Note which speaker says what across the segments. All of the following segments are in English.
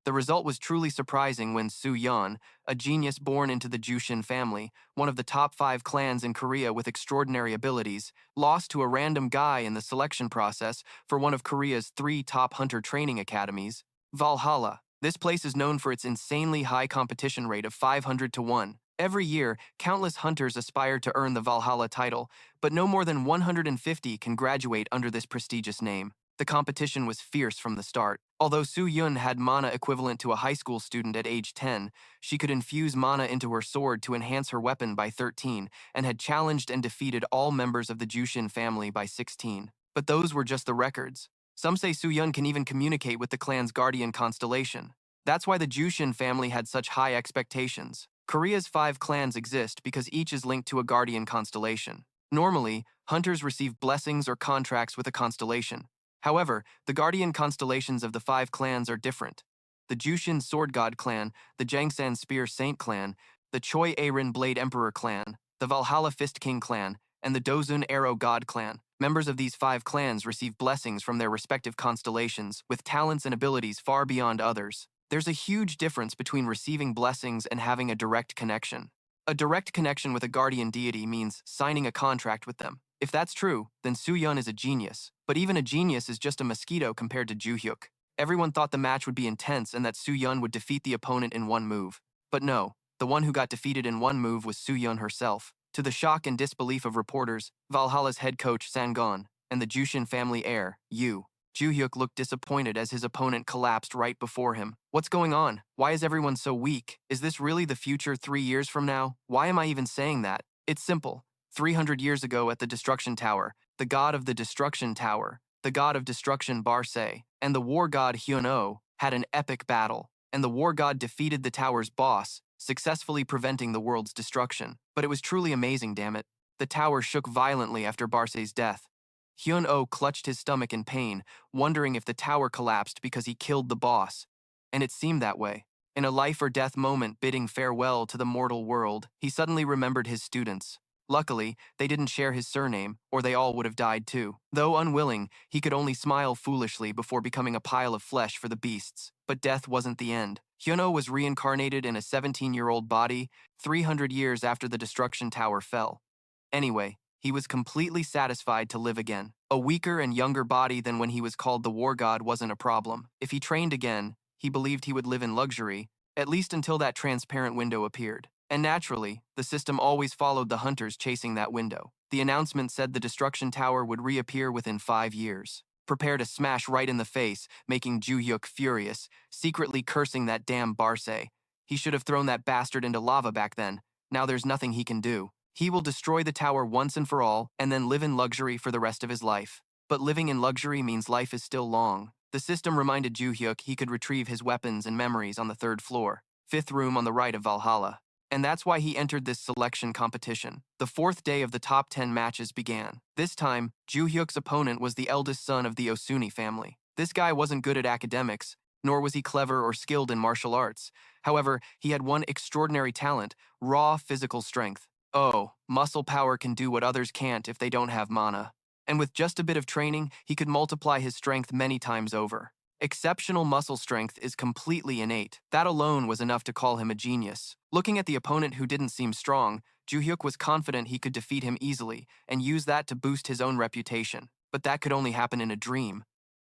Speaker 1: The result was truly surprising when Soo-yeon, a genius born into the Jooshin family, one of the top 5 clans in Korea with extraordinary abilities, lost to a random guy in the selection process for one of Korea's 3 top hunter training academies, Valhalla. This place is known for its insanely high competition rate of 500 to 1. Every year, countless hunters aspire to earn the Valhalla title, but no more than 150 can graduate under this prestigious name. The competition was fierce from the start. Although Soo-yeon had mana equivalent to a high school student at age 10, she could infuse mana into her sword to enhance her weapon by 13, and had challenged and defeated all members of the Jooshin family by 16. But those were just the records. Some say Soo-yeon can even communicate with the clan's guardian constellation. That's why the Jooshin family had such high expectations. Korea's 5 clans exist because each is linked to a guardian constellation. Normally, hunters receive blessings or contracts with a constellation. However, the guardian constellations of the 5 clans are different. The Jooshin Sword God clan, the Jangsan Spear Saint clan, the Choi Arin Blade Emperor clan, the Valhalla Fist King clan, and the Dozun Arrow God clan. Members of these 5 clans receive blessings from their respective constellations, with talents and abilities far beyond others. There's a huge difference between receiving blessings and having a direct connection. A direct connection with a guardian deity means signing a contract with them. If that's true, then Soo-yeon is a genius. But even a genius is just a mosquito compared to Joo-hyuk. Everyone thought the match would be intense and that Soo-yeon would defeat the opponent in one move. But no, the one who got defeated in one move was Soo-yeon herself. To the shock and disbelief of reporters, Valhalla's head coach Sang-gon, and the Jooshin family heir, Joo-hyuk looked disappointed as his opponent collapsed right before him. What's going on? Why is everyone so weak? Is this really the future 3 years from now? Why am I even saying that? It's simple. 300 years ago at the Destruction Tower, the god of the Destruction Tower, the god of destruction Barce, and the war god Hyun-oh had an epic battle, and the war god defeated the tower's boss, successfully preventing the world's destruction. But it was truly amazing, damn it. The tower shook violently after Barce's death. Hyun-oh clutched his stomach in pain, wondering if the tower collapsed because he killed the boss. And it seemed that way. In a life-or-death moment bidding farewell to the mortal world, he suddenly remembered his students. Luckily, they didn't share his surname, or they all would have died too. Though unwilling, he could only smile foolishly before becoming a pile of flesh for the beasts. But death wasn't the end. Hyun-oh was reincarnated in a 17-year-old body, 300 years after the Destruction Tower fell. Anyway, he was completely satisfied to live again. A weaker and younger body than when he was called the War God wasn't a problem. If he trained again, he believed he would live in luxury, at least until that transparent window appeared. And naturally, the system always followed the hunters chasing that window. The announcement said the Destruction Tower would reappear within 5 years. Prepare to smash right in the face, making Joo-hyuk furious, secretly cursing that damn Barce. He should have thrown that bastard into lava back then. Now there's nothing he can do. He will destroy the tower once and for all, and then live in luxury for the rest of his life. But living in luxury means life is still long. The system reminded Joo-hyuk he could retrieve his weapons and memories on the 3rd floor, 5th room on the right of Valhalla. And that's why he entered this selection competition. The 4th day of the top 10 matches began. This time, Joo-hyuk's opponent was the eldest son of the Osuni family. This guy wasn't good at academics, nor was he clever or skilled in martial arts. However, he had one extraordinary talent: raw physical strength. Oh, muscle power can do what others can't if they don't have mana. And with just a bit of training, he could multiply his strength many times over. Exceptional muscle strength is completely innate. That alone was enough to call him a genius. Looking at the opponent who didn't seem strong, Joo-hyuk was confident he could defeat him easily and use that to boost his own reputation. But that could only happen in a dream.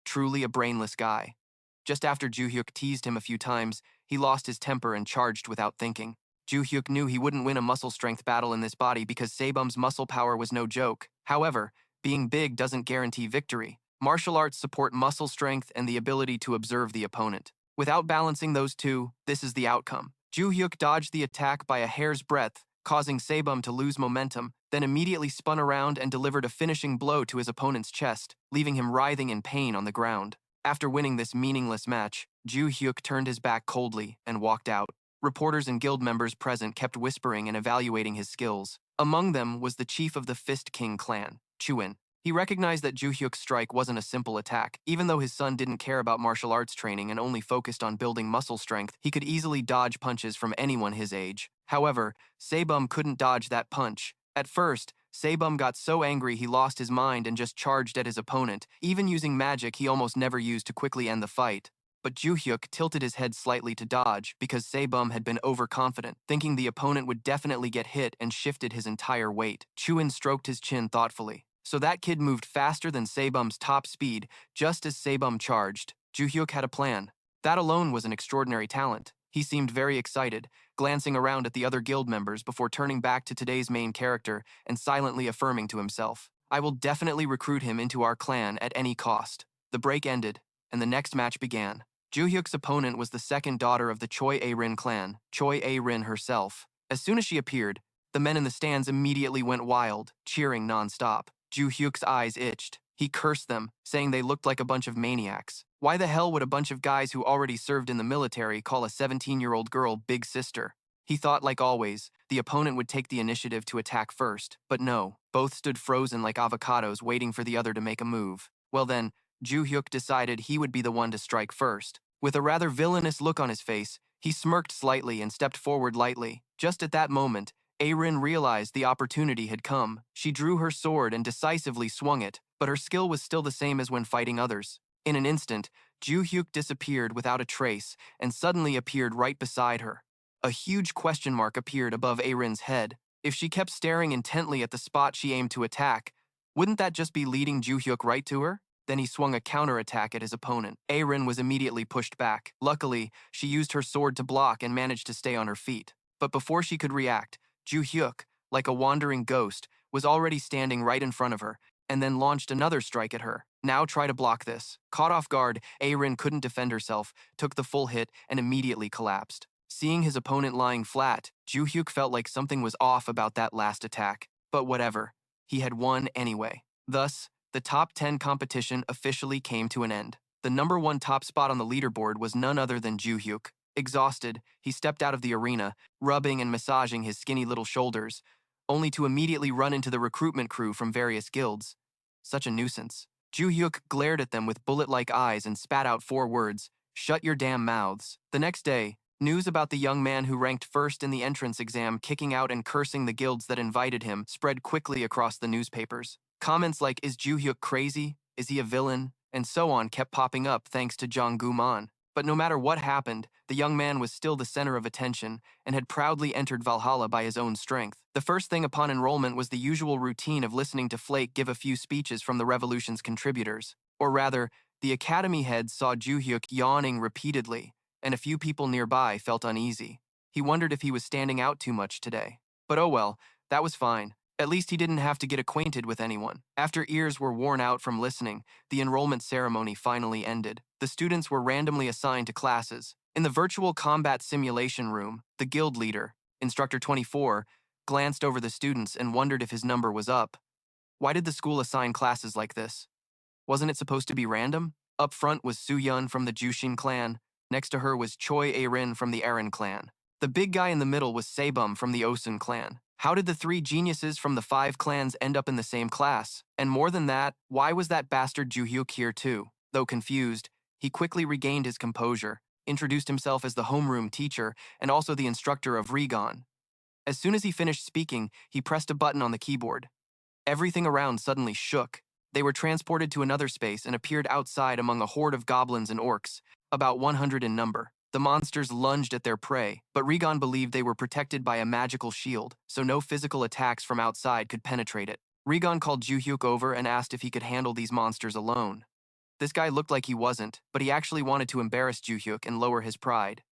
Speaker 1: Truly a brainless guy. Just after Joo-hyuk teased him a few times, he lost his temper and charged without thinking. Joo-hyuk knew he wouldn't win a muscle strength battle in this body because Saebum's muscle power was no joke. However, being big doesn't guarantee victory. Martial arts support muscle strength and the ability to observe the opponent. Without balancing those two, this is the outcome. Joo-hyuk dodged the attack by a hair's breadth, causing Saebum to lose momentum, then immediately spun around and delivered a finishing blow to his opponent's chest, leaving him writhing in pain on the ground. After winning this meaningless match, Joo-hyuk turned his back coldly and walked out. Reporters and guild members present kept whispering and evaluating his skills. Among them was the chief of the Fist King clan, Soo-yeon. He recognized that Joo-hyuk's strike wasn't a simple attack. Even though his son didn't care about martial arts training and only focused on building muscle strength, he could easily dodge punches from anyone his age. However, Saebum couldn't dodge that punch. At first, Saebum got so angry he lost his mind and just charged at his opponent. Even using magic he almost never used to quickly end the fight. but Joo-hyuk tilted his head slightly to dodge because Saebum had been overconfident, thinking the opponent would definitely get hit and shifted his entire weight. Chuin stroked his chin thoughtfully. So that kid moved faster than Saebum's top speed just as Saebum charged. Joo-hyuk had a plan. That alone was an extraordinary talent. He seemed very excited, glancing around at the other guild members before turning back to today's main character and silently affirming to himself, "I will definitely recruit him into our clan at any cost." The break ended, and the next match began. Joo-hyuk's opponent was the second daughter of the Choi A-rin clan, Choi A-rin herself. As soon as she appeared, the men in the stands immediately went wild, cheering nonstop. Joo-hyuk's eyes itched. He cursed them, saying they looked like a bunch of maniacs. Why the hell would a bunch of guys who already served in the military call a 17-year-old girl big sister? He thought, like always, the opponent would take the initiative to attack first, but no. Both stood frozen like avocados waiting for the other to make a move. Well then, Joo-hyuk decided he would be the one to strike first. With a rather villainous look on his face, he smirked slightly and stepped forward lightly. Just at that moment, A-rin realized the opportunity had come. She drew her sword and decisively swung it, but her skill was still the same as when fighting others. In an instant, Joo-hyuk disappeared without a trace and suddenly appeared right beside her. A huge question mark appeared above A-rin's head. If she kept staring intently at the spot she aimed to attack, wouldn't that just be leading Joo-hyuk right to her? Then he swung a counterattack at his opponent. A-rin was immediately pushed back. Luckily, she used her sword to block and managed to stay on her feet. But before she could react, Joo-hyuk, like a wandering ghost, was already standing right in front of her, and then launched another strike at her. Now try to block this. Caught off guard, A-rin couldn't defend herself, took the full hit, and immediately collapsed. Seeing his opponent lying flat, Joo-hyuk felt like something was off about that last attack. But whatever. He had won anyway. Thus, the top 10 competition officially came to an end. The number 1 top spot on the leaderboard was none other than Joo-hyuk. Exhausted, he stepped out of the arena, rubbing and massaging his skinny little shoulders, only to immediately run into the recruitment crew from various guilds. Such a nuisance. Joo-hyuk glared at them with bullet-like eyes and spat out 4 words, "Shut your damn mouths." The next day, news about the young man who ranked first in the entrance exam kicking out and cursing the guilds that invited him spread quickly across the newspapers. Comments like, "Is Joo-hyuk crazy? Is he a villain?" and so on kept popping up thanks to Jong Gu-man. But no matter what happened, the young man was still the center of attention and had proudly entered Valhalla by his own strength. The first thing upon enrollment was the usual routine of listening to Flake give a few speeches from the revolution's contributors. Or rather, the academy heads saw Joo-hyuk yawning repeatedly, and a few people nearby felt uneasy. He wondered if he was standing out too much today. But oh well, that was fine. At least he didn't have to get acquainted with anyone. After ears were worn out from listening, the enrollment ceremony finally ended. The students were randomly assigned to classes. In the virtual combat simulation room, the guild leader, Instructor 24, glanced over the students and wondered if his number was up. Why did the school assign classes like this? Wasn't it supposed to be random? Up front was Soo-yeon from the Jooshin clan. Next to her was Choi A-rin from the Eren clan. The big guy in the middle was Saebum from the Osun clan. How did the 3 geniuses from the 5 clans end up in the same class? And more than that, why was that bastard Joo-hyuk here too? Though confused, he quickly regained his composure, introduced himself as the homeroom teacher and also the instructor of Reborn. As soon as he finished speaking, he pressed a button on the keyboard. Everything around suddenly shook. They were transported to another space and appeared outside among a horde of goblins and orcs, about 100 in number. The monsters lunged at their prey, but Regon believed they were protected by a magical shield, so no physical attacks from outside could penetrate it. Regon called Joo-hyuk over and asked if he could handle these monsters alone. This guy looked like he wasn't, but he actually wanted to embarrass Joo-hyuk and lower his pride.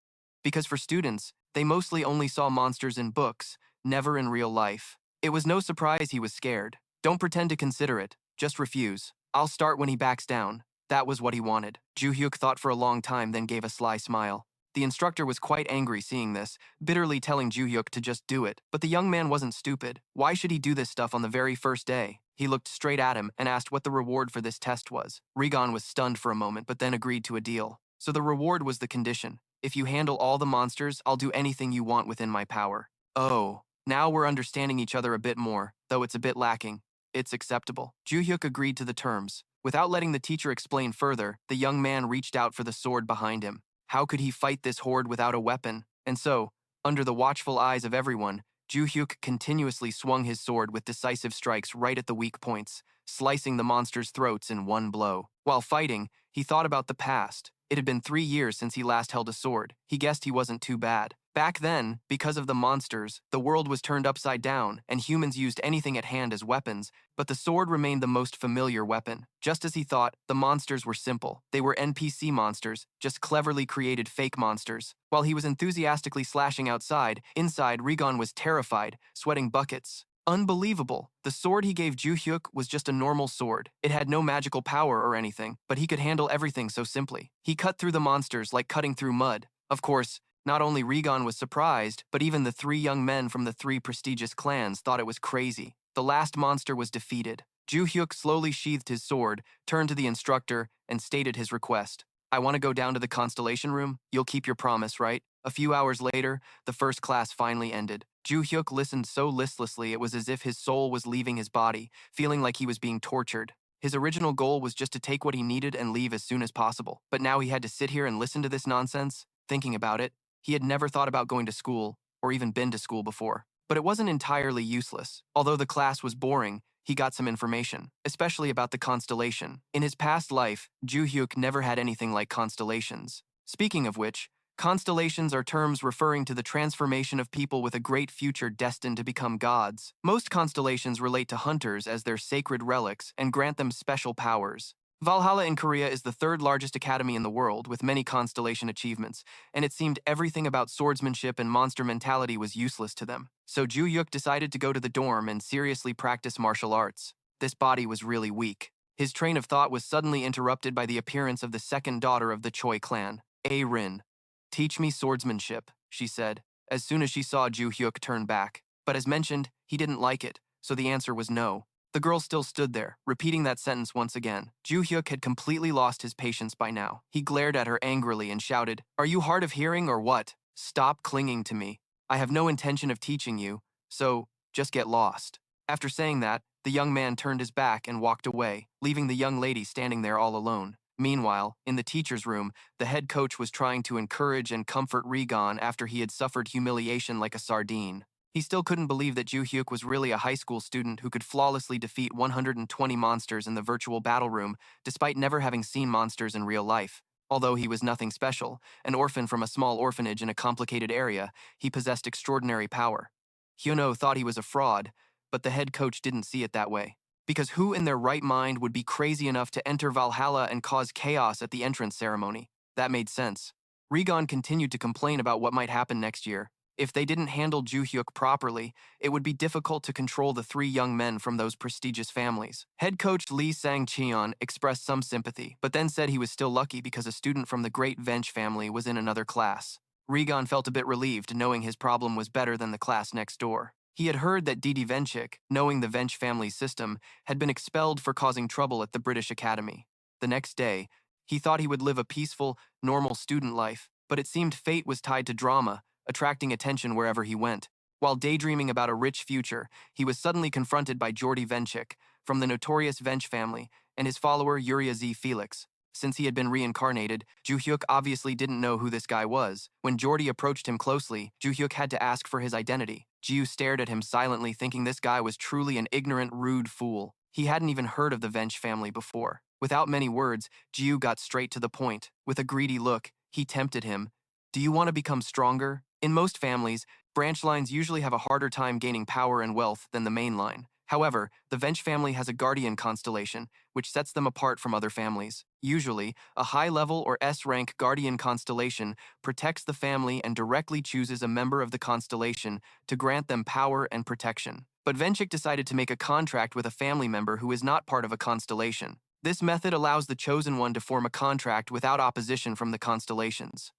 Speaker 1: Because for students, they mostly only saw monsters in books, never in real life. It was no surprise he was scared. Don't pretend to consider it, just refuse. I'll start when he backs down. That was what he wanted. Joo-hyuk thought for a long time, then gave a sly smile. The instructor was quite angry seeing this, bitterly telling Joo-hyuk to just do it. But the young man wasn't stupid. Why should he do this stuff on the very first day? He looked straight at him and asked what the reward for this test was. Regon was stunned for a moment, but then agreed to a deal. So the reward was the condition. If you handle all the monsters, I'll do anything you want within my power. Oh, now we're understanding each other a bit more, though it's a bit lacking. It's acceptable. Joo-hyuk agreed to the terms. Without letting the teacher explain further, the young man reached out for the sword behind him. How could he fight this horde without a weapon? And so, under the watchful eyes of everyone, Joo-hyuk continuously swung his sword with decisive strikes right at the weak points, slicing the monsters' throats in one blow. While fighting, he thought about the past. It had been 3 years since he last held a sword. He guessed he wasn't too bad. Back then, because of the monsters, the world was turned upside down, and humans used anything at hand as weapons, but the sword remained the most familiar weapon. Just as he thought, the monsters were simple. They were NPC monsters, just cleverly created fake monsters. While he was enthusiastically slashing outside, inside, Reborn was terrified, sweating buckets. Unbelievable. The sword he gave Joo-hyuk was just a normal sword. It had no magical power or anything, but he could handle everything so simply. He cut through the monsters like cutting through mud. Of course, not only Reborn was surprised, but even the 3 young men from the 3 prestigious clans thought it was crazy. The last monster was defeated. Joo-hyuk slowly sheathed his sword, turned to the instructor, and stated his request. I want to go down to the constellation room. You'll keep your promise, right? A few hours later, the first class finally ended. Joo-hyuk listened so listlessly it was as if his soul was leaving his body, feeling like he was being tortured. His original goal was just to take what he needed and leave as soon as possible. But now he had to sit here and listen to this nonsense. Thinking about it, he had never thought about going to school, or even been to school before. But it wasn't entirely useless. Although the class was boring, he got some information, especially about the constellation. In his past life, Joo-hyuk never had anything like constellations. Speaking of which, constellations are terms referring to the transformation of people with a great future destined to become gods. Most constellations relate to hunters as their sacred relics and grant them special powers. Valhalla in Korea is the 3rd-largest academy in the world, with many constellation achievements, and it seemed everything about swordsmanship and monster mentality was useless to them. So Joo-hyuk decided to go to the dorm and seriously practice martial arts. This body was really weak. His train of thought was suddenly interrupted by the appearance of the second daughter of the Choi clan, Rin. "Teach me swordsmanship," she said, as soon as she saw Joo-hyuk turn back. But as mentioned, he didn't like it, so the answer was no. The girl still stood there, repeating that sentence once again. Joo-hyuk had completely lost his patience by now. He glared at her angrily and shouted, "Are you hard of hearing or what? Stop clinging to me. I have no intention of teaching you, so just get lost." After saying that, the young man turned his back and walked away, leaving the young lady standing there all alone. Meanwhile, in the teacher's room, the head coach was trying to encourage and comfort Reborn after he had suffered humiliation like a sardine. He still couldn't believe that Joo-hyuk was really a high school student who could flawlessly defeat 120 monsters in the virtual battle room despite never having seen monsters in real life. Although he was nothing special, an orphan from a small orphanage in a complicated area, he possessed extraordinary power. Hyono thought he was a fraud, but the head coach didn't see it that way. Because who in their right mind would be crazy enough to enter Valhalla and cause chaos at the entrance ceremony? That made sense. Reborn continued to complain about what might happen next year. If they didn't handle Joo-hyuk properly, it would be difficult to control the 3 young men from those prestigious families. Head coach Lee Sang-cheon expressed some sympathy, but then said he was still lucky because a student from the great Vench family was in another class. Reborn felt a bit relieved knowing his problem was better than the class next door. He had heard that Didi Venchik, knowing the Vench family's system, had been expelled for causing trouble at the British Academy. The next day, he thought he would live a peaceful, normal student life, but it seemed fate was tied to drama, attracting attention wherever he went. While daydreaming about a rich future, he was suddenly confronted by Jordi Venchik, from the notorious Vench family, and his follower Yuria Z. Felix. Since he had been reincarnated, Joo-hyuk obviously didn't know who this guy was. When Jordi approached him closely, Joo-hyuk had to ask for his identity. Jiu stared at him silently, thinking this guy was truly an ignorant, rude fool. He hadn't even heard of the Vench family before. Without many words, Jiu got straight to the point. With a greedy look, he tempted him. "Do you want to become stronger?" In most families, branch lines usually have a harder time gaining power and wealth than the main line. However, the Vench family has a guardian constellation, which sets them apart from other families. Usually, a high-level or S-rank guardian constellation protects the family and directly chooses a member of the constellation to grant them power and protection. But Venchik decided to make a contract with a family member who is not part of a constellation. This method allows the chosen one to form a contract without opposition from the constellations.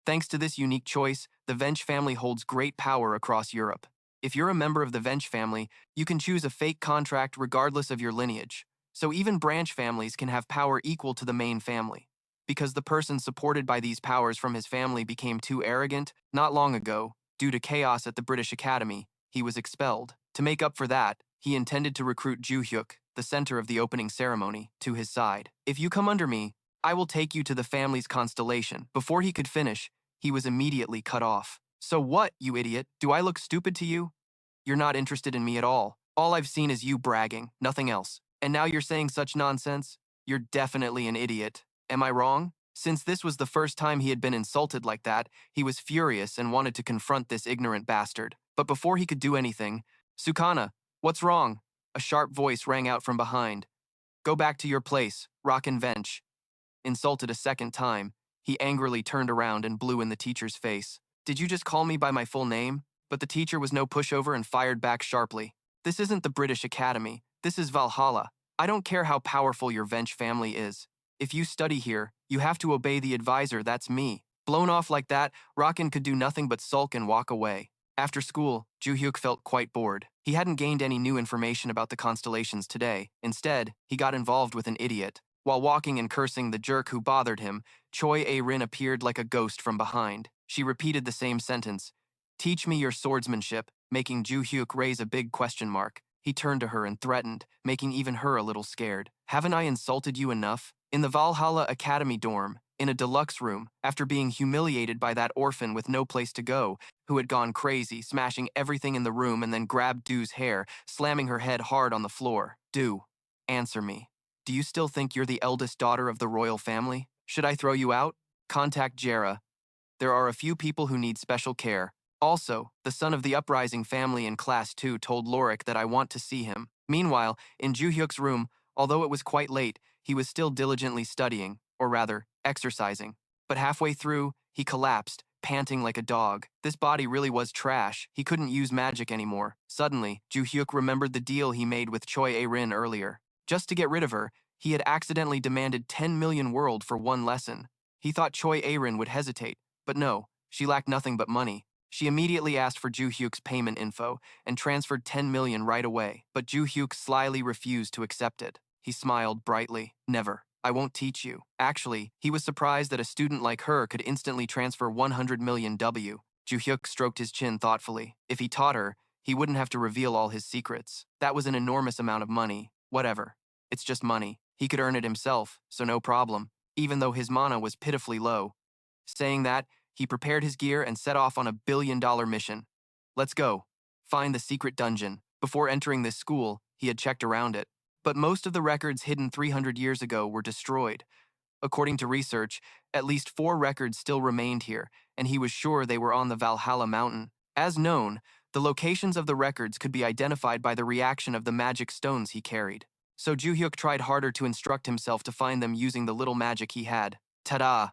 Speaker 1: Thanks to this unique choice, the Vench family holds great power across Europe. If you're a member of the Vench family, you can choose a fake contract regardless of your lineage. So even branch families can have power equal to the main family. Because the person supported by these powers from his family became too arrogant, not long ago, due to chaos at the British Academy, he was expelled. To make up for that, he intended to recruit Joo-hyuk, the center of the opening ceremony, to his side. "If you come under me, I will take you to the family's constellation." Before he could finish, he was immediately cut off. "So what, you idiot? Do I look stupid to you? You're not interested in me at all. All I've seen is you bragging, nothing else. And now you're saying such nonsense? You're definitely an idiot. Am I wrong?" Since this was the first time he had been insulted like that, he was furious and wanted to confront this ignorant bastard. But before he could do anything, "Sukana, what's wrong?" A sharp voice rang out from behind. "Go back to your place, Rockin' Vench." Insulted a second time, he angrily turned around and blew in the teacher's face. "Did you just call me by my full name?" But the teacher was no pushover and fired back sharply. "This isn't the British Academy. This is Valhalla. I don't care how powerful your Vench family is. If you study here, you have to obey the advisor, that's me." Blown off like that, Rockin could do nothing but sulk and walk away. After school, Joo-hyuk felt quite bored. He hadn't gained any new information about the constellations today. Instead, he got involved with an idiot. While walking and cursing the jerk who bothered him, Choi A-rin appeared like a ghost from behind. She repeated the same sentence, "Teach me your swordsmanship," making Joo-hyuk raise a big question mark. He turned to her and threatened, making even her a little scared. "Haven't I insulted you enough?" In the Valhalla Academy dorm, in a deluxe room, after being humiliated by that orphan with no place to go, who had gone crazy, smashing everything in the room and then grabbed Doo's hair, slamming her head hard on the floor. "Doo, answer me. Do you still think you're the eldest daughter of the royal family? Should I throw you out? Contact Jera. There are a few people who need special care. Also, the son of the uprising family in Class 2 told Lorik that I want to see him." Meanwhile, in Joo-hyuk's room, although it was quite late, he was still diligently studying, or rather, exercising. But halfway through, he collapsed, panting like a dog. This body really was trash. He couldn't use magic anymore. Suddenly, Joo-hyuk remembered the deal he made with Choi A-rin earlier. Just to get rid of her, he had accidentally demanded 10 million world for one lesson. He thought Choi A-rin would hesitate, but no, she lacked nothing but money. She immediately asked for Joo-hyuk's payment info and transferred 10 million right away, but Joo-hyuk slyly refused to accept it. He smiled brightly. "Never. I won't teach you." Actually, he was surprised that a student like her could instantly transfer 100 million W. Joo-hyuk stroked his chin thoughtfully. If he taught her, he wouldn't have to reveal all his secrets. That was an enormous amount of money. Whatever. It's just money. He could earn it himself, so no problem, even though his mana was pitifully low. Saying that, he prepared his gear and set off on a billion-dollar mission. "Let's go. Find the secret dungeon." Before entering this school, he had checked around it. But most of the records hidden 300 years ago were destroyed. According to research, at least 4 records still remained here, and he was sure they were on the Valhalla mountain. As known, the locations of the records could be identified by the reaction of the magic stones he carried. So Joo-hyuk tried harder to instruct himself to find them using the little magic he had. Ta-da!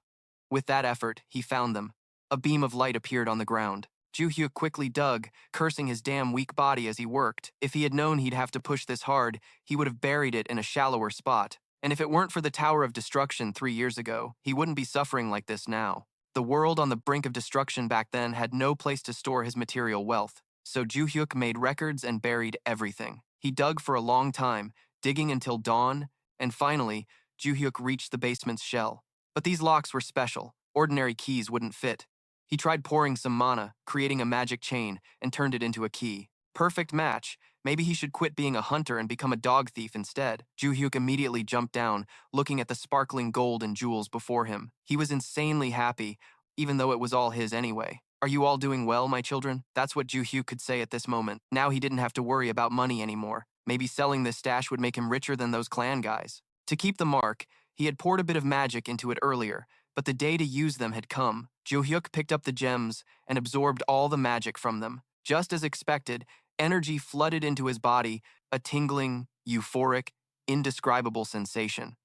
Speaker 1: With that effort, he found them. A beam of light appeared on the ground. Joo-hyuk quickly dug, cursing his damn weak body as he worked. If he had known he'd have to push this hard, he would have buried it in a shallower spot. And if it weren't for the Tower of Destruction 3 years ago, he wouldn't be suffering like this now. The world on the brink of destruction back then had no place to store his material wealth, so Joo-hyuk made records and buried everything. He dug for a long time, digging until dawn, and finally, Joo-hyuk reached the basement's shell. But these locks were special. Ordinary keys wouldn't fit. He tried pouring some mana, creating a magic chain, and turned it into a key. Perfect match. Maybe he should quit being a hunter and become a dog thief instead. Joo-hyuk immediately jumped down, looking at the sparkling gold and jewels before him. He was insanely happy, even though it was all his anyway. "Are you all doing well, my children?" That's what Joo-hyuk could say at this moment. Now he didn't have to worry about money anymore. Maybe selling this stash would make him richer than those clan guys. To keep the mark, he had poured a bit of magic into it earlier, but the day to use them had come. Joo-hyuk picked up the gems and absorbed all the magic from them. Just as expected, energy flooded into his body, a tingling, euphoric, indescribable sensation.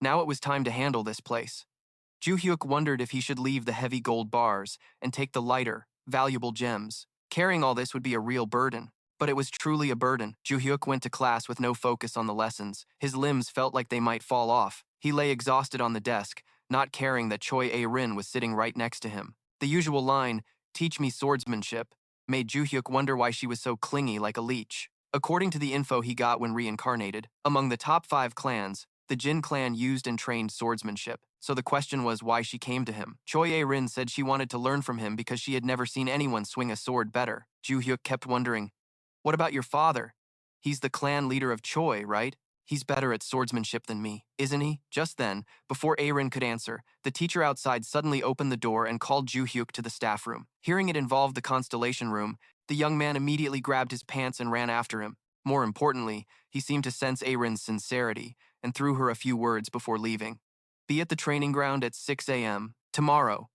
Speaker 1: Now it was time to handle this place. Joo-hyuk wondered if he should leave the heavy gold bars and take the lighter, valuable gems. Carrying all this would be a real burden. But it was truly a burden. Joo-hyuk went to class with no focus on the lessons. His limbs felt like they might fall off. He lay exhausted on the desk, not caring that Choi A-rin was sitting right next to him. The usual line, "Teach me swordsmanship," made Joo-hyuk wonder why she was so clingy like a leech. According to the info he got when reincarnated, among the top 5 clans, the Jin clan used and trained swordsmanship. So the question was why she came to him. Choi A-rin said she wanted to learn from him because she had never seen anyone swing a sword better. Joo-hyuk kept wondering, "What about your father? He's the clan leader of Choi, right? He's better at swordsmanship than me, isn't he?" Just then, before A-rin could answer, the teacher outside suddenly opened the door and called Joo-hyuk to the staff room. Hearing it involved the constellation room, the young man immediately grabbed his pants and ran after him. More importantly, he seemed to sense A-rin's sincerity and threw her a few words before leaving. Be at the training ground at 6 a.m. tomorrow.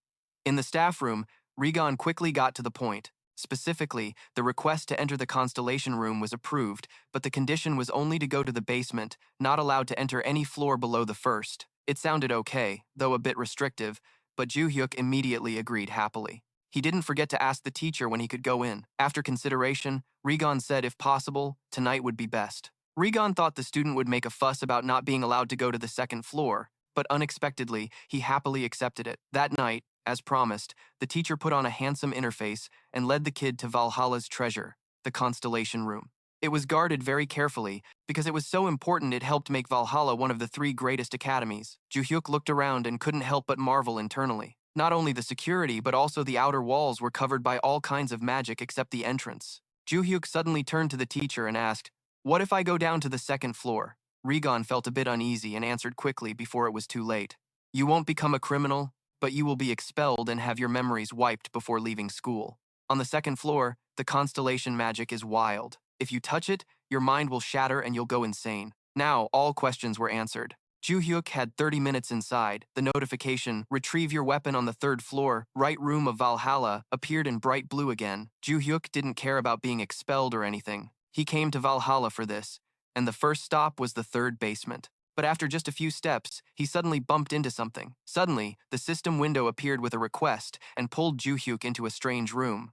Speaker 1: In the staff room, Regon quickly got to the point. Specifically, the request to enter the constellation room was approved, but the condition was only to go to the basement, not allowed to enter any floor below the first. It sounded okay, though a bit restrictive, but Joo-hyuk immediately agreed happily. He didn't forget to ask the teacher when he could go in. After consideration, Regon said if possible, tonight would be best. Regon thought the student would make a fuss about not being allowed to go to the second floor, but unexpectedly, he happily accepted it. That night, as promised, the teacher put on a handsome interface and led the kid to Valhalla's treasure, the constellation room. It was guarded very carefully because it was so important it helped make Valhalla one of the 3 greatest academies. Joo-hyuk looked around and couldn't help but marvel internally. Not only the security, but also the outer walls were covered by all kinds of magic except the entrance. Joo-hyuk suddenly turned to the teacher and asked, "What if I go down to the second floor?" Regon felt a bit uneasy and answered quickly before it was too late. "You won't become a criminal, but you will be expelled and have your memories wiped before leaving school. On the second floor, the constellation magic is wild. If you touch it, your mind will shatter and you'll go insane." Now, all questions were answered. Joo-hyuk had 30 minutes inside. The notification, "Retrieve your weapon on the 3rd floor, right room of Valhalla," appeared in bright blue again. Joo-hyuk didn't care about being expelled or anything. He came to Valhalla for this, and the first stop was the 3rd basement. But after just a few steps, he suddenly bumped into something. Suddenly, the system window appeared with a request and pulled Joo-hyuk into a strange room.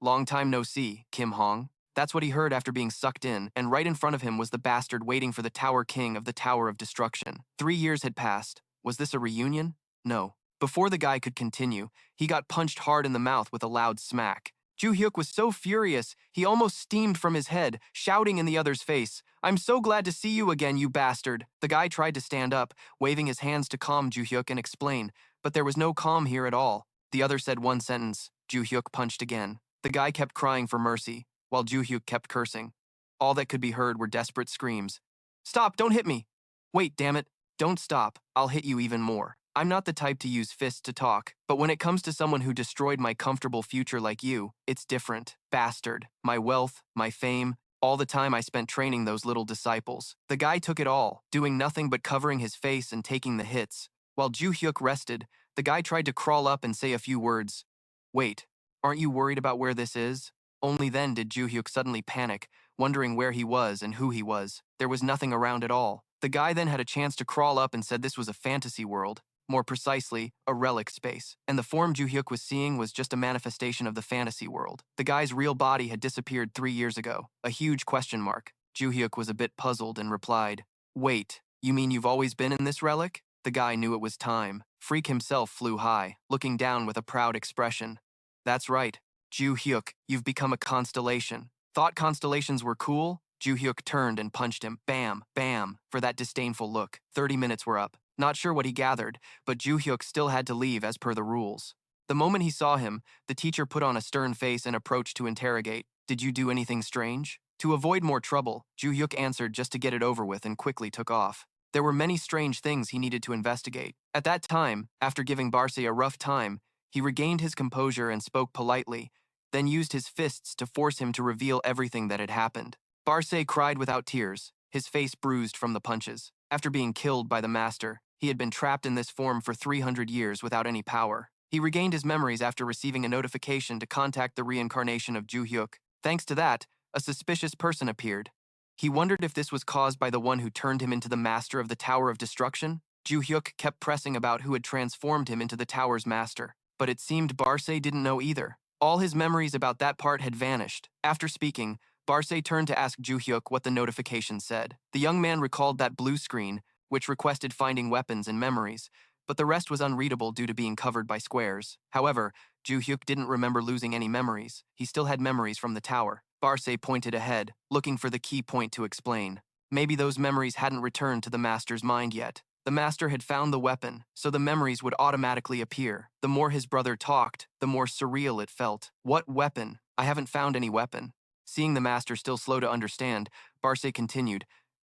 Speaker 1: "Long time no see, Kim Hong." That's what he heard after being sucked in, and right in front of him was the bastard waiting for the Tower King of the Tower of Destruction. 3 years had passed. Was this a reunion? No. Before the guy could continue, he got punched hard in the mouth with a loud smack. Joo-hyuk was so furious, he almost steamed from his head, shouting in the other's face, "I'm so glad to see you again, you bastard." The guy tried to stand up, waving his hands to calm Joo-hyuk and explain, but there was no calm here at all. The other said one sentence. Joo-hyuk punched again. The guy kept crying for mercy, while Joo-hyuk kept cursing. All that could be heard were desperate screams. "Stop, don't hit me!" "Wait, damn it, don't stop, I'll hit you even more. I'm not the type to use fists to talk, but when it comes to someone who destroyed my comfortable future like you, it's different. Bastard. My wealth, my fame, all the time I spent training those little disciples." The guy took it all, doing nothing but covering his face and taking the hits. While Joo-hyuk rested, the guy tried to crawl up and say a few words. "Wait, aren't you worried about where this is?" Only then did Joo-hyuk suddenly panic, wondering where he was and who he was. There was nothing around at all. The guy then had a chance to crawl up and said this was a fantasy world. More precisely, a relic space, and the form Joo-hyuk was seeing was just a manifestation of the fantasy world. The guy's real body had disappeared 3 years ago, a huge question mark. Joo-hyuk was a bit puzzled and replied, "Wait, you mean you've always been in this relic?" The guy knew it was time. Freak himself flew high, looking down with a proud expression. "That's right, Joo-hyuk, you've become a constellation. Thought constellations were cool?" Joo-hyuk turned and punched him, bam, bam, for that disdainful look. 30 minutes were up. Not sure what he gathered, but Joo-hyuk still had to leave as per the rules. The moment he saw him, the teacher put on a stern face and approached to interrogate. "Did you do anything strange?" To avoid more trouble, Joo-hyuk answered just to get it over with and quickly took off. There were many strange things he needed to investigate. At that time, after giving Barce a rough time, he regained his composure and spoke politely, then used his fists to force him to reveal everything that had happened. Barce cried without tears, his face bruised from the punches. After being killed by the master, he had been trapped in this form for 300 years without any power. He regained his memories after receiving a notification to contact the reincarnation of Joo-hyuk. Thanks to that, a suspicious person appeared. He wondered if this was caused by the one who turned him into the master of the Tower of Destruction. Joo-hyuk kept pressing about who had transformed him into the tower's master, but it seemed Barce didn't know either. All his memories about that part had vanished. After speaking, Barce turned to ask Joo-hyuk what the notification said. The young man recalled that blue screen, which requested finding weapons and memories, but the rest was unreadable due to being covered by squares. However, Joo-hyuk didn't remember losing any memories. He still had memories from the tower. Barce pointed ahead, looking for the key point to explain. Maybe those memories hadn't returned to the master's mind yet. The master had found the weapon, so the memories would automatically appear. The more his brother talked, the more surreal it felt. What weapon? I haven't found any weapon. Seeing the master still slow to understand, Barce continued,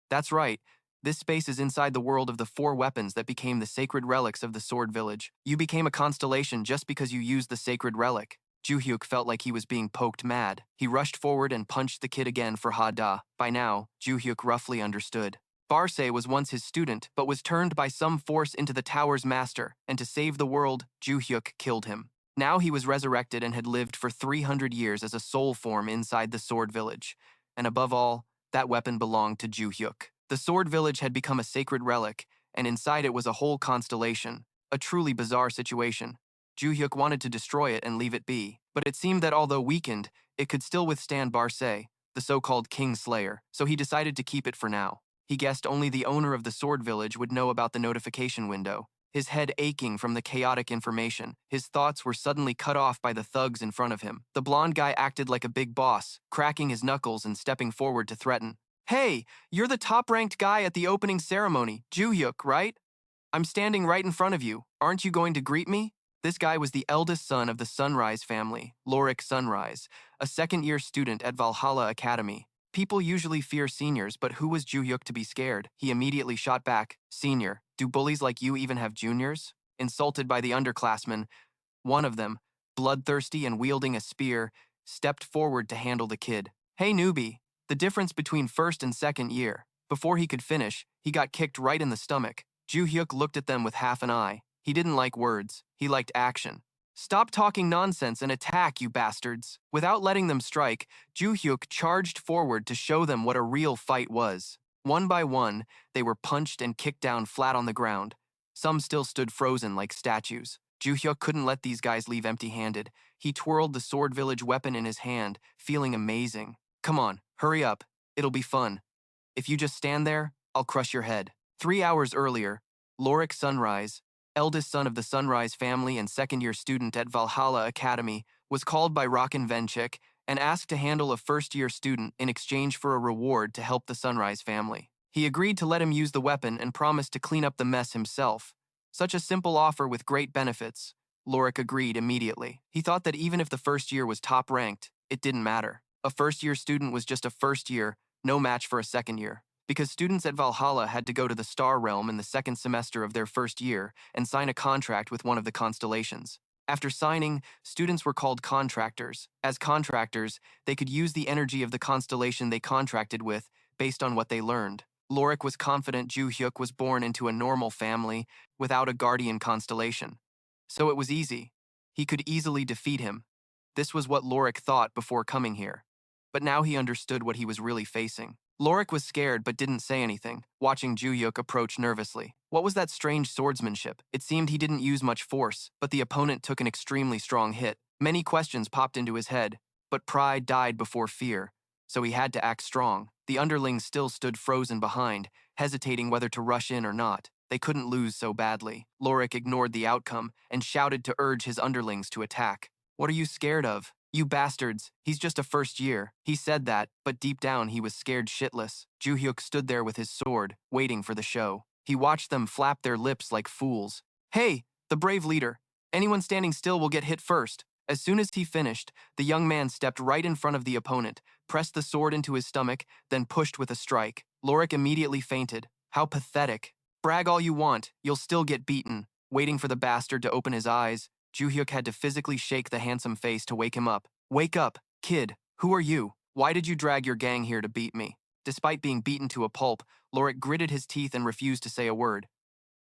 Speaker 1: "That's right. This space is inside the world of the 4 weapons that became the sacred relics of the Sword Village. You became a constellation just because you used the sacred relic." Joo-hyuk felt like he was being poked mad. He rushed forward and punched the kid again for Hada. By now, Joo-hyuk roughly understood. Barce was once his student, but was turned by some force into the tower's master, and to save the world, Joo-hyuk killed him. Now he was resurrected and had lived for 300 years as a soul form inside the Sword Village. And above all, that weapon belonged to Joo-hyuk. The Sword Village had become a sacred relic, and inside it was a whole constellation. A truly bizarre situation. Joo-hyuk wanted to destroy it and leave it be, but it seemed that although weakened, it could still withstand Barce, the so-called King Slayer, so he decided to keep it for now. He guessed only the owner of the Sword Village would know about the notification window. His head aching from the chaotic information, his thoughts were suddenly cut off by the thugs in front of him. The blonde guy acted like a big boss, cracking his knuckles and stepping forward to threaten. "Hey, you're the top-ranked guy at the opening ceremony, Joo-hyuk, right? I'm standing right in front of you. Aren't you going to greet me?" This guy was the eldest son of the Sunrise family, Lorik Sunrise, a second-year student at Valhalla Academy. People usually fear seniors, but who was Joo-hyuk to be scared? He immediately shot back, "Senior, do bullies like you even have juniors?" Insulted by the underclassmen, one of them, bloodthirsty and wielding a spear, stepped forward to handle the kid. "Hey newbie, the difference between first and second year." Before he could finish, he got kicked right in the stomach. Joo-hyuk looked at them with half an eye. He didn't like words, he liked action. "Stop talking nonsense and attack, you bastards." Without letting them strike, Joo-hyuk charged forward to show them what a real fight was. One by one, they were punched and kicked down flat on the ground. Some still stood frozen like statues. Joo-hyuk couldn't let these guys leave empty-handed. He twirled the Sword Village weapon in his hand, feeling amazing. "Come on, hurry up. It'll be fun. If you just stand there, I'll crush your head." 3 hours earlier, Lorik Sunrise, eldest son of the Sunrise family and second-year student at Valhalla Academy, was called by Rockin' Venchik and asked to handle a first-year student in exchange for a reward to help the Sunrise family. He agreed to let him use the weapon and promised to clean up the mess himself. Such a simple offer with great benefits. Lorik agreed immediately. He thought that even if the first year was top-ranked, it didn't matter. A first-year student was just a first year, no match for a second year. Because students at Valhalla had to go to the Star Realm in the second semester of their first year and sign a contract with one of the constellations. After signing, students were called contractors. As contractors, they could use the energy of the constellation they contracted with based on what they learned. Lorik was confident Joo-hyuk was born into a normal family without a guardian constellation. So it was easy. He could easily defeat him. This was what Lorik thought before coming here. But now he understood what he was really facing. Lorik was scared but didn't say anything, watching Joo-hyuk approach nervously. What was that strange swordsmanship? It seemed he didn't use much force, but the opponent took an extremely strong hit. Many questions popped into his head, but pride died before fear, so he had to act strong. The underlings still stood frozen behind, hesitating whether to rush in or not. They couldn't lose so badly. Lorik ignored the outcome and shouted to urge his underlings to attack. "What are you scared of? You bastards, he's just a first year." He said that, but deep down he was scared shitless. Joo-hyuk stood there with his sword, waiting for the show. He watched them flap their lips like fools. "Hey, the brave leader. Anyone standing still will get hit first." As soon as he finished, the young man stepped right in front of the opponent, pressed the sword into his stomach, then pushed with a strike. Lorik immediately fainted. How pathetic. Brag all you want, you'll still get beaten. Waiting for the bastard to open his eyes, Joo-hyuk had to physically shake the handsome face to wake him up. "Wake up, kid. Who are you? Why did you drag your gang here to beat me?" Despite being beaten to a pulp, Lorik gritted his teeth and refused to say a word.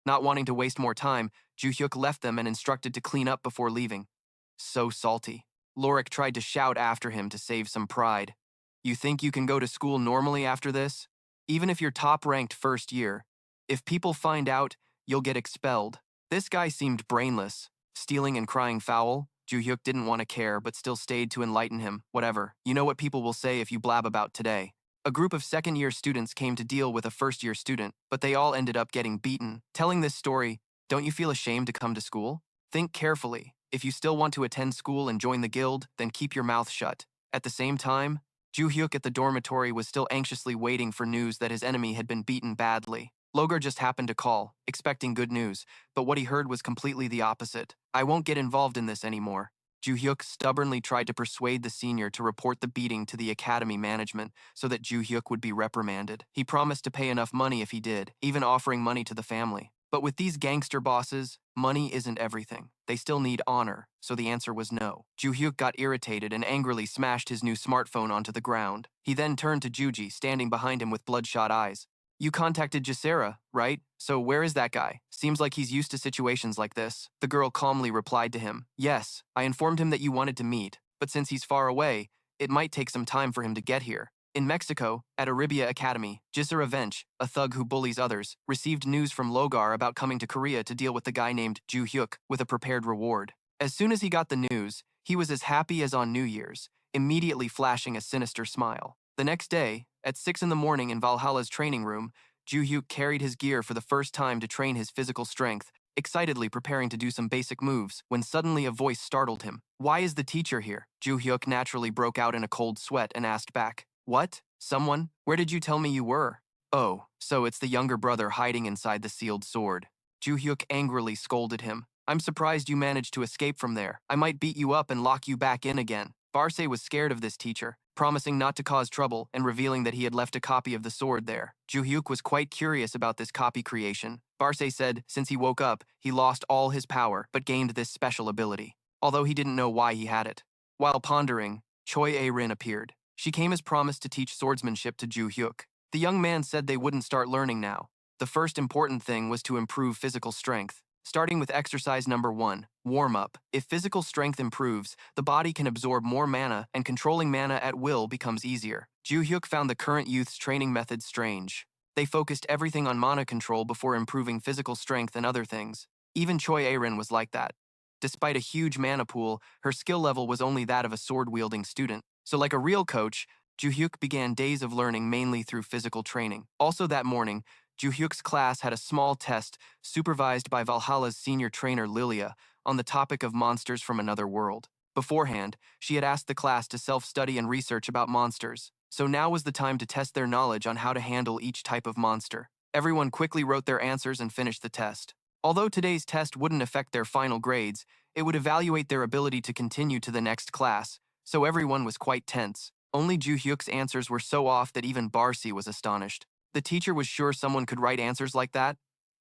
Speaker 1: Not wanting to waste more time, Joo-hyuk left them and instructed to clean up before leaving. So salty. Lorik tried to shout after him to save some pride. "You think you can go to school normally after this? Even if you're top-ranked first year. If people find out, you'll get expelled." This guy seemed brainless. Stealing and crying foul? Joo-hyuk didn't want to care, but still stayed to enlighten him. "Whatever. You know what people will say if you blab about today." A group of second-year students came to deal with a first-year student, but they all ended up getting beaten. Telling this story, don't you feel ashamed to come to school? Think carefully. If you still want to attend school and join the guild, then keep your mouth shut. At the same time, Joo-hyuk at the dormitory was still anxiously waiting for news that his enemy had been beaten badly. Logar just happened to call, expecting good news, but what he heard was completely the opposite. "I won't get involved in this anymore." Joo-hyuk stubbornly tried to persuade the senior to report the beating to the academy management so that Joo-hyuk would be reprimanded. He promised to pay enough money if he did, even offering money to the family. But with these gangster bosses, money isn't everything. They still need honor, so the answer was no. Joo-hyuk got irritated and angrily smashed his new smartphone onto the ground. He then turned to Juji, standing behind him with bloodshot eyes. You contacted Jacera, right? So where is that guy? Seems like he's used to situations like this. The girl calmly replied to him, yes, I informed him that you wanted to meet, but since he's far away, it might take some time for him to get here. In Mexico, at Arabia Academy, Jisara Vench, a thug who bullies others, received news from Logar about coming to Korea to deal with the guy named Joo-hyuk with a prepared reward. As soon as he got the news, he was as happy as on New Year's, immediately flashing a sinister smile. The next day, at 6 in the morning in Valhalla's training room, Joo-hyuk carried his gear for the first time to train his physical strength, excitedly preparing to do some basic moves, when suddenly a voice startled him. Why is the teacher here? Joo-hyuk naturally broke out in a cold sweat and asked back, what? Someone? Where did you tell me you were? Oh, so it's the younger brother hiding inside the sealed sword. Joo-hyuk angrily scolded him. I'm surprised you managed to escape from there. I might beat you up and lock you back in again. Barce was scared of this teacher, promising not to cause trouble and revealing that he had left a copy of the sword there. Joo-hyuk was quite curious about this copy creation. Barce said since he woke up, he lost all his power but gained this special ability, although he didn't know why he had it. While pondering, Choi A-rin appeared. She came as promised to teach swordsmanship to Joo-hyuk. The young man said they wouldn't start learning now. The first important thing was to improve physical strength. Starting with exercise number 1, warm-up. If physical strength improves, the body can absorb more mana and controlling mana at will becomes easier. Joo-hyuk found the current youth's training methods strange. They focused everything on mana control before improving physical strength and other things. Even Choi A-rin was like that. Despite a huge mana pool, her skill level was only that of a sword-wielding student. So like a real coach, Joo-hyuk began days of learning mainly through physical training. Also that morning, Joo-hyuk's class had a small test supervised by Valhalla's senior trainer Lilia on the topic of monsters from another world. Beforehand, she had asked the class to self-study and research about monsters, so now was the time to test their knowledge on how to handle each type of monster. Everyone quickly wrote their answers and finished the test. Although today's test wouldn't affect their final grades, it would evaluate their ability to continue to the next class, so everyone was quite tense. Only Joo-hyuk's answers were so off that even Barce was astonished. The teacher was sure someone could write answers like that.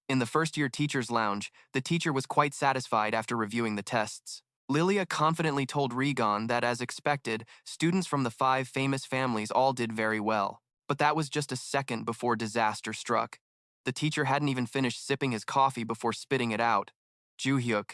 Speaker 1: In the first-year teacher's lounge, the teacher was quite satisfied after reviewing the tests. Lilia confidently told Regon that, as expected, students from the 5 famous families all did very well. But that was just a second before disaster struck. The teacher hadn't even finished sipping his coffee before spitting it out. Joo-hyuk.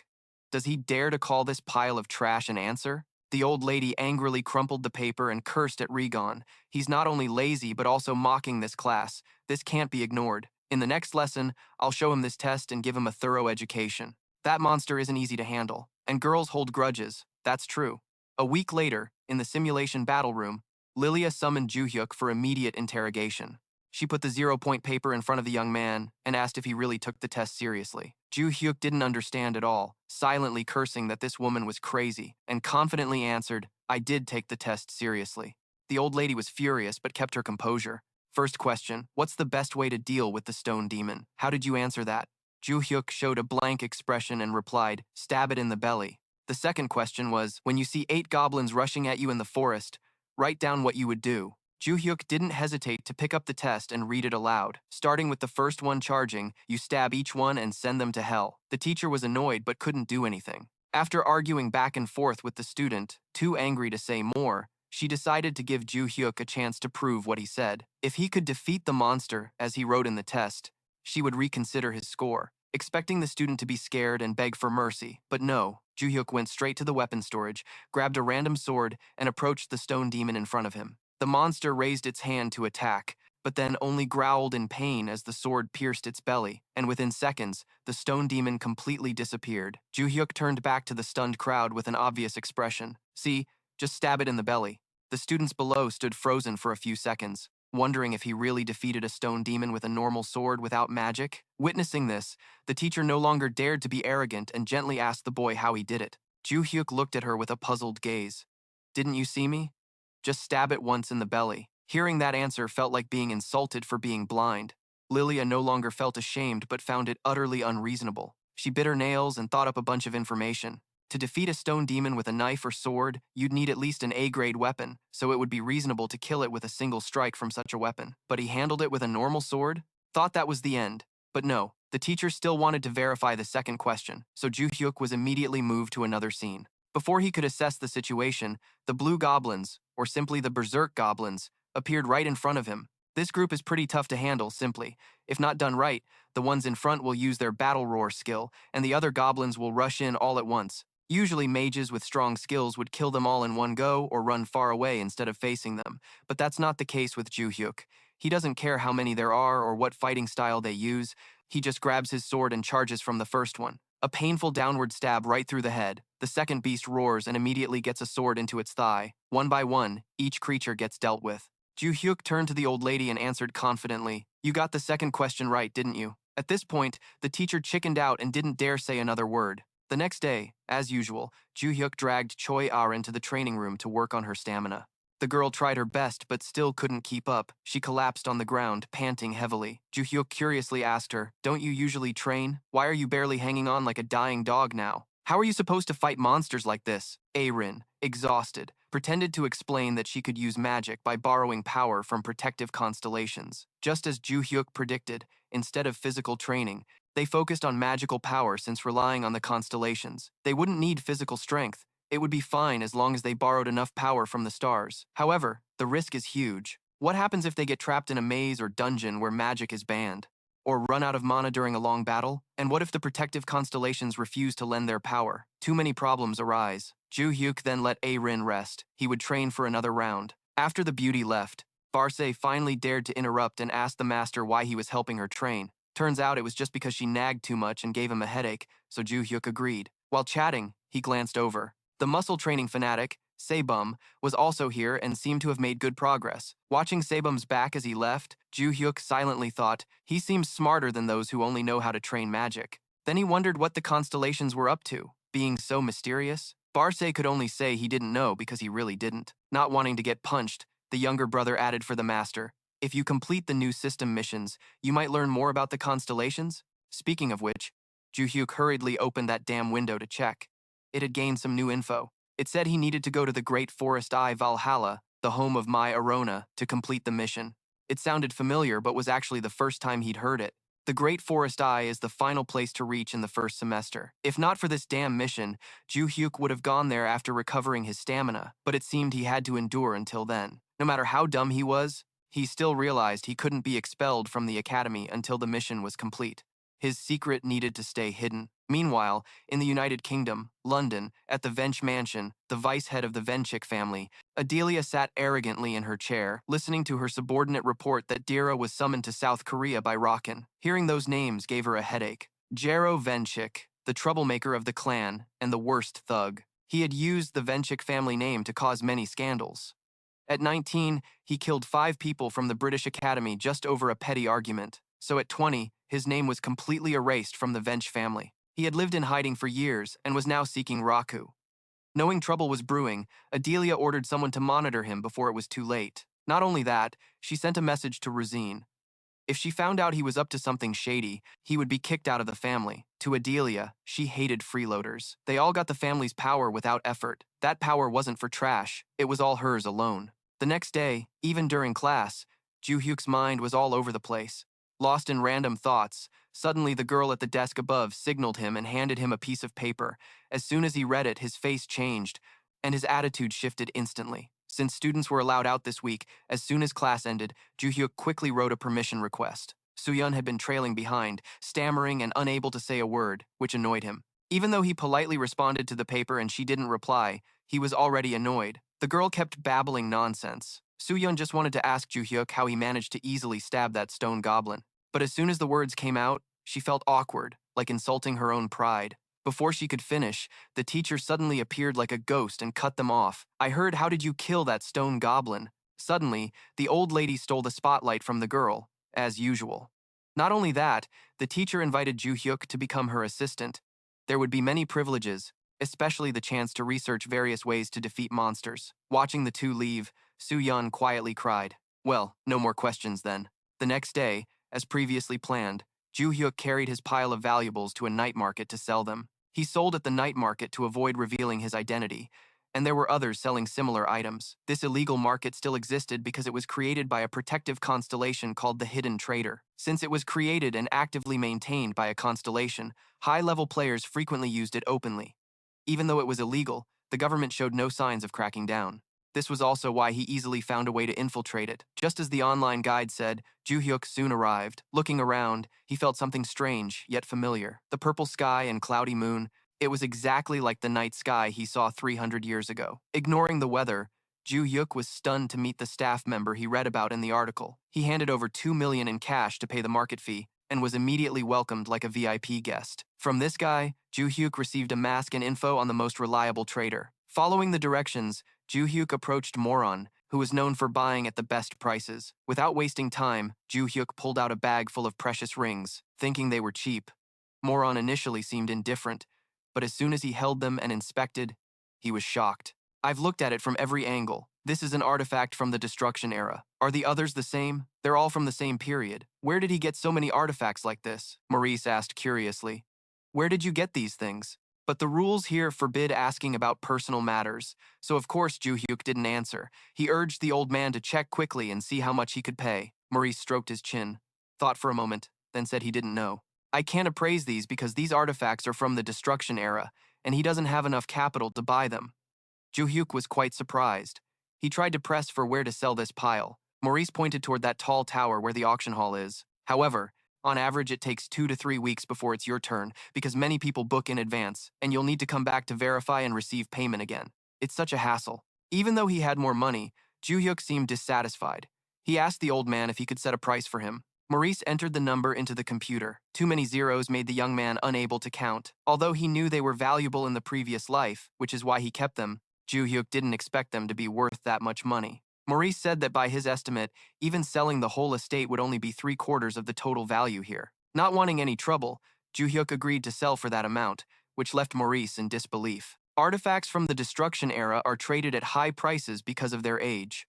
Speaker 1: Does he dare to call this pile of trash an answer? The old lady angrily crumpled the paper and cursed at Regon. He's not only lazy but also mocking this class. This can't be ignored. In the next lesson, I'll show him this test and give him a thorough education. That monster isn't easy to handle, and girls hold grudges. That's true. A week later, in the simulation battle room, Lilia summoned Joo-hyuk for immediate interrogation. She put the 0-point paper in front of the young man and asked if he really took the test seriously. Joo-hyuk didn't understand at all, silently cursing that this woman was crazy, and confidently answered, I did take the test seriously. The old lady was furious but kept her composure. First question, what's the best way to deal with the stone demon? How did you answer that? Joo-hyuk showed a blank expression and replied, stab it in the belly. The second question was, when you see 8 goblins rushing at you in the forest, write down what you would do. Joo-hyuk didn't hesitate to pick up the test and read it aloud. Starting with the first one charging, you stab each one and send them to hell. The teacher was annoyed but couldn't do anything. After arguing back and forth with the student, too angry to say more, she decided to give Joo-hyuk a chance to prove what he said. If he could defeat the monster, as he wrote in the test, she would reconsider his score, expecting the student to be scared and beg for mercy. But no, Joo-hyuk went straight to the weapon storage, grabbed a random sword, and approached the stone demon in front of him. The monster raised its hand to attack, but then only growled in pain as the sword pierced its belly, and within seconds, the stone demon completely disappeared. Joo-hyuk turned back to the stunned crowd with an obvious expression. See, just stab it in the belly. The students below stood frozen for a few seconds, wondering if he really defeated a stone demon with a normal sword without magic. Witnessing this, the teacher no longer dared to be arrogant and gently asked the boy how he did it. Joo-hyuk looked at her with a puzzled gaze. Didn't you see me? Just stab it once in the belly. Hearing that answer felt like being insulted for being blind. Lilia no longer felt ashamed but found it utterly unreasonable. She bit her nails and thought up a bunch of information. To defeat a stone demon with a knife or sword, you'd need at least an A-grade weapon, so it would be reasonable to kill it with a single strike from such a weapon. But he handled it with a normal sword? Thought that was the end. But no, the teacher still wanted to verify the second question, so Joo-hyuk was immediately moved to another scene. Before he could assess the situation, the blue goblins, or simply the berserk goblins, appeared right in front of him. This group is pretty tough to handle, simply. If not done right, the ones in front will use their battle roar skill, and the other goblins will rush in all at once. Usually mages with strong skills would kill them all in one go or run far away instead of facing them, but that's not the case with Joo-hyuk. He doesn't care how many there are or what fighting style they use, he just grabs his sword and charges from the first one. A painful downward stab right through the head. The second beast roars and immediately gets a sword into its thigh. One by one, each creature gets dealt with. Joo-hyuk turned to the old lady and answered confidently, "You got the second question right, didn't you?" At this point, the teacher chickened out and didn't dare say another word. The next day, as usual, Joo-hyuk dragged Choi-ah into the training room to work on her stamina. The girl tried her best but still couldn't keep up. She collapsed on the ground, panting heavily. Joo-hyuk curiously asked her, "Don't you usually train? Why are you barely hanging on like a dying dog now? How are you supposed to fight monsters like this?" Arin, exhausted, pretended to explain that she could use magic by borrowing power from protective constellations. Just as Joo-hyuk predicted, instead of physical training, they focused on magical power since relying on the constellations. They wouldn't need physical strength. It would be fine as long as they borrowed enough power from the stars. However, the risk is huge. What happens if they get trapped in a maze or dungeon where magic is banned? Or run out of mana during a long battle? And what if the protective constellations refuse to lend their power? Too many problems arise. Joo-hyuk then let Arin rest. He would train for another round. After the beauty left, Barce finally dared to interrupt and ask the master why he was helping her train. Turns out it was just because she nagged too much and gave him a headache, so Joo-hyuk agreed. While chatting, he glanced over. The muscle training fanatic, Sebum, was also here and seemed to have made good progress. Watching Sebum's back as he left, Joo-hyuk silently thought, he seems smarter than those who only know how to train magic. Then he wondered what the constellations were up to, being so mysterious. Barce could only say he didn't know because he really didn't. Not wanting to get punched, the younger brother added for the master, "If you complete the new system missions, you might learn more about the constellations." Speaking of which, Joo-hyuk hurriedly opened that damn window to check. It had gained some new info. It said he needed to go to the Great Forest Eye Valhalla, the home of Mai Arona, to complete the mission. It sounded familiar but was actually the first time he'd heard it. The Great Forest Eye is the final place to reach in the first semester. If not for this damn mission, Joo-hyuk would have gone there after recovering his stamina, but it seemed he had to endure until then. No matter how dumb he was, he still realized he couldn't be expelled from the academy until the mission was complete. His secret needed to stay hidden. Meanwhile, in the United Kingdom, London, at the Vench mansion, the vice head of the Venchik family, Adelia sat arrogantly in her chair, listening to her subordinate report that Dira was summoned to South Korea by Rakan. Hearing those names gave her a headache. Jero Venchik, the troublemaker of the clan, and the worst thug. He had used the Venchik family name to cause many scandals. At 19, he killed 5 people from the British Academy just over a petty argument. So at 20, his name was completely erased from the Vench family. He had lived in hiding for years and was now seeking Raku. Knowing trouble was brewing, Adelia ordered someone to monitor him before it was too late. Not only that, she sent a message to Rosine. If she found out he was up to something shady, he would be kicked out of the family. To Adelia, she hated freeloaders. They all got the family's power without effort. That power wasn't for trash, it was all hers alone. The next day, even during class, Joo-hyuk's mind was all over the place. Lost in random thoughts, suddenly the girl at the desk above signaled him and handed him a piece of paper. As soon as he read it, his face changed, and his attitude shifted instantly. Since students were allowed out this week, as soon as class ended, Joo-hyuk quickly wrote a permission request. Soo-yeon had been trailing behind, stammering and unable to say a word, which annoyed him. Even though he politely responded to the paper and she didn't reply, he was already annoyed. The girl kept babbling nonsense. Soo-yeon just wanted to ask Joo-hyuk how he managed to easily stab that stone goblin. But as soon as the words came out, she felt awkward, like insulting her own pride. Before she could finish, the teacher suddenly appeared like a ghost and cut them off. "I heard, how did you kill that stone goblin?" Suddenly, the old lady stole the spotlight from the girl, as usual. Not only that, the teacher invited Joo-hyuk to become her assistant. There would be many privileges, especially the chance to research various ways to defeat monsters. Watching the two leave, Soo-yeon quietly cried. Well, no more questions then. The next day, as previously planned, Joo-hyuk carried his pile of valuables to a night market to sell them. He sold at the night market to avoid revealing his identity, and there were others selling similar items. This illegal market still existed because it was created by a protective constellation called the Hidden Trader. Since it was created and actively maintained by a constellation, high-level players frequently used it openly. Even though it was illegal, the government showed no signs of cracking down. This was also why he easily found a way to infiltrate it. Just as the online guide said, Joo-hyuk soon arrived. Looking around, he felt something strange, yet familiar. The purple sky and cloudy moon, it was exactly like the night sky he saw 300 years ago. Ignoring the weather, Joo-hyuk was stunned to meet the staff member he read about in the article. He handed over 2 million in cash to pay the market fee, and was immediately welcomed like a VIP guest. From this guy, Joo-hyuk received a mask and info on the most reliable trader. Following the directions, Joo-hyuk approached Moron, who was known for buying at the best prices. Without wasting time, Joo-hyuk pulled out a bag full of precious rings, thinking they were cheap. Moron initially seemed indifferent, but as soon as he held them and inspected, he was shocked. I've looked at it from every angle. This is an artifact from the Destruction era. Are the others the same? They're all from the same period. Where did he get so many artifacts like this? Maurice asked curiously. Where did you get these things? But the rules here forbid asking about personal matters, so of course Joo-hyuk didn't answer. He urged the old man to check quickly and see how much he could pay. Maurice stroked his chin, thought for a moment, then said he didn't know. I can't appraise these because these artifacts are from the Destruction era, and he doesn't have enough capital to buy them. Joo-hyuk was quite surprised. He tried to press for where to sell this pile. Maurice pointed toward that tall tower where the auction hall is. However, on average it takes 2 to 3 weeks before it's your turn because many people book in advance, and you'll need to come back to verify and receive payment again. It's such a hassle. Even though he had more money, Joo-hyuk seemed dissatisfied. He asked the old man if he could set a price for him. Maurice entered the number into the computer. Too many zeros made the young man unable to count. Although he knew they were valuable in the previous life, which is why he kept them, Joo-hyuk didn't expect them to be worth that much money. Maurice said that by his estimate, even selling the whole estate would only be 3/4 of the total value here. Not wanting any trouble, Joo-hyuk agreed to sell for that amount, which left Maurice in disbelief. Artifacts from the Destruction era are traded at high prices because of their age.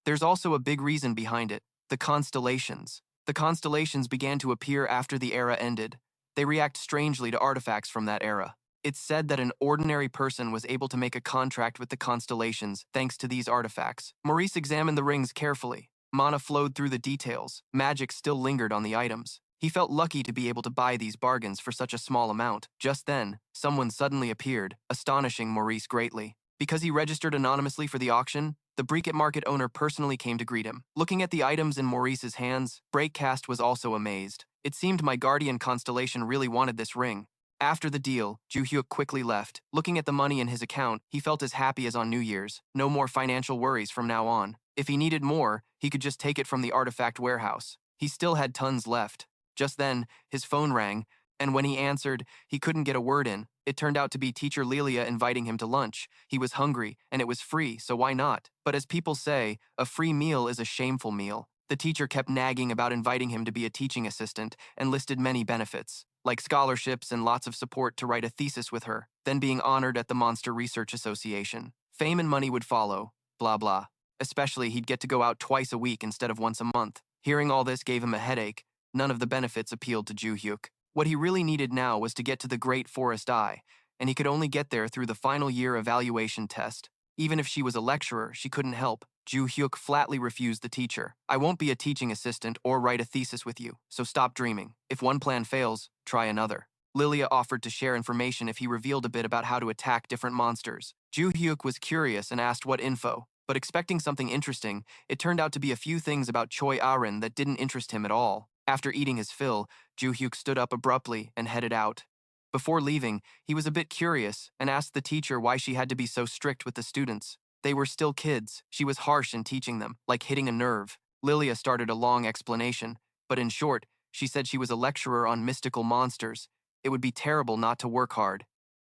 Speaker 1: There's also a big reason behind it: the constellations. The constellations began to appear after the era ended. They react strangely to artifacts from that era. It's said that an ordinary person was able to make a contract with the constellations thanks to these artifacts. Maurice examined the rings carefully. Mana flowed through the details. Magic still lingered on the items. He felt lucky to be able to buy these bargains for such a small amount. Just then, someone suddenly appeared, astonishing Maurice greatly. Because he registered anonymously for the auction, the Bricket Market owner personally came to greet him. Looking at the items in Maurice's hands, Breakcast was also amazed. It seemed my guardian constellation really wanted this ring. After the deal, Joo-hyuk quickly left. Looking at the money in his account, he felt as happy as on New Year's. No more financial worries from now on. If he needed more, he could just take it from the artifact warehouse. He still had tons left. Just then, his phone rang, and when he answered, he couldn't get a word in. It turned out to be teacher Lilia inviting him to lunch. He was hungry, and it was free, so why not? But as people say, a free meal is a shameful meal. The teacher kept nagging about inviting him to be a teaching assistant and listed many benefits, like scholarships and lots of support to write a thesis with her, then being honored at the Monster Research Association. Fame and money would follow, blah blah. Especially he'd get to go out twice a week instead of once a month. Hearing all this gave him a headache. None of the benefits appealed to Joo-hyuk. What he really needed now was to get to the Great Forest Eye, and he could only get there through the final year evaluation test. Even if she was a lecturer, she couldn't help. Joo-hyuk flatly refused the teacher. I won't be a teaching assistant or write a thesis with you, so stop dreaming. If one plan fails, try another. Lilia offered to share information if he revealed a bit about how to attack different monsters. Joo-hyuk was curious and asked what info, but expecting something interesting, it turned out to be a few things about Choi Arin that didn't interest him at all. After eating his fill, Joo-hyuk stood up abruptly and headed out. Before leaving, he was a bit curious and asked the teacher why she had to be so strict with the students. They were still kids. She was harsh in teaching them, like hitting a nerve. Lilia started a long explanation, but in short, she said she was a lecturer on mystical monsters. It would be terrible not to work hard.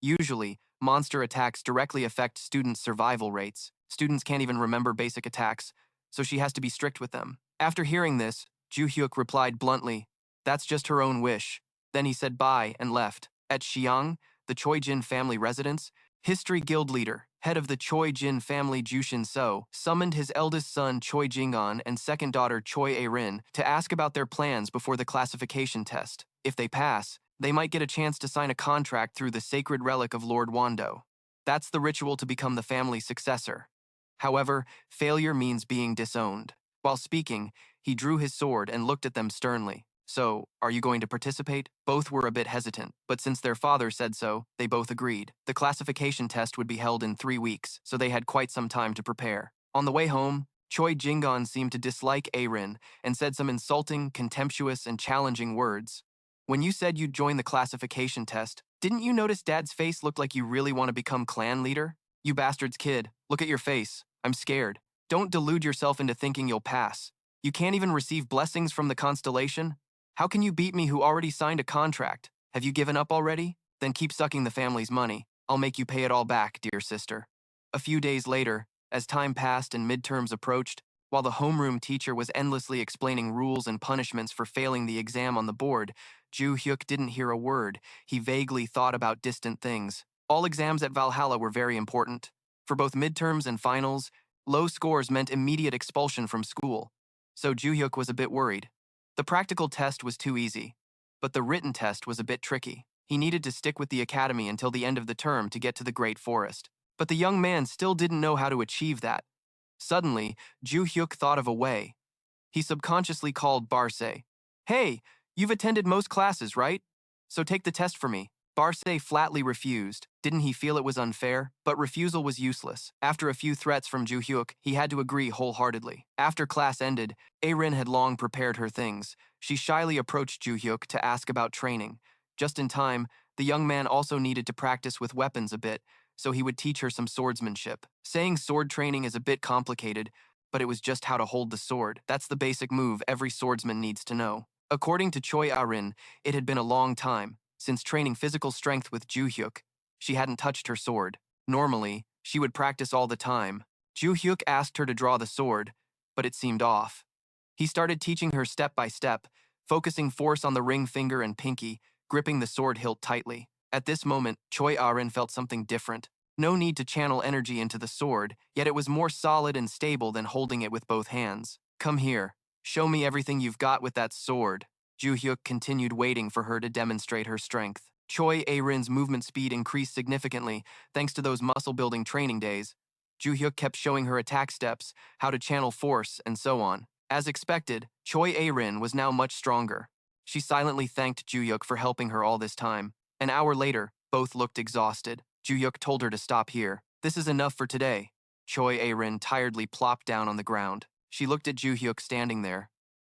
Speaker 1: Usually, monster attacks directly affect students' survival rates. Students can't even remember basic attacks, so she has to be strict with them. After hearing this, Joo-hyuk replied bluntly, "That's just her own wish." Then he said bye and left. At Xiang, the Choi-jin family residence, History Guild leader, head of the Choi-jin family Jooshin So, summoned his eldest son Choi Jing-on and second daughter Choi A-rin to ask about their plans before the classification test. If they pass, they might get a chance to sign a contract through the sacred relic of Lord Wando. That's the ritual to become the family's successor. However, failure means being disowned. While speaking, he drew his sword and looked at them sternly. So, are you going to participate? Both were a bit hesitant, but since their father said so, they both agreed. The classification test would be held in 3 weeks, so they had quite some time to prepare. On the way home, Choi Jingon seemed to dislike Arin and said some insulting, contemptuous, and challenging words. When you said you'd join the classification test, didn't you notice Dad's face looked like you really want to become clan leader? You bastard's kid, look at your face. I'm scared. Don't delude yourself into thinking you'll pass. You can't even receive blessings from the constellation? How can you beat me who already signed a contract? Have you given up already? Then keep sucking the family's money. I'll make you pay it all back, dear sister. A few days later, as time passed and midterms approached, while the homeroom teacher was endlessly explaining rules and punishments for failing the exam on the board, Joo-hyuk didn't hear a word. He vaguely thought about distant things. All exams at Valhalla were very important. For both midterms and finals, low scores meant immediate expulsion from school. So Joo-hyuk was a bit worried. The practical test was too easy, but the written test was a bit tricky. He needed to stick with the academy until the end of the term to get to the Great Forest. But the young man still didn't know how to achieve that. Suddenly, Joo-hyuk thought of a way. He subconsciously called Barce. Hey, you've attended most classes, right? So take the test for me. Barce flatly refused. Didn't he feel it was unfair? But refusal was useless. After a few threats from Joo-hyuk, he had to agree wholeheartedly. After class ended, Arin had long prepared her things. She shyly approached Joo-hyuk to ask about training. Just in time, the young man also needed to practice with weapons a bit, so he would teach her some swordsmanship. Saying sword training is a bit complicated, but it was just how to hold the sword. That's the basic move every swordsman needs to know. According to Choi Arin, it had been a long time since training physical strength with Joo-hyuk. She hadn't touched her sword. Normally, she would practice all the time. Joo-hyuk asked her to draw the sword, but it seemed off. He started teaching her step by step, focusing force on the ring finger and pinky, gripping the sword hilt tightly. At this moment, Choi Arin felt something different. No need to channel energy into the sword, yet it was more solid and stable than holding it with both hands. Come here. Show me everything you've got with that sword. Joo-hyuk continued waiting for her to demonstrate her strength. Choi Arin's movement speed increased significantly thanks to those muscle-building training days. Joo-hyuk kept showing her attack steps, how to channel force, and so on. As expected, Choi Arin was now much stronger. She silently thanked Joo-hyuk for helping her all this time. An hour later, both looked exhausted. Joo-hyuk told her to stop here. This is enough for today. Choi Arin tiredly plopped down on the ground. She looked at Joo-hyuk standing there.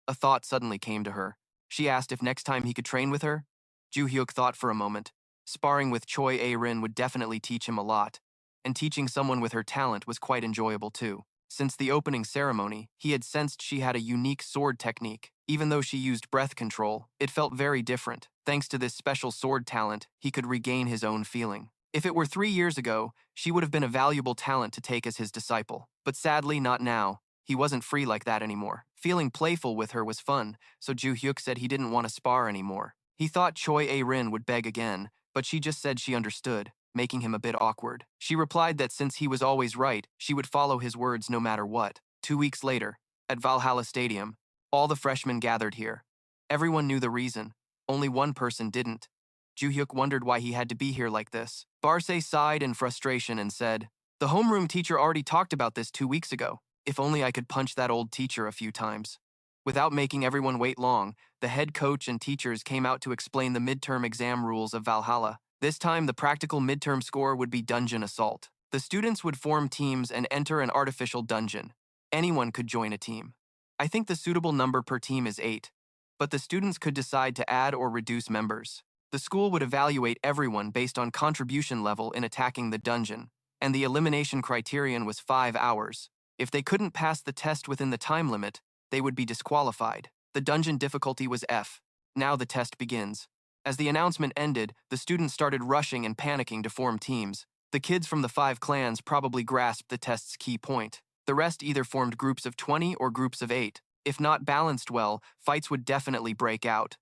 Speaker 1: A thought suddenly came to her. She asked if next time he could train with her. Joo-hyuk thought for a moment. Sparring with Choi Arin would definitely teach him a lot, and teaching someone with her talent was quite enjoyable too. Since the opening ceremony, he had sensed she had a unique sword technique. Even though she used breath control, it felt very different. Thanks to this special sword talent, he could regain his own feeling. If it were 3 years ago, she would have been a valuable talent to take as his disciple. But sadly, not now. He wasn't free like that anymore. Feeling playful with her was fun, so Joo-hyuk said he didn't want to spar anymore. He thought Choi Arin would beg again, but she just said she understood, making him a bit awkward. She replied that since he was always right, she would follow his words no matter what. 2 weeks later, at Valhalla Stadium, all the freshmen gathered here. Everyone knew the reason. Only one person didn't. Joo-hyuk wondered why he had to be here like this. Barce sighed in frustration and said, "The homeroom teacher already talked about this 2 weeks ago. If only I could punch that old teacher a few times." Without making everyone wait long, the head coach and teachers came out to explain the midterm exam rules of Valhalla. This time, the practical midterm score would be dungeon assault. The students would form teams and enter an artificial dungeon. Anyone could join a team. I think the suitable number per team is 8, but the students could decide to add or reduce members. The school would evaluate everyone based on contribution level in attacking the dungeon, and the elimination criterion was 5 hours. If they couldn't pass the test within the time limit, they would be disqualified. The dungeon difficulty was F. Now the test begins. As the announcement ended, the students started rushing and panicking to form teams. The kids from the 5 clans probably grasped the test's key point. The rest either formed groups of 20 or groups of 8. If not balanced well, fights would definitely break out.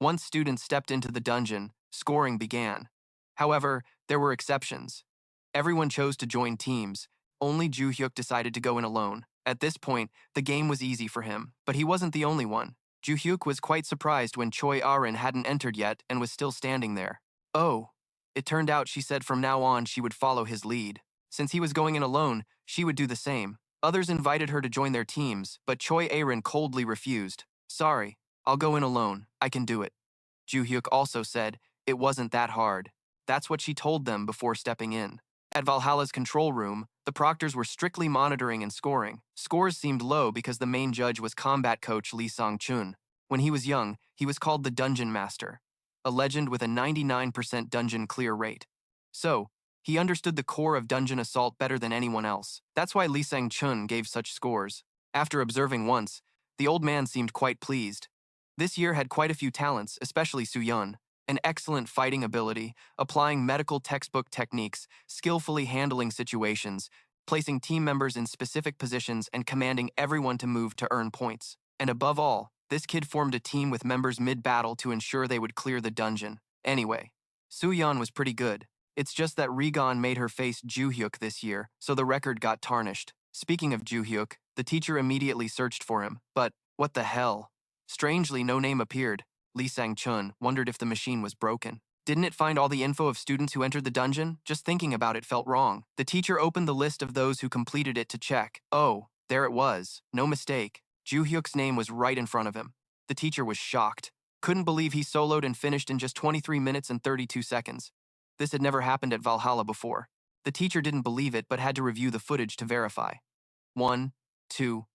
Speaker 1: Once students stepped into the dungeon, scoring began. However, there were exceptions. Everyone chose to join teams. Only Joo-hyuk decided to go in alone. At this point, the game was easy for him, but he wasn't the only one. Joo-hyuk was quite surprised when Choi Arin hadn't entered yet and was still standing there. Oh. It turned out she said from now on she would follow his lead. Since he was going in alone, she would do the same. Others invited her to join their teams, but Choi Arin coldly refused. "Sorry, I'll go in alone." I can do it. Joo-hyuk also said, it wasn't that hard. That's what she told them before stepping in. At Valhalla's control room, the proctors were strictly monitoring and scoring. Scores seemed low because the main judge was combat coach Lee Sang-chun. When he was young, he was called the Dungeon Master, a legend with a 99% dungeon clear rate. So, he understood the core of dungeon assault better than anyone else. That's why Lee Sang-chun gave such scores. After observing once, the old man seemed quite pleased. This year had quite a few talents, especially Soo-yeon. An excellent fighting ability, applying medical textbook techniques, skillfully handling situations, placing team members in specific positions, and commanding everyone to move to earn points. And above all, this kid formed a team with members mid-battle to ensure they would clear the dungeon. Anyway, Soo-yeon was pretty good. It's just that Reborn made her face Joo-hyuk this year, so the record got tarnished. Speaking of Joo-hyuk, the teacher immediately searched for him, but what the hell? Strangely, no name appeared. Lee Sang-chun wondered if the machine was broken. Didn't it find all the info of students who entered the dungeon? Just thinking about it felt wrong. The teacher opened the list of those who completed it to check. Oh, there it was. No mistake. Joo-hyuk's name was right in front of him. The teacher was shocked. Couldn't believe he soloed and finished in just 23 minutes and 32 seconds. This had never happened at Valhalla before. The teacher didn't believe it but had to review the footage to verify. 1, 2,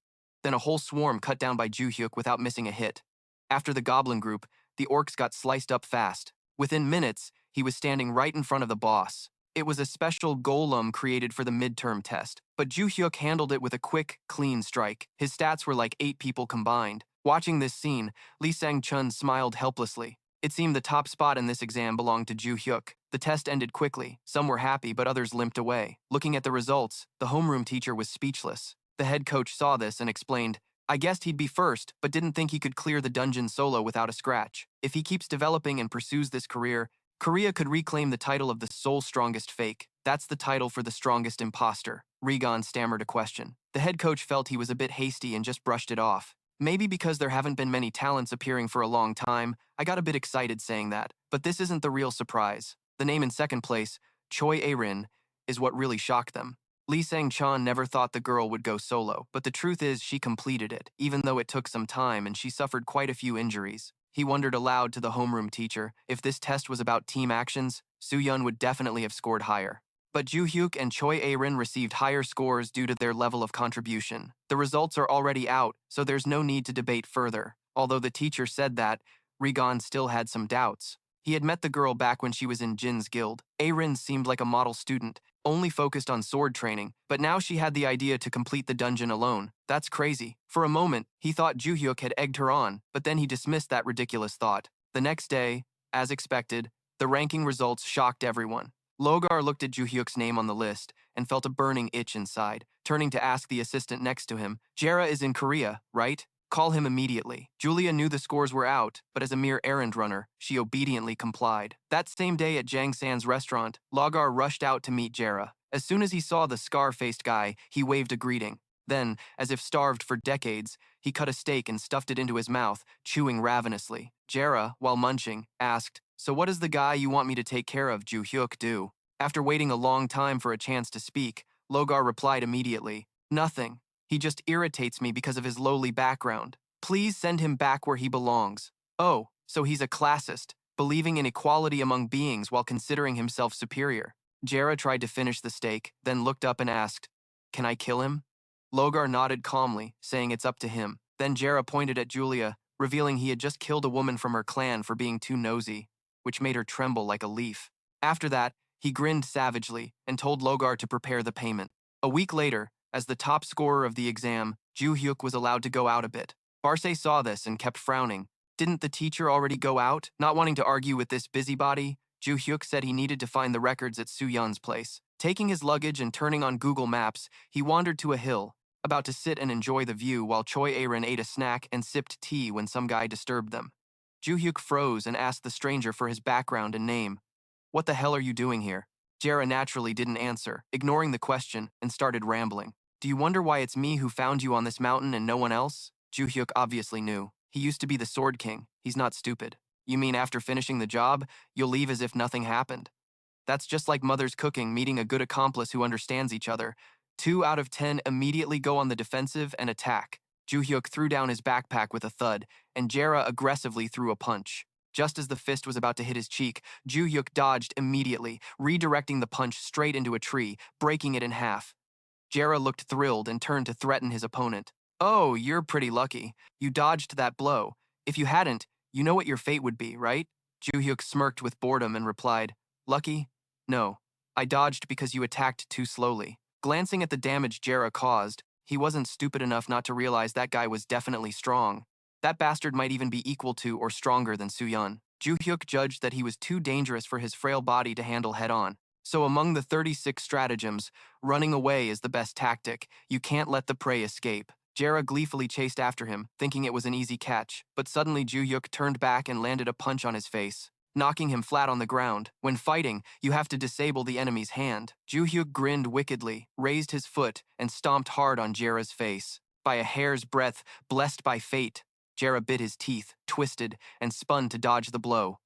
Speaker 1: then a whole swarm cut down by Joo-hyuk without missing a hit. After the goblin group, the orcs got sliced up fast. Within minutes, he was standing right in front of the boss. It was a special golem created for the midterm test, but Joo-hyuk handled it with a quick, clean strike. His stats were like 8 people combined. Watching this scene, Lee Sang-chun smiled helplessly. It seemed the top spot in this exam belonged to Joo-hyuk. The test ended quickly. Some were happy, but others limped away. Looking at the results, the homeroom teacher was speechless. The head coach saw this and explained, I guessed he'd be first, but didn't think he could clear the dungeon solo without a scratch. If he keeps developing and pursues this career, Korea could reclaim the title of the sole strongest fake. That's the title for the strongest imposter. Reborn stammered a question. The head coach felt he was a bit hasty and just brushed it off. Maybe because there haven't been many talents appearing for a long time, I got a bit excited saying that. But this isn't the real surprise. The name in second place, Choi A-rin, is what really shocked them. Lee Sang-chun never thought the girl would go solo, but the truth is she completed it, even though it took some time and she suffered quite a few injuries. He wondered aloud to the homeroom teacher, if this test was about team actions, Soo-yeon would definitely have scored higher. But Joo-hyuk and Choi A-rin received higher scores due to their level of contribution. The results are already out, so there's no need to debate further. Although the teacher said that, Reborn still had some doubts. He had met the girl back when she was in Jin's guild. A-rin seemed like a model student, only focused on sword training, but now she had the idea to complete the dungeon alone. That's crazy. For a moment, he thought Joo-hyuk had egged her on, but then he dismissed that ridiculous thought. The next day, as expected, the ranking results shocked everyone. Logar looked at Joo-hyuk's name on the list and felt a burning itch inside, turning to ask the assistant next to him, Jera is in Korea, right? Call him immediately. Julia knew the scores were out, but as a mere errand runner, she obediently complied. That same day at Jang San's restaurant, Logar rushed out to meet Jera. As soon as he saw the scar-faced guy, he waved a greeting. Then, as if starved for decades, he cut a steak and stuffed it into his mouth, chewing ravenously. Jera, while munching, asked, So what does the guy you want me to take care of, Joo-hyuk, do? After waiting a long time for a chance to speak, Logar replied immediately, Nothing. He just irritates me because of his lowly background. Please send him back where he belongs. Oh, so he's a classist, believing in equality among beings while considering himself superior. Jera tried to finish the steak, then looked up and asked, Can I kill him? Logar nodded calmly, saying it's up to him. Then Jera pointed at Julia, revealing he had just killed a woman from her clan for being too nosy, which made her tremble like a leaf. After that, he grinned savagely and told Logar to prepare the payment. A week later, as the top scorer of the exam, Joo-hyuk was allowed to go out a bit. Barce saw this and kept frowning. Didn't the teacher already go out? Not wanting to argue with this busybody, Joo-hyuk said he needed to find the records at Soo-yeon's place. Taking his luggage and turning on Google Maps, he wandered to a hill, about to sit and enjoy the view while Choi A-rin ate a snack and sipped tea when some guy disturbed them. Joo-hyuk froze and asked the stranger for his background and name. What the hell are you doing here? Jera naturally didn't answer, ignoring the question, and started rambling. Do you wonder why it's me who found you on this mountain and no one else? Joo-hyuk obviously knew. He used to be the Sword King. He's not stupid. You mean after finishing the job, you'll leave as if nothing happened? That's just like mothers cooking, meeting a good accomplice who understands each other. 2 out of 10 immediately go on the defensive and attack. Joo-hyuk threw down his backpack with a thud, and Jera aggressively threw a punch. Just as the fist was about to hit his cheek, Joo-hyuk dodged immediately, redirecting the punch straight into a tree, breaking it in half. Jera looked thrilled and turned to threaten his opponent. "Oh, you're pretty lucky. You dodged that blow. If you hadn't, you know what your fate would be, right?" Joo-hyuk smirked with boredom and replied, "Lucky? No. I dodged because you attacked too slowly." Glancing at the damage Jera caused, he wasn't stupid enough not to realize that guy was definitely strong. That bastard might even be equal to or stronger than Soo-yeon. Joo-hyuk judged that he was too dangerous for his frail body to handle head-on. So among the 36 stratagems, running away is the best tactic. You can't let the prey escape. Jera gleefully chased after him, thinking it was an easy catch, but suddenly Joo-hyuk turned back and landed a punch on his face, knocking him flat on the ground. When fighting, you have to disable the enemy's hand. Joo-hyuk grinned wickedly, raised his foot, and stomped hard on Jera's face. By a hair's breadth, blessed by fate, Jera bit his teeth, twisted, and spun to dodge the blow.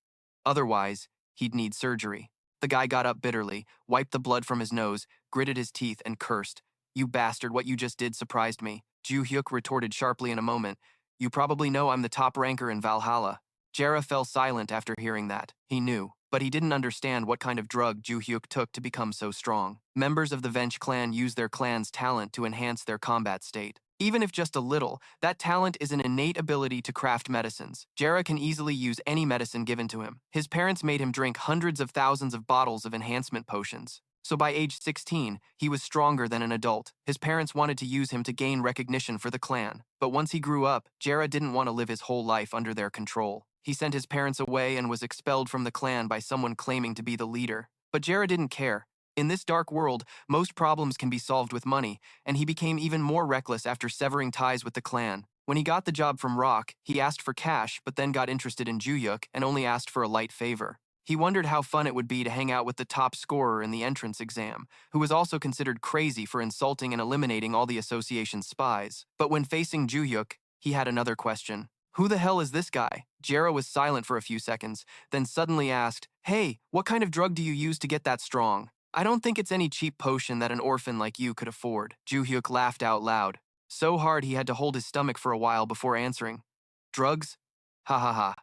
Speaker 1: Otherwise, he'd need surgery. The guy got up bitterly, wiped the blood from his nose, gritted his teeth, and cursed. "You bastard, what you just did surprised me." Joo-hyuk retorted sharply in a moment. "You probably know I'm the top ranker in Valhalla." Jera fell silent after hearing that. He knew, but he didn't understand what kind of drug Joo-hyuk took to become so strong. Members of the Vench clan use their clan's talent to enhance their combat state. Even if just a little, that talent is an innate ability to craft medicines. Jera can easily use any medicine given to him. His parents made him drink hundreds of thousands of bottles of enhancement potions. So by age 16, he was stronger than an adult. His parents wanted to use him to gain recognition for the clan. But once he grew up, Jera didn't want to live his whole life under their control. He sent his parents away and was expelled from the clan by someone claiming to be the leader. But Jera didn't care. In this dark world, most problems can be solved with money, and he became even more reckless after severing ties with the clan. When he got the job from Rock, he asked for cash but then got interested in Joo-hyuk and only asked for a light favor. He wondered how fun it would be to hang out with the top scorer in the entrance exam, who was also considered crazy for insulting and eliminating all the association's spies. But when facing Joo-hyuk, he had another question. "Who the hell is this guy?" Jera was silent for a few seconds, then suddenly asked, "Hey, what kind of drug do you use to get that strong?" "I don't think it's any cheap potion that an orphan like you could afford." Joo-hyuk laughed out loud, so hard he had to hold his stomach for a while before answering. "Drugs? Ha ha ha.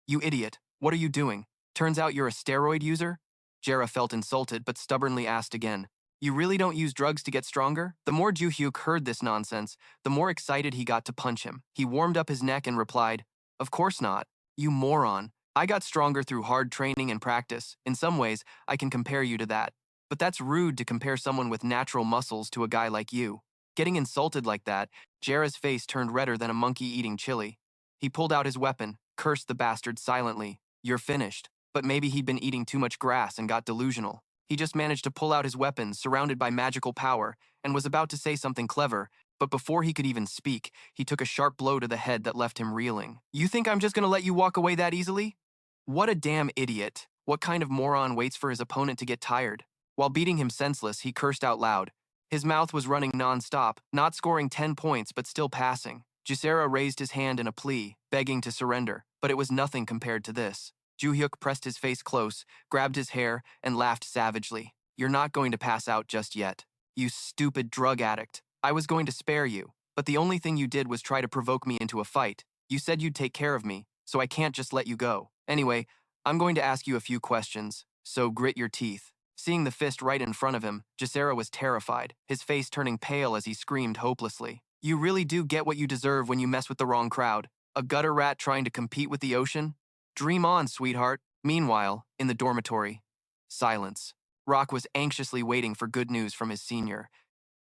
Speaker 1: You idiot, what are you doing? Turns out you're a steroid user?" Jera felt insulted but stubbornly asked again, "You really don't use drugs to get stronger?" The more Joo-hyuk heard this nonsense, the more excited he got to punch him. He warmed up his neck and replied, "Of course not. You moron. I got stronger through hard training and practice. In some ways, I can compare you to that. But that's rude to compare someone with natural muscles to a guy like you." Getting insulted like that, Jera's face turned redder than a monkey eating chili. He pulled out his weapon, cursed the bastard silently. "You're finished." But maybe he'd been eating too much grass and got delusional. He just managed to pull out his weapon, surrounded by magical power, and was about to say something clever, but before he could even speak, he took a sharp blow to the head that left him reeling. "You think I'm just gonna let you walk away that easily?" What a damn idiot. What kind of moron waits for his opponent to get tired? While beating him senseless, he cursed out loud. His mouth was running non-stop, not scoring 10 points but still passing. Jisera raised his hand in a plea, begging to surrender, but it was nothing compared to this. Joo-hyuk pressed his face close, grabbed his hair, and laughed savagely. "You're not going to pass out just yet. You stupid drug addict. I was going to spare you, but the only thing you did was try to provoke me into a fight. You said you'd take care of me, so I can't just let you go. Anyway, I'm going to ask you a few questions, so grit your teeth." Seeing the fist right in front of him, Jisera was terrified, his face turning pale as he screamed hopelessly. "You really do get what you deserve when you mess with the wrong crowd. A gutter rat trying to compete with the ocean? Dream on, sweetheart." Meanwhile, in the dormitory, silence. Rock was anxiously waiting for good news from his senior.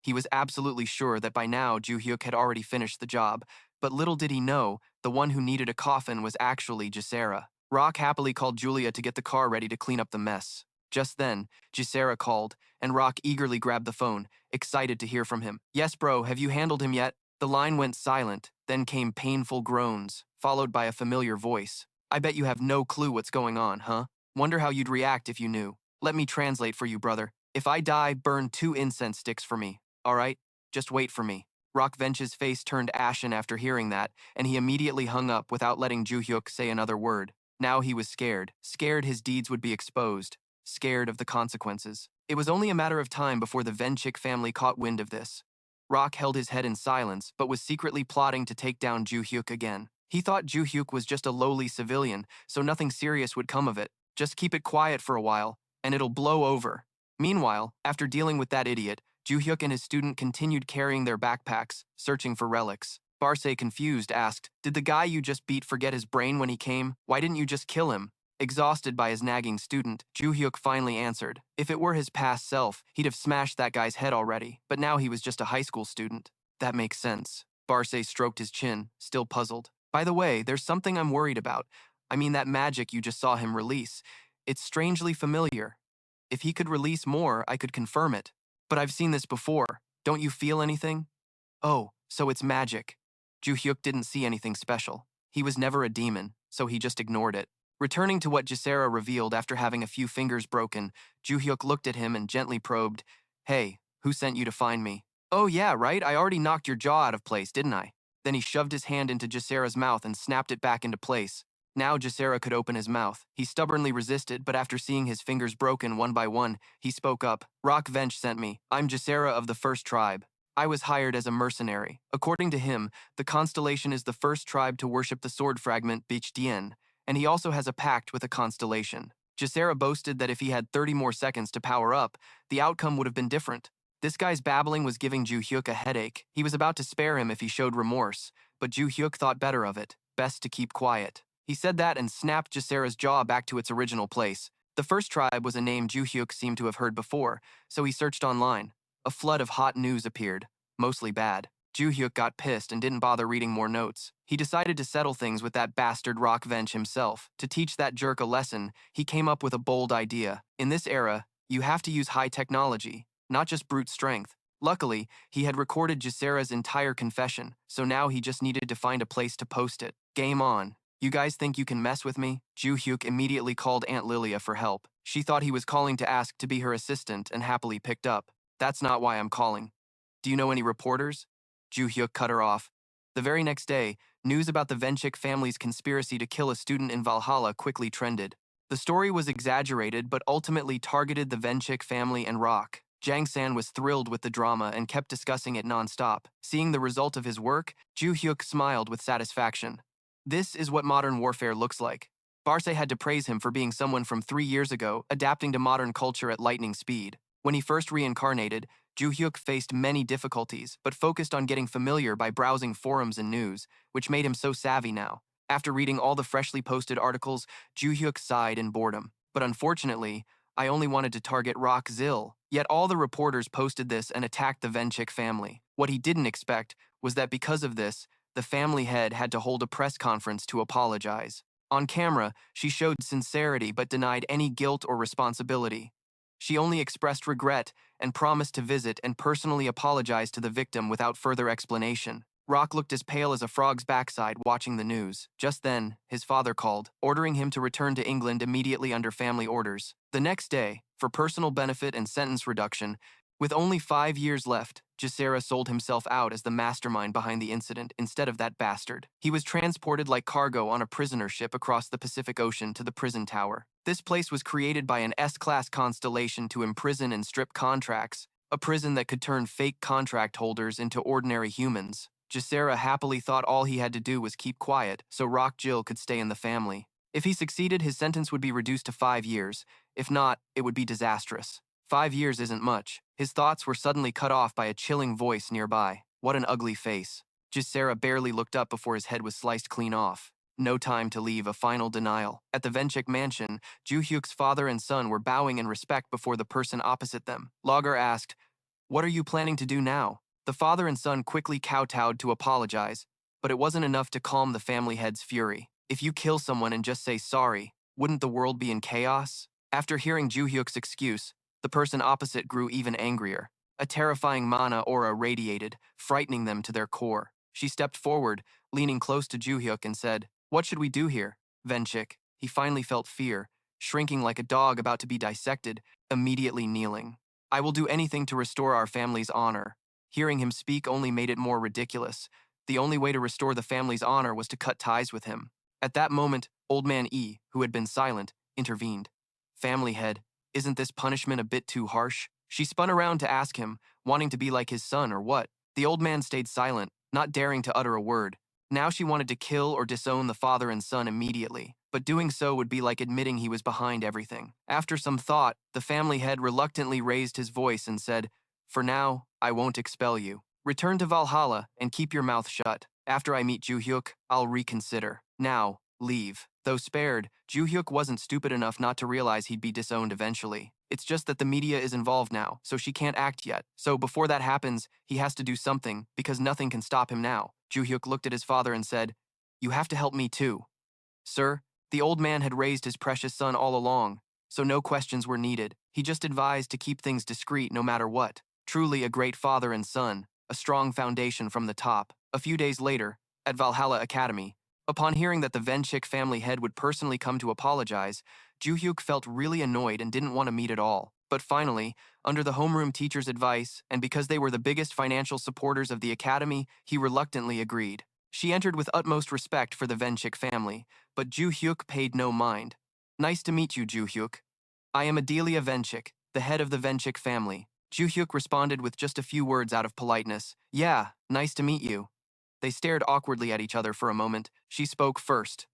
Speaker 1: He was absolutely sure that by now Joo-hyuk had already finished the job, but little did he know, the one who needed a coffin was actually Jisera. Rock happily called Julia to get the car ready to clean up the mess. Just then, Jisera called, and Rock eagerly grabbed the phone, excited to hear from him. "Yes, bro, have you handled him yet?" The line went silent, then came painful groans, followed by a familiar voice. "I bet you have no clue what's going on, huh? Wonder how you'd react if you knew. Let me translate for you, brother. If I die, burn 2 incense sticks for me. All right? Just wait for me." Rock Vench's face turned ashen after hearing that, and he immediately hung up without letting Joo-hyuk say another word. Now he was scared. Scared his deeds would be exposed. Scared of the consequences. It was only a matter of time before the Venchik family caught wind of this. Rock held his head in silence, but was secretly plotting to take down Joo-hyuk again. He thought Joo-hyuk was just a lowly civilian, so nothing serious would come of it. Just keep it quiet for a while, and it'll blow over. Meanwhile, after dealing with that idiot, Joo-hyuk and his student continued carrying their backpacks, searching for relics. Barce, confused, asked, "Did the guy you just beat forget his brain when he came? Why didn't you just kill him?" Exhausted by his nagging student, Joo-hyuk finally answered. If it were his past self, he'd have smashed that guy's head already, but now he was just a high school student. That makes sense. Barce stroked his chin, still puzzled. By the way, there's something I'm worried about. I mean that magic you just saw him release. It's strangely familiar. If he could release more, I could confirm it. But I've seen this before. Don't you feel anything? Oh, so it's magic. Joo-hyuk didn't see anything special. He was never a demon, so he just ignored it. Returning to what Jisera revealed after having a few fingers broken, Joo-hyuk looked at him and gently probed, "Hey, who sent you to find me?" "Oh yeah, right, I already knocked your jaw out of place, didn't I?" Then he shoved his hand into Jisera's mouth and snapped it back into place. Now Jisera could open his mouth. He stubbornly resisted, but after seeing his fingers broken one by one, he spoke up. "Rock Vench sent me. I'm Jisera of the First Tribe. I was hired as a mercenary. According to him, the constellation is the first tribe to worship the sword fragment Bichtien, and he also has a pact with a constellation." Jisera boasted that if he had 30 more seconds to power up, the outcome would have been different. This guy's babbling was giving Joo-hyuk a headache. He was about to spare him if he showed remorse, but Joo-hyuk thought better of it. Best to keep quiet. He said that and snapped Jisera's jaw back to its original place. The First Tribe was a name Joo-hyuk seemed to have heard before, so he searched online. A flood of hot news appeared, mostly bad. Joo-hyuk got pissed and didn't bother reading more notes. He decided to settle things with that bastard Rock Vench himself. To teach that jerk a lesson, he came up with a bold idea. In this era, you have to use high technology, not just brute strength. Luckily, he had recorded Jisera's entire confession, so now he just needed to find a place to post it. Game on. "You guys think you can mess with me?" Joo-hyuk immediately called Aunt Lilia for help. She thought he was calling to ask to be her assistant and happily picked up. "That's not why I'm calling. Do you know any reporters?" Joo-hyuk cut her off. The very next day, news about the Venchik family's conspiracy to kill a student in Valhalla quickly trended. The story was exaggerated but ultimately targeted the Venchik family and Rock. Jang-san was thrilled with the drama and kept discussing it non-stop. Seeing the result of his work, Joo-hyuk smiled with satisfaction. This is what modern warfare looks like. Barce had to praise him for being someone from 3 years ago, adapting to modern culture at lightning speed. When he first reincarnated, Joo-hyuk faced many difficulties, but focused on getting familiar by browsing forums and news, which made him so savvy now. After reading all the freshly posted articles, Joo-hyuk sighed in boredom. But unfortunately, I only wanted to target Rock Zil. Yet all the reporters posted this and attacked the Venchik family. What he didn't expect was that because of this, the family head had to hold a press conference to apologize. On camera, she showed sincerity but denied any guilt or responsibility. She only expressed regret and promised to visit and personally apologize to the victim without further explanation. Rock looked as pale as a frog's backside watching the news. Just then, his father called, ordering him to return to England immediately under family orders. The next day, for personal benefit and sentence reduction, with only 5 years left, Jisera sold himself out as the mastermind behind the incident instead of that bastard. He was transported like cargo on a prisoner ship across the Pacific Ocean to the prison tower. This place was created by an S-class constellation to imprison and strip contracts, a prison that could turn fake contract holders into ordinary humans. Jisera happily thought all he had to do was keep quiet so Rock Jill could stay in the family. If he succeeded, his sentence would be reduced to 5 years. If not, it would be disastrous. 5 years isn't much. His thoughts were suddenly cut off by a chilling voice nearby. What an ugly face. Jisera barely looked up before his head was sliced clean off. No time to leave a final denial. At the Venchik mansion, Joo-hyuk's father and son were bowing in respect before the person opposite them. Logger asked, "What are you planning to do now?" The father and son quickly kowtowed to apologize, but it wasn't enough to calm the family head's fury. If you kill someone and just say sorry, wouldn't the world be in chaos? After hearing Joo-hyuk's excuse, the person opposite grew even angrier. A terrifying mana aura radiated, frightening them to their core. She stepped forward, leaning close to Joo-hyuk and said, "What should we do here?" Venchik. He finally felt fear, shrinking like a dog about to be dissected, immediately kneeling. "I will do anything to restore our family's honor." Hearing him speak only made it more ridiculous. The only way to restore the family's honor was to cut ties with him. At that moment, Old Man E, who had been silent, intervened. "Family head, isn't this punishment a bit too harsh?" She spun around to ask him, wanting to be like his son or what. The old man stayed silent, not daring to utter a word. Now she wanted to kill or disown the father and son immediately, but doing so would be like admitting he was behind everything. After some thought, the family head reluctantly raised his voice and said, "For now, I won't expel you. Return to Valhalla and keep your mouth shut. After I meet Joo-hyuk, I'll reconsider. Now, leave." Though spared, Joo-hyuk wasn't stupid enough not to realize he'd be disowned eventually. It's just that the media is involved now, so she can't act yet. So before that happens, he has to do something, because nothing can stop him now. Joo-hyuk looked at his father and said, "You have to help me too." "Sir," the old man had raised his precious son all along, so no questions were needed. He just advised to keep things discreet no matter what. Truly a great father and son, a strong foundation from the top. A few days later, at Valhalla Academy, upon hearing that the Venchik family head would personally come to apologize, Joo-hyuk felt really annoyed and didn't want to meet at all. But finally, under the homeroom teacher's advice, and because they were the biggest financial supporters of the academy, he reluctantly agreed. She entered with utmost respect for the Venchik family, but Joo-hyuk paid no mind. "Nice to meet you, Joo-hyuk. I am Adelia Venchik, the head of the Venchik family." Joo-hyuk responded with just a few words out of politeness. "Yeah, nice to meet you." They stared awkwardly at each other for a moment. She spoke first.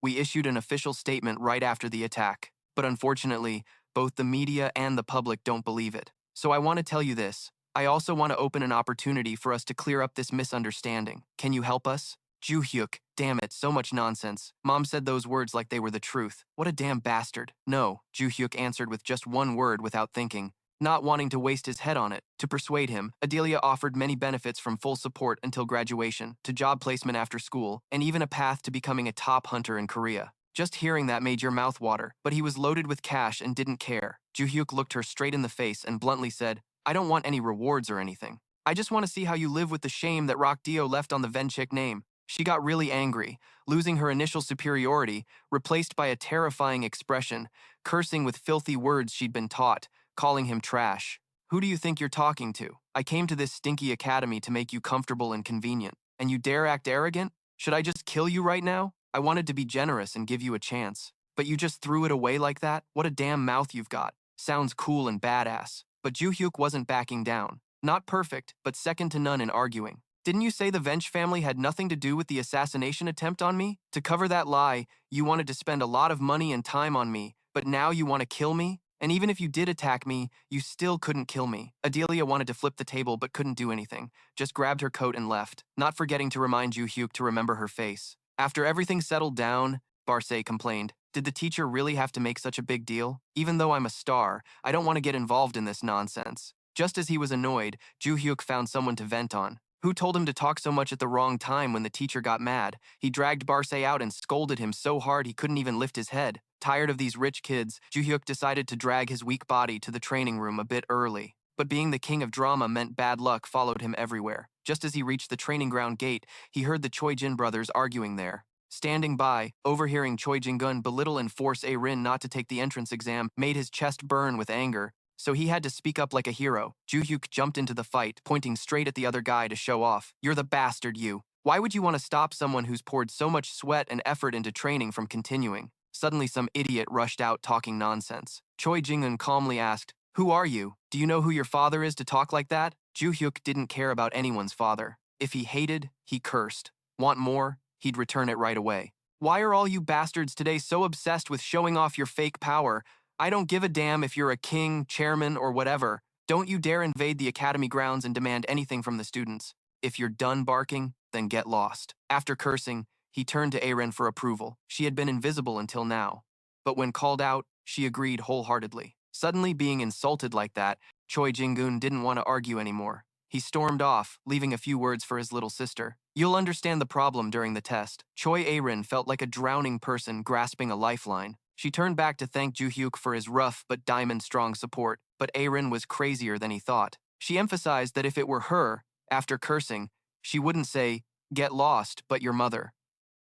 Speaker 1: "We issued an official statement right after the attack, but unfortunately, both the media and the public don't believe it. So I want to tell you this. I also want to open an opportunity for us to clear up this misunderstanding. Can you help us?" Joo-hyuk, damn it, so much nonsense. Mom said those words like they were the truth. What a damn bastard. "No," Joo-hyuk answered with just one word without thinking. Not wanting to waste his head on it. To persuade him, Adelia offered many benefits from full support until graduation, to job placement after school, and even a path to becoming a top hunter in Korea. Just hearing that made your mouth water, but he was loaded with cash and didn't care. Joo-hyuk looked her straight in the face and bluntly said, "I don't want any rewards or anything. I just want to see how you live with the shame that Rock-dio left on the Venchik name." She got really angry, losing her initial superiority, replaced by a terrifying expression, cursing with filthy words she'd been taught, calling him trash. "Who do you think you're talking to? I came to this stinky academy to make you comfortable and convenient, and you dare act arrogant? Should I just kill you right now? I wanted to be generous and give you a chance. But you just threw it away like that? What a damn mouth you've got. Sounds cool and badass." But Joo-hyuk wasn't backing down. Not perfect, but second to none in arguing. "Didn't you say the Vench family had nothing to do with the assassination attempt on me? To cover that lie, you wanted to spend a lot of money and time on me, but now you want to kill me? And even if you did attack me, you still couldn't kill me." Adelia wanted to flip the table but couldn't do anything, just grabbed her coat and left, not forgetting to remind Joo-hyuk to remember her face. After everything settled down, Barce complained, "Did the teacher really have to make such a big deal? Even though I'm a star, I don't want to get involved in this nonsense." Just as he was annoyed, Joo-hyuk found someone to vent on. Who told him to talk so much at the wrong time when the teacher got mad? He dragged Barce out and scolded him so hard he couldn't even lift his head. Tired of these rich kids, Joo-hyuk decided to drag his weak body to the training room a bit early. But being the king of drama meant bad luck followed him everywhere. Just as he reached the training ground gate, he heard the Choi-jin brothers arguing there. Standing by, overhearing Choi Jin-gun belittle and force A-rin not to take the entrance exam made his chest burn with anger. So he had to speak up like a hero. Joo-hyuk jumped into the fight, pointing straight at the other guy to show off. "You're the bastard, you. Why would you want to stop someone who's poured so much sweat and effort into training from continuing?" Suddenly some idiot rushed out talking nonsense. Choi Jin-gun calmly asked, "Who are you? Do you know who your father is to talk like that?" Joo-hyuk didn't care about anyone's father. If he hated, he cursed. Want more? He'd return it right away. "Why are all you bastards today so obsessed with showing off your fake power? I don't give a damn if you're a king, chairman, or whatever. Don't you dare invade the academy grounds and demand anything from the students. If you're done barking, then get lost." After cursing, he turned to A-rin for approval. She had been invisible until now. But when called out, she agreed wholeheartedly. Suddenly being insulted like that, Choi Jin-gun didn't want to argue anymore. He stormed off, leaving a few words for his little sister. "You'll understand the problem during the test." Choi A-rin felt like a drowning person grasping a lifeline. She turned back to thank Joo-hyuk for his rough but diamond-strong support, but A-rin was crazier than he thought. She emphasized that if it were her, after cursing, she wouldn't say, "Get lost, but your mother."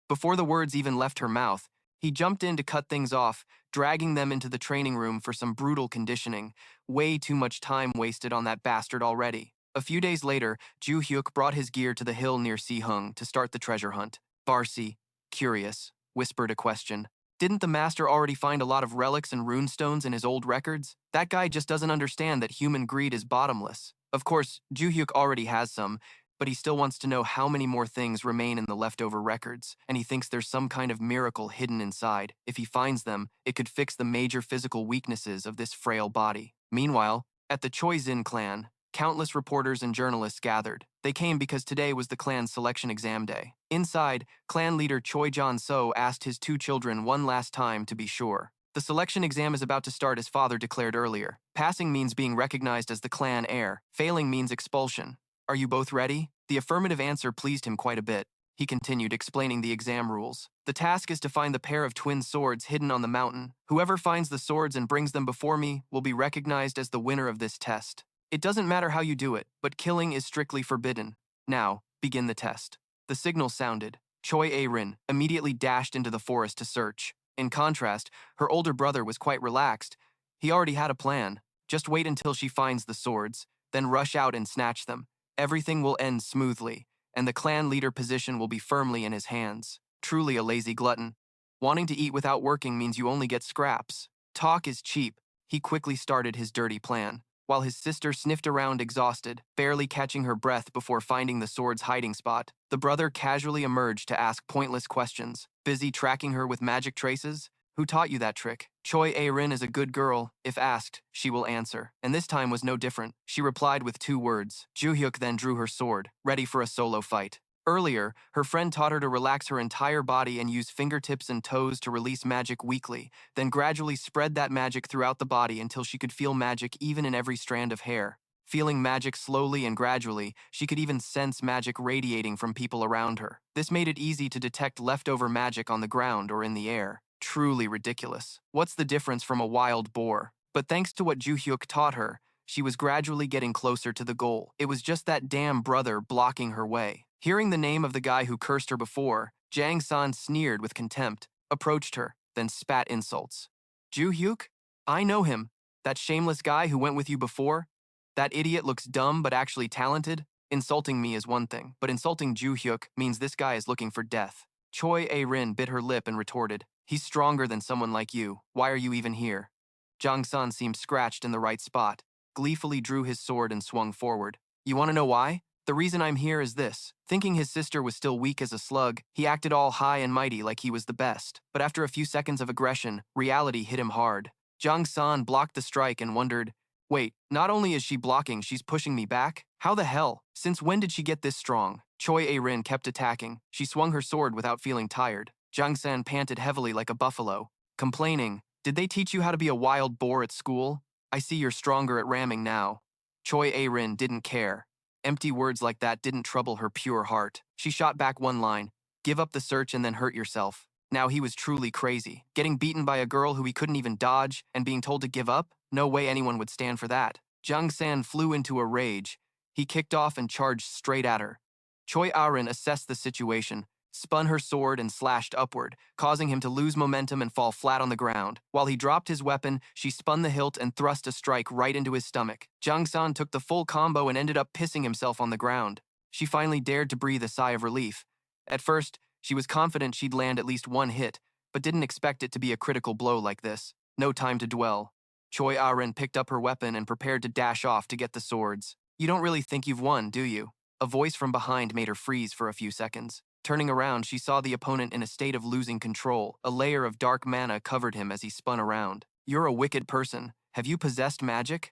Speaker 1: Before the words even left her mouth, he jumped in to cut things off, dragging them into the training room for some brutal conditioning. Way too much time wasted on that bastard already. A few days later, Joo-hyuk brought his gear to the hill near Si-hung to start the treasure hunt. Barce, curious, whispered a question. "Didn't the master already find a lot of relics and runestones in his old records? That guy just doesn't understand that human greed is bottomless." Of course, Joo-hyuk already has some. but he still wants to know how many more things remain in the leftover records, and he thinks there's some kind of miracle hidden inside. If he finds them, it could fix the major physical weaknesses of this frail body. Meanwhile, at the Choi-jin clan, countless reporters and journalists gathered. They came because today was the clan's selection exam day. Inside, clan leader Choi Jon-so asked his two children one last time to be sure. The selection exam is about to start, as father declared earlier. Passing means being recognized as the clan heir. Failing means expulsion. Are you both ready? The affirmative answer pleased him quite a bit. He continued, explaining the exam rules. The task is to find the pair of twin swords hidden on the mountain. Whoever finds the swords and brings them before me will be recognized as the winner of this test. It doesn't matter how you do it, but killing is strictly forbidden. Now, begin the test. The signal sounded. Choi A-rin immediately dashed into the forest to search. In contrast, her older brother was quite relaxed. He already had a plan. Just wait until she finds the swords, then rush out and snatch them. Everything will end smoothly, and the clan leader position will be firmly in his hands. Truly a lazy glutton. Wanting to eat without working means you only get scraps. Talk is cheap. He quickly started his dirty plan, while his sister sniffed around exhausted, barely catching her breath before finding the sword's hiding spot. The brother casually emerged to ask pointless questions. Busy tracking her with magic traces? Who taught you that trick? Choi A-rin is a good girl. If asked, she will answer. And this time was no different. She replied with 2 words. Joo-hyuk then drew her sword, ready for a solo fight. Earlier, her friend taught her to relax her entire body and use fingertips and toes to release magic weakly, then gradually spread that magic throughout the body until she could feel magic even in every strand of hair. Feeling magic slowly and gradually, she could even sense magic radiating from people around her. This made it easy to detect leftover magic on the ground or in the air. Truly ridiculous. What's the difference from a wild boar? But thanks to what Joo-hyuk taught her, she was gradually getting closer to the goal. It was just that damn brother blocking her way. Hearing the name of the guy who cursed her before, Jang-san sneered with contempt, approached her, then spat insults. Joo-hyuk? I know him. That shameless guy who went with you before? That idiot looks dumb but actually talented? Insulting me is one thing, but insulting Joo-hyuk means this guy is looking for death. Choi A-rin bit her lip and retorted, he's stronger than someone like you. Why are you even here? Jang-san seemed scratched in the right spot, gleefully drew his sword and swung forward. You want to know why? The reason I'm here is this. Thinking his sister was still weak as a slug, he acted all high and mighty like he was the best. But after a few seconds of aggression, reality hit him hard. Jang-san blocked the strike and wondered, wait, not only is she blocking, she's pushing me back? How the hell? Since when did she get this strong? Choi A-rin kept attacking. She swung her sword without feeling tired. Jang-san panted heavily like a buffalo, complaining, did they teach you how to be a wild boar at school? I see you're stronger at ramming now. Choi A-rin didn't care. Empty words like that didn't trouble her pure heart. She shot back one line, give up the search and then hurt yourself. Now he was truly crazy. Getting beaten by a girl who he couldn't even dodge and being told to give up? No way anyone would stand for that. Jang-san flew into a rage. He kicked off and charged straight at her. Choi A-rin assessed the situation, spun her sword and slashed upward, causing him to lose momentum and fall flat on the ground. While he dropped his weapon, she spun the hilt and thrust a strike right into his stomach. Jang-san took the full combo and ended up pissing himself on the ground. She finally dared to breathe a sigh of relief. At first, she was confident she'd land at least one hit, but didn't expect it to be a critical blow like this. No time to dwell. Choi A-rin picked up her weapon and prepared to dash off to get the swords. You don't really think you've won, do you? A voice from behind made her freeze for a few seconds. Turning around, she saw the opponent in a state of losing control. A layer of dark mana covered him as he spun around. You're a wicked person. Have you possessed magic?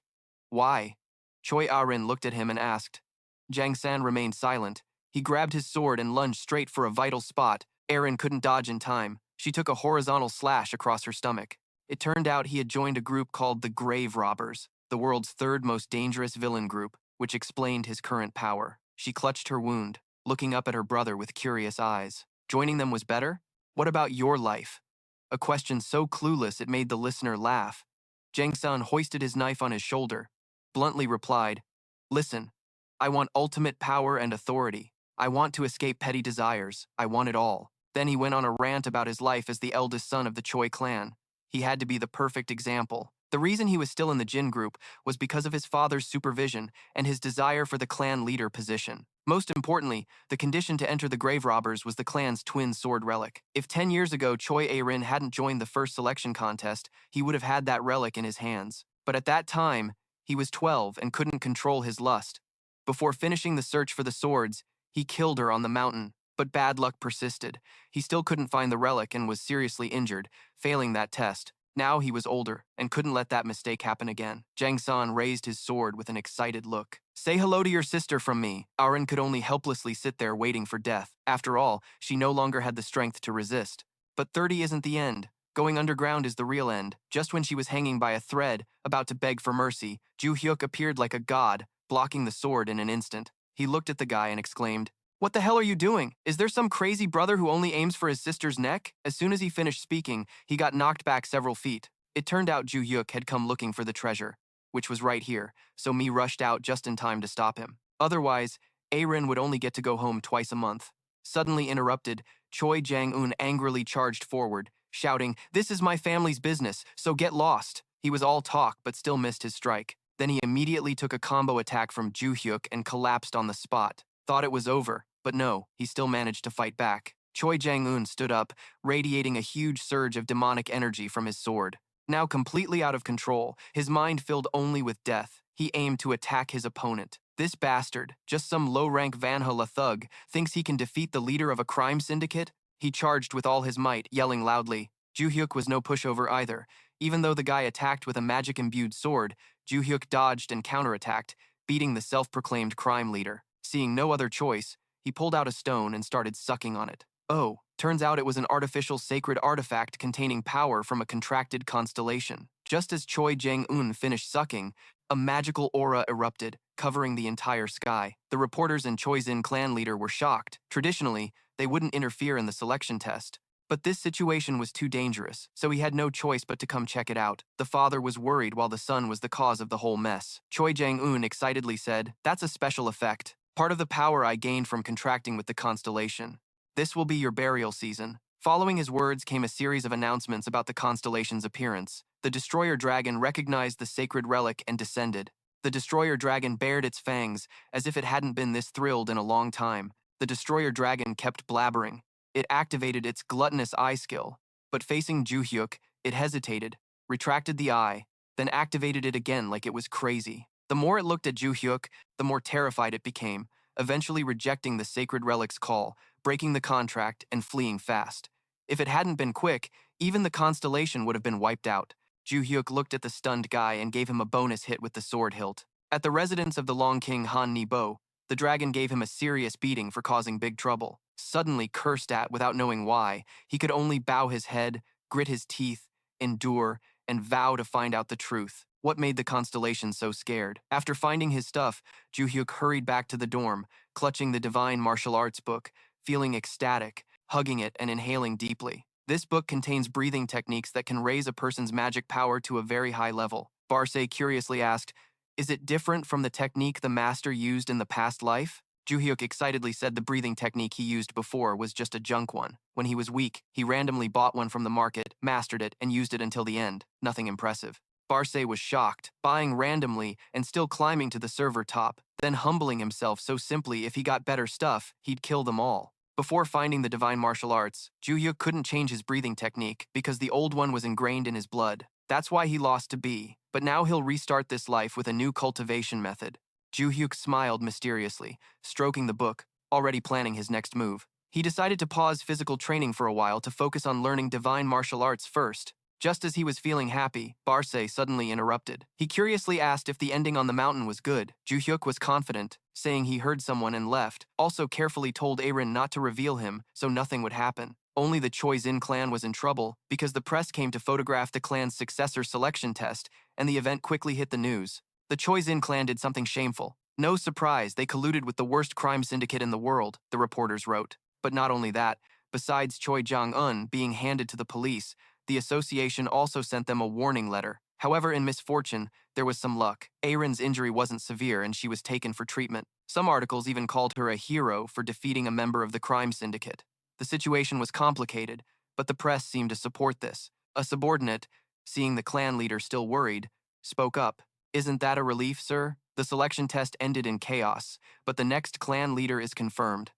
Speaker 1: Why? Choi A-rin looked at him and asked. Jang-san remained silent. He grabbed his sword and lunged straight for a vital spot. A-rin couldn't dodge in time. She took a horizontal slash across her stomach. It turned out he had joined a group called the Grave Robbers, the world's 3rd most dangerous villain group, which explained his current power. She clutched her wound, looking up at her brother with curious eyes. Joining them was better? What about your life? A question so clueless it made the listener laugh. Jang-san hoisted his knife on his shoulder, bluntly replied, listen, I want ultimate power and authority. I want to escape petty desires. I want it all. Then he went on a rant about his life as the eldest son of the Choi clan. He had to be the perfect example. The reason he was still in the Jin group was because of his father's supervision and his desire for the clan leader position. Most importantly, the condition to enter the Grave Robbers was the clan's twin sword relic. If 10 years ago Choi A-rin hadn't joined the first selection contest, he would have had that relic in his hands. But at that time, he was 12 and couldn't control his lust. Before finishing the search for the swords, he killed her on the mountain. But bad luck persisted. He still couldn't find the relic and was seriously injured, failing that test. Now he was older and couldn't let that mistake happen again. Jang-san raised his sword with an excited look. "Say hello to your sister from me." Aaron could only helplessly sit there waiting for death. After all, she no longer had the strength to resist. But 30 isn't the end. Going underground is the real end. Just when she was hanging by a thread, about to beg for mercy, Joo-hyuk appeared like a god, blocking the sword in an instant. He looked at the guy and exclaimed, "What the hell are you doing? Is there some crazy brother who only aims for his sister's neck?" As soon as he finished speaking, he got knocked back several feet. It turned out Joo-hyuk had come looking for the treasure, which was right here, so me rushed out just in time to stop him. Otherwise, Aaron would only get to go home twice a month. Suddenly interrupted, Choi Jang-un angrily charged forward, shouting, "This is my family's business, so get lost." He was all talk but still missed his strike. Then he immediately took a combo attack from Joo-hyuk and collapsed on the spot. Thought it was over, but no, he still managed to fight back. Choi Jang-un stood up, radiating a huge surge of demonic energy from his sword. Now completely out of control, his mind filled only with death, he aimed to attack his opponent. This bastard, just some low-rank Valhalla thug, thinks he can defeat the leader of a crime syndicate? He charged with all his might, yelling loudly. Joo-hyuk was no pushover either. Even though the guy attacked with a magic-imbued sword, Joo-hyuk dodged and counterattacked, beating the self-proclaimed crime leader. Seeing no other choice, he pulled out a stone and started sucking on it. Oh, turns out it was an artificial sacred artifact containing power from a contracted constellation. Just as Choi Jang-un finished sucking, a magical aura erupted, covering the entire sky. The reporters and Choi's clan leader were shocked. Traditionally, they wouldn't interfere in the selection test. But this situation was too dangerous, so he had no choice but to come check it out. The father was worried while the son was the cause of the whole mess. Choi Jang-un excitedly said, "That's a special effect. Part of the power I gained from contracting with the constellation. This will be your burial season." Following his words came a series of announcements about the constellation's appearance. The destroyer dragon recognized the sacred relic and descended. The destroyer dragon bared its fangs, as if it hadn't been this thrilled in a long time. The destroyer dragon kept blabbering. It activated its gluttonous eye skill, but facing Joo-hyuk, it hesitated, retracted the eye, then activated it again like it was crazy. The more it looked at Joo-hyuk, the more terrified it became, eventually rejecting the sacred relic's call, breaking the contract, and fleeing fast. If it hadn't been quick, even the constellation would have been wiped out. Joo-hyuk looked at the stunned guy and gave him a bonus hit with the sword hilt. At the residence of the Long King Han Ni-bo, the dragon gave him a serious beating for causing big trouble. Suddenly cursed at without knowing why, he could only bow his head, grit his teeth, endure, and vow to find out the truth. What made the constellation so scared? After finding his stuff, Joo-hyuk hurried back to the dorm, clutching the divine martial arts book, feeling ecstatic, hugging it and inhaling deeply. This book contains breathing techniques that can raise a person's magic power to a very high level. Barce curiously asked, "Is it different from the technique the master used in the past life?" Joo-hyuk excitedly said the breathing technique he used before was just a junk one. When he was weak, he randomly bought one from the market, mastered it, and used it until the end. Nothing impressive. Barce was shocked, buying randomly and still climbing to the server top, then humbling himself so simply if he got better stuff, he'd kill them all. Before finding the divine martial arts, Joo-hyuk couldn't change his breathing technique because the old one was ingrained in his blood. That's why he lost to B. But now he'll restart this life with a new cultivation method. Joo-hyuk smiled mysteriously, stroking the book, already planning his next move. He decided to pause physical training for a while to focus on learning divine martial arts first. Just as he was feeling happy, Barce suddenly interrupted. He curiously asked if the ending on the mountain was good. Joo-hyuk was confident, saying he heard someone and left, also carefully told Aaron not to reveal him so nothing would happen. Only the Choi's clan was in trouble because the press came to photograph the clan's successor selection test, and the event quickly hit the news. The Choi's clan did something shameful. No surprise, they colluded with the worst crime syndicate in the world, the reporters wrote. But not only that, besides Choi Jang-un being handed to the police, the association also sent them a warning letter. However, in misfortune, there was some luck. Aaron's injury wasn't severe and she was taken for treatment. Some articles even called her a hero for defeating a member of the crime syndicate. The situation was complicated, but the press seemed to support this. A subordinate, seeing the clan leader still worried, spoke up. "Isn't that a relief, sir? The selection test ended in chaos, but the next clan leader is confirmed.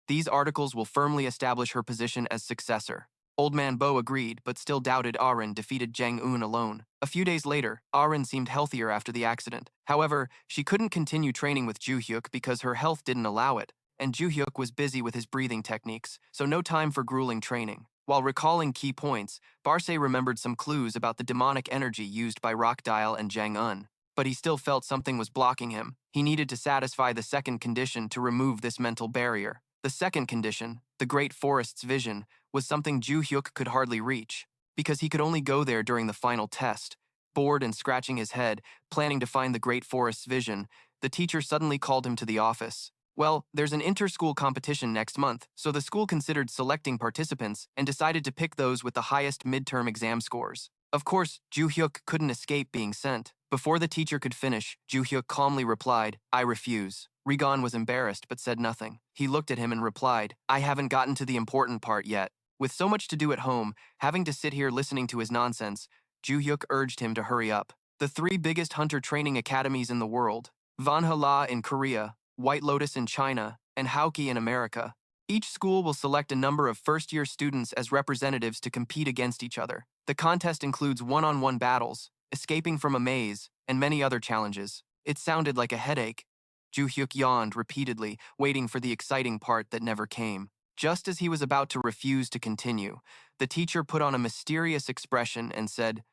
Speaker 1: These articles will firmly establish her position as successor." Old Man Bo agreed, but still doubted Arin defeated Jang-un alone. A few days later, Arin seemed healthier after the accident. However, she couldn't continue training with Joo-hyuk because her health didn't allow it, and Joo-hyuk was busy with his breathing techniques, so no time for grueling training. While recalling key points, Barce remembered some clues about the demonic energy used by Rockdial and Jang-un. But he still felt something was blocking him. He needed to satisfy the second condition to remove this mental barrier. The second condition, the Great Forest's vision, was something Joo-hyuk could hardly reach, because he could only go there during the final test. Bored and scratching his head, planning to find the Great Forest's vision, the teacher suddenly called him to the office. Well, there's an inter-school competition next month, so the school considered selecting participants and decided to pick those with the highest midterm exam scores. Of course, Joo-hyuk couldn't escape being sent. Before the teacher could finish, Joo-hyuk calmly replied, "I refuse." Regon was embarrassed but said nothing. He looked at him and replied, "I haven't gotten to the important part yet." With so much to do at home, having to sit here listening to his nonsense, Joo-hyuk urged him to hurry up. The three biggest hunter training academies in the world, Valhalla in Korea, White Lotus in China, and Hauki in America. Each school will select a number of first-year students as representatives to compete against each other. The contest includes one-on-one battles, escaping from a maze, and many other challenges. It sounded like a headache. Joo-hyuk yawned repeatedly, waiting for the exciting part that never came. Just as he was about to refuse to continue, the teacher put on a mysterious expression and said,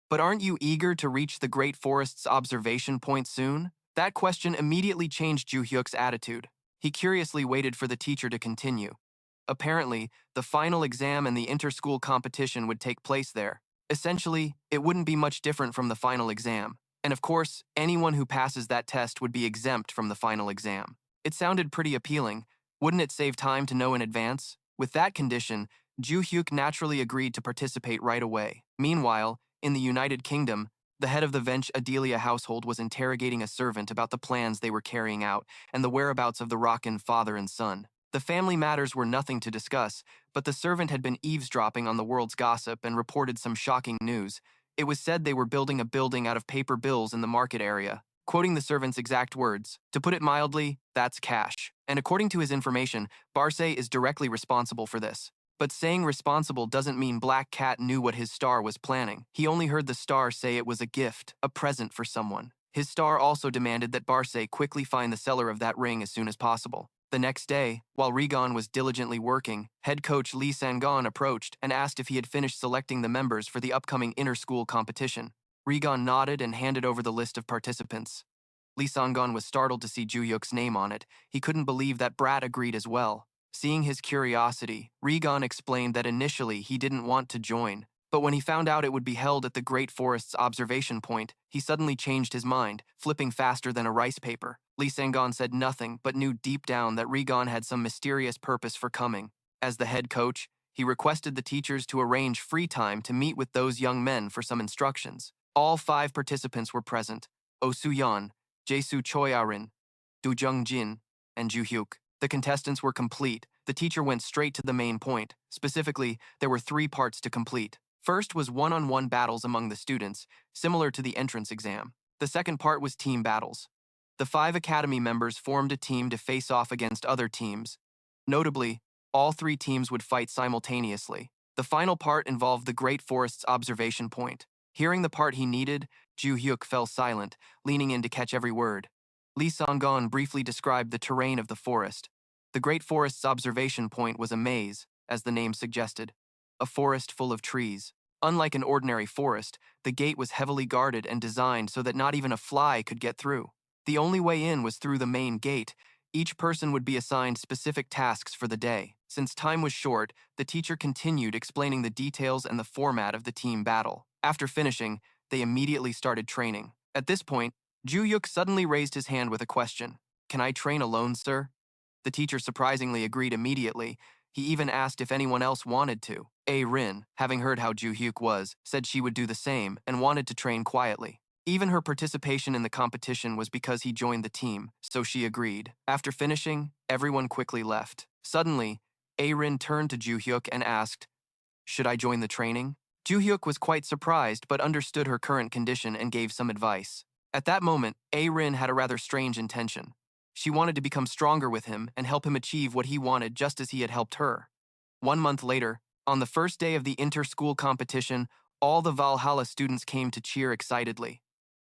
Speaker 1: "But aren't you eager to reach the Great Forest's observation point soon?" That question immediately changed Joo-hyuk's attitude. He curiously waited for the teacher to continue. Apparently, the final exam and the inter-school competition would take place there. Essentially, it wouldn't be much different from the final exam. And of course, anyone who passes that test would be exempt from the final exam. It sounded pretty appealing. Wouldn't it save time to know in advance? With that condition, Joo-hyuk naturally agreed to participate right away. Meanwhile, in the United Kingdom, the head of the Vench Adelia household was interrogating a servant about the plans they were carrying out and the whereabouts of the Rockin father and son. The family matters were nothing to discuss, but the servant had been eavesdropping on the world's gossip and reported some shocking news. It was said they were building a building out of paper bills in the market area. Quoting the servant's exact words, "To put it mildly, that's cash." And according to his information, Barce is directly responsible for this. But saying responsible doesn't mean Black Cat knew what his star was planning. He only heard the star say it was a gift, a present for someone. His star also demanded that Barce quickly find the seller of that ring as soon as possible. The next day, while Regon was diligently working, head coach Lee Sang-gon approached and asked if he had finished selecting the members for the upcoming inter-school competition. Regon nodded and handed over the list of participants. Lee Sang-gon was startled to see Joo-hyuk's name on it. He couldn't believe that Brat agreed as well. Seeing his curiosity, Regon explained that initially he didn't want to join, but when he found out it would be held at the Great Forest's observation point, he suddenly changed his mind, flipping faster than a rice paper. Lee Sang-gon said nothing, but knew deep down that Regon had some mysterious purpose for coming. As the head coach, he requested the teachers to arrange free time to meet with those young men for some instructions. All 5 participants were present: Soo-yeon, Jae-soo Choi-arin, Do Jung-jin, and Joo-hyuk. The contestants were complete. The teacher went straight to the main point. Specifically, there were 3 parts to complete. First was one-on-one battles among the students, similar to the entrance exam. The second part was team battles. The 5 academy members formed a team to face off against other teams. Notably, all 3 teams would fight simultaneously. The final part involved the Great Forest's observation point. Hearing the part he needed, Joo-hyuk fell silent, leaning in to catch every word. Lee Sang-gon briefly described the terrain of the forest. The Great Forest's observation point was a maze, as the name suggested, a forest full of trees. Unlike an ordinary forest, the gate was heavily guarded and designed so that not even a fly could get through. The only way in was through the main gate. Each person would be assigned specific tasks for the day. Since time was short, the teacher continued explaining the details and the format of the team battle. After finishing, they immediately started training. At this point, Joo-hyuk suddenly raised his hand with a question. "Can I train alone, sir?" The teacher surprisingly agreed immediately. He even asked if anyone else wanted to. Rin, having heard how Joo-hyuk was, said she would do the same and wanted to train quietly. Even her participation in the competition was because he joined the team, so she agreed. After finishing, everyone quickly left. Suddenly, Rin turned to Joo-hyuk and asked, "Should I join the training?" Joo-hyuk was quite surprised but understood her current condition and gave some advice. At that moment, Rin had a rather strange intention. She wanted to become stronger with him and help him achieve what he wanted just as he had helped her. 1 month later, On the first day of the inter-school competition, all the Valhalla students came to cheer excitedly.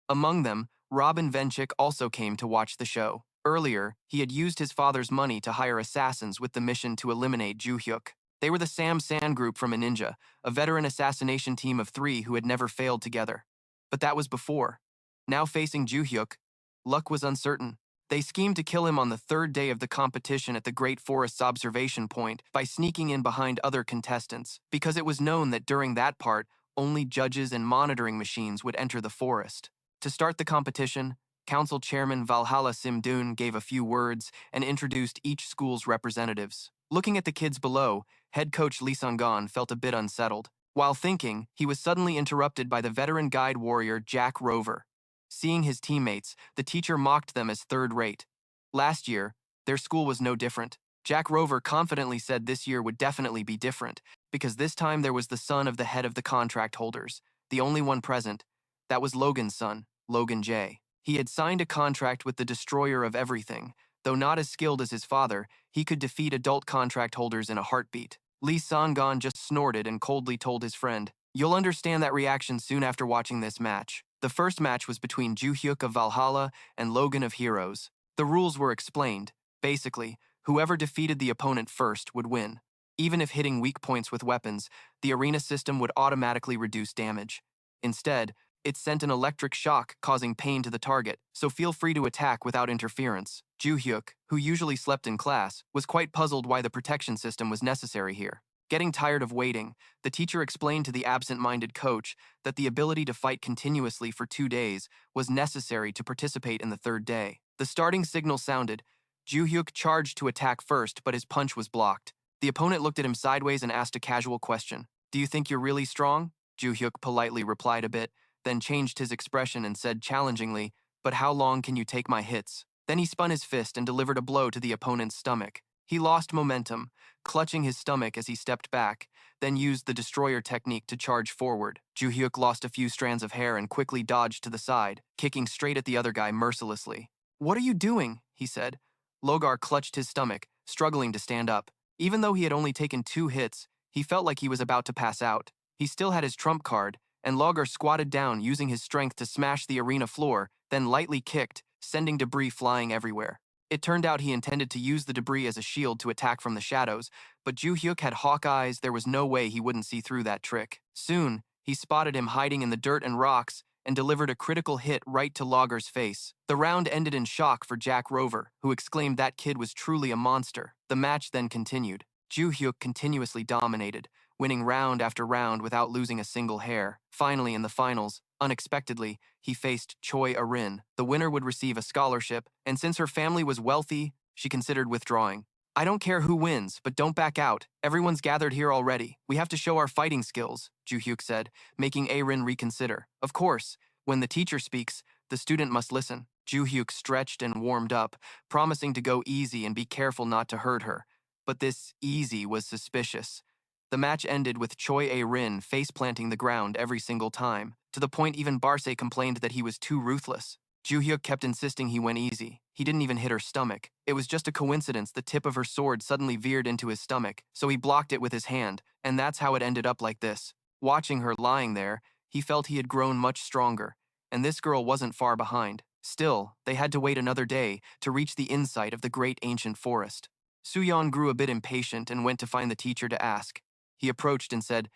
Speaker 1: Among them, Robin Venchik also came to watch the show. Earlier, he had used his father's money to hire assassins with the mission to eliminate Joo-hyuk. They were the Sam San group from a ninja, a veteran assassination team of 3 who had never failed together. But that was before. Now facing Joo-hyuk, luck was uncertain. They schemed to kill him on the third day of the competition at the Great Forest's observation point by sneaking in behind other contestants, because it was known that during that part, only judges and monitoring machines would enter the forest. To start the competition, Council Chairman Valhalla Simdun gave a few words and introduced each school's representatives. Looking at the kids below, head coach Lee Sung-gon felt a bit unsettled. While thinking, he was suddenly interrupted by the veteran guide warrior Jack Rover. Seeing his teammates, the teacher mocked them as third-rate. Last year, their school was no different. Jack Rover confidently said this year would definitely be different, because this time there was the son of the head of the contract holders, the only one present. That was Logan's son, Logan J. He had signed a contract with the destroyer of everything. Though not as skilled as his father, he could defeat adult contract holders in a heartbeat. Lee Sang-gon just snorted and coldly told his friend, "You'll understand that reaction soon after watching this match." The first match was between Joo-hyuk of Valhalla and Logan of Heroes. The rules were explained. Basically, whoever defeated the opponent first would win. Even if hitting weak points with weapons, the arena system would automatically reduce damage. Instead, it sent an electric shock causing pain to the target, so feel free to attack without interference. Joo-hyuk, who usually slept in class, was quite puzzled why the protection system was necessary here. Getting tired of waiting, the teacher explained to the absent-minded coach that the ability to fight continuously for 2 days was necessary to participate in the third day. The starting signal sounded. Joo-hyuk charged to attack first, but his punch was blocked. The opponent looked at him sideways and asked a casual question. "Do you think you're really strong?" Joo-hyuk politely replied a bit, then changed his expression and said challengingly, "But how long can you take my hits?" Then he spun his fist and delivered a blow to the opponent's stomach. He lost momentum, clutching his stomach as he stepped back, then used the destroyer technique to charge forward. Joo-hyuk lost a few strands of hair and quickly dodged to the side, kicking straight at the other guy mercilessly. "What are you doing?" he said. Logar clutched his stomach, struggling to stand up. Even though he had only taken 2 hits, he felt like he was about to pass out. He still had his trump card, and Logar squatted down using his strength to smash the arena floor, then lightly kicked, sending debris flying everywhere. It turned out he intended to use the debris as a shield to attack from the shadows, but Joo-hyuk had hawk eyes. There was no way he wouldn't see through that trick. Soon, he spotted him hiding in the dirt and rocks and delivered a critical hit right to Logar's face. The round ended in shock for Jack Rover, who exclaimed that kid was truly a monster. The match then continued. Joo-hyuk continuously dominated, winning round after round without losing a single hair. Finally, in the finals, unexpectedly, he faced Choi Arin. The winner would receive a scholarship, and since her family was wealthy, she considered withdrawing. "I don't care who wins, but don't back out. Everyone's gathered here already. We have to show our fighting skills," Joo-hyuk said, making Arin reconsider. "Of course, when the teacher speaks, the student must listen." Joo-hyuk stretched and warmed up, promising to go easy and be careful not to hurt her. But this easy was suspicious. The match ended with Choi A-rin face-planting the ground every single time, to the point even Barce complained that he was too ruthless. Joo-hyuk kept insisting he went easy. He didn't even hit her stomach. It was just a coincidence the tip of her sword suddenly veered into his stomach, so he blocked it with his hand, and that's how it ended up like this. Watching her lying there, he felt he had grown much stronger, and this girl wasn't far behind. Still, they had to wait another day to reach the inside of the great ancient forest. Soo-yeon grew a bit impatient and went to find the teacher to ask. He approached and said,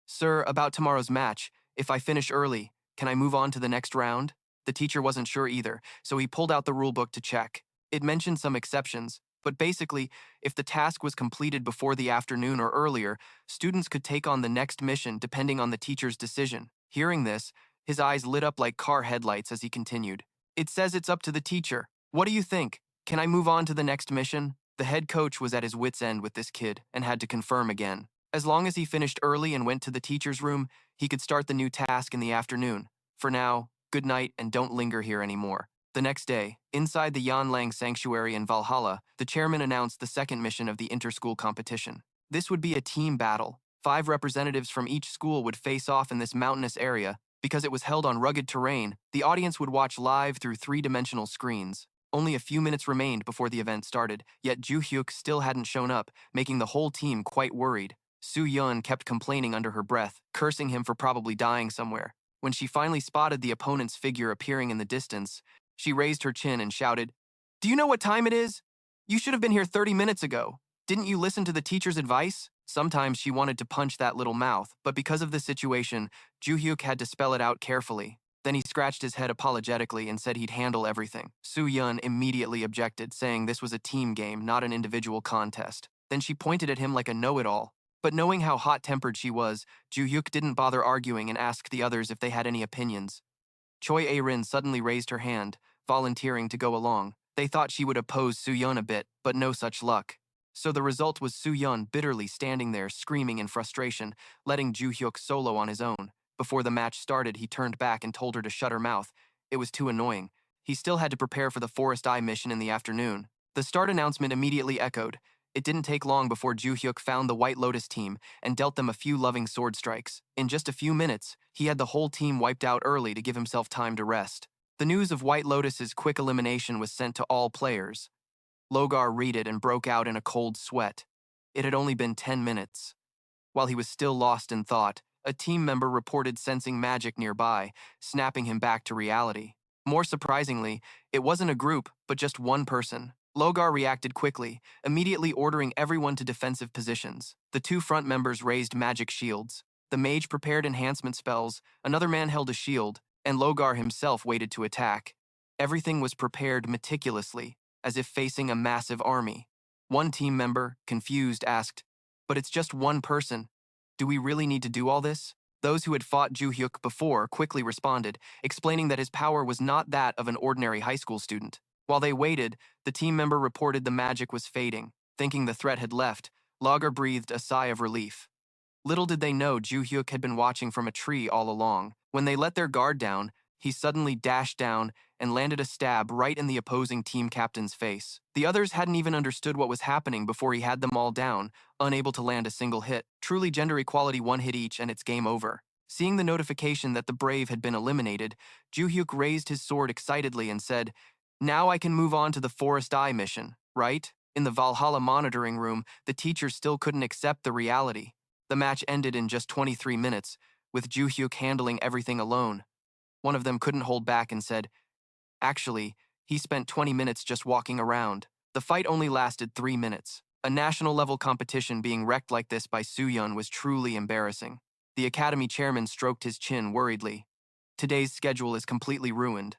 Speaker 1: "Sir, about tomorrow's match, if I finish early, can I move on to the next round?" The teacher wasn't sure either, so he pulled out the rulebook to check. It mentioned some exceptions, but basically, if the task was completed before the afternoon or earlier, students could take on the next mission depending on the teacher's decision. Hearing this, his eyes lit up like car headlights as he continued. "It says it's up to the teacher. What do you think? Can I move on to the next mission?" The head coach was at his wit's end with this kid and had to confirm again. As long as he finished early and went to the teacher's room, he could start the new task in the afternoon. For now, good night and don't linger here anymore. The next day, inside the Yanlang Sanctuary in Valhalla, the chairman announced the second mission of the inter-school competition. This would be a team battle. 5 representatives from each school would face off in this mountainous area. Because it was held on rugged terrain, the audience would watch live through 3-dimensional screens. Only a few minutes remained before the event started, yet Joo-hyuk still hadn't shown up, making the whole team quite worried. Soo-yeon kept complaining under her breath, cursing him for probably dying somewhere. When she finally spotted the opponent's figure appearing in the distance, she raised her chin and shouted, "Do you know what time it is? You should have been here 30 minutes ago. Didn't you listen to the teacher's advice?" Sometimes she wanted to punch that little mouth, but because of the situation, Joo-hyuk had to spell it out carefully. Then he scratched his head apologetically and said he'd handle everything. Soo-yeon immediately objected, saying this was a team game, not an individual contest. Then she pointed at him like a know-it-all. But knowing how hot-tempered she was, Joo-hyuk didn't bother arguing and asked the others if they had any opinions. Choi A-rin suddenly raised her hand, volunteering to go along. They thought she would oppose Soo-yeon a bit, but no such luck. So the result was Soo-yeon bitterly standing there screaming in frustration, letting Joo-hyuk solo on his own. Before the match started, he turned back and told her to shut her mouth. It was too annoying. He still had to prepare for the Forest Eye mission in the afternoon. The start announcement immediately echoed. It didn't take long before Joo-hyuk found the White Lotus team and dealt them a few loving sword strikes. In just a few minutes, he had the whole team wiped out early to give himself time to rest. The news of White Lotus's quick elimination was sent to all players. Logar read it and broke out in a cold sweat. It had only been 10 minutes. While he was still lost in thought, a team member reported sensing magic nearby, snapping him back to reality. More surprisingly, it wasn't a group, but just one person. Logar reacted quickly, immediately ordering everyone to defensive positions. The two front members raised magic shields. The mage prepared enhancement spells, another man held a shield, and Logar himself waited to attack. Everything was prepared meticulously, as if facing a massive army. One team member, confused, asked, "But it's just one person. Do we really need to do all this?" Those who had fought Joo-hyuk before quickly responded, explaining that his power was not that of an ordinary high school student. While they waited, the team member reported the magic was fading. Thinking the threat had left, Lager breathed a sigh of relief. Little did they know Joo-hyuk had been watching from a tree all along. When they let their guard down, he suddenly dashed down and landed a stab right in the opposing team captain's face. The others hadn't even understood what was happening before he had them all down, unable to land a single hit. Truly gender equality, one hit each and it's game over. Seeing the notification that the Brave had been eliminated, Joo-hyuk raised his sword excitedly and said, "Now I can move on to the Forest Eye mission, right?" In the Valhalla monitoring room, the teachers still couldn't accept the reality. The match ended in just 23 minutes, with Joo-hyuk handling everything alone. One of them couldn't hold back and said, "Actually, he spent 20 minutes just walking around." The fight only lasted 3 minutes. A national-level competition being wrecked like this by Soo-yeon was truly embarrassing. The academy chairman stroked his chin worriedly. Today's schedule is completely ruined.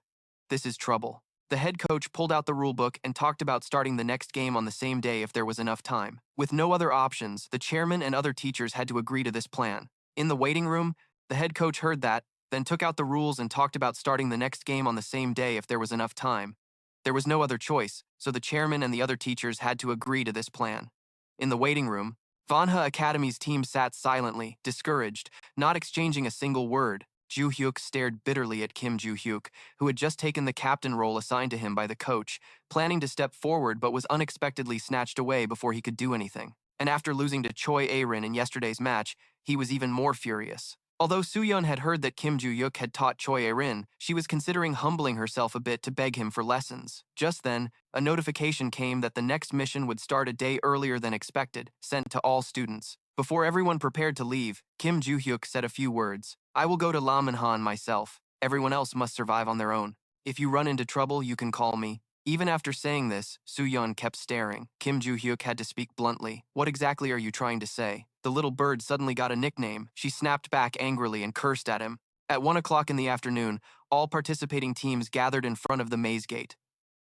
Speaker 1: This is trouble. The head coach pulled out the rulebook and talked about starting the next game on the same day if there was enough time. With no other options, the chairman and other teachers had to agree to this plan. In the waiting room, the head coach heard that, then took out the rules and talked about starting the next game on the same day if there was enough time. There was no other choice, so the chairman and the other teachers had to agree to this plan. In the waiting room, Vanha Academy's team sat silently, discouraged, not exchanging a single word. Joo-hyuk stared bitterly at Kim Joo-hyuk, who had just taken the captain role assigned to him by the coach, planning to step forward but was unexpectedly snatched away before he could do anything. And after losing to Choi A-rin in yesterday's match, he was even more furious. Although Soo-yeon had heard that Kim Joo-hyuk had taught Choi A-rin, she was considering humbling herself a bit to beg him for lessons. Just then, a notification came that the next mission would start a day earlier than expected, sent to all students. Before everyone prepared to leave, Kim Joo-hyuk said a few words. "I will go to Lamanhan myself. Everyone else must survive on their own. If you run into trouble, you can call me." Even after saying this, Soo-yeon kept staring. Kim Joo-hyuk had to speak bluntly. "What exactly are you trying to say?" The little bird suddenly got a nickname. She snapped back angrily and cursed at him. At 1 o'clock in the afternoon, all participating teams gathered in front of the maze gate.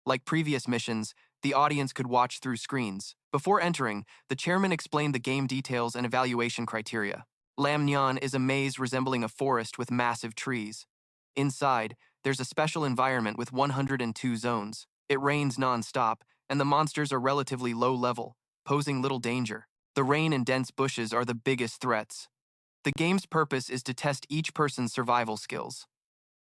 Speaker 1: Like previous missions, the audience could watch through screens. Before entering, the chairman explained the game details and evaluation criteria. Lamnyeon is a maze resembling a forest with massive trees. Inside, there's a special environment with 102 zones. It rains non-stop, and the monsters are relatively low level, posing little danger. The rain and dense bushes are the biggest threats. The game's purpose is to test each person's survival skills.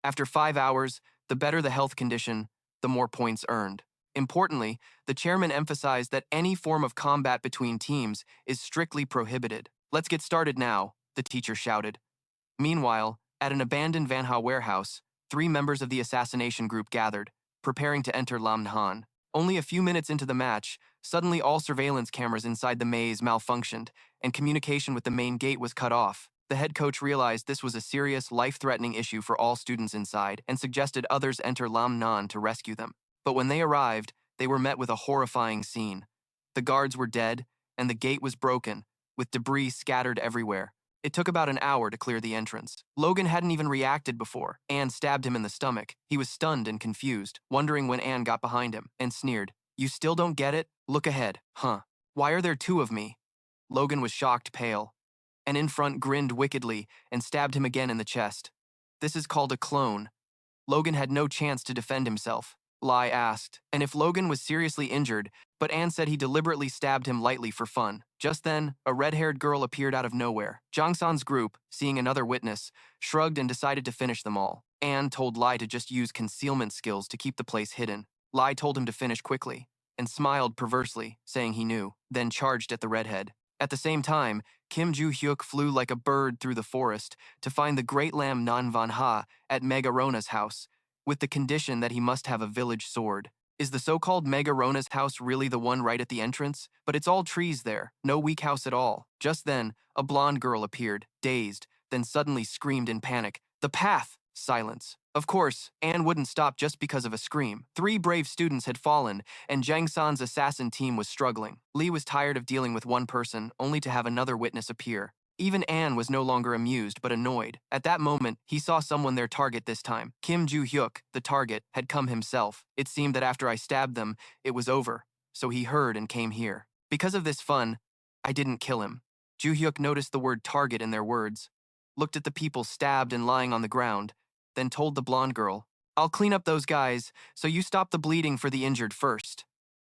Speaker 1: After 5 hours, the better the health condition, the more points earned. Importantly, the chairman emphasized that any form of combat between teams is strictly prohibited. "Let's get started now," the teacher shouted. Meanwhile, at an abandoned Vanha warehouse, 3 members of the assassination group gathered, preparing to enter Lamnhan. Only a few minutes into the match, Suddenly, all surveillance cameras inside the maze malfunctioned, and communication with the main gate was cut off. The head coach realized this was a serious, life-threatening issue for all students inside and suggested others enter Lam Nan to rescue them. But when they arrived, they were met with a horrifying scene. The guards were dead, and the gate was broken, with debris scattered everywhere. It took about an hour to clear the entrance. Logan hadn't even reacted before. Anne stabbed him in the stomach. He was stunned and confused, wondering when Anne got behind him, and sneered, "You still don't get it? Look ahead, huh? Why are there two of me?" Logan was shocked pale, and in front grinned wickedly and stabbed him again in the chest. "This is called a clone." Logan had no chance to defend himself. Lai asked, and if Logan was seriously injured, but Anne said he deliberately stabbed him lightly for fun. Just then, a red-haired girl appeared out of nowhere. Jang-san's group, seeing another witness, shrugged and decided to finish them all. Anne told Lai to just use concealment skills to keep the place hidden. Lai told him to finish quickly, and smiled perversely, saying he knew, then charged at the redhead. At the same time, Kim Joo-hyuk flew like a bird through the forest to find the great lamb Nan Van Ha at Megarona's house, with the condition that he must have a village sword. Is the so-called Megarona's house really the one right at the entrance? But it's all trees there, no weak house at all. Just then, a blonde girl appeared, dazed, then suddenly screamed in panic, "The path!" Silence. Of course, Anne wouldn't stop just because of a scream. 3 brave students had fallen, and Jang San's assassin team was struggling. Lee was tired of dealing with one person, only to have another witness appear. Even Anne was no longer amused, but annoyed. At that moment, he saw someone their target this time. Kim Joo-hyuk, the target, had come himself. It seemed that after I stabbed them, it was over, so he heard and came here. Because of this fun, I didn't kill him. Joo-hyuk noticed the word target in their words, looked at the people stabbed and lying on the ground, then told the blonde girl, "I'll clean up those guys, so you stop the bleeding for the injured first.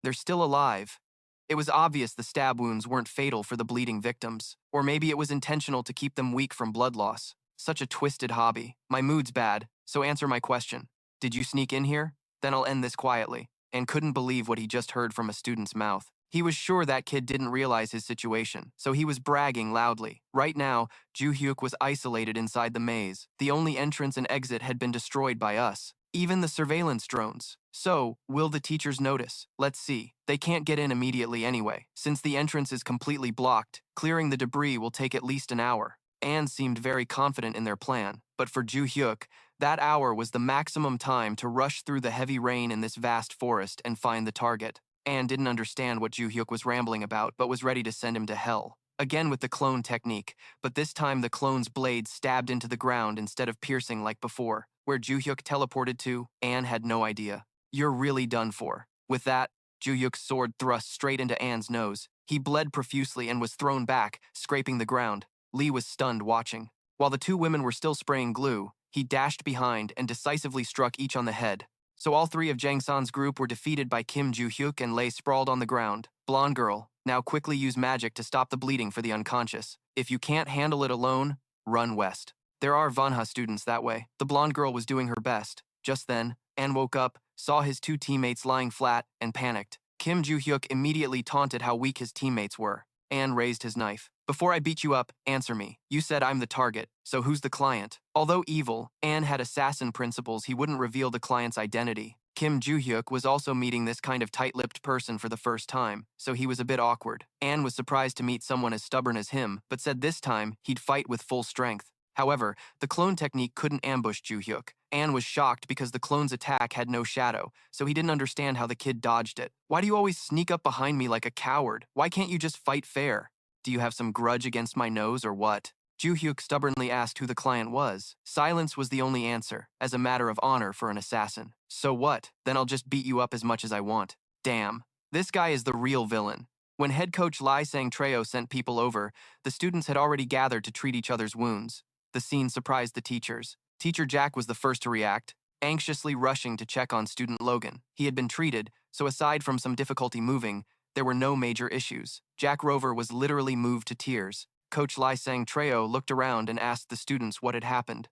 Speaker 1: They're still alive." It was obvious the stab wounds weren't fatal for the bleeding victims, or maybe it was intentional to keep them weak from blood loss. Such a twisted hobby. My mood's bad, so answer my question. Did you sneak in here? Then I'll end this quietly. And couldn't believe what he just heard from a student's mouth. He was sure that kid didn't realize his situation, so he was bragging loudly. Right now, Joo-hyuk was isolated inside the maze. The only entrance and exit had been destroyed by us. Even the surveillance drones. So, will the teachers notice? Let's see. They can't get in immediately anyway. Since the entrance is completely blocked, clearing the debris will take at least an hour. Anne seemed very confident in their plan, but for Joo-hyuk, that hour was the maximum time to rush through the heavy rain in this vast forest and find the target. Anne didn't understand what Joo-hyuk was rambling about, but was ready to send him to hell. Again with the clone technique, but this time the clone's blade stabbed into the ground instead of piercing like before. Where Joo-hyuk teleported to, Anne had no idea. You're really done for. With that, Joo-hyuk's sword thrust straight into Anne's nose. He bled profusely and was thrown back, scraping the ground. Lee was stunned watching. While the 2 women were still spraying glue, he dashed behind and decisively struck each on the head. So all 3 of Jang San's group were defeated by Kim Joo-hyuk and lay sprawled on the ground. Blonde girl, now quickly use magic to stop the bleeding for the unconscious. If you can't handle it alone, run west. There are Vanha students that way. The blonde girl was doing her best. Just then, Anne woke up, saw his 2 teammates lying flat, and panicked. Kim Joo-hyuk immediately taunted how weak his teammates were. Anne raised his knife. "Before I beat you up, answer me. You said I'm the target, so who's the client?" Although evil, Anne had assassin principles. He wouldn't reveal the client's identity. Kim Joo-hyuk was also meeting this kind of tight-lipped person for the first time, so he was a bit awkward. Anne was surprised to meet someone as stubborn as him, but said this time he'd fight with full strength. However, the clone technique couldn't ambush Joo-hyuk. Anne was shocked because the clone's attack had no shadow, so he didn't understand how the kid dodged it. "Why do you always sneak up behind me like a coward? Why can't you just fight fair? Do you have some grudge against my nose or what?" Joo-hyuk stubbornly asked who the client was. Silence was the only answer, as a matter of honor for an assassin. "So what? Then I'll just beat you up as much as I want." Damn. This guy is the real villain. When head coach Lee Sang-treo sent people over, the students had already gathered to treat each other's wounds. The scene surprised the teachers. Teacher Jack was the first to react, anxiously rushing to check on student Logan. He had been treated, so aside from some difficulty moving, there were no major issues. Jack Rover was literally moved to tears. Coach Lee Sang-treo looked around and asked the students what had happened.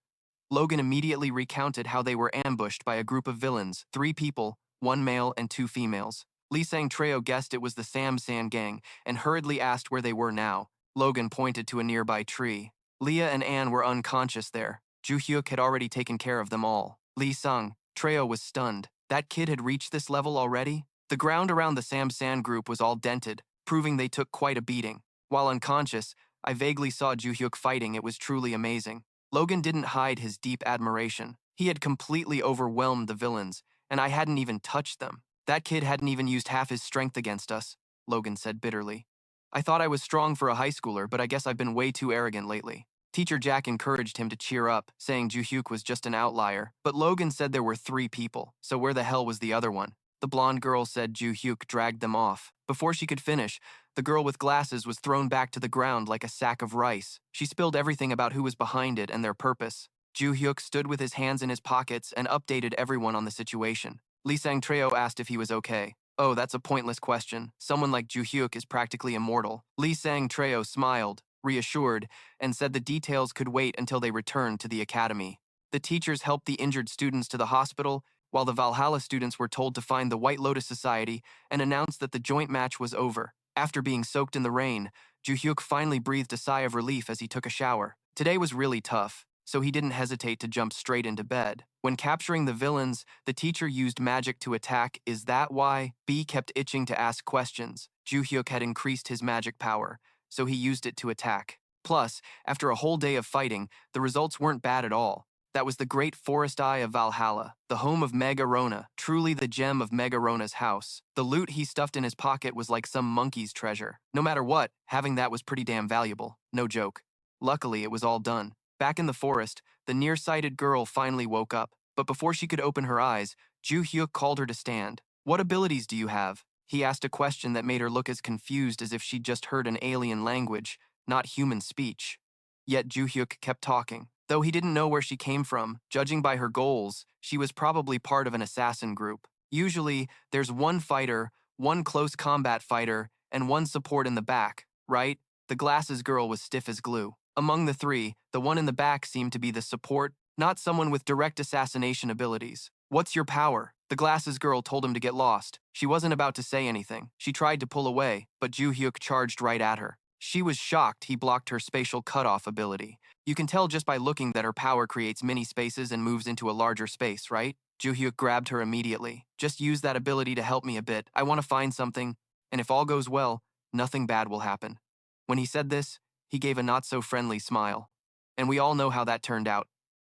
Speaker 1: Logan immediately recounted how they were ambushed by a group of villains, 3 people, 1 male and 2 females. Lee Sang-treo guessed it was the Sam-san gang and hurriedly asked where they were now. Logan pointed to a nearby tree. Leah and Anne were unconscious there. Joo-hyuk had already taken care of them all. Lee Sang-treo was stunned. That kid had reached this level already? The ground around the Samsan group was all dented, proving they took quite a beating. While unconscious, I vaguely saw Joo-hyuk fighting. It was truly amazing. Logan didn't hide his deep admiration. He had completely overwhelmed the villains, and I hadn't even touched them. That kid hadn't even used half his strength against us, Logan said bitterly. I thought I was strong for a high schooler, but I guess I've been way too arrogant lately. Teacher Jack encouraged him to cheer up, saying Joo-hyuk was just an outlier, but Logan said there were 3 people, so where the hell was the other one? The blonde girl said Joo-hyuk dragged them off. Before she could finish, the girl with glasses was thrown back to the ground like a sack of rice. She spilled everything about who was behind it and their purpose. Joo-hyuk stood with his hands in his pockets and updated everyone on the situation. Lee Sang-treo asked if he was okay. Oh, that's a pointless question. Someone like Joo-hyuk is practically immortal. Lee Sang-treo smiled, reassured, and said the details could wait until they returned to the academy. The teachers helped the injured students to the hospital, while the Valhalla students were told to find the White Lotus Society and announced that the joint match was over. After being soaked in the rain, Joo-hyuk finally breathed a sigh of relief as he took a shower. Today was really tough, so he didn't hesitate to jump straight into bed. When capturing the villains, the teacher used magic to attack. Is that why? B kept itching to ask questions. Joo-hyuk had increased his magic power, so he used it to attack. Plus, after a whole day of fighting, the results weren't bad at all. That was the great forest eye of Valhalla, the home of Megarona, truly the gem of Megarona's house. The loot he stuffed in his pocket was like some monkey's treasure. No matter what, having that was pretty damn valuable. No joke. Luckily, it was all done. Back in the forest, the nearsighted girl finally woke up. But before she could open her eyes, Joo-hyuk called her to stand. What abilities do you have? He asked a question that made her look as confused as if she'd just heard an alien language, not human speech. Yet Joo-hyuk kept talking. Though he didn't know where she came from, judging by her goals, she was probably part of an assassin group. Usually, there's one fighter, one close combat fighter, and one support in the back, right? The glasses girl was stiff as glue. Among the 3, the one in the back seemed to be the support, not someone with direct assassination abilities. What's your power? The glasses girl told him to get lost. She wasn't about to say anything. She tried to pull away, but Joo-hyuk charged right at her. She was shocked he blocked her spatial cutoff ability. You can tell just by looking that her power creates mini spaces and moves into a larger space, right? Joo-hyuk grabbed her immediately. Just use that ability to help me a bit. I want to find something, and if all goes well, nothing bad will happen. When he said this, he gave a not-so-friendly smile. And we all know how that turned out.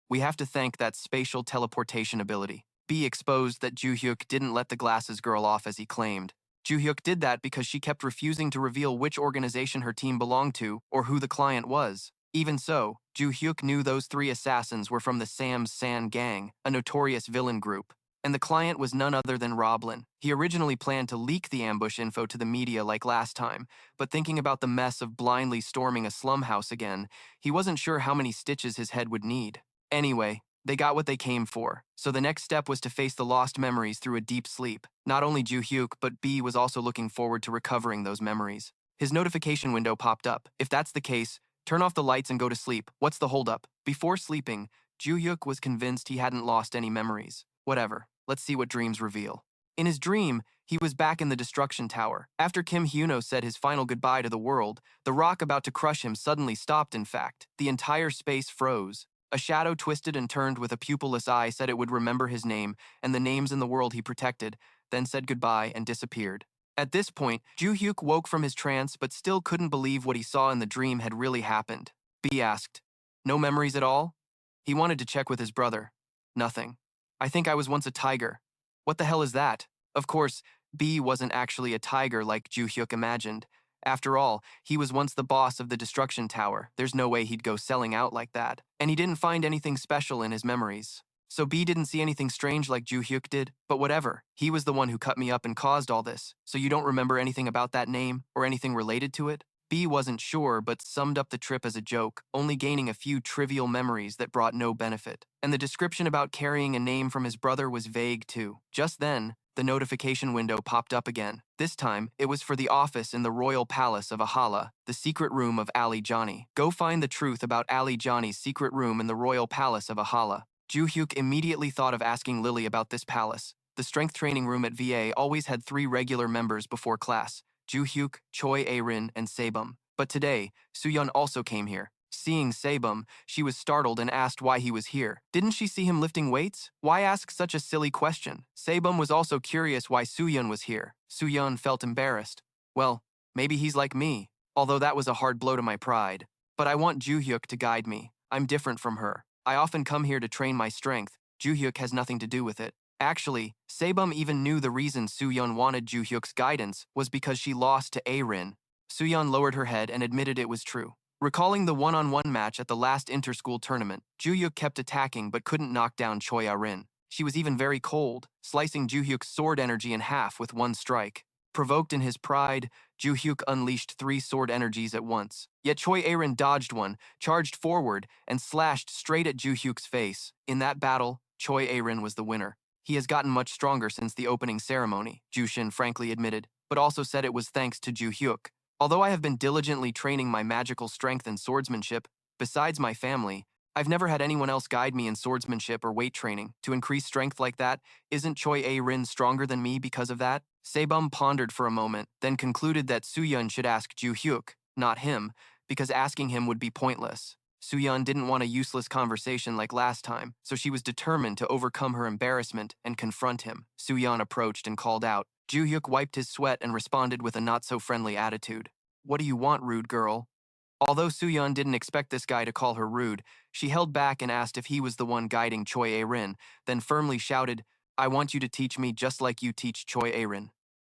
Speaker 1: We have to thank that spatial teleportation ability. B exposed that Joo-hyuk didn't let the glasses girl off as he claimed. Joo-hyuk did that because she kept refusing to reveal which organization her team belonged to or who the client was. Even so, Joo-hyuk knew those 3 assassins were from the Sam-san gang, a notorious villain group. And the client was none other than Roblin. He originally planned to leak the ambush info to the media like last time, but thinking about the mess of blindly storming a slum house again, he wasn't sure how many stitches his head would need. Anyway, they got what they came for, so the next step was to face the lost memories through a deep sleep. Not only Joo-hyuk, but B was also looking forward to recovering those memories. His notification window popped up. If that's the case, turn off the lights and go to sleep. What's the holdup? Before sleeping, Joo-hyuk was convinced he hadn't lost any memories. Whatever, let's see what dreams reveal. In his dream, he was back in the destruction tower. After Kim Hyuno said his final goodbye to the world, the rock about to crush him suddenly stopped. In fact, the entire space froze. A shadow twisted and turned with a pupilless eye said it would remember his name and the names in the world he protected, then said goodbye and disappeared. At this point, Joo-hyuk woke from his trance but still couldn't believe what he saw in the dream had really happened. B asked, "No memories at all?" He wanted to check with his brother. "Nothing. I think I was once a tiger." "What the hell is that?" Of course, B wasn't actually a tiger like Joo-hyuk imagined. After all, he was once the boss of the destruction tower. There's no way he'd go selling out like that. And he didn't find anything special in his memories. So B didn't see anything strange like Joo-hyuk did, but whatever. He was the one who cut me up and caused all this. So you don't remember anything about that name or anything related to it? B wasn't sure, but summed up the trip as a joke, only gaining a few trivial memories that brought no benefit. And the description about carrying a name from his brother was vague too. Just then, the notification window popped up again. This time, it was for the office in the royal palace of Valhalla, the secret room of Ali Johnny. Go find the truth about Ali Johnny's secret room in the royal palace of Valhalla. Joo-hyuk immediately thought of asking Lily about this palace. The strength training room at VA always had 3 regular members before class: Joo-hyuk, Choi A-rin, and Sebum. But today, Soo-yeon also came here. Seeing Sabum, she was startled and asked why he was here. Didn't she see him lifting weights? Why ask such a silly question? Sabum was also curious why Soo-yeon was here. Soo-yeon felt embarrassed. Well, maybe he's like me, although that was a hard blow to my pride. But I want Joo-hyuk to guide me. I'm different from her. I often come here to train my strength. Joo-hyuk has nothing to do with it. Actually, Sabum even knew the reason Soo-yeon wanted Joo-hyuk's guidance was because she lost to A-rin. Soo-yeon lowered her head and admitted it was true. Recalling the one-on-one match at the last inter-school tournament, Joo-hyuk kept attacking but couldn't knock down Choi A-rin. She was even very cold, slicing Joo-hyuk's sword energy in half with one strike. Provoked in his pride, Joo-hyuk unleashed 3 sword energies at once. Yet Choi A-rin dodged one, charged forward, and slashed straight at Joo-hyuk's face. In that battle, Choi A-rin was the winner. He has gotten much stronger since the opening ceremony, Jooshin frankly admitted, but also said it was thanks to Joo-hyuk. Although I have been diligently training my magical strength and swordsmanship, besides my family, I've never had anyone else guide me in swordsmanship or weight training. To increase strength like that, isn't Choi A-rin stronger than me because of that? Sabum pondered for a moment, then concluded that Soo-yeon should ask Joo-hyuk, not him, because asking him would be pointless. Soo-yeon didn't want a useless conversation like last time, so she was determined to overcome her embarrassment and confront him. Soo-yeon approached and called out. Joo-hyuk wiped his sweat and responded with a not-so-friendly attitude. What do you want, rude girl? Although Soo-yeon didn't expect this guy to call her rude, she held back and asked if he was the one guiding Choi A-rin, then firmly shouted, I want you to teach me just like you teach Choi A-rin.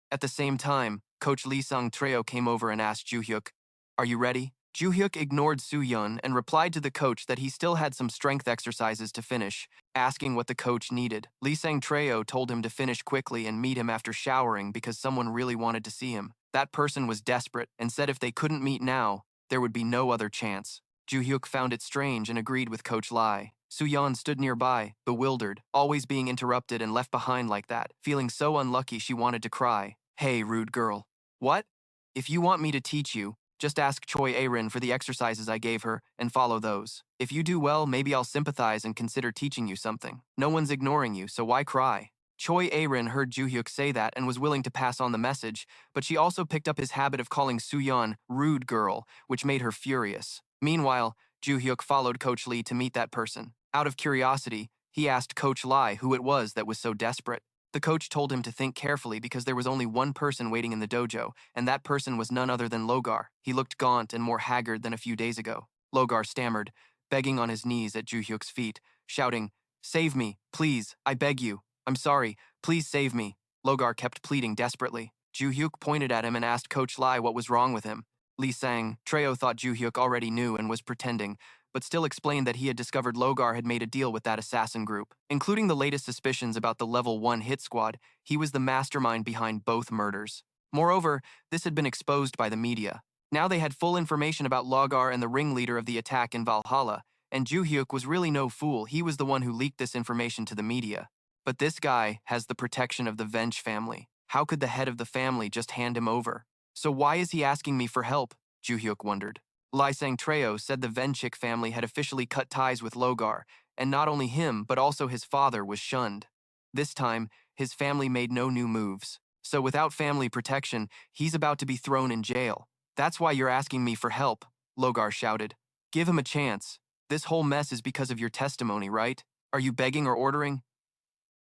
Speaker 1: At the same time, Coach Lee Sang-treo came over and asked Joo-hyuk, Are you ready? Joo-hyuk ignored Soo-yeon and replied to the coach that he still had some strength exercises to finish, asking what the coach needed. Lee Sang-treo told him to finish quickly and meet him after showering because someone really wanted to see him. That person was desperate and said if they couldn't meet now, there would be no other chance. Joo-hyuk found it strange and agreed with Coach Lee. Soo-yeon stood nearby, bewildered, always being interrupted and left behind like that, feeling so unlucky she wanted to cry. Hey, rude girl. What? If you want me to teach you, just ask Choi A-rin for the exercises I gave her and follow those. If you do well, maybe I'll sympathize and consider teaching you something. No one's ignoring you, so why cry? Choi A-rin heard Joo-hyuk say that and was willing to pass on the message, but she also picked up his habit of calling Soo-yeon rude girl, which made her furious. Meanwhile, Joo-hyuk followed Coach Lee to meet that person. Out of curiosity, he asked Coach Lee who it was that was so desperate. The coach told him to think carefully because there was only one person waiting in the dojo, and that person was none other than Logar. He looked gaunt and more haggard than a few days ago. Logar stammered, begging on his knees at Joo-hyuk's feet, shouting, Save me, please, I beg you. I'm sorry, please save me. Logar kept pleading desperately. Joo-hyuk pointed at him and asked Coach Lee what was wrong with him. Lee Sang-treo thought Joo-hyuk already knew and was pretending, but still explained that he had discovered Logar had made a deal with that assassin group. Including the latest suspicions about the Level 1 hit squad, he was the mastermind behind both murders. Moreover, this had been exposed by the media. Now they had full information about Logar and the ringleader of the attack in Valhalla, and Joo-hyuk was really no fool. He was the one who leaked this information to the media. But this guy has the protection of the Vench family. How could the head of the family just hand him over? So why is he asking me for help? Joo-hyuk wondered. Lee Sang-treo said the Venchik family had officially cut ties with Logar, and not only him, but also his father was shunned. This time, his family made no new moves. So without family protection, he's about to be thrown in jail. That's why you're asking me for help, Logar shouted. Give him a chance. This whole mess is because of your testimony, right? Are you begging or ordering?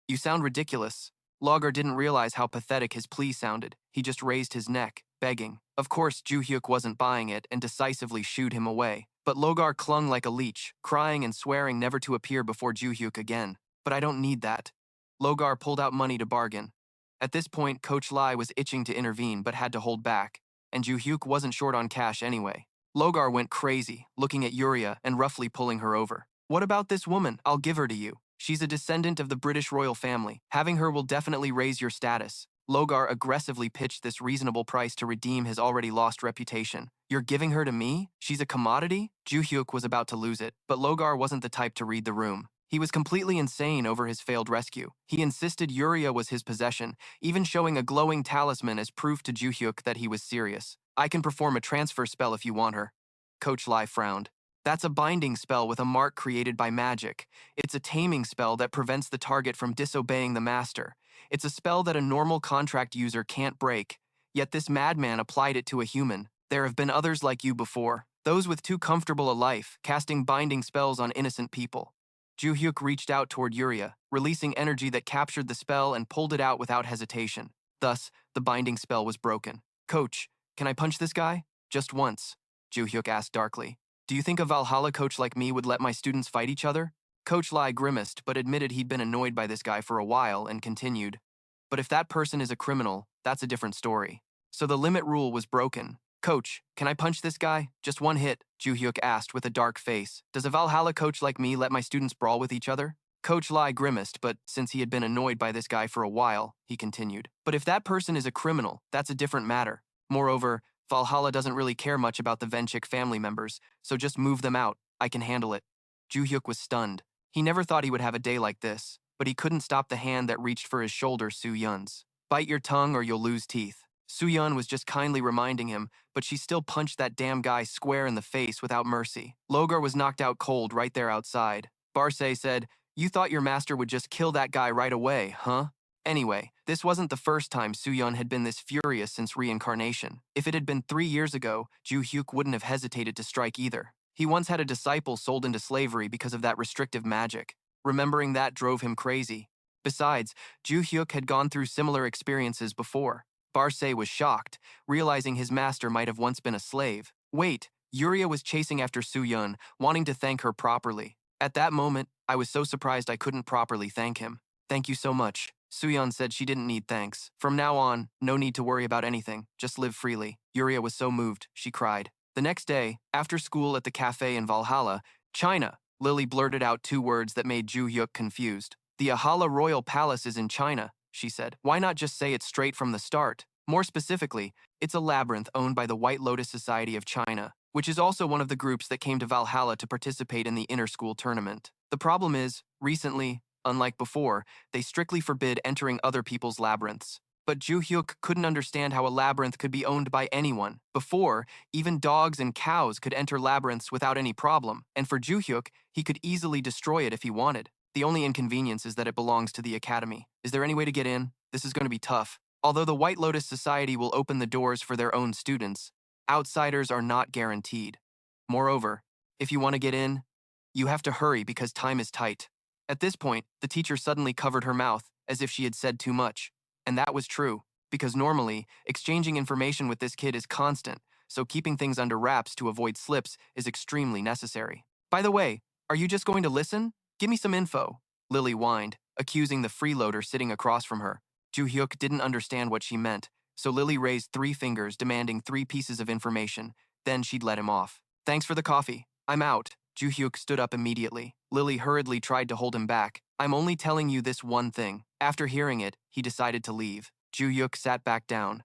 Speaker 1: You sound ridiculous. Logar didn't realize how pathetic his plea sounded. He just raised his neck, begging. Of course, Joo-hyuk wasn't buying it and decisively shooed him away. But Logar clung like a leech, crying and swearing never to appear before Joo-hyuk again. But I don't need that. Logar pulled out money to bargain. At this point, Coach Lee was itching to intervene but had to hold back, and Joo-hyuk wasn't short on cash anyway. Logar went crazy, looking at Yuria and roughly pulling her over. What about this woman? I'll give her to you. She's a descendant of the British royal family. Having her will definitely raise your status. Logar aggressively pitched this reasonable price to redeem his already lost reputation. You're giving her to me? She's a commodity? Joo-hyuk was about to lose it, but Logar wasn't the type to read the room. He was completely insane over his failed rescue. He insisted Yuria was his possession, even showing a glowing talisman as proof to Joo-hyuk that he was serious. I can perform a transfer spell if you want her. Coach Lee frowned. That's a binding spell with a mark created by magic. It's a taming spell that prevents the target from disobeying the master. It's a spell that a normal contract user can't break, yet this madman applied it to a human. There have been others like you before. Those with too comfortable a life, casting binding spells on innocent people. Joo-hyuk reached out toward Yuria, releasing energy that captured the spell and pulled it out without hesitation. Thus, the binding spell was broken. Coach, can I punch this guy? Just once, Joo-hyuk asked darkly. Do you think a Valhalla coach like me would let my students fight each other? Coach Lai grimaced but admitted he'd been annoyed by this guy for a while and continued. But if that person is a criminal, that's a different story. So the limit rule was broken. Coach, can I punch this guy? Just one hit, Joo-hyuk asked with a dark face. Does a Valhalla coach like me let my students brawl with each other? Coach Lai grimaced, but since he had been annoyed by this guy for a while, he continued. But if that person is a criminal, that's a different matter. Moreover, Valhalla doesn't really care much about the Venchik family members, so just move them out. I can handle it. Joo-hyuk was stunned. He never thought he would have a day like this, but he couldn't stop the hand that reached for his shoulder Soo-yeon's. Bite your tongue or you'll lose teeth. Soo-yeon was just kindly reminding him, but she still punched that damn guy square in the face without mercy. Logar was knocked out cold right there outside. Barce said, "You thought your master would just kill that guy right away, huh?" Anyway, this wasn't the first time Soo-yeon had been this furious since reincarnation. If it had been 3 years ago, Joo-hyuk wouldn't have hesitated to strike either. He once had a disciple sold into slavery because of that restrictive magic. Remembering that drove him crazy. Besides, Joo-hyuk had gone through similar experiences before. Barce was shocked, realizing his master might have once been a slave. Wait, Yuria was chasing after Soo-yeon, wanting to thank her properly. At that moment, I was so surprised I couldn't properly thank him. Thank you so much. Soo-yeon said she didn't need thanks. From now on, no need to worry about anything, just live freely. Yuria was so moved, she cried. The next day, after school at the cafe in Valhalla, China, Lily blurted out 2 words that made Joo-hyuk confused. The Ahala Royal Palace is in China, she said. Why not just say it straight from the start? More specifically, it's a labyrinth owned by the White Lotus Society of China, which is also one of the groups that came to Valhalla to participate in the inter-school tournament. The problem is, recently, unlike before, they strictly forbid entering other people's labyrinths. But Joo-hyuk couldn't understand how a labyrinth could be owned by anyone. Before, even dogs and cows could enter labyrinths without any problem, and for Joo-hyuk, he could easily destroy it if he wanted. The only inconvenience is that it belongs to the academy. Is there any way to get in? This is going to be tough. Although the White Lotus Society will open the doors for their own students, outsiders are not guaranteed. Moreover, if you want to get in, you have to hurry because time is tight. At this point, the teacher suddenly covered her mouth, as if she had said too much. And that was true, because normally, exchanging information with this kid is constant, so keeping things under wraps to avoid slips is extremely necessary. By the way, are you just going to listen? Give me some info, Lily whined, accusing the freeloader sitting across from her. Joo-hyuk didn't understand what she meant, so Lily raised 3 fingers demanding 3 pieces of information, then she'd let him off. Thanks for the coffee. I'm out. Joo-hyuk stood up immediately. Lily hurriedly tried to hold him back. I'm only telling you this one thing. After hearing it, he decided to leave. Joo-hyuk sat back down.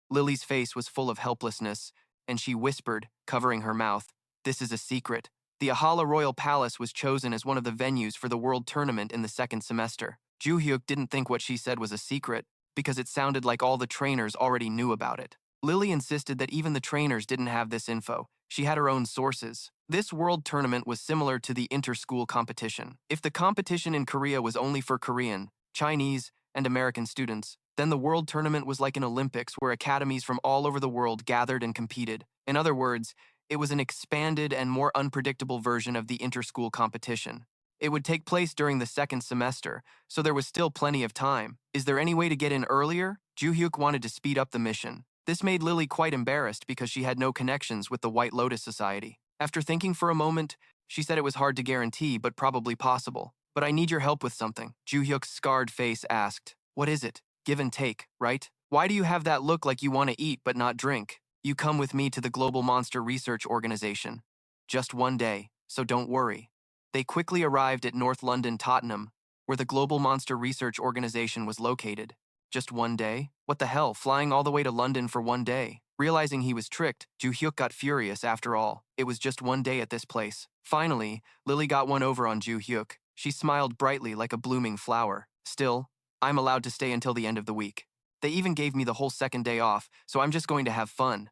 Speaker 1: Lily's face was full of helplessness, and she whispered, covering her mouth, "This is a secret. The Ahala Royal Palace was chosen as one of the venues for the World Tournament in the 2nd semester. Joo-hyuk didn't think what she said was a secret, because it sounded like all the trainers already knew about it. Lily insisted that even the trainers didn't have this info. She had her own sources. This world tournament was similar to the inter-school competition. If the competition in Korea was only for Korean, Chinese, and American students, then the world tournament was like an Olympics where academies from all over the world gathered and competed. In other words, it was an expanded and more unpredictable version of the inter-school competition. It would take place during the 2nd semester, so there was still plenty of time. Is there any way to get in earlier? Joo-hyuk wanted to speed up the mission. This made Lily quite embarrassed because she had no connections with the White Lotus Society. After thinking for a moment, she said it was hard to guarantee, but probably possible. But I need your help with something. Joo-hyuk's scarred face asked. What is it? Give and take, right? Why do you have that look like you want to eat but not drink? You come with me to the Global Monster Research Organization. Just one day, so don't worry. They quickly arrived at North London, Tottenham, where the Global Monster Research Organization was located. Just one day? What the hell, flying all the way to London for one day? Realizing he was tricked, Joo-hyuk got furious after all. It was just one day at this place. Finally, Lily got one over on Joo-hyuk. She smiled brightly like a blooming flower. Still, I'm allowed to stay until the end of the week. They even gave me the whole 2nd day off, so I'm just going to have fun.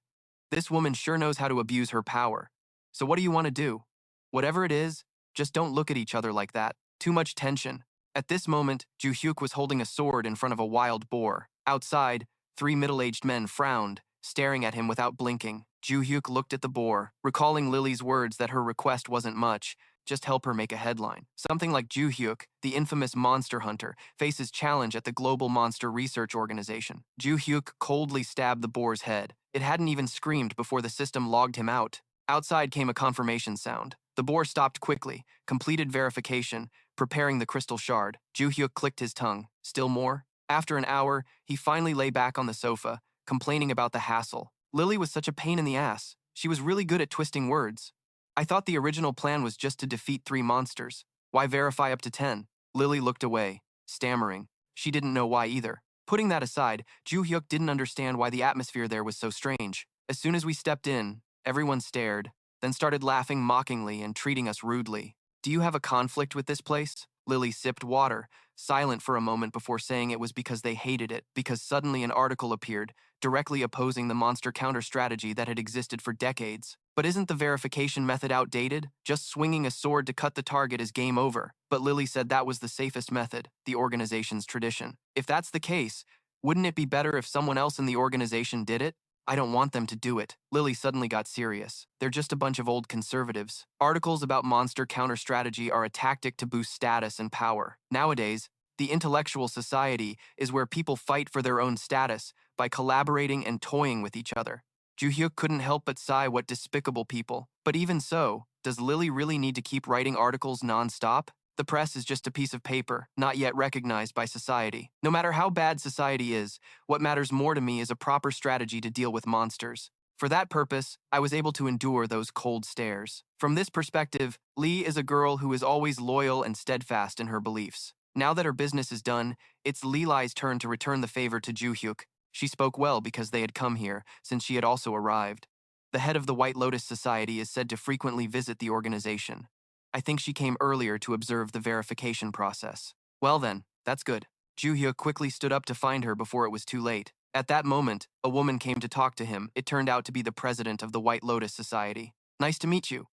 Speaker 1: This woman sure knows how to abuse her power. So what do you want to do? Whatever it is, just don't look at each other like that. Too much tension. At this moment, Joo-hyuk was holding a sword in front of a wild boar. Outside, 3 middle-aged men frowned, staring at him without blinking. Joo-hyuk looked at the boar, recalling Lily's words that her request wasn't much, just help her make a headline. Something like Joo-hyuk, the infamous monster hunter, faces challenge at the Global Monster Research Organization. Joo-hyuk coldly stabbed the boar's head. It hadn't even screamed before the system logged him out. Outside came a confirmation sound. The boar stopped quickly, completed verification, preparing the crystal shard. Joo-hyuk clicked his tongue. Still more? After an hour, he finally lay back on the sofa, complaining about the hassle. Lily was such a pain in the ass. She was really good at twisting words. I thought the original plan was just to defeat 3 monsters. Why verify up to 10? Lily looked away, stammering. She didn't know why either. Putting that aside, Joo-hyuk didn't understand why the atmosphere there was so strange. As soon as we stepped in, everyone stared, then started laughing mockingly and treating us rudely. Do you have a conflict with this place? Lily sipped water, silent for a moment before saying it was because they hated it, because suddenly an article appeared, directly opposing the monster counter strategy that had existed for decades. But isn't the verification method outdated? Just swinging a sword to cut the target is game over. But Lily said that was the safest method, the organization's tradition. If that's the case, wouldn't it be better if someone else in the organization did it? I don't want them to do it. Lily suddenly got serious. They're just a bunch of old conservatives. Articles about monster counter strategy are a tactic to boost status and power. Nowadays, the intellectual society is where people fight for their own status by collaborating and toying with each other. Joo-hyuk couldn't help but sigh, what despicable people. But even so, does Lily really need to keep writing articles non-stop? The press is just a piece of paper, not yet recognized by society. No matter how bad society is, what matters more to me is a proper strategy to deal with monsters. For that purpose, I was able to endure those cold stares. From this perspective, Lee is a girl who is always loyal and steadfast in her beliefs. Now that her business is done, it's Lilai's turn to return the favor to Joo-hyuk. She spoke well because they had come here, since she had also arrived. The head of the White Lotus Society is said to frequently visit the organization. I think she came earlier to observe the verification process. Well then, that's good. Joo-hyuk quickly stood up to find her before it was too late. At that moment, a woman came to talk to him. It turned out to be the president of the White Lotus Society. Nice to meet you.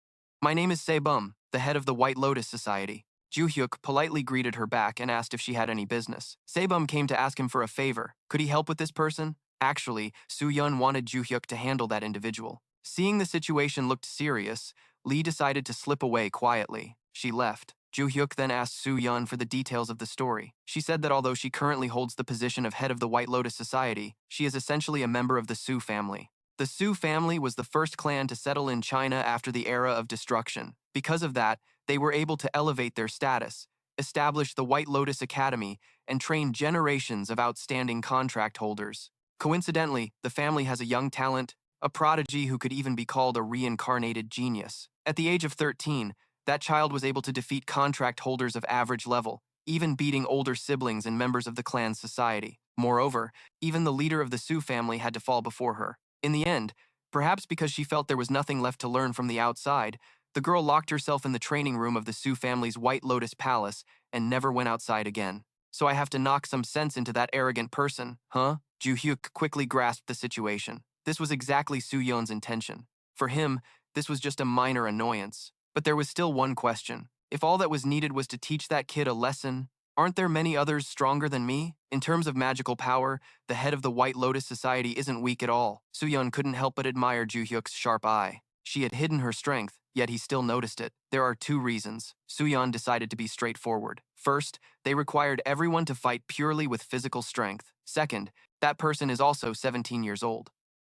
Speaker 1: My name is Se-bum, the head of the White Lotus Society. Joo-hyuk politely greeted her back and asked if she had any business. Se-bum came to ask him for a favor. Could he help with this person? Actually, Soo-yeon wanted Joo-hyuk to handle that individual. Seeing the situation looked serious, Lee decided to slip away quietly. She left. Joo-hyuk then asked Soo-yeon for the details of the story. She said that although she currently holds the position of head of the White Lotus Society, she is essentially a member of the Soo family. The Soo family was the first clan to settle in China after the era of destruction. Because of that, they were able to elevate their status, establish the White Lotus Academy, and train generations of outstanding contract holders. Coincidentally, the family has a young talent, a prodigy who could even be called a reincarnated genius. At the age of 13, that child was able to defeat contract holders of average level, even beating older siblings and members of the clan's society. Moreover, even the leader of the Soo family had to fall before her. In the end, perhaps because she felt there was nothing left to learn from the outside, the girl locked herself in the training room of the Soo family's White Lotus Palace and never went outside again. So I have to knock some sense into that arrogant person, huh? Joo-hyuk quickly grasped the situation. This was exactly Soo-yeon's intention. For him, this was just a minor annoyance. But there was still one question. If all that was needed was to teach that kid a lesson, aren't there many others stronger than me? In terms of magical power, the head of the White Lotus Society isn't weak at all. Soo-yeon couldn't help but admire Joo-hyuk's sharp eye. She had hidden her strength, yet he still noticed it. There are 2 reasons. Soo-yeon decided to be straightforward. First, they required everyone to fight purely with physical strength. Second, that person is also 17 years old,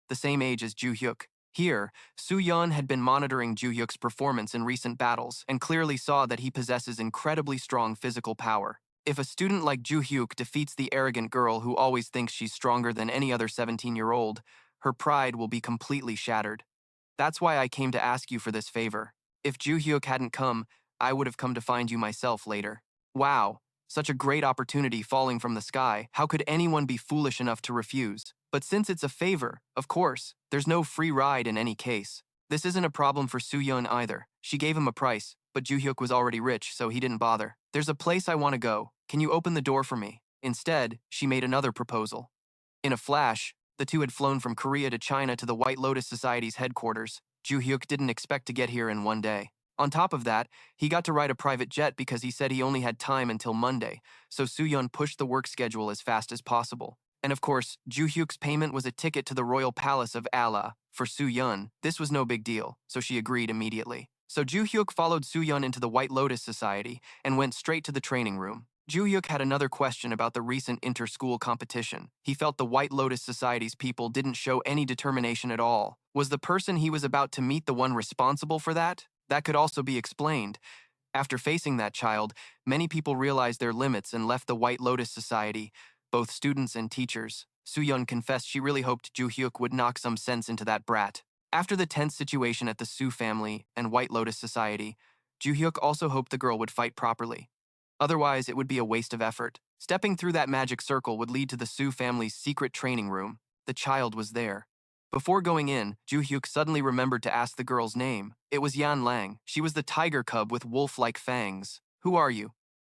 Speaker 1: the same age as Joo-hyuk. Here, Soo-yeon had been monitoring Joo-hyuk's performance in recent battles and clearly saw that he possesses incredibly strong physical power. If a student like Joo-hyuk defeats the arrogant girl who always thinks she's stronger than any other 17-year-old, her pride will be completely shattered. That's why I came to ask you for this favor. If Joo-hyuk hadn't come, I would have come to find you myself later. Wow, such a great opportunity falling from the sky. How could anyone be foolish enough to refuse? But since it's a favor, of course, there's no free ride in any case. This isn't a problem for Soo-yeon either. She gave him a price, but Joo-hyuk was already rich, so he didn't bother. There's a place I want to go. Can you open the door for me? Instead, she made another proposal. In a flash, the two had flown from Korea to China to the White Lotus Society's headquarters. Joo-hyuk didn't expect to get here in one day. On top of that, he got to ride a private jet because he said he only had time until Monday, so Soo-yeon pushed the work schedule as fast as possible. And of course, Joo-hyuk's payment was a ticket to the royal palace of Allah. For Soo-yeon, this was no big deal, so she agreed immediately. So Joo-hyuk followed Soo-yeon into the White Lotus Society and went straight to the training room. Joo-hyuk had another question about the recent inter-school competition. He felt the White Lotus Society's people didn't show any determination at all. Was the person he was about to meet the one responsible for that? That could also be explained. After facing that child, many people realized their limits and left the White Lotus Society, both students and teachers. Soo-yeon confessed she really hoped Joo-hyuk would knock some sense into that brat. After the tense situation at the Soo family and White Lotus Society, Joo-hyuk also hoped the girl would fight properly. Otherwise, it would be a waste of effort. Stepping through that magic circle would lead to the Soo family's secret training room. The child was there. Before going in, Joo-hyuk suddenly remembered to ask the girl's name. It was Yan Lang. She was the tiger cub with wolf-like fangs. Who are you?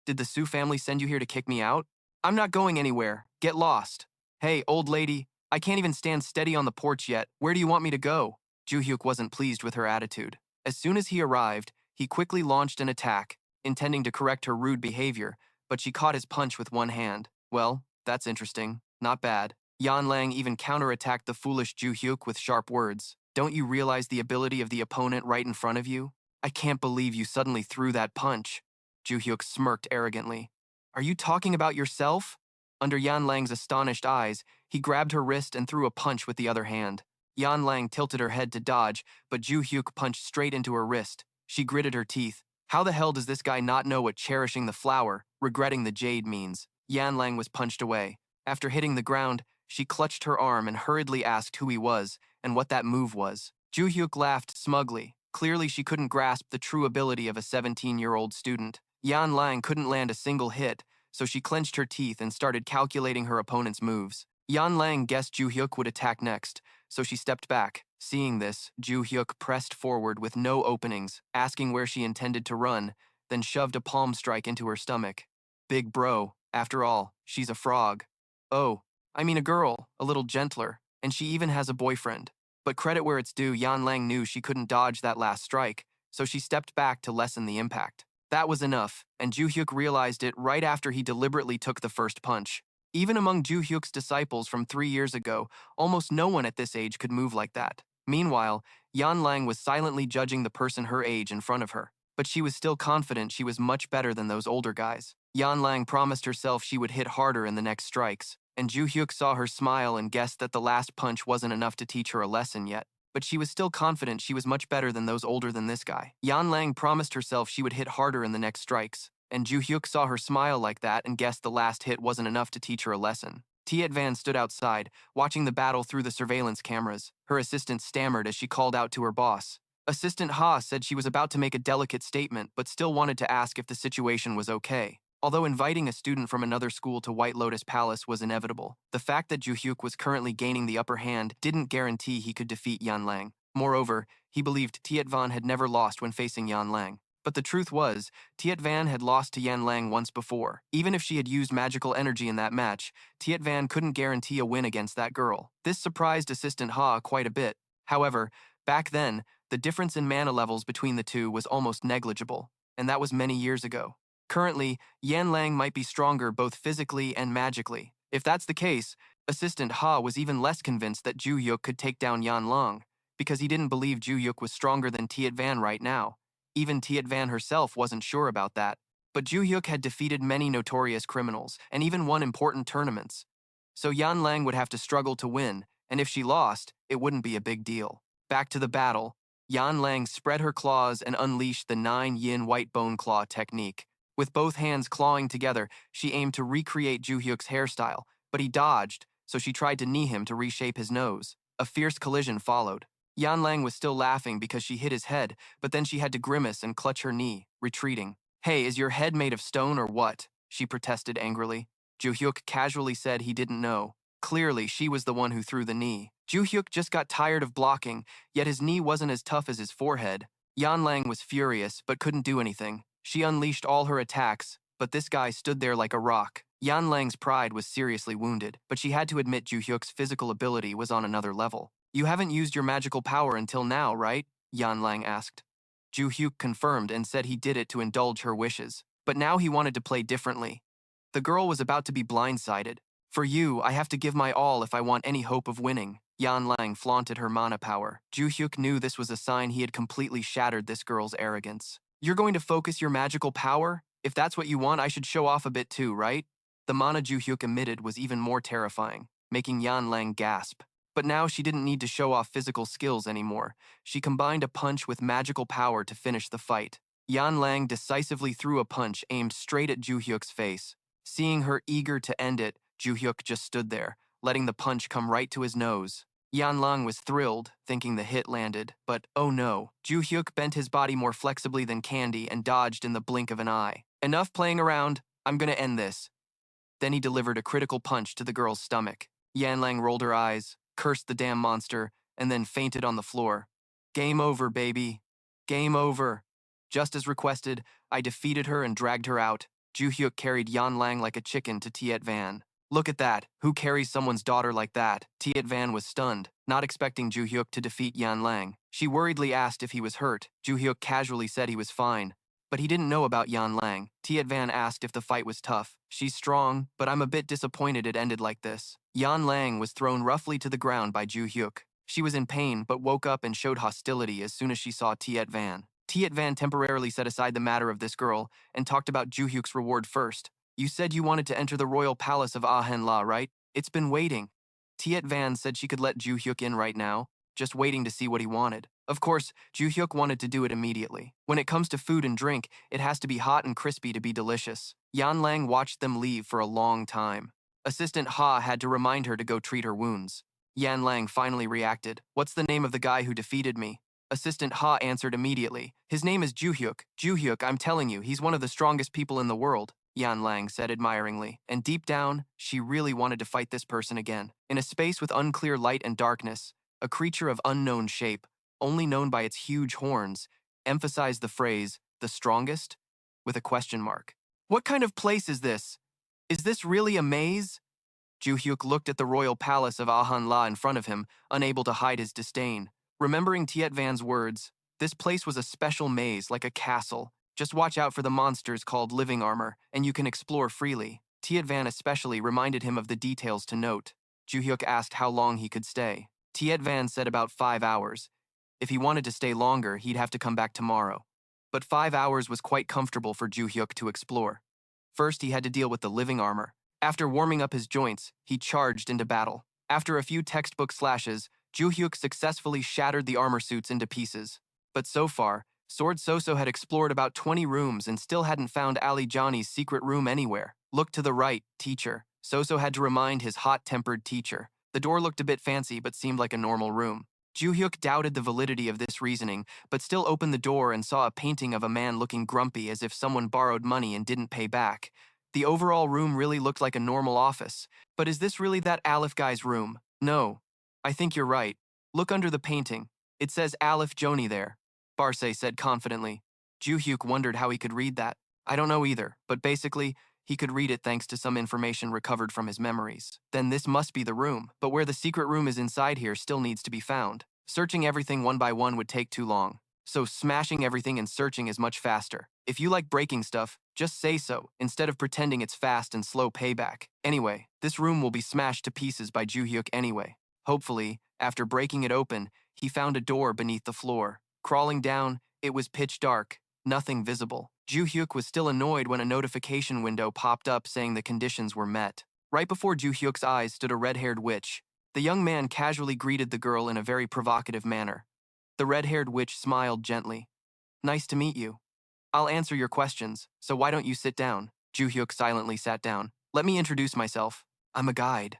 Speaker 1: Did the Soo family send you here to kick me out? I'm not going anywhere. Get lost. Hey, old lady, I can't even stand steady on the porch yet. Where do you want me to go? Joo-hyuk wasn't pleased with her attitude. As soon as he arrived, he quickly launched an attack, intending to correct her rude behavior, but she caught his punch with one hand. Well, that's interesting. Not bad. Yan Lang even counterattacked the foolish Joo-hyuk with sharp words. Don't you realize the ability of the opponent right in front of you? I can't believe you suddenly threw that punch. Joo-hyuk smirked arrogantly. Are you talking about yourself? Under Yan Lang's astonished eyes, he grabbed her wrist and threw a punch with the other hand. Yan Lang tilted her head to dodge, but Joo-hyuk punched straight into her wrist. She gritted her teeth. How the hell does this guy not know what cherishing the flower, regretting the jade means? Yan Lang was punched away. After hitting the ground, she clutched her arm and hurriedly asked who he was and what that move was. Joo-hyuk laughed smugly. Clearly she couldn't grasp the true ability of a 17-year-old student. Yan Lang couldn't land a single hit, so she clenched her teeth and started calculating her opponent's moves. Yan Lang guessed Joo-hyuk would attack next, so she stepped back. Seeing this, Joo-hyuk pressed forward with no openings, asking where she intended to run, then shoved a palm strike into her stomach. Big bro, after all, she's a frog. Oh, I mean a girl, a little gentler, and she even has a boyfriend. But credit where it's due, Yan Lang knew she couldn't dodge that last strike, so she stepped back to lessen the impact. That was enough, and Joo-hyuk realized it right after he deliberately took the first punch. Even among Joo-hyuk's disciples from 3 years ago, almost no one at this age could move like that. Meanwhile, Yan Lang was silently judging the person her age in front of her, but she was still confident she was much better than those older guys. Yan Lang promised herself she would hit harder in the next strikes, and Joo-hyuk saw her smile and guessed that the last punch wasn't enough to teach her a lesson yet. But she was still confident she was much better than those older than this guy. Yan Lang promised herself she would hit harder in the next strikes, and Joo-hyuk saw her smile like that and guessed the last hit wasn't enough to teach her a lesson. Tiet-van stood outside, watching the battle through the surveillance cameras. Her assistant stammered as she called out to her boss. Assistant Ha said she was about to make a delicate statement, but still wanted to ask if the situation was okay. Although inviting a student from another school to White Lotus Palace was inevitable, the fact that Joo-hyuk was currently gaining the upper hand didn't guarantee he could defeat Yan Lang. Moreover, he believed Tiet-van had never lost when facing Yan Lang. But the truth was, Tiet-van had lost to Yan Lang once before. Even if she had used magical energy in that match, Tiet-van couldn't guarantee a win against that girl. This surprised Assistant Ha quite a bit. However, back then, the difference in mana levels between the two was almost negligible, and that was many years ago. Currently, Yan Lang might be stronger both physically and magically. If that's the case, Assistant Ha was even less convinced that Joo-hyuk could take down Yan Lang, because he didn't believe Joo-hyuk was stronger than Tiet-van right now. Even Tiet-van herself wasn't sure about that. But Joo-hyuk had defeated many notorious criminals, and even won important tournaments. So Yan Lang would have to struggle to win, and if she lost, it wouldn't be a big deal. Back to the battle, Yan Lang spread her claws and unleashed the 9-yin white bone claw technique. With both hands clawing together, she aimed to recreate Joo-hyuk's hairstyle, but he dodged, so she tried to knee him to reshape his nose. A fierce collision followed. Yan Lang was still laughing because she hit his head, but then she had to grimace and clutch her knee, retreating. Hey, is your head made of stone or what? She protested angrily. Joo-hyuk casually said he didn't know. Clearly, she was the one who threw the knee. Joo-hyuk just got tired of blocking, yet his knee wasn't as tough as his forehead. Yan Lang was furious, but couldn't do anything. She unleashed all her attacks, but this guy stood there like a rock. Yan Lang's pride was seriously wounded, but she had to admit Joo-hyuk's physical ability was on another level. You haven't used your magical power until now, right? Yan Lang asked. Joo-hyuk confirmed and said he did it to indulge her wishes, but now he wanted to play differently. The girl was about to be blindsided. For you, I have to give my all if I want any hope of winning. Yan Lang flaunted her mana power. Joo-hyuk knew this was a sign he had completely shattered this girl's arrogance. You're going to focus your magical power? If that's what you want, I should show off a bit too, right? The mana Joo-hyuk emitted was even more terrifying, making Yan Lang gasp. But now she didn't need to show off physical skills anymore. She combined a punch with magical power to finish the fight. Yan Lang decisively threw a punch aimed straight at Joo-hyuk's face. Seeing her eager to end it, Joo-hyuk just stood there, letting the punch come right to his nose. Yan Lang was thrilled, thinking the hit landed, but oh no. Joo-hyuk bent his body more flexibly than candy and dodged in the blink of an eye. Enough playing around, I'm gonna end this. Then he delivered a critical punch to the girl's stomach. Yan Lang rolled her eyes, cursed the damn monster, and then fainted on the floor. Game over, baby. Game over. Just as requested, I defeated her and dragged her out. Joo-hyuk carried Yan Lang like a chicken to Tiet Van. Look at that. Who carries someone's daughter like that? Tiet Van was stunned, not expecting Joo-hyuk to defeat Yan Lang. She worriedly asked if he was hurt. Joo-hyuk casually said he was fine. But he didn't know about Yan Lang. Tiet Van asked if the fight was tough. She's strong, but I'm a bit disappointed it ended like this. Yan Lang was thrown roughly to the ground by Joo-hyuk. She was in pain, but woke up and showed hostility as soon as she saw Tiet Van. Tiet Van temporarily set aside the matter of this girl and talked about Joo-hyuk's reward first. You said you wanted to enter the royal palace of Ah-hen-la, right? It's been waiting. Tiet Van said she could let Joo-hyuk in right now, just waiting to see what he wanted. Of course, Joo-hyuk wanted to do it immediately. When it comes to food and drink, it has to be hot and crispy to be delicious. Yan Lang watched them leave for a long time. Assistant Ha had to remind her to go treat her wounds. Yan Lang finally reacted. What's the name of the guy who defeated me? Assistant Ha answered immediately. His name is Joo-hyuk. Joo-hyuk, I'm telling you, he's one of the strongest people in the world. Yan Lang said admiringly, and deep down, she really wanted to fight this person again. In a space with unclear light and darkness, a creature of unknown shape, only known by its huge horns, emphasized the phrase, the strongest, with a question mark. What kind of place is this? Is this really a maze? Joo-hyuk looked at the royal palace of Ah-hen-la in front of him, unable to hide his disdain. Remembering Tiet Van's words, this place was a special maze, like a castle. Just watch out for the monsters called living armor, and you can explore freely. Tiet Van especially reminded him of the details to note. Joo-hyuk asked how long he could stay. Tiet Van said about 5 hours. If he wanted to stay longer, he'd have to come back tomorrow. But 5 hours was quite comfortable for Joo-hyuk to explore. First, he had to deal with the living armor. After warming up his joints, he charged into battle. After a few textbook slashes, Joo-hyuk successfully shattered the armor suits into pieces. But so far, Sword Soso had explored about 20 rooms and still hadn't found Ali Johnny's secret room anywhere. Look to the right, teacher. Soso had to remind his hot-tempered teacher. The door looked a bit fancy but seemed like a normal room. Joo-hyuk doubted the validity of this reasoning, but still opened the door and saw a painting of a man looking grumpy as if someone borrowed money and didn't pay back. The overall room really looked like a normal office. But is this really that Aleph guy's room? No. I think you're right. Look under the painting. It says Aleph Joni there. Barce said confidently. Joo-hyuk wondered how he could read that. I don't know either, but basically, he could read it thanks to some information recovered from his memories. Then this must be the room, but where the secret room is inside here still needs to be found. Searching everything one by one would take too long. So smashing everything and searching is much faster. If you like breaking stuff, just say so, instead of pretending it's fast and slow payback. Anyway, this room will be smashed to pieces by Joo-hyuk anyway. Hopefully, after breaking it open, he found a door beneath the floor. Crawling down, it was pitch dark, nothing visible. Joo-hyuk was still annoyed when a notification window popped up saying the conditions were met. Right before Joo-hyuk's eyes stood a red-haired witch. The young man casually greeted the girl in a very provocative manner. The red-haired witch smiled gently. Nice to meet you. I'll answer your questions, so why don't you sit down? Joo-hyuk silently sat down. Let me introduce myself. I'm a guide.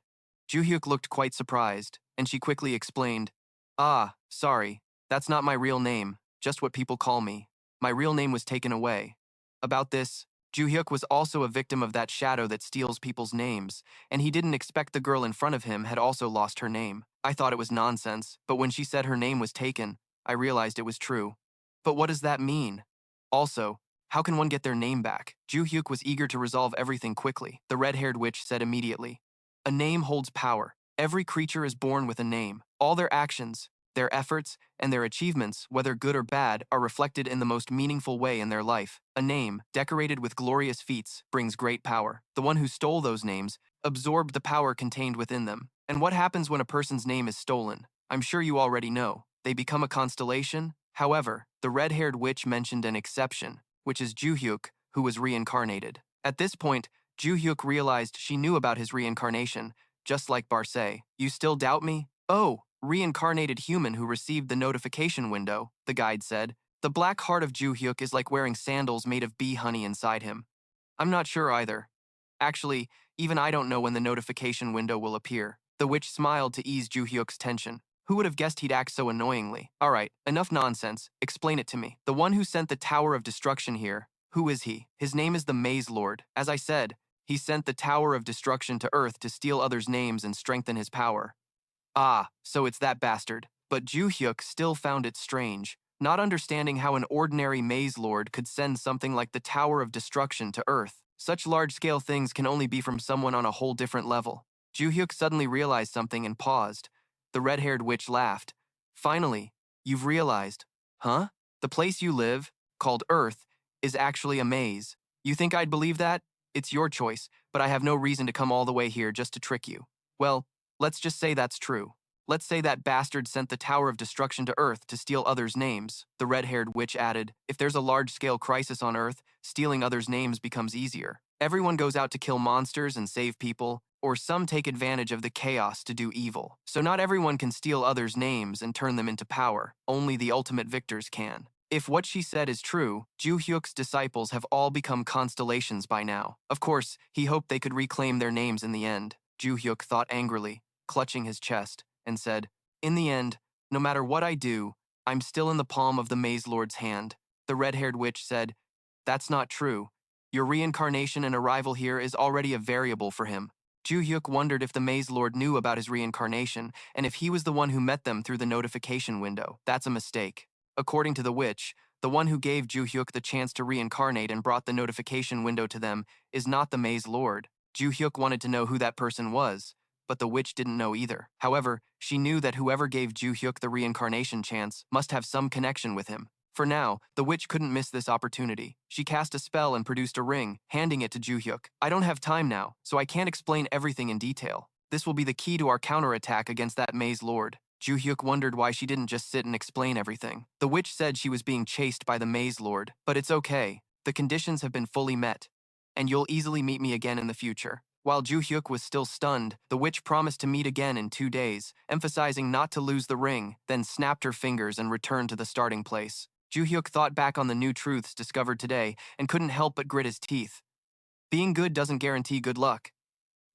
Speaker 1: Joo-hyuk looked quite surprised, and she quickly explained. Ah, sorry. That's not my real name, just what people call me. My real name was taken away. About this, Joo-hyuk was also a victim of that shadow that steals people's names, and he didn't expect the girl in front of him had also lost her name. I thought it was nonsense, but when she said her name was taken, I realized it was true. But what does that mean? Also, how can one get their name back? Joo-hyuk was eager to resolve everything quickly. The red-haired witch said immediately. A name holds power. Every creature is born with a name. All their actions, their efforts, and their achievements, whether good or bad, are reflected in the most meaningful way in their life. A name, decorated with glorious feats, brings great power. The one who stole those names absorbed the power contained within them. And what happens when a person's name is stolen? I'm sure you already know. They become a constellation. However, the red-haired witch mentioned an exception, which is Joo-hyuk, who was reincarnated. At this point, Joo-hyuk realized she knew about his reincarnation, just like Barce. You still doubt me? Oh, reincarnated human who received the notification window, the guide said. The black heart of Joo-hyuk is like wearing sandals made of bee honey inside him. I'm not sure either. Actually, even I don't know when the notification window will appear. The witch smiled to ease Joo-hyuk's tension. Who would have guessed he'd act so annoyingly? Alright, enough nonsense. Explain it to me. The one who sent the Tower of Destruction here, who is he? His name is the Maze Lord. As I said, he sent the Tower of Destruction to Earth to steal others' names and strengthen his power. Ah, so it's that bastard. But Joo-hyuk still found it strange, not understanding how an ordinary Maze Lord could send something like the Tower of Destruction to Earth. Such large-scale things can only be from someone on a whole different level. Joo-hyuk suddenly realized something and paused. The red-haired witch laughed. Finally, you've realized. Huh? The place you live, called Earth, is actually a maze. You think I'd believe that? It's your choice, but I have no reason to come all the way here just to trick you. Well, let's just say that's true. Let's say that bastard sent the Tower of Destruction to Earth to steal others' names, the red-haired witch added. If there's a large-scale crisis on Earth, stealing others' names becomes easier. Everyone goes out to kill monsters and save people, or some take advantage of the chaos to do evil. So not everyone can steal others' names and turn them into power. Only the ultimate victors can. If what she said is true, Joo-hyuk's disciples have all become constellations by now. Of course, he hoped they could reclaim their names in the end. Joo-hyuk thought angrily, clutching his chest, and said, in the end, no matter what I do, I'm still in the palm of the Maze Lord's hand. The red-haired witch said, that's not true. Your reincarnation and arrival here is already a variable for him. Joo-hyuk wondered if the Maze Lord knew about his reincarnation, and if he was the one who met them through the notification window. That's a mistake. According to the witch, the one who gave Joo-hyuk the chance to reincarnate and brought the notification window to them is not the Maze Lord. Joo-hyuk wanted to know who that person was, but the witch didn't know either. However, she knew that whoever gave Joo-hyuk the reincarnation chance must have some connection with him. For now, the witch couldn't miss this opportunity. She cast a spell and produced a ring, handing it to Joo-hyuk. I don't have time now, so I can't explain everything in detail. This will be the key to our counterattack against that Maze Lord. Joo-hyuk wondered why she didn't just sit and explain everything. The witch said she was being chased by the Maze Lord, but it's okay. The conditions have been fully met, and you'll easily meet me again in the future. While Joo-hyuk was still stunned, the witch promised to meet again in 2 days, emphasizing not to lose the ring, then snapped her fingers and returned to the starting place. Joo-hyuk thought back on the new truths discovered today and couldn't help but grit his teeth. Being good doesn't guarantee good luck.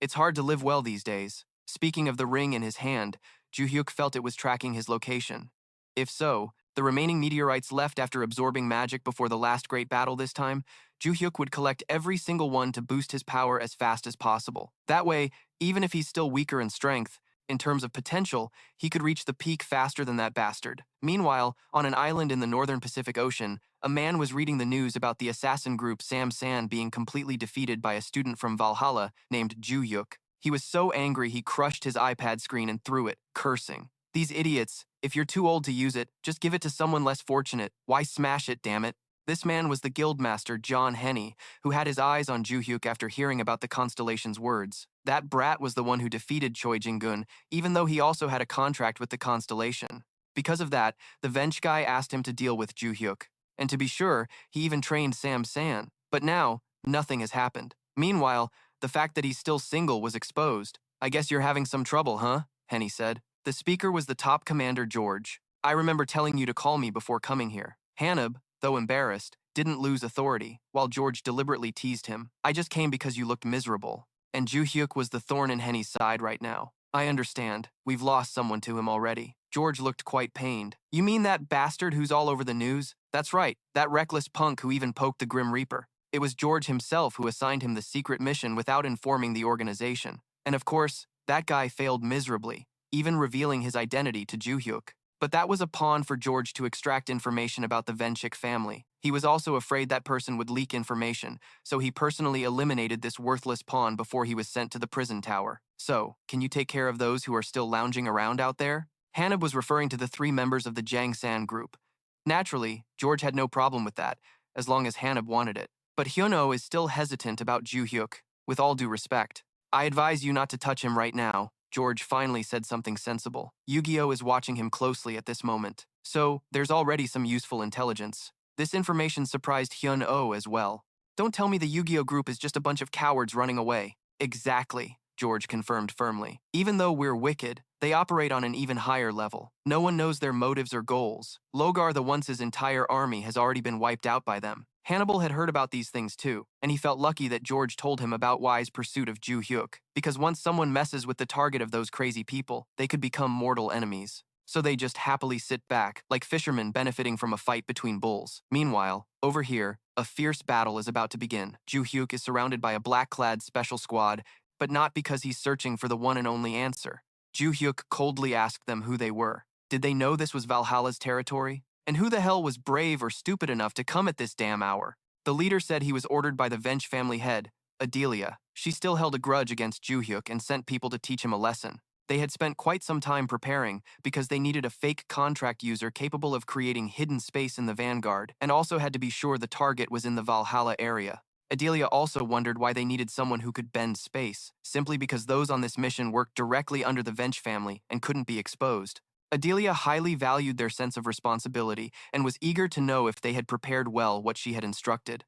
Speaker 1: It's hard to live well these days. Speaking of the ring in his hand, Joo-hyuk felt it was tracking his location. If so, the remaining meteorites left after absorbing magic before the last great battle this time, Joo-hyuk would collect every single one to boost his power as fast as possible. That way, even if he's still weaker in strength, in terms of potential, he could reach the peak faster than that bastard. Meanwhile, on an island in the northern Pacific Ocean, a man was reading the news about the assassin group Sam-san being completely defeated by a student from Valhalla named Joo-hyuk. He was so angry he crushed his iPad screen and threw it, cursing. These idiots, if you're too old to use it, just give it to someone less fortunate. Why smash it, damn it? This man was the guildmaster John Henney, who had his eyes on Joo-hyuk after hearing about the constellation's words. That brat was the one who defeated Choi Jin-gun, even though he also had a contract with the constellation. Because of that, the Vench guy asked him to deal with Joo-hyuk. And to be sure, he even trained Sam-san. But now, nothing has happened. Meanwhile, the fact that he's still single was exposed. I guess you're having some trouble, huh? Henney said. The speaker was the top commander, George. I remember telling you to call me before coming here. Hanab, though embarrassed, didn't lose authority, while George deliberately teased him. I just came because you looked miserable. And Joo-hyuk was the thorn in Henney's side right now. I understand. We've lost someone to him already. George looked quite pained. You mean that bastard who's all over the news? That's right, that reckless punk who even poked the Grim Reaper. It was George himself who assigned him the secret mission without informing the organization. And of course, that guy failed miserably, even revealing his identity to Joo-hyuk. But that was a pawn for George to extract information about the Venchik family. He was also afraid that person would leak information, so he personally eliminated this worthless pawn before he was sent to the prison tower. So, can you take care of those who are still lounging around out there? Hanab was referring to the 3 members of the Jang-san group. Naturally, George had no problem with that, as long as Hanab wanted it. But Hyuno is still hesitant about Joo-hyuk, with all due respect. I advise you not to touch him right now. George finally said something sensible. Yu-Gi-Oh is watching him closely at this moment, so there's already some useful intelligence. This information surprised Hyun-Oh as well. Don't tell me the Yu-Gi-Oh group is just a bunch of cowards running away. Exactly, George confirmed firmly. Even though we're wicked, they operate on an even higher level. No one knows their motives or goals. Logar the once's entire army has already been wiped out by them. Hannibal had heard about these things too, and he felt lucky that George told him about Y's pursuit of Joo-hyuk, because once someone messes with the target of those crazy people, they could become mortal enemies. So they just happily sit back, like fishermen benefiting from a fight between bulls. Meanwhile, over here, a fierce battle is about to begin. Joo-hyuk is surrounded by a black-clad special squad, but not because he's searching for the one and only answer. Joo-hyuk coldly asked them who they were. Did they know this was Valhalla's territory? And who the hell was brave or stupid enough to come at this damn hour? The leader said he was ordered by the Vench family head, Adelia. She still held a grudge against Joo-hyuk and sent people to teach him a lesson. They had spent quite some time preparing because they needed a fake contract user capable of creating hidden space in the vanguard and also had to be sure the target was in the Valhalla area. Adelia also wondered why they needed someone who could bend space, simply because those on this mission worked directly under the Vench family and couldn't be exposed. Adelia highly valued their sense of responsibility and was eager to know if they had prepared well what she had instructed.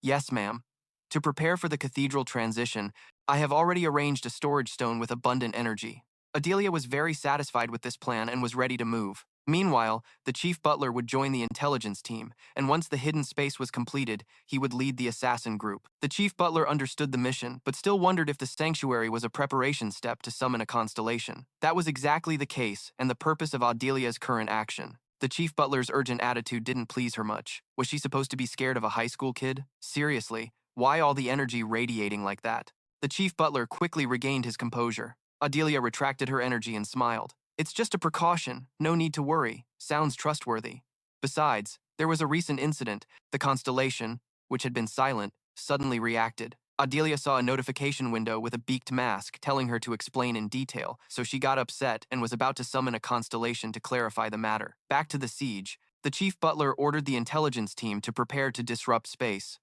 Speaker 1: Yes, ma'am. To prepare for the cathedral transition, I have already arranged a storage stone with abundant energy. Adelia was very satisfied with this plan and was ready to move. Meanwhile, the chief butler would join the intelligence team, and once the hidden space was completed, he would lead the assassin group. The chief butler understood the mission, but still wondered if the sanctuary was a preparation step to summon a constellation. That was exactly the case, and the purpose of Adelia's current action. The chief butler's urgent attitude didn't please her much. Was she supposed to be scared of a high school kid? Seriously, why all the energy radiating like that? The chief butler quickly regained his composure. Adelia retracted her energy and smiled. It's just a precaution, no need to worry. Sounds trustworthy. Besides, there was a recent incident. The constellation, which had been silent, suddenly reacted. Adelia saw a notification window with a beaked mask telling her to explain in detail, so she got upset and was about to summon a constellation to clarify the matter. Back to the siege, the chief butler ordered the intelligence team to prepare to disrupt space.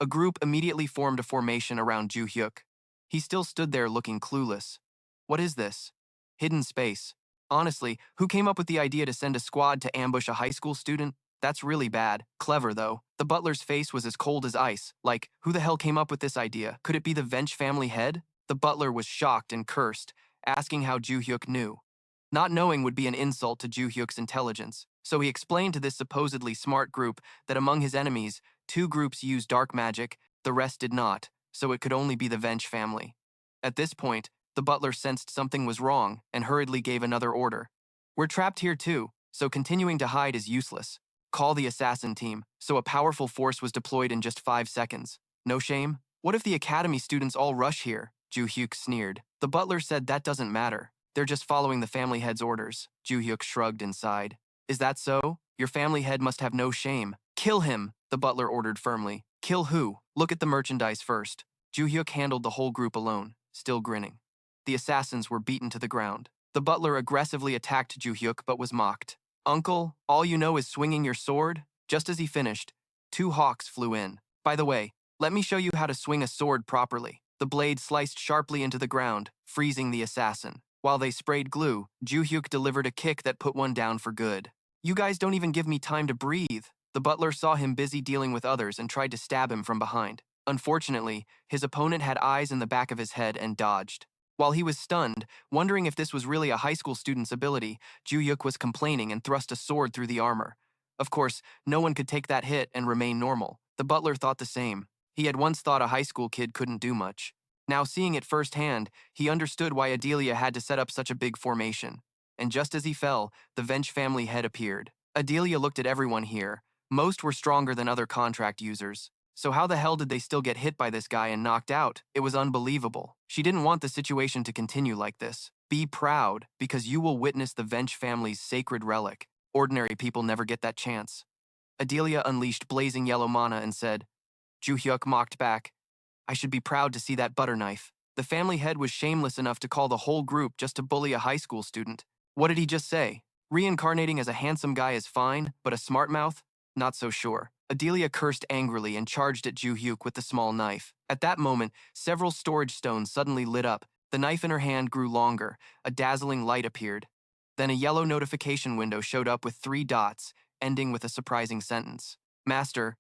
Speaker 1: A group immediately formed a formation around Joo-hyuk. He still stood there looking clueless. What is this? Hidden space. Honestly, who came up with the idea to send a squad to ambush a high school student? That's really bad. Clever, though. The butler's face was as cold as ice. Like, who the hell came up with this idea? Could it be the Vench family head? The butler was shocked and cursed, asking how Joo-hyuk knew. Not knowing would be an insult to Joo-hyuk's intelligence, so he explained to this supposedly smart group that among his enemies, 2 groups used dark magic, the rest did not, so it could only be the Vench family. At this point, the butler sensed something was wrong and hurriedly gave another order. We're trapped here too, so continuing to hide is useless. Call the assassin team. So a powerful force was deployed in just 5 seconds. No shame? What if the academy students all rush here? Joo-hyuk sneered. The butler said that doesn't matter. They're just following the family head's orders. Joo-hyuk shrugged and sighed. Is that so? Your family head must have no shame. Kill him, the butler ordered firmly. Kill who? Look at the merchandise first. Joo-hyuk handled the whole group alone, still grinning. The assassins were beaten to the ground. The butler aggressively attacked Joo-hyuk but was mocked. Uncle, all you know is swinging your sword? Just as he finished, 2 hawks flew in. By the way, let me show you how to swing a sword properly. The blade sliced sharply into the ground, freezing the assassin. While they sprayed glue, Joo-hyuk delivered a kick that put one down for good. You guys don't even give me time to breathe. The butler saw him busy dealing with others and tried to stab him from behind. Unfortunately, his opponent had eyes in the back of his head and dodged. While he was stunned, wondering if this was really a high school student's ability, Joo-hyuk was complaining and thrust a sword through the armor. Of course, no one could take that hit and remain normal. The butler thought the same. He had once thought a high school kid couldn't do much. Now seeing it firsthand, he understood why Adelia had to set up such a big formation. And just as he fell, the Vench family head appeared. Adelia looked at everyone here. Most were stronger than other contract users. So how the hell did they still get hit by this guy and knocked out? It was unbelievable. She didn't want the situation to continue like this. Be proud, because you will witness the Vench family's sacred relic. Ordinary people never get that chance. Adelia unleashed blazing yellow mana and said, Joo-hyuk mocked back, I should be proud to see that butter knife. The family head was shameless enough to call the whole group just to bully a high school student. What did he just say? Reincarnating as a handsome guy is fine, but a smart mouth? Not so sure. Adelia cursed angrily and charged at Joo-hyuk with the small knife. At that moment, several storage stones suddenly lit up. The knife in her hand grew longer. A dazzling light appeared. Then a yellow notification window showed up with 3 dots, ending with a surprising sentence. Master,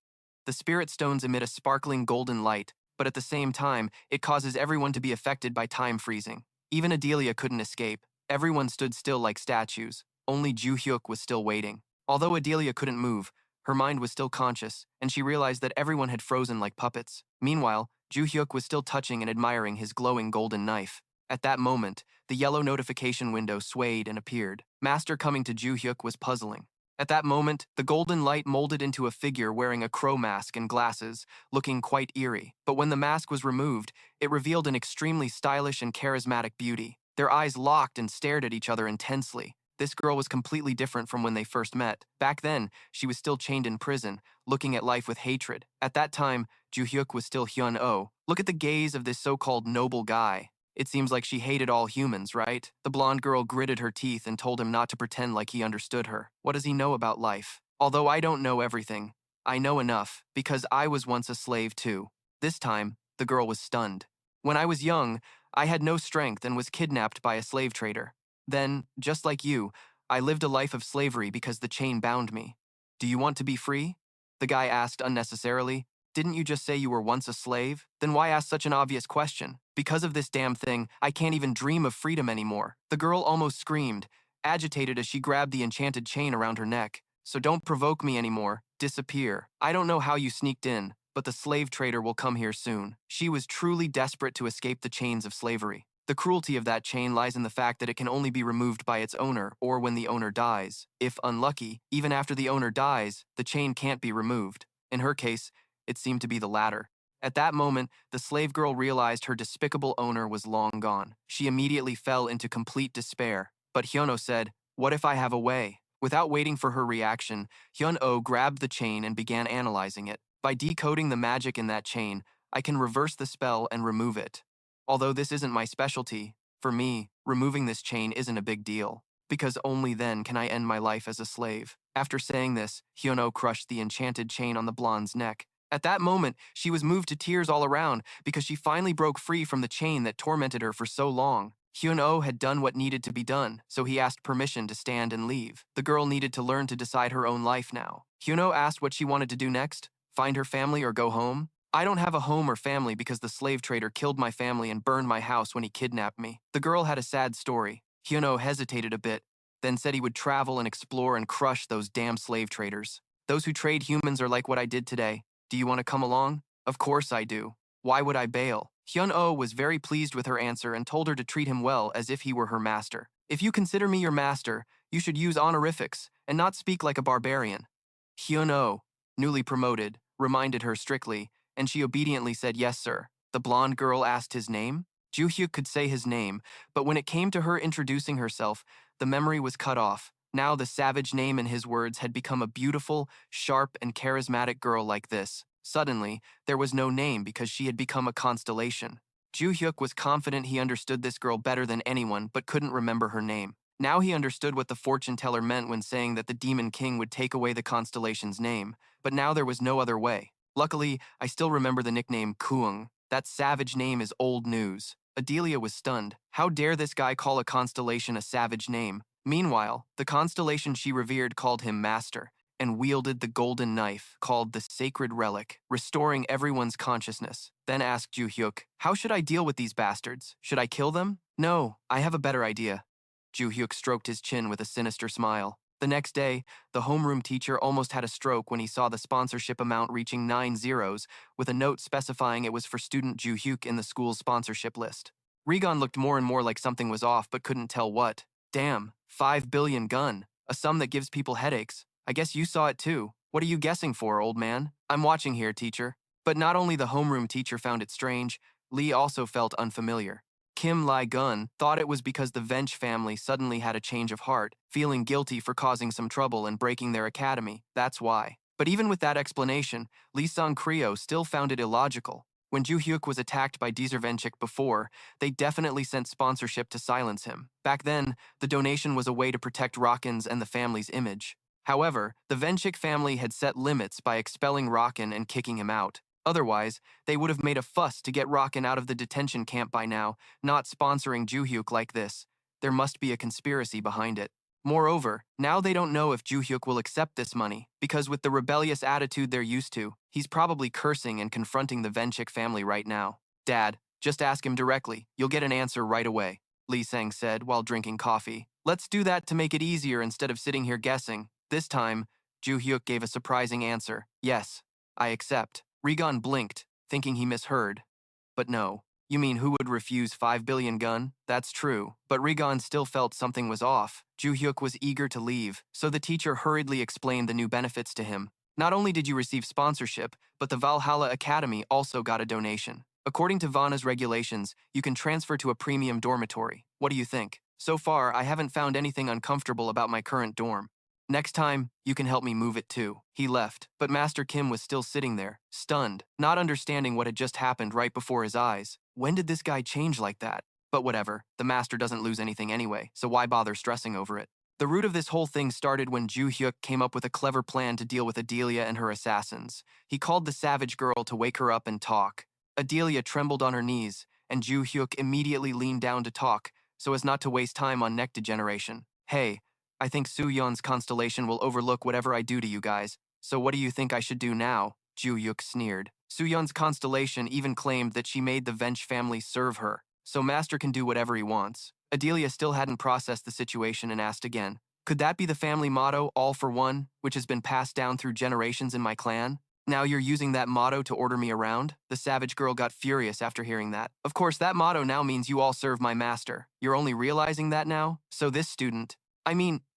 Speaker 1: the spirit stones emit a sparkling golden light, but at the same time, it causes everyone to be affected by time freezing. Even Adelia couldn't escape. Everyone stood still like statues. Only Joo-hyuk was still waiting. Although Adelia couldn't move, her mind was still conscious, and she realized that everyone had frozen like puppets. Meanwhile, Joo-hyuk was still touching and admiring his glowing golden knife. At that moment, the yellow notification window swayed and appeared. Master coming to Joo-hyuk was puzzling. At that moment, the golden light molded into a figure wearing a crow mask and glasses, looking quite eerie. But when the mask was removed, it revealed an extremely stylish and charismatic beauty. Their eyes locked and stared at each other intensely. This girl was completely different from when they first met. Back then, she was still chained in prison, looking at life with hatred. At that time, Joo-hyuk was still Hyun-oh. Look at the gaze of this so-called noble guy. It seems like she hated all humans, right? The blonde girl gritted her teeth and told him not to pretend like he understood her. What does he know about life? Although I don't know everything, I know enough, because I was once a slave too. This time, the girl was stunned. When I was young, I had no strength and was kidnapped by a slave trader. Then, just like you, I lived a life of slavery because the chain bound me. Do you want to be free? The guy asked unnecessarily. Didn't you just say you were once a slave? Then why ask such an obvious question? Because of this damn thing, I can't even dream of freedom anymore. The girl almost screamed, agitated as she grabbed the enchanted chain around her neck. So don't provoke me anymore. Disappear. I don't know how you sneaked in, but the slave trader will come here soon. She was truly desperate to escape the chains of slavery. The cruelty of that chain lies in the fact that it can only be removed by its owner or when the owner dies. If unlucky, even after the owner dies, the chain can't be removed. In her case, it seemed to be the latter. At that moment, the slave girl realized her despicable owner was long gone. She immediately fell into complete despair. But Hyun-oh said, "What if I have a way?" Without waiting for her reaction, Hyun-oh grabbed the chain and began analyzing it. By decoding the magic in that chain, I can reverse the spell and remove it. Although this isn't my specialty, for me, removing this chain isn't a big deal, because only then can I end my life as a slave. After saying this, Hyun-oh crushed the enchanted chain on the blonde's neck. At that moment, she was moved to tears all around because she finally broke free from the chain that tormented her for so long. Hyun-oh had done what needed to be done, so he asked permission to stand and leave. The girl needed to learn to decide her own life now. Hyun-oh asked what she wanted to do next, find her family or go home. I don't have a home or family because the slave trader killed my family and burned my house when he kidnapped me. The girl had a sad story. Hyun-oh hesitated a bit, then said he would travel and explore and crush those damn slave traders. Those who trade humans are like what I did today. Do you want to come along? Of course I do. Why would I bail? Hyun-oh was very pleased with her answer and told her to treat him well as if he were her master. If you consider me your master, you should use honorifics and not speak like a barbarian. Hyun-oh, newly promoted, reminded her strictly, and she obediently said, "Yes, sir." The blonde girl asked his name. Joo-hyuk could say his name, but when it came to her introducing herself, the memory was cut off. Now the savage name in his words had become a beautiful, sharp, and charismatic girl like this. Suddenly, there was no name because she had become a constellation. Joo-hyuk was confident he understood this girl better than anyone, but couldn't remember her name. Now he understood what the fortune teller meant when saying that the Demon King would take away the constellation's name, but now there was no other way. Luckily, I still remember the nickname Kuung. That savage name is old news. Adelia was stunned. How dare this guy call a constellation a savage name? Meanwhile, the constellation she revered called him master, and wielded the golden knife called the sacred relic, restoring everyone's consciousness. Then asked Joo-hyuk, "How should I deal with these bastards? Should I kill them?" "No, I have a better idea." Joo-hyuk stroked his chin with a sinister smile. The next day, the homeroom teacher almost had a stroke when he saw the sponsorship amount reaching 9 zeros, with a note specifying it was for student Joo-hyuk in the school's sponsorship list. Regon looked more and more like something was off but couldn't tell what. Damn, 5 billion gun, a sum that gives people headaches. I guess you saw it too. What are you guessing for, old man? I'm watching here, teacher. But not only the homeroom teacher found it strange, Lee also felt unfamiliar. Kim Lai-gun thought it was because the Vench family suddenly had a change of heart, feeling guilty for causing some trouble and breaking their academy. That's why. But even with that explanation, Lee Sang-kryo still found it illogical. When Joo-hyuk was attacked by Dezervenchik before, they definitely sent sponsorship to silence him. Back then, the donation was a way to protect Rockin's and the family's image. However, the Venchik family had set limits by expelling Rockin and kicking him out. Otherwise, they would have made a fuss to get Rockin out of the detention camp by now, not sponsoring Joo-hyuk like this. There must be a conspiracy behind it. Moreover, now they don't know if Joo-hyuk will accept this money, because with the rebellious attitude they're used to, he's probably cursing and confronting the Venchik family right now. Dad, just ask him directly. You'll get an answer right away, Lee Sang said while drinking coffee. Let's do that to make it easier instead of sitting here guessing. This time, Joo-hyuk gave a surprising answer. Yes, I accept. Regon blinked, thinking he misheard. But no. You mean who would refuse 5 billion gun? That's true. But Regon still felt something was off. Joo-hyuk was eager to leave, so the teacher hurriedly explained the new benefits to him. Not only did you receive sponsorship, but the Valhalla Academy also got a donation. According to Vanna's regulations, you can transfer to a premium dormitory. What do you think? So far, I haven't found anything uncomfortable about my current dorm. Next time, you can help me move it too. He left, but Master Kim was still sitting there, stunned, not understanding what had just happened right before his eyes. When did this guy change like that? But whatever, the master doesn't lose anything anyway, so why bother stressing over it? The root of this whole thing started when Joo-hyuk came up with a clever plan to deal with Adelia and her assassins. He called the savage girl to wake her up and talk. Adelia trembled on her knees, and Joo-hyuk immediately leaned down to talk, so as not to waste time on neck degeneration. Hey, I think Soo-yeon's constellation will overlook whatever I do to you guys, so what do you think I should do now? Joo-hyuk sneered. Soo-yeon's constellation even claimed that she made the Vench family serve her, so Master can do whatever he wants. Adelia still hadn't processed the situation and asked again. Could that be the family motto, all for one, which has been passed down through generations in my clan? Now you're using that motto to order me around? The savage girl got furious after hearing that. Of course, that motto now means you all serve my master. You're only realizing that now? So this student...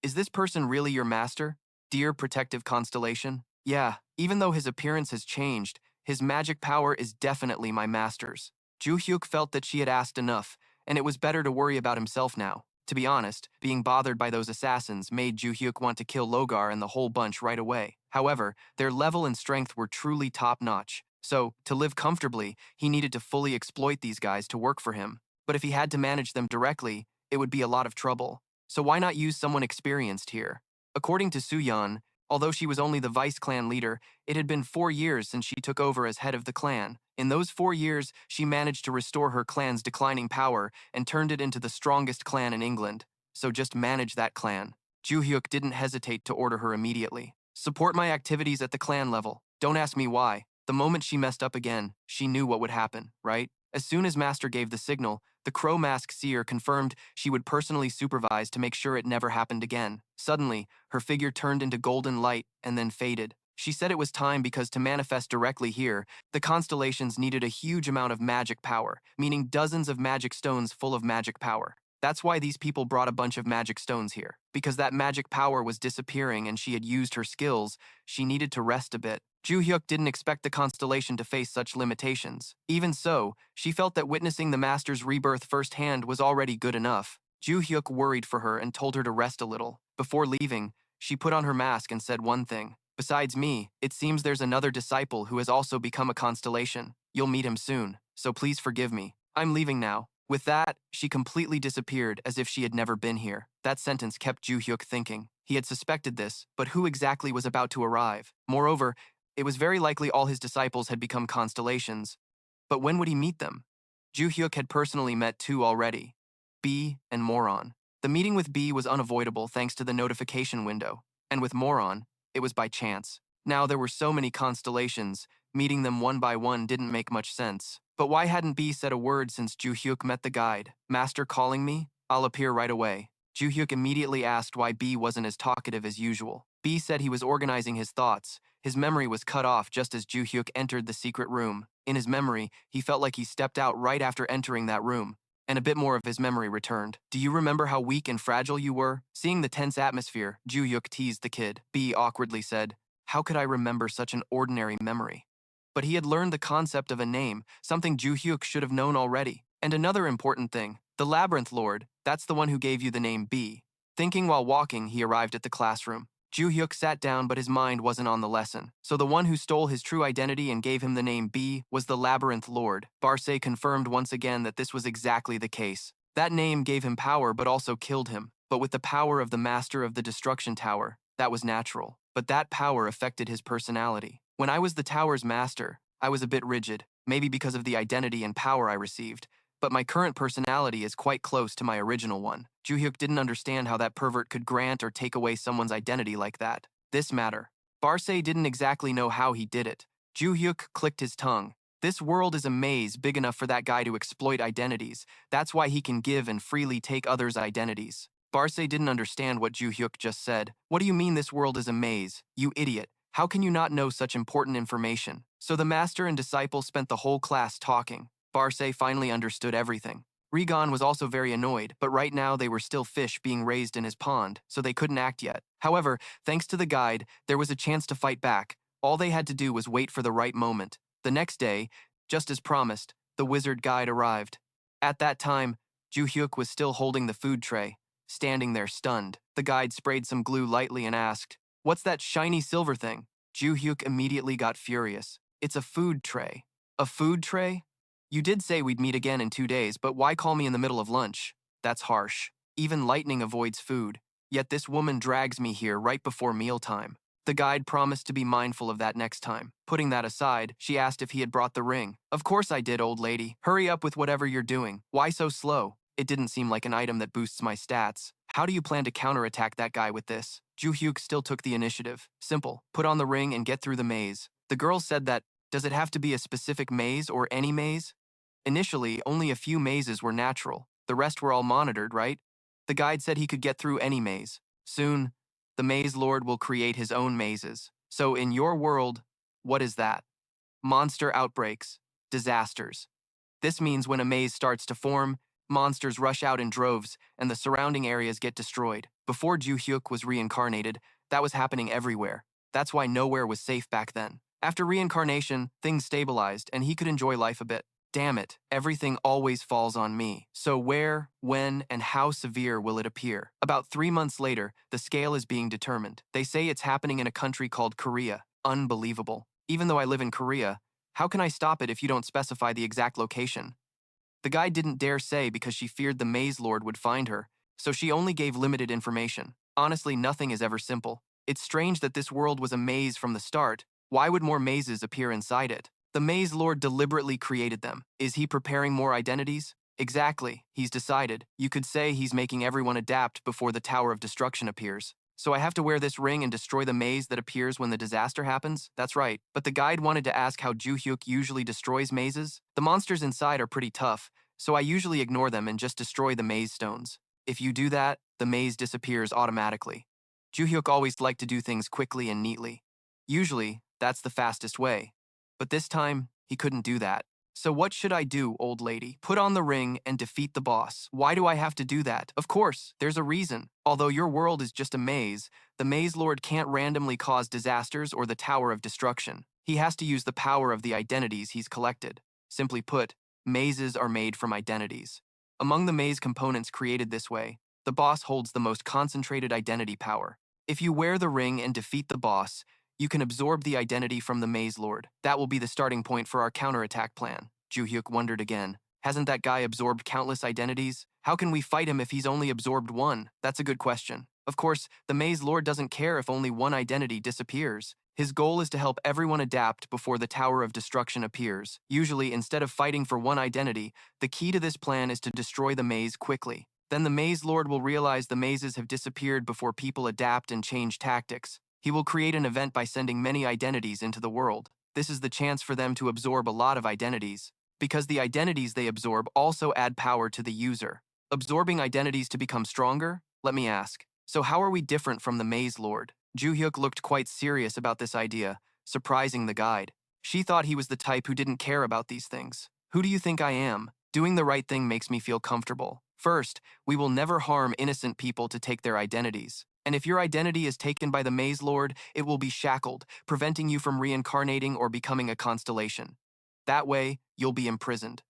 Speaker 1: is this person really your master? Dear protective constellation? Yeah, even though his appearance has changed, his magic power is definitely my master's. Joo-hyuk felt that she had asked enough, and it was better to worry about himself now. To be honest, being bothered by those assassins made Joo-hyuk want to kill Logar and the whole bunch right away. However, their level and strength were truly top-notch. So, to live comfortably, he needed to fully exploit these guys to work for him. But if he had to manage them directly, it would be a lot of trouble. So why not use someone experienced here? According to Soo-yeon, although she was only the vice-clan leader, it had been 4 years since she took over as head of the clan. In those 4 years, she managed to restore her clan's declining power and turned it into the strongest clan in England. So just manage that clan. Joo-hyuk didn't hesitate to order her immediately. Support my activities at the clan level. Don't ask me why. The moment she messed up again, she knew what would happen, right? As soon as Master gave the signal, the Crow Mask Seer confirmed she would personally supervise to make sure it never happened again. Suddenly, her figure turned into golden light and then faded. She said it was time because to manifest directly here, the constellations needed a huge amount of magic power, meaning dozens of magic stones full of magic power. That's why these people brought a bunch of magic stones here. Because that magic power was disappearing and she had used her skills, she needed to rest a bit. Joo-hyuk didn't expect the constellation to face such limitations. Even so, she felt that witnessing the master's rebirth firsthand was already good enough. Joo-hyuk worried for her and told her to rest a little. Before leaving, she put on her mask and said one thing. Besides me, it seems there's another disciple who has also become a constellation. You'll meet him soon, so please forgive me. I'm leaving now. With that, she completely disappeared as if she had never been here. That sentence kept Joo-hyuk thinking. He had suspected this, but who exactly was about to arrive? Moreover, it was very likely all his disciples had become constellations. But when would he meet them? Joo-hyuk had personally met 2 already, B and Moron. The meeting with B was unavoidable thanks to the notification window, and with Moron, it was by chance. Now there were so many constellations, meeting them one by one didn't make much sense. But why hadn't B said a word since Joo-hyuk met the guide? Master calling me? I'll appear right away. Joo-hyuk immediately asked why B wasn't as talkative as usual. B said he was organizing his thoughts. His memory was cut off just as Joo-hyuk entered the secret room. In his memory, he felt like he stepped out right after entering that room, and a bit more of his memory returned. Do you remember how weak and fragile you were? Seeing the tense atmosphere, Joo-hyuk teased the kid. B awkwardly said, how could I remember such an ordinary memory? But he had learned the concept of a name, something Joo-hyuk should have known already. And another important thing, the Labyrinth Lord, that's the one who gave you the name B. Thinking while walking, he arrived at the classroom. Joo-hyuk sat down, but his mind wasn't on the lesson. So the one who stole his true identity and gave him the name B was the Labyrinth Lord. Barce confirmed once again that this was exactly the case. That name gave him power but also killed him. But with the power of the Master of the Destruction Tower, That was natural. But that power affected his personality. When I was the tower's master, I was a bit rigid, maybe because of the identity and power I received, but my current personality is quite close to my original one. Joo-hyuk didn't understand how that pervert could grant or take away someone's identity like that. This matter. Barce didn't exactly know how he did it. Joo-hyuk clicked his tongue. This world is a maze big enough for that guy to exploit identities. That's why he can give and freely take others' identities. Barce didn't understand what Joo-hyuk just said. What do you mean this world is a maze? You idiot. How can you not know such important information? So the master and disciple spent the whole class talking. Barce finally understood everything. Regon was also very annoyed, but right now they were still fish being raised in his pond, so they couldn't act yet. However, thanks to the guide, there was a chance to fight back. All they had to do was wait for the right moment. The next day, just as promised, the wizard guide arrived. At that time, Joo-hyuk was still holding the food tray, standing there stunned. The guide sprayed some glue lightly and asked, "What's that shiny silver thing?" Joo-hyuk immediately got furious. "It's a food tray." "A food tray? You did say we'd meet again in 2 days, but why call me in the middle of lunch? That's harsh. Even lightning avoids food. Yet this woman drags me here right before mealtime." The guide promised to be mindful of that next time. Putting that aside, she asked if he had brought the ring. "Of course I did, old lady. Hurry up with whatever you're doing. Why so slow? It didn't seem like an item that boosts my stats. How do you plan to counterattack that guy with this?" Joo-hyuk still took the initiative. "Simple. Put on the ring and get through the maze." The girl said that, "Does it have to be a specific maze or any maze?" Initially, only a few mazes were natural. The rest were all monitored, right? The guide said he could get through any maze. Soon, the Maze Lord will create his own mazes. So in your world, what is that? Monster outbreaks, disasters. This means when a maze starts to form, monsters rush out in droves and the surrounding areas get destroyed. Before Joo-hyuk was reincarnated, that was happening everywhere. That's why nowhere was safe back then. After reincarnation, things stabilized and he could enjoy life a bit. Damn it, everything always falls on me. So where, when, and how severe will it appear? About 3 months later, the scale is being determined. They say it's happening in a country called Korea. Unbelievable. Even though I live in Korea, how can I stop it if you don't specify the exact location? The guide didn't dare say because she feared the Maze Lord would find her, so she only gave limited information. Honestly, nothing is ever simple. It's strange that this world was a maze from the start. Why would more mazes appear inside it? The Maze Lord deliberately created them. Is he preparing more identities? Exactly, he's decided. You could say he's making everyone adapt before the Tower of Destruction appears. So I have to wear this ring and destroy the maze that appears when the disaster happens? That's right. But the guide wanted to ask how Joo-hyuk usually destroys mazes. The monsters inside are pretty tough, so I usually ignore them and just destroy the maze stones. If you do that, the maze disappears automatically. Joo-hyuk always liked to do things quickly and neatly. Usually, that's the fastest way. But this time, he couldn't do that. So what should I do, old lady? Put on the ring and defeat the boss. Why do I have to do that? Of course, there's a reason. Although your world is just a maze, the Maze Lord can't randomly cause disasters or the Tower of Destruction. He has to use the power of the identities he's collected. Simply put, mazes are made from identities. Among the maze components created this way, the boss holds the most concentrated identity power. If you wear the ring and defeat the boss, you can absorb the identity from the Maze Lord. That will be the starting point for our counterattack plan. Joo-hyuk wondered again. Hasn't that guy absorbed countless identities? How can we fight him if he's only absorbed one? That's a good question. Of course, the Maze Lord doesn't care if only one identity disappears. His goal is to help everyone adapt before the Tower of Destruction appears. Usually, instead of fighting for one identity, the key to this plan is to destroy the maze quickly. Then the Maze Lord will realize the mazes have disappeared before people adapt and change tactics. He will create an event by sending many identities into the world. This is the chance for them to absorb a lot of identities, because the identities they absorb also add power to the user. Absorbing identities to become stronger? Let me ask. So how are we different from the Maze Lord? Joo-hyuk looked quite serious about this idea, surprising the guide. She thought he was the type who didn't care about these things. Who do you think I am? Doing the right thing makes me feel comfortable. First, we will never harm innocent people to take their identities. And if your identity is taken by the Maze Lord, it will be shackled, preventing you from reincarnating or becoming a constellation. That way, you'll be imprisoned.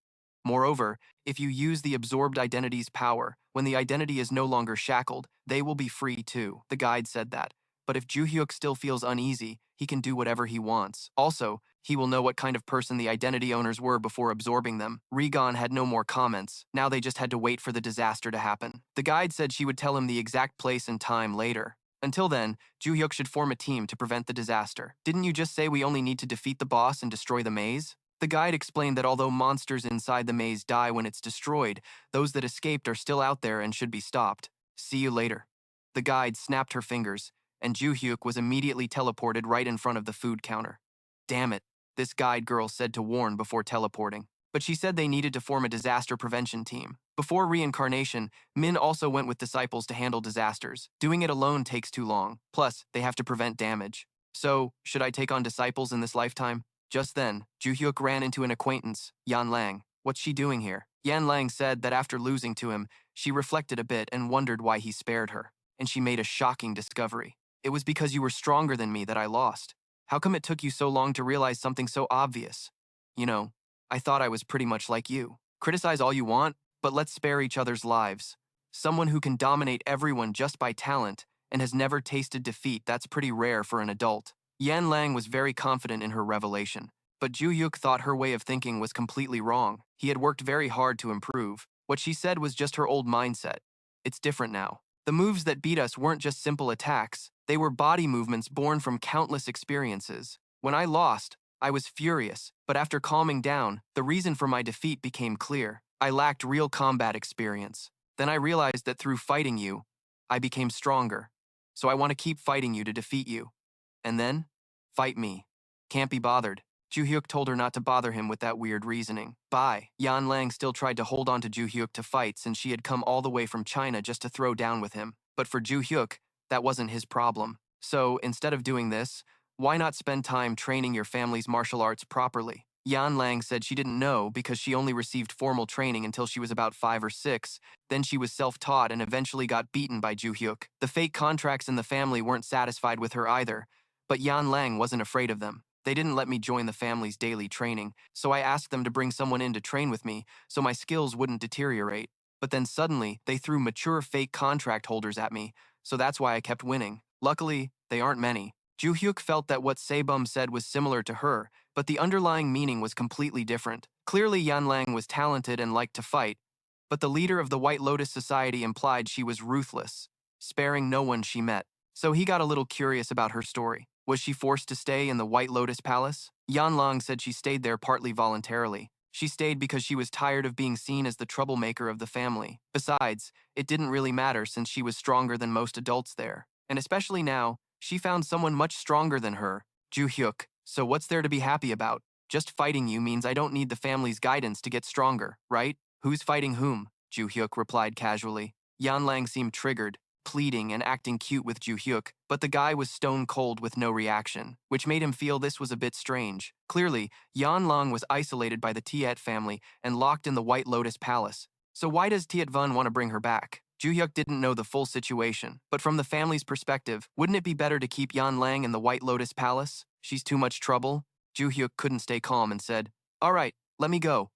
Speaker 1: Moreover, if you use the absorbed identity's power, when the identity is no longer shackled, they will be free too. The guide said that. But if Joo-hyuk still feels uneasy, he can do whatever he wants. Also, he will know what kind of person the identity owners were before absorbing them. Regon had no more comments. Now they just had to wait for the disaster to happen. The guide said she would tell him the exact place and time later. Until then, Joo-hyuk should form a team to prevent the disaster. Didn't you just say we only need to defeat the boss and destroy the maze? The guide explained that although monsters inside the maze die when it's destroyed, those that escaped are still out there and should be stopped. See you later. The guide snapped her fingers, and Joo-hyuk was immediately teleported right in front of the food counter. Damn it, this guide girl said to warn before teleporting. But she said they needed to form a disaster prevention team. Before reincarnation, Min also went with disciples to handle disasters. Doing it alone takes too long. Plus, they have to prevent damage. So, should I take on disciples in this lifetime? Just then, Joo-hyuk ran into an acquaintance, Yan Lang. What's she doing here? Yan Lang said that after losing to him, she reflected a bit and wondered why he spared her. And she made a shocking discovery. It was because you were stronger than me that I lost. How come it took you so long to realize something so obvious? You know, I thought I was pretty much like you. Criticize all you want, but let's spare each other's lives. Someone who can dominate everyone just by talent and has never tasted defeat, that's pretty rare for an adult. Yan Lang was very confident in her revelation, but Joo-hyuk thought her way of thinking was completely wrong. He had worked very hard to improve. What she said was just her old mindset. It's different now. The moves that beat us weren't just simple attacks. They were body movements born from countless experiences. When I lost, I was furious, but after calming down, the reason for my defeat became clear. I lacked real combat experience. Then I realized that through fighting you, I became stronger. So I want to keep fighting you to defeat you. And then, fight me. Can't be bothered. Joo-hyuk told her not to bother him with that weird reasoning. Bye. Yan Lang still tried to hold on to Joo-hyuk to fight since she had come all the way from China just to throw down with him. But for Joo-hyuk, that wasn't his problem. So, instead of doing this, why not spend time training your family's martial arts properly? Yan Lang said she didn't know because she only received formal training until she was about 5 or 6. Then she was self-taught and eventually got beaten by Joo-hyuk. The fake contracts in the family weren't satisfied with her either, but Yan Lang wasn't afraid of them. They didn't let me join the family's daily training, so I asked them to bring someone in to train with me so my skills wouldn't deteriorate. But then suddenly, they threw mature fake contract holders at me, so that's why I kept winning. Luckily, they aren't many. Joo-hyuk felt that what Saebum said was similar to her, but the underlying meaning was completely different. Clearly, Yan Lang was talented and liked to fight, but the leader of the White Lotus Society implied she was ruthless, sparing no one she met. So he got a little curious about her story. Was she forced to stay in the White Lotus Palace? Yan Lang said she stayed there partly voluntarily. She stayed because she was tired of being seen as the troublemaker of the family. Besides, it didn't really matter since she was stronger than most adults there. And especially now, she found someone much stronger than her, Joo-hyuk. So what's there to be happy about? Just fighting you means I don't need the family's guidance to get stronger, right? Who's fighting whom? Joo-hyuk replied casually. Yan Lang seemed triggered, pleading and acting cute with Joo-hyuk, but the guy was stone cold with no reaction, which made him feel this was a bit strange. Clearly, Yan Lang was isolated by the Tiet family and locked in the White Lotus Palace. So why does Tiet Van want to bring her back? Joo-hyuk didn't know the full situation, but from the family's perspective, wouldn't it be better to keep Yan Lang in the White Lotus Palace? She's too much trouble? Joo-hyuk couldn't stay calm and said, "All right, let me go."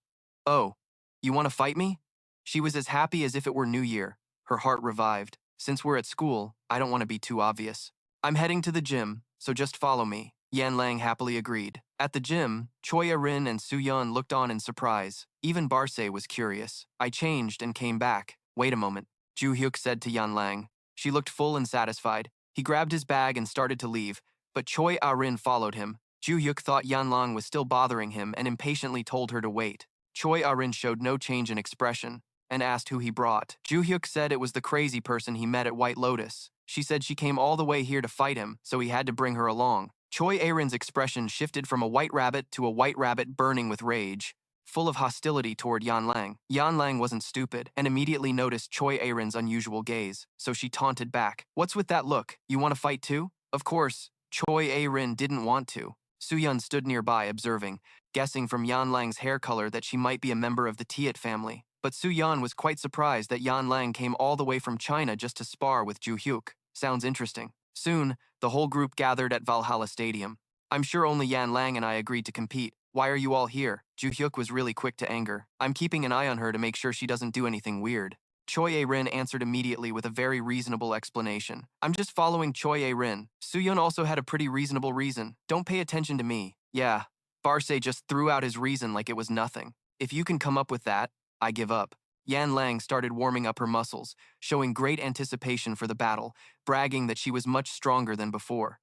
Speaker 1: "Oh, you want to fight me?" She was as happy as if it were New Year. Her heart revived. "Since we're at school, I don't want to be too obvious. I'm heading to the gym, so just follow me." Yan Lang happily agreed. At the gym, Choi A-rin and Soo-yeon looked on in surprise. Even Barce was curious. I changed and came back. Wait a moment, Joo-hyuk said to Yan Lang. She looked full and satisfied. He grabbed his bag and started to leave, but Choi A-rin followed him. Joo-hyuk thought Yan Lang was still bothering him and impatiently told her to wait. Choi A-rin showed no change in expression and asked who he brought. Joo-hyuk said it was the crazy person he met at White Lotus. She said she came all the way here to fight him, so he had to bring her along. Choi A-rin's expression shifted from a white rabbit to a white rabbit burning with rage, full of hostility toward Yan Lang. Yan Lang wasn't stupid and immediately noticed Choi A-rin's unusual gaze, so she taunted back. "What's with that look? You want to fight too?" Of course, Choi A-rin didn't want to. Soo-yeon stood nearby observing, guessing from Yan Lang's hair color that she might be a member of the Tiet family. But Soo-yeon was quite surprised that Yan Lang came all the way from China just to spar with Joo-hyuk. Sounds interesting. Soon, the whole group gathered at Valhalla Stadium. "I'm sure only Yan Lang and I agreed to compete. Why are you all here?" Joo-hyuk was really quick to anger. "I'm keeping an eye on her to make sure she doesn't do anything weird." Choi A-rin answered immediately with a very reasonable explanation. "I'm just following Choi A-rin." Soo-yeon also had a pretty reasonable reason. "Don't pay attention to me." Yeah, Barce just threw out his reason like it was nothing. "If you can come up with that, I give up." Yan Lang started warming up her muscles, showing great anticipation for the battle, bragging that she was much stronger than before.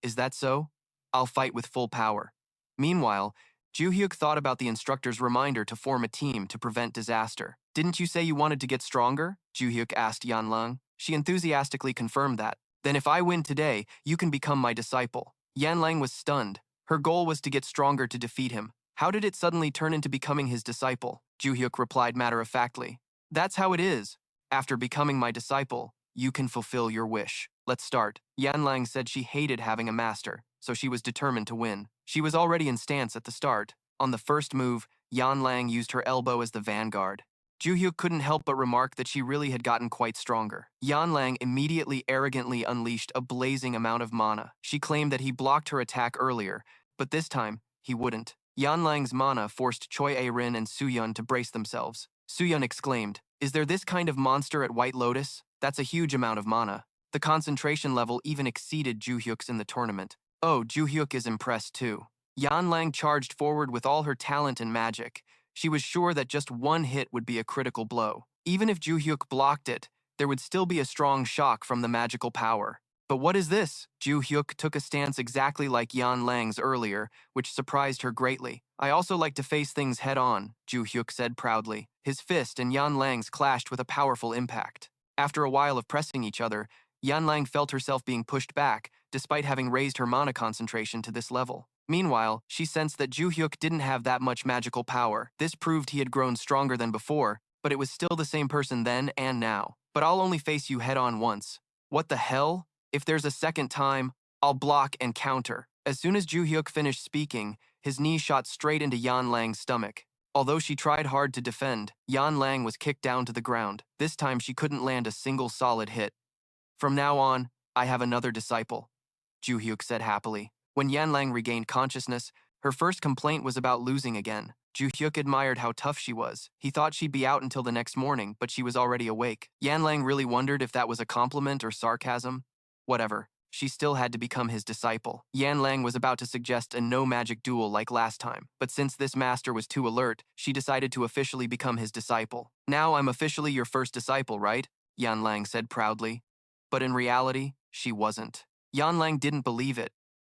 Speaker 1: Is that so? I'll fight with full power. Meanwhile, Joo-hyuk thought about the instructor's reminder to form a team to prevent disaster. Didn't you say you wanted to get stronger? Joo-hyuk asked Yan Lang. She enthusiastically confirmed that. Then if I win today, you can become my disciple. Yan Lang was stunned. Her goal was to get stronger to defeat him. How did it suddenly turn into becoming his disciple? Joo-hyuk replied matter-of-factly. That's how it is. After becoming my disciple, you can fulfill your wish. Let's start. Yan Lang said she hated having a master, so she was determined to win. She was already in stance at the start. On the first move, Yan Lang used her elbow as the vanguard. Joo-hyuk couldn't help but remark that she really had gotten quite stronger. Yan Lang immediately arrogantly unleashed a blazing amount of mana. She claimed that he blocked her attack earlier, but this time, he wouldn't. Yan Lang's mana forced Choi A-rin and Soo-yeon to brace themselves. Soo-yeon exclaimed, "Is there this kind of monster at White Lotus? That's a huge amount of mana." The concentration level even exceeded Joo-hyuk's in the tournament. Oh, Joo-hyuk is impressed too. Yan Lang charged forward with all her talent and magic. She was sure that just one hit would be a critical blow. Even if Joo-hyuk blocked it, there would still be a strong shock from the magical power. But what is this? Joo-hyuk took a stance exactly like Yan Lang's earlier, which surprised her greatly. I also like to face things head-on, Joo-hyuk said proudly. His fist and Yan Lang's clashed with a powerful impact. After a while of pressing each other, Yan Lang felt herself being pushed back, despite having raised her mana concentration to this level. Meanwhile, she sensed that Joo-hyuk didn't have that much magical power. This proved he had grown stronger than before, but it was still the same person then and now. But I'll only face you head-on once. What the hell? If there's a second time, I'll block and counter. As soon as Joo-hyuk finished speaking, his knee shot straight into Yan Lang's stomach. Although she tried hard to defend, Yan Lang was kicked down to the ground. This time she couldn't land a single solid hit. From now on, I have another disciple, Joo-hyuk said happily. When Yan Lang regained consciousness, her first complaint was about losing again. Joo-hyuk admired how tough she was. He thought she'd be out until the next morning, but she was already awake. Yan Lang really wondered if that was a compliment or sarcasm. Whatever, she still had to become his disciple. Yan Lang was about to suggest a no-magic duel like last time, but since this master was too alert, she decided to officially become his disciple. Now I'm officially your first disciple, right? Yan Lang said proudly. But in reality, she wasn't. Yan Lang didn't believe it.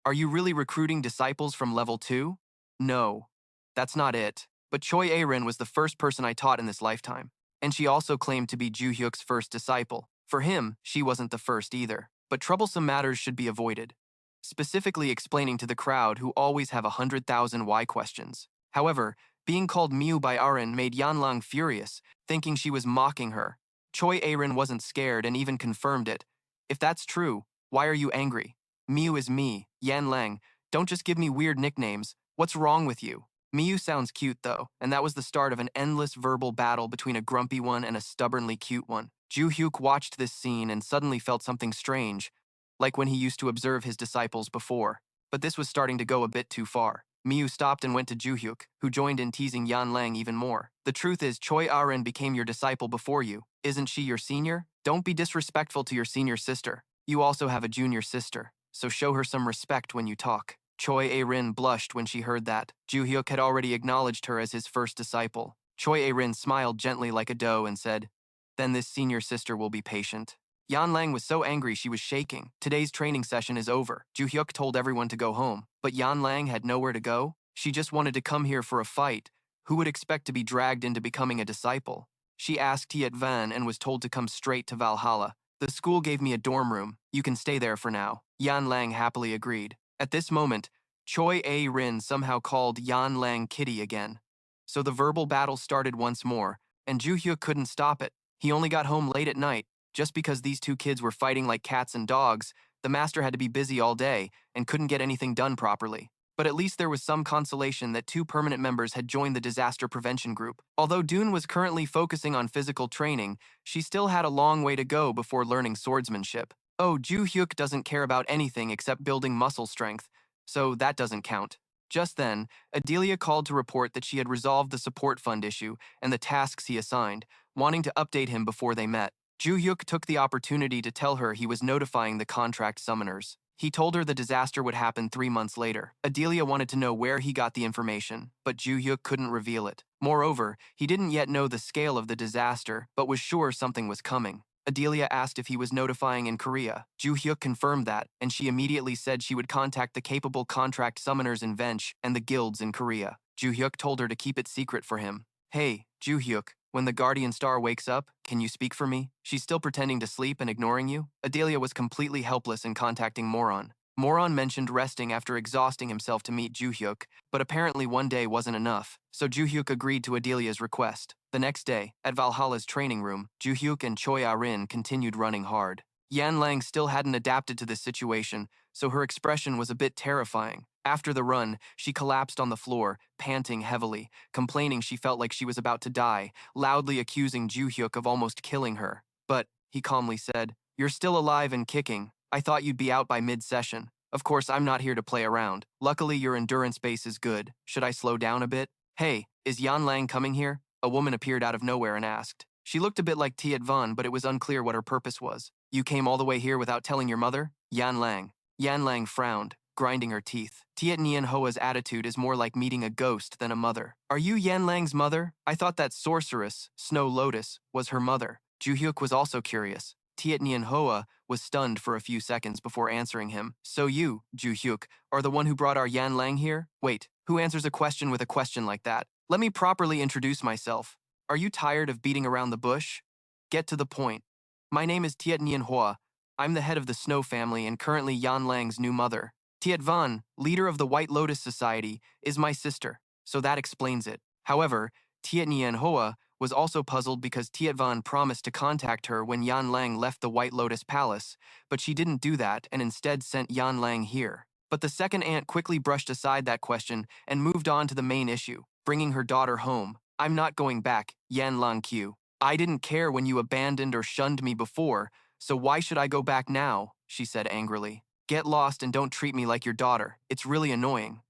Speaker 1: Are you really recruiting disciples from level 2? No, that's not it. But Choi A-rin was the first person I taught in this lifetime, and she also claimed to be Joo-hyuk's first disciple. For him, she wasn't the first either. But troublesome matters should be avoided, specifically explaining to the crowd who always have 100,000 why questions. However, being called Mew by Arin made Yan Lang furious, thinking she was mocking her. Choi A-rin wasn't scared and even confirmed it. If that's true, why are you angry? Mew is me, Yan Lang. Don't just give me weird nicknames. What's wrong with you? Mew sounds cute though, and that was the start of an endless verbal battle between a grumpy one and a stubbornly cute one. Joo-hyuk watched this scene and suddenly felt something strange, like when he used to observe his disciples before. But this was starting to go a bit too far. Mew stopped and went to Joo-hyuk, who joined in teasing Yan Lang even more. The truth is, Choi A-rin became your disciple before you. Isn't she your senior? Don't be disrespectful to your senior sister. You also have a junior sister, so show her some respect when you talk. Choi A-rin blushed when she heard that. Joo-hyuk had already acknowledged her as his first disciple. Choi A-rin smiled gently like a doe and said, "Then this senior sister will be patient." Yan Lang was so angry she was shaking. Today's training session is over. Joo-hyuk told everyone to go home, but Yan Lang had nowhere to go. She just wanted to come here for a fight. Who would expect to be dragged into becoming a disciple? She asked Tiet Van and was told to come straight to Valhalla. The school gave me a dorm room. You can stay there for now. Yan Lang happily agreed. At this moment, Choi A-rin somehow called Yan Lang Kitty again. So the verbal battle started once more, and Joo-hyuk couldn't stop it. He only got home late at night. Just because these two kids were fighting like cats and dogs, the master had to be busy all day and couldn't get anything done properly. But at least there was some consolation that 2 permanent members had joined the disaster prevention group. Although Dune was currently focusing on physical training, she still had a long way to go before learning swordsmanship. Oh, Joo-hyuk doesn't care about anything except building muscle strength, so that doesn't count. Just then, Adelia called to report that she had resolved the support fund issue and the tasks he assigned, wanting to update him before they met. Joo-hyuk took the opportunity to tell her he was notifying the contract summoners. He told her the disaster would happen 3 months later. Adelia wanted to know where he got the information, but Joo-hyuk couldn't reveal it. Moreover, he didn't yet know the scale of the disaster, but was sure something was coming. Adelia asked if he was notifying in Korea. Joo-hyuk confirmed that, and she immediately said she would contact the capable contract summoners in Vench and the guilds in Korea. Joo-hyuk told her to keep it secret for him. Hey, Joo-hyuk, when the guardian star wakes up, can you speak for me? She's still pretending to sleep and ignoring you? Adelia was completely helpless in contacting Moron. Moron mentioned resting after exhausting himself to meet Joo-hyuk, but apparently one day wasn't enough, so Joo-hyuk agreed to Adelia's request. The next day, at Valhalla's training room, Joo-hyuk and Choi Ah-rin continued running hard. Yan Lang still hadn't adapted to this situation, so her expression was a bit terrifying. After the run, she collapsed on the floor, panting heavily, complaining she felt like she was about to die, loudly accusing Joo-hyuk of almost killing her. But, he calmly said, "You're still alive and kicking. I thought you'd be out by mid-session. Of course, I'm not here to play around. Luckily, your endurance base is good. Should I slow down a bit?" "Hey, is Yan Lang coming here?" A woman appeared out of nowhere and asked. She looked a bit like Tiet Van, but it was unclear what her purpose was. "You came all the way here without telling your mother?" Yan Lang. Yan Lang frowned, grinding her teeth. Tiet Nien Hoa's attitude is more like meeting a ghost than a mother. "Are you Yan Lang's mother? I thought that sorceress, Snow Lotus, was her mother." Joo-hyuk was also curious. Tiet Nien Hoa was stunned for a few seconds before answering him. "So you, Joo-hyuk, are the one who brought our Yan Lang here? Wait, who answers a question with a question like that? Let me properly introduce myself. Are you tired of beating around the bush? Get to the point. My name is Tiet Nien Hoa. I'm the head of the Snow family and currently Yan Lang's new mother. Tiet Van, leader of the White Lotus Society, is my sister, so that explains it." However, Tiet Nien Hoa was also puzzled because Tiet Van promised to contact her when Yan Lang left the White Lotus Palace, but she didn't do that and instead sent Yan Lang here. But the second aunt quickly brushed aside that question and moved on to the main issue, bringing her daughter home. "I'm not going back, Yan Lang Q. I didn't care when you abandoned or shunned me before, so why should I go back now?" she said angrily. "Get lost and don't treat me like your daughter. It's really annoying."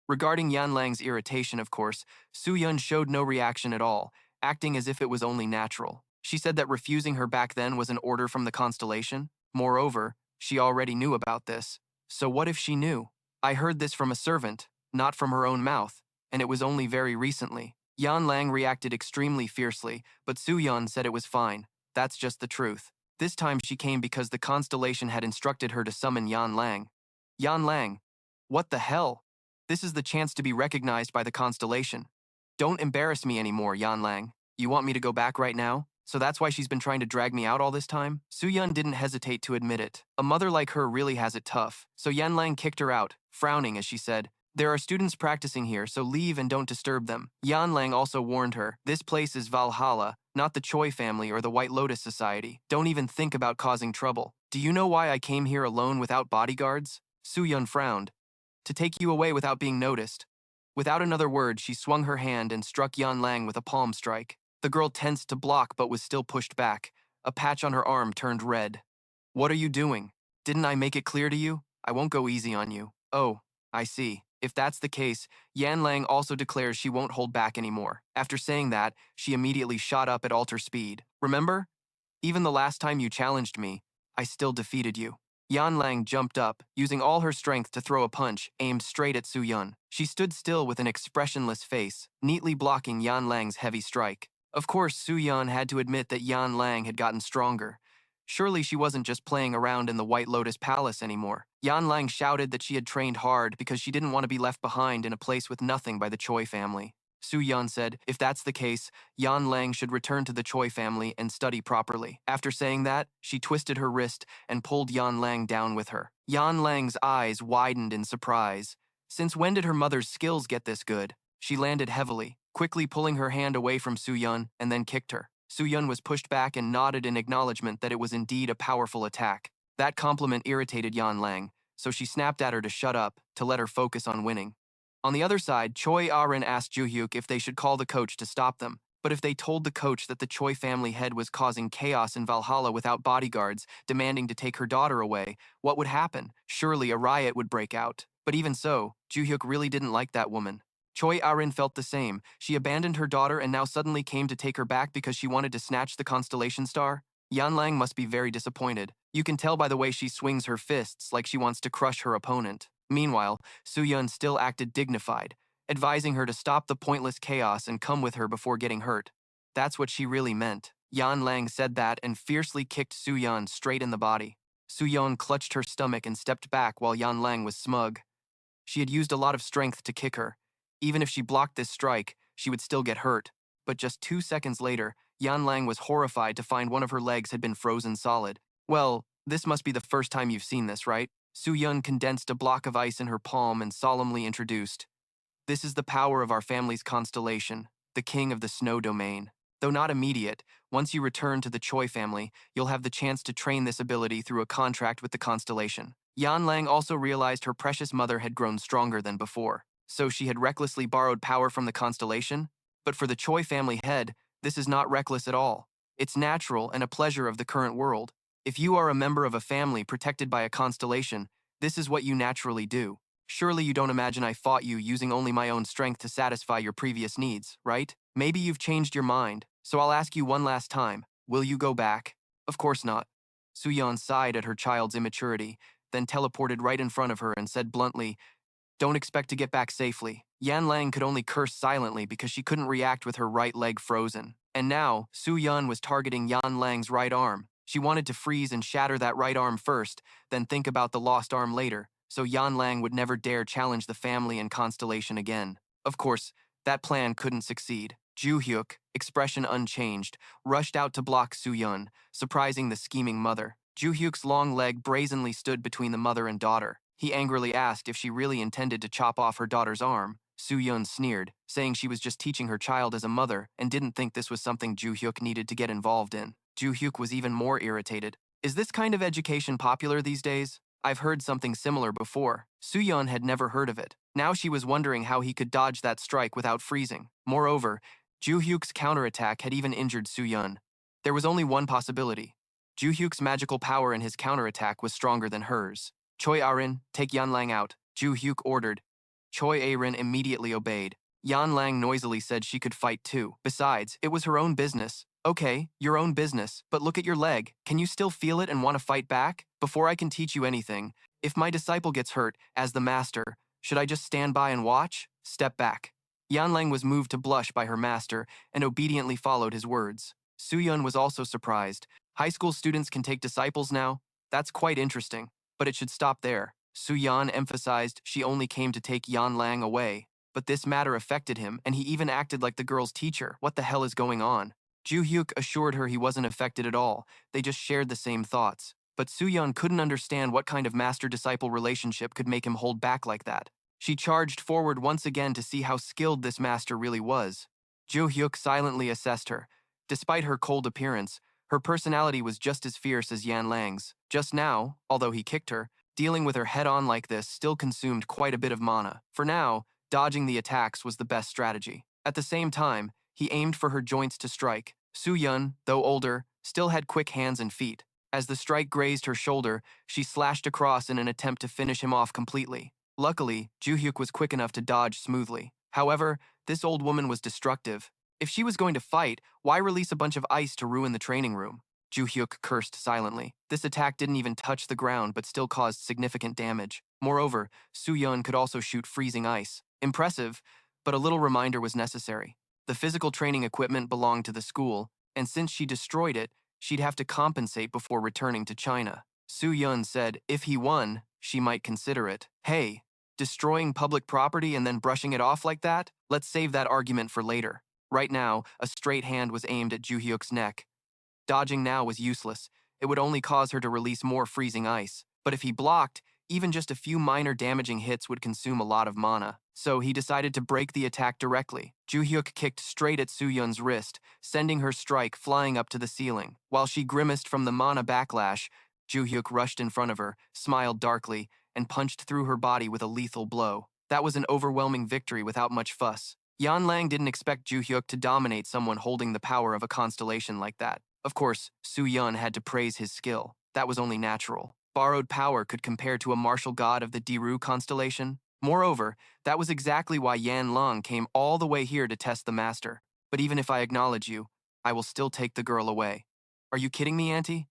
Speaker 1: Regarding Yan Lang's irritation, of course, Soo-yeon showed no reaction at all, acting as if it was only natural. She said that refusing her back then was an order from the constellation. Moreover, she already knew about this. So what if she knew? "I heard this from a servant, not from her own mouth, and it was only very recently." Yan Lang reacted extremely fiercely, but Soo-yeon said it was fine. That's just the truth. This time she came because the constellation had instructed her to summon Yan Lang. Yan Lang. What the hell? This is the chance to be recognized by the constellation. "Don't embarrass me anymore, Yan Lang. You want me to go back right now? So that's why she's been trying to drag me out all this time?" Soo-yeon didn't hesitate to admit it. A mother like her really has it tough. So Yan Lang kicked her out, frowning as she said, "There are students practicing here, so leave and don't disturb them." Yan Lang also warned her, "This place is Valhalla, not the Choi family or the White Lotus Society. Don't even think about causing trouble. Do you know why I came here alone without bodyguards?" Soo-yeon frowned. "To take you away without being noticed." Without another word, she swung her hand and struck Yan Lang with a palm strike. The girl tensed to block but was still pushed back. A patch on her arm turned red. "What are you doing? Didn't I make it clear to you? I won't go easy on you." "Oh, I see. If that's the case, Yan Lang also declares she won't hold back anymore." After saying that, she immediately shot up at alter speed. "Remember? Even the last time you challenged me, I still defeated you." Yan Lang jumped up, using all her strength to throw a punch aimed straight at Soo-yeon. She stood still with an expressionless face, neatly blocking Yan Lang's heavy strike. Of course, Soo-yeon had to admit that Yan Lang had gotten stronger. Surely she wasn't just playing around in the White Lotus Palace anymore. Yan Lang shouted that she had trained hard because she didn't want to be left behind in a place with nothing by the Choi family. Soo-yeon said, if that's the case, Yan Lang should return to the Choi family and study properly. After saying that, she twisted her wrist and pulled Yan Lang down with her. Yan Lang's eyes widened in surprise. Since when did her mother's skills get this good? She landed heavily, quickly pulling her hand away from Soo-yeon and then kicked her. Soo-yeon was pushed back and nodded in acknowledgement that it was indeed a powerful attack. That compliment irritated Yan Lang, so she snapped at her to shut up, to let her focus on winning. On the other side, Choi Ah-rin asked Joo-hyuk if they should call the coach to stop them. But if they told the coach that the Choi family head was causing chaos in Valhalla without bodyguards, demanding to take her daughter away, what would happen? Surely a riot would break out. But even so, Joo-hyuk really didn't like that woman. Choi Ah-rin felt the same. She abandoned her daughter and now suddenly came to take her back because she wanted to snatch the constellation star? Yan Lang must be very disappointed. You can tell by the way she swings her fists like she wants to crush her opponent. Meanwhile, Soo-yeon still acted dignified. advising her to stop the pointless chaos and come with her before getting hurt. That's what she really meant. Yan Lang said that and fiercely kicked Soo-yeon straight in the body. Soo-yeon clutched her stomach and stepped back while Yan Lang was smug. She had used a lot of strength to kick her. Even if she blocked this strike, she would still get hurt. But just 2 seconds later, Yan Lang was horrified to find one of her legs had been frozen solid. Well, this must be the first time you've seen this, right? Soo-yeon condensed a block of ice in her palm and solemnly introduced, "This is the power of our family's constellation, the king of the snow domain. Though not immediate, once you return to the Choi family, you'll have the chance to train this ability through a contract with the constellation." Yan Lang also realized her precious mother had grown stronger than before. So she had recklessly borrowed power from the constellation? But for the Choi family head, this is not reckless at all. It's natural and a pleasure of the current world. If you are a member of a family protected by a constellation, this is what you naturally do. Surely you don't imagine I fought you using only my own strength to satisfy your previous needs, right? Maybe you've changed your mind, so I'll ask you one last time. Will you go back? Of course not. Soo-yeon sighed at her child's immaturity, then teleported right in front of her and said bluntly, "Don't expect to get back safely." Yan Lang could only curse silently because she couldn't react with her right leg frozen. And now, Soo-yeon was targeting Yan Lang's right arm. She wanted to freeze and shatter that right arm first, then think about the lost arm later, so Yan Lang would never dare challenge the family and constellation again. Of course, that plan couldn't succeed. Joo-hyuk, expression unchanged, rushed out to block Soo-yeon, surprising the scheming mother. Joo-hyuk's long leg brazenly stood between the mother and daughter. He angrily asked if she really intended to chop off her daughter's arm. Soo-yeon sneered, saying she was just teaching her child as a mother and didn't think this was something Joo-hyuk needed to get involved in. Joo-hyuk was even more irritated. Is this kind of education popular these days? I've heard something similar before. Soo-yeon had never heard of it. Now she was wondering how he could dodge that strike without freezing. Moreover, Joo-hyuk's counterattack had even injured Soo-yeon. There was only one possibility. Joo-hyuk's magical power in his counterattack was stronger than hers. "Choi Arin, take Yan Lang out," Joo-hyuk ordered. Choi Arin immediately obeyed. Yan Lang noisily said she could fight too. Besides, it was her own business. "Okay, your own business, but look at your leg. Can you still feel it and want to fight back? Before I can teach you anything, if my disciple gets hurt, as the master, should I just stand by and watch? Step back." Yan Lang was moved to blush by her master and obediently followed his words. Soo-yeon was also surprised. High school students can take disciples now? That's quite interesting. But it should stop there. Soo-yeon emphasized she only came to take Yan Lang away. But this matter affected him, and he even acted like the girl's teacher. What the hell is going on? Joo-hyuk assured her he wasn't affected at all. They just shared the same thoughts. But Soo-yeon couldn't understand what kind of master-disciple relationship could make him hold back like that. She charged forward once again to see how skilled this master really was. Joo-hyuk silently assessed her. Despite her cold appearance, her personality was just as fierce as Yan Lang's. Just now, although he kicked her, dealing with her head-on like this still consumed quite a bit of mana. For now, dodging the attacks was the best strategy. At the same time, he aimed for her joints to strike. Soo-yeon, though older, still had quick hands and feet. As the strike grazed her shoulder, she slashed across in an attempt to finish him off completely. Luckily, Joo-hyuk was quick enough to dodge smoothly. However, this old woman was destructive. If she was going to fight, why release a bunch of ice to ruin the training room? Joo-hyuk cursed silently. This attack didn't even touch the ground but still caused significant damage. Moreover, Soo-yeon could also shoot freezing ice. Impressive, but a little reminder was necessary. The physical training equipment belonged to the school, and since she destroyed it, she'd have to compensate before returning to China. Soo-yeon said if he won, she might consider it. Hey, destroying public property and then brushing it off like that? Let's save that argument for later. Right now, a straight hand was aimed at Joo-hyuk's neck. Dodging now was useless. It would only cause her to release more freezing ice. But if he blocked, even just a few minor damaging hits would consume a lot of mana. So he decided to break the attack directly. Joo-hyuk kicked straight at Soo-yeon's wrist, sending her strike flying up to the ceiling. While she grimaced from the mana backlash, Joo-hyuk rushed in front of her, smiled darkly, and punched through her body with a lethal blow. That was an overwhelming victory without much fuss. Yan Lang didn't expect Joo-hyuk to dominate someone holding the power of a constellation like that. Of course, Soo-yeon had to praise his skill. That was only natural. Borrowed power could compare to a martial god of the Diru constellation. Moreover, that was exactly why Yan Lang came all the way here to test the master. But even if I acknowledge you, I will still take the girl away. Are you kidding me, Auntie?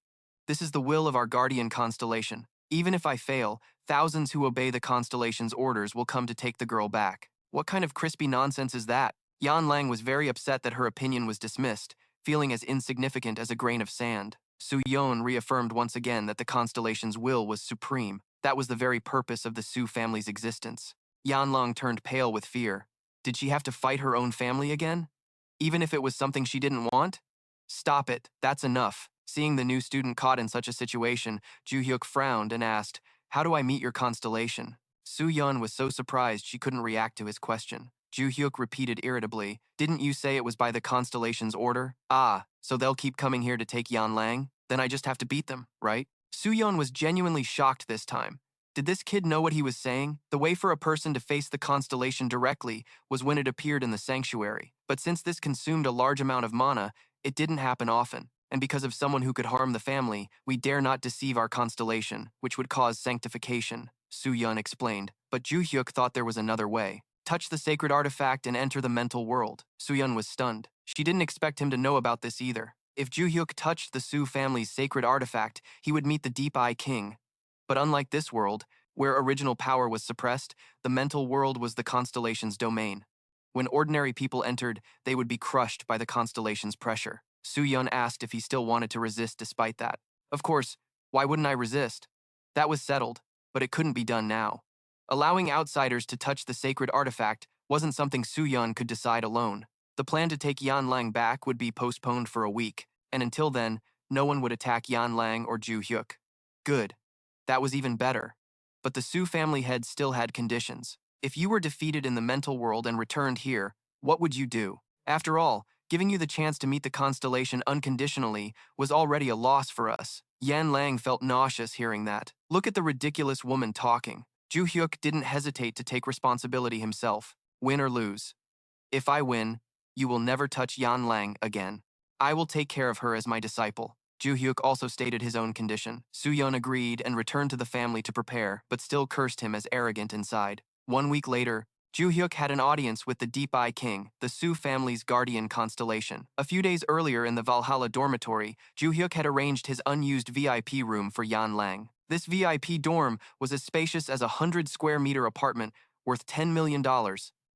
Speaker 1: This is the will of our guardian constellation. Even if I fail, thousands who obey the constellation's orders will come to take the girl back. What kind of crispy nonsense is that? Yan Lang was very upset that her opinion was dismissed, feeling as insignificant as a grain of sand. Soo-yeon reaffirmed once again that the constellation's will was supreme. That was the very purpose of the Soo family's existence. Yan Lang turned pale with fear. Did she have to fight her own family again? Even if it was something she didn't want? Stop it, that's enough. Seeing the new student caught in such a situation, Joo-hyuk frowned and asked, "How do I meet your constellation?" Soo-yeon was so surprised she couldn't react to his question. Joo-hyuk repeated irritably, "Didn't you say it was by the constellation's order? Ah, so they'll keep coming here to take Yan Lang? Then I just have to beat them, right?" Soo-yeon was genuinely shocked this time. Did this kid know what he was saying? The way for a person to face the constellation directly was when it appeared in the sanctuary. But since this consumed a large amount of mana, it didn't happen often. And because of someone who could harm the family, we dare not deceive our constellation, which would cause sanctification, Soo-yeon explained. But Joo-hyuk thought there was another way. Touch the sacred artifact and enter the mental world. Soo-yeon was stunned. She didn't expect him to know about this either. If Joo-hyuk touched the Soo family's sacred artifact, he would meet the Deep Eye King. But unlike this world, where original power was suppressed, the mental world was the constellation's domain. When ordinary people entered, they would be crushed by the constellation's pressure. Soo-yeon asked if he still wanted to resist despite that. Of course, why wouldn't I resist? That was settled, but it couldn't be done now. Allowing outsiders to touch the sacred artifact wasn't something Soo-yeon could decide alone. The plan to take Yan Lang back would be postponed for a week, and until then, no one would attack Yan Lang or Joo-hyuk. Good. That was even better. But the Soo family head still had conditions. If you were defeated in the mental world and returned here, what would you do? After all, giving you the chance to meet the constellation unconditionally was already a loss for us. Yan Lang felt nauseous hearing that. Look at the ridiculous woman talking. Joo-hyuk didn't hesitate to take responsibility himself, win or lose. If I win, you will never touch Yan Lang again. I will take care of her as my disciple. Joo-hyuk also stated his own condition. Soo-yeon agreed and returned to the family to prepare, but still cursed him as arrogant inside. 1 week later, Joo-hyuk had an audience with the Deep Eye King, the Soo family's guardian constellation. A few days earlier in the Valhalla dormitory, Joo-hyuk had arranged his unused VIP room for Yan Lang. This VIP dorm was as spacious as a 100-square-meter apartment worth $10 million.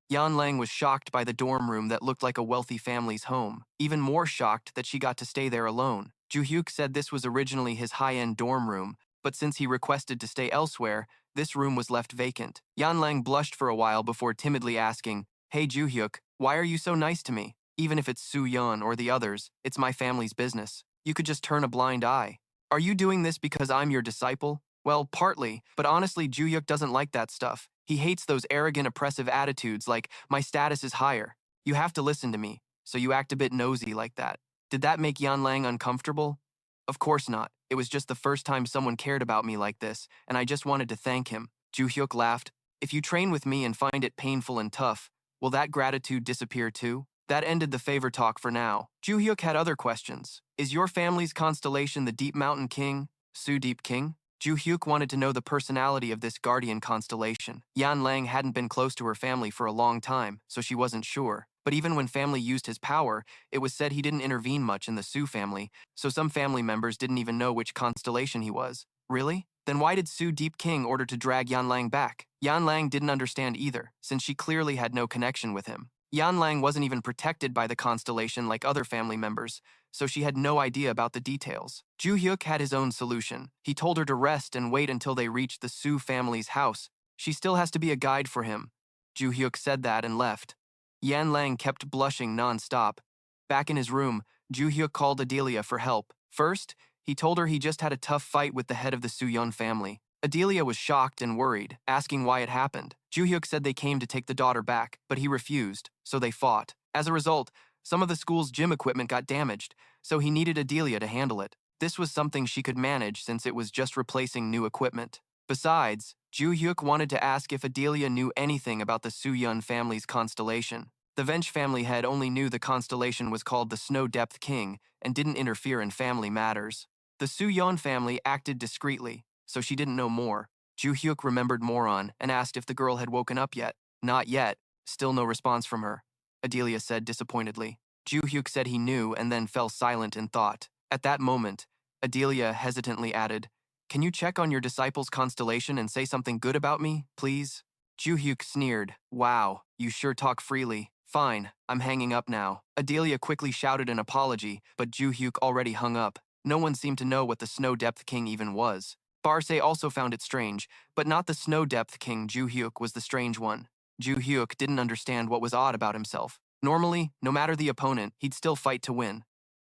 Speaker 1: Yan Lang was shocked by the dorm room that looked like a wealthy family's home, even more shocked that she got to stay there alone. Joo-hyuk said this was originally his high-end dorm room, but since he requested to stay elsewhere, this room was left vacant. Yan Lang blushed for a while before timidly asking, "Hey Joo-hyuk, why are you so nice to me? Even if it's Soo-yeon or the others, it's my family's business. You could just turn a blind eye. Are you doing this because I'm your disciple?" Well, partly, but honestly Joo-hyuk doesn't like that stuff. He hates those arrogant, oppressive attitudes like, "My status is higher. You have to listen to me," so you act a bit nosy like that. Did that make Yan Lang uncomfortable? Of course not. It was just the first time someone cared about me like this, and I just wanted to thank him. Joo-hyuk laughed. "If you train with me and find it painful and tough, will that gratitude disappear too?" That ended the favor talk for now. Joo-hyuk had other questions. Is your family's constellation the Deep Mountain King, Soo Deep King? Joo-hyuk wanted to know the personality of this guardian constellation. Yan Lang hadn't been close to her family for a long time, so she wasn't sure. But even when family used his power, it was said he didn't intervene much in the Soo family, so some family members didn't even know which constellation he was. Really? Then why did Soo Deep King order to drag Yan Lang back? Yan Lang didn't understand either, since she clearly had no connection with him. Yan Lang wasn't even protected by the constellation like other family members, so she had no idea about the details. Joo-hyuk had his own solution. He told her to rest and wait until they reached the Soo family's house. She still has to be a guide for him. Joo-hyuk said that and left. Yan Lang kept blushing non-stop. Back in his room, Joo-hyuk called Adelia for help. First, he told her he just had a tough fight with the head of the Soo-yeon family. Adelia was shocked and worried, asking why it happened. Joo-hyuk said they came to take the daughter back, but he refused, so they fought. As a result, some of the school's gym equipment got damaged, so he needed Adelia to handle it. This was something she could manage since it was just replacing new equipment. Besides, Joo-hyuk wanted to ask if Adelia knew anything about the Soo-yeon family's constellation. The Vench family head only knew the constellation was called the Snow Depth King and didn't interfere in family matters. The Soo-yeon family acted discreetly, so she didn't know more. Joo-hyuk remembered Moron and asked if the girl had woken up yet. Not yet. Still no response from her, Adelia said disappointedly. Joo-hyuk said he knew and then fell silent in thought. At that moment, Adelia hesitantly added, "Can you check on your disciple's constellation and say something good about me, please?" Joo-hyuk sneered. Wow, you sure talk freely. Fine, I'm hanging up now. Adelia quickly shouted an apology, but Joo-hyuk already hung up. No one seemed to know what the Snow Depth King even was. Barce also found it strange, but not the Snow Depth King. Joo-hyuk was the strange one. Joo-hyuk didn't understand what was odd about himself. Normally, no matter the opponent, he'd still fight to win.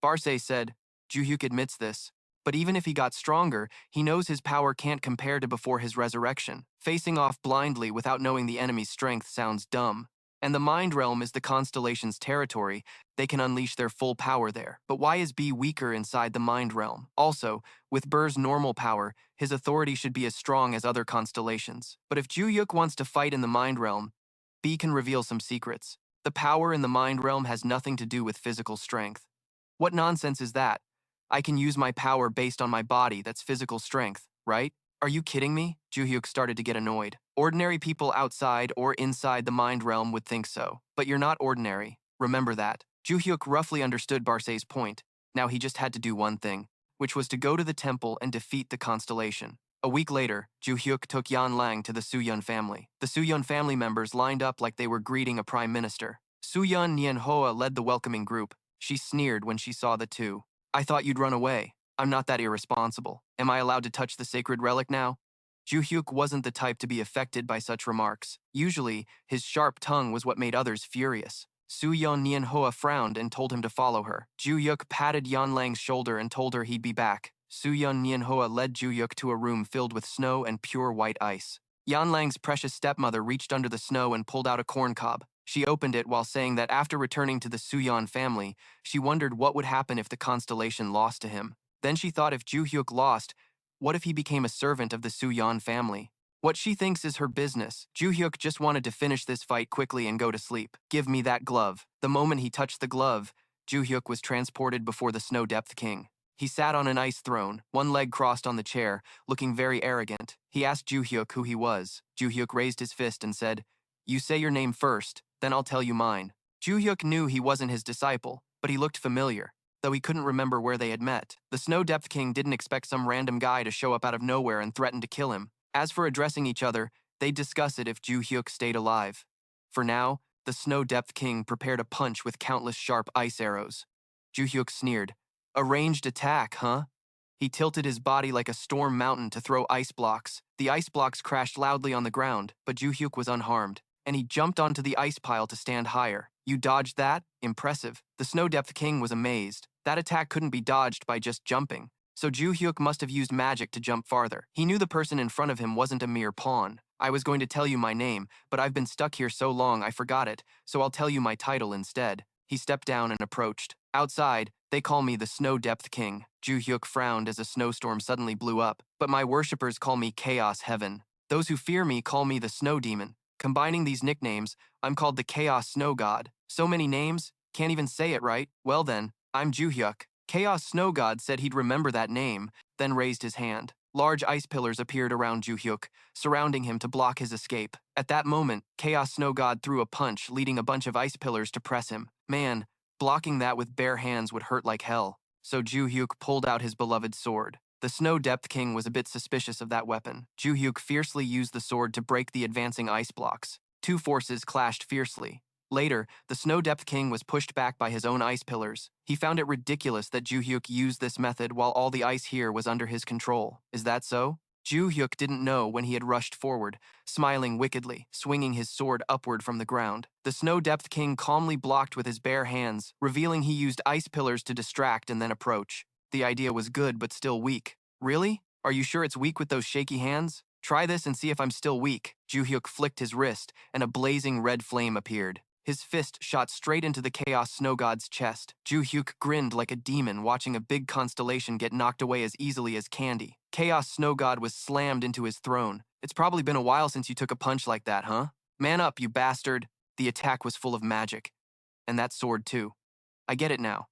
Speaker 1: Barce said, Joo-hyuk admits this. But even if he got stronger, he knows his power can't compare to before his resurrection. Facing off blindly without knowing the enemy's strength sounds dumb. And the Mind Realm is the constellation's territory. They can unleash their full power there. But why is B weaker inside the Mind Realm? Also, with Bur's normal power, his authority should be as strong as other constellations. But if Joo-hyuk wants to fight in the Mind Realm, B can reveal some secrets. The power in the Mind Realm has nothing to do with physical strength. What nonsense is that? I can use my power based on my body, that's physical strength, right? Are you kidding me? Joo-hyuk started to get annoyed. Ordinary people outside or inside the Mind Realm would think so. But you're not ordinary. Remember that. Joo-hyuk roughly understood Barce's point. Now he just had to do one thing, which was to go to the temple and defeat the constellation. A week later, Joo-hyuk took Yan-lang to the Soo-yeon family. The Soo-yeon family members lined up like they were greeting a prime minister. Soo-yeon Nyeon-hoa led the welcoming group. She sneered when she saw the two. I thought you'd run away. I'm not that irresponsible. Am I allowed to touch the sacred relic now? Joo-hyuk wasn't the type to be affected by such remarks. Usually, his sharp tongue was what made others furious. Soo-yeon Nyeon-hoa frowned and told him to follow her. Joo-hyuk patted Yan-lang's shoulder and told her he'd be back. Soo-yeon Nyeon-hoa led Joo-hyuk to a room filled with snow and pure white ice. Yan-lang's precious stepmother reached under the snow and pulled out a corn cob. She opened it while saying that after returning to the Soo-yeon family, she wondered what would happen if the constellation lost to him. Then she thought if Joo-hyuk lost, what if he became a servant of the Soo-yeon family? What she thinks is her business. Joo-hyuk just wanted to finish this fight quickly and go to sleep. Give me that glove. The moment he touched the glove, Joo-hyuk was transported before the Snow Depth King. He sat on an ice throne, one leg crossed on the chair, looking very arrogant. He asked Joo-hyuk who he was. Joo-hyuk raised his fist and said, You say your name first, then I'll tell you mine. Joo-hyuk knew he wasn't his disciple, but he looked familiar, though he couldn't remember where they had met. The Snow Depth King didn't expect some random guy to show up out of nowhere and threaten to kill him. As for addressing each other, they'd discuss it if Joo-hyuk stayed alive. For now, the Snow Depth King prepared a punch with countless sharp ice arrows. Joo-hyuk sneered. A ranged attack, huh? He tilted his body like a storm mountain to throw ice blocks. The ice blocks crashed loudly on the ground, but Joo-hyuk was unharmed, and he jumped onto the ice pile to stand higher. You dodged that? Impressive. The Snow Depth King was amazed. That attack couldn't be dodged by just jumping, so Joo-hyuk must have used magic to jump farther. He knew the person in front of him wasn't a mere pawn. I was going to tell you my name, but I've been stuck here so long I forgot it, so I'll tell you my title instead. He stepped down and approached. Outside, they call me the Snow Depth King. Joo-hyuk frowned as a snowstorm suddenly blew up. But my worshippers call me Chaos Heaven. Those who fear me call me the Snow Demon. Combining these nicknames, I'm called the Chaos Snow God. So many names, can't even say it right. Well then, I'm Joo-hyuk. Chaos Snow God said he'd remember that name, then raised his hand. Large ice pillars appeared around Joo-hyuk, surrounding him to block his escape. At that moment, Chaos Snow God threw a punch, leading a bunch of ice pillars to press him. Man, blocking that with bare hands would hurt like hell. So Joo-hyuk pulled out his beloved sword. The Snow Depth King was a bit suspicious of that weapon. Joo-hyuk fiercely used the sword to break the advancing ice blocks. Two forces clashed fiercely. Later, the Snow Depth King was pushed back by his own ice pillars. He found it ridiculous that Joo-hyuk used this method while all the ice here was under his control. Is that so? Joo-hyuk didn't know when he had rushed forward, smiling wickedly, swinging his sword upward from the ground. The Snow Depth King calmly blocked with his bare hands, revealing he used ice pillars to distract and then approach. The idea was good but still weak. Really? Are you sure it's weak with those shaky hands? Try this and see if I'm still weak. Joo-hyuk flicked his wrist, and a blazing red flame appeared. His fist shot straight into the Chaos Snow God's chest. Joo-hyuk grinned like a demon watching a big constellation get knocked away as easily as candy. Chaos Snow God was slammed into his throne. It's probably been a while since you took a punch like that, huh? Man up, you bastard. The attack was full of magic. And that sword, too. I get it now.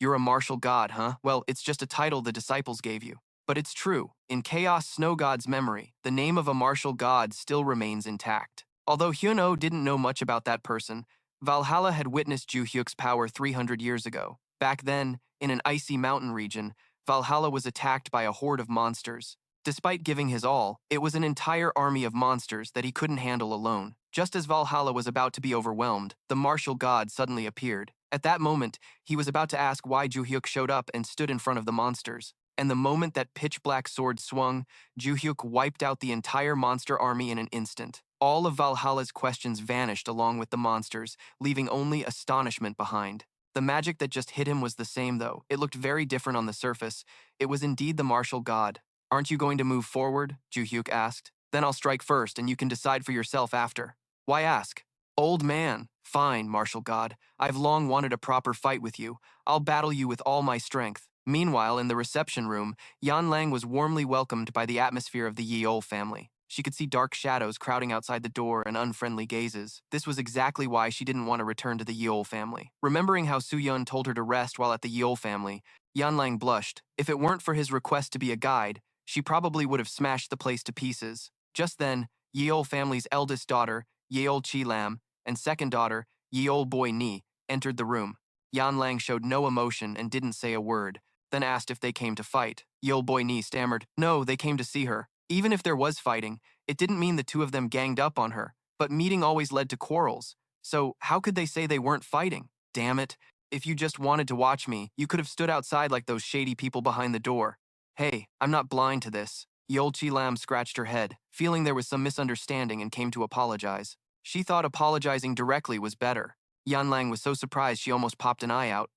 Speaker 1: You're a martial god, huh? Well, it's just a title the disciples gave you. But it's true. In Chaos Snow God's memory, the name of a martial god still remains intact. Although Hyun-oh didn't know much about that person, Valhalla had witnessed Joo-hyuk's power 300 years ago. Back then, in an icy mountain region, Valhalla was attacked by a horde of monsters. Despite giving his all, it was an entire army of monsters that he couldn't handle alone. Just as Valhalla was about to be overwhelmed, the martial god suddenly appeared. At that moment, he was about to ask why Joo-hyuk showed up and stood in front of the monsters. And the moment that pitch-black sword swung, Joo-hyuk wiped out the entire monster army in an instant. All of Valhalla's questions vanished along with the monsters, leaving only astonishment behind. The magic that just hit him was the same, though. It looked very different on the surface. It was indeed the martial god. "Aren't you going to move forward?" Joo-hyuk asked. "Then I'll strike first, and you can decide for yourself after." "Why ask?" "Old man." "Fine, martial god. I've long wanted a proper fight with you. I'll battle you with all my strength." Meanwhile, in the reception room, Yan Lang was warmly welcomed by the atmosphere of the Yeol family. She could see dark shadows crowding outside the door and unfriendly gazes. This was exactly why she didn't want to return to the Yeol family. Remembering how Soo-yeon told her to rest while at the Yeol family, Yan Lang blushed. If it weren't for his request to be a guide, she probably would have smashed the place to pieces. Just then, Yeol family's eldest daughter, Yeol Chi-lam, and second daughter, Yeol Boy-ni, entered the room. Yan Lang showed no emotion and didn't say a word, then asked if they came to fight. Yeol Boy-ni stammered, "No, they came to see her." Even if there was fighting, it didn't mean the two of them ganged up on her, but meeting always led to quarrels. So how could they say they weren't fighting? Damn it. If you just wanted to watch me, you could have stood outside like those shady people behind the door. "Hey, I'm not blind to this." Yeol Chi-lam scratched her head, feeling there was some misunderstanding, and came to apologize. She thought apologizing directly was better. Yan Lang was so surprised she almost popped an eye out.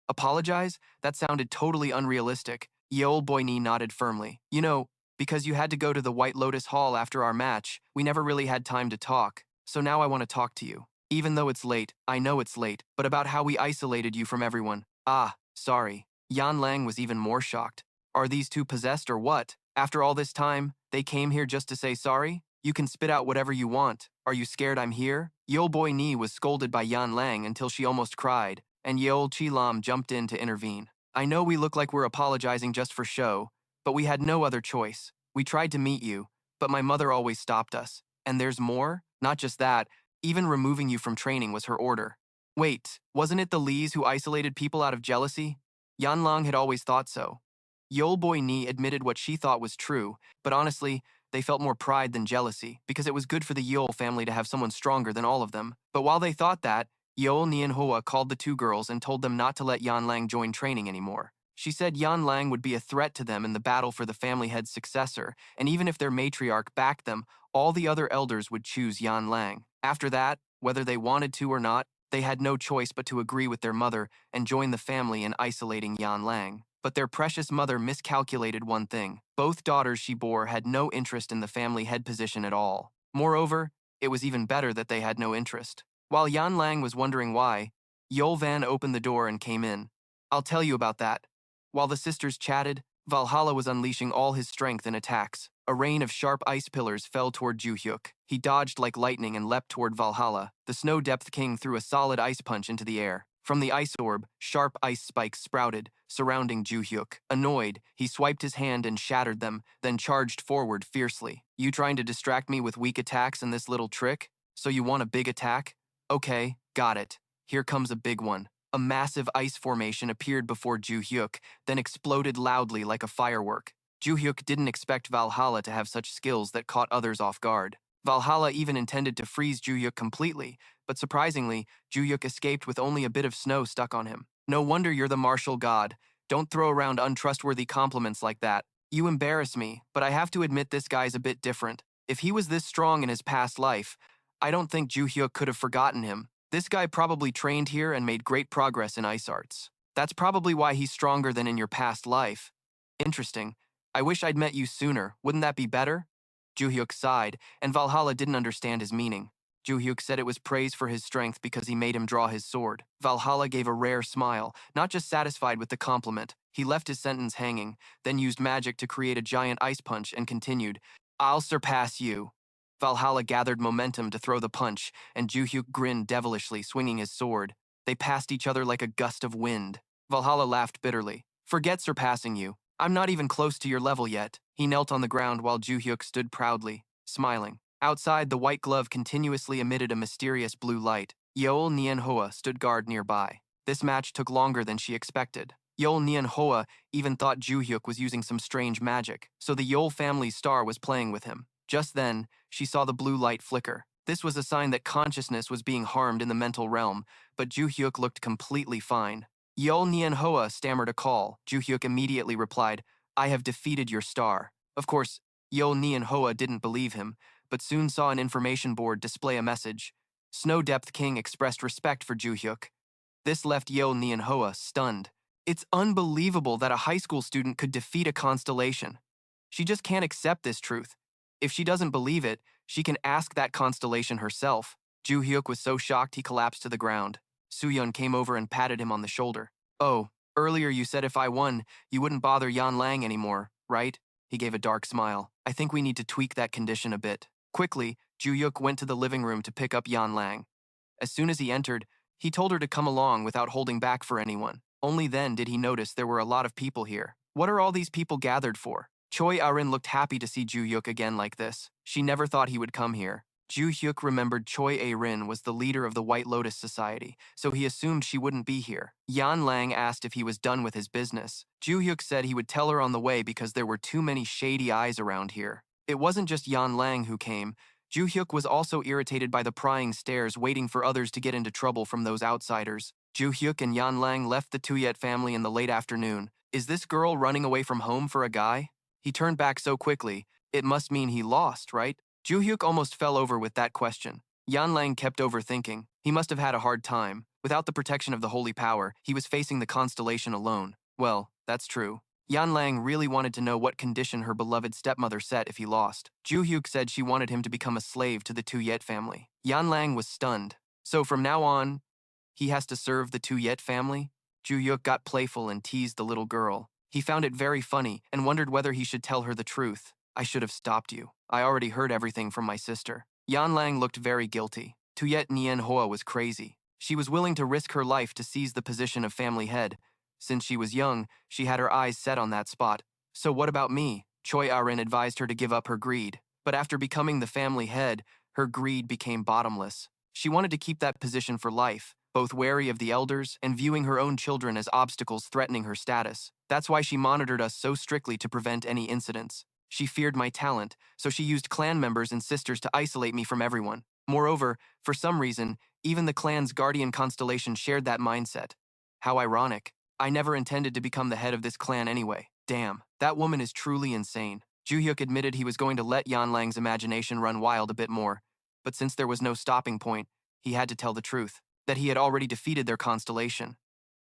Speaker 1: Apologize? That sounded totally unrealistic. Yeol Boy-ni nodded firmly. "You know, because you had to go to the White Lotus Hall after our match, we never really had time to talk. So now I want to talk to you. Even though it's late, I know it's late, but about how we isolated you from everyone." "Ah, sorry." Yan Lang was even more shocked. Are these two possessed or what? After all this time, they came here just to say sorry? You can spit out whatever you want. Are you scared I'm here? Yeol Boy-ni was scolded by Yan Lang until she almost cried, and Yeol Chi-lam jumped in to intervene. "I know we look like we're apologizing just for show, but we had no other choice. We tried to meet you, but my mother always stopped us. And there's more? Not just that, even removing you from training was her order." "Wait, wasn't it the Lees who isolated people out of jealousy?" Yan Lang had always thought so. Yeol Boy-ni admitted what she thought was true, but honestly, they felt more pride than jealousy, because it was good for the Yeol family to have someone stronger than all of them. But while they thought that, Yeol Nian-hoa called the two girls and told them not to let Yan Lang join training anymore. She said Yan Lang would be a threat to them in the battle for the family head's successor, and even if their matriarch backed them, all the other elders would choose Yan Lang. After that, whether they wanted to or not, they had no choice but to agree with their mother and join the family in isolating Yan Lang. But their precious mother miscalculated one thing. Both daughters she bore had no interest in the family head position at all. Moreover, it was even better that they had no interest. While Yan Lang was wondering why, Yeol Van opened the door and came in. "I'll tell you about that." While the sisters chatted, Valhalla was unleashing all his strength in attacks. A rain of sharp ice pillars fell toward Joo-hyuk. He dodged like lightning and leapt toward Valhalla. The Snow Depth King threw a solid ice punch into the air. From the ice orb, sharp ice spikes sprouted, surrounding Joo-hyuk. Annoyed, he swiped his hand and shattered them, then charged forward fiercely. "You trying to distract me with weak attacks and this little trick? So you want a big attack? Okay, got it. Here comes a big one." A massive ice formation appeared before Joo-hyuk, then exploded loudly like a firework. Joo-hyuk didn't expect Valhalla to have such skills that caught others off guard. Valhalla even intended to freeze Joo-hyuk completely, but surprisingly, Joo-hyuk escaped with only a bit of snow stuck on him. "No wonder you're the martial god. Don't throw around untrustworthy compliments like that. You embarrass me, but I have to admit this guy's a bit different. If he was this strong in his past life, I don't think Joo-hyuk could have forgotten him. This guy probably trained here and made great progress in ice arts. That's probably why he's stronger than in your past life. Interesting. I wish I'd met you sooner. Wouldn't that be better?" Joo-hyuk sighed, and Valhalla didn't understand his meaning. Joo-hyuk said it was praise for his strength because he made him draw his sword. Valhalla gave a rare smile, not just satisfied with the compliment. He left his sentence hanging, then used magic to create a giant ice punch and continued, "I'll surpass you." Valhalla gathered momentum to throw the punch, and Joo-hyuk grinned devilishly, swinging his sword. They passed each other like a gust of wind. Valhalla laughed bitterly. "Forget surpassing you. I'm not even close to your level yet." He knelt on the ground while Joo-hyuk stood proudly, smiling. Outside, the white glove continuously emitted a mysterious blue light. Yeol Nian-hoa stood guard nearby. This match took longer than she expected. Yeol Nian-hoa even thought Joo-hyuk was using some strange magic, so the Yeol family's star was playing with him. Just then, she saw the blue light flicker. This was a sign that consciousness was being harmed in the mental realm, but Joo-hyuk looked completely fine. Yeol Nian-hoa stammered a call. Joo-hyuk immediately replied, "I have defeated your star." Of course, Yeol Nian-hoa didn't believe him, but soon saw an information board display a message. Snow Depth King expressed respect for Joo-hyuk. This left Yeol Nian-hoa stunned. It's unbelievable that a high school student could defeat a constellation. She just can't accept this truth. If she doesn't believe it, she can ask that constellation herself. Joo-hyuk was so shocked he collapsed to the ground. Soo-yeon came over and patted him on the shoulder. "Oh, earlier you said if I won, you wouldn't bother Yan Lang anymore, right?" He gave a dark smile. "I think we need to tweak that condition a bit." Quickly, Joo-hyuk went to the living room to pick up Yan Lang. As soon as he entered, he told her to come along without holding back for anyone. Only then did he notice there were a lot of people here. What are all these people gathered for? Choi Arin looked happy to see Joo-hyuk again like this. She never thought he would come here. Joo-hyuk remembered Choi A-rin was the leader of the White Lotus Society, so he assumed she wouldn't be here. Yan Lang asked if he was done with his business. Joo-hyuk said he would tell her on the way because there were too many shady eyes around here. It wasn't just Yan Lang who came. Joo-hyuk was also irritated by the prying stares waiting for others to get into trouble from those outsiders. Joo-hyuk and Yan Lang left the Tuyet family in the late afternoon. Is this girl running away from home for a guy? He turned back so quickly. It must mean he lost, right? Joo-hyuk almost fell over with that question. Yan Lang kept overthinking. He must have had a hard time. Without the protection of the holy power, he was facing the constellation alone. Well, that's true. Yan Lang really wanted to know what condition her beloved stepmother set if he lost. Joo-hyuk said she wanted him to become a slave to the Tuyet family. Yan Lang was stunned. So from now on, he has to serve the Tuyet family? Joo-hyuk got playful and teased the little girl. He found it very funny and wondered whether he should tell her the truth. "I should have stopped you. I already heard everything from my sister." Yan Lang looked very guilty. Tuyet Nian-hoa was crazy. She was willing to risk her life to seize the position of family head. Since she was young, she had her eyes set on that spot. So what about me? Choi Arin advised her to give up her greed. But after becoming the family head, her greed became bottomless. She wanted to keep that position for life, both wary of the elders and viewing her own children as obstacles threatening her status. That's why she monitored us so strictly to prevent any incidents. She feared my talent, so she used clan members and sisters to isolate me from everyone. Moreover, for some reason, even the clan's guardian constellation shared that mindset. How ironic. I never intended to become the head of this clan anyway. Damn, that woman is truly insane. Joo-hyuk admitted he was going to let Yan Lang's imagination run wild a bit more, but since there was no stopping point, he had to tell the truth, that he had already defeated their constellation.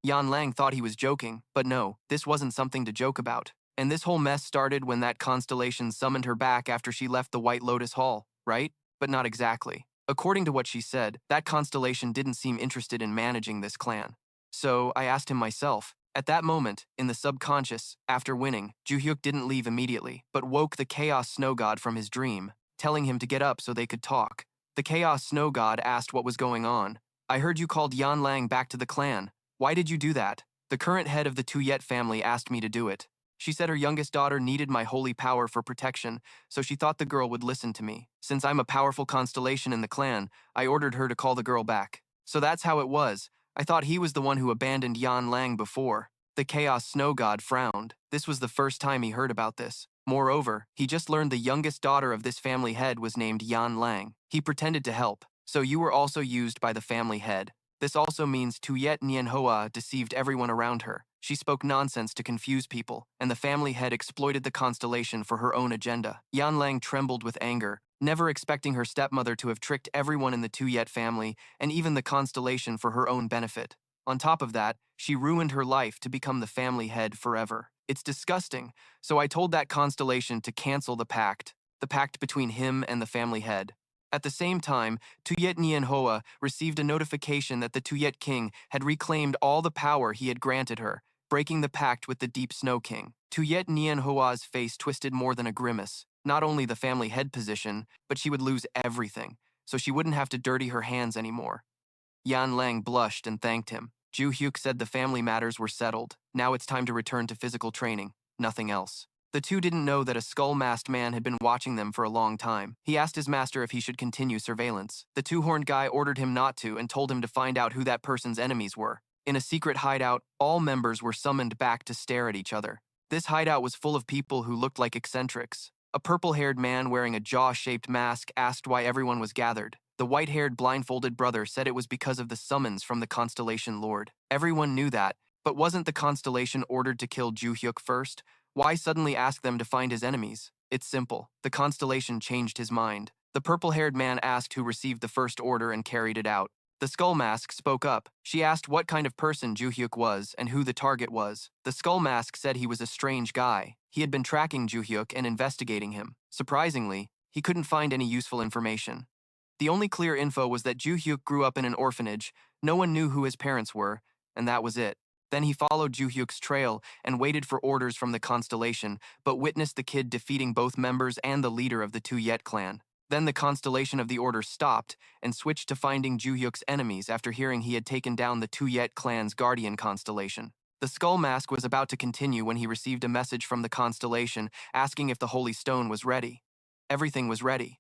Speaker 1: Yan Lang thought he was joking, but no, this wasn't something to joke about. And this whole mess started when that constellation summoned her back after she left the White Lotus Hall, right? But not exactly. According to what she said, that constellation didn't seem interested in managing this clan. So I asked him myself. At that moment, in the subconscious, after winning, Joo-hyuk didn't leave immediately, but woke the Chaos Snow God from his dream, telling him to get up so they could talk. The Chaos Snow God asked what was going on. "I heard you called Yan Lang back to the clan. Why did you do that?" "The current head of the Tuyet family asked me to do it. She said her youngest daughter needed my holy power for protection, so she thought the girl would listen to me. Since I'm a powerful constellation in the clan, I ordered her to call the girl back. So that's how it was. I thought he was the one who abandoned Yan Lang before." The Chaos Snow God frowned. This was the first time he heard about this. Moreover, he just learned the youngest daughter of this family head was named Yan Lang. He pretended to help. "So you were also used by the family head. This also means Tuyet Nian-hoa deceived everyone around her. She spoke nonsense to confuse people, and the family head exploited the constellation for her own agenda." Yan Lang trembled with anger, never expecting her stepmother to have tricked everyone in the Tuyet family and even the constellation for her own benefit. On top of that, she ruined her life to become the family head forever. It's disgusting, so I told that constellation to cancel the pact between him and the family head. At the same time, Tuyet Nian-hoa received a notification that the Tuyet king had reclaimed all the power he had granted her, breaking the pact with the Deep Snow King. Tuyet Nian-hoa's face twisted more than a grimace. Not only the family head position, but she would lose everything, so she wouldn't have to dirty her hands anymore. Yan Lang blushed and thanked him. Joo-hyuk said the family matters were settled. Now it's time to return to physical training, nothing else. The two didn't know that a skull-masked man had been watching them for a long time. He asked his master if he should continue surveillance. The two-horned guy ordered him not to and told him to find out who that person's enemies were. In a secret hideout, all members were summoned back to stare at each other. This hideout was full of people who looked like eccentrics. A purple-haired man wearing a jaw-shaped mask asked why everyone was gathered. The white-haired blindfolded brother said it was because of the summons from the Constellation Lord. Everyone knew that, but wasn't the Constellation ordered to kill Joo-hyuk first? Why suddenly ask them to find his enemies? It's simple. The Constellation changed his mind. The purple-haired man asked who received the first order and carried it out. The Skull Mask spoke up. She asked what kind of person Joo-hyuk was and who the target was. The Skull Mask said he was a strange guy. He had been tracking Joo-hyuk and investigating him. Surprisingly, he couldn't find any useful information. The only clear info was that Joo-hyuk grew up in an orphanage, no one knew who his parents were, and that was it. Then he followed Joo-hyuk's trail and waited for orders from the Constellation, but witnessed the kid defeating both members and the leader of the Two-Yet clan. Then the Constellation of the Order stopped and switched to finding Joo-hyuk's enemies after hearing he had taken down the Two-Yet clan's guardian constellation. The Skull Mask was about to continue when he received a message from the Constellation asking if the Holy Stone was ready. Everything was ready.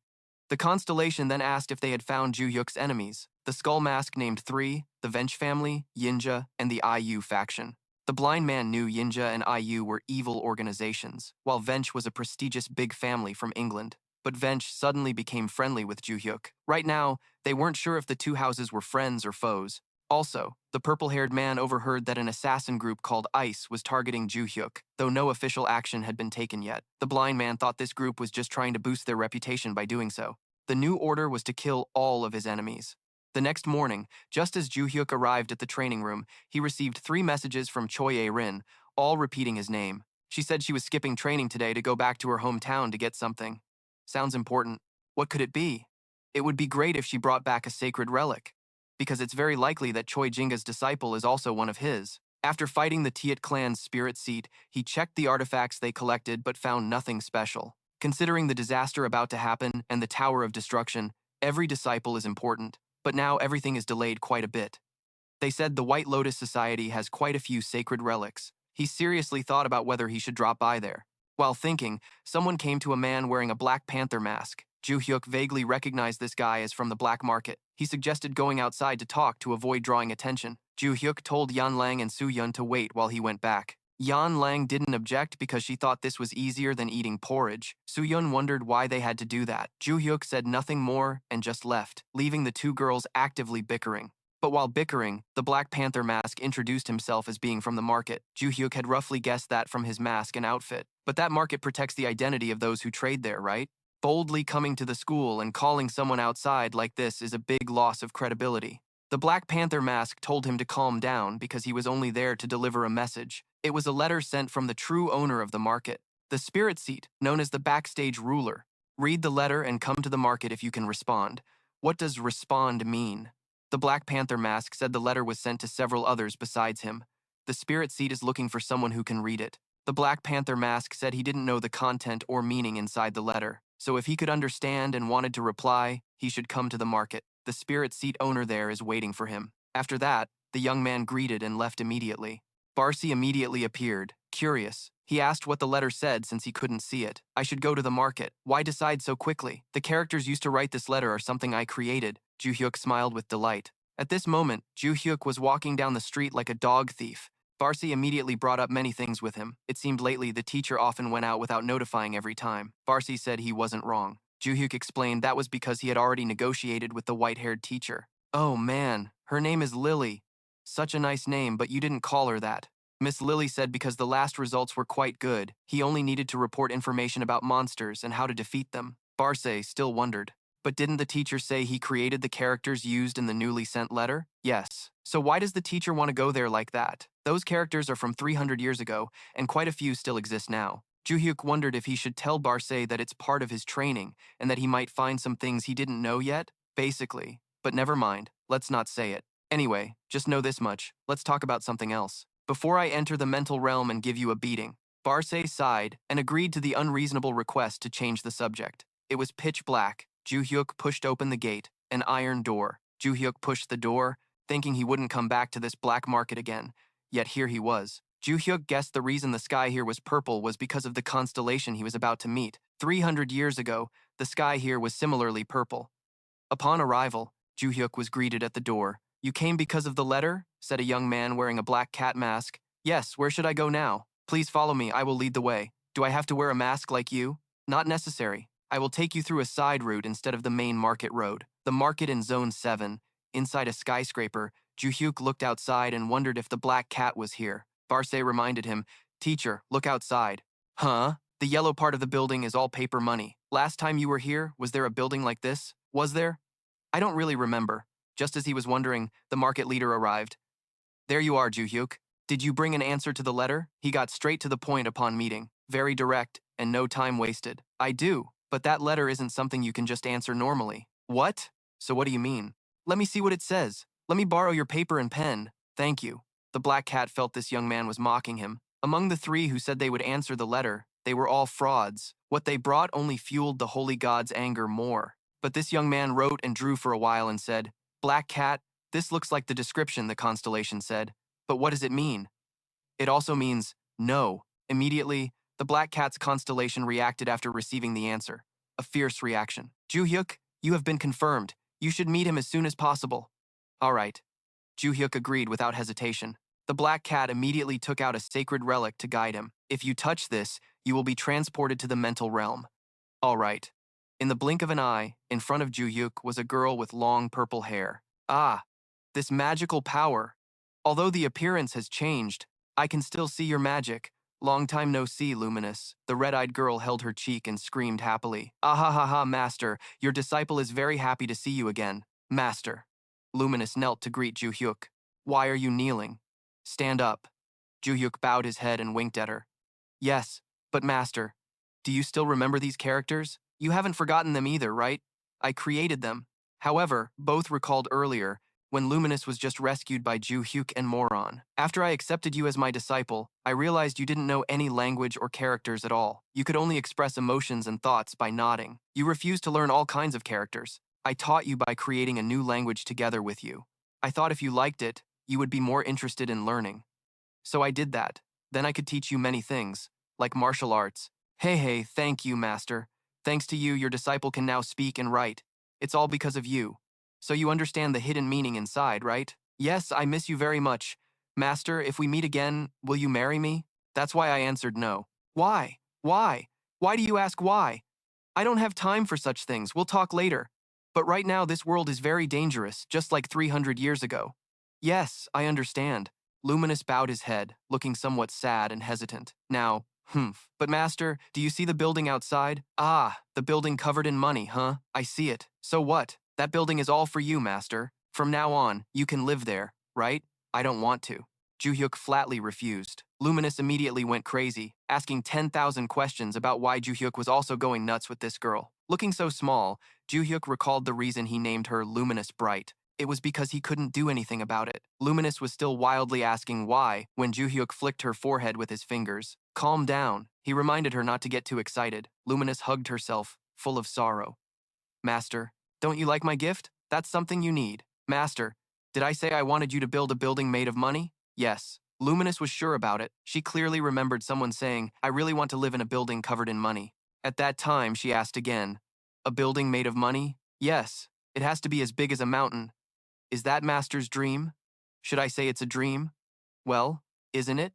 Speaker 1: The Constellation then asked if they had found Joo-hyuk's enemies. The Skull Mask named 3, the Vench family, Yinja, and the IU faction. The blind man knew Yinja and IU were evil organizations, while Vench was a prestigious big family from England. But Vench suddenly became friendly with Joo-hyuk. Right now, they weren't sure if the two houses were friends or foes. Also, the purple-haired man overheard that an assassin group called ICE was targeting Joo-hyuk, though no official action had been taken yet. The blind man thought this group was just trying to boost their reputation by doing so. The new order was to kill all of his enemies. The next morning, just as Joo-hyuk arrived at the training room, he received 3 messages from Choi-Ae-rin, all repeating his name. She said she was skipping training today to go back to her hometown to get something. Sounds important. What could it be? It would be great if she brought back a sacred relic, because it's very likely that Choi Jinga's disciple is also one of his. After fighting the Tiet clan's spirit seat, he checked the artifacts they collected but found nothing special. Considering the disaster about to happen and the Tower of Destruction, every disciple is important, but now everything is delayed quite a bit. They said the White Lotus Society has quite a few sacred relics. He seriously thought about whether he should drop by there. While thinking, someone came to a man wearing a Black Panther mask. Joo-hyuk vaguely recognized this guy as from the black market. He suggested going outside to talk to avoid drawing attention. Joo-hyuk told Yan Lang and Soo-yeon to wait while he went back. Yan Lang didn't object because she thought this was easier than eating porridge. Soo-yeon wondered why they had to do that. Joo-hyuk said nothing more and just left, leaving the two girls actively bickering. But while bickering, the Black Panther mask introduced himself as being from the market. Joo-hyuk had roughly guessed that from his mask and outfit. But that market protects the identity of those who trade there, right? Boldly coming to the school and calling someone outside like this is a big loss of credibility. The Black Panther mask told him to calm down because he was only there to deliver a message. It was a letter sent from the true owner of the market, the spirit seat, known as the backstage ruler. Read the letter and come to the market if you can respond. What does respond mean? The Black Panther mask said the letter was sent to several others besides him. The spirit seat is looking for someone who can read it. The Black Panther mask said he didn't know the content or meaning inside the letter, so if he could understand and wanted to reply, he should come to the market. The spirit seat owner there is waiting for him. After that, the young man greeted and left immediately. Barce immediately appeared, curious. He asked what the letter said since he couldn't see it. I should go to the market. Why decide so quickly? The characters used to write this letter are something I created. Joo-hyuk smiled with delight. At this moment, Joo-hyuk was walking down the street like a dog thief. Barce immediately brought up many things with him. It seemed lately the teacher often went out without notifying every time. Barce said he wasn't wrong. Joo-hyuk explained that was because he had already negotiated with the white-haired teacher. Oh man, her name is Lily. Such a nice name, but you didn't call her that. Miss Lily said because the last results were quite good, he only needed to report information about monsters and how to defeat them. Barce still wondered. But didn't the teacher say he created the characters used in the newly sent letter? Yes. So why does the teacher want to go there like that? Those characters are from 300 years ago, and quite a few still exist now. Joo-hyuk wondered if he should tell Barce that it's part of his training, and that he might find some things he didn't know yet, basically. But never mind, let's not say it. Anyway, just know this much, let's talk about something else. Before I enter the mental realm and give you a beating. Barce sighed and agreed to the unreasonable request to change the subject. It was pitch black. Joo-hyuk pushed open the gate, an iron door. Joo-hyuk pushed the door, thinking he wouldn't come back to this black market again. Yet here he was. Joo-hyuk guessed the reason the sky here was purple was because of the constellation he was about to meet. 300 years ago, the sky here was similarly purple. Upon arrival, Joo-hyuk was greeted at the door. You came because of the letter? Said a young man wearing a black cat mask. Yes, where should I go now? Please follow me, I will lead the way. Do I have to wear a mask like you? Not necessary. I will take you through a side route instead of the main market road. The market in Zone 7, inside a skyscraper. Joo-hyuk looked outside and wondered if the black cat was here. Barce reminded him, Teacher, look outside. Huh? The yellow part of the building is all paper money. Last time you were here, was there a building like this? Was there? I don't really remember. Just as he was wondering, the market leader arrived. There you are, Joo-hyuk. Did you bring an answer to the letter? He got straight to the point upon meeting. Very direct, and no time wasted. I do, but that letter isn't something you can just answer normally. What? So what do you mean? Let me see what it says. Let me borrow your paper and pen. Thank you. The black cat felt this young man was mocking him. Among the three who said they would answer the letter, they were all frauds. What they brought only fueled the holy god's anger more. But this young man wrote and drew for a while and said, Black cat, this looks like the description, the constellation said. But what does it mean? It also means no. Immediately, the black cat's constellation reacted after receiving the answer. A fierce reaction. Joo-hyuk, you have been confirmed. You should meet him as soon as possible. All right. Joo-hyuk agreed without hesitation. The black cat immediately took out a sacred relic to guide him. If you touch this, you will be transported to the mental realm. All right. In the blink of an eye, in front of Joo-hyuk was a girl with long purple hair. Ah, this magical power. Although the appearance has changed, I can still see your magic. Long time no see, Luminous. The red-eyed girl held her cheek and screamed happily. Ah ha ha ha, Master. Your disciple is very happy to see you again. Master. Luminous knelt to greet Joo-hyuk. Why are you kneeling? Stand up. Joo-hyuk bowed his head and winked at her. Yes, but Master, do you still remember these characters? You haven't forgotten them either, right? I created them. However, both recalled earlier, when Luminous was just rescued by Joo-hyuk and Moron. After I accepted you as my disciple, I realized you didn't know any language or characters at all. You could only express emotions and thoughts by nodding. You refused to learn all kinds of characters. I taught you by creating a new language together with you. I thought if you liked it, you would be more interested in learning. So I did that. Then I could teach you many things, like martial arts. Hey, thank you, Master. Thanks to you, your disciple can now speak and write. It's all because of you. So you understand the hidden meaning inside, right? Yes, I miss you very much. Master, if we meet again, will you marry me? That's why I answered no. Why? Why? Why do you ask why? I don't have time for such things. We'll talk later. But right now, this world is very dangerous, just like 300 years ago. Yes, I understand. Luminous bowed his head, looking somewhat sad and hesitant. Now, But Master, do you see the building outside? Ah, the building covered in money, huh? I see it. So what? That building is all for you, Master. From now on, you can live there, right? I don't want to. Joo-hyuk flatly refused. Luminous immediately went crazy, asking 10,000 questions about why Joo-hyuk was also going nuts with this girl. Looking so small, Joo-hyuk recalled the reason he named her Luminous Bright. It was because he couldn't do anything about it. Luminous was still wildly asking why when Joo-hyuk flicked her forehead with his fingers. Calm down. He reminded her not to get too excited. Luminous hugged herself, full of sorrow. Master, don't you like my gift? That's something you need. Master, did I say I wanted you to build a building made of money? Yes. Luminous was sure about it. She clearly remembered someone saying, I really want to live in a building covered in money. At that time, she asked again, a building made of money? Yes. It has to be as big as a mountain. Is that Master's dream? Should I say it's a dream? Well, isn't it?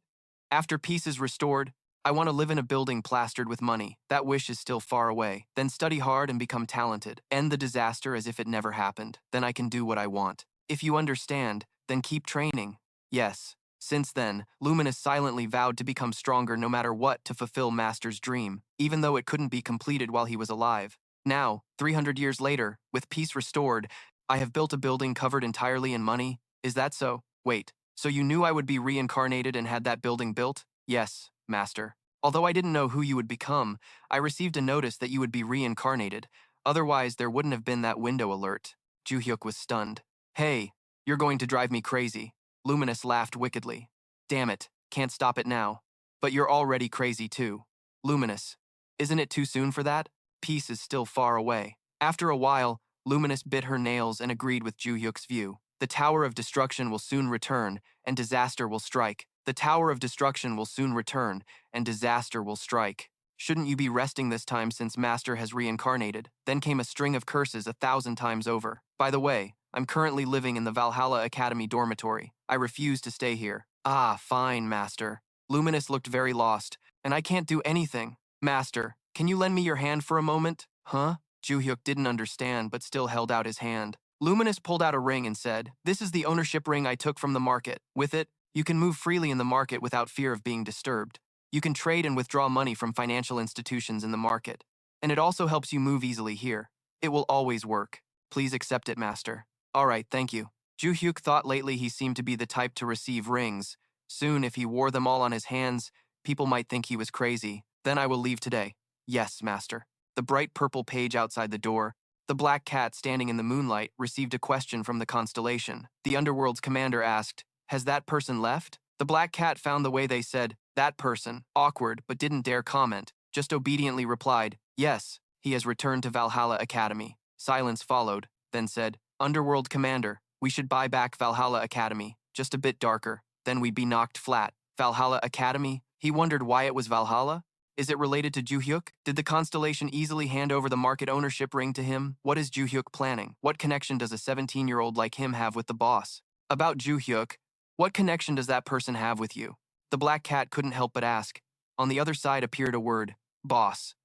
Speaker 1: After peace is restored, I want to live in a building plastered with money. That wish is still far away. Then study hard and become talented. End the disaster as if it never happened. Then I can do what I want. If you understand, then keep training. Yes. Since then, Luminous silently vowed to become stronger no matter what to fulfill Master's dream, even though it couldn't be completed while he was alive. Now, 300 years later, with peace restored, I have built a building covered entirely in money. Is that so? Wait, so you knew I would be reincarnated and had that building built? Yes, Master. Although I didn't know who you would become, I received a notice that you would be reincarnated. Otherwise, there wouldn't have been that window alert. Joo-hyuk was stunned. Hey, you're going to drive me crazy. Luminous laughed wickedly. Damn it, can't stop it now. But you're already crazy too. Luminous, isn't it too soon for that? Peace is still far away. After a while, Luminous bit her nails and agreed with Joo-hyuk's view. The Tower of Destruction will soon return, and disaster will strike. The Tower of Destruction will soon return, and disaster will strike. Shouldn't you be resting this time since Master has reincarnated? Then came a string of curses 1,000 times over. By the way, I'm currently living in the Valhalla Academy dormitory. I refuse to stay here. Ah, fine, Master. Luminous looked very lost. And I can't do anything. Master, can you lend me your hand for a moment? Huh? Joo-hyuk didn't understand but still held out his hand. Luminous pulled out a ring and said, "This is the ownership ring I took from the market. With it, you can move freely in the market without fear of being disturbed. You can trade and withdraw money from financial institutions in the market. And it also helps you move easily here. It will always work. Please accept it, Master." "All right, thank you." Joo-hyuk thought lately he seemed to be the type to receive rings. Soon, if he wore them all on his hands, people might think he was crazy. "Then I will leave today." "Yes, Master." The bright purple page outside the door, the black cat standing in the moonlight, received a question from the constellation. The underworld's commander asked, "Has that person left?" The black cat found the way they said, "that person," awkward, but didn't dare comment, just obediently replied, "Yes, he has returned to Valhalla Academy." Silence followed, then said, "Underworld commander, we should buy back Valhalla Academy, just a bit darker, then we'd be knocked flat." Valhalla Academy? He wondered why it was Valhalla? Is it related to Joo-hyuk? Did the constellation easily hand over the market ownership ring to him? What is Joo-hyuk planning? What connection does a 17-year-old like him have with the boss? About Joo-hyuk, what connection does that person have with you? The black cat couldn't help but ask. On the other side appeared a word, boss.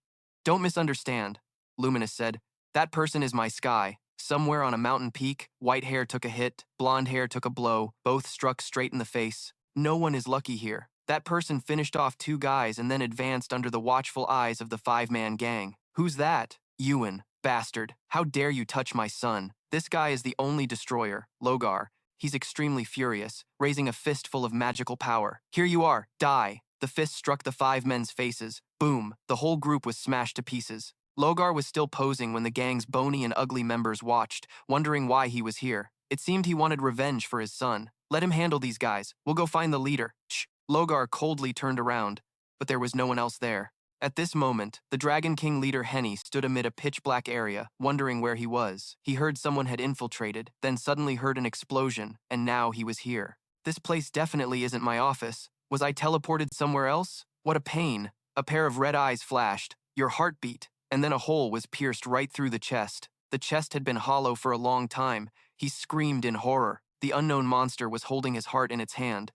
Speaker 1: "Don't misunderstand," Luminous said. "That person is my sky. Somewhere on a mountain peak, white hair took a hit, blonde hair took a blow, both struck straight in the face. No one is lucky here. That person finished off 2 guys and then advanced under the watchful eyes of the 5-man gang. Who's that? Ewan. Bastard. How dare you touch my son? This guy is the only destroyer, Logar. He's extremely furious, raising a fist full of magical power. Here you are, die." The fist struck the 5 men's faces. Boom, the whole group was smashed to pieces. Logar was still posing when the gang's bony and ugly members watched, wondering why he was here. It seemed he wanted revenge for his son. "Let him handle these guys. We'll go find the leader." Shh. Logar coldly turned around, but there was no one else there. At this moment, the Dragon King leader Henny stood amid a pitch-black area, wondering where he was. He heard someone had infiltrated, then suddenly heard an explosion, and now he was here. "This place definitely isn't my office. Was I teleported somewhere else? What a pain." A pair of red eyes flashed. "Your heartbeat." And then a hole was pierced right through the chest. The chest had been hollow for a long time. He screamed in horror. The unknown monster was holding his heart in its hand.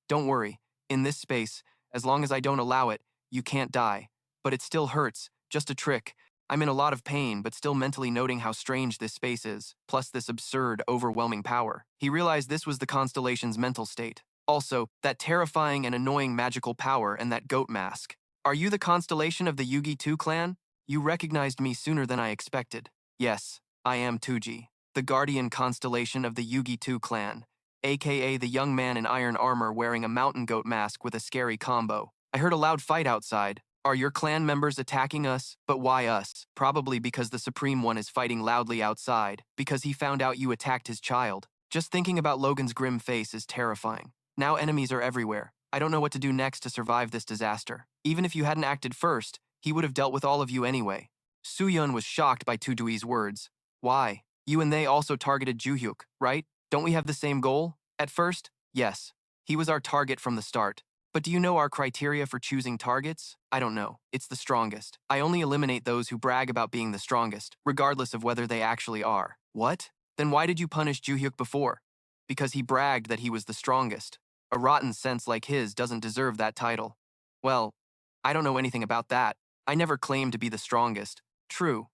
Speaker 1: "Don't worry. In this space, as long as I don't allow it, you can't die. But it still hurts. Just a trick. I'm in a lot of pain, but still mentally noting how strange this space is, plus this absurd, overwhelming power." He realized this was the constellation's mental state. Also, that terrifying and annoying magical power and that goat mask. "Are you the constellation of the Yugi 2 clan? You recognized me sooner than I expected." "Yes, I am Tuji, the guardian constellation of the Yugi 2 clan, aka the young man in iron armor wearing a mountain goat mask with a scary combo. I heard a loud fight outside. Are your clan members attacking us? But why us? Probably because the Supreme One is fighting loudly outside, because he found out you attacked his child." Just thinking about Logan's grim face is terrifying. Now enemies are everywhere. I don't know what to do next to survive this disaster. Even if you hadn't acted first, he would have dealt with all of you anyway. Soo-yeon was shocked by Tudui's words. "Why? You and they also targeted Joo-hyuk, right? Don't we have the same goal?" "At first, yes. He was our target from the start. But do you know our criteria for choosing targets? I don't know. It's the strongest. I only eliminate those who brag about being the strongest, regardless of whether they actually are." "What? Then why did you punish Joo-hyuk before?" "Because he bragged that he was the strongest. A rotten sense like his doesn't deserve that title." "Well, I don't know anything about that. I never claimed to be the strongest." "True.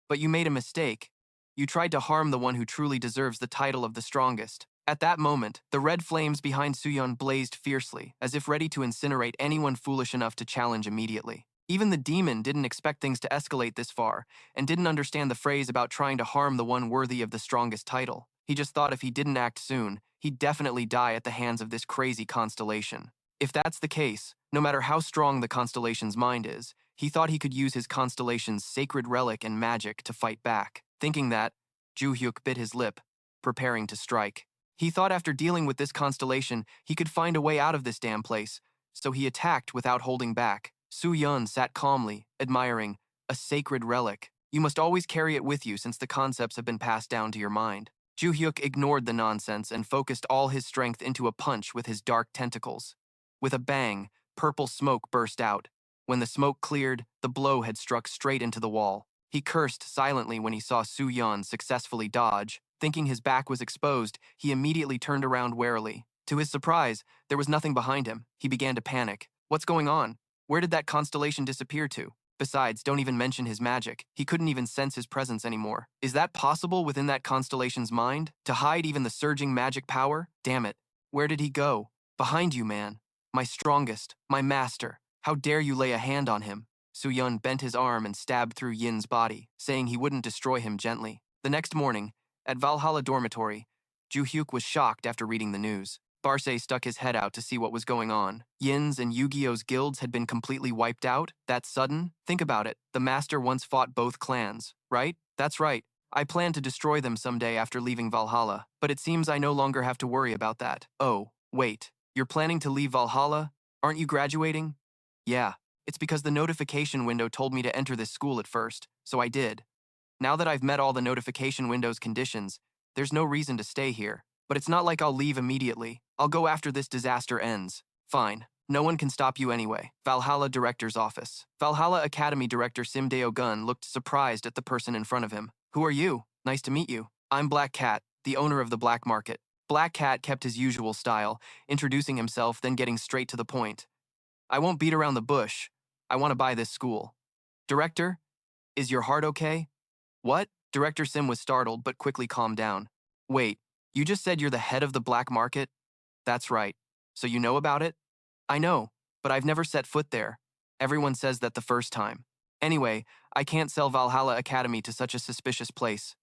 Speaker 1: But you made a mistake. You tried to harm the one who truly deserves the title of the strongest." At that moment, the red flames behind Soo-yeon blazed fiercely, as if ready to incinerate anyone foolish enough to challenge immediately. Even the demon didn't expect things to escalate this far, and didn't understand the phrase about trying to harm the one worthy of the strongest title. He just thought if he didn't act soon, he'd definitely die at the hands of this crazy constellation. If that's the case, no matter how strong the constellation's mind is, he thought he could use his constellation's sacred relic and magic to fight back. Thinking that, Joo-hyuk bit his lip, preparing to strike. He thought after dealing with this constellation, he could find a way out of this damn place, so he attacked without holding back. Soo-yeon sat calmly, admiring, "A sacred relic. You must always carry it with you since the concepts have been passed down to your mind." Joo-hyuk ignored the nonsense and focused all his strength into a punch with his dark tentacles. With a bang, purple smoke burst out. When the smoke cleared, the blow had struck straight into the wall. He cursed silently when he saw Soo-yeon successfully dodge. Thinking his back was exposed, he immediately turned around warily. To his surprise, there was nothing behind him. He began to panic. What's going on? Where did that constellation disappear to? Besides, don't even mention his magic. He couldn't even sense his presence anymore. Is that possible within that constellation's mind? To hide even the surging magic power? Damn it. Where did he go? Behind you, man. My strongest, my master. How dare you lay a hand on him? Soo-yeon bent his arm and stabbed through Yin's body, saying he wouldn't destroy him gently. The next morning, at Valhalla dormitory, Joo-hyuk was shocked after reading the news. Barce stuck his head out to see what was going on. Yin's and Yu-Gi-Oh's guilds had been completely wiped out? That sudden? Think about it. The master once fought both clans, right? That's right. I plan to destroy them someday after leaving Valhalla, but it seems I no longer have to worry about that. Oh, wait. You're planning to leave Valhalla? Aren't you graduating? Yeah. It's because the notification window told me to enter this school at first, so I did. Now that I've met all the notification window's conditions, there's no reason to stay here. But it's not like I'll leave immediately. I'll go after this disaster ends. Fine. No one can stop you anyway. Valhalla Director's Office. Valhalla Academy Director Sim Deo-gun looked surprised at the person in front of him. Who are you? Nice to meet you. I'm Black Cat, the owner of the Black Market. Black Cat kept his usual style, introducing himself, then getting straight to the point. I won't beat around the bush. I want to buy this school. Director, is your heart okay? What? Director Sim was startled but quickly calmed down. Wait, you just said you're the head of the black market? That's right. So you know about it? I know, but I've never set foot there. Everyone says that the first time. Anyway, I can't sell Valhalla Academy to such a suspicious place.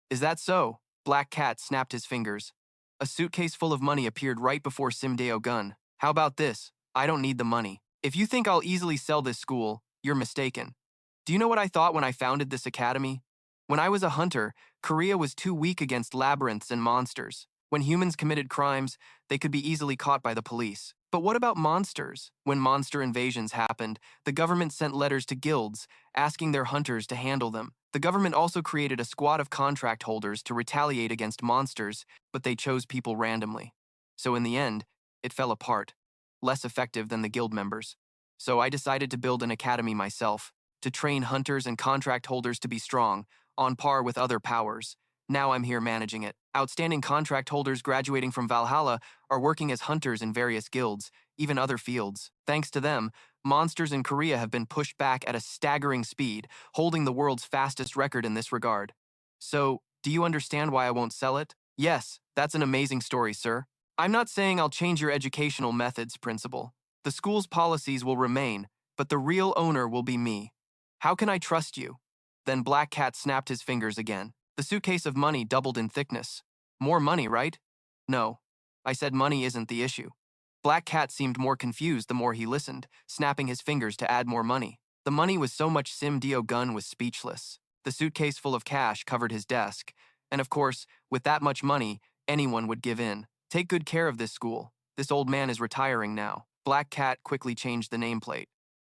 Speaker 1: Is that so? Black Cat snapped his fingers. A suitcase full of money appeared right before Sim Deo-gun. How about this? I don't need the money. If you think I'll easily sell this school, you're mistaken. Do you know what I thought when I founded this academy? When I was a hunter, Korea was too weak against labyrinths and monsters. When humans committed crimes, they could be easily caught by the police. But what about monsters? When monster invasions happened, the government sent letters to guilds, asking their hunters to handle them. The government also created a squad of contract holders to retaliate against monsters, but they chose people randomly. So in the end, it fell apart, less effective than the guild members. So I decided to build an academy myself, to train hunters and contract holders to be strong, on par with other powers. Now I'm here managing it. Outstanding contract holders graduating from Valhalla are working as hunters in various guilds, even other fields. Thanks to them, monsters in Korea have been pushed back at a staggering speed, holding the world's fastest record in this regard. So, do you understand why I won't sell it? Yes, that's an amazing story, sir. I'm not saying I'll change your educational methods, Principal. The school's policies will remain, but the real owner will be me. How can I trust you? Then Black Cat snapped his fingers again. The suitcase of money doubled in thickness. More money, right? No. I said money isn't the issue. Black Cat seemed more confused the more he listened, snapping his fingers to add more money. The money was so much Sim Deo-gun was speechless. The suitcase full of cash covered his desk. And of course, with that much money, anyone would give in. Take good care of this school. This old man is retiring now. Black Cat quickly changed the nameplate.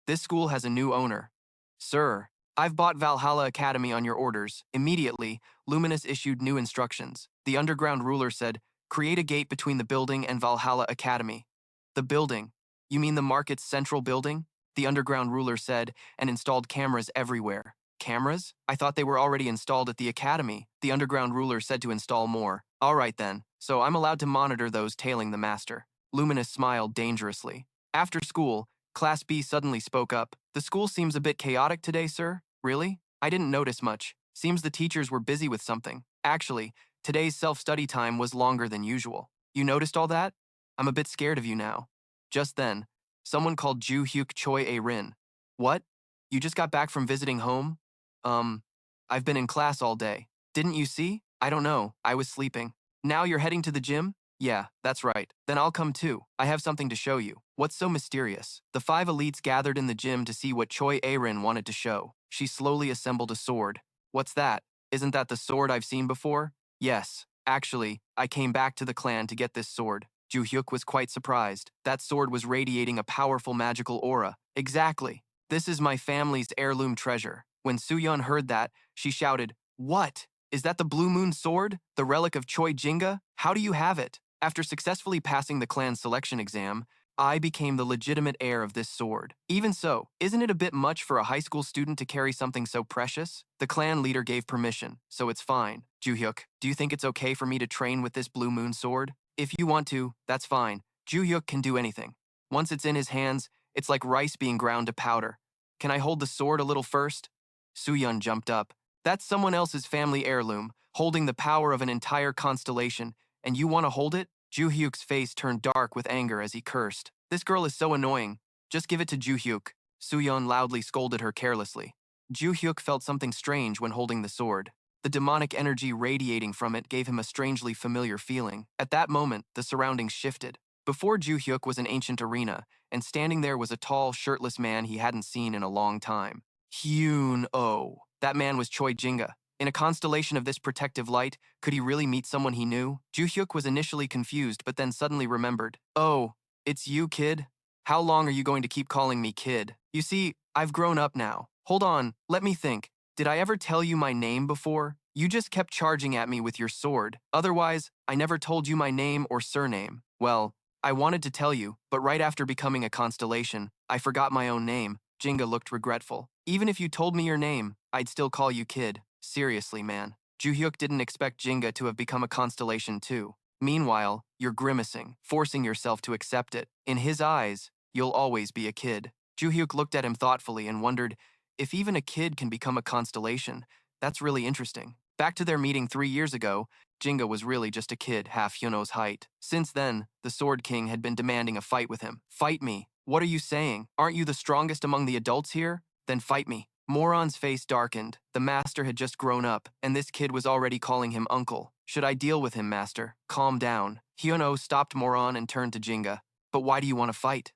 Speaker 1: This school has a new owner. Sir, I've bought Valhalla Academy on your orders. Immediately, Luminous issued new instructions. The underground ruler said, create a gate between the building and Valhalla Academy. The building? You mean the market's central building? The underground ruler said, and installed cameras everywhere. Cameras? I thought they were already installed at the academy. The underground ruler said to install more. All right then, so I'm allowed to monitor those tailing the master. Luminous smiled dangerously. After school, Class B suddenly spoke up. The school seems a bit chaotic today, sir. Really? I didn't notice much. Seems the teachers were busy with something. Actually, today's self-study time was longer than usual. You noticed all that? I'm a bit scared of you now. Just then, someone called Joo-hyuk Choi A-rin. What? You just got back from visiting home? I've been in class all day. Didn't you see? I don't know. I was sleeping. Now you're heading to the gym? Yeah, that's right. Then I'll come too. I have something to show you. What's so mysterious? The 5 elites gathered in the gym to see what Choi A-rin wanted to show. She slowly assembled a sword. What's that? Isn't that the sword I've seen before? Yes. Actually, I came back to the clan to get this sword. Joo-hyuk was quite surprised. That sword was radiating a powerful magical aura. Exactly. This is my family's heirloom treasure. When Soo-yeon heard that, she shouted, What? Is that the Blue Moon sword? The relic of Choi Jinga? How do you have it? After successfully passing the clan's selection exam, I became the legitimate heir of this sword. Even so, isn't it a bit much for a high school student to carry something so precious? The clan leader gave permission, so it's fine. Joo-hyuk, do you think it's okay for me to train with this blue moon sword? If you want to, that's fine. Joo-hyuk can do anything. Once it's in his hands, it's like rice being ground to powder. Can I hold the sword a little first? Soo-yeon jumped up. That's someone else's family heirloom, holding the power of an entire constellation, and you want to hold it? Joo-hyuk's face turned dark with anger as he cursed. This girl is so annoying. Just give it to Joo-hyuk. Soo-yeon loudly scolded her carelessly. Joo-hyuk felt something strange when holding the sword. The demonic energy radiating from it gave him a strangely familiar feeling. At that moment, the surroundings shifted. Before Joo-hyuk was an ancient arena, and standing there was a tall, shirtless man he hadn't seen in a long time. Hyun-oh. That man was Choi Jinga. In a constellation of this protective light, could he really meet someone he knew? Joo-hyuk was initially confused, but then suddenly remembered. Oh, it's you, kid? How long are you going to keep calling me kid? You see, I've grown up now. Hold on, let me think. Did I ever tell you my name before? You just kept charging at me with your sword. Otherwise, I never told you my name or surname. Well, I wanted to tell you, but right after becoming a constellation, I forgot my own name. Jinga looked regretful. Even if you told me your name, I'd still call you kid. Seriously, man. Joo-hyuk didn't expect Jinga to have become a constellation too. Meanwhile, you're grimacing, forcing yourself to accept it. In his eyes, you'll always be a kid. Joo-hyuk looked at him thoughtfully and wondered, if even a kid can become a constellation, that's really interesting. Back to their meeting 3 years ago, Jinga was really just a kid half Hyuno's height. Since then, the Sword King had been demanding a fight with him. Fight me. What are you saying? Aren't you the strongest among the adults here? Then fight me. Moron's face darkened. The master had just grown up, and this kid was already calling him uncle. Should I deal with him, master? Calm down. Hyuno stopped Moron and turned to Jinga. But why do you want to fight?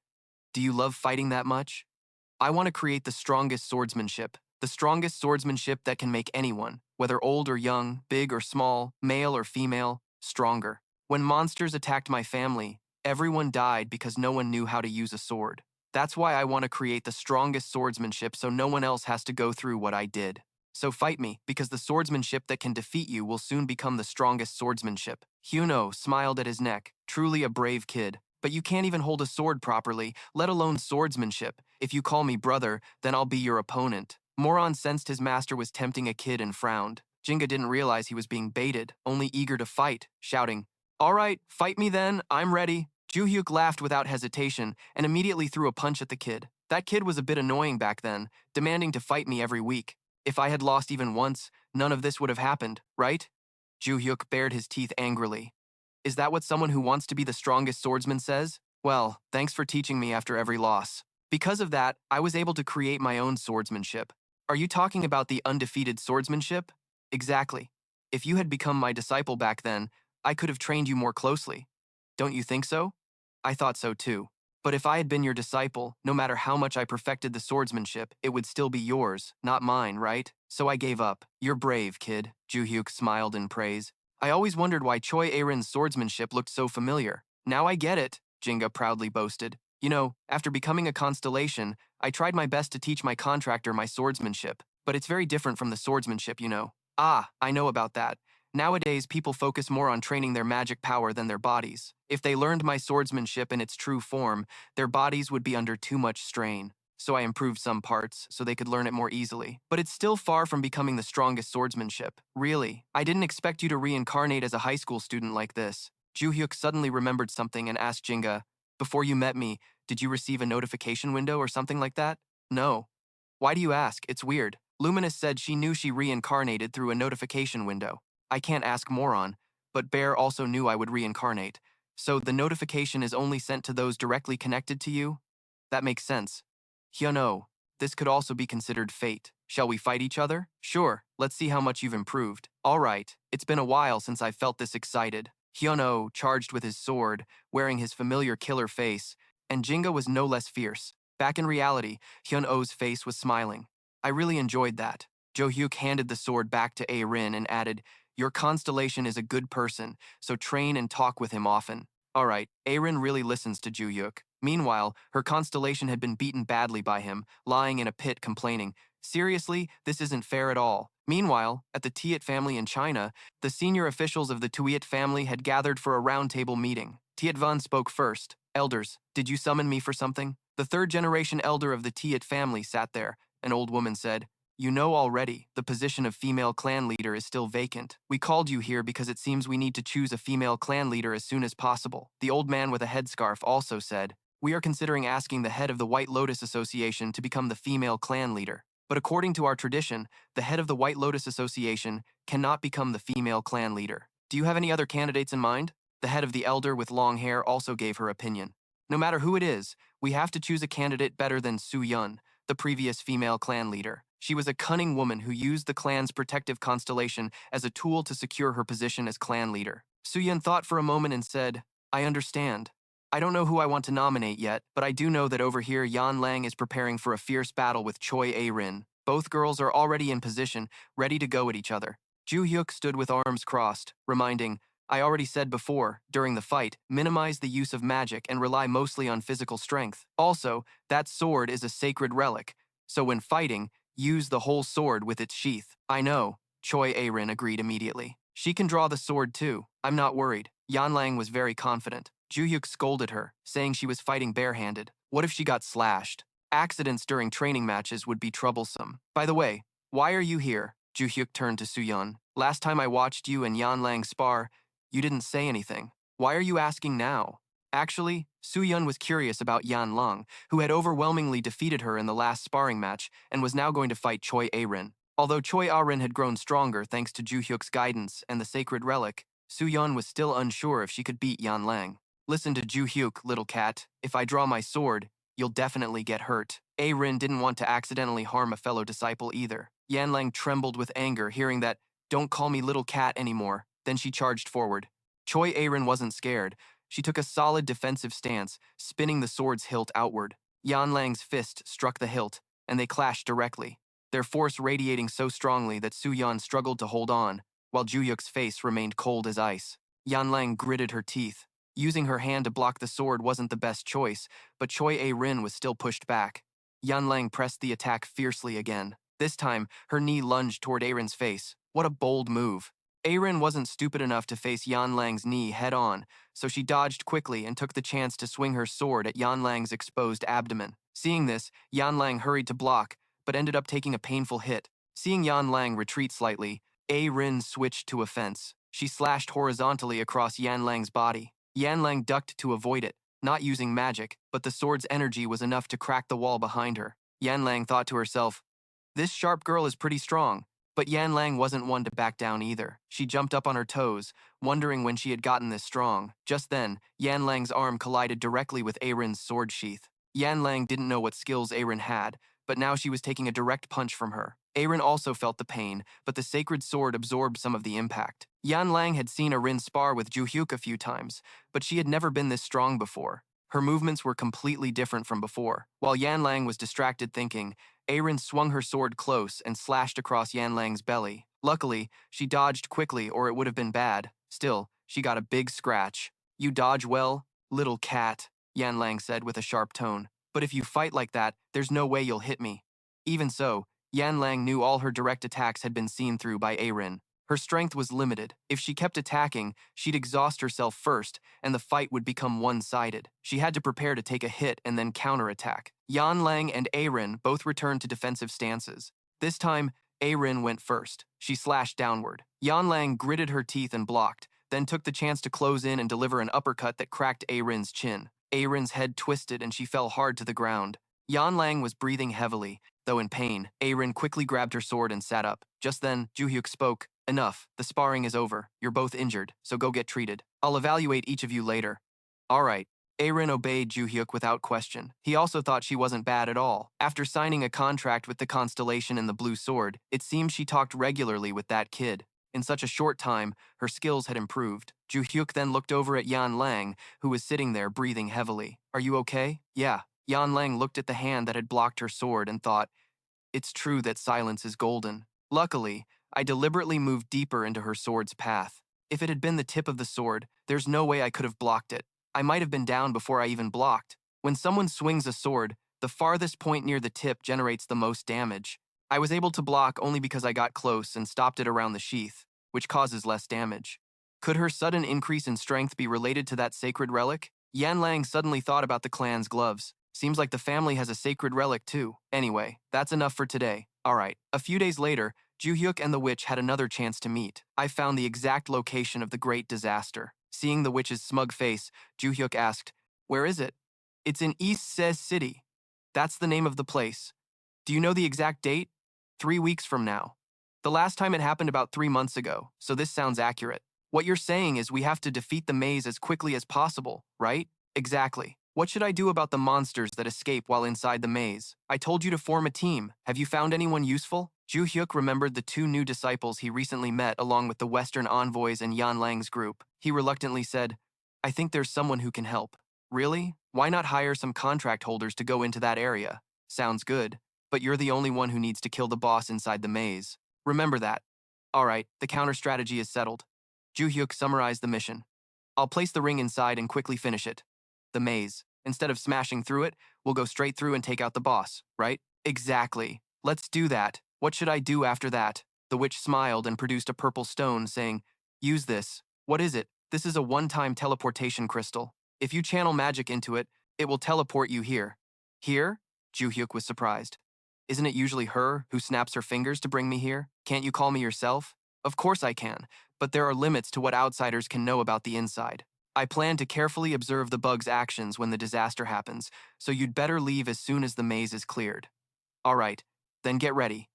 Speaker 1: Do you love fighting that much? I want to create the strongest swordsmanship. The strongest swordsmanship that can make anyone, whether old or young, big or small, male or female, stronger. When monsters attacked my family, everyone died because no one knew how to use a sword. That's why I want to create the strongest swordsmanship so no one else has to go through what I did. So fight me, because the swordsmanship that can defeat you will soon become the strongest swordsmanship. Hyuno smiled at his neck, truly a brave kid. But you can't even hold a sword properly, let alone swordsmanship. If you call me brother, then I'll be your opponent. Moron sensed his master was tempting a kid and frowned. Jinga didn't realize he was being baited, only eager to fight, shouting, "All right, fight me then, I'm ready." Joo-hyuk laughed without hesitation and immediately threw a punch at the kid. That kid was a bit annoying back then, demanding to fight me every week. If I had lost even once, none of this would have happened, right? Joo-hyuk bared his teeth angrily. Is that what someone who wants to be the strongest swordsman says? Well, thanks for teaching me after every loss. Because of that, I was able to create my own swordsmanship. Are you talking about the undefeated swordsmanship? Exactly. If you had become my disciple back then, I could have trained you more closely. Don't you think so? I thought so too. But if I had been your disciple, no matter how much I perfected the swordsmanship, it would still be yours, not mine, right? So I gave up. You're brave, kid. Joo-hyuk smiled in praise. I always wondered why Choi Aaron's swordsmanship looked so familiar. Now I get it, Jinga proudly boasted. You know, after becoming a constellation, I tried my best to teach my contractor my swordsmanship, but it's very different from the swordsmanship, you know. Ah, I know about that. Nowadays, people focus more on training their magic power than their bodies. If they learned my swordsmanship in its true form, their bodies would be under too much strain. So I improved some parts so they could learn it more easily. But it's still far from becoming the strongest swordsmanship. Really, I didn't expect you to reincarnate as a high school student like this. Joo-hyuk suddenly remembered something and asked Jinga, before you met me, did you receive a notification window or something like that? No. Why do you ask? It's weird. Luminous said she knew she reincarnated through a notification window. I can't ask Moron, but Bear also knew I would reincarnate. So the notification is only sent to those directly connected to you? That makes sense. Hyuno, this could also be considered fate. Shall we fight each other? Sure, let's see how much you've improved. All right, it's been a while since I felt this excited. Hyuno charged with his sword, wearing his familiar killer face, and Jinga was no less fierce. Back in reality, Hyuno's face was smiling. I really enjoyed that. Joo-hyuk handed the sword back to A-rin and added, your constellation is a good person, so train and talk with him often. All right, A-rin really listens to Joo-hyuk. Meanwhile, her constellation had been beaten badly by him, lying in a pit complaining, seriously, this isn't fair at all. Meanwhile, at the Tiet family in China, the senior officials of the Tuiet family had gathered for a roundtable meeting. Tiet Van spoke first. Elders, did you summon me for something? The third-generation elder of the Tiet family sat there. An old woman said, "You know already, the position of female clan leader is still vacant. We called you here because it seems we need to choose a female clan leader as soon as possible." The old man with a headscarf also said, "We are considering asking the head of the White Lotus Association to become the female clan leader. But according to our tradition, the head of the White Lotus Association cannot become the female clan leader. Do you have any other candidates in mind?" The head of the elder with long hair also gave her opinion. "No matter who it is, we have to choose a candidate better than Soo-yeon, the previous female clan leader. She was a cunning woman who used the clan's protective constellation as a tool to secure her position as clan leader." Soo-yeon thought for a moment and said, "I understand. I don't know who I want to nominate yet, but I do know that over here Yan Lang is preparing for a fierce battle with Choi A-rin. Both girls are already in position, ready to go at each other." Joo-hyuk stood with arms crossed, reminding, "I already said before, during the fight, minimize the use of magic and rely mostly on physical strength. Also, that sword is a sacred relic, so when fighting, use the whole sword with its sheath." "I know," Choi A-rin agreed immediately. "She can draw the sword too. I'm not worried." Yan Lang was very confident. Joo-hyuk scolded her, saying she was fighting barehanded. What if she got slashed? Accidents during training matches would be troublesome. "By the way, why are you here?" Joo-hyuk turned to Soo-yeon. "Last time I watched you and Yan Lang spar, you didn't say anything. Why are you asking now?" Actually, Soo-yeon was curious about Yan Lang, who had overwhelmingly defeated her in the last sparring match and was now going to fight Choi A-rin. Although Choi A-rin had grown stronger thanks to Joo-hyuk's guidance and the sacred relic, Soo-yeon was still unsure if she could beat Yan Lang. "Listen to Joo-hyuk, little cat. If I draw my sword, you'll definitely get hurt." A-rin didn't want to accidentally harm a fellow disciple either. Yan Lang trembled with anger hearing that, "Don't call me little cat anymore." Then she charged forward. Choi A-rin wasn't scared. She took a solid defensive stance, spinning the sword's hilt outward. Yan Lang's fist struck the hilt, and they clashed directly, their force radiating so strongly that Soo-yeon struggled to hold on, while Joo-hyuk's face remained cold as ice. Yan Lang gritted her teeth. Using her hand to block the sword wasn't the best choice, but Choi A-rin was still pushed back. Yan Lang pressed the attack fiercely again. This time, her knee lunged toward A-rin's face. What a bold move. A-rin wasn't stupid enough to face Yan Lang's knee head-on, so she dodged quickly and took the chance to swing her sword at Yan Lang's exposed abdomen. Seeing this, Yan Lang hurried to block, but ended up taking a painful hit. Seeing Yan Lang retreat slightly, A-rin switched to offense. She slashed horizontally across Yan Lang's body. Yan Lang ducked to avoid it, not using magic, but the sword's energy was enough to crack the wall behind her. Yan Lang thought to herself, "This sharp girl is pretty strong." But Yan Lang wasn't one to back down either. She jumped up on her toes, wondering when she had gotten this strong. Just then, Yan Lang's arm collided directly with A-rin's sword sheath. Yan Lang didn't know what skills A-rin had, but now she was taking a direct punch from her. A-rin also felt the pain, but the sacred sword absorbed some of the impact. Yan Lang had seen A-rin spar with Joo-hyuk a few times, but she had never been this strong before. Her movements were completely different from before. While Yan Lang was distracted thinking, A-rin swung her sword close and slashed across Yan Lang's belly. Luckily, she dodged quickly or it would have been bad. Still, she got a big scratch. "You dodge well, little cat," Yan Lang said with a sharp tone. "But if you fight like that, there's no way you'll hit me." Even so, Yan Lang knew all her direct attacks had been seen through by A-rin. Her strength was limited. If she kept attacking, she'd exhaust herself first, and the fight would become one-sided. She had to prepare to take a hit and then counterattack. Yan Lang and A-rin both returned to defensive stances. This time, A-rin went first. She slashed downward. Yan Lang gritted her teeth and blocked, then took the chance to close in and deliver an uppercut that cracked A-rin's chin. A-rin's head twisted and she fell hard to the ground. Yan Lang was breathing heavily, though in pain. A-rin quickly grabbed her sword and sat up. Just then, Joo-hyuk spoke. "Enough. The sparring is over. You're both injured, so go get treated. I'll evaluate each of you later." "All right." A-rin obeyed Joo-hyuk without question. He also thought she wasn't bad at all. After signing a contract with the Constellation and the Blue Sword, it seemed she talked regularly with that kid. In such a short time, her skills had improved. Joo-hyuk then looked over at Yan Lang, who was sitting there breathing heavily. "Are you okay?" "Yeah." Yan Lang looked at the hand that had blocked her sword and thought, "It's true that silence is golden." Luckily, I deliberately moved deeper into her sword's path. If it had been the tip of the sword, there's no way I could have blocked it. I might have been down before I even blocked. When someone swings a sword, the farthest point near the tip generates the most damage. I was able to block only because I got close and stopped it around the sheath, which causes less damage. Could her sudden increase in strength be related to that sacred relic? Yan Lang suddenly thought about the clan's gloves. Seems like the family has a sacred relic too. Anyway, that's enough for today. Alright, a few days later, Joo-hyuk and the witch had another chance to meet. I found the exact location of the great disaster. Seeing the witch's smug face, Joo-hyuk asked, "Where is it?" "It's in East Se City. That's the name of the place." "Do you know the exact date?" 3 weeks from now. The last time it happened about 3 months ago, so this sounds accurate. What you're saying is we have to defeat the maze as quickly as possible, right? Exactly. What should I do about the monsters that escape while inside the maze? I told you to form a team. Have you found anyone useful? Joo-hyuk remembered the two new disciples he recently met along with the Western envoys and Yan Lang's group. He reluctantly said, "I think there's someone who can help." "Really? Why not hire some contract holders to go into that area?" "Sounds good. But you're the only one who needs to kill the boss inside the maze. Remember that." "Alright, the counter strategy is settled." Joo-hyuk summarized the mission. "I'll place the ring inside and quickly finish it. The maze. Instead of smashing through it, we'll go straight through and take out the boss, right?" "Exactly. Let's do that. What should I do after that?" The witch smiled and produced a purple stone, saying, "Use this." "What is it?" "This is a one-time teleportation crystal. If you channel magic into it, it will teleport you here." "Here?" Joo-hyuk was surprised. "Isn't it usually her who snaps her fingers to bring me here? Can't you call me yourself?" "Of course I can, but there are limits to what outsiders can know about the inside. I plan to carefully observe the bug's actions when the disaster happens, so you'd better leave as soon as the maze is cleared." "Alright, then get ready.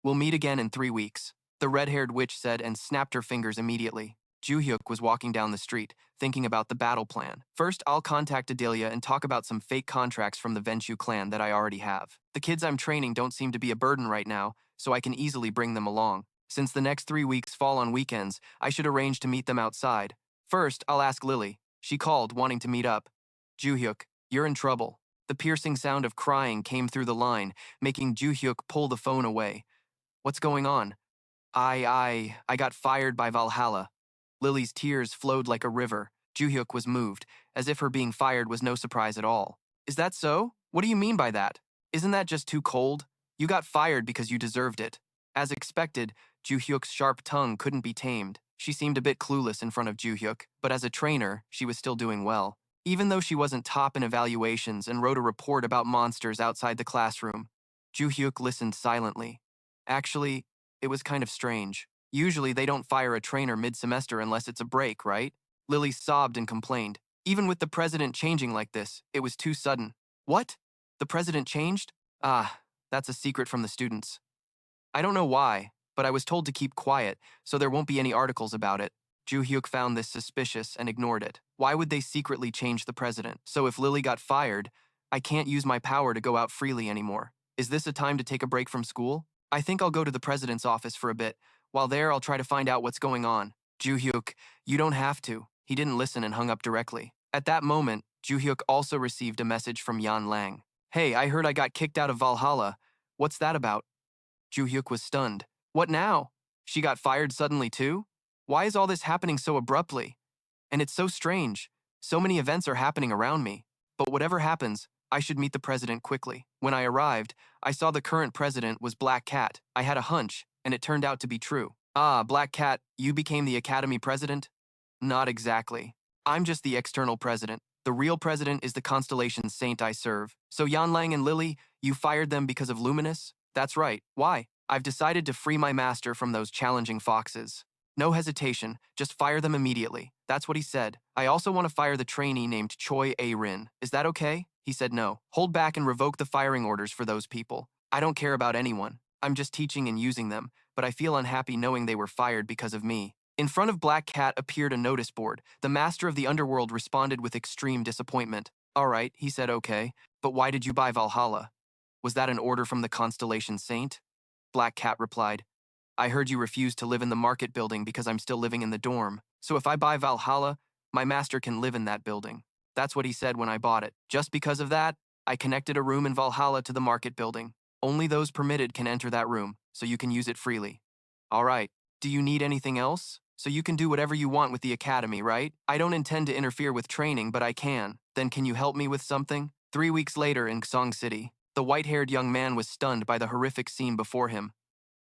Speaker 1: We'll meet again in 3 weeks." The red-haired witch said and snapped her fingers immediately. Joo-hyuk was walking down the street, thinking about the battle plan. "First, I'll contact Adelia and talk about some fake contracts from the Venshu clan that I already have. The kids I'm training don't seem to be a burden right now, so I can easily bring them along. Since the next 3 weeks fall on weekends, I should arrange to meet them outside. First, I'll ask Lily. She called, wanting to meet up." "Joo-hyuk, you're in trouble." The piercing sound of crying came through the line, making Joo-hyuk pull the phone away. "What's going on?" I got fired by Valhalla." Lily's tears flowed like a river. Joo-hyuk was moved, as if her being fired was no surprise at all. "Is that so? What do you mean by that? Isn't that just too cold? You got fired because you deserved it." As expected, Joo-hyuk's sharp tongue couldn't be tamed. She seemed a bit clueless in front of Joo-hyuk, but as a trainer, she was still doing well. Even though she wasn't top in evaluations and wrote a report about monsters outside the classroom, Joo-hyuk listened silently. Actually, it was kind of strange. Usually they don't fire a trainer mid-semester unless it's a break, right? Lily sobbed and complained. Even with the president changing like this, it was too sudden. "What? The president changed?" "Ah, that's a secret from the students. I don't know why, but I was told to keep quiet, so there won't be any articles about it." Joo-hyuk found this suspicious and ignored it. Why would they secretly change the president? So if Lily got fired, I can't use my power to go out freely anymore. Is this a time to take a break from school? I think I'll go to the president's office for a bit. While there, I'll try to find out what's going on. Joo-hyuk, you don't have to. He didn't listen and hung up directly. At that moment, Joo-hyuk also received a message from Yan Lang. "Hey, I heard I got kicked out of Valhalla. What's that about?" Joo-hyuk was stunned. "What now? She got fired suddenly too? Why is all this happening so abruptly? And it's so strange. So many events are happening around me. But whatever happens, I should meet the president quickly." When I arrived, I saw the current president was Black Cat. I had a hunch, and it turned out to be true. "Ah, Black Cat, you became the academy president?" "Not exactly. I'm just the external president. The real president is the constellation saint I serve." "So Yan Lang and Lily, you fired them because of Luminous?" "That's right. Why?" "I've decided to free my master from those challenging foxes." "No hesitation, just fire them immediately." That's what he said. "I also want to fire the trainee named Choi A-rin. Is that okay?" He said no. "Hold back and revoke the firing orders for those people. I don't care about anyone. I'm just teaching and using them, but I feel unhappy knowing they were fired because of me." In front of Black Cat appeared a notice board. The master of the underworld responded with extreme disappointment. "Alright," he said, "okay, but why did you buy Valhalla? Was that an order from the Constellation Saint?" Black Cat replied, "I heard you refused to live in the market building because I'm still living in the dorm. So if I buy Valhalla, my master can live in that building." That's what he said when I bought it. Just because of that, I connected a room in Valhalla to the market building. Only those permitted can enter that room, so you can use it freely. "Alright, do you need anything else? So you can do whatever you want with the academy, right? I don't intend to interfere with training, but I can. Then can you help me with something?" 3 weeks later in Song City, the white-haired young man was stunned by the horrific scene before him.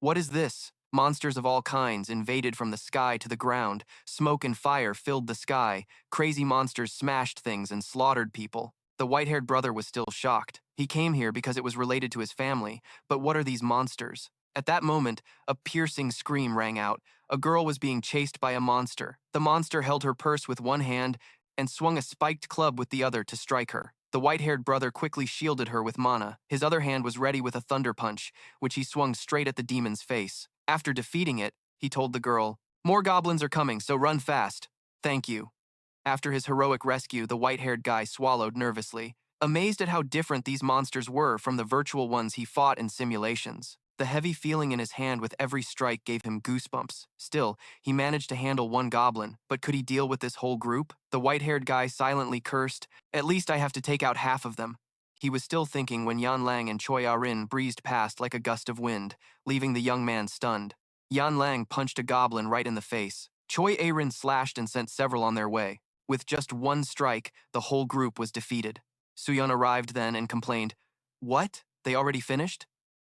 Speaker 1: "What is this?" Monsters of all kinds invaded from the sky to the ground. Smoke and fire filled the sky. Crazy monsters smashed things and slaughtered people. The white-haired brother was still shocked. He came here because it was related to his family, but what are these monsters? At that moment, a piercing scream rang out. A girl was being chased by a monster. The monster held her purse with one hand and swung a spiked club with the other to strike her. The white-haired brother quickly shielded her with mana. His other hand was ready with a thunder punch, which he swung straight at the demon's face. After defeating it, he told the girl, "More goblins are coming, so run fast." "Thank you." After his heroic rescue, the white-haired guy swallowed nervously, amazed at how different these monsters were from the virtual ones he fought in simulations. The heavy feeling in his hand with every strike gave him goosebumps. Still, he managed to handle one goblin, but could he deal with this whole group? The white-haired guy silently cursed, "At least I have to take out half of them." He was still thinking when Yan Lang and Choi Ah-rin breezed past like a gust of wind, leaving the young man stunned. Yan Lang punched a goblin right in the face. Choi Ah-rin slashed and sent several on their way. With just one strike, the whole group was defeated. Soo-yeon arrived then and complained, "What? They already finished?"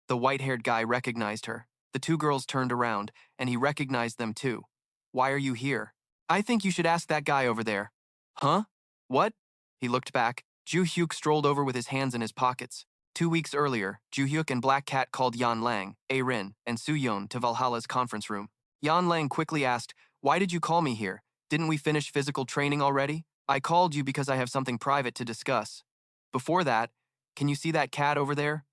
Speaker 1: The white-haired guy recognized her. The two girls turned around, and he recognized them too. "Why are you here?" "I think you should ask that guy over there." "Huh? What?" He looked back. Joo-hyuk strolled over with his hands in his pockets. 2 weeks earlier, Joo-hyuk and Black Cat called Yan Lang, Ah-rin, and Soo-yeon to Valhalla's conference room. Yan Lang quickly asked, "Why did you call me here? Didn't we finish physical training already?" "I called you because I have something private to discuss. Before that, can you see that cat over there?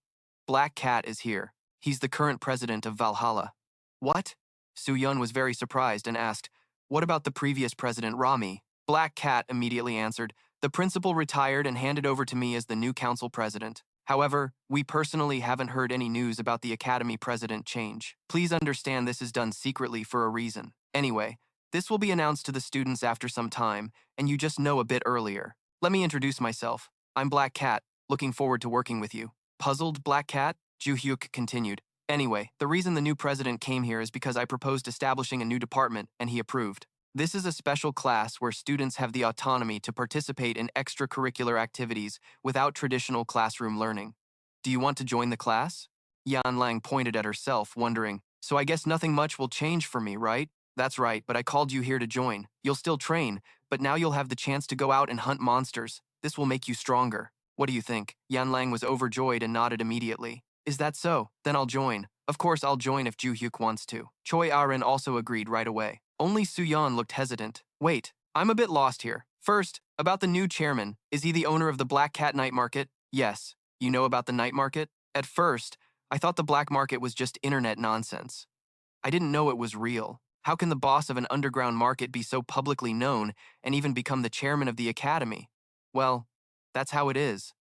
Speaker 1: Black Cat is here. He's the current president of Valhalla." "What?" Soo-yeon was very surprised and asked, "What about the previous president, Rami?" Black Cat immediately answered, "The principal retired and handed over to me as the new council president. However, we personally haven't heard any news about the academy president change. Please understand this is done secretly for a reason. Anyway, this will be announced to the students after some time, and you just know a bit earlier. Let me introduce myself. I'm Black Cat, looking forward to working with you." Puzzled Black Cat? Joo-hyuk continued. "Anyway, the reason the new president came here is because I proposed establishing a new department, and he approved. This is a special class where students have the autonomy to participate in extracurricular activities without traditional classroom learning. Do you want to join the class?" Yan Lang pointed at herself, wondering, "So I guess nothing much will change for me, right?" "That's right, but I called you here to join. You'll still train, but now you'll have the chance to go out and hunt monsters. This will make you stronger. What do you think?" Yan Lang was overjoyed and nodded immediately. "Is that so? Then I'll join. Of course I'll join if Joo-hyuk wants to." Choi Ah-rin also agreed right away. Only Soo-yeon looked hesitant. "Wait, I'm a bit lost here. First, about the new chairman. Is he the owner of the Black Cat Night Market?" "Yes. You know about the night market?" "At first, I thought the black market was just internet nonsense. I didn't know it was real. How can the boss of an underground market be so publicly known and even become the chairman of the academy?" "Well, that's how it is.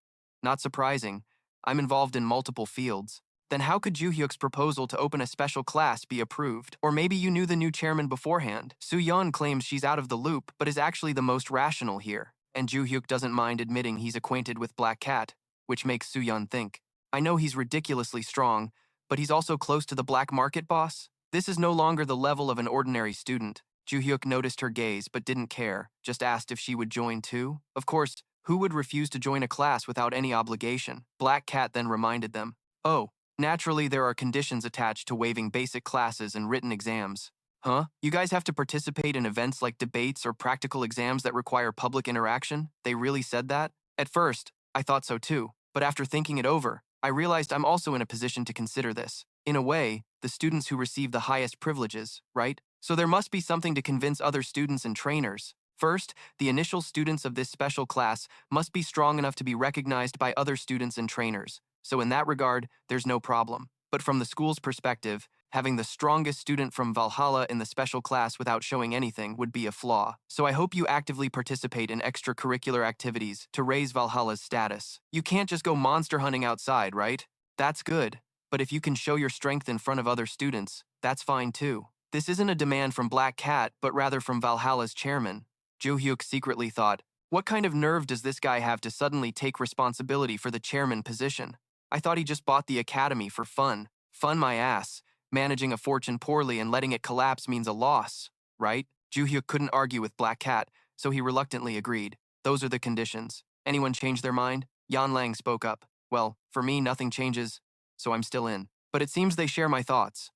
Speaker 1: Not surprising. I'm involved in multiple fields." "Then how could Joo-hyuk's proposal to open a special class be approved? Or maybe you knew the new chairman beforehand." Soo-yeon claims she's out of the loop, but is actually the most rational here. And Joo-hyuk doesn't mind admitting he's acquainted with Black Cat, which makes Soo-yeon think, "I know he's ridiculously strong, but he's also close to the black market boss? This is no longer the level of an ordinary student." Joo-hyuk noticed her gaze but didn't care, just asked if she would join too. Of course, who would refuse to join a class without any obligation? Black Cat then reminded them, "Oh, naturally there are conditions attached to waiving basic classes and written exams." "Huh? You guys have to participate in events like debates or practical exams that require public interaction?" They really said that? At first, I thought so too, but after thinking it over, I realized I'm also in a position to consider this. In a way, the students who receive the highest privileges, right? So there must be something to convince other students and trainers. First, the initial students of this special class must be strong enough to be recognized by other students and trainers. So in that regard, there's no problem. But from the school's perspective, having the strongest student from Valhalla in the special class without showing anything would be a flaw. So I hope you actively participate in extracurricular activities to raise Valhalla's status. You can't just go monster hunting outside, right? That's good. But if you can show your strength in front of other students, that's fine too. This isn't a demand from Black Cat, but rather from Valhalla's chairman. Joo-hyuk secretly thought, what kind of nerve does this guy have to suddenly take responsibility for the chairman position? I thought he just bought the academy for fun. Fun my ass. Managing a fortune poorly and letting it collapse means a loss, right? Joo-hyuk couldn't argue with Black Cat, so he reluctantly agreed. Those are the conditions. Anyone change their mind? Yan Lang spoke up. Well, for me, nothing changes, so I'm still in. But it seems they share my thoughts.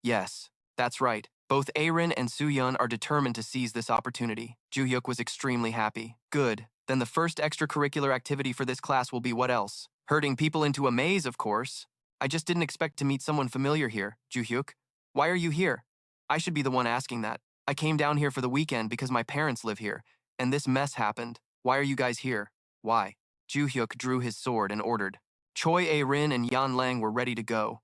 Speaker 1: Yes. That's right. Both Arin and Soo-yeon are determined to seize this opportunity. Joo-hyuk was extremely happy. Good. Then the first extracurricular activity for this class will be what else? Herding people into a maze, of course. I just didn't expect to meet someone familiar here, Joo-hyuk. Why are you here? I should be the one asking that. I came down here for the weekend because my parents live here, and this mess happened. Why are you guys here? Why? Joo-hyuk drew his sword and ordered. Choi A-rin and Yan Lang were ready to go.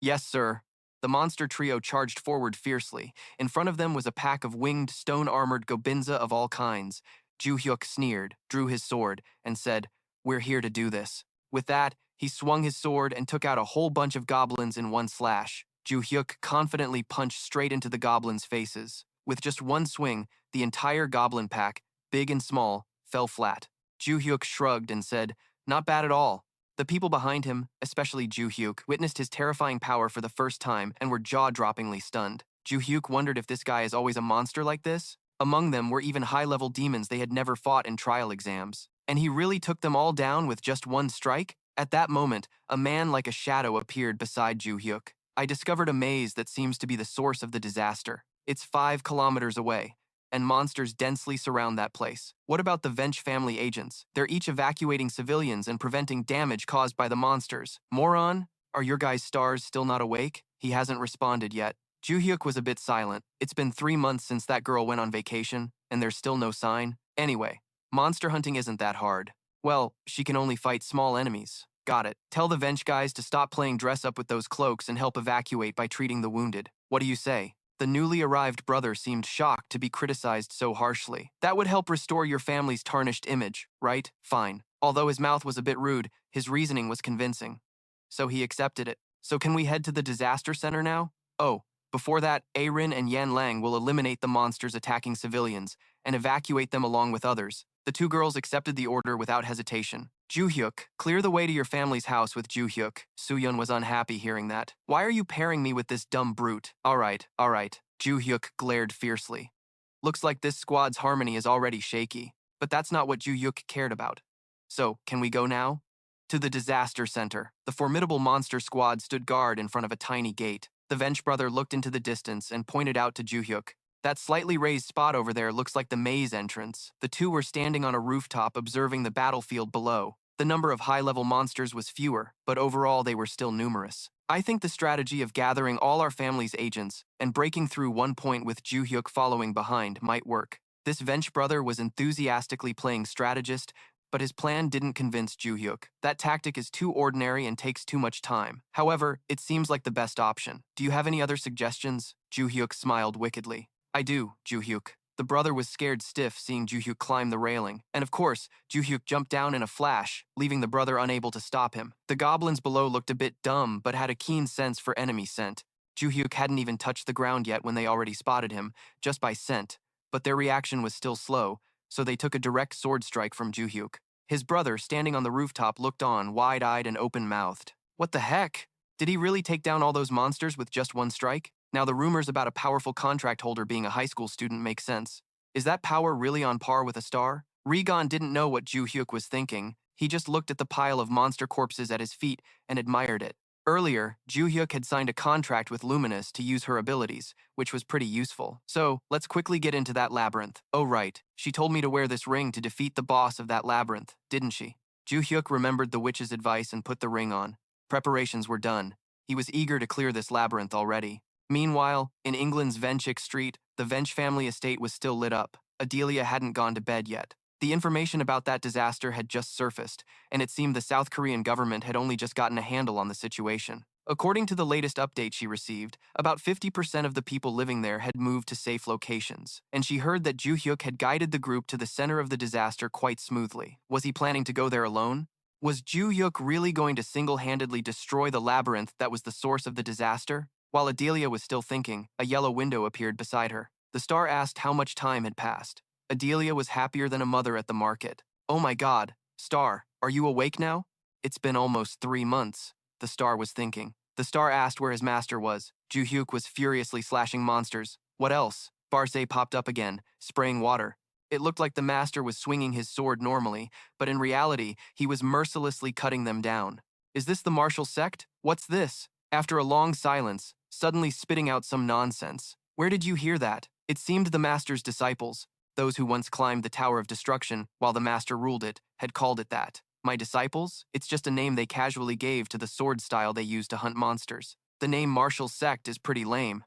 Speaker 1: Yes, sir. The monster trio charged forward fiercely. In front of them was a pack of winged, stone-armored gobinza of all kinds. Joo-hyuk sneered, drew his sword, and said, "We're here to do this." With that, he swung his sword and took out a whole bunch of goblins in one slash. Joo-hyuk confidently punched straight into the goblins' faces. With just one swing, the entire goblin pack, big and small, fell flat. Joo-hyuk shrugged and said, "Not bad at all." The people behind him, especially Joo-hyuk, witnessed his terrifying power for the first time and were jaw-droppingly stunned. Joo-hyuk wondered if this guy is always a monster like this. Among them were even high-level demons they had never fought in trial exams. And he really took them all down with just one strike? At that moment, a man like a shadow appeared beside Joo-hyuk. I discovered a maze that seems to be the source of the disaster. It's 5 kilometers away, and monsters densely surround that place. What about the Vench family agents? They're each evacuating civilians and preventing damage caused by the monsters. Moron, are your guys' stars still not awake? He hasn't responded yet. Joo-hyuk was a bit silent. It's been 3 months since that girl went on vacation, and there's still no sign. Anyway, monster hunting isn't that hard. Well, she can only fight small enemies. Got it. Tell the Vench guys to stop playing dress-up with those cloaks and help evacuate by treating the wounded. What do you say? The newly arrived brother seemed shocked to be criticized so harshly. That would help restore your family's tarnished image, right? Fine. Although his mouth was a bit rude, his reasoning was convincing. So he accepted it. So can we head to the disaster center now? Oh, before that, Arin and Yan Lang will eliminate the monsters attacking civilians and evacuate them along with others. The 2 girls accepted the order without hesitation. Joo-hyuk, clear the way to your family's house with Joo-hyuk. Soo-yeon was unhappy hearing that. Why are you pairing me with this dumb brute? All right. Joo-hyuk glared fiercely. Looks like this squad's harmony is already shaky, but that's not what Joo-hyuk cared about. So, can we go now? To the disaster center. The formidable monster squad stood guard in front of a tiny gate. The Vench brother looked into the distance and pointed out to Joo-hyuk. That slightly raised spot over there looks like the maze entrance. The 2 were standing on a rooftop observing the battlefield below. The number of high-level monsters was fewer, but overall they were still numerous. I think the strategy of gathering all our family's agents and breaking through one point with Joo-hyuk following behind might work. This Vench brother was enthusiastically playing strategist, but his plan didn't convince Joo-hyuk. That tactic is too ordinary and takes too much time. However, it seems like the best option. Do you have any other suggestions? Joo-hyuk smiled wickedly. I do, Joo-hyuk. The brother was scared stiff seeing Joo-hyuk climb the railing, and of course, Joo-hyuk jumped down in a flash, leaving the brother unable to stop him. The goblins below looked a bit dumb, but had a keen sense for enemy scent. Joo-hyuk hadn't even touched the ground yet when they already spotted him, just by scent, but their reaction was still slow, so they took a direct sword strike from Joo-hyuk. His brother, standing on the rooftop, looked on, wide-eyed and open-mouthed. What the heck? Did he really take down all those monsters with just one strike? Now the rumors about a powerful contract holder being a high school student make sense. Is that power really on par with a star? Regon didn't know what Joo-hyuk was thinking. He just looked at the pile of monster corpses at his feet and admired it. Earlier, Joo-hyuk had signed a contract with Luminous to use her abilities, which was pretty useful. So, let's quickly get into that labyrinth. Oh right, she told me to wear this ring to defeat the boss of that labyrinth, didn't she? Joo-hyuk remembered the witch's advice and put the ring on. Preparations were done. He was eager to clear this labyrinth already. Meanwhile, in England's Venchik Street, the Vench family estate was still lit up. Adelia hadn't gone to bed yet. The information about that disaster had just surfaced, and it seemed the South Korean government had only just gotten a handle on the situation. According to the latest update she received, about 50% of the people living there had moved to safe locations, and she heard that Joo-hyuk had guided the group to the center of the disaster quite smoothly. Was he planning to go there alone? Was Joo-hyuk really going to single-handedly destroy the labyrinth that was the source of the disaster? While Adelia was still thinking, a yellow window appeared beside her. The star asked how much time had passed. Adelia was happier than a mother at the market. Oh my god, Star, are you awake now? It's been almost 3 months, the star was thinking. The star asked where his master was. Joo-hyuk was furiously slashing monsters. What else? Barce popped up again, spraying water. It looked like the master was swinging his sword normally, but in reality, he was mercilessly cutting them down. Is this the martial sect? What's this? After a long silence, suddenly spitting out some nonsense. Where did you hear that? It seemed the master's disciples, those who once climbed the Tower of Destruction while the master ruled it, had called it that. My disciples? It's just a name they casually gave to the sword style they use to hunt monsters. The name martial sect is pretty lame.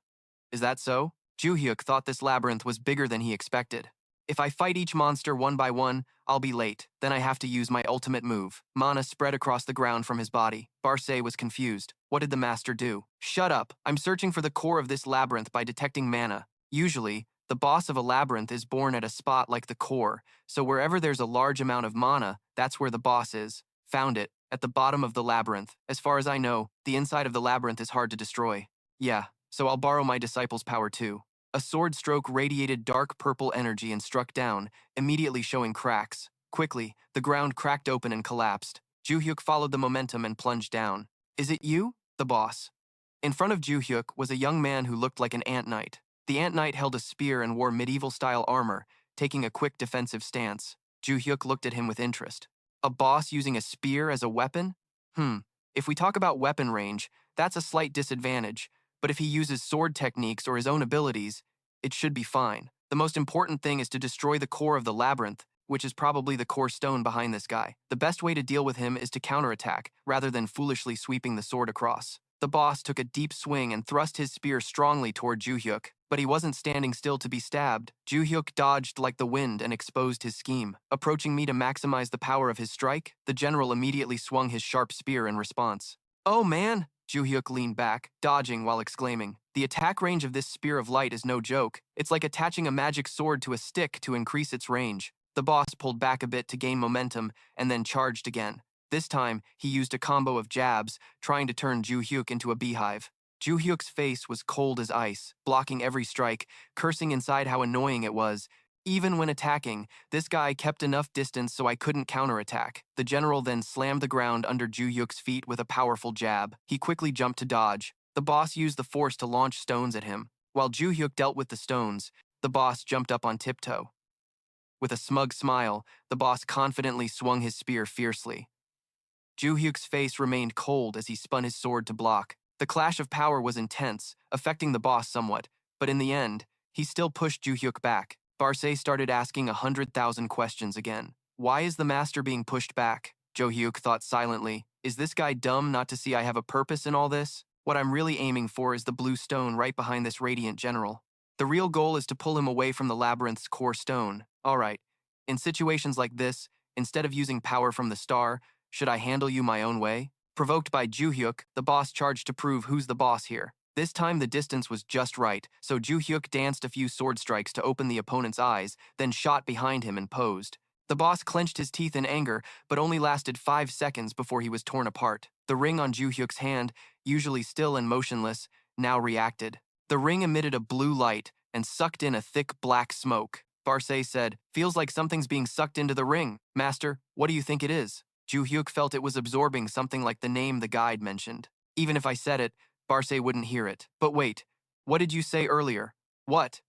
Speaker 1: Is that so? Joo-hyuk thought this labyrinth was bigger than he expected. If I fight each monster one by one, I'll be late. Then I have to use my ultimate move. Mana spread across the ground from his body. Barce was confused. What did the master do? Shut up. I'm searching for the core of this labyrinth by detecting mana. Usually, the boss of a labyrinth is born at a spot like the core, so wherever there's a large amount of mana, that's where the boss is. Found it, at the bottom of the labyrinth. As far as I know, the inside of the labyrinth is hard to destroy. Yeah, so I'll borrow my disciple's power too. A sword stroke radiated dark purple energy and struck down, immediately showing cracks. Quickly, the ground cracked open and collapsed. Joo-hyuk followed the momentum and plunged down. Is it you? The boss. In front of Joo-hyuk was a young man who looked like an ant knight. The ant knight held a spear and wore medieval-style armor, taking a quick defensive stance. Joo-hyuk looked at him with interest. A boss using a spear as a weapon? If we talk about weapon range, that's a slight disadvantage, but if he uses sword techniques or his own abilities, it should be fine. The most important thing is to destroy the core of the labyrinth, which is probably the core stone behind this guy. The best way to deal with him is to counterattack, rather than foolishly sweeping the sword across. The boss took a deep swing and thrust his spear strongly toward Joo-hyuk, but he wasn't standing still to be stabbed. Joo-hyuk dodged like the wind and exposed his scheme. Approaching me to maximize the power of his strike, the general immediately swung his sharp spear in response. Oh man! Joo-hyuk leaned back, dodging while exclaiming. The attack range of this spear of light is no joke. It's like attaching a magic sword to a stick to increase its range. The boss pulled back a bit to gain momentum and then charged again. This time, he used a combo of jabs, trying to turn Joo-hyuk into a beehive. Joo-hyuk's face was cold as ice, blocking every strike, cursing inside how annoying it was. Even when attacking, this guy kept enough distance so I couldn't counterattack. The general then slammed the ground under Joo-hyuk's feet with a powerful jab. He quickly jumped to dodge. The boss used the force to launch stones at him. While Joo-hyuk dealt with the stones, the boss jumped up on tiptoe. With a smug smile, the boss confidently swung his spear fiercely. Joo-hyuk's face remained cold as he spun his sword to block. The clash of power was intense, affecting the boss somewhat, but in the end, he still pushed Joo-hyuk back. Barce started asking 100,000 questions again. Why is the master being pushed back? Joo-hyuk thought silently. Is this guy dumb not to see I have a purpose in all this? What I'm really aiming for is the blue stone right behind this radiant general. The real goal is to pull him away from the labyrinth's core stone. Alright, in situations like this, instead of using power from the star, should I handle you my own way? Provoked by Joo-hyuk, the boss charged to prove who's the boss here. This time the distance was just right, so Joo-hyuk danced a few sword strikes to open the opponent's eyes, then shot behind him and posed. The boss clenched his teeth in anger, but only lasted 5 seconds before he was torn apart. The ring on Joo-hyuk's hand, usually still and motionless, now reacted. The ring emitted a blue light and sucked in a thick black smoke. Barce said, "Feels like something's being sucked into the ring. Master, what do you think it is?" Joo-hyuk felt it was absorbing something like the name the guide mentioned. Even if I said it, Barce wouldn't hear it. But wait, what did you say earlier? What?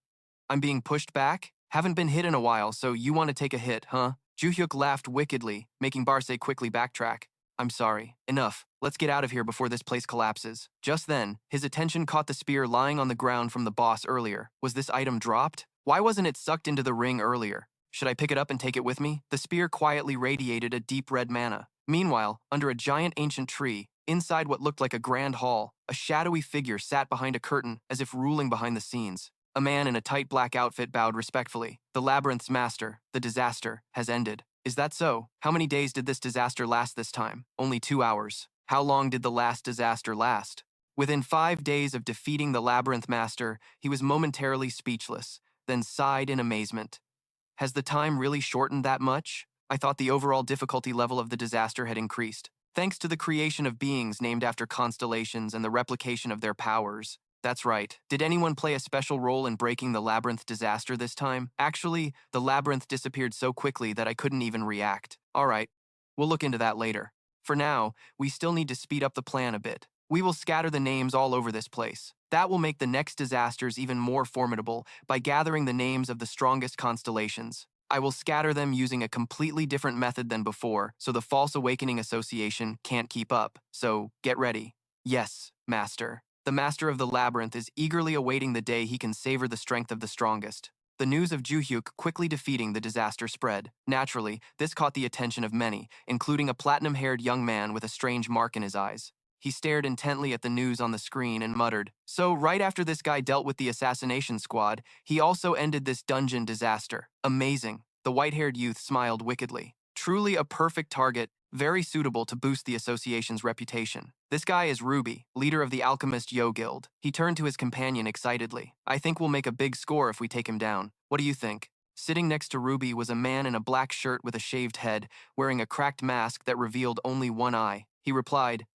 Speaker 1: I'm being pushed back? Haven't been hit in a while, so you want to take a hit, huh? Joo-hyuk laughed wickedly, making Barce quickly backtrack. I'm sorry. Enough. Let's get out of here before this place collapses. Just then, his attention caught the spear lying on the ground from the boss earlier. Was this item dropped? Why wasn't it sucked into the ring earlier? Should I pick it up and take it with me? The spear quietly radiated a deep red mana. Meanwhile, under a giant ancient tree, inside what looked like a grand hall, a shadowy figure sat behind a curtain as if ruling behind the scenes. A man in a tight black outfit bowed respectfully. The labyrinth's master, the disaster, has ended. Is that so? How many days did this disaster last this time? Only 2 hours. How long did the last disaster last? Within 5 days of defeating the labyrinth master, he was momentarily speechless, then sighed in amazement. Has the time really shortened that much? I thought the overall difficulty level of the disaster had increased, thanks to the creation of beings named after constellations and the replication of their powers. That's right. Did anyone play a special role in breaking the labyrinth disaster this time? Actually, the labyrinth disappeared so quickly that I couldn't even react. Alright, we'll look into that later. For now, we still need to speed up the plan a bit. We will scatter the names all over this place. That will make the next disasters even more formidable by gathering the names of the strongest constellations. I will scatter them using a completely different method than before, so the False Awakening Association can't keep up. So, get ready. Yes, Master. The master of the labyrinth is eagerly awaiting the day he can savor the strength of the strongest. The news of Joo-hyuk quickly defeating the disaster spread. Naturally, this caught the attention of many, including a platinum-haired young man with a strange mark in his eyes. He stared intently at the news on the screen and muttered, "So, right after this guy dealt with the assassination squad, he also ended this dungeon disaster. Amazing." The white-haired youth smiled wickedly. Truly a perfect target, very suitable to boost the association's reputation. This guy is Ruby, leader of the Alchemist Yo Guild. He turned to his companion excitedly. "I think we'll make a big score if we take him down. What do you think?" Sitting next to Ruby was a man in a black shirt with a shaved head, wearing a cracked mask that revealed only one eye. He replied,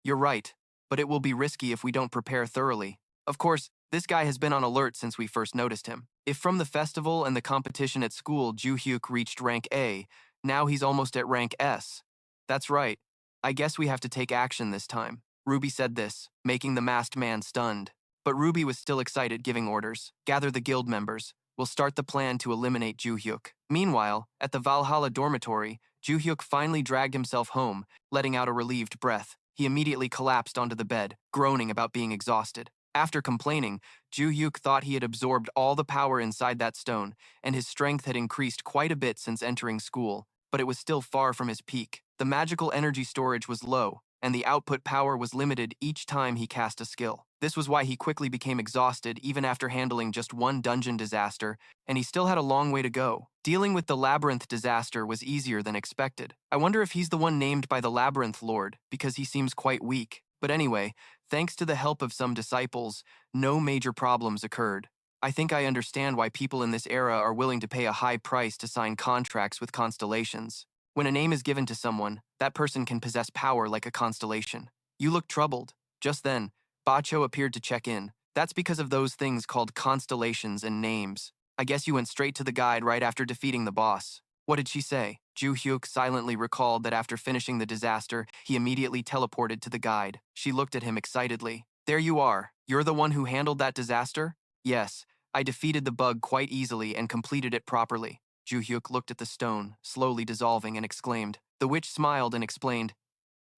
Speaker 1: "You're right, but it will be risky if we don't prepare thoroughly. Of course, this guy has been on alert since we first noticed him. If from the festival and the competition at school Joo-hyuk reached rank A, now he's almost at rank S. That's right. I guess we have to take action this time." Ruby said this, making the masked man stunned. But Ruby was still excited, giving orders. "Gather the guild members. We'll start the plan to eliminate Joo-hyuk." Meanwhile, at the Valhalla dormitory, Joo-hyuk finally dragged himself home, letting out a relieved breath. He immediately collapsed onto the bed, groaning about being exhausted. After complaining, Joo-hyuk thought he had absorbed all the power inside that stone, and his strength had increased quite a bit since entering school, but it was still far from his peak. The magical energy storage was low, and the output power was limited each time he cast a skill. This was why he quickly became exhausted even after handling just one dungeon disaster, and he still had a long way to go. Dealing with the labyrinth disaster was easier than expected. I wonder if he's the one named by the labyrinth lord, because he seems quite weak. But anyway, thanks to the help of some disciples, no major problems occurred. I think I understand why people in this era are willing to pay a high price to sign contracts with constellations. When a name is given to someone, that person can possess power like a constellation. You look troubled. Just then, Barce appeared to check in. That's because of those things called constellations and names. I guess you went straight to the guide right after defeating the boss. What did she say? Joo-hyuk silently recalled that after finishing the disaster, he immediately teleported to the guide. She looked at him excitedly. "There you are. You're the one who handled that disaster?" "Yes, I defeated the bug quite easily and completed it properly." Joo-hyuk looked at the stone, slowly dissolving, and exclaimed. The witch smiled and explained,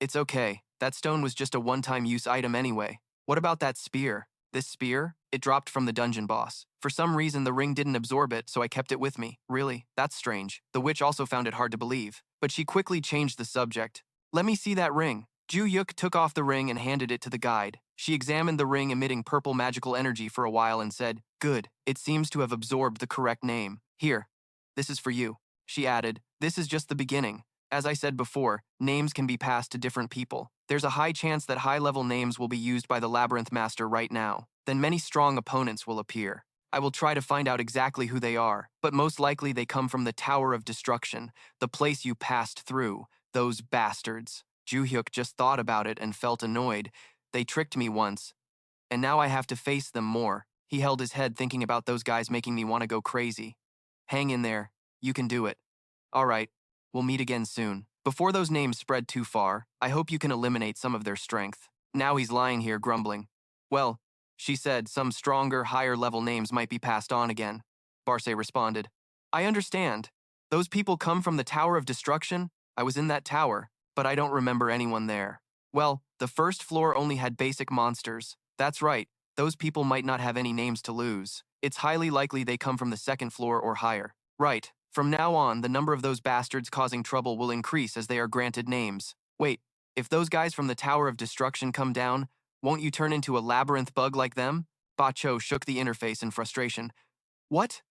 Speaker 1: "It's okay. That stone was just a one-time use item anyway. What about that spear?" "This spear? It dropped from the dungeon boss. For some reason, the ring didn't absorb it, so I kept it with me." "Really? That's strange." The witch also found it hard to believe, but she quickly changed the subject. "Let me see that ring." Joo-hyuk took off the ring and handed it to the guide. She examined the ring emitting purple magical energy for a while and said, "Good. It seems to have absorbed the correct name. Here. This is for you." She added, "This is just the beginning. As I said before, names can be passed to different people. There's a high chance that high-level names will be used by the Labyrinth Master right now. Then many strong opponents will appear. I will try to find out exactly who they are, but most likely they come from the Tower of Destruction, the place you passed through. Those bastards." Joo-hyuk just thought about it and felt annoyed. "They tricked me once, and now I have to face them more." He held his head thinking about those guys making me want to go crazy. "Hang in there. You can do it." "All right. We'll meet again soon. Before those names spread too far, I hope you can eliminate some of their strength." Now he's lying here grumbling. "Well," she said, "some stronger, higher-level names might be passed on again." Barce responded, "I understand. Those people come from the Tower of Destruction? I was in that tower, but I don't remember anyone there." "Well, the first floor only had basic monsters." "That's right. Those people might not have any names to lose. It's highly likely they come from the second floor or higher." "Right. From now on, the number of those bastards causing trouble will increase as they are granted names." "Wait, if those guys from the Tower of Destruction come down, won't you turn into a labyrinth bug like them?" Bacho shook the interface in frustration. "What?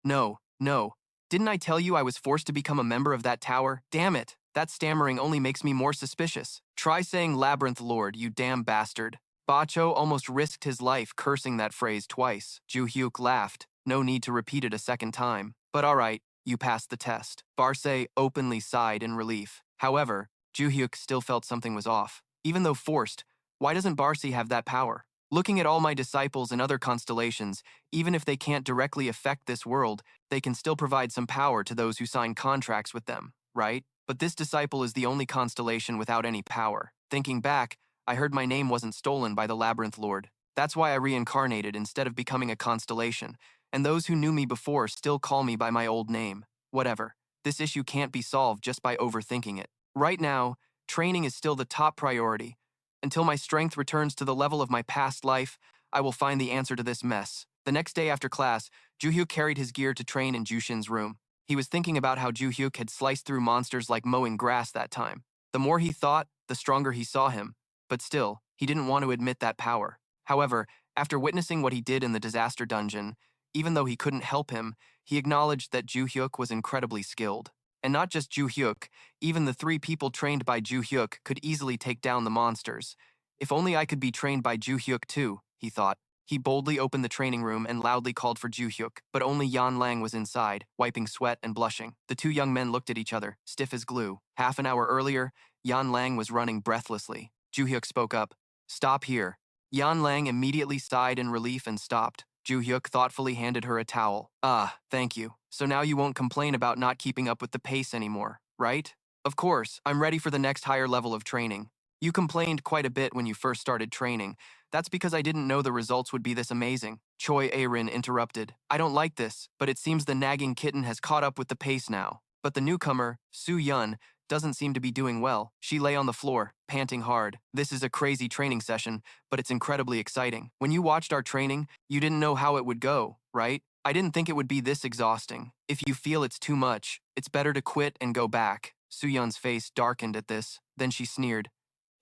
Speaker 1: No, no. Didn't I tell you I was forced to become a member of that tower? Damn it. That stammering only makes me more suspicious. Try saying Labyrinth Lord, you damn bastard." Bacho almost risked his life cursing that phrase twice. Joo-hyuk laughed. No need to repeat it a second time. "But all right. You passed the test." Barce openly sighed in relief. However, Joo-hyuk still felt something was off. Even though forced, why doesn't Barce have that power? Looking at all my disciples and other constellations, even if they can't directly affect this world, they can still provide some power to those who sign contracts with them, right? But this disciple is the only constellation without any power. Thinking back, I heard my name wasn't stolen by the Labyrinth Lord. That's why I reincarnated instead of becoming a constellation, and those who knew me before still call me by my old name. Whatever. This issue can't be solved just by overthinking it. Right now, training is still the top priority, Until my strength returns to the level of my past life, I will find the answer to this mess. The next day after class, Joo-hyuk carried his gear to train in Jooshin's room. He was thinking about how Joo-hyuk had sliced through monsters like mowing grass that time. The more he thought, the stronger he saw him. But still, he didn't want to admit that power. However, after witnessing what he did in the disaster dungeon, even though he couldn't help him, he acknowledged that Joo-hyuk was incredibly skilled. And not just Joo-hyuk, even the 3 people trained by Joo-hyuk could easily take down the monsters. If only I could be trained by Joo-hyuk too, he thought. He boldly opened the training room and loudly called for Joo-hyuk, but only Yan Lang was inside, wiping sweat and blushing. The 2 young men looked at each other, stiff as glue. Half an hour earlier, Yan Lang was running breathlessly. Joo-hyuk spoke up. "Stop here." Yan Lang immediately sighed in relief and stopped. Joo-hyuk thoughtfully handed her a towel. "Ah, thank you. So now you won't complain about not keeping up with the pace anymore, right?" "Of course, I'm ready for the next higher level of training. You complained quite a bit when you first started training. That's because I didn't know the results would be this amazing." Choi A-rin interrupted. "I don't like this, but it seems the nagging kitten has caught up with the pace now." But the newcomer, Soo-yeon, doesn't seem to be doing well. She lay on the floor, panting hard. "This is a crazy training session, but it's incredibly exciting. When you watched our training, you didn't know how it would go, right? I didn't think it would be this exhausting. If you feel it's too much, it's better to quit and go back." Soo-yeon's face darkened at this. Then she sneered.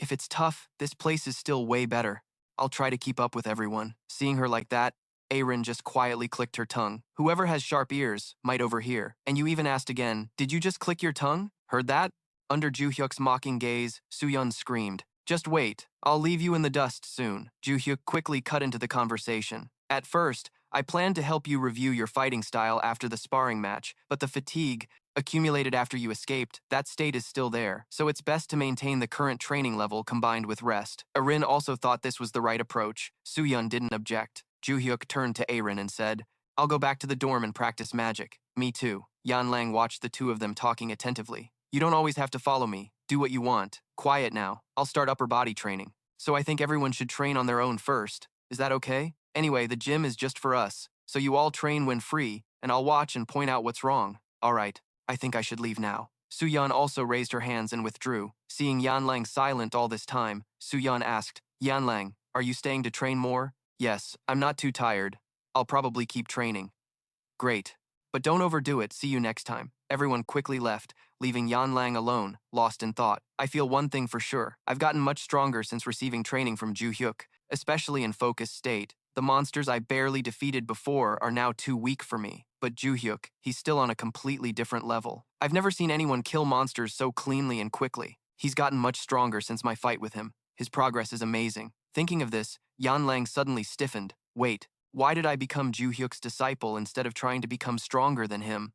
Speaker 1: "If it's tough, this place is still way better. I'll try to keep up with everyone." Seeing her like that, Aaron just quietly clicked her tongue. Whoever has sharp ears might overhear. And you even asked again, "Did you just click your tongue? Heard that?" Under Joo-hyuk's mocking gaze, Soo-yeon screamed. "Just wait. I'll leave you in the dust soon." Joo-hyuk quickly cut into the conversation. "At first, I planned to help you review your fighting style after the sparring match, but the fatigue accumulated after you escaped, that state is still there, so it's best to maintain the current training level combined with rest." Arin also thought this was the right approach. Soo-yeon didn't object. Joo-hyuk turned to Aaron and said, "I'll go back to the dorm and practice magic." "Me too." Yan Lang watched the 2 of them talking attentively. "You don't always have to follow me. Do what you want. Quiet now. I'll start upper body training. So I think everyone should train on their own first. Is that okay? Anyway, the gym is just for us, so you all train when free, and I'll watch and point out what's wrong." "All right. I think I should leave now." Soo-yeon also raised her hands and withdrew. Seeing Yan Lang silent all this time, Soo-yeon asked, "Yan Lang, are you staying to train more?" "Yes, I'm not too tired. I'll probably keep training." "Great. But don't overdo it. See you next time." Everyone quickly left, leaving Yan Lang alone, lost in thought. "I feel one thing for sure. I've gotten much stronger since receiving training from Joo-hyuk, especially in focused state. The monsters I barely defeated before are now too weak for me. But Joo-hyuk, he's still on a completely different level. I've never seen anyone kill monsters so cleanly and quickly. He's gotten much stronger since my fight with him. His progress is amazing." Thinking of this, Yan Lang suddenly stiffened. "Wait, why did I become Joo-hyuk's disciple instead of trying to become stronger than him?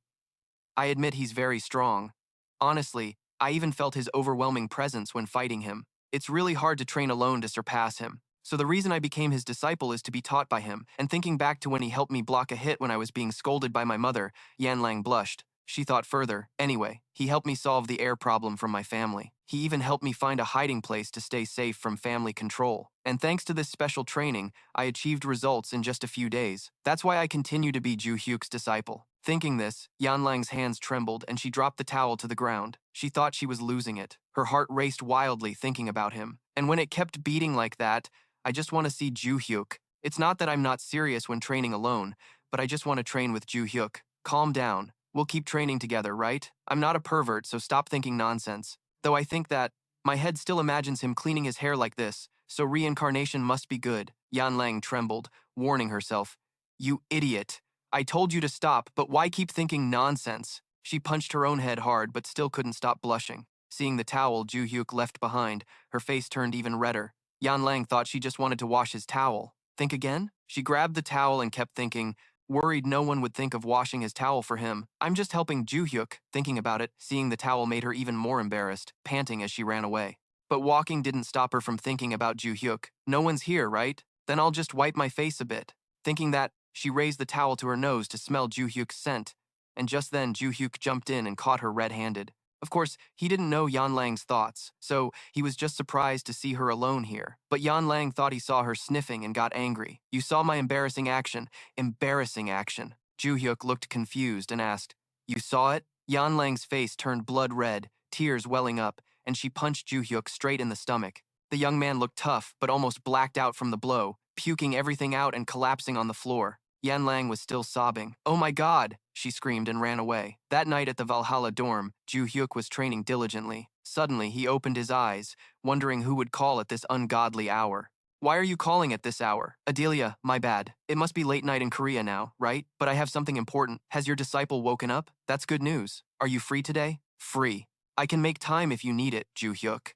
Speaker 1: I admit he's very strong. Honestly, I even felt his overwhelming presence when fighting him. It's really hard to train alone to surpass him. So the reason I became his disciple is to be taught by him." And thinking back to when he helped me block a hit when I was being scolded by my mother, Yan Lang blushed. She thought further. "Anyway, he helped me solve the heir problem from my family. He even helped me find a hiding place to stay safe from family control. And thanks to this special training, I achieved results in just a few days. That's why I continue to be Joo-hyuk's disciple." Thinking this, Yan Lang's hands trembled and she dropped the towel to the ground. She thought she was losing it. Her heart raced wildly thinking about him. And when it kept beating like that, I just want to see Joo-hyuk. It's not that I'm not serious when training alone, but I just want to train with Joo-hyuk. Calm down. We'll keep training together, right? I'm not a pervert, so stop thinking nonsense. Though I think that my head still imagines him cleaning his hair like this, so reincarnation must be good. Yan Lang trembled, warning herself. "You idiot. I told you to stop, but why keep thinking nonsense?" She punched her own head hard, but still couldn't stop blushing. Seeing the towel Joo-hyuk left behind, her face turned even redder. Yan Lang thought she just wanted to wash his towel. Think again? She grabbed the towel and kept thinking, worried no one would think of washing his towel for him. "I'm just helping Joo-hyuk." Thinking about it, seeing the towel made her even more embarrassed, panting as she ran away. But walking didn't stop her from thinking about Joo-hyuk. "No one's here, right? Then I'll just wipe my face a bit." Thinking that, she raised the towel to her nose to smell Joo-hyuk's scent. And just then Joo-hyuk jumped in and caught her red-handed. Of course, he didn't know Yan Lang's thoughts, so he was just surprised to see her alone here. But Yan Lang thought he saw her sniffing and got angry. "You saw my embarrassing action." "Embarrassing action?" Joo-hyuk looked confused and asked, "You saw it?" Yan Lang's face turned blood red, tears welling up, and she punched Joo-hyuk straight in the stomach. The young man looked tough, but almost blacked out from the blow, puking everything out and collapsing on the floor. Yan Lang was still sobbing. "Oh my god!" she screamed and ran away. That night at the Valhalla dorm, Joo-hyuk was training diligently. Suddenly, he opened his eyes, wondering who would call at this ungodly hour. "Why are you calling at this hour?" "Adelia, my bad. It must be late night in Korea now, right? But I have something important. Has your disciple woken up? That's good news. Are you free today?" "Free. I can make time if you need it, Joo-hyuk."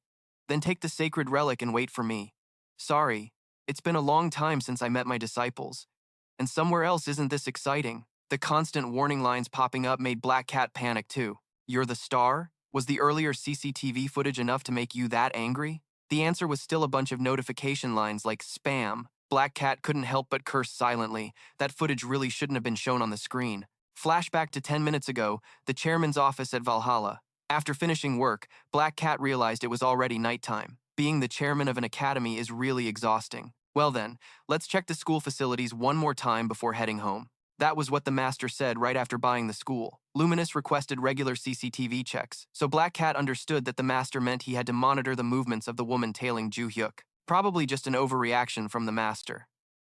Speaker 1: "Then take the sacred relic and wait for me." "Sorry. It's been a long time since I met my disciples. And somewhere else isn't this exciting." The constant warning lines popping up made Black Cat panic too. "You're the star? Was the earlier CCTV footage enough to make you that angry?" The answer was still a bunch of notification lines like spam. Black Cat couldn't help but curse silently. That footage really shouldn't have been shown on the screen. Flashback to 10 minutes ago, the chairman's office at Valhalla. After finishing work, Black Cat realized it was already nighttime. Being the chairman of an academy is really exhausting. Well then, let's check the school facilities one more time before heading home. That was what the master said right after buying the school. Luminous requested regular CCTV checks, so Black Cat understood that the master meant he had to monitor the movements of the woman tailing Joo-hyuk. Probably just an overreaction from the master.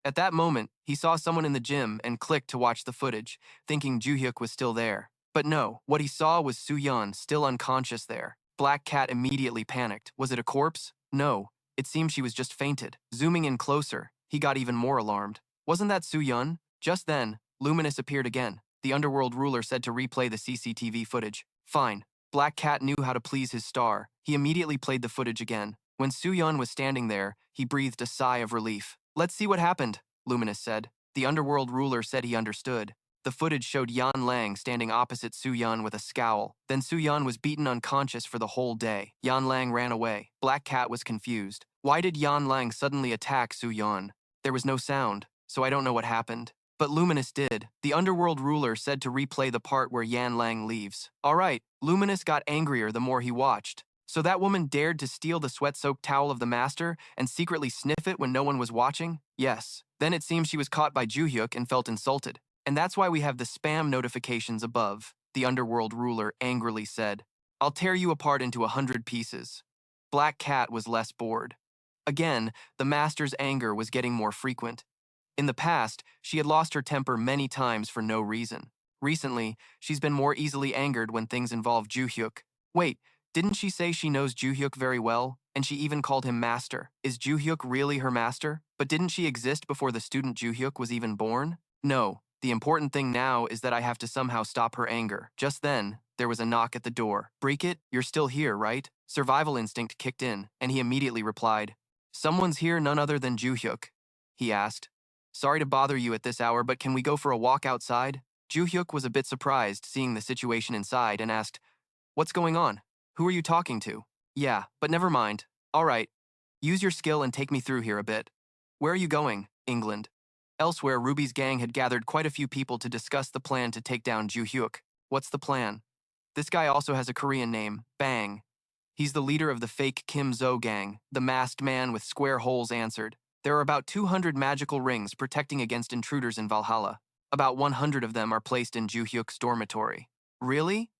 Speaker 1: At that moment, he saw someone in the gym and clicked to watch the footage, thinking Joo-hyuk was still there. But no, what he saw was Soo-yeon still unconscious there. Black Cat immediately panicked. Was it a corpse? No. It seemed she was just fainted. Zooming in closer, he got even more alarmed. Wasn't that Soo-yeon? Just then, Luminous appeared again. The underworld ruler said to replay the CCTV footage. Fine. Black Cat knew how to please his star. He immediately played the footage again. When Soo-yeon was standing there, he breathed a sigh of relief. "Let's see what happened," Luminous said. The underworld ruler said he understood. The footage showed Yan Lang standing opposite Soo-yeon with a scowl. Then Soo-yeon was beaten unconscious for the whole day. Yan Lang ran away. Black Cat was confused. Why did Yan Lang suddenly attack Soo-yeon? There was no sound, so I don't know what happened. But Luminous did. The underworld ruler said to replay the part where Yan Lang leaves. Alright, Luminous got angrier the more he watched. So that woman dared to steal the sweat-soaked towel of the master and secretly sniff it when no one was watching? Yes. Then it seems she was caught by Joo-hyuk and felt insulted. And that's why we have the spam notifications above, the underworld ruler angrily said. I'll tear you apart into 100 pieces. Black Cat was less bored. Again, the master's anger was getting more frequent. In the past, she had lost her temper many times for no reason. Recently, she's been more easily angered when things involve Joo-hyuk. Wait, didn't she say she knows Joo-hyuk very well? And she even called him master. Is Joo-hyuk really her master? But didn't she exist before the student Joo-hyuk was even born? No. The important thing now is that I have to somehow stop her anger. Just then, there was a knock at the door. Break-it, you're still here, right? Survival instinct kicked in, and he immediately replied. Someone's here, none other than Joo-hyuk, he asked. Sorry to bother you at this hour, but can we go for a walk outside? Joo-hyuk was a bit surprised seeing the situation inside and asked, What's going on? Who are you talking to? Yeah, but never mind. All right. Use your skill and take me through here a bit. Where are you going? England. Elsewhere, Ruby's gang had gathered quite a few people to discuss the plan to take down Joo-hyuk. What's the plan? This guy also has a Korean name, Bang. He's the leader of the fake Kim Zo gang, the masked man with square holes answered. There are about 200 magical rings protecting against intruders in Valhalla. About 100 of them are placed in Joo-hyuk's dormitory. Really?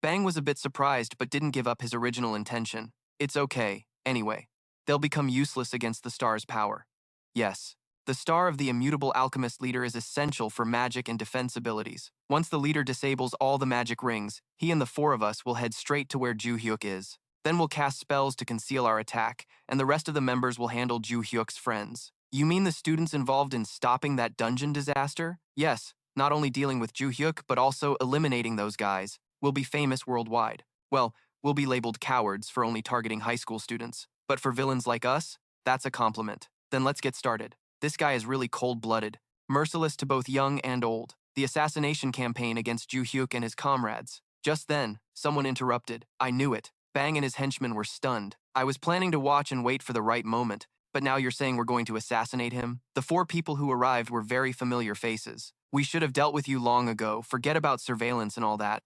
Speaker 1: Bang was a bit surprised but didn't give up his original intention. It's okay, anyway. They'll become useless against the star's power. Yes. The star of the immutable alchemist leader is essential for magic and defense abilities. Once the leader disables all the magic rings, he and the four of us will head straight to where Joo-hyuk is. Then we'll cast spells to conceal our attack, and the rest of the members will handle Joo-hyuk's friends. You mean the students involved in stopping that dungeon disaster? Yes, not only dealing with Joo-hyuk, but also eliminating those guys. We'll be famous worldwide. Well, we'll be labeled cowards for only targeting high school students. But for villains like us, that's a compliment. Then let's get started. This guy is really cold-blooded, merciless to both young and old. The assassination campaign against Joo-hyuk and his comrades. Just then, someone interrupted. I knew it. Bang and his henchmen were stunned. I was planning to watch and wait for the right moment, but now you're saying we're going to assassinate him? The four people who arrived were very familiar faces. We should have dealt with you long ago. Forget about surveillance and all that.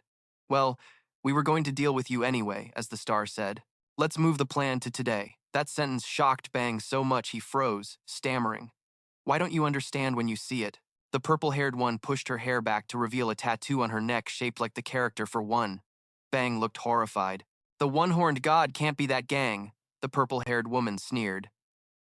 Speaker 1: Well, we were going to deal with you anyway, as the star said. Let's move the plan to today. That sentence shocked Bang so much he froze, stammering. Why don't you understand when you see it? The purple-haired one pushed her hair back to reveal a tattoo on her neck shaped like the character for one. Bang looked horrified. The one-horned god can't be that gang. The purple-haired woman sneered.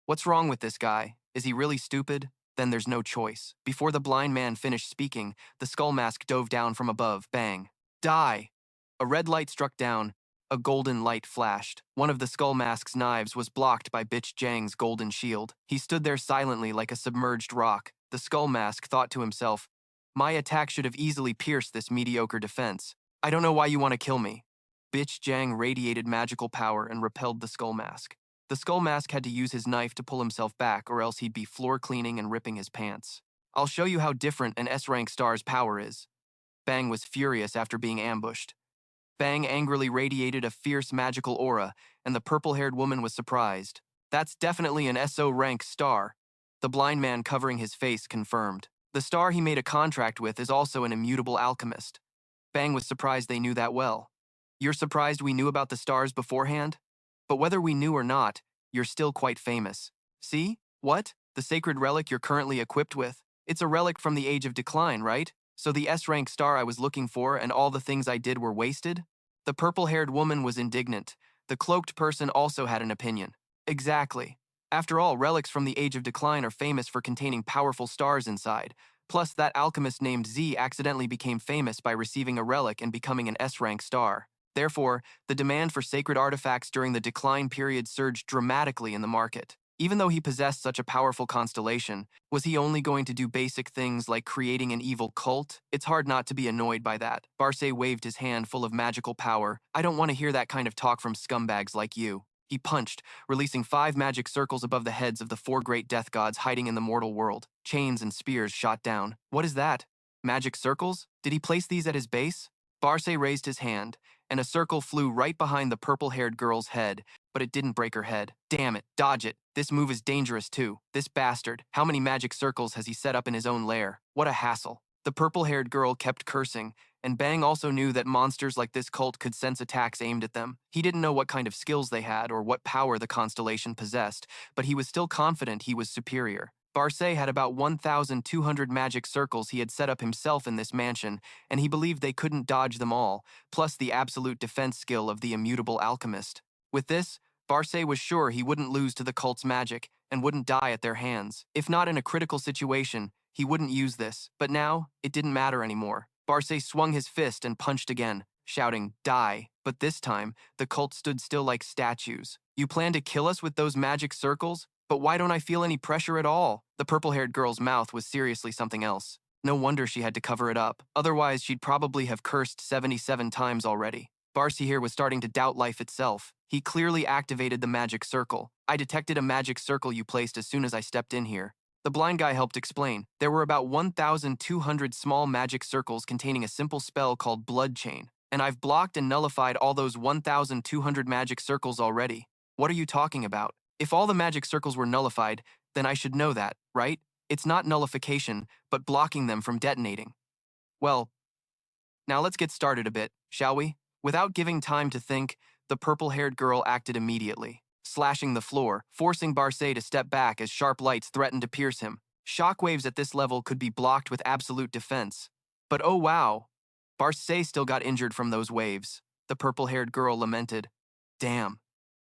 Speaker 1: What's wrong with this guy? Is he really stupid? Then there's no choice. Before the blind man finished speaking, the skull mask dove down from above. Bang. Die! A red light struck down. A golden light flashed. One of the skull mask's knives was blocked by Bitch Jang's golden shield. He stood there silently like a submerged rock. The skull mask thought to himself, my attack should have easily pierced this mediocre defense. I don't know why you want to kill me. Bitch Jang radiated magical power and repelled the skull mask. The skull mask had to use his knife to pull himself back, or else he'd be floor cleaning and ripping his pants. I'll show you how different an S-rank star's power is. Bang was furious after being ambushed. Bang angrily radiated a fierce magical aura, and the purple-haired woman was surprised. That's definitely an SO-rank star. The blind man covering his face confirmed. The star he made a contract with is also an immutable alchemist. Bang was surprised they knew that well. You're surprised we knew about the stars beforehand? But whether we knew or not, you're still quite famous. See? What? The sacred relic you're currently equipped with? It's a relic from the Age of Decline, right? So the S-rank star I was looking for and all the things I did were wasted? The purple-haired woman was indignant. The cloaked person also had an opinion. Exactly. After all, relics from the Age of Decline are famous for containing powerful stars inside. Plus, that alchemist named Z accidentally became famous by receiving a relic and becoming an S-rank star. Therefore, the demand for sacred artifacts during the decline period surged dramatically in the market. Even though he possessed such a powerful constellation, was he only going to do basic things like creating an evil cult? It's hard not to be annoyed by that. Barce waved his hand full of magical power. I don't want to hear that kind of talk from scumbags like you. He punched, releasing 5 magic circles above the heads of the 4 great death gods hiding in the mortal world. Chains and spears shot down. What is that? Magic circles? Did he place these at his base? Barce raised his hand, and a circle flew right behind the purple-haired girl's head, but it didn't break her head. Damn it, dodge it. This move is dangerous too. This bastard, how many magic circles has he set up in his own lair? What a hassle. The purple-haired girl kept cursing, and Bang also knew that monsters like this cult could sense attacks aimed at them. He didn't know what kind of skills they had or what power the constellation possessed, but he was still confident he was superior. Barce had about 1,200 magic circles he had set up himself in this mansion, and he believed they couldn't dodge them all, plus the absolute defense skill of the immutable alchemist. With this, Barce was sure he wouldn't lose to the cult's magic and wouldn't die at their hands. If not in a critical situation, he wouldn't use this, but now, it didn't matter anymore. Barce swung his fist and punched again, shouting, die. But this time, the cult stood still like statues. You plan to kill us with those magic circles? But why don't I feel any pressure at all? The purple-haired girl's mouth was seriously something else. No wonder she had to cover it up. Otherwise, she'd probably have cursed 77 times already. Barce here was starting to doubt life itself. He clearly activated the magic circle. I detected a magic circle you placed as soon as I stepped in here. The blind guy helped explain. There were about 1,200 small magic circles containing a simple spell called Blood Chain, and I've blocked and nullified all those 1,200 magic circles already. What are you talking about? If all the magic circles were nullified, then I should know that, right? It's not nullification, but blocking them from detonating. Well, now let's get started a bit, shall we? Without giving time to think, the purple-haired girl acted immediately, slashing the floor, forcing Barce to step back as sharp lights threatened to pierce him. Shockwaves at this level could be blocked with absolute defense. But oh wow, Barce still got injured from those waves. The purple-haired girl lamented. Damn,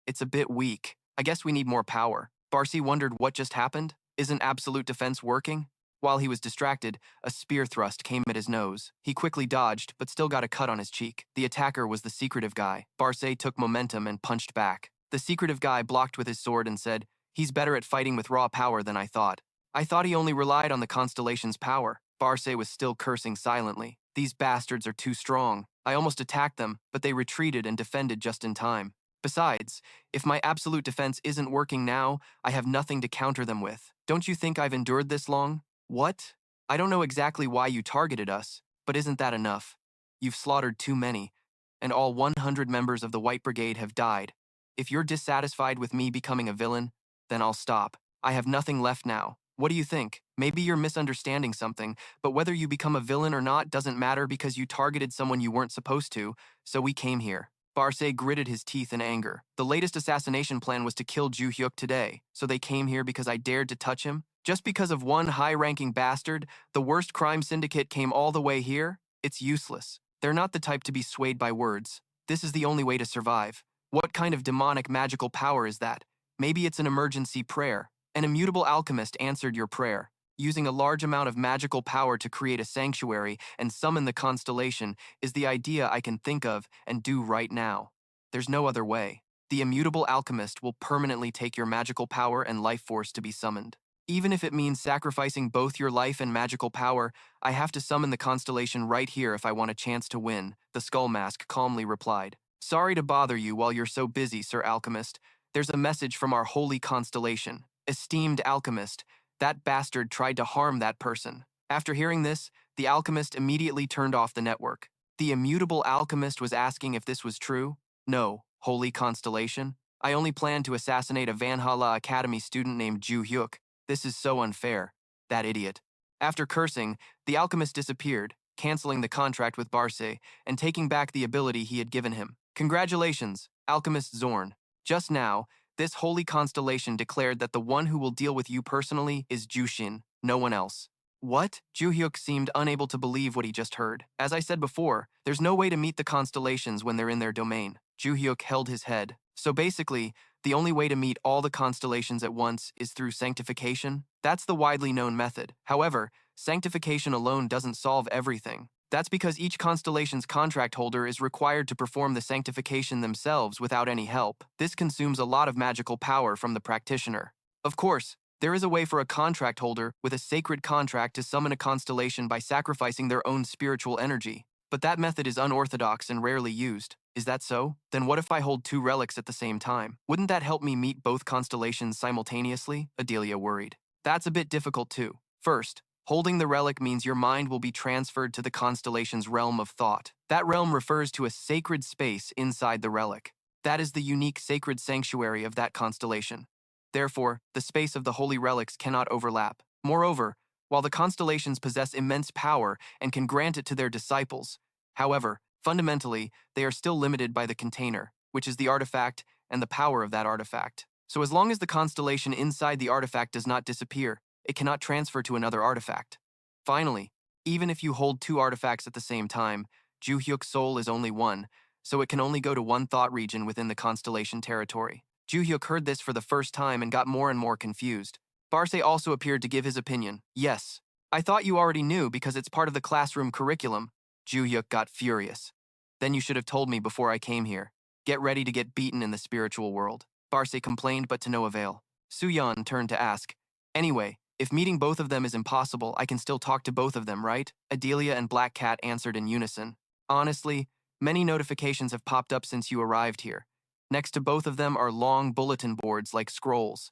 Speaker 1: it's a bit weak. I guess we need more power. Barce wondered what just happened. Isn't absolute defense working? While he was distracted, a spear thrust came at his nose. He quickly dodged, but still got a cut on his cheek. The attacker was the secretive guy. Barce took momentum and punched back. The secretive guy blocked with his sword and said, he's better at fighting with raw power than I thought. I thought he only relied on the constellation's power. Barce was still cursing silently. These bastards are too strong. I almost attacked them, but they retreated and defended just in time. Besides, if my absolute defense isn't working now, I have nothing to counter them with. Don't you think I've endured this long? What? I don't know exactly why you targeted us, but isn't that enough? You've slaughtered too many, and all 100 members of the White Brigade have died. If you're dissatisfied with me becoming a villain, then I'll stop. I have nothing left now. What do you think? Maybe you're misunderstanding something, but whether you become a villain or not doesn't matter because you targeted someone you weren't supposed to, so we came here. Barce gritted his teeth in anger. The latest assassination plan was to kill Joo-hyuk today, so they came here because I dared to touch him? Just because of one high-ranking bastard, the worst crime syndicate came all the way here? It's useless. They're not the type to be swayed by words. This is the only way to survive. What kind of demonic magical power is that? Maybe it's an emergency prayer. An immutable alchemist answered your prayer. Using a large amount of magical power to create a sanctuary and summon the constellation is the idea I can think of and do right now. There's no other way. The immutable alchemist will permanently take your magical power and life force to be summoned. Even if it means sacrificing both your life and magical power, I have to summon the constellation right here if I want a chance to win, the Skull Mask calmly replied. Sorry to bother you while you're so busy, Sir Alchemist. There's a message from our holy constellation. Esteemed alchemist, that bastard tried to harm that person. After hearing this, the alchemist immediately turned off the network. The immutable alchemist was asking if this was true. No, holy constellation. I only planned to assassinate a Valhalla Academy student named Joo-hyuk. This is so unfair. That idiot. After cursing, the alchemist disappeared, canceling the contract with Barce and taking back the ability he had given him. Congratulations, Alchemist Zorn. Just now, this holy constellation declared that the one who will deal with you personally is Jooshin, no one else. What? Joo-hyuk seemed unable to believe what he just heard. As I said before, there's no way to meet the constellations when they're in their domain. Joo-hyuk held his head. So basically, the only way to meet all the constellations at once is through sanctification? That's the widely known method. However, sanctification alone doesn't solve everything. That's because each constellation's contract holder is required to perform the sanctification themselves without any help. This consumes a lot of magical power from the practitioner. Of course, there is a way for a contract holder with a sacred contract to summon a constellation by sacrificing their own spiritual energy. But that method is unorthodox and rarely used. Is that so? Then what if I hold two relics at the same time? Wouldn't that help me meet both constellations simultaneously? Adelia worried. That's a bit difficult too. First, holding the relic means your mind will be transferred to the constellation's realm of thought. That realm refers to a sacred space inside the relic. That is the unique sacred sanctuary of that constellation. Therefore, the space of the holy relics cannot overlap. Moreover, while the constellations possess immense power and can grant it to their disciples, however, fundamentally, they are still limited by the container, which is the artifact and the power of that artifact. So as long as the constellation inside the artifact does not disappear, it cannot transfer to another artifact. Finally, even if you hold two artifacts at the same time, Joo-hyuk's soul is only one, so it can only go to one thought region within the constellation territory. Joo-hyuk heard this for the first time and got more and more confused. Barce also appeared to give his opinion. Yes, I thought you already knew because it's part of the classroom curriculum. Joo-hyuk got furious. Then you should have told me before I came here. Get ready to get beaten in the spiritual world. Barce complained, but to no avail. Soo-yeon turned to ask, anyway, if meeting both of them is impossible, I can still talk to both of them, right? Adelia and Black Cat answered in unison. Honestly, many notifications have popped up since you arrived here. Next to both of them are long bulletin boards like scrolls.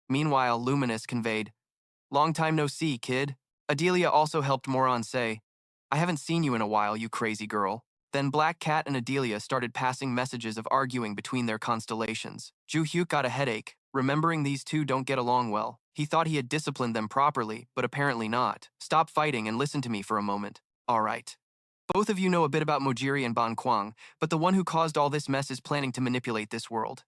Speaker 1: Meanwhile, Luminous conveyed, long time no see, kid. Adelia also helped Moron say, I haven't seen you in a while, you crazy girl. Then Black Cat and Adelia started passing messages of arguing between their constellations. Joo-hyuk got a headache, remembering these two don't get along well. He thought he had disciplined them properly, but apparently not. Stop fighting and listen to me for a moment. All right. Both of you know a bit about Mojiri and Ban Kwang, but the one who caused all this mess is planning to manipulate this world.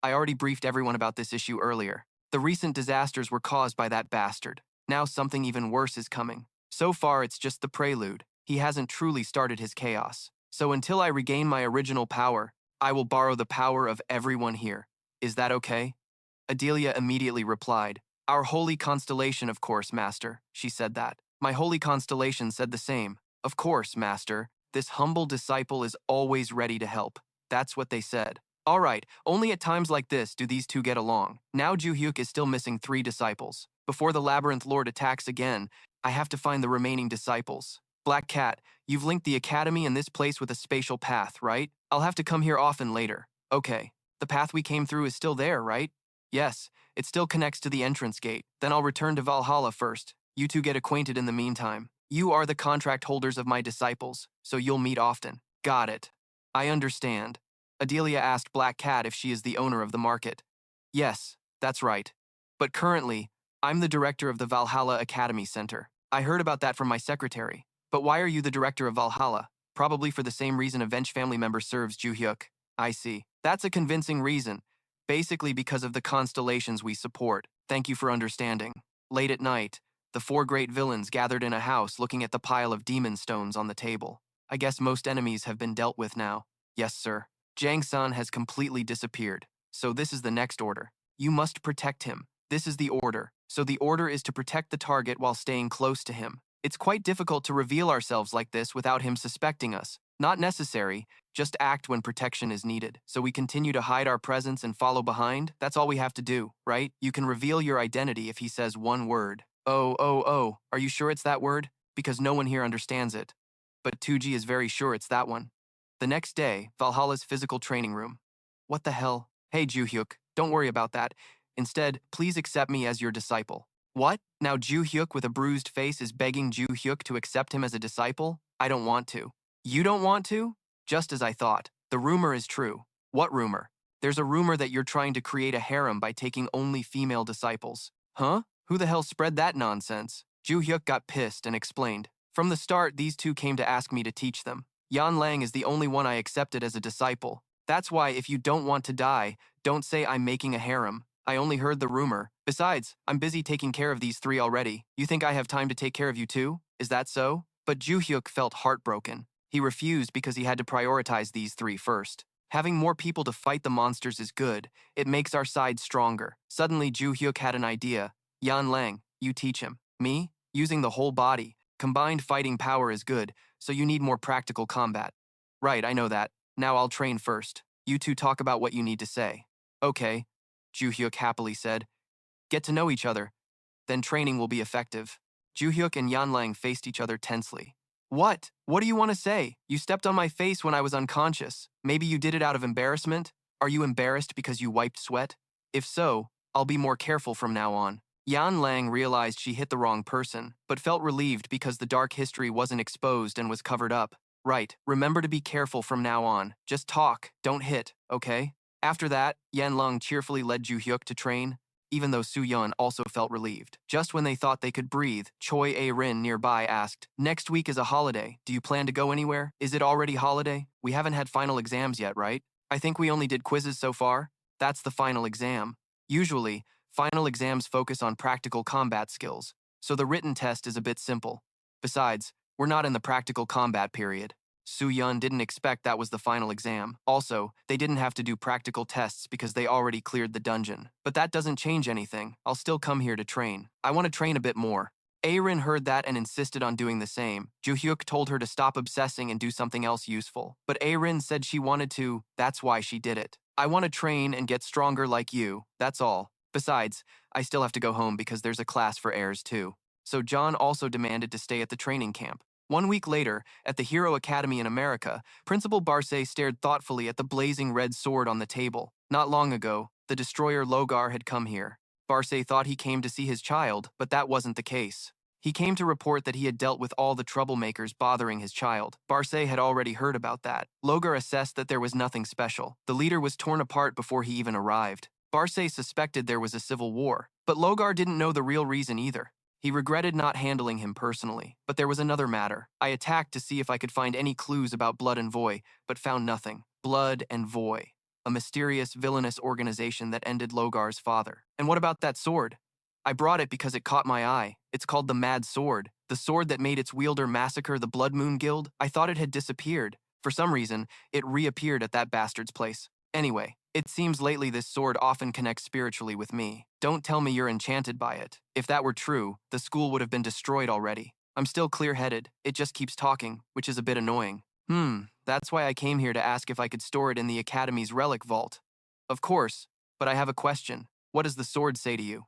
Speaker 1: I already briefed everyone about this issue earlier. The recent disasters were caused by that bastard. Now something even worse is coming. So far, it's just the prelude. He hasn't truly started his chaos. So until I regain my original power, I will borrow the power of everyone here. Is that okay? Adelia immediately replied, Our holy constellation, of course, Master. She said that. My holy constellation said the same. Of course, Master. This humble disciple is always ready to help. That's what they said. All right, only at times like this do these two get along. Now Joo-hyuk is still missing 3 disciples. Before the Labyrinth Lord attacks again, I have to find the remaining disciples. Black Cat, you've linked the academy and this place with a spatial path, right? I'll have to come here often later. Okay. The path we came through is still there, right? Yes, it still connects to the entrance gate. Then I'll return to Valhalla first. You two get acquainted in the meantime. You are the contract holders of my disciples, so you'll meet often. Got it. I understand. Adelia asked Black Cat if she is the owner of the market. Yes, that's right. But currently, I'm the director of the Valhalla Academy Center. I heard about that from my secretary. But why are you the director of Valhalla? Probably for the same reason a Venge family member serves Joo-hyuk. I see. That's a convincing reason. Basically because of the constellations we support. Thank you for understanding. Late at night, the 4 great villains gathered in a house looking at the pile of demon stones on the table. I guess most enemies have been dealt with now. Yes, sir. Jang-san has completely disappeared. So this is the next order. You must protect him. This is the order. So the order is to protect the target while staying close to him. It's quite difficult to reveal ourselves like this without him suspecting us. Not necessary, just act when protection is needed. So we continue to hide our presence and follow behind? That's all we have to do, right? You can reveal your identity if he says one word. Oh, are you sure it's that word? Because no one here understands it. But 2G is very sure it's that one. The next day, Valhalla's physical training room. What the hell? Hey, Joo-hyuk, don't worry about that. Instead, please accept me as your disciple. What? Now Joo-hyuk with a bruised face is begging Joo-hyuk to accept him as a disciple? I don't want to. You don't want to? Just as I thought. The rumor is true. What rumor? There's a rumor that you're trying to create a harem by taking only female disciples. Huh? Who the hell spread that nonsense? Joo-hyuk got pissed and explained. From the start, these two came to ask me to teach them. Yan Lang is the only one I accepted as a disciple. That's why if you don't want to die, don't say I'm making a harem. I only heard the rumor. Besides, I'm busy taking care of these three already. You think I have time to take care of you too? Is that so? But Joo-hyuk felt heartbroken. He refused because he had to prioritize these three first. Having more people to fight the monsters is good. It makes our side stronger. Suddenly, Joo-hyuk had an idea. Yan Lang, you teach him. Me? Using the whole body. Combined fighting power is good, so you need more practical combat. Right, I know that. Now I'll train first. You two talk about what you need to say. Okay, Joo-hyuk happily said. Get to know each other. Then training will be effective. Joo-hyuk and Yan Lang faced each other tensely. What? What do you want to say? You stepped on my face when I was unconscious. Maybe you did it out of embarrassment? Are you embarrassed because you wiped sweat? If so, I'll be more careful from now on. Yan Lang realized she hit the wrong person, but felt relieved because the dark history wasn't exposed and was covered up. Right, remember to be careful from now on. Just talk, don't hit, okay? After that, Yan Lang cheerfully led Joo-hyuk to train, even though Soo-yeon also felt relieved. Just when they thought they could breathe, Choi A-rin nearby asked, "Next week is a holiday. Do you plan to go anywhere? Is it already holiday? We haven't had final exams yet, right? I think we only did quizzes so far. That's the final exam. Usually, final exams focus on practical combat skills, so the written test is a bit simple. Besides, we're not in the practical combat period." Soo-yeon didn't expect that was the final exam. Also, they didn't have to do practical tests because they already cleared the dungeon. But that doesn't change anything. I'll still come here to train. I want to train a bit more. A-rin heard that and insisted on doing the same. Joo-hyuk told her to stop obsessing and do something else useful. But A-rin said she wanted to, that's why she did it. I want to train and get stronger like you, that's all. Besides, I still have to go home because there's a class for heirs too. So John also demanded to stay at the training camp. 1 week later, at the Hero Academy in America, Principal Barce stared thoughtfully at the blazing red sword on the table. Not long ago, the destroyer Logar had come here. Barce thought he came to see his child, but that wasn't the case. He came to report that he had dealt with all the troublemakers bothering his child. Barce had already heard about that. Logar assessed that there was nothing special. The leader was torn apart before he even arrived. Barce suspected there was a civil war, but Logar didn't know the real reason either. He regretted not handling him personally, but there was another matter. I attacked to see if I could find any clues about Blood and Voy, but found nothing. Blood and Voy, a mysterious, villainous organization that ended Logar's father. And what about that sword? I brought it because it caught my eye. It's called the Mad Sword, the sword that made its wielder massacre the Blood Moon Guild. I thought it had disappeared. For some reason, it reappeared at that bastard's place. Anyway, it seems lately this sword often connects spiritually with me. Don't tell me you're enchanted by it. If that were true, the school would have been destroyed already. I'm still clear-headed. It just keeps talking, which is a bit annoying. That's why I came here to ask if I could store it in the Academy's relic vault. Of course, but I have a question. What does the sword say to you?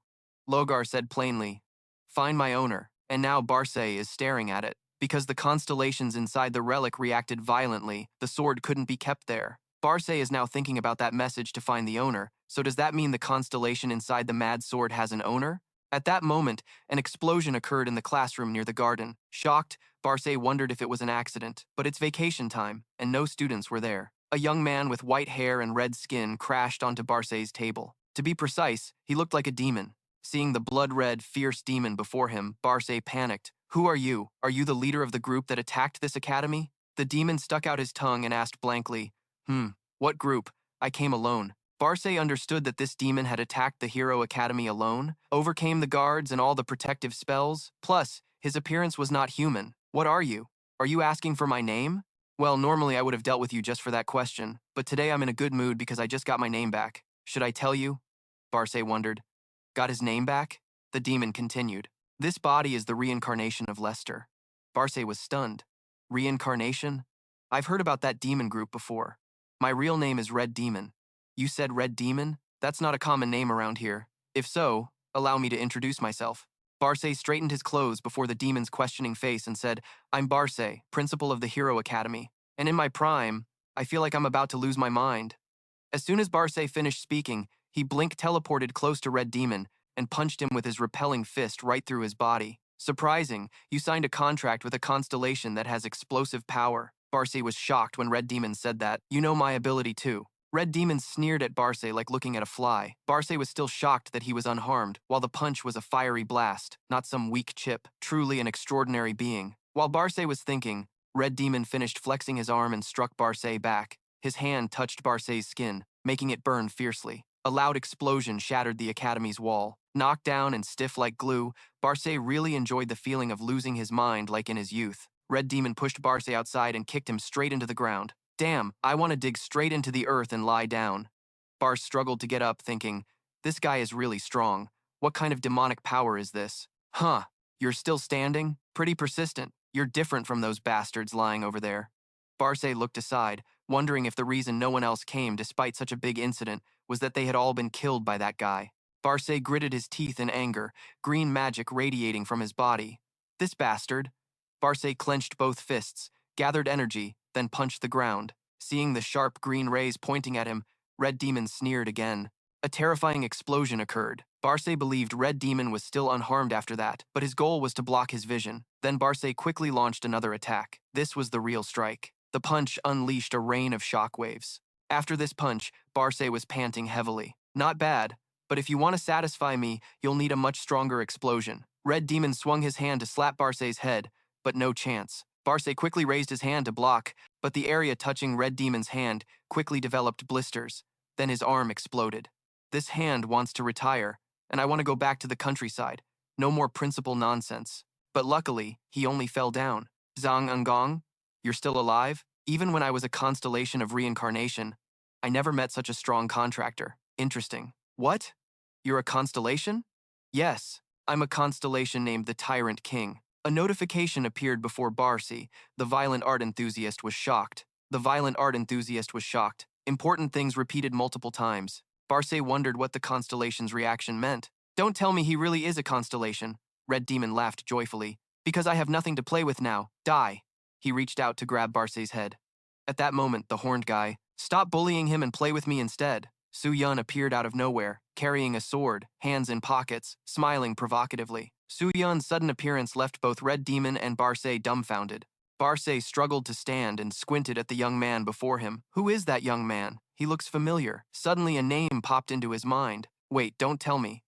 Speaker 1: Logar said plainly, "Find my owner." And now Barce is staring at it. Because the constellations inside the relic reacted violently, the sword couldn't be kept there. Barce is now thinking about that message to find the owner, so does that mean the constellation inside the Mad Sword has an owner? At that moment, an explosion occurred in the classroom near the garden. Shocked, Barce wondered if it was an accident, but it's vacation time, and no students were there. A young man with white hair and red skin crashed onto Barce's table. To be precise, he looked like a demon. Seeing the blood-red, fierce demon before him, Barce panicked. "Who are you? Are you the leader of the group that attacked this academy?" The demon stuck out his tongue and asked blankly, What group? I came alone." Barce understood that this demon had attacked the Hero Academy alone, overcame the guards and all the protective spells. Plus, his appearance was not human. "What are you? Are you asking for my name?" Well, normally I would have dealt with you just for that question, but today I'm in a good mood because I just got my name back. Should I tell you? Barce wondered. Got his name back? The demon continued. This body is the reincarnation of Lester. Barce was stunned. Reincarnation? I've heard about that demon group before. My real name is Red Demon. You said Red Demon? That's not a common name around here. If so, allow me to introduce myself. Barce straightened his clothes before the demon's questioning face and said, I'm Barce, principal of the Hero Academy. And in my prime, I feel like I'm about to lose my mind. As soon as Barce finished speaking, he blink-teleported close to Red Demon and punched him with his repelling fist right through his body. Surprising, you signed a contract with a constellation that has explosive power. Barce was shocked when Red Demon said that. You know my ability too. Red Demon sneered at Barce like looking at a fly. Barce was still shocked that he was unharmed, while the punch was a fiery blast, not some weak chip, truly an extraordinary being. While Barce was thinking, Red Demon finished flexing his arm and struck Barce back. His hand touched Barce's skin, making it burn fiercely. A loud explosion shattered the academy's wall. Knocked down and stiff like glue, Barce really enjoyed the feeling of losing his mind like in his youth. Red Demon pushed Barce outside and kicked him straight into the ground. Damn, I want to dig straight into the earth and lie down. Barce struggled to get up, thinking, this guy is really strong. What kind of demonic power is this? Huh, you're still standing? Pretty persistent. You're different from those bastards lying over there. Barce looked aside, wondering if the reason no one else came despite such a big incident was that they had all been killed by that guy. Barce gritted his teeth in anger, green magic radiating from his body. This bastard. Barce clenched both fists, gathered energy, then punched the ground. Seeing the sharp green rays pointing at him, Red Demon sneered again. A terrifying explosion occurred. Barce believed Red Demon was still unharmed after that, but his goal was to block his vision. Then Barce quickly launched another attack. This was the real strike. The punch unleashed a rain of shockwaves. After this punch, Barce was panting heavily. Not bad, but if you want to satisfy me, you'll need a much stronger explosion. Red Demon swung his hand to slap Barce's head, but no chance. Barce quickly raised his hand to block, but the area touching Red Demon's hand quickly developed blisters. Then his arm exploded. This hand wants to retire, and I want to go back to the countryside. No more principal nonsense. But luckily, he only fell down. Zhang Engong, you're still alive? Even when I was a constellation of reincarnation, I never met such a strong contractor. Interesting. What? You're a constellation? Yes, I'm a constellation named the Tyrant King. A notification appeared before Barce. The violent art enthusiast was shocked. Important things repeated multiple times. Barce wondered what the constellation's reaction meant. Don't tell me he really is a constellation. Red Demon laughed joyfully. Because I have nothing to play with now. Die. He reached out to grab Barce's head. At that moment, the horned guy, stop bullying him and play with me instead. Soo-yeon appeared out of nowhere, carrying a sword, hands in pockets, smiling provocatively. Soo-yeon's sudden appearance left both Red Demon and Barce dumbfounded. Barce struggled to stand and squinted at the young man before him. Who is that young man? He looks familiar. Suddenly a name popped into his mind. Wait, don't tell me.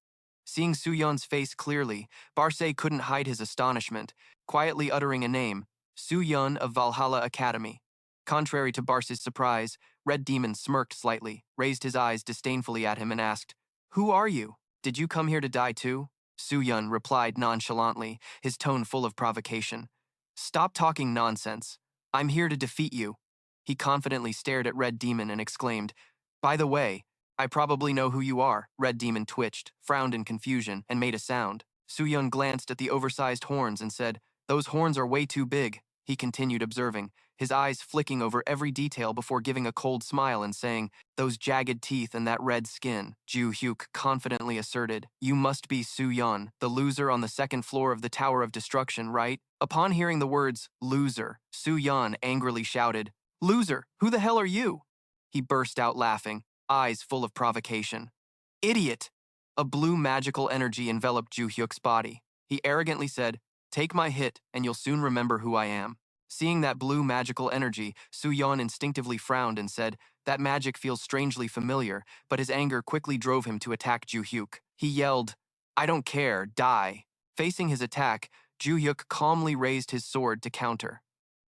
Speaker 1: Seeing Soo-yeon's face clearly, Barce couldn't hide his astonishment, quietly uttering a name, Soo-yeon of Valhalla Academy. Contrary to Barce's surprise, Red Demon smirked slightly, raised his eyes disdainfully at him and asked, Who are you? Did you come here to die too? Soo-yeon replied nonchalantly, his tone full of provocation. Stop talking nonsense. I'm here to defeat you. He confidently stared at Red Demon and exclaimed, By the way, I probably know who you are. Red Demon twitched, frowned in confusion, and made a sound. Soo-yeon glanced at the oversized horns and said, Those horns are way too big. He continued observing, his eyes flicking over every detail before giving a cold smile and saying, Those jagged teeth and that red skin. Joo-hyuk confidently asserted, You must be Soo-yeon, the loser on the second floor of the Tower of Destruction, right? Upon hearing the words, loser, Soo-yeon angrily shouted, Loser, who the hell are you? He burst out laughing, eyes full of provocation. Idiot! A blue magical energy enveloped Joo-hyuk's body. He arrogantly said, Take my hit, and you'll soon remember who I am. Seeing that blue magical energy, Soo-yeon instinctively frowned and said, That magic feels strangely familiar, but his anger quickly drove him to attack Joo-hyuk. He yelled, I don't care, die. Facing his attack, Joo-hyuk calmly raised his sword to counter.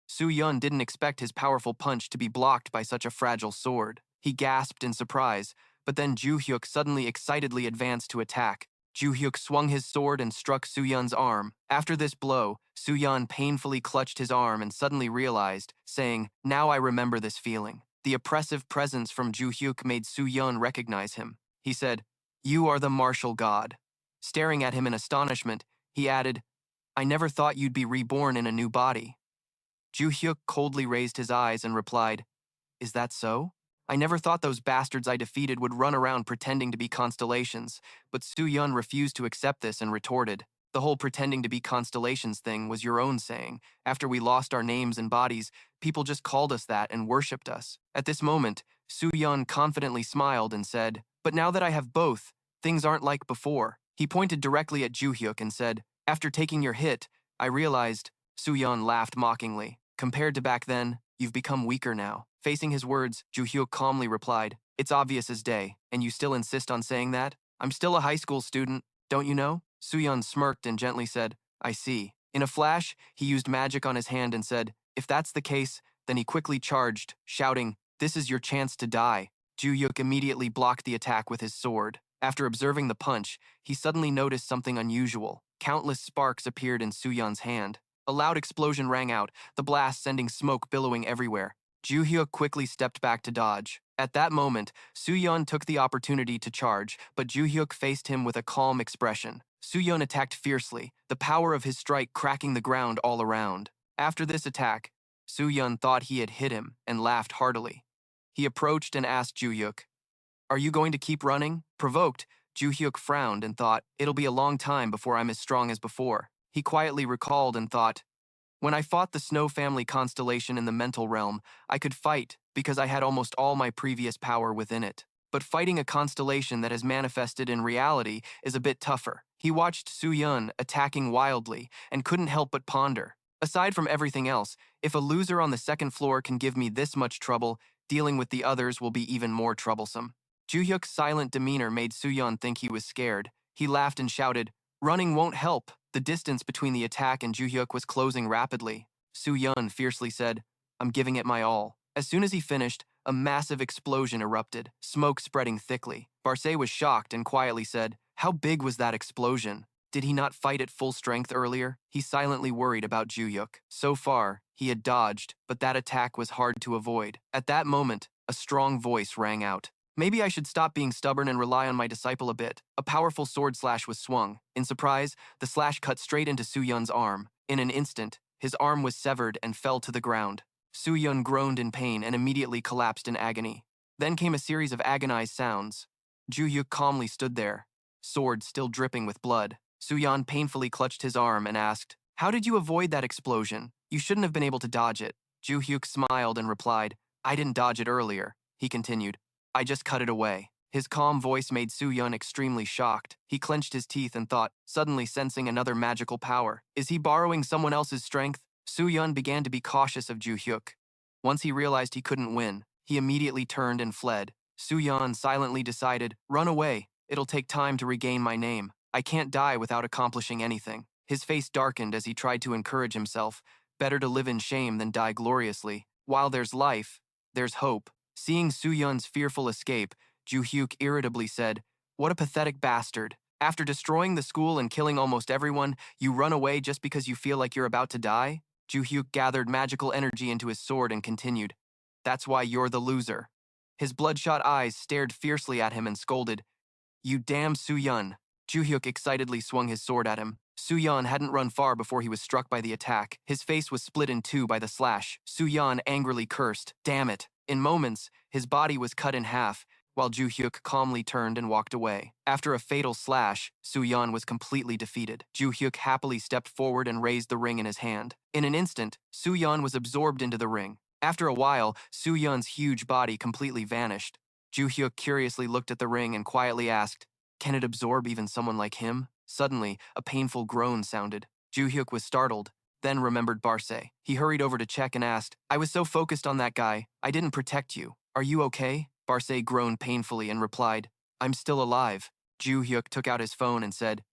Speaker 1: Soo-yeon didn't expect his powerful punch to be blocked by such a fragile sword. He gasped in surprise, but then Joo-hyuk suddenly excitedly advanced to attack. Joo-hyuk swung his sword and struck Soo-yeon's arm. After this blow, Soo-yeon painfully clutched his arm and suddenly realized, saying, "Now I remember this feeling." The oppressive presence from Joo-hyuk made Soo-yeon recognize him. He said, "You are the martial god." Staring at him in astonishment, he added, "I never thought you'd be reborn in a new body." Joo-hyuk coldly raised his eyes and replied, "Is that so? I never thought those bastards I defeated would run around pretending to be constellations," but Soo-yeon refused to accept this and retorted, "The whole pretending to be constellations thing was your own saying. After we lost our names and bodies, people just called us that and worshipped us." At this moment, Soo-yeon confidently smiled and said, "But now that I have both, things aren't like before." He pointed directly at Joo-hyuk and said, "After taking your hit, I realized." Soo-yeon laughed mockingly. "Compared to back then, you've become weaker now." Facing his words, Joo-hyuk calmly replied, "It's obvious as day, and you still insist on saying that? I'm still a high school student, don't you know?" Soo-yeon smirked and gently said, "I see." In a flash, he used magic on his hand and said, "If that's the case," then he quickly charged, shouting, "This is your chance to die." Joo-hyuk immediately blocked the attack with his sword. After observing the punch, he suddenly noticed something unusual. Countless sparks appeared in Soo-yeon's hand. A loud explosion rang out, the blast sending smoke billowing everywhere. Joo-hyuk quickly stepped back to dodge. At that moment, Soo-yeon took the opportunity to charge, but Joo-hyuk faced him with a calm expression. Soo-yeon attacked fiercely, the power of his strike cracking the ground all around. After this attack, Soo-yeon thought he had hit him and laughed heartily. He approached and asked Joo-hyuk, "Are you going to keep running?" Provoked, Joo-hyuk frowned and thought, "It'll be a long time before I'm as strong as before." He quietly recalled and thought, "When I fought the Snow family constellation in the mental realm, I could fight because I had almost all my previous power within it. But fighting a constellation that has manifested in reality is a bit tougher." He watched Soo-yeon attacking wildly and couldn't help but ponder. Aside from everything else, if a loser on the second floor can give me this much trouble, dealing with the others will be even more troublesome. Joo-hyuk's silent demeanor made Soo-yeon think he was scared. He laughed and shouted, "Running won't help." The distance between the attack and Joo-hyuk was closing rapidly. Soo-yeon fiercely said, "I'm giving it my all." As soon as he finished, a massive explosion erupted, smoke spreading thickly. Barce was shocked and quietly said, "How big was that explosion? Did he not fight at full strength earlier?" He silently worried about Joo-hyuk. So far, he had dodged, but that attack was hard to avoid. At that moment, a strong voice rang out. "Maybe I should stop being stubborn and rely on my disciple a bit." A powerful sword slash was swung. In surprise, the slash cut straight into Soo-yeon's arm. In an instant, his arm was severed and fell to the ground. Soo-yeon groaned in pain and immediately collapsed in agony. Then came a series of agonized sounds. Joo-hyuk calmly stood there, sword still dripping with blood. Soo-yeon painfully clutched his arm and asked, "How did you avoid that explosion? You shouldn't have been able to dodge it." Joo-hyuk smiled and replied, "I didn't dodge it earlier." He continued, "I just cut it away." His calm voice made Soo-yeon extremely shocked. He clenched his teeth and thought, suddenly sensing another magical power. Is he borrowing someone else's strength? Soo-yeon began to be cautious of Joo-hyuk. Once he realized he couldn't win, he immediately turned and fled. Soo-yeon silently decided, "Run away. It'll take time to regain my name. I can't die without accomplishing anything." His face darkened as he tried to encourage himself. Better to live in shame than die gloriously. While there's life, there's hope. Seeing Soo-yeon's fearful escape, Joo-hyuk irritably said, "What a pathetic bastard. After destroying the school and killing almost everyone, you run away just because you feel like you're about to die?" Joo-hyuk gathered magical energy into his sword and continued, "That's why you're the loser." His bloodshot eyes stared fiercely at him and scolded, "You damn Soo-yeon." Joo-hyuk excitedly swung his sword at him. Soo-yeon hadn't run far before he was struck by the attack. His face was split in two by the slash. Soo-yeon angrily cursed, "Damn it." In moments, his body was cut in half, while Joo-hyuk calmly turned and walked away. After a fatal slash, Soo-yeon was completely defeated. Joo-hyuk happily stepped forward and raised the ring in his hand. In an instant, Soo-yeon was absorbed into the ring. After a while, Soo-yeon's huge body completely vanished. Joo-hyuk curiously looked at the ring and quietly asked, "Can it absorb even someone like him?" Suddenly, a painful groan sounded. Joo-hyuk was startled, then remembered Barce. He hurried over to check and asked, "I was so focused on that guy, I didn't protect you. Are you okay?" Barce groaned painfully and replied, "I'm still alive." Joo-hyuk took out his phone and said,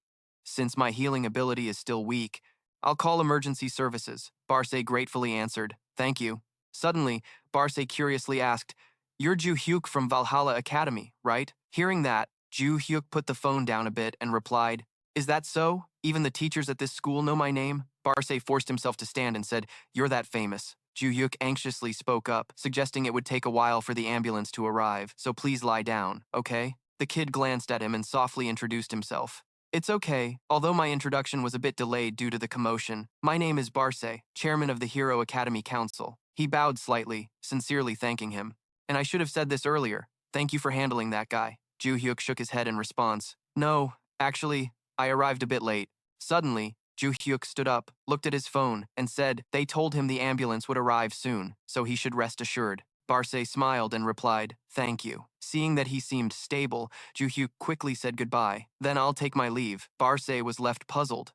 Speaker 1: "Since my healing ability is still weak, I'll call emergency services." Barce gratefully answered, "Thank you." Suddenly, Barce curiously asked, "You're Joo-hyuk from Valhalla Academy, right?" Hearing that, Joo-hyuk put the phone down a bit and replied, "Is that so? Even the teachers at this school know my name?" Barce forced himself to stand and said, "You're that famous." Joo-hyuk anxiously spoke up, suggesting it would take a while for the ambulance to arrive, so please lie down, okay? The kid glanced at him and softly introduced himself. "It's okay, although my introduction was a bit delayed due to the commotion. My name is Barce, chairman of the Hero Academy Council." He bowed slightly, sincerely thanking him. "And I should have said this earlier. Thank you for handling that guy." Joo-hyuk shook his head in response. "No, actually, I arrived a bit late." Suddenly, Joo-hyuk stood up, looked at his phone, and said they told him the ambulance would arrive soon, so he should rest assured. Barce smiled and replied, "Thank you." Seeing that he seemed stable, Joo-hyuk quickly said goodbye. "Then I'll take my leave." Barce was left puzzled.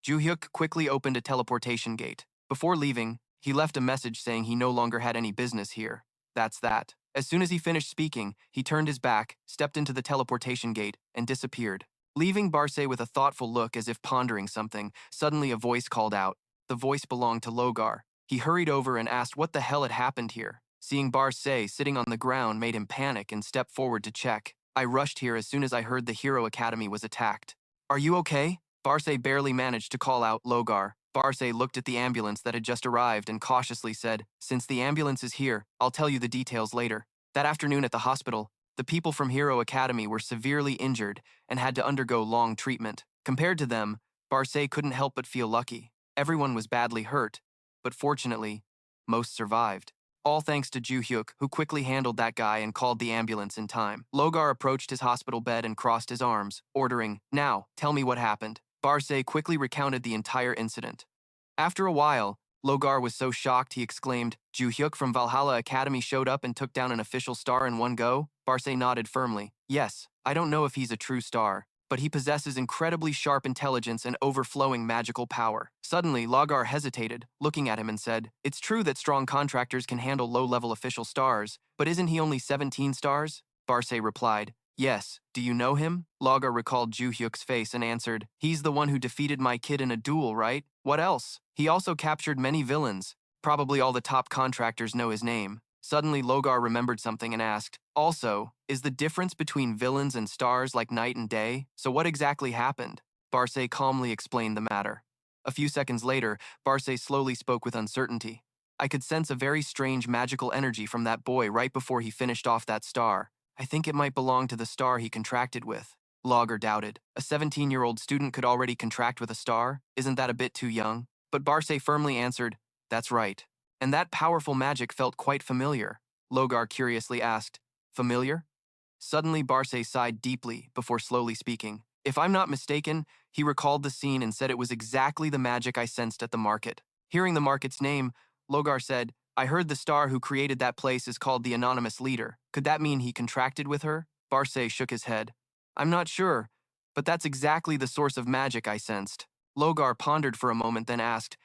Speaker 1: Joo-hyuk quickly opened a teleportation gate. Before leaving, he left a message saying he no longer had any business here. That's that. As soon as he finished speaking, he turned his back, stepped into the teleportation gate, and disappeared. Leaving Barce with a thoughtful look as if pondering something, suddenly a voice called out. The voice belonged to Logar. He hurried over and asked what the hell had happened here. Seeing Barce sitting on the ground made him panic and step forward to check. "I rushed here as soon as I heard the Hero Academy was attacked." "Are you okay?" Barce barely managed to call out Logar. Barce looked at the ambulance that had just arrived and cautiously said, "Since the ambulance is here, I'll tell you the details later." That afternoon at the hospital, the people from Hero Academy were severely injured and had to undergo long treatment. Compared to them, Barce couldn't help but feel lucky. Everyone was badly hurt, but fortunately, most survived. All thanks to Joo-hyuk, who quickly handled that guy and called the ambulance in time. Logar approached his hospital bed and crossed his arms, ordering, "Now, tell me what happened." Barce quickly recounted the entire incident. After a while, Logar was so shocked he exclaimed, "Joo-hyuk from Valhalla Academy showed up and took down an official star in one go?" Barce nodded firmly. "Yes, I don't know if he's a true star, but he possesses incredibly sharp intelligence and overflowing magical power." Suddenly, Logar hesitated, looking at him and said, "It's true that strong contractors can handle low-level official stars, but isn't he only 17 stars?" Barce replied, "Yes, do you know him?" Logar recalled Joo-hyuk's face and answered, "He's the one who defeated my kid in a duel, right? What else? He also captured many villains. Probably all the top contractors know his name." Suddenly, Logar remembered something and asked, "Also, is the difference between villains and stars like night and day? So what exactly happened?" Barce calmly explained the matter. A few seconds later, Barce slowly spoke with uncertainty. "I could sense a very strange magical energy from that boy right before he finished off that star. I think it might belong to the star he contracted with." Logar doubted. A 17-year-old student could already contract with a star? Isn't that a bit too young? But Barce firmly answered, "That's right. And that powerful magic felt quite familiar." Logar curiously asked, "Familiar?" Suddenly, Barce sighed deeply before slowly speaking. "If I'm not mistaken, he recalled the scene and said it was exactly the magic I sensed at the market." Hearing the market's name, Logar said, "I heard the star who created that place is called the Anonymous Leader. Could that mean he contracted with her?" Barce shook his head. "I'm not sure, but that's exactly the source of magic I sensed." Logar pondered for a moment, then asked,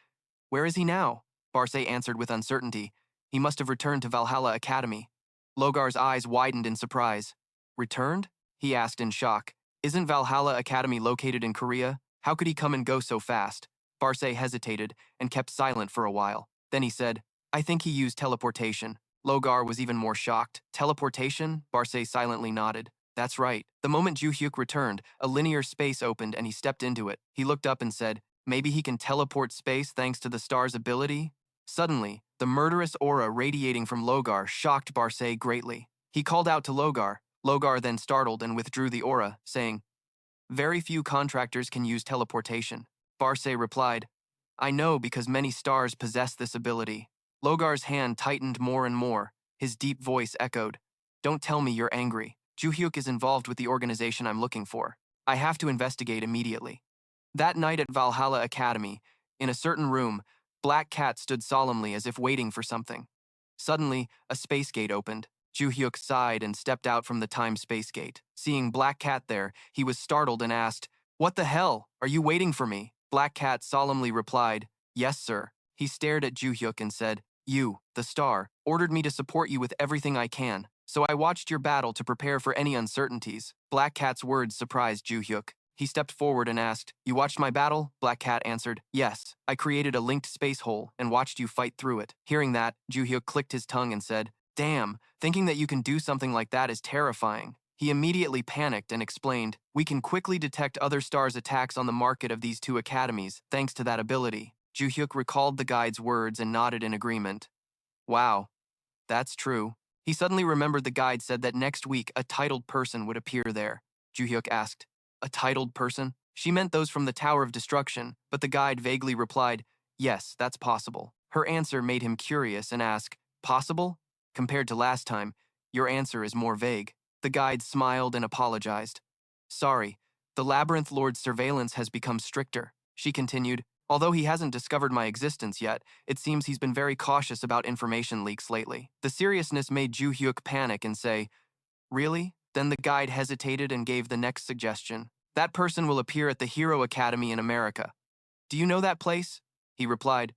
Speaker 1: "Where is he now?" Barce answered with uncertainty, "He must have returned to Valhalla Academy." Logar's eyes widened in surprise. "Returned?" he asked in shock. "Isn't Valhalla Academy located in Korea? How could he come and go so fast?" Barce hesitated and kept silent for a while. Then he said, "I think he used teleportation." Logar was even more shocked. "Teleportation?" Barce silently nodded. "That's right. The moment Joo-hyuk returned, a linear space opened and he stepped into it. He looked up and said, 'Maybe he can teleport space thanks to the star's ability?'" Suddenly, the murderous aura radiating from Logar shocked Barce greatly. He called out to Logar. Logar then startled and withdrew the aura, saying, "Very few contractors can use teleportation." Barce replied, "I know because many stars possess this ability." Logar's hand tightened more and more. His deep voice echoed, "Don't tell me you're angry. Joo-hyuk is involved with the organization I'm looking for. I have to investigate immediately." That night at Valhalla Academy, in a certain room, Black Cat stood solemnly as if waiting for something. Suddenly, a space gate opened. Joo-hyuk sighed and stepped out from the time-space gate. Seeing Black Cat there, he was startled and asked, "What the hell? Are you waiting for me?" Black Cat solemnly replied, "Yes, sir." He stared at Joo-hyuk and said, "You, the star, ordered me to support you with everything I can, so I watched your battle to prepare for any uncertainties." Black Cat's words surprised Joo-hyuk. He stepped forward and asked, "You watched my battle?" Black Cat answered, "Yes. I created a linked space hole and watched you fight through it." Hearing that, Joo-hyuk clicked his tongue and said, "Damn, thinking that you can do something like that is terrifying." He immediately panicked and explained, "We can quickly detect other stars' attacks on the market of these two academies, thanks to that ability." Joo-hyuk recalled the guide's words and nodded in agreement. Wow, that's true. He suddenly remembered the guide said that next week a titled person would appear there. Joo-hyuk asked, "A titled person?" She meant those from the Tower of Destruction, but the guide vaguely replied, "Yes, that's possible." Her answer made him curious and asked, "Possible? Compared to last time, your answer is more vague." The guide smiled and apologized. "Sorry, the Labyrinth Lord's surveillance has become stricter," she continued. "Although he hasn't discovered my existence yet, it seems he's been very cautious about information leaks lately." The seriousness made Joo-hyuk panic and say, "Really?" Then the guide hesitated and gave the next suggestion. "That person will appear at the Hero Academy in America. Do you know that place?" He replied,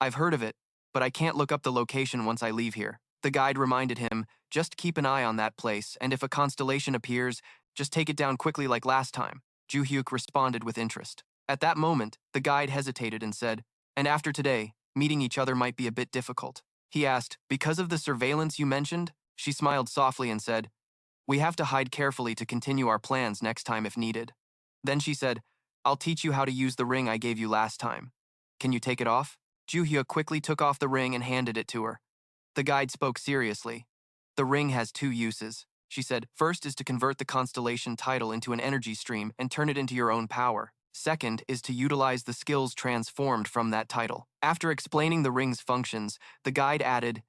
Speaker 1: "I've heard of it, but I can't look up the location once I leave here." The guide reminded him, "Just keep an eye on that place, and if a constellation appears, just take it down quickly like last time." Joo-hyuk responded with interest. At that moment, the guide hesitated and said, "And after today, meeting each other might be a bit difficult." He asked, "Because of the surveillance you mentioned?" She smiled softly and said, "We have to hide carefully to continue our plans next time if needed." Then she said, "I'll teach you how to use the ring I gave you last time. Can you take it off?" Joo-hyuk quickly took off the ring and handed it to her. The guide spoke seriously. "The ring has two uses," she said. "First is to convert the constellation title into an energy stream and turn it into your own power. Second is to utilize the skills transformed from that title." After explaining the ring's functions, the guide added,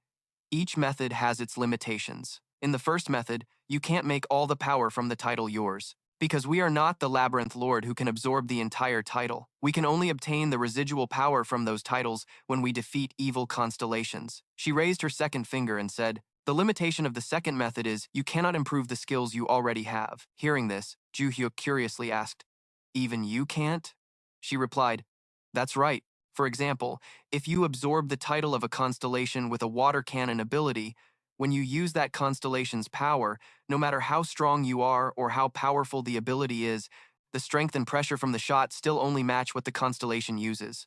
Speaker 1: "Each method has its limitations. In the first method, you can't make all the power from the title yours. Because we are not the Labyrinth Lord who can absorb the entire title. We can only obtain the residual power from those titles when we defeat evil constellations." She raised her second finger and said, "The limitation of the second method is you cannot improve the skills you already have." Hearing this, Joo-hyuk curiously asked, "Even you can't?" She replied, "That's right. For example, if you absorb the title of a constellation with a water cannon ability, when you use that constellation's power, no matter how strong you are or how powerful the ability is, the strength and pressure from the shot still only match what the constellation uses."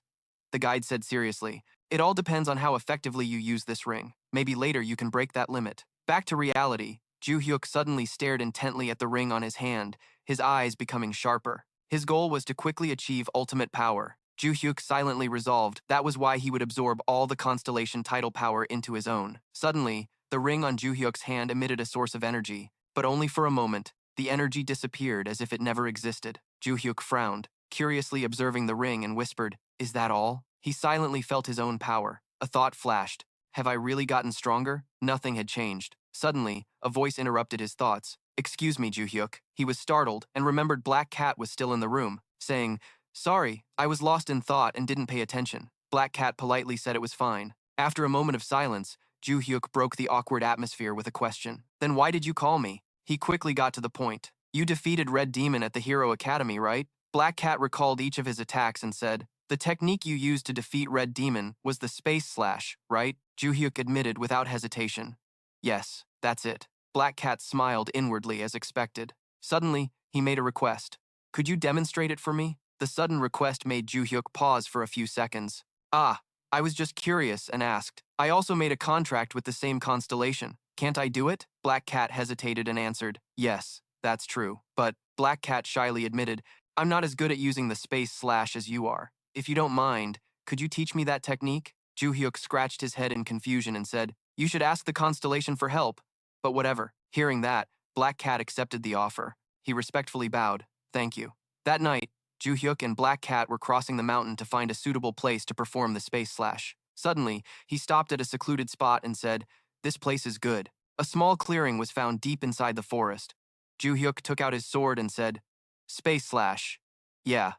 Speaker 1: The guide said seriously, "It all depends on how effectively you use this ring. Maybe later you can break that limit." Back to reality, Joo-hyuk suddenly stared intently at the ring on his hand, his eyes becoming sharper. His goal was to quickly achieve ultimate power. Joo-hyuk silently resolved that was why he would absorb all the constellation title power into his own. Suddenly, the ring on Joo-hyuk's hand emitted a source of energy, but only for a moment. The energy disappeared as if it never existed. Joo-hyuk frowned, curiously observing the ring, and whispered, "Is that all?" He silently felt his own power. A thought flashed. Have I really gotten stronger? Nothing had changed. Suddenly, a voice interrupted his thoughts. "Excuse me, Joo-hyuk." He was startled and remembered Black Cat was still in the room, saying, "Sorry, I was lost in thought and didn't pay attention." Black Cat politely said it was fine. After a moment of silence, Joo-hyuk broke the awkward atmosphere with a question. "Then why did you call me?" He quickly got to the point. "You defeated Red Demon at the Hero Academy, right?" Black Cat recalled each of his attacks and said, "The technique you used to defeat Red Demon was the Space Slash, right?" Joo-hyuk admitted without hesitation. "Yes, that's it." Black Cat smiled inwardly as expected. Suddenly, he made a request. "Could you demonstrate it for me?" The sudden request made Joo-hyuk pause for a few seconds. "Ah, I was just curious and asked. I also made a contract with the same constellation. Can't I do it?" Black Cat hesitated and answered, "Yes, that's true. But," Black Cat shyly admitted, "I'm not as good at using the Space Slash as you are. If you don't mind, could you teach me that technique?" Joo-hyuk scratched his head in confusion and said, "You should ask the constellation for help. But whatever." Hearing that, Black Cat accepted the offer. He respectfully bowed. "Thank you." That night, Joo-hyuk and Black Cat were crossing the mountain to find a suitable place to perform the Space Slash. Suddenly, he stopped at a secluded spot and said, "This place is good." A small clearing was found deep inside the forest. Joo-hyuk took out his sword and said, "Space Slash." "Yeah."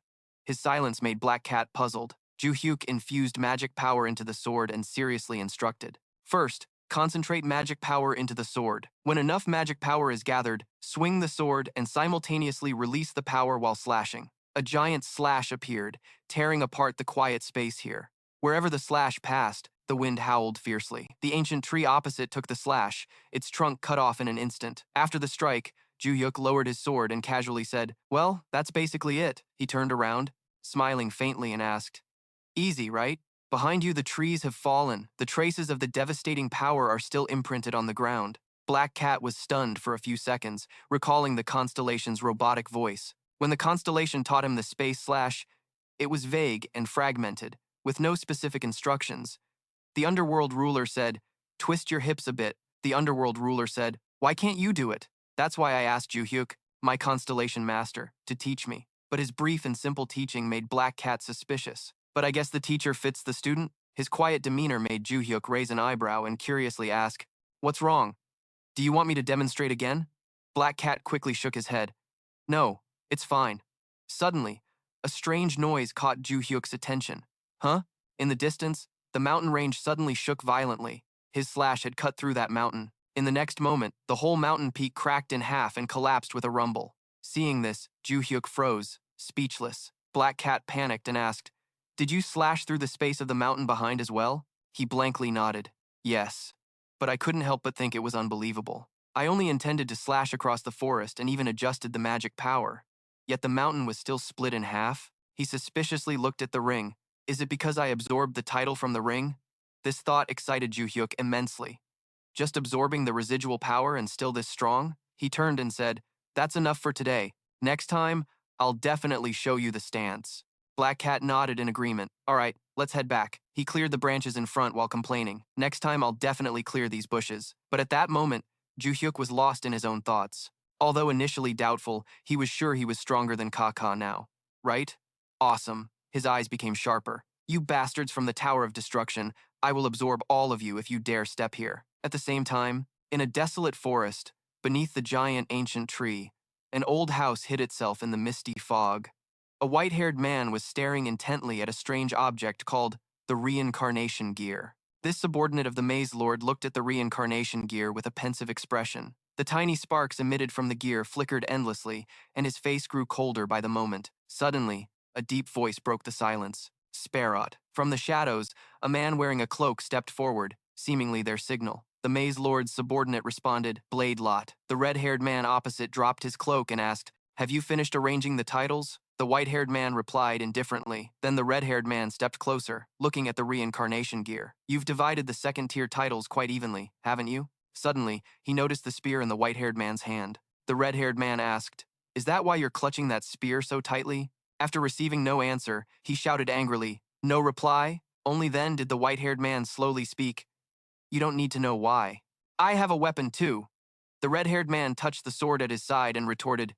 Speaker 1: His silence made Black Cat puzzled. Joo-hyuk infused magic power into the sword and seriously instructed. "First, concentrate magic power into the sword. When enough magic power is gathered, swing the sword and simultaneously release the power while slashing." A giant slash appeared, tearing apart the quiet space here. Wherever the slash passed, the wind howled fiercely. The ancient tree opposite took the slash, its trunk cut off in an instant. After the strike, Joo-hyuk lowered his sword and casually said, "Well, that's basically it." He turned around, smiling faintly, and asked, "Easy, right? Behind you the trees have fallen. The traces of the devastating power are still imprinted on the ground." Black Cat was stunned for a few seconds, recalling the constellation's robotic voice. When the constellation taught him the space slash, it was vague and fragmented, with no specific instructions. The underworld ruler said, "Twist your hips a bit." The underworld ruler said, "Why can't you do it?" That's why I asked Joo-hyuk, my constellation master, to teach me. But his brief and simple teaching made Black Cat suspicious. But I guess the teacher fits the student? His quiet demeanor made Joo-hyuk raise an eyebrow and curiously ask, "What's wrong? Do you want me to demonstrate again?" Black Cat quickly shook his head. "No, it's fine." Suddenly, a strange noise caught Joo-hyuk's attention. Huh? In the distance, the mountain range suddenly shook violently. His slash had cut through that mountain. In the next moment, the whole mountain peak cracked in half and collapsed with a rumble. Seeing this, Joo-hyuk froze, speechless. Black Cat panicked and asked, "Did you slash through the space of the mountain behind as well?" He blankly nodded. "Yes." But I couldn't help but think it was unbelievable. I only intended to slash across the forest and even adjusted the magic power. Yet the mountain was still split in half. He suspiciously looked at the ring. Is it because I absorbed the title from the ring? This thought excited Joo-hyuk immensely. Just absorbing the residual power and still this strong? He turned and said, "That's enough for today. Next time, I'll definitely show you the stance." Black Cat nodded in agreement. "All right, let's head back." He cleared the branches in front while complaining, "Next time I'll definitely clear these bushes." But at that moment, Joo-hyuk was lost in his own thoughts. Although initially doubtful, he was sure he was stronger than Kaka now. Right? Awesome. His eyes became sharper. "You bastards from the Tower of Destruction, I will absorb all of you if you dare step here." At the same time, in a desolate forest, beneath the giant ancient tree, an old house hid itself in the misty fog. A white-haired man was staring intently at a strange object called the reincarnation gear. This subordinate of the Maze Lord looked at the reincarnation gear with a pensive expression. The tiny sparks emitted from the gear flickered endlessly, and his face grew colder by the moment. Suddenly, a deep voice broke the silence. "Sparrot." From the shadows, a man wearing a cloak stepped forward, seemingly their signal. The Maze Lord's subordinate responded, "Blade Lot." The red-haired man opposite dropped his cloak and asked, "Have you finished arranging the titles?" The white-haired man replied indifferently. Then the red-haired man stepped closer, looking at the reincarnation gear. "You've divided the second-tier titles quite evenly, haven't you?" Suddenly, he noticed the spear in the white-haired man's hand. The red-haired man asked, "Is that why you're clutching that spear so tightly?" After receiving no answer, he shouted angrily, "No reply?" Only then did the white-haired man slowly speak, "You don't need to know why. I have a weapon too." The red-haired man touched the sword at his side and retorted,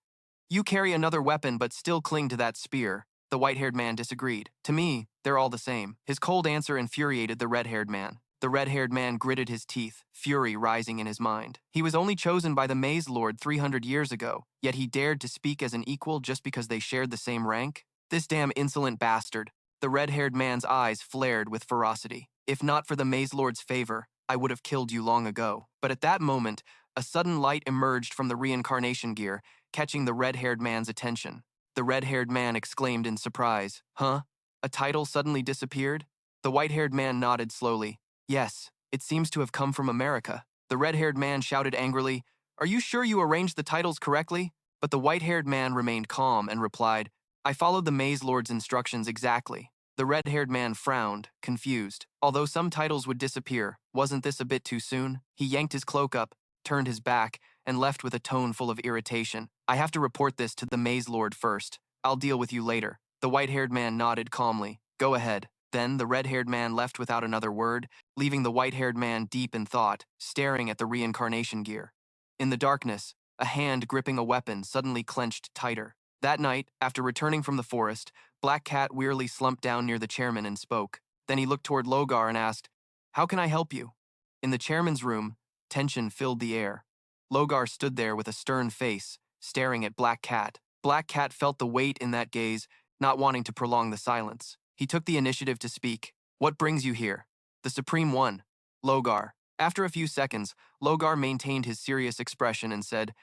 Speaker 1: "You carry another weapon but still cling to that spear." The white-haired man disagreed. "To me, they're all the same." His cold answer infuriated the red-haired man. The red-haired man gritted his teeth, fury rising in his mind. He was only chosen by the Maze Lord 300 years ago, yet he dared to speak as an equal just because they shared the same rank? This damn insolent bastard. The red-haired man's eyes flared with ferocity. "If not for the Maze Lord's favor, I would have killed you long ago." But at that moment, a sudden light emerged from the reincarnation gear, catching the red-haired man's attention. The red-haired man exclaimed in surprise, "Huh? A title suddenly disappeared?" The white-haired man nodded slowly. "Yes, it seems to have come from America." The red-haired man shouted angrily, "Are you sure you arranged the titles correctly?" But the white-haired man remained calm and replied, "I followed the Maze Lord's instructions exactly." The red-haired man frowned, confused. Although some titles would disappear, wasn't this a bit too soon? He yanked his cloak up, turned his back, and left with a tone full of irritation. "I have to report this to the Maze Lord first. I'll deal with you later." The white-haired man nodded calmly. "Go ahead." Then the red-haired man left without another word, leaving the white-haired man deep in thought, staring at the reincarnation gear. In the darkness, a hand gripping a weapon suddenly clenched tighter. That night, after returning from the forest, Black Cat wearily slumped down near the chairman and spoke. Then he looked toward Logar and asked, "How can I help you?" In the chairman's room, tension filled the air. Logar stood there with a stern face, staring at Black Cat. Black Cat felt the weight in that gaze, not wanting to prolong the silence. He took the initiative to speak. "What brings you here?" "The Supreme One, Logar." After a few seconds, Logar maintained his serious expression and said,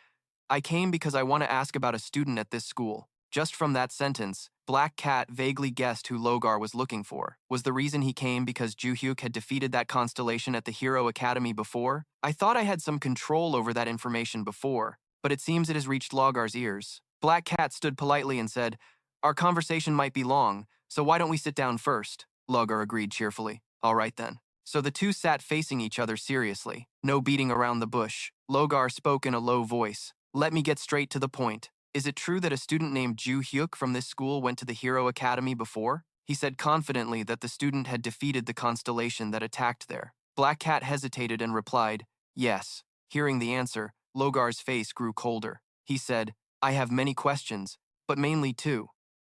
Speaker 1: "I came because I want to ask about a student at this school." Just from that sentence, Black Cat vaguely guessed who Logar was looking for. Was the reason he came because Joo-hyuk had defeated that constellation at the Hero Academy before? I thought I had some control over that information before, but it seems it has reached Logar's ears. Black Cat stood politely and said, "Our conversation might be long, so why don't we sit down first?" Logar agreed cheerfully. "All right then." So the two sat facing each other seriously, no beating around the bush. Logar spoke in a low voice. Let me get straight to the point. Is it true that a student named Joo-hyuk from this school went to the Hero Academy before? He said confidently that the student had defeated the constellation that attacked there. Black Cat hesitated and replied, yes. Hearing the answer, Logar's face grew colder. He said, I have many questions, but mainly two.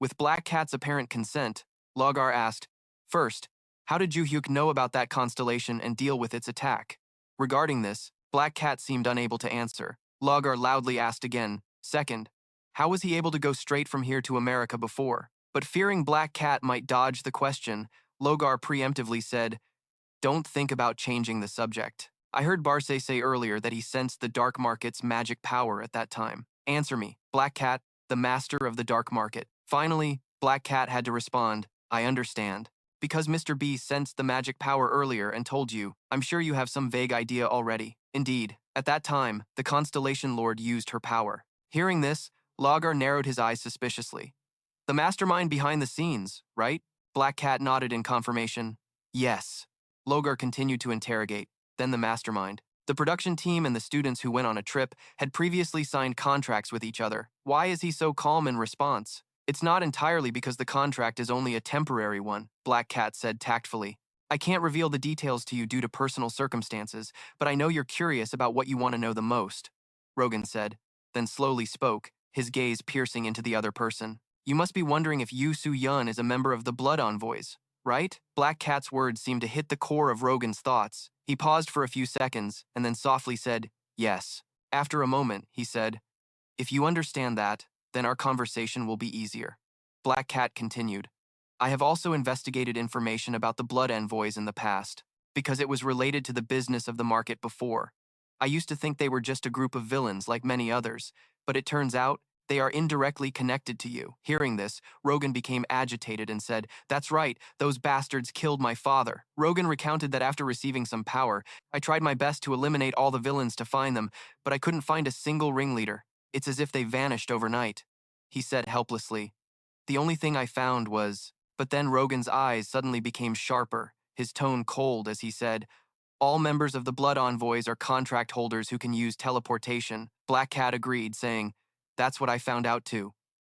Speaker 1: With Black Cat's apparent consent, Logar asked, first, how did Joo-hyuk know about that constellation and deal with its attack? Regarding this, Black Cat seemed unable to answer. Logar loudly asked again, second, how was he able to go straight from here to America before? But fearing Black Cat might dodge the question, Logar preemptively said, don't think about changing the subject. I heard Barce say earlier that he sensed the dark market's magic power at that time. Answer me, Black Cat, the master of the dark market. Finally, Black Cat had to respond, I understand. Because Mr. B sensed the magic power earlier and told you, I'm sure you have some vague idea already. Indeed, at that time, the Constellation Lord used her power. Hearing this, Logar narrowed his eyes suspiciously. The mastermind behind the scenes, right? Black Cat nodded in confirmation. Yes. Logar continued to interrogate, then the mastermind. The production team and the students who went on a trip had previously signed contracts with each other. Why is he so calm in response? It's not entirely because the contract is only a temporary one, Black Cat said tactfully. I can't reveal the details to you due to personal circumstances, but I know you're curious about what you want to know the most, Rogan said, then slowly spoke, his gaze piercing into the other person. You must be wondering if Soo-yeon is a member of the Blood Envoys, right? Black Cat's words seemed to hit the core of Rogan's thoughts. He paused for a few seconds and then softly said, yes. After a moment, he said, if you understand that, then our conversation will be easier. Black Cat continued, I have also investigated information about the Blood Envoys in the past, because it was related to the business of the market before. I used to think they were just a group of villains like many others, but it turns out they are indirectly connected to you. Hearing this, Rogan became agitated and said, that's right, those bastards killed my father. Rogan recounted that after receiving some power, I tried my best to eliminate all the villains to find them, but I couldn't find a single ringleader. It's as if they vanished overnight. He said helplessly. The only thing I found was... But then Rogan's eyes suddenly became sharper, his tone cold as he said, all members of the Blood Envoys are contract holders who can use teleportation. Black Cat agreed, saying, that's what I found out too.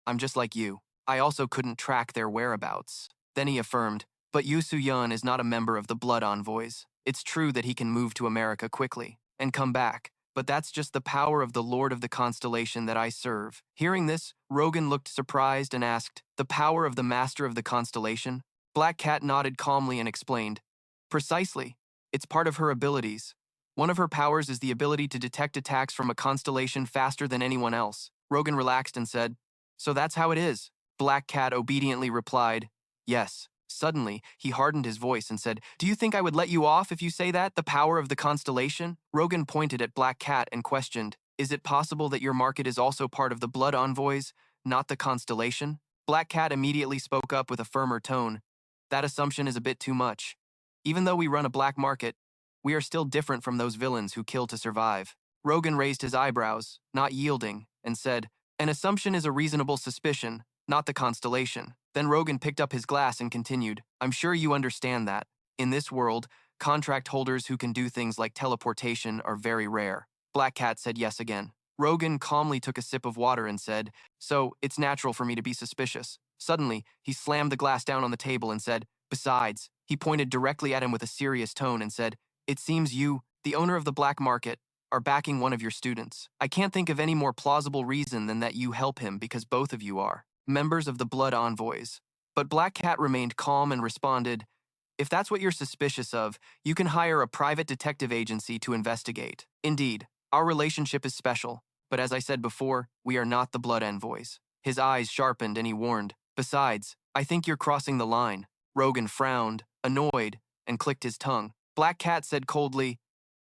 Speaker 1: I'm just like you. I also couldn't track their whereabouts. Then he affirmed, but Soo-yeon is not a member of the Blood Envoys. It's true that he can move to America quickly and come back, but that's just the power of the Lord of the Constellation that I serve. Hearing this, Rogan looked surprised and asked, the power of the Master of the Constellation? Black Cat nodded calmly and explained, precisely. It's part of her abilities. One of her powers is the ability to detect attacks from a constellation faster than anyone else. Rogan relaxed and said, so that's how it is. Black Cat obediently replied, yes. Suddenly, he hardened his voice and said, do you think I would let you off if you say that, the power of the constellation? Rogan pointed at Black Cat and questioned, is it possible that your market is also part of the Blood Envoys, not the constellation? Black Cat immediately spoke up with a firmer tone. That assumption is a bit too much. Even though we run a black market, we are still different from those villains who kill to survive. Rogan raised his eyebrows, not yielding, and said, an assumption is a reasonable suspicion, not the constellation. Then Rogan picked up his glass and continued, I'm sure you understand that. In this world, contract holders who can do things like teleportation are very rare. Black Cat said yes again. Rogan calmly took a sip of water and said, so it's natural for me to be suspicious. Suddenly, he slammed the glass down on the table and said, besides, he pointed directly at him with a serious tone and said, it seems you, the owner of the black market, are backing one of your students. I can't think of any more plausible reason than that you help him because both of you are members of the Blood Envoys. But Black Cat remained calm and responded, if that's what you're suspicious of, you can hire a private detective agency to investigate. Indeed, our relationship is special, but as I said before, we are not the Blood Envoys. His eyes sharpened and he warned, besides, I think you're crossing the line. Rogan frowned, annoyed, and clicked his tongue. Black Cat said coldly,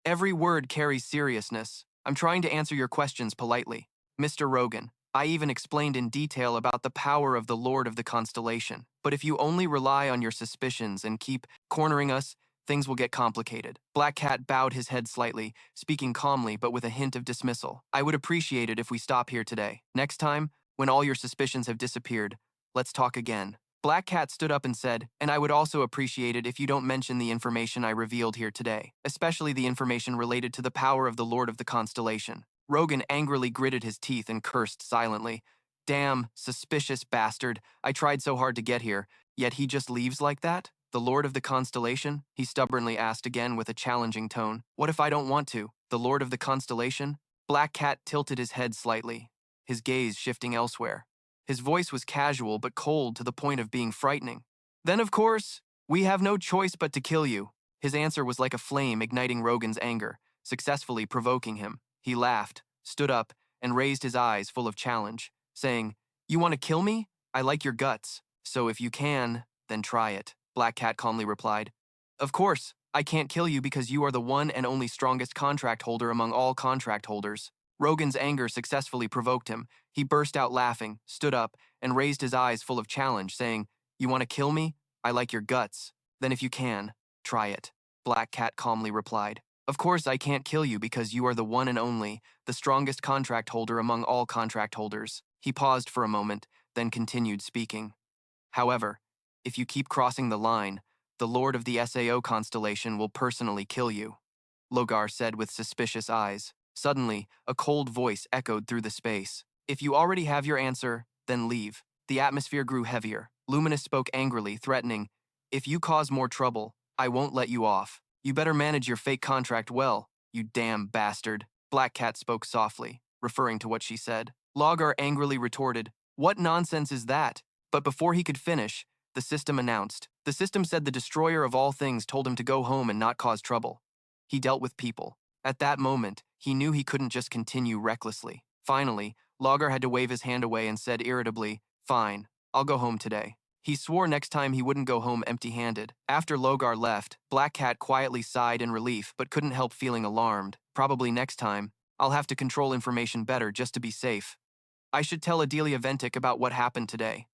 Speaker 1: every word carries seriousness. I'm trying to answer your questions politely. Mr. Rogan, I even explained in detail about the power of the Lord of the Constellation. But if you only rely on your suspicions and keep cornering us, things will get complicated. Black Cat bowed his head slightly, speaking calmly but with a hint of dismissal. I would appreciate it if we stop here today. Next time, when all your suspicions have disappeared, let's talk again. Black Cat stood up and said, and I would also appreciate it if you don't mention the information I revealed here today, especially the information related to the power of the Lord of the Constellation. Rogan angrily gritted his teeth and cursed silently. Damn, suspicious bastard. I tried so hard to get here, yet he just leaves like that? The Lord of the Constellation? He stubbornly asked again with a challenging tone. What if I don't want to? The Lord of the Constellation? Black Cat tilted his head slightly, his gaze shifting elsewhere. His voice was casual but cold to the point of being frightening. Then, of course, we have no choice but to kill you. His answer was like a flame igniting Rogan's anger, successfully provoking him. He laughed, stood up, and raised his eyes full of challenge, saying, You want to kill me? I like your guts. So if you can, then try it. Black Cat calmly replied. Of course, I can't kill you because you are the one and only strongest contract holder among all contract holders. Rogan's anger successfully provoked him. He burst out laughing, stood up, and raised his eyes full of challenge, saying, You want to kill me? I like your guts. Then if you can, try it. Black Cat calmly replied. Of course I can't kill you because you are the one and only, the strongest contract holder among all contract holders. He paused for a moment, then continued speaking. However, if you keep crossing the line, the Lord of the Sao constellation will personally kill you. Logar said with suspicious eyes. Suddenly, a cold voice echoed through the space. If you already have your answer, then leave. The atmosphere grew heavier. Luminous spoke angrily, threatening, If you cause more trouble, I won't let you off. You better manage your fake contract well, you damn bastard. Black Cat spoke softly, referring to what she said. Logar angrily retorted, What nonsense is that? But before he could finish, the system announced. The system said the destroyer of all things told him to go home and not cause trouble. He dealt with people. At that moment, he knew he couldn't just continue recklessly. Finally, Logar had to wave his hand away and said irritably, Fine, I'll go home today. He swore next time he wouldn't go home empty-handed. After Logar left, Black Cat quietly sighed in relief but couldn't help feeling alarmed. Probably next time, I'll have to control information better just to be safe. I should tell Adelia Ventic about what happened today.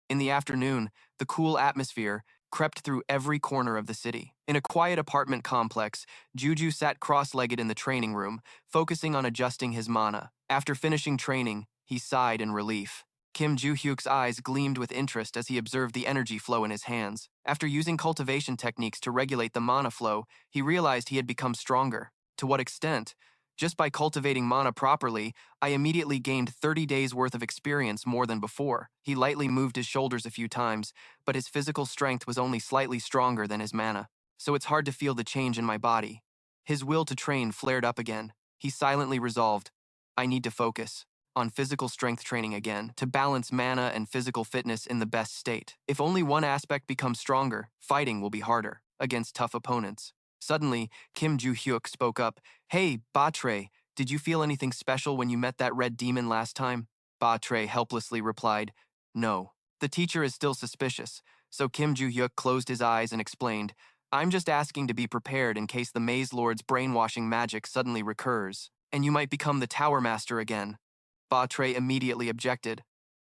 Speaker 1: In the afternoon, the cool atmosphere crept through every corner of the city. In a quiet apartment complex, Juju sat cross-legged in the training room, focusing on adjusting his mana. After finishing training, he sighed in relief. Kim Joo-hyuk's eyes gleamed with interest as he observed the energy flow in his hands. After using cultivation techniques to regulate the mana flow, he realized he had become stronger. To what extent? Just by cultivating mana properly, I immediately gained 30 days worth of experience more than before. He lightly moved his shoulders a few times, but his physical strength was only slightly stronger than his mana, so it's hard to feel the change in my body. His will to train flared up again. He silently resolved, I need to focus on physical strength training again to balance mana and physical fitness in the best state. If only one aspect becomes stronger, fighting will be harder against tough opponents. Suddenly, Kim Joo-hyuk spoke up, Hey, Barce, did you feel anything special when you met that red demon last time? Barce helplessly replied, No. The teacher is still suspicious, so Kim Joo-hyuk closed his eyes and explained, I'm just asking to be prepared in case the Maze Lord's brainwashing magic suddenly recurs, and you might become the Tower Master again. Barce immediately objected.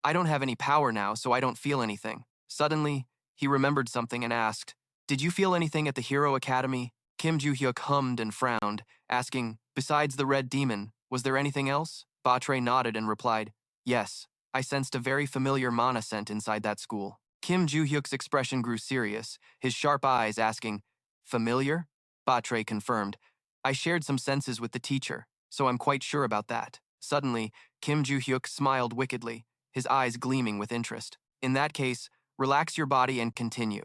Speaker 1: I don't have any power now, so I don't feel anything. Suddenly, he remembered something and asked, Did you feel anything at the Hero Academy? Kim Joo-hyuk hummed and frowned, asking, Besides the red demon, was there anything else? Barce nodded and replied, Yes, I sensed a very familiar mana scent inside that school. Kim Joo-hyuk's expression grew serious, his sharp eyes asking, Familiar? Barce confirmed, I shared some senses with the teacher, so I'm quite sure about that. Suddenly, Kim Joo-hyuk smiled wickedly, his eyes gleaming with interest. In that case, relax your body and continue.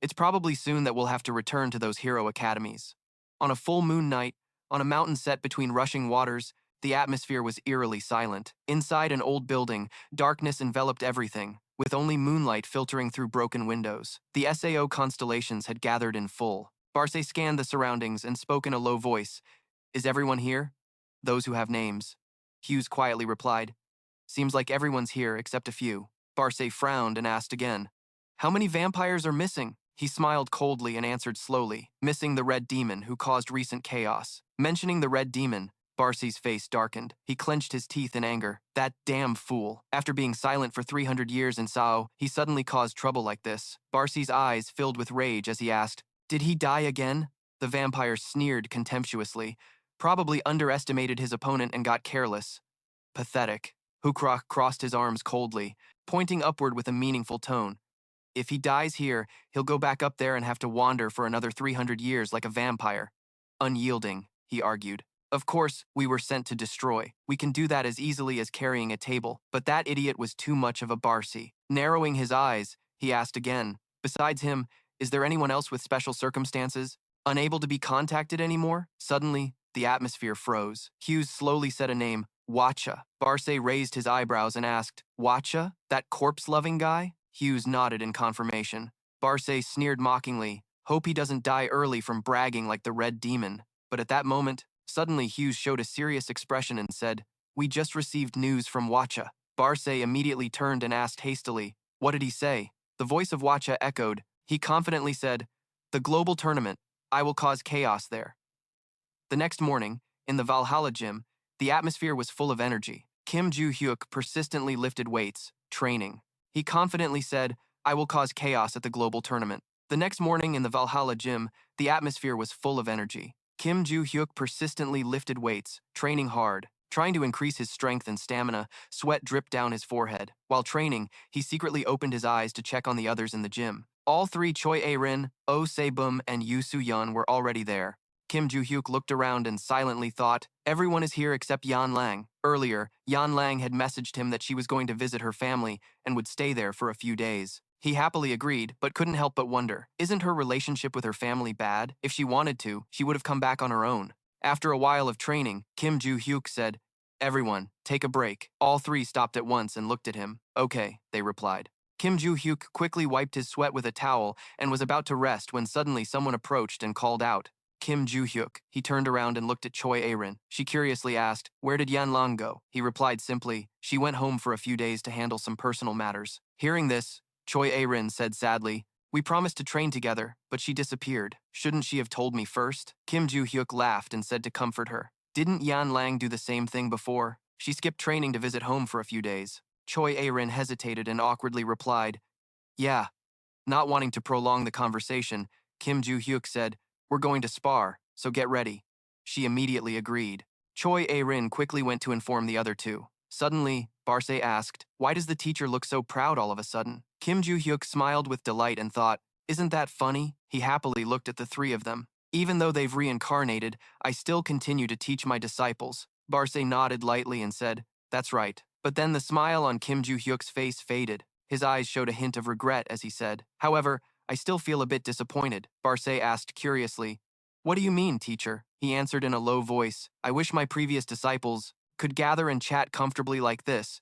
Speaker 1: It's probably soon that we'll have to return to those hero academies. On a full moon night, on a mountain set between rushing waters, the atmosphere was eerily silent. Inside an old building, darkness enveloped everything, with only moonlight filtering through broken windows. The Sao constellations had gathered in full. Barce scanned the surroundings and spoke in a low voice. Is everyone here? Those who have names. Hughes quietly replied. Seems like everyone's here except a few. Barce frowned and asked again. How many vampires are missing? He smiled coldly and answered slowly, missing the red demon who caused recent chaos. Mentioning the red demon, Barce's face darkened. He clenched his teeth in anger. That damn fool. After being silent for 300 years in Sao, he suddenly caused trouble like this. Barce's eyes filled with rage as he asked, Did he die again? The vampire sneered contemptuously, probably underestimated his opponent and got careless. Pathetic. Hukrak crossed his arms coldly, pointing upward with a meaningful tone. If he dies here, he'll go back up there and have to wander for another 300 years like a vampire. Unyielding, he argued. Of course, we were sent to destroy. We can do that as easily as carrying a table, but that idiot was too much of a Barce. Narrowing his eyes, he asked again, besides him, is there anyone else with special circumstances? Unable to be contacted anymore? Suddenly, the atmosphere froze. Hughes slowly said a name, Wacha. Barce raised his eyebrows and asked, Wacha? That corpse-loving guy? Hughes nodded in confirmation. Barce sneered mockingly, hope he doesn't die early from bragging like the Red Demon. But at that moment, suddenly Hughes showed a serious expression and said, we just received news from Wacha. Barce immediately turned and asked hastily, what did he say? The voice of Wacha echoed. He confidently said, the global tournament. I will cause chaos there. The next morning, in the Valhalla gym, the atmosphere was full of energy. Kim Joo-hyuk persistently lifted weights, training. He confidently said, I will cause chaos at the global tournament. The next morning in the Valhalla gym, the atmosphere was full of energy. Kim Joo-hyuk persistently lifted weights, training hard. Trying to increase his strength and stamina, sweat dripped down his forehead. While training, he secretly opened his eyes to check on the others in the gym. All three Choi A-rin, Oh Se-bum, and Yoo Soo-yeon were already there. Kim Joo-hyuk looked around and silently thought, everyone is here except Yan Lang. Earlier, Yan Lang had messaged him that she was going to visit her family and would stay there for a few days. He happily agreed, but couldn't help but wonder, isn't her relationship with her family bad? If she wanted to, she would have come back on her own. After a while of training, Kim Joo-hyuk said, everyone, take a break. All three stopped at once and looked at him. Okay, they replied. Kim Joo-hyuk quickly wiped his sweat with a towel and was about to rest when suddenly someone approached and called out, Kim Joo-hyuk. He turned around and looked at Choi A-rin. She curiously asked, where did Yan Lang go? He replied simply, she went home for a few days to handle some personal matters. Hearing this, Choi A-rin said sadly, we promised to train together, but she disappeared. Shouldn't she have told me first? Kim Joo-hyuk laughed and said to comfort her, didn't Yan Lang do the same thing before? She skipped training to visit home for a few days. Choi A-rin hesitated and awkwardly replied, yeah. Not wanting to prolong the conversation, Kim Joo-hyuk said, we're going to spar, so get ready. She immediately agreed. Choi A-rin quickly went to inform the other two. Suddenly, Barce asked, why does the teacher look so proud all of a sudden? Kim Joo-hyuk smiled with delight and thought, isn't that funny? He happily looked at the three of them. Even though they've reincarnated, I still continue to teach my disciples. Barce nodded lightly and said, that's right. But then the smile on Kim Joo-hyuk's face faded. His eyes showed a hint of regret as he said, however, I still feel a bit disappointed. Barce asked curiously, what do you mean, teacher? He answered in a low voice, I wish my previous disciples could gather and chat comfortably like this.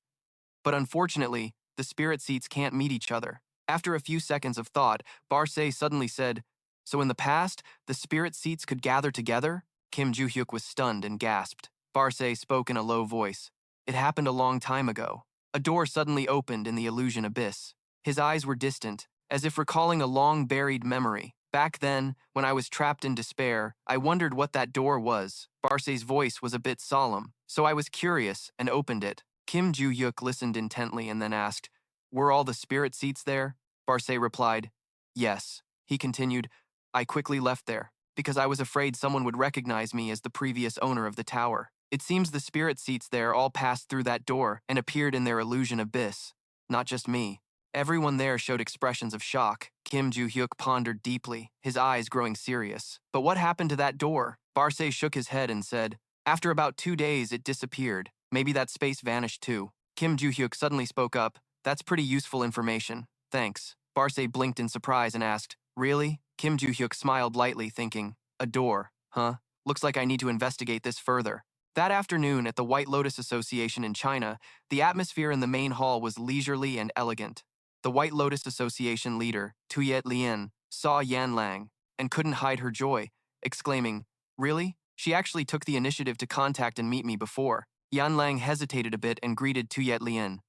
Speaker 1: But unfortunately, the spirit seats can't meet each other. After a few seconds of thought, Barce suddenly said, so in the past, the spirit seats could gather together? Kim Joo-hyuk was stunned and gasped. Barce spoke in a low voice. It happened a long time ago. A door suddenly opened in the illusion abyss. His eyes were distant, as if recalling a long-buried memory. Back then, when I was trapped in despair, I wondered what that door was. Barce's voice was a bit solemn, so I was curious and opened it. Kim Joo-hyuk listened intently and then asked, were all the spirit seats there? Barce replied, yes. He continued, I quickly left there, because I was afraid someone would recognize me as the previous owner of the tower. It seems the spirit seats there all passed through that door and appeared in their illusion abyss. Not just me. Everyone there showed expressions of shock. Kim Joo-hyuk pondered deeply, his eyes growing serious. But what happened to that door? Barce shook his head and said, after about 2 days it disappeared. Maybe that space vanished too. Kim Joo-hyuk suddenly spoke up, that's pretty useful information. Thanks. Barce blinked in surprise and asked, really? Kim Joo-hyuk smiled lightly, thinking, a door, huh? Looks like I need to investigate this further. That afternoon at the White Lotus Association in China, the atmosphere in the main hall was leisurely and elegant. The White Lotus Association leader, Tuyet Lien, saw Yan Lang and couldn't hide her joy, exclaiming, really? She actually took the initiative to contact and meet me before. Yan Lang hesitated a bit and greeted Tuyet Lien.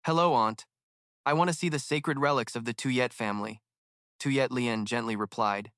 Speaker 1: Hello, Aunt. I want to see the sacred relics of the Tuyet family. Tuyet Lien gently replied,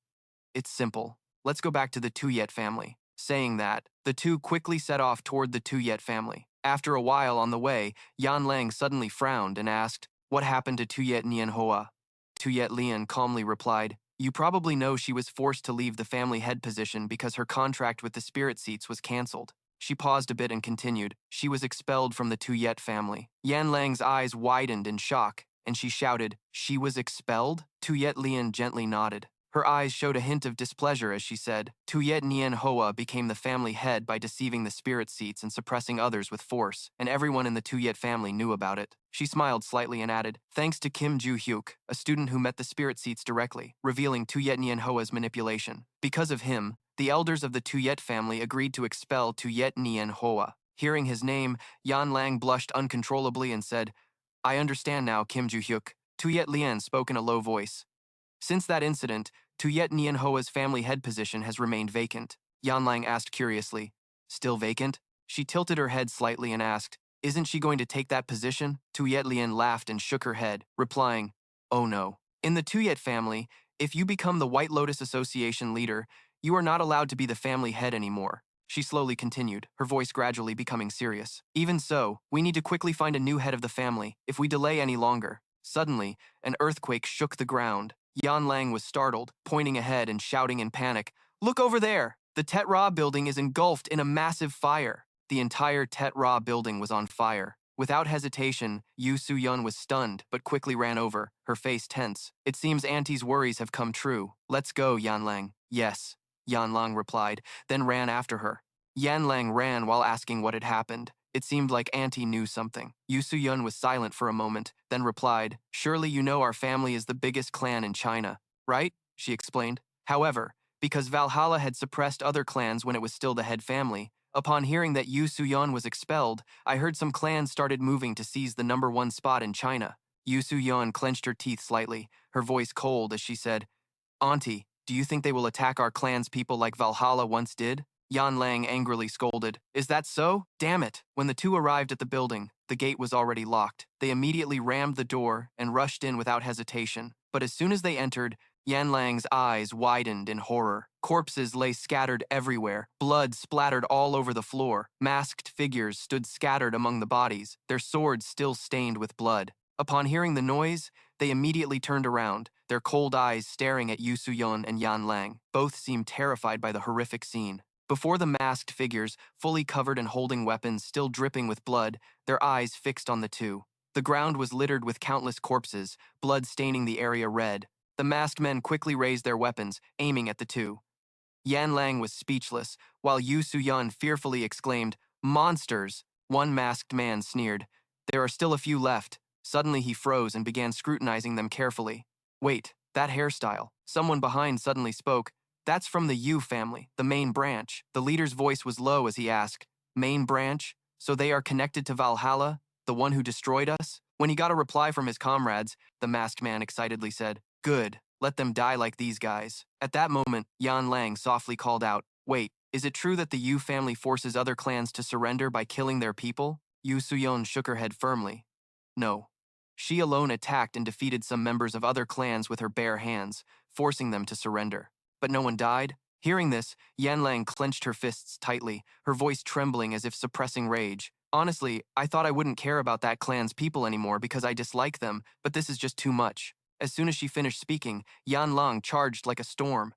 Speaker 1: it's simple. Let's go back to the Tuyet family. Saying that, the two quickly set off toward the Tuyet family. After a while on the way, Yan Lang suddenly frowned and asked, what happened to Tuyet Nien Hoa? Tuyet Lien calmly replied, you probably know she was forced to leave the family head position because her contract with the spirit seats was cancelled. She paused a bit and continued, she was expelled from the Tuyet family. Yan Lang's eyes widened in shock, and she shouted, "She was expelled?" Tuyet Lian gently nodded. Her eyes showed a hint of displeasure as she said, Tuyet Nien Hoa became the family head by deceiving the spirit seats and suppressing others with force, and everyone in the Tuyet family knew about it. She smiled slightly and added, thanks to Kim Joo-hyuk, a student who met the spirit seats directly, revealing Tuyet Nien Hoa's manipulation. Because of him, the elders of the Tuyet family agreed to expel Tuyet Nien Hoa. Hearing his name, Yan Lang blushed uncontrollably and said, I understand now, Kim Joo-hyuk. Tuyet Lian spoke in a low voice. Since that incident, Tuyet Nien Hoa's family head position has remained vacant. Yan Lang asked curiously, still vacant? She tilted her head slightly and asked, isn't she going to take that position? Tuyet Lian laughed and shook her head, replying, oh no. In the Tuyet family, if you become the White Lotus Association leader, you are not allowed to be the family head anymore. She slowly continued, her voice gradually becoming serious. Even so, we need to quickly find a new head of the family, if we delay any longer. Suddenly, an earthquake shook the ground. Yan Lang was startled, pointing ahead and shouting in panic, look over there! The Tet Ra building is engulfed in a massive fire. The entire Tet Ra building was on fire. Without hesitation, Soo-yeon was stunned, but quickly ran over, her face tense. It seems Auntie's worries have come true. Let's go, Yan Lang. Yes, Yan Lang replied, then ran after her. Yan Lang ran while asking what had happened. It seemed like Auntie knew something. Soo-yeon was silent for a moment, then replied, surely you know our family is the biggest clan in China, right? She explained. However, because Valhalla had suppressed other clans when it was still the head family, upon hearing that Soo-yeon was expelled, I heard some clans started moving to seize the #1 spot in China. Soo-yeon clenched her teeth slightly, her voice cold as she said, Auntie, do you think they will attack our clan's people like Valhalla once did? Yan Lang angrily scolded, is that so? Damn it! When the two arrived at the building, the gate was already locked. They immediately rammed the door and rushed in without hesitation. But as soon as they entered, Yan Lang's eyes widened in horror. Corpses lay scattered everywhere. Blood splattered all over the floor. Masked figures stood scattered among the bodies, their swords still stained with blood. Upon hearing the noise, they immediately turned around, their cold eyes staring at Soo-yeon and Yan Lang. Both seemed terrified by the horrific scene. Before the masked figures, fully covered and holding weapons still dripping with blood, their eyes fixed on the two. The ground was littered with countless corpses, blood staining the area red. The masked men quickly raised their weapons, aiming at the two. Yan Lang was speechless, while Soo-yeon fearfully exclaimed, monsters! One masked man sneered, there are still a few left. Suddenly he froze and began scrutinizing them carefully. Wait, that hairstyle. Someone behind suddenly spoke. That's from the Yu family, the main branch. The leader's voice was low as he asked, main branch? So they are connected to Valhalla, the one who destroyed us? When he got a reply from his comrades, the masked man excitedly said, good, let them die like these guys. At that moment, Yan Lang softly called out, wait, is it true that the Yu family forces other clans to surrender by killing their people? Soo-yeon shook her head firmly. No. She alone attacked and defeated some members of other clans with her bare hands, forcing them to surrender. But no one died? Hearing this, Yan Lang clenched her fists tightly, her voice trembling as if suppressing rage. Honestly, I thought I wouldn't care about that clan's people anymore because I dislike them, but this is just too much. As soon as she finished speaking, Yan Lang charged like a storm.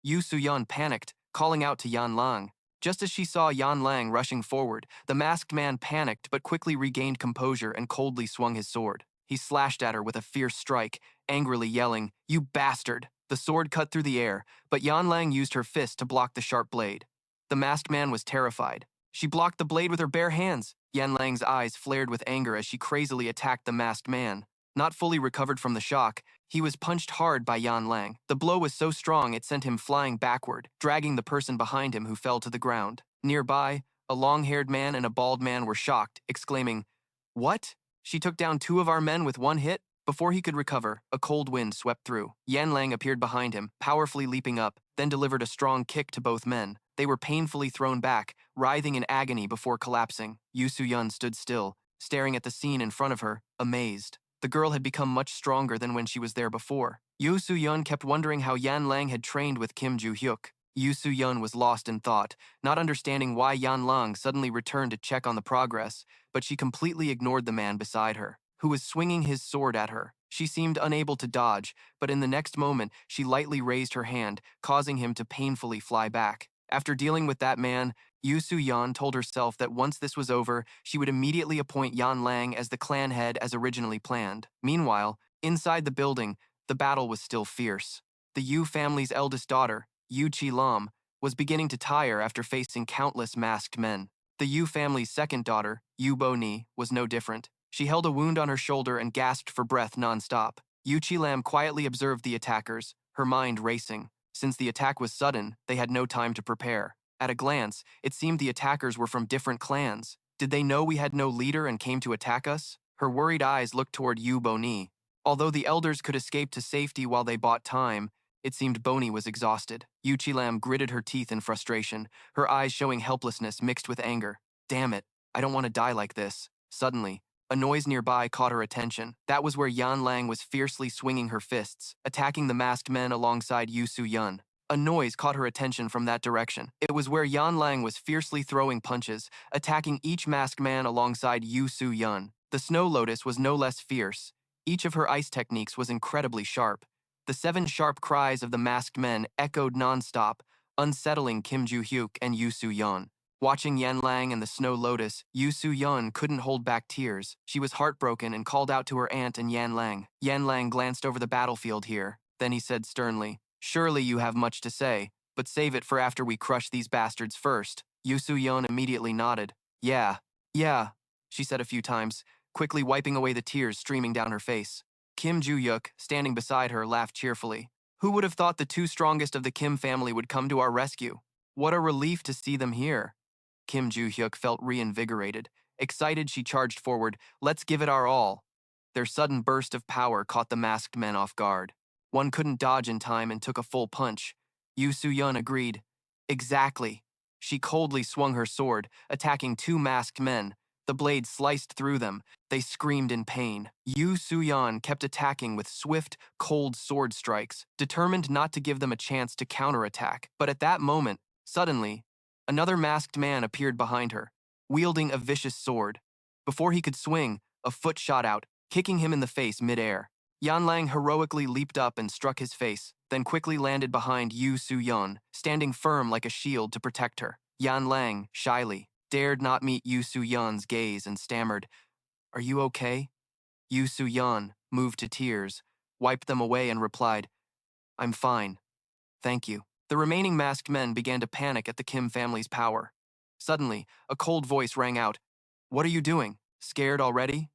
Speaker 1: Soo-yeon panicked, calling out to Yan Lang. Just as she saw Yan Lang rushing forward, the masked man panicked but quickly regained composure and coldly swung his sword. He slashed at her with a fierce strike, angrily yelling, you bastard! The sword cut through the air, but Yan Lang used her fist to block the sharp blade. The masked man was terrified. She blocked the blade with her bare hands. Yan Lang's eyes flared with anger as she crazily attacked the masked man. Not fully recovered from the shock, he was punched hard by Yan Lang. The blow was so strong it sent him flying backward, dragging the person behind him who fell to the ground. Nearby, a long-haired man and a bald man were shocked, exclaiming, what? She took down 2 of our men with 1 hit? Before he could recover, a cold wind swept through. Yan Lang appeared behind him, powerfully leaping up, then delivered a strong kick to both men. They were painfully thrown back, writhing in agony before collapsing. Soo-yeon stood still, staring at the scene in front of her, amazed. The girl had become much stronger than when she was there before. Soo-yeon kept wondering how Yan Lang had trained with Kim Joo-hyuk. Soo-yeon was lost in thought, not understanding why Yan Lang suddenly returned to check on the progress, but she completely ignored the man beside her, who was swinging his sword at her. She seemed unable to dodge, but in the next moment, she lightly raised her hand, causing him to painfully fly back. After dealing with that man, Soo-yeon told herself that once this was over, she would immediately appoint Yan Lang as the clan head as originally planned. Meanwhile, inside the building, the battle was still fierce. The Yu family's eldest daughter, Yu Chi-lam, was beginning to tire after facing countless masked men. The Yu family's second daughter, Yu Bo-ni, was no different. She held a wound on her shoulder and gasped for breath non-stop. Yu Chi-lam quietly observed the attackers, her mind racing. Since the attack was sudden, they had no time to prepare. At a glance, it seemed the attackers were from different clans. Did they know we had no leader and came to attack us? Her worried eyes looked toward Yu Bo-ni. Although the elders could escape to safety while they bought time, it seemed Bo-ni was exhausted. Yu Chi-lam gritted her teeth in frustration, her eyes showing helplessness mixed with anger. Damn it, I don't want to die like this. Suddenly, a noise nearby caught her attention. That was where Yan Lang was fiercely swinging her fists, attacking the masked men alongside Yu Soo-yeon. A noise caught her attention from that direction. It was where Yan Lang was fiercely throwing punches, attacking each masked man alongside Yu Soo-yeon. The Snow Lotus was no less fierce. Each of her ice techniques was incredibly sharp. The 7 sharp cries of the masked men echoed non-stop, unsettling Kim Joo-hyuk and Yu Soo-yeon. Watching Yan Lang and the Snow Lotus, Yu Soo-yeon couldn't hold back tears. She was heartbroken and called out to her aunt and Yan Lang. Yan Lang glanced over the battlefield here. Then he said sternly, "Surely you have much to say, but save it for after we crush these bastards first." Yu Soo-yeon immediately nodded. Yeah, she said a few times, quickly wiping away the tears streaming down her face. Kim Joo-hyuk, standing beside her, laughed cheerfully. Who would have thought the 2 strongest of the Kim family would come to our rescue? What a relief to see them here. Kim Joo-hyuk felt reinvigorated. Excited, she charged forward. Let's give it our all. Their sudden burst of power caught the masked men off guard. One couldn't dodge in time and took a full punch. Yu Soo-yeon agreed. Exactly. She coldly swung her sword, attacking 2 masked men. The blade sliced through them. They screamed in pain. Yu Soo-yeon kept attacking with swift, cold sword strikes, determined not to give them a chance to counterattack. But at that moment, suddenly, another masked man appeared behind her, wielding a vicious sword. Before he could swing, a foot shot out, kicking him in the face mid-air. Yan Lang heroically leaped up and struck his face, then quickly landed behind Yu Soo-yeon, standing firm like a shield to protect her. Yan Lang, shyly, dared not meet Yu Soo-yeon's gaze and stammered, "Are you okay?" Yu Soo-yeon, moved to tears, wiped them away and replied, "I'm fine. Thank you." The remaining masked men began to panic at the Kim family's power. Suddenly, a cold voice rang out, "What are you doing? Scared already?"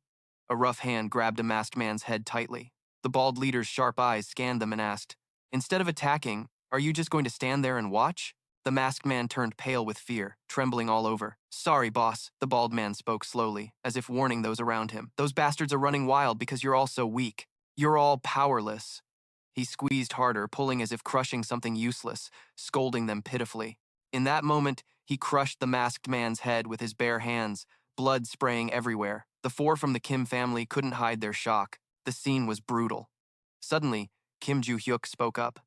Speaker 1: A rough hand grabbed a masked man's head tightly. The bald leader's sharp eyes scanned them and asked, "Instead of attacking, are you just going to stand there and watch?" The masked man turned pale with fear, trembling all over. "Sorry, boss," the bald man spoke slowly, as if warning those around him. "Those bastards are running wild because you're all so weak. You're all powerless." He squeezed harder, pulling as if crushing something useless, scolding them pitifully. In that moment, he crushed the masked man's head with his bare hands, blood spraying everywhere. The 4 from the Kim family couldn't hide their shock. The scene was brutal. Suddenly, Kim Joo-hyuk spoke up.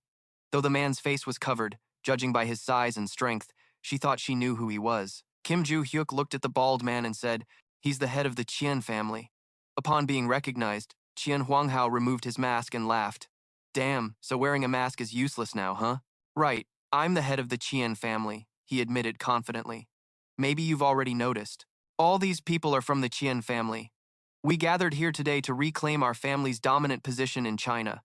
Speaker 1: Though the man's face was covered, judging by his size and strength, she thought she knew who he was. Kim Joo-hyuk looked at the bald man and said, "He's the head of the Chien family." Upon being recognized, Chien Huanghao removed his mask and laughed. "Damn, so wearing a mask is useless now, huh?" "Right, I'm the head of the Chien family," he admitted confidently. "Maybe you've already noticed. All these people are from the Chien family. We gathered here today to reclaim our family's dominant position in China."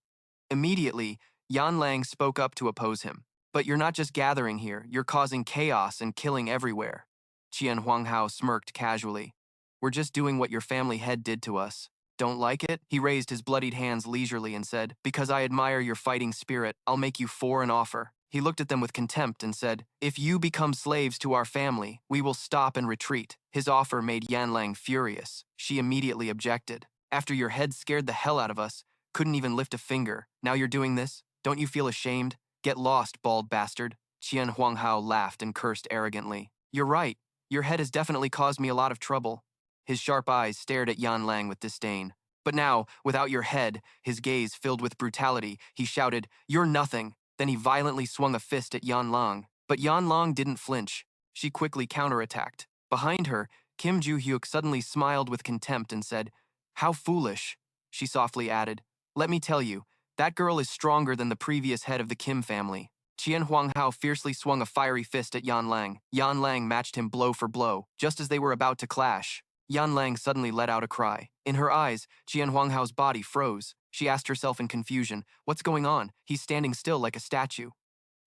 Speaker 1: Immediately, Yan Lang spoke up to oppose him. "But you're not just gathering here, you're causing chaos and killing everywhere." Chien Huanghao smirked casually. "We're just doing what your family head did to us. Don't like it?" He raised his bloodied hands leisurely and said, "Because I admire your fighting spirit, I'll make you 4 an offer." He looked at them with contempt and said, "If you become slaves to our family, we will stop and retreat." His offer made Yan Lang furious. She immediately objected. "After your head scared the hell out of us, couldn't even lift a finger. Now you're doing this? Don't you feel ashamed? Get lost, bald bastard." Chien Huanghao laughed and cursed arrogantly. "You're right. Your head has definitely caused me a lot of trouble." His sharp eyes stared at Yan Lang with disdain. But now, without your head, his gaze filled with brutality, he shouted, "You're nothing." Then he violently swung a fist at Yan Lang. But Yan Lang didn't flinch. She quickly counterattacked. Behind her, Kim Joo-hyuk suddenly smiled with contempt and said, "How foolish." She softly added, "Let me tell you, that girl is stronger than the previous head of the Kim family." Qian Huanghao fiercely swung a fiery fist at Yan Lang. Yan Lang matched him blow for blow, just as they were about to clash. Yan Lang suddenly let out a cry. In her eyes, Qian Huanghao's body froze. She asked herself in confusion, what's going on? He's standing still like a statue.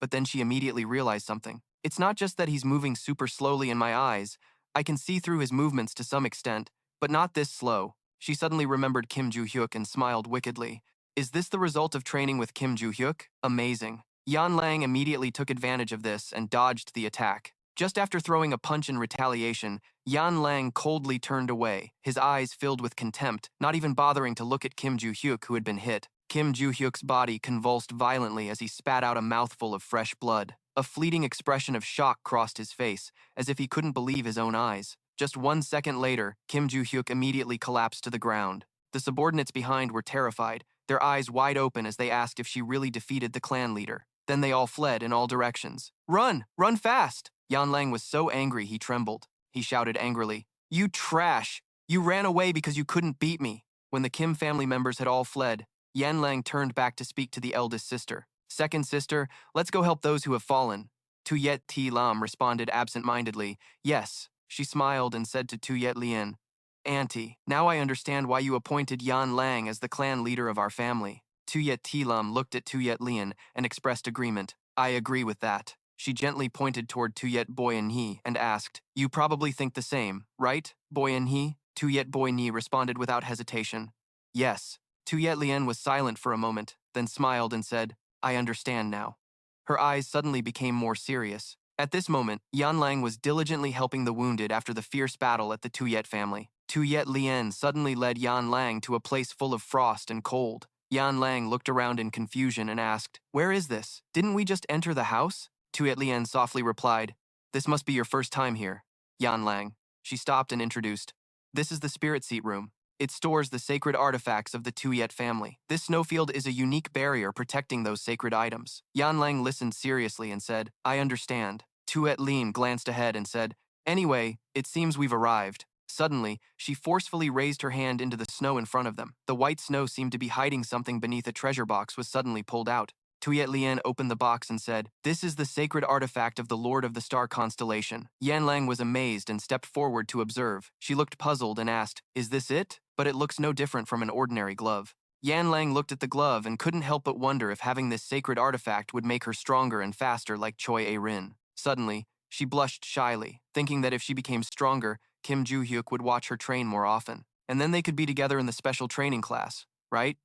Speaker 1: But then she immediately realized something. It's not just that he's moving super slowly in my eyes. I can see through his movements to some extent, but not this slow. She suddenly remembered Kim Joo-hyuk and smiled wickedly. Is this the result of training with Kim Joo-hyuk? Amazing. Yan Lang immediately took advantage of this and dodged the attack. Just after throwing a punch in retaliation, Yan Lang coldly turned away, his eyes filled with contempt, not even bothering to look at Kim Joo-hyuk, who had been hit. Kim Joo-hyuk's body convulsed violently as he spat out a mouthful of fresh blood. A fleeting expression of shock crossed his face, as if he couldn't believe his own eyes. Just 1 second later, Kim Joo-hyuk immediately collapsed to the ground. The subordinates behind were terrified, their eyes wide open as they asked if she really defeated the clan leader. Then they all fled in all directions. Run! Run fast! Yan Lang was so angry he trembled. He shouted angrily, You trash! You ran away because you couldn't beat me. When the Kim family members had all fled, Yan Lang turned back to speak to the eldest sister. Second sister, let's go help those who have fallen. Tuyet T. Lam responded absent-mindedly, Yes. She smiled and said to Tuyet Lien, Auntie, now I understand why you appointed Yan Lang as the clan leader of our family. Tuyet T. Lam looked at Tuyet Lien and expressed agreement. I agree with that. She gently pointed toward Tuyet Boy-in-He and asked, You probably think the same, right, Boy-in-He? Tuyet Boy-in-He responded without hesitation. Yes. Tuyet Lien was silent for a moment, then smiled and said, I understand now. Her eyes suddenly became more serious. At this moment, Yan Lang was diligently helping the wounded after the fierce battle at the Tuyet family. Tuyet Lien suddenly led Yan Lang to a place full of frost and cold. Yan Lang looked around in confusion and asked, Where is this? Didn't we just enter the house? Tuyet Lien softly replied, This must be your first time here, Yan Lang. She stopped and introduced, This is the spirit seat room. It stores the sacred artifacts of the Tuyet family. This snowfield is a unique barrier protecting those sacred items. Yan Lang listened seriously and said, I understand. Tuyet Lien glanced ahead and said, Anyway, it seems we've arrived. Suddenly, she forcefully raised her hand into the snow in front of them. The white snow seemed to be hiding something beneath a treasure box was suddenly pulled out. Tuyet Lien opened the box and said, This is the sacred artifact of the Lord of the Star Constellation. Yan Lang was amazed and stepped forward to observe. She looked puzzled and asked, Is this it? But it looks no different from an ordinary glove. Yan Lang looked at the glove and couldn't help but wonder if having this sacred artifact would make her stronger and faster like Choi A-rin. Suddenly, she blushed shyly, thinking that if she became stronger, Kim Joo-hyuk would watch her train more often. And then they could be together in the special training class, right?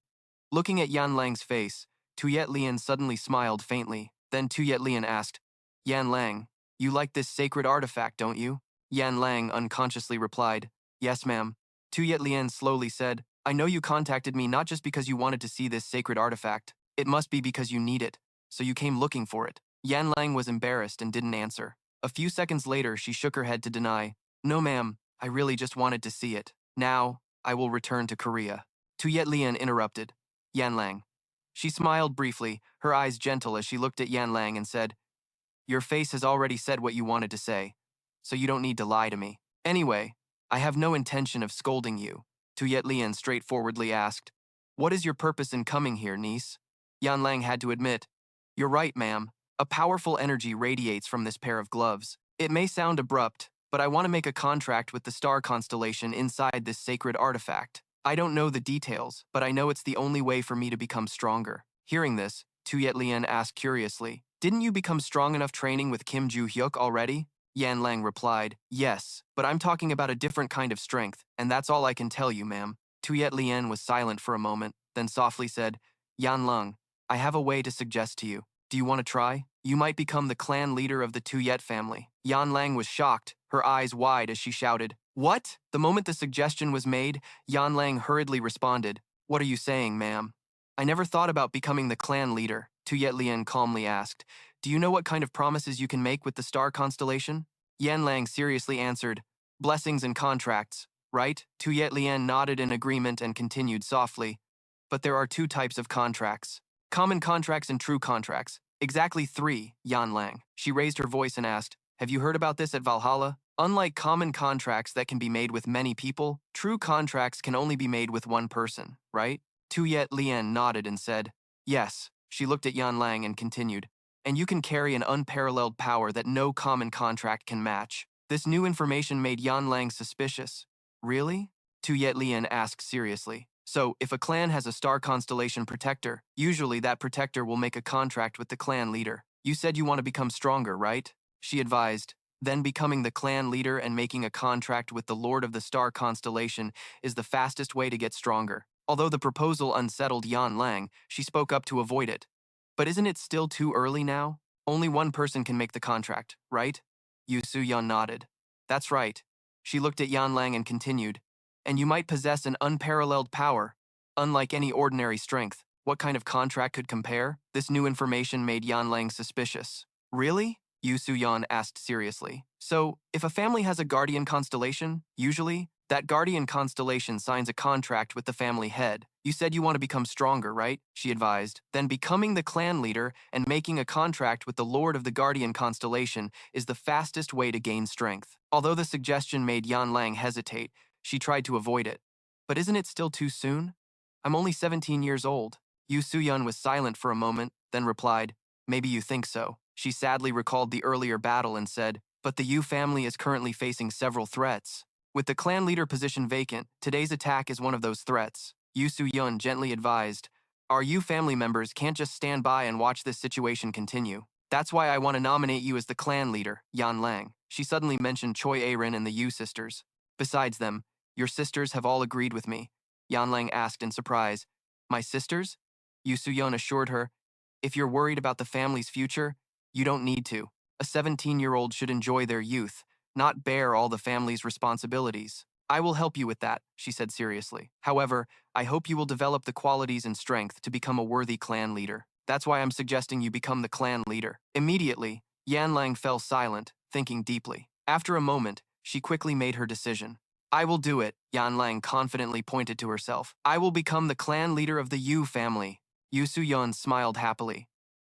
Speaker 1: Looking at Yan Lang's face, Tuyet Lien suddenly smiled faintly. Then Tuyet Lien asked, Yan Lang, you like this sacred artifact, don't you? Yan Lang unconsciously replied, Yes, ma'am. Tuyet Lien slowly said, I know you contacted me not just because you wanted to see this sacred artifact. It must be because you need it, so you came looking for it. Yan Lang was embarrassed and didn't answer. A few seconds later, she shook her head to deny, No, ma'am, I really just wanted to see it. Now, I will return to Korea. Tuyet Lien interrupted, Yan Lang. She smiled briefly, her eyes gentle as she looked at Yan Lang and said, Your face has already said what you wanted to say, so you don't need to lie to me. Anyway, I have no intention of scolding you. Tuyet Lien straightforwardly asked, What is your purpose in coming here, niece? Yan Lang had to admit, You're right, ma'am. A powerful energy radiates from this pair of gloves. It may sound abrupt, but I want to make a contract with the star constellation inside this sacred artifact. I don't know the details, but I know it's the only way for me to become stronger. Hearing this, Tuyet Lien asked curiously, Didn't you become strong enough training with Kim Joo-hyuk already? Yan Lang replied, Yes, but I'm talking about a different kind of strength, and that's all I can tell you, ma'am. Tuyet Lien was silent for a moment, then softly said, Yan Lang, I have a way to suggest to you. Do you want to try? You might become the clan leader of the Tuyet family. Yan Lang was shocked, her eyes wide as she shouted, What? The moment the suggestion was made, Yan Lang hurriedly responded, What are you saying, ma'am? I never thought about becoming the clan leader, Tuyet Lien calmly asked. Do you know what kind of promises you can make with the star constellation? Yan Lang seriously answered, Blessings and contracts, right? Tuyet Lien nodded in agreement and continued softly, But there are 2 types of contracts. Common contracts and true contracts. Exactly 3, Yan Lang. She raised her voice and asked, Have you heard about this at Valhalla? Unlike common contracts that can be made with many people, true contracts can only be made with one person, right? Tuyet Lien nodded and said, Yes. She looked at Yan Lang and continued, and you can carry an unparalleled power that no common contract can match. This new information made Yan Lang suspicious. Really? Tu Yet Lian asked seriously. So, if a clan has a star constellation protector, usually that protector will make a contract with the clan leader. You said you want to become stronger, right? She advised. Then becoming the clan leader and making a contract with the Lord of the Star Constellation is the fastest way to get stronger. Although the proposal unsettled Yan Lang, she spoke up to avoid it. But isn't it still too early now? Only one person can make the contract, right? Soo-yeon nodded. That's right. She looked at Yan Lang and continued. And you might possess an unparalleled power. Unlike any ordinary strength, what kind of contract could compare? This new information made Yan Lang suspicious. Really? Soo-yeon asked seriously. So, if a family has a guardian constellation, usually, that guardian constellation signs a contract with the family head. You said you want to become stronger, right? She advised. Then becoming the clan leader and making a contract with the Lord of the Guardian constellation is the fastest way to gain strength. Although the suggestion made Yan Lang hesitate, she tried to avoid it. But isn't it still too soon? I'm only 17 years old. Soo-yeon was silent for a moment, then replied, Maybe you think so. She sadly recalled the earlier battle and said, But the Yu family is currently facing several threats. With the clan leader position vacant, today's attack is one of those threats. Soo-yeon gently advised, Our Yu family members can't just stand by and watch this situation continue. That's why I want to nominate you as the clan leader, Yan Lang. She suddenly mentioned Choi A-rin and the Yu sisters. Besides them, your sisters have all agreed with me. Yan Lang asked in surprise. My sisters? Soo-yeon assured her, If you're worried about the family's future, you don't need to. A 17-year-old should enjoy their youth, not bear all the family's responsibilities. I will help you with that, she said seriously. However, I hope you will develop the qualities and strength to become a worthy clan leader. That's why I'm suggesting you become the clan leader. Immediately, Yan Lang fell silent, thinking deeply. After a moment, she quickly made her decision. I will do it, Yan Lang confidently pointed to herself. I will become the clan leader of the Yu family. Soo-yeon smiled happily.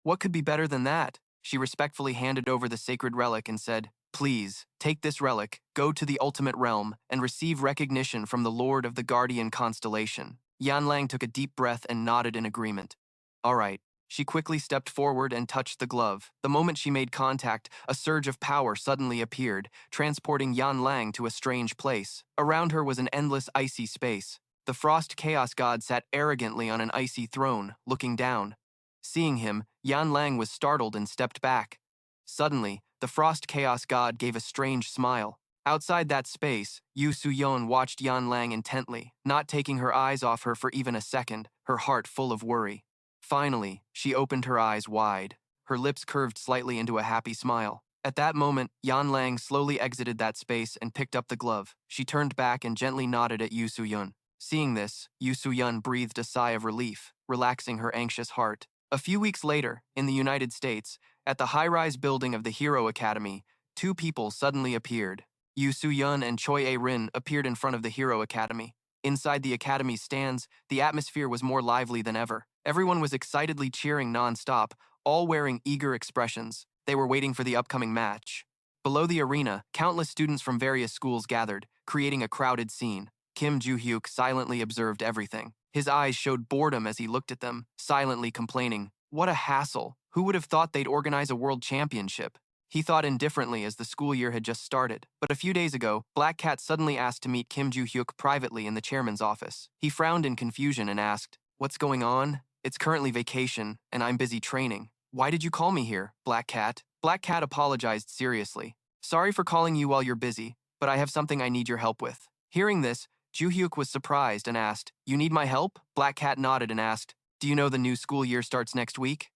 Speaker 1: What could be better than that? She respectfully handed over the sacred relic and said, Please, take this relic, go to the ultimate realm, and receive recognition from the Lord of the Guardian constellation. Yan Lang took a deep breath and nodded in agreement. All right. She quickly stepped forward and touched the glove. The moment she made contact, a surge of power suddenly appeared, transporting Yan Lang to a strange place. Around her was an endless icy space. The Frost Chaos God sat arrogantly on an icy throne, looking down. Seeing him, Yan Lang was startled and stepped back. Suddenly, the Frost Chaos God gave a strange smile. Outside that space, Soo-yeon watched Yan Lang intently, not taking her eyes off her for even a second, her heart full of worry. Finally, she opened her eyes wide. Her lips curved slightly into a happy smile. At that moment, Yan Lang slowly exited that space and picked up the glove. She turned back and gently nodded at Soo-yeon. Seeing this, Soo-yeon breathed a sigh of relief, relaxing her anxious heart. A few weeks later, in the United States, at the high-rise building of the Hero Academy, two people suddenly appeared. Soo-yeon and Choi A-rin appeared in front of the Hero Academy. Inside the Academy's stands, the atmosphere was more lively than ever. Everyone was excitedly cheering non-stop, all wearing eager expressions. They were waiting for the upcoming match. Below the arena, countless students from various schools gathered, creating a crowded scene. Joo-hyuk silently observed everything. His eyes showed boredom as he looked at them, silently complaining, What a hassle! Who would have thought they'd organize a world championship? He thought indifferently as the school year had just started. But a few days ago, Black Cat suddenly asked to meet Joo-hyuk privately in the chairman's office. He frowned in confusion and asked, What's going on? It's currently vacation, and I'm busy training. Why did you call me here, Black Cat? Black Cat apologized seriously. Sorry for calling you while you're busy, but I have something I need your help with. Hearing this, Joo-hyuk was surprised and asked, You need my help? Black Cat nodded and asked, Do you know the new school year starts next week?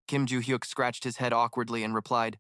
Speaker 1: Joo-hyuk scratched his head awkwardly and replied,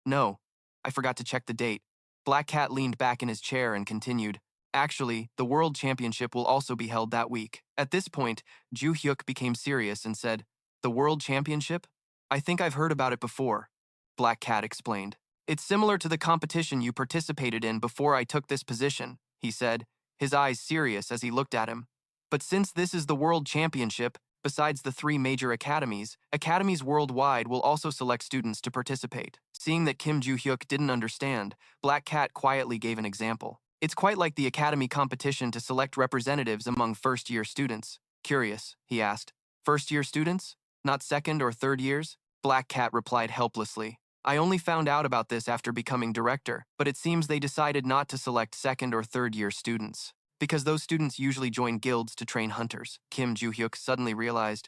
Speaker 1: No, I forgot to check the date. Black Cat leaned back in his chair and continued, Actually, the World Championship will also be held that week. At this point, Joo-hyuk became serious and said, The World Championship? I think I've heard about it before. Black Cat explained. It's similar to the competition you participated in before I took this position, he said, his eyes serious as he looked at him. But since this is the World Championship, besides the 3 major academies, academies worldwide will also select students to participate. Seeing that Joo-hyuk didn't understand, Black Cat quietly gave an example. It's quite like the academy competition to select representatives among first-year students. Curious, he asked. First-year students? Not second or third years? Black Cat replied helplessly. I only found out about this after becoming director, but it seems they decided not to select second or third year students. Because those students usually join guilds to train hunters, Kim Joo-hyuk suddenly realized.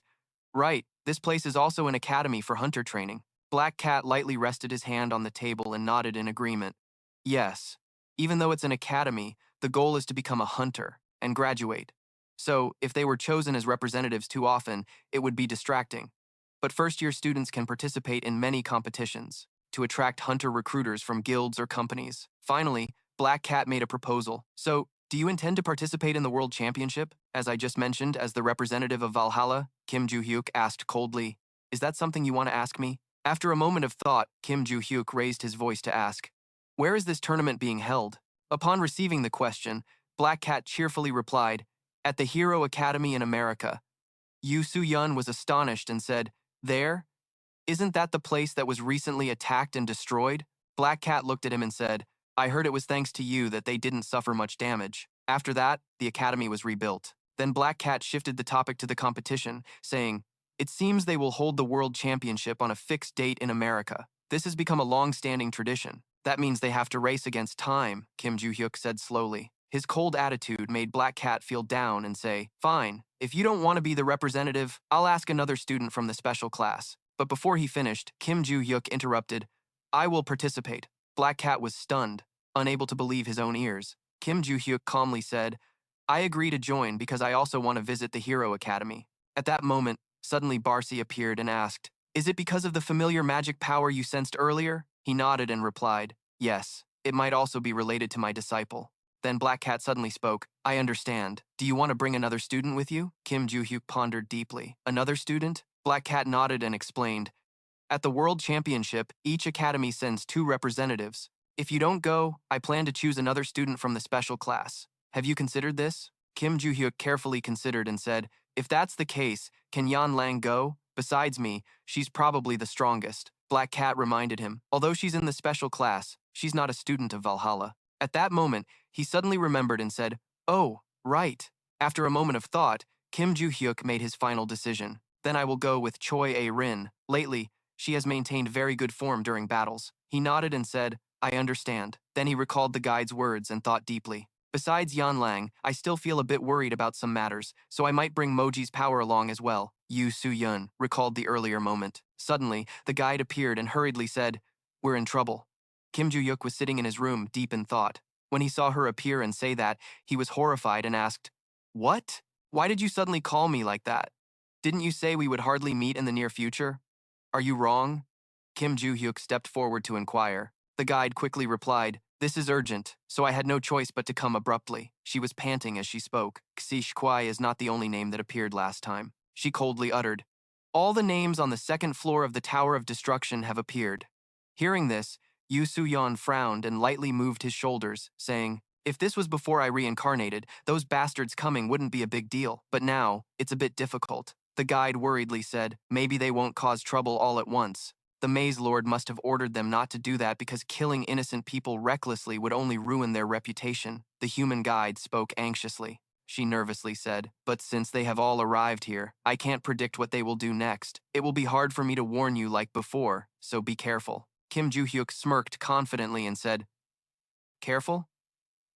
Speaker 1: Right, this place is also an academy for hunter training. Black Cat lightly rested his hand on the table and nodded in agreement. Yes, even though it's an academy, the goal is to become a hunter and graduate. So, if they were chosen as representatives too often, it would be distracting. But first-year students can participate in many competitions to attract hunter recruiters from guilds or companies. Finally, Black Cat made a proposal. So, do you intend to participate in the World Championship, as I just mentioned, as the representative of Valhalla? Kim Joo-hyuk asked coldly. Is that something you want to ask me? After a moment of thought, Kim Joo-hyuk raised his voice to ask, where is this tournament being held? Upon receiving the question, Black Cat cheerfully replied, at the Hero Academy in America. Soo-yeon was astonished and said, there? Isn't that the place that was recently attacked and destroyed? Black Cat looked at him and said, I heard it was thanks to you that they didn't suffer much damage. After that, the academy was rebuilt. Then Black Cat shifted the topic to the competition, saying, it seems they will hold the World Championship on a fixed date in America. This has become a long-standing tradition. That means they have to race against time, Kim Joo-hyuk said slowly. His cold attitude made Black Cat feel down and say, fine, if you don't want to be the representative, I'll ask another student from the special class. But before he finished, Kim Joo-hyuk interrupted, I will participate. Black Cat was stunned, unable to believe his own ears. Kim Joo-hyuk calmly said, I agree to join because I also want to visit the Hero Academy. At that moment, suddenly Barce appeared and asked, is it because of the familiar magic power you sensed earlier? He nodded and replied, yes, it might also be related to my disciple. Then Black Cat suddenly spoke, I understand. Do you want to bring another student with you? Kim Joo-hyuk pondered deeply. Another student? Black Cat nodded and explained, at the World Championship, each academy sends 2 representatives. If you don't go, I plan to choose another student from the special class. Have you considered this? Kim Joo-hyuk carefully considered and said, if that's the case, can Yan Lang go? Besides me, she's probably the strongest. Black Cat reminded him, although she's in the special class, she's not a student of Valhalla. At that moment, he suddenly remembered and said, oh, right. After a moment of thought, Kim Joo-hyuk made his final decision. Then I will go with Choi A-rin. Lately, she has maintained very good form during battles. He nodded and said, I understand. Then he recalled the guide's words and thought deeply. Besides Yan Lang, I still feel a bit worried about some matters, so I might bring Moji's power along as well. Soo-yeon recalled the earlier moment. Suddenly, the guide appeared and hurriedly said, we're in trouble. Kim Joo-hyuk was sitting in his room, deep in thought. When he saw her appear and say that, he was horrified and asked, what? Why did you suddenly call me like that? Didn't you say we would hardly meet in the near future? Are you wrong? Kim Joo-hyuk stepped forward to inquire. The guide quickly replied, this is urgent, so I had no choice but to come abruptly. She was panting as she spoke. Xish Kwai is not the only name that appeared last time. She coldly uttered, all the names on the second floor of the Tower of Destruction have appeared. Hearing this, Soo-yeon frowned and lightly moved his shoulders, saying, if this was before I reincarnated, those bastards coming wouldn't be a big deal. But now, it's a bit difficult. The guide worriedly said, maybe they won't cause trouble all at once. The Maze Lord must have ordered them not to do that because killing innocent people recklessly would only ruin their reputation. The human guide spoke anxiously. She nervously said, but since they have all arrived here, I can't predict what they will do next. It will be hard for me to warn you like before, so be careful. Kim Joo-hyuk smirked confidently and said, careful?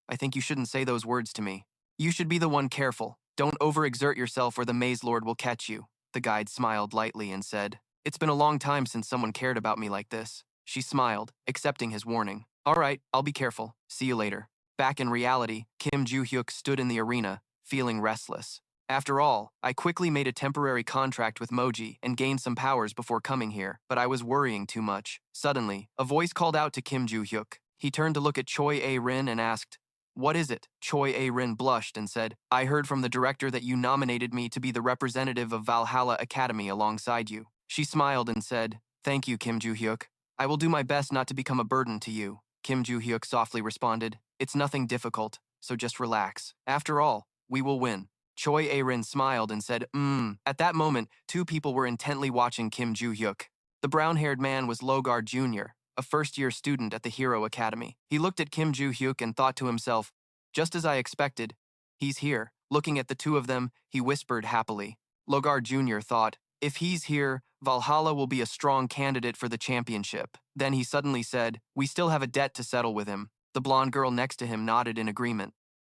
Speaker 1: I think you shouldn't say those words to me. You should be the one careful. Don't overexert yourself or the Maze Lord will catch you. The guide smiled lightly and said, it's been a long time since someone cared about me like this. She smiled, accepting his warning. All right, I'll be careful. See you later. Back in reality, Kim Joo-hyuk stood in the arena, feeling restless. After all, I quickly made a temporary contract with Moji and gained some powers before coming here, but I was worrying too much. Suddenly, a voice called out to Kim Joo-hyuk. He turned to look at Choi A-rin and asked, what is it? Choi A-rin blushed and said, I heard from the director that you nominated me to be the representative of Valhalla Academy alongside you. She smiled and said, thank you, Kim Joo-hyuk. I will do my best not to become a burden to you. Kim Joo-hyuk softly responded, it's nothing difficult, so just relax. After all, we will win. Choi A-rin smiled and said, At that moment, 2 people were intently watching Kim Joo-hyuk. The brown-haired man was Logar Jr., a first-year student at the Hero Academy. He looked at Kim Joo-hyuk and thought to himself, just as I expected, he's here. Looking at the 2 of them, he whispered happily. Logar Jr. thought, if he's here, Valhalla will be a strong candidate for the championship. Then he suddenly said, "We still have a debt to settle with him." The blonde girl next to him nodded in agreement.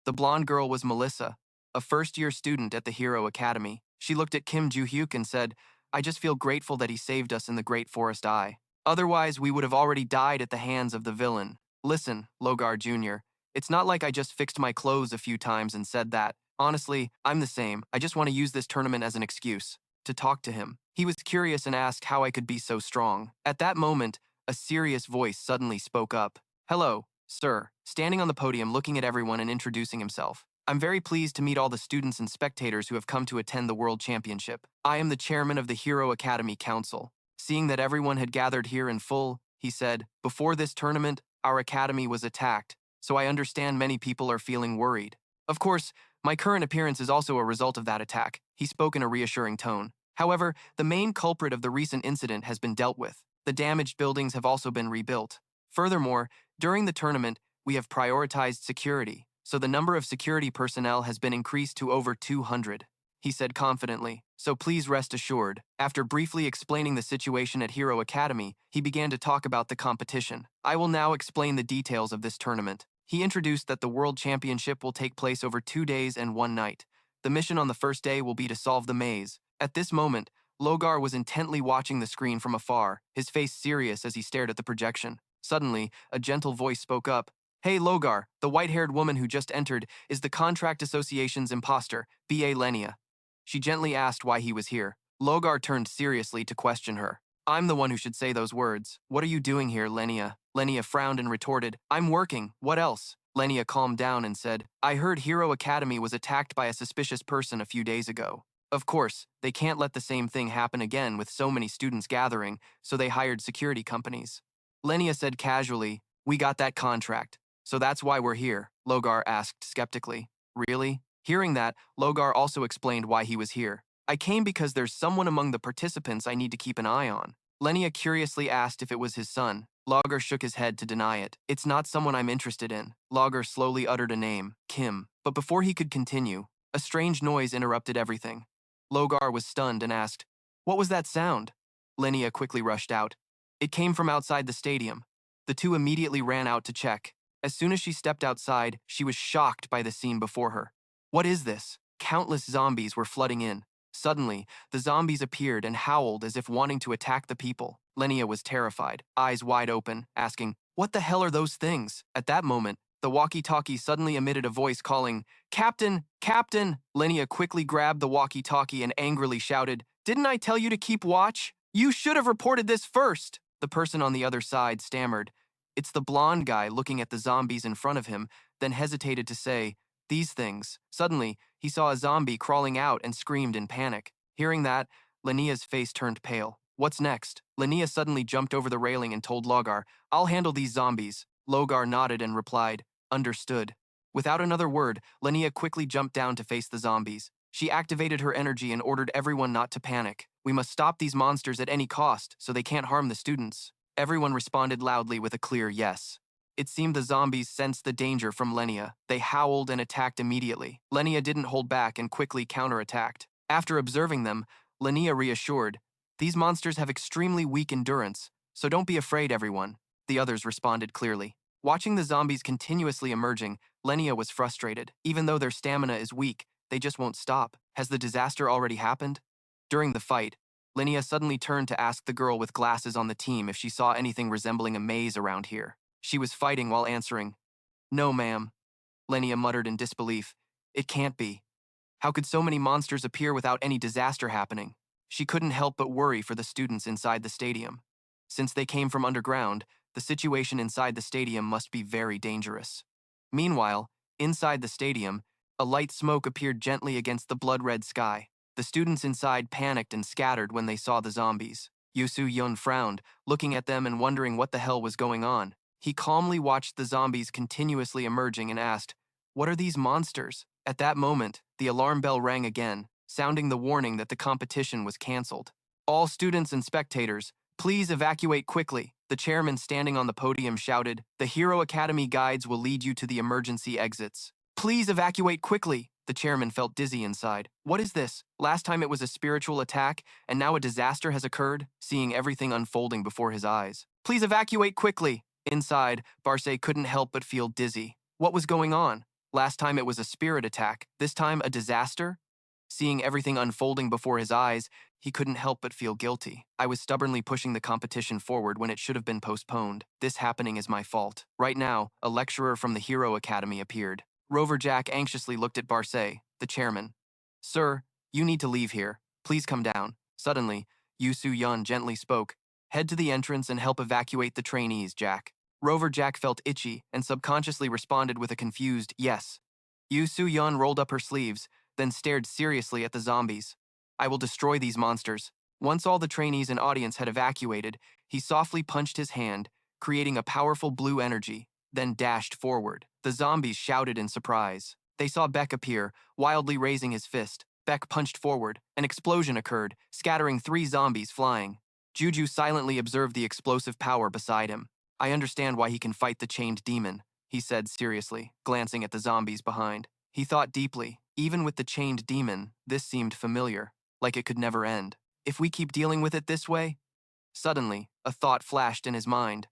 Speaker 1: The blonde girl was Melissa, a first-year student at the Hero Academy. She looked at Kim Joo-hyuk and said, "I just feel grateful that he saved us in the Great Forest Eye. Otherwise, we would have already died at the hands of the villain." "Listen, Logar Jr., it's not like I just fixed my clothes a few times and said that. Honestly, I'm the same. I just want to use this tournament as an excuse to talk to him." He was curious and asked how I could be so strong. At that moment, a serious voice suddenly spoke up. "Hello, sir," standing on the podium looking at everyone and introducing himself. "I'm very pleased to meet all the students and spectators who have come to attend the World Championship. I am the chairman of the Hero Academy Council." Seeing that everyone had gathered here in full, he said, "Before this tournament, our academy was attacked, so I understand many people are feeling worried. Of course, my current appearance is also a result of that attack." He spoke in a reassuring tone. "However, the main culprit of the recent incident has been dealt with. The damaged buildings have also been rebuilt. Furthermore, during the tournament, we have prioritized security, so the number of security personnel has been increased to over 200. He said confidently. "So please rest assured." After briefly explaining the situation at Hero Academy, he began to talk about the competition. "I will now explain the details of this tournament." He introduced that the World Championship will take place over 2 days and 1 night. The mission on the first day will be to solve the maze. At this moment, Logar was intently watching the screen from afar, his face serious as he stared at the projection. Suddenly, a gentle voice spoke up. "Hey Logar, the white-haired woman who just entered is the Contract Association's imposter, B.A. Lenia." She gently asked why he was here. Logar turned seriously to question her. "I'm the one who should say those words. What are you doing here, Lenia?" Lenia frowned and retorted, "I'm working. What else?" Lenia calmed down and said, "I heard Hero Academy was attacked by a suspicious person a few days ago. Of course, they can't let the same thing happen again with so many students gathering, so they hired security companies." Lenia said casually, "We got that contract, so that's why we're here," Logar asked skeptically. "Really?" Hearing that, Logar also explained why he was here. "I came because there's someone among the participants I need to keep an eye on." Lenia curiously asked if it was his son. Logar shook his head to deny it. "It's not someone I'm interested in." Logar slowly uttered a name, Kim. But before he could continue, a strange noise interrupted everything. Logar was stunned and asked, "What was that sound?" Lenia quickly rushed out. It came from outside the stadium. The two immediately ran out to check. As soon as she stepped outside, she was shocked by the scene before her. What is this? Countless zombies were flooding in. Suddenly, the zombies appeared and howled as if wanting to attack the people. Lenia was terrified, eyes wide open, asking, "What the hell are those things?" At that moment, the walkie-talkie suddenly emitted a voice calling, "Captain! Captain!" Lenia quickly grabbed the walkie-talkie and angrily shouted, "Didn't I tell you to keep watch? You should have reported this first!" The person on the other side stammered. It's the blonde guy looking at the zombies in front of him, then hesitated to say, "These things." Suddenly, he saw a zombie crawling out and screamed in panic. Hearing that, Lenia's face turned pale. "What's next?" Lenia suddenly jumped over the railing and told Logar, "I'll handle these zombies." Logar nodded and replied, "Understood." Without another word, Lenia quickly jumped down to face the zombies. She activated her energy and ordered everyone not to panic. "We must stop these monsters at any cost, so they can't harm the students." Everyone responded loudly with a clear yes. It seemed the zombies sensed the danger from Lenia. They howled and attacked immediately. Lenia didn't hold back and quickly counterattacked. After observing them, Lenia reassured, "These monsters have extremely weak endurance, so don't be afraid, everyone." The others responded clearly. Watching the zombies continuously emerging, Lenia was frustrated. Even though their stamina is weak, they just won't stop. Has the disaster already happened? During the fight, Lenia suddenly turned to ask the girl with glasses on the team if she saw anything resembling a maze around here. She was fighting while answering. "No, ma'am," Lenia muttered in disbelief. "It can't be. How could so many monsters appear without any disaster happening?" She couldn't help but worry for the students inside the stadium. Since they came from underground, the situation inside the stadium must be very dangerous. Meanwhile, inside the stadium, a light smoke appeared gently against the blood-red sky. The students inside panicked and scattered when they saw the zombies. Soo-yeon frowned, looking at them and wondering what the hell was going on. He calmly watched the zombies continuously emerging and asked, "What are these monsters?" At that moment, the alarm bell rang again, sounding the warning that the competition was cancelled. "All students and spectators, please evacuate quickly." The chairman standing on the podium shouted, "The Hero Academy guides will lead you to the emergency exits. Please evacuate quickly." The chairman felt dizzy inside. What is this? Last time it was a spiritual attack, and now a disaster has occurred, seeing everything unfolding before his eyes. Please evacuate quickly! Inside, Barce couldn't help but feel dizzy. What was going on? Last time it was a spirit attack, this time a disaster? Seeing everything unfolding before his eyes, he couldn't help but feel guilty. I was stubbornly pushing the competition forward when it should have been postponed. This happening is my fault. Right now, a lecturer from the Hero Academy appeared. Rover Jack anxiously looked at Barce, the chairman. Sir, you need to leave here. Please come down. Suddenly, Soo-yeon gently spoke. Head to the entrance and help evacuate the trainees, Jack. Rover Jack felt itchy and subconsciously responded with a confused yes. Soo-yeon rolled up her sleeves, then stared seriously at the zombies. I will destroy these monsters. Once all the trainees and audience had evacuated, he softly punched his hand, creating a powerful blue energy, then dashed forward. The zombies shouted in surprise. They saw Beck appear, wildly raising his fist. Beck punched forward. An explosion occurred, scattering 3 zombies flying. Juju silently observed the explosive power beside him. I understand why he can fight the chained demon, he said seriously, glancing at the zombies behind. He thought deeply. Even with the chained demon, this seemed familiar, like it could never end. If we keep dealing with it this way? Suddenly, a thought flashed in his mind.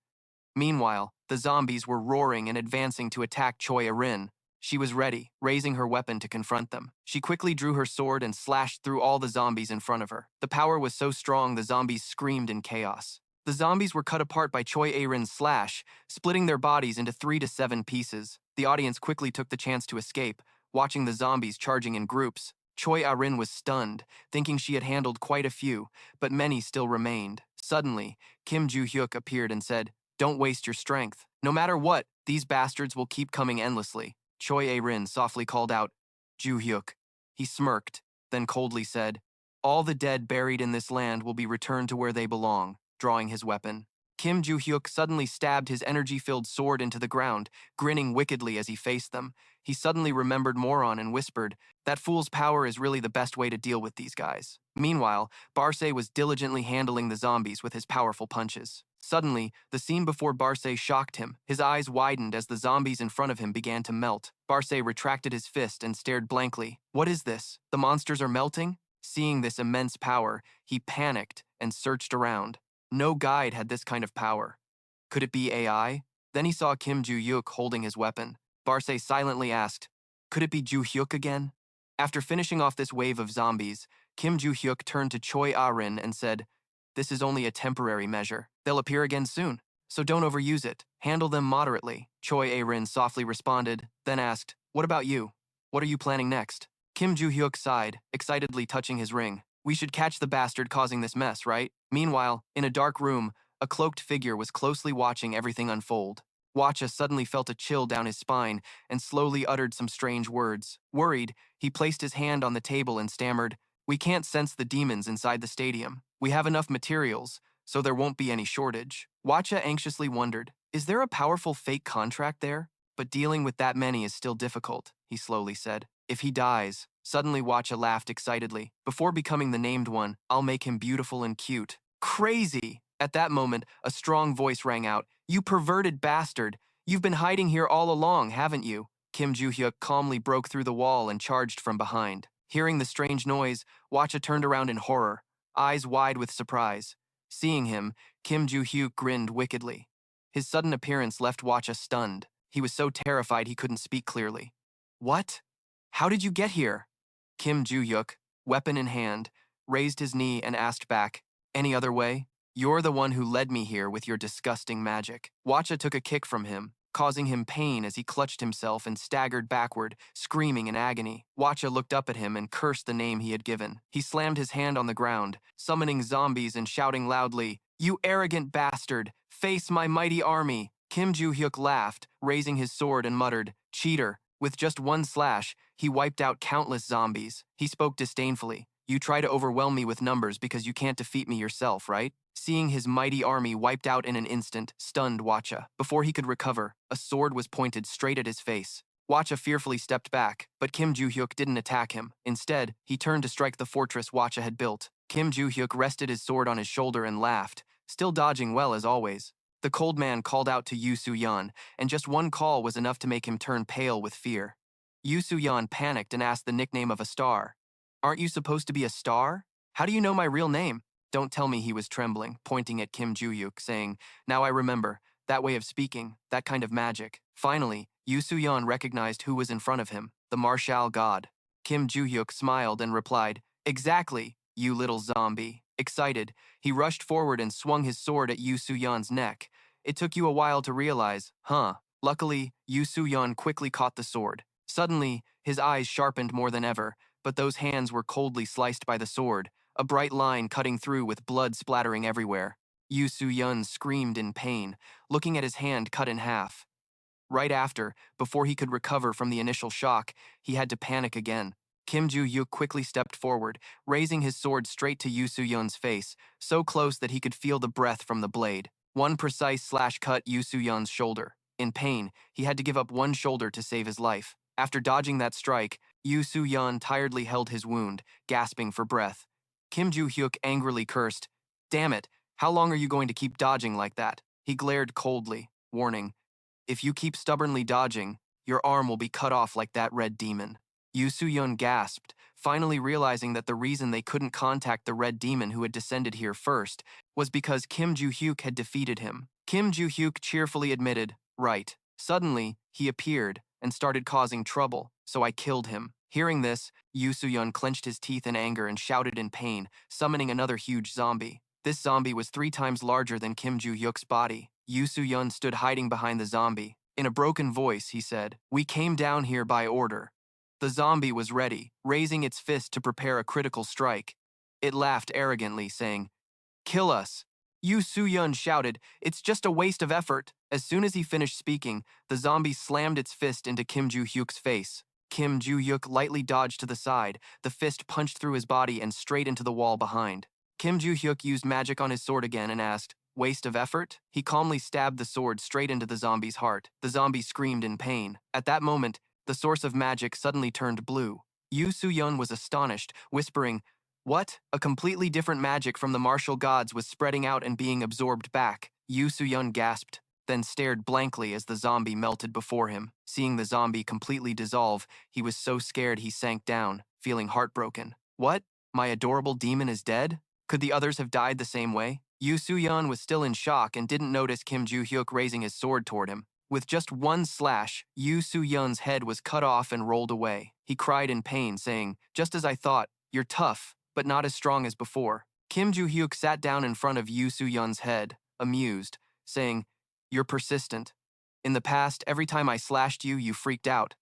Speaker 1: Meanwhile, the zombies were roaring and advancing to attack Choi Arin. She was ready, raising her weapon to confront them. She quickly drew her sword and slashed through all the zombies in front of her. The power was so strong the zombies screamed in chaos. The zombies were cut apart by Choi Arin's slash, splitting their bodies into 3 to 7 pieces. The audience quickly took the chance to escape, watching the zombies charging in groups. Choi Arin was stunned, thinking she had handled quite a few, but many still remained. Suddenly, Joo-hyuk appeared and said, "Don't waste your strength. No matter what, these bastards will keep coming endlessly." Choi Arin softly called out, "Joo-hyuk." He smirked, then coldly said, "All the dead buried in this land will be returned to where they belong," drawing his weapon. Joo-hyuk suddenly stabbed his energy-filled sword into the ground, grinning wickedly as he faced them. He suddenly remembered Moron and whispered, "That fool's power is really the best way to deal with these guys." Meanwhile, Barce was diligently handling the zombies with his powerful punches. Suddenly, the scene before Barce shocked him. His eyes widened as the zombies in front of him began to melt. Barce retracted his fist and stared blankly. What is this? The monsters are melting? Seeing this immense power, he panicked and searched around. No guide had this kind of power. Could it be AI? Then he saw Joo-hyuk holding his weapon. Barce silently asked, "Could it be Joo-hyuk again?" After finishing off this wave of zombies, Joo-hyuk turned to Choi Arin and said, "This is only a temporary measure. They'll appear again soon, so don't overuse it. Handle them moderately." Choi Arin softly responded, then asked, "What about you? What are you planning next?" Joo-hyuk sighed, excitedly touching his ring. "We should catch the bastard causing this mess, right?" Meanwhile, in a dark room, a cloaked figure was closely watching everything unfold. Watcha suddenly felt a chill down his spine and slowly uttered some strange words. Worried, he placed his hand on the table and stammered, "We can't sense the demons inside the stadium. We have enough materials, so there won't be any shortage." Watcha anxiously wondered, "Is there a powerful fake contract there? But dealing with that many is still difficult," he slowly said. "If he dies..." Suddenly Watcha laughed excitedly. "Before becoming the named one, I'll make him beautiful and cute." Crazy! At that moment, a strong voice rang out, "You perverted bastard! You've been hiding here all along, haven't you?" Joo-hyuk calmly broke through the wall and charged from behind. Hearing the strange noise, Watcha turned around in horror, eyes wide with surprise. Seeing him, Joo-hyuk grinned wickedly. His sudden appearance left Watcha stunned. He was so terrified he couldn't speak clearly. "What? How did you get here?" Joo-hyuk, weapon in hand, raised his knee and asked back, "Any other way? You're the one who led me here with your disgusting magic." Watcha took a kick from him, causing him pain as he clutched himself and staggered backward, screaming in agony. Watcha looked up at him and cursed the name he had given. He slammed his hand on the ground, summoning zombies and shouting loudly, "You arrogant bastard! Face my mighty army!" Joo-hyuk laughed, raising his sword and muttered, "Cheater." With just one slash, he wiped out countless zombies. He spoke disdainfully. "You try to overwhelm me with numbers because you can't defeat me yourself, right?" Seeing his mighty army wiped out in an instant stunned Watcha. Before he could recover, a sword was pointed straight at his face. Watcha fearfully stepped back, but Joo-hyuk didn't attack him. Instead, he turned to strike the fortress Watcha had built. Joo-hyuk rested his sword on his shoulder and laughed, still dodging well as always. The cold man called out to Soo-yeon, and just one call was enough to make him turn pale with fear. Soo-yeon panicked and asked the nickname of a star. Aren't you supposed to be a star? How do you know my real name? Don't tell me. He was trembling, pointing at Kim Joo-hyuk, saying, now I remember, that way of speaking, that kind of magic. Finally, Soo-yeon recognized who was in front of him, the martial god. Kim Joo-hyuk smiled and replied, exactly, you little zombie. Excited, he rushed forward and swung his sword at Soo-yeon's neck. It took you a while to realize, huh? Luckily, Soo-yeon quickly caught the sword. Suddenly, his eyes sharpened more than ever, but those hands were coldly sliced by the sword, a bright line cutting through with blood splattering everywhere. Soo-yeon screamed in pain, looking at his hand cut in half. Right after, before he could recover from the initial shock, he had to panic again. Kim Joo-hyuk quickly stepped forward, raising his sword straight to Soo-yeon's face, so close that he could feel the breath from the blade. One precise slash cut Soo-yeon's shoulder. In pain, he had to give up one shoulder to save his life. After dodging that strike, Soo-yeon tiredly held his wound, gasping for breath. Kim Joo-hyuk angrily cursed, damn it, how long are you going to keep dodging like that? He glared coldly, warning, if you keep stubbornly dodging, your arm will be cut off like that red demon. Soo-yeon gasped, finally realizing that the reason they couldn't contact the red demon who had descended here first was because Kim Joo-hyuk had defeated him. Kim Joo-hyuk cheerfully admitted, right. Suddenly, he appeared and started causing trouble, so I killed him. Hearing this, Soo-yeon clenched his teeth in anger and shouted in pain, summoning another huge zombie. This zombie was 3 times larger than Kim Joo-hyuk's body. Soo-yeon stood hiding behind the zombie. In a broken voice, he said, we came down here by order. The zombie was ready, raising its fist to prepare a critical strike. It laughed arrogantly, saying, kill us. Soo-yeon shouted, it's just a waste of effort. As soon as he finished speaking, the zombie slammed its fist into Kim Joo-hyuk's face. Kim Joo-hyuk lightly dodged to the side, the fist punched through his body and straight into the wall behind. Kim Joo-hyuk used magic on his sword again and asked, waste of effort? He calmly stabbed the sword straight into the zombie's heart. The zombie screamed in pain. At that moment, the source of magic suddenly turned blue. Soo-yeon was astonished, whispering, what? A completely different magic from the martial gods was spreading out and being absorbed back. Soo-yeon gasped, then stared blankly as the zombie melted before him. Seeing the zombie completely dissolve, he was so scared he sank down, feeling heartbroken. What? My adorable demon is dead? Could the others have died the same way? Soo-yeon was still in shock and didn't notice Kim Joo-hyuk raising his sword toward him. With just one slash, Soo-yeon's head was cut off and rolled away. He cried in pain, saying, just as I thought, you're tough, but not as strong as before. Kim Joo-hyuk sat down in front of Soo-yeon's head, amused, saying, you're persistent. In the past, every time I slashed you, you freaked out.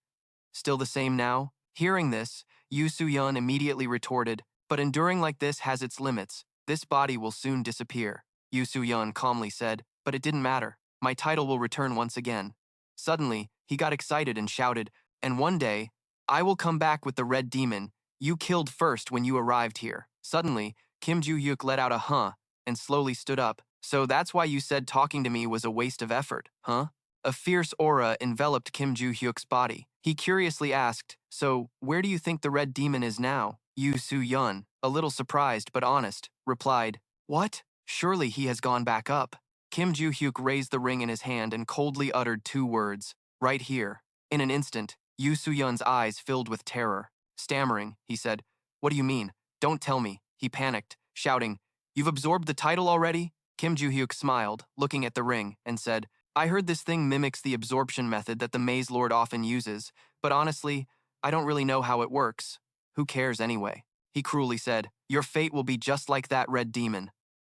Speaker 1: Still the same now? Hearing this, Soo-yeon immediately retorted, but enduring like this has its limits. This body will soon disappear. Soo-yeon calmly said, but it didn't matter. My title will return once again. Suddenly, he got excited and shouted, and one day, I will come back with the red demon you killed first when you arrived here. Suddenly, Kim Joo-hyuk let out a huh and slowly stood up. So that's why you said talking to me was a waste of effort, huh? A fierce aura enveloped Kim Joo-hyuk's body. He curiously asked, so where do you think the red demon is now? Soo-yeon, a little surprised but honest, replied, what? Surely he has gone back up. Kim Joo-hyuk raised the ring in his hand and coldly uttered 2 words, right here. In an instant, Soo-yeon's eyes filled with terror. Stammering, he said, what do you mean? Don't tell me. He panicked, shouting, you've absorbed the title already? Kim Joo-hyuk smiled, looking at the ring, and said, I heard this thing mimics the absorption method that the Maze Lord often uses, but honestly, I don't really know how it works. Who cares anyway? He cruelly said, your fate will be just like that red demon.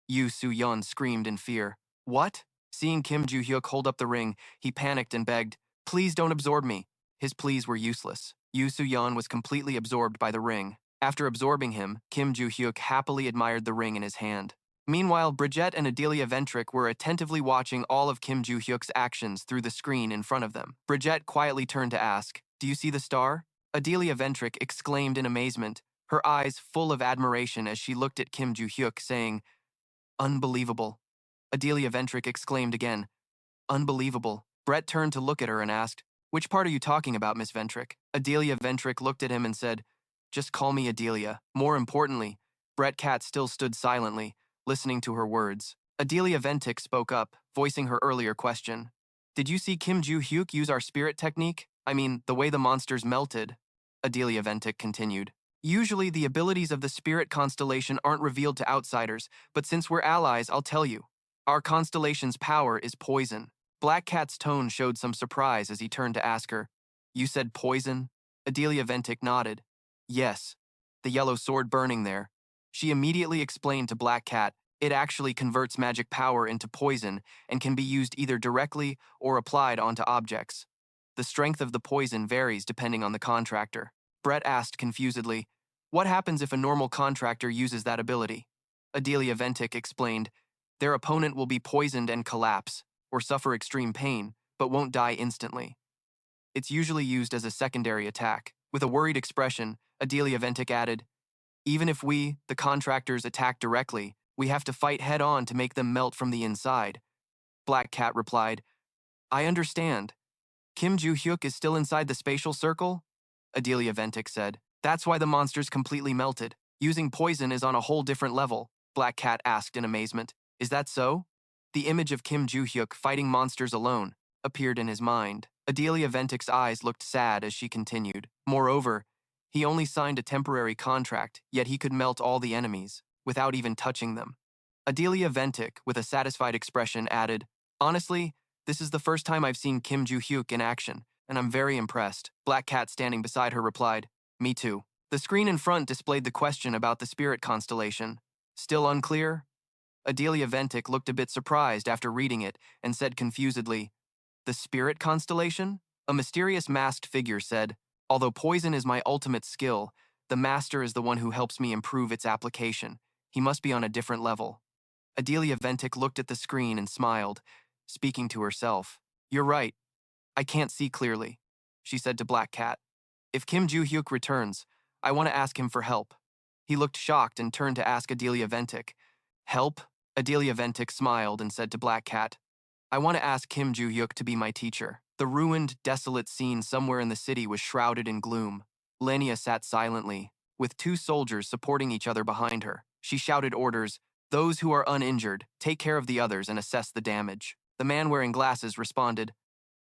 Speaker 1: Soo-yeon screamed in fear. What? Seeing Kim Joo-hyuk hold up the ring, he panicked and begged, please don't absorb me. His pleas were useless. Soo-yeon was completely absorbed by the ring. After absorbing him, Kim Joo-hyuk happily admired the ring in his hand. Meanwhile, Bridget and Adelia Ventric were attentively watching all of Kim Joo-hyuk's actions through the screen in front of them. Bridget quietly turned to ask, do you see the star? Adelia Ventric exclaimed in amazement, her eyes full of admiration as she looked at Kim Joo-hyuk, saying, unbelievable. Adelia Ventric exclaimed again, unbelievable. Brett turned to look at her and asked, which part are you talking about, Miss Ventric? Adelia Ventric looked at him and said, just call me Adelia. More importantly, Brett Cat still stood silently, listening to her words. Adelia Ventric spoke up, voicing her earlier question. Did you see Kim Joo-hyuk use our spirit technique? I mean, the way the monsters melted, Adelia Ventic continued. Usually, the abilities of the spirit constellation aren't revealed to outsiders, but since we're allies, I'll tell you. Our constellation's power is poison. Black Cat's tone showed some surprise as he turned to ask her, You said poison? Adelia Ventic nodded. Yes. The yellow sword burning there. She immediately explained to Black Cat, it actually converts magic power into poison and can be used either directly or applied onto objects. The strength of the poison varies depending on the contractor. Brett asked confusedly, What happens if a normal contractor uses that ability? Adelia Ventic explained, Their opponent will be poisoned and collapse, or suffer extreme pain, but won't die instantly. It's usually used as a secondary attack. With a worried expression, Adelia Ventic added, Even if we, the contractors, attack directly, we have to fight head-on to make them melt from the inside. Black Cat replied, I understand. Kim Joo-hyuk is still inside the spatial circle? Adelia Ventic said. That's why the monsters completely melted. Using poison is on a whole different level, Black Cat asked in amazement. Is that so? The image of Kim Joo-hyuk fighting monsters alone appeared in his mind. Adelia Ventic's eyes looked sad as she continued. Moreover, he only signed a temporary contract, yet he could melt all the enemies, without even touching them. Adelia Ventic, with a satisfied expression, added, Honestly, this is the first time I've seen Kim Joo-hyuk in action, and I'm very impressed. Black Cat standing beside her replied, Me too. The screen in front displayed the question about the spirit constellation. Still unclear? Adelia Ventic looked a bit surprised after reading it and said confusedly, The spirit constellation? A mysterious masked figure said, Although poison is my ultimate skill, the master is the one who helps me improve its application. He must be on a different level. Adelia Ventic looked at the screen and smiled, speaking to herself. You're right. I can't see clearly, she said to Black Cat. If Kim Joo-hyuk returns, I want to ask him for help. He looked shocked and turned to ask Adelia Ventic. Help? Adelia Ventic smiled and said to Black Cat, I want to ask Kim Joo-hyuk to be my teacher. The ruined, desolate scene somewhere in the city was shrouded in gloom. Lenia sat silently, with two soldiers supporting each other behind her. She shouted orders, Those who are uninjured, take care of the others and assess the damage. The man wearing glasses responded,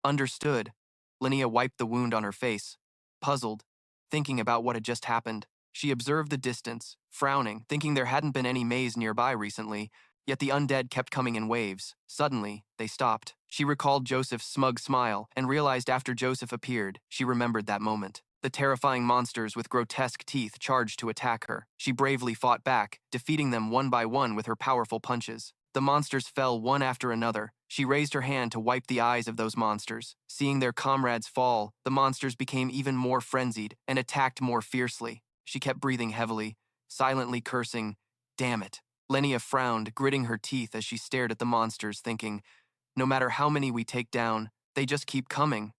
Speaker 1: Understood. Lenia wiped the wound on her face, puzzled, thinking about what had just happened. She observed the distance, frowning, thinking there hadn't been any maze nearby recently, yet the undead kept coming in waves. Suddenly, they stopped. She recalled Joseph's smug smile and realized after Joseph appeared, she remembered that moment. The terrifying monsters with grotesque teeth charged to attack her. She bravely fought back, defeating them one by one with her powerful punches. The monsters fell one after another. She raised her hand to wipe the eyes of those monsters. Seeing their comrades fall, the monsters became even more frenzied and attacked more fiercely. She kept breathing heavily, silently cursing, Damn it. Lenia frowned, gritting her teeth as she stared at the monsters, thinking, No matter how many we take down, they just keep coming.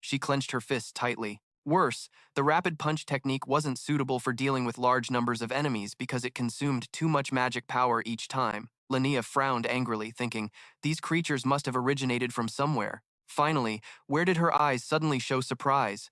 Speaker 1: She clenched her fists tightly. Worse, the rapid punch technique wasn't suitable for dealing with large numbers of enemies because it consumed too much magic power each time. Lenia frowned angrily, thinking, These creatures must have originated from somewhere. Finally, where did her eyes suddenly show surprise?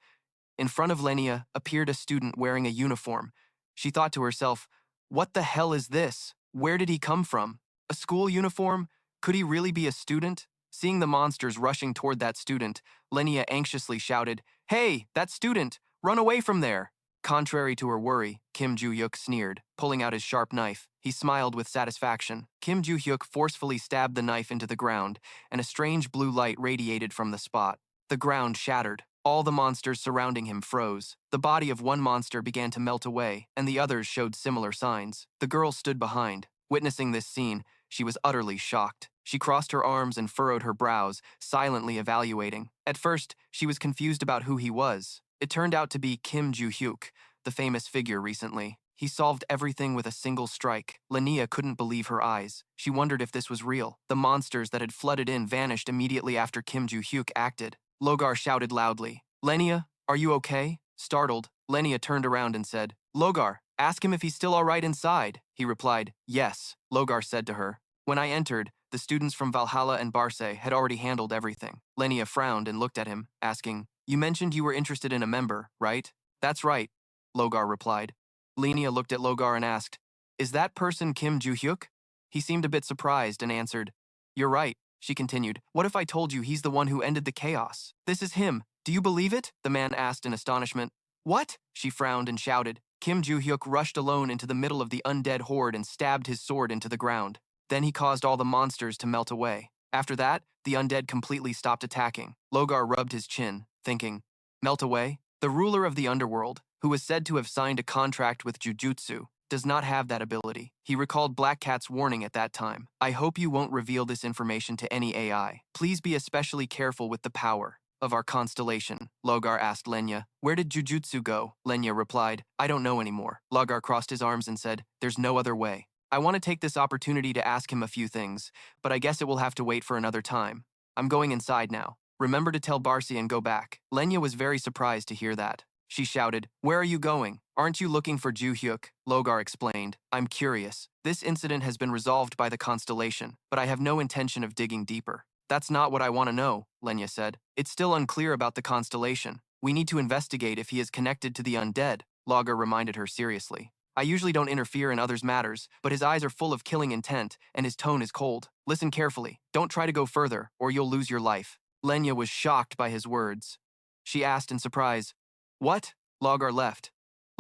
Speaker 1: In front of Lenia appeared a student wearing a uniform. She thought to herself, What the hell is this? Where did he come from? A school uniform? Could he really be a student? Seeing the monsters rushing toward that student, Lenia anxiously shouted, Hey, that student! Run away from there! Contrary to her worry, Kim Joo-hyuk sneered, pulling out his sharp knife. He smiled with satisfaction. Kim Joo-hyuk forcefully stabbed the knife into the ground, and a strange blue light radiated from the spot. The ground shattered. All the monsters surrounding him froze. The body of one monster began to melt away, and the others showed similar signs. The girl stood behind. Witnessing this scene, she was utterly shocked. She crossed her arms and furrowed her brows, silently evaluating. At first, she was confused about who he was. It turned out to be Kim Joo-hyuk, the famous figure recently. He solved everything with a single strike. Lenia couldn't believe her eyes. She wondered if this was real. The monsters that had flooded in vanished immediately after Kim Joo-hyuk acted. Logar shouted loudly, Lenia, are you okay? Startled, Lenia turned around and said, Logar, ask him if he's still all right inside. He replied, Yes, Logar said to her. When I entered, the students from Valhalla and Barce had already handled everything. Lenia frowned and looked at him, asking, You mentioned you were interested in a member, right? That's right, Logar replied. Lenia looked at Logar and asked, Is that person Kim Joo-hyuk? He seemed a bit surprised and answered, You're right, she continued. What if I told you he's the one who ended the chaos? This is him, Do you believe it? The man asked in astonishment. What? She frowned and shouted. Kim Joo-hyuk rushed alone into the middle of the undead horde and stabbed his sword into the ground. Then he caused all the monsters to melt away. After that, the undead completely stopped attacking. Logar rubbed his chin, thinking, melt away? The ruler of the underworld, who was said to have signed a contract with Jujutsu, does not have that ability. He recalled Black Cat's warning at that time. I hope you won't reveal this information to any AI. Please be especially careful with the power of our constellation, Logar asked Lenya. Where did Jujutsu go? Lenya replied, I don't know anymore. Logar crossed his arms and said, there's no other way. I want to take this opportunity to ask him a few things, but I guess it will have to wait for another time. I'm going inside now. Remember to tell Barce and go back. Lenya was very surprised to hear that. She shouted, where are you going? Aren't you looking for Joo-hyuk? Logar explained, I'm curious. This incident has been resolved by the constellation, but I have no intention of digging deeper. That's not what I want to know, Lenya said. It's still unclear about the constellation. We need to investigate if he is connected to the undead, Logar reminded her seriously. I usually don't interfere in others' matters, but his eyes are full of killing intent, and his tone is cold. Listen carefully. Don't try to go further, or you'll lose your life. Lenya was shocked by his words. She asked in surprise, what? Logar left.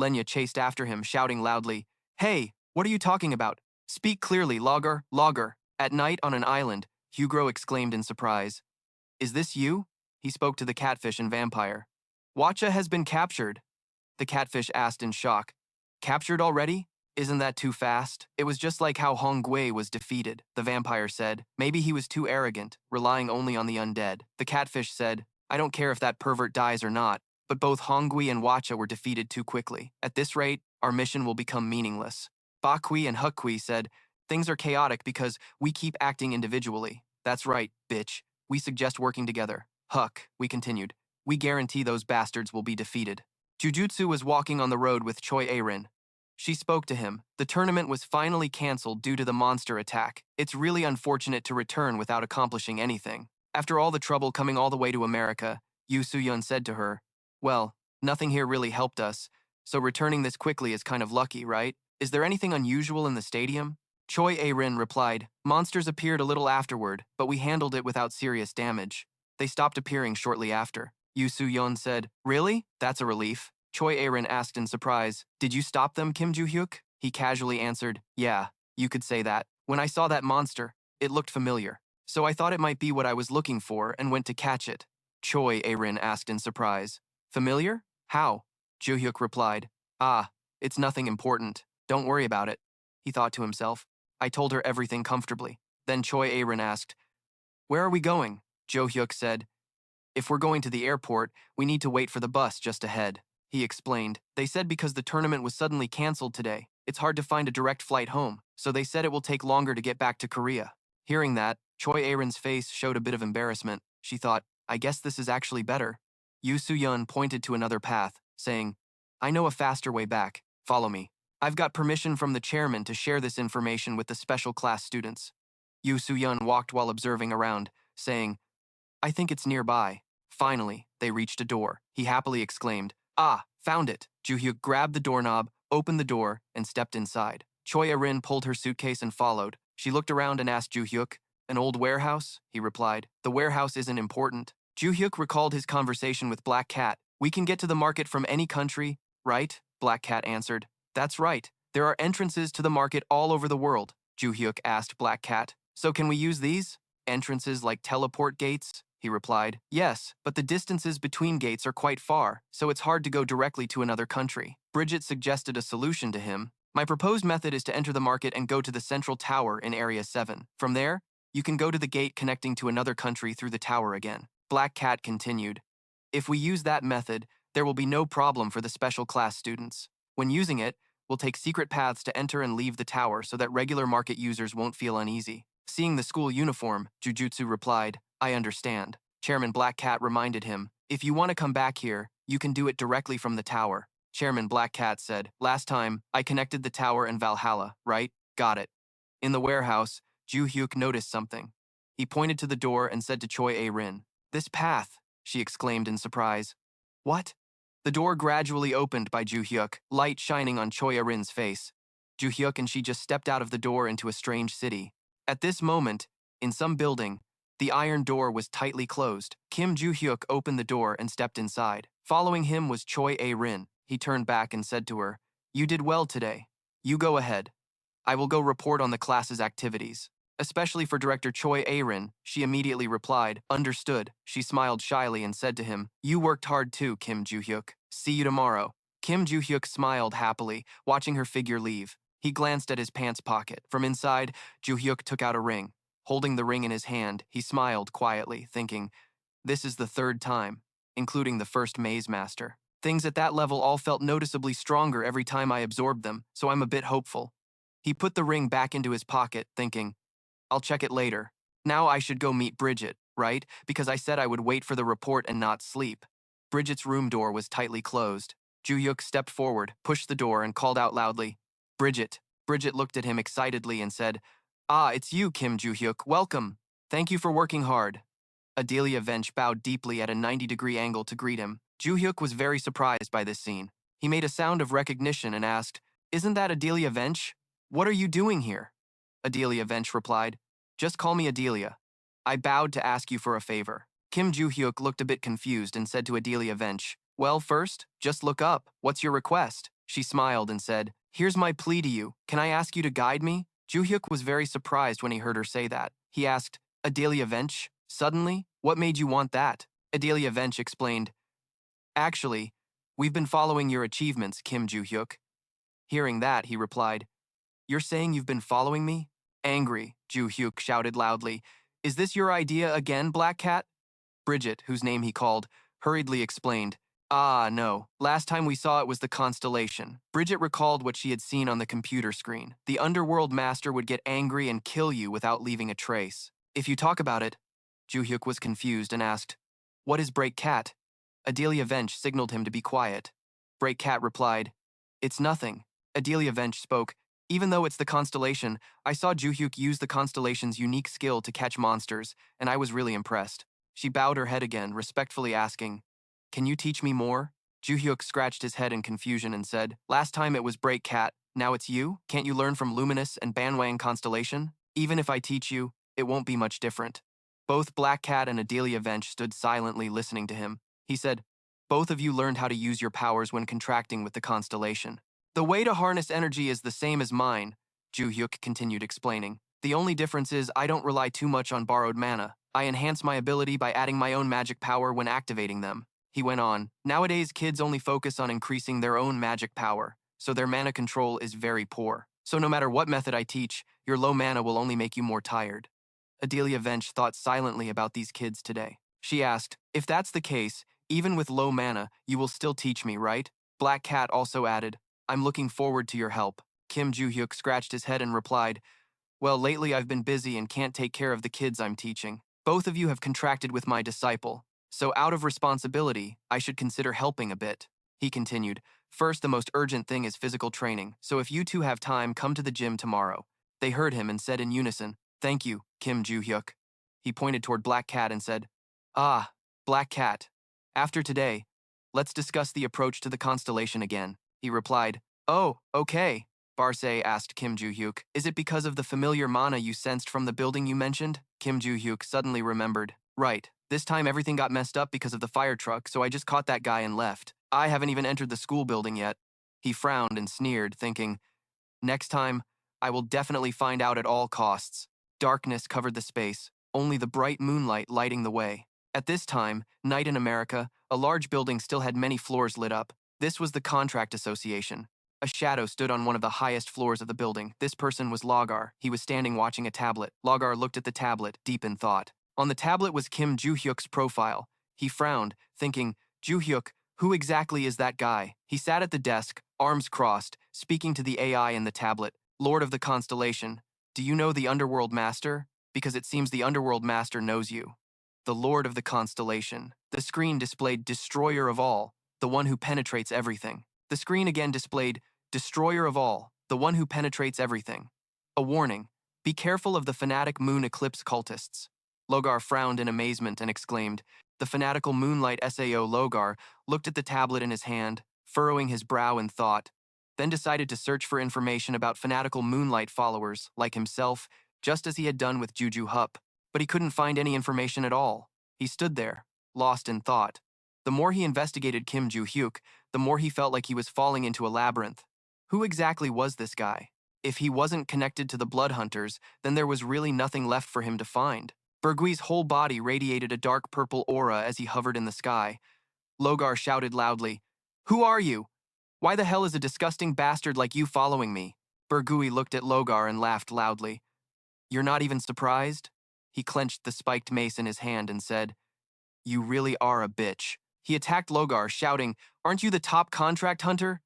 Speaker 1: Lenya chased after him, shouting loudly, hey, what are you talking about? Speak clearly, Logar, Logar. At night on an island, Hugro exclaimed in surprise. Is this you? He spoke to the catfish and vampire. Wacha has been captured. The catfish asked in shock. Captured already? Isn't that too fast? It was just like how Hongwei was defeated, the vampire said. Maybe he was too arrogant, relying only on the undead. The catfish said, I don't care if that pervert dies or not, but both Hongwei and Wacha were defeated too quickly. At this rate, our mission will become meaningless. Bakui and Hukui said, things are chaotic because we keep acting individually. That's right, bitch. We suggest working together. Huck, we continued. We guarantee those bastards will be defeated. Jujutsu was walking on the road with Choi Arin. She spoke to him. The tournament was finally cancelled due to the monster attack. It's really unfortunate to return without accomplishing anything. After all the trouble coming all the way to America, Soo-yeon said to her, well, nothing here really helped us, so returning this quickly is kind of lucky, right? Is there anything unusual in the stadium? Choi Arin replied, monsters appeared a little afterward, but we handled it without serious damage. They stopped appearing shortly after. Soo-yeon said, really? That's a relief. Choi Arin asked in surprise, did you stop them, Kim Joo-hyuk? He casually answered, yeah, you could say that. When I saw that monster, it looked familiar. So I thought it might be what I was looking for and went to catch it. Choi Arin asked in surprise, familiar? How? Joo-hyuk replied, ah, it's nothing important. Don't worry about it. He thought to himself. I told her everything comfortably. Then Choi Arin asked, where are we going? Joo-hyuk said, if we're going to the airport, we need to wait for the bus just ahead. He explained, they said because the tournament was suddenly cancelled today, it's hard to find a direct flight home, so they said it will take longer to get back to Korea. Hearing that, Choi Arin's face showed a bit of embarrassment. She thought, I guess this is actually better. Soo-yeon pointed to another path, saying, I know a faster way back. Follow me. I've got permission from the chairman to share this information with the special class students. Soo-yeon walked while observing around, saying, I think it's nearby. Finally, they reached a door. He happily exclaimed, ah, found it. Joo-hyuk grabbed the doorknob, opened the door, and stepped inside. Choi Arin pulled her suitcase and followed. She looked around and asked Joo-hyuk, an old warehouse? He replied, the warehouse isn't important. Joo-hyuk recalled his conversation with Black Cat. We can get to the market from any country, right? Black Cat answered. That's right. There are entrances to the market all over the world. Joo-hyuk asked Black Cat. So can we use these? Entrances like teleport gates? He replied, yes, but the distances between gates are quite far, so it's hard to go directly to another country. Bridget suggested a solution to him. My proposed method is to enter the market and go to the central tower in Area 7. From there, you can go to the gate connecting to another country through the tower again. Black Cat continued, if we use that method, there will be no problem for the special class students. When using it, we'll take secret paths to enter and leave the tower so that regular market users won't feel uneasy. Seeing the school uniform, Jujutsu replied, I understand. Chairman Black Cat reminded him, if you want to come back here, you can do it directly from the tower. Chairman Black Cat said, last time, I connected the tower and Valhalla, right? Got it. In the warehouse, Joo-hyuk noticed something. He pointed to the door and said to Choi Arin, this path, she exclaimed in surprise. What? The door gradually opened by Joo-hyuk, light shining on Choi Arin's face. Joo-hyuk and she just stepped out of the door into a strange city. At this moment, in some building, The iron door was tightly closed. Kim Joo-hyuk opened the door and stepped inside. Following him was Choi A-rin. He turned back and said to her, "You did well today. You go ahead. I will go report on the class's activities." Especially for Director Choi A-rin, she immediately replied, "Understood." She smiled shyly and said to him, "You worked hard too, Kim Joo-hyuk. See you tomorrow." Kim Joo-hyuk smiled happily, watching her figure leave. He glanced at his pants pocket. From inside, Joo-hyuk took out a ring. Holding the ring in his hand, he smiled quietly, thinking, "This is the third time, including the first maze master. Things at that level all felt noticeably stronger every time I absorbed them, so I'm a bit hopeful." He put the ring back into his pocket, thinking, "I'll check it later. Now I should go meet Bridget, right? Because I said I would wait for the report and not sleep." Bridget's room door was tightly closed. Joo-hyuk stepped forward, pushed the door, and called out loudly, "Bridget." Bridget looked at him excitedly and said, "Ah, it's you, Kim Joo-hyuk. Welcome. Thank you for working hard." Adelia Vench bowed deeply at a 90-degree angle to greet him. Joo-hyuk was very surprised by this scene. He made a sound of recognition and asked, "Isn't that Adelia Vench? What are you doing here?" Adelia Vench replied, "Just call me Adelia. I bowed to ask you for a favor." Kim Joo-hyuk looked a bit confused and said to Adelia Vench, "Well, first, just look up. What's your request?" She smiled and said, "Here's my plea to you. Can I ask you to guide me?" Joo-hyuk was very surprised when he heard her say that. He asked, "Adelia Vench? Suddenly? What made you want that?" Adelia Vench explained, "Actually, we've been following your achievements, Kim Joo-hyuk." Hearing that, he replied, "You're saying you've been following me?" Angry, Joo-hyuk shouted loudly, "Is this your idea again, Black Cat?" Bridget, whose name he called, hurriedly explained, "Ah, no. Last time we saw it was the constellation." Bridget recalled what she had seen on the computer screen. The underworld master would get angry and kill you without leaving a trace. "If you talk about it," Joo-hyuk was confused and asked, "What is Break Cat?" Adelia Vench signaled him to be quiet. Break Cat replied, "It's nothing." Adelia Vench spoke, "Even though it's the constellation, I saw Joo-hyuk use the constellation's unique skill to catch monsters, and I was really impressed." She bowed her head again, respectfully asking, "Can you teach me more?" Joo-hyuk scratched his head in confusion and said, "Last time it was Break Cat, now it's you? Can't you learn from Luminous and Banwang Constellation? Even if I teach you, it won't be much different." Both Black Cat and Adelia Vench stood silently listening to him. He said, "Both of you learned how to use your powers when contracting with the constellation. The way to harness energy is the same as mine," Joo-hyuk continued explaining. "The only difference is I don't rely too much on borrowed mana. I enhance my ability by adding my own magic power when activating them." He went on, "Nowadays kids only focus on increasing their own magic power, so their mana control is very poor. So no matter what method I teach, your low mana will only make you more tired." Adelia Vench thought silently about these kids today. She asked, "If that's the case, even with low mana, you will still teach me, right?" Black Cat also added, "I'm looking forward to your help." Kim Joo-hyuk scratched his head and replied, "Well, lately I've been busy and can't take care of the kids I'm teaching. Both of you have contracted with my disciple, so out of responsibility, I should consider helping a bit." He continued, "First, the most urgent thing is physical training, so if you two have time, come to the gym tomorrow." They heard him and said in unison, "Thank you, Kim Joo-hyuk." He pointed toward Black Cat and said, "Ah, Black Cat. After today, let's discuss the approach to the constellation again." He replied, "Oh, okay." Barce asked Kim Joo-hyuk, "Is it because of the familiar mana you sensed from the building you mentioned?" Kim Joo-hyuk suddenly remembered, "Right. This time everything got messed up because of the fire truck, so I just caught that guy and left. I haven't even entered the school building yet." He frowned and sneered, thinking, "Next time, I will definitely find out at all costs." Darkness covered the space, only the bright moonlight lighting the way. At this time, night in America, a large building still had many floors lit up. This was the Contract Association. A shadow stood on one of the highest floors of the building. This person was Logar. He was standing watching a tablet. Logar looked at the tablet, deep in thought. On the tablet was Kim Joo-hyuk's profile. He frowned, thinking, "Joo-hyuk, who exactly is that guy?" He sat at the desk, arms crossed, speaking to the AI in the tablet. "Lord of the Constellation, do you know the Underworld Master? Because it seems the Underworld Master knows you." The Lord of the Constellation. The screen displayed Destroyer of All, the one who penetrates everything. The screen again displayed Destroyer of All, the one who penetrates everything. A warning, be careful of the fanatic moon eclipse cultists. Logar frowned in amazement and exclaimed. The fanatical moonlight Sao Logar looked at the tablet in his hand, furrowing his brow in thought, then decided to search for information about fanatical moonlight followers, like himself, just as he had done with Joo-hyuk. but he couldn't find any information at all. He stood there, lost in thought. The more he investigated Kim Joo-hyuk, the more he felt like he was falling into a labyrinth. Who exactly was this guy? If he wasn't connected to the Blood Hunters, then there was really nothing left for him to find. Bergui's whole body radiated a dark purple aura as he hovered in the sky. Logar shouted loudly, "Who are you? Why the hell is a disgusting bastard like you following me?" Bergui looked at Logar and laughed loudly. "You're not even surprised?" He clenched the spiked mace in his hand and said, "You really are a bitch." He attacked Logar, shouting, "Aren't you the top contract hunter?"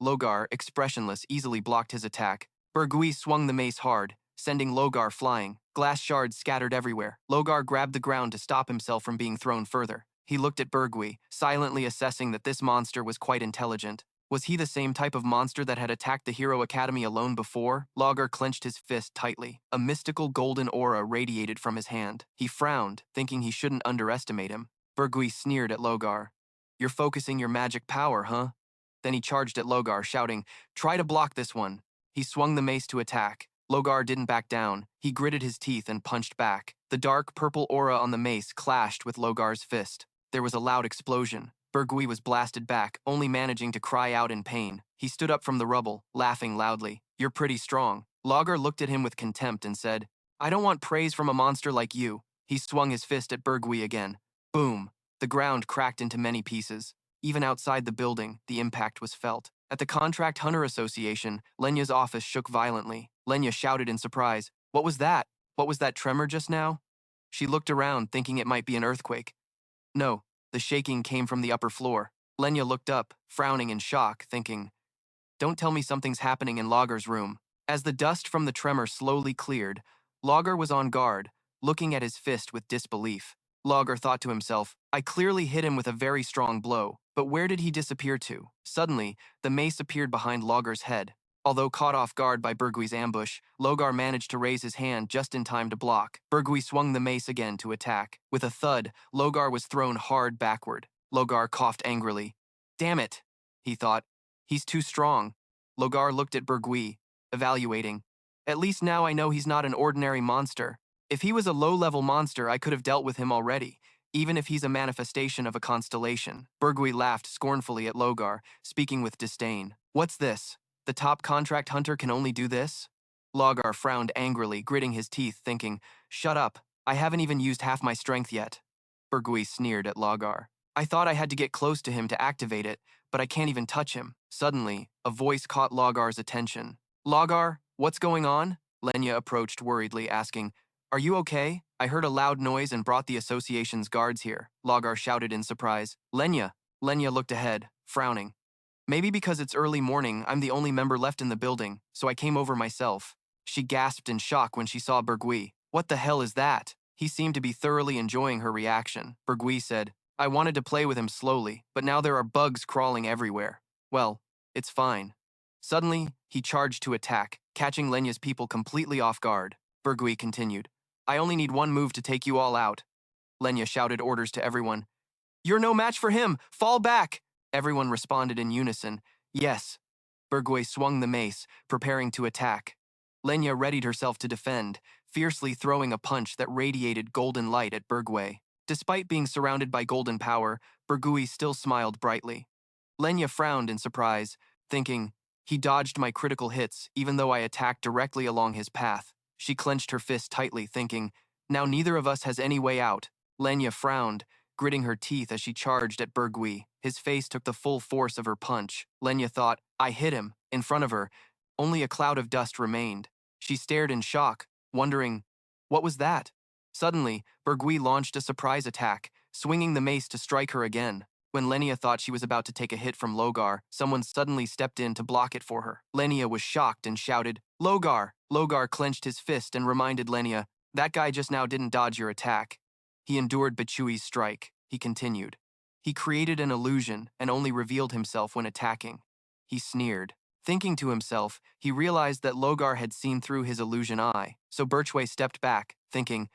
Speaker 1: Logar, expressionless, easily blocked his attack. Bergui swung the mace hard, sending Logar flying. Glass shards scattered everywhere. Logar grabbed the ground to stop himself from being thrown further. He looked at Bergui, silently assessing that this monster was quite intelligent. Was he the same type of monster that had attacked the Hero Academy alone before? Logar clenched his fist tightly. A mystical golden aura radiated from his hand. He frowned, thinking he shouldn't underestimate him. Bergui sneered at Logar. "You're focusing your magic power, huh?" Then he charged at Logar, shouting, "Try to block this one." He swung the mace to attack. Logar didn't back down. He gritted his teeth and punched back. The dark purple aura on the mace clashed with Logar's fist. There was a loud explosion. Bergui was blasted back, only managing to cry out in pain. He stood up from the rubble, laughing loudly. "You're pretty strong." Logar looked at him with contempt and said, "I don't want praise from a monster like you." He swung his fist at Bergui again. Boom! The ground cracked into many pieces. Even outside the building, the impact was felt. At the Contract Hunter Association, Lenya's office shook violently. Lenya shouted in surprise, "What was that? What was that tremor just now?" She looked around, thinking it might be an earthquake. No, the shaking came from the upper floor. Lenya looked up, frowning in shock, thinking, "Don't tell me something's happening in Lager's room." As the dust from the tremor slowly cleared, Lager was on guard, looking at his fist with disbelief. Lager thought to himself, "I clearly hit him with a very strong blow, but where did he disappear to?" Suddenly, the mace appeared behind Lager's head. Although caught off guard by Bergui's ambush, Logar managed to raise his hand just in time to block. Bergui swung the mace again to attack. With a thud, Logar was thrown hard backward. Logar coughed angrily. "Damn it," he thought. "He's too strong." Logar looked at Bergui, evaluating. "At least now I know he's not an ordinary monster. If he was a low-level monster, I could have dealt with him already, even if he's a manifestation of a constellation." Bergui laughed scornfully at Logar, speaking with disdain. "What's this? The top contract hunter can only do this?" Logar frowned angrily, gritting his teeth, thinking, "Shut up. I haven't even used half my strength yet." Bergui sneered at Logar. "I thought I had to get close to him to activate it, but I can't even touch him." Suddenly, a voice caught Logar's attention. "Logar, what's going on?" Lenya approached worriedly, asking, "Are you okay? I heard a loud noise and brought the association's guards here." Logar shouted in surprise. "Lenya." Lenya looked ahead, frowning. "Maybe because it's early morning, I'm the only member left in the building, so I came over myself." She gasped in shock when she saw Bergui. "What the hell is that?" He seemed to be thoroughly enjoying her reaction. Bergui said, "I wanted to play with him slowly, but now there are bugs crawling everywhere." "Well, it's fine." Suddenly, he charged to attack, catching Lenya's people completely off guard. Bergui continued, "I only need one move to take you all out." Lenya shouted orders to everyone. "You're no match for him! Fall back!" Everyone responded in unison, "Yes." Bergui swung the mace, preparing to attack. Lenya readied herself to defend, fiercely throwing a punch that radiated golden light at Bergui. Despite being surrounded by golden power, Bergui still smiled brightly. Lenya frowned in surprise, thinking, "He dodged my critical hits even though I attacked directly along his path." She clenched her fist tightly, thinking, "Now neither of us has any way out." Lenya frowned, gritting her teeth as she charged at Bergui. His face took the full force of her punch. Lenya thought, "I hit him." In front of her, only a cloud of dust remained. She stared in shock, wondering, what was that? Suddenly, Bergui launched a surprise attack, swinging the mace to strike her again. When Lenya thought she was about to take a hit from Logar, someone suddenly stepped in to block it for her. Lenya was shocked and shouted, "Logar!" Logar clenched his fist and reminded Lenya, "That guy just now didn't dodge your attack. He endured Bachui's strike." He continued, "He created an illusion and only revealed himself when attacking." He sneered. Thinking to himself, he realized that Logar had seen through his illusion eye, so Birchway stepped back, thinking,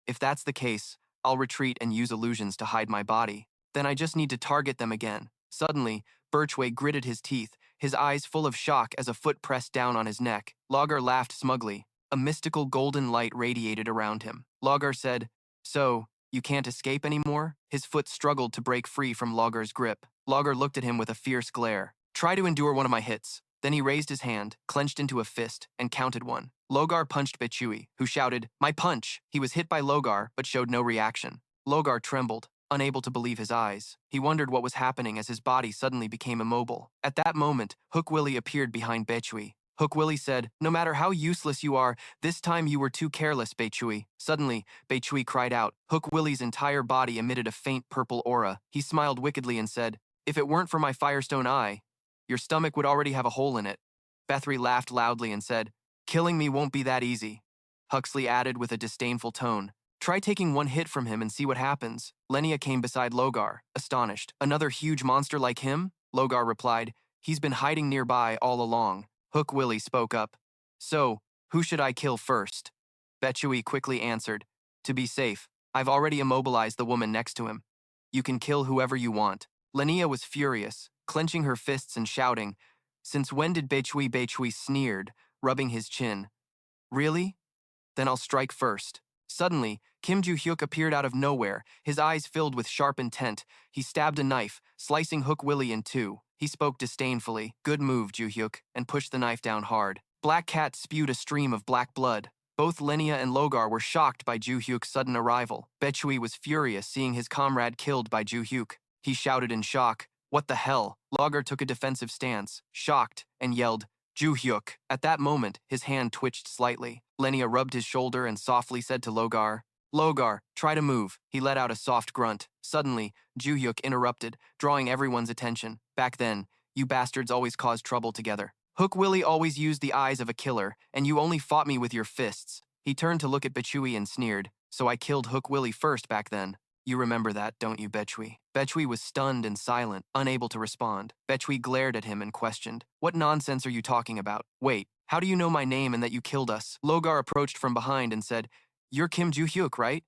Speaker 1: "If that's the case, I'll retreat and use illusions to hide my body. Then I just need to target them again." Suddenly, Birchway gritted his teeth, his eyes full of shock as a foot pressed down on his neck. Logar laughed smugly. A mystical golden light radiated around him. Logar said, "So, you can't escape anymore?" His foot struggled to break free from Logar's grip. Logar looked at him with a fierce glare. "Try to endure one of my hits." Then he raised his hand, clenched into a fist, and counted one. Logar punched Baechui, who shouted, "My punch!" He was hit by Logar, but showed no reaction. Logar trembled, unable to believe his eyes. He wondered what was happening as his body suddenly became immobile. At that moment, Hook Willie appeared behind Baechui. Hook Willie said, "No matter how useless you are, this time you were too careless, Baechui." Suddenly, Baechui cried out. Hook Willie's entire body emitted a faint purple aura. He smiled wickedly and said, "If it weren't for my firestone eye, your stomach would already have a hole in it." Bethry laughed loudly and said, "Killing me won't be that easy." Huxley added with a disdainful tone, "Try taking one hit from him and see what happens." Lenia came beside Logar, astonished. "Another huge monster like him?" Logar replied, "He's been hiding nearby all along." Hook Willie spoke up. "So, who should I kill first?" Baechui quickly answered, "To be safe, I've already immobilized the woman next to him. You can kill whoever you want." Lenia was furious, clenching her fists and shouting, "Since when did Baechui sneered, rubbing his chin. "Really? Then I'll strike first." Suddenly, Kim Joo-hyuk appeared out of nowhere, his eyes filled with sharp intent. He stabbed a knife, slicing Hook Willie in two. He spoke disdainfully, "Good move, Joo-hyuk," and pushed the knife down hard. Black Cat spewed a stream of black blood. Both Lenia and Logar were shocked by Joo-hyuk's sudden arrival. Baechui was furious seeing his comrade killed by Joo-hyuk. He shouted in shock, "What the hell?" Logar took a defensive stance, shocked, and yelled, "Joo-hyuk." At that moment, his hand twitched slightly. Lenia rubbed his shoulder and softly said to Logar, "Logar, try to move." He let out a soft grunt. Suddenly, Joo-hyuk interrupted, drawing everyone's attention. "Back then, you bastards always caused trouble together. Hook Willie always used the eyes of a killer, and you only fought me with your fists." He turned to look at Baechui and sneered, "So I killed Hook Willie first back then. You remember that, don't you, Baechui?" Baechui was stunned and silent, unable to respond. Baechui glared at him and questioned, "What nonsense are you talking about? Wait, how do you know my name and that you killed us?" Logar approached from behind and said, "You're Kim Joo-hyuk, right?"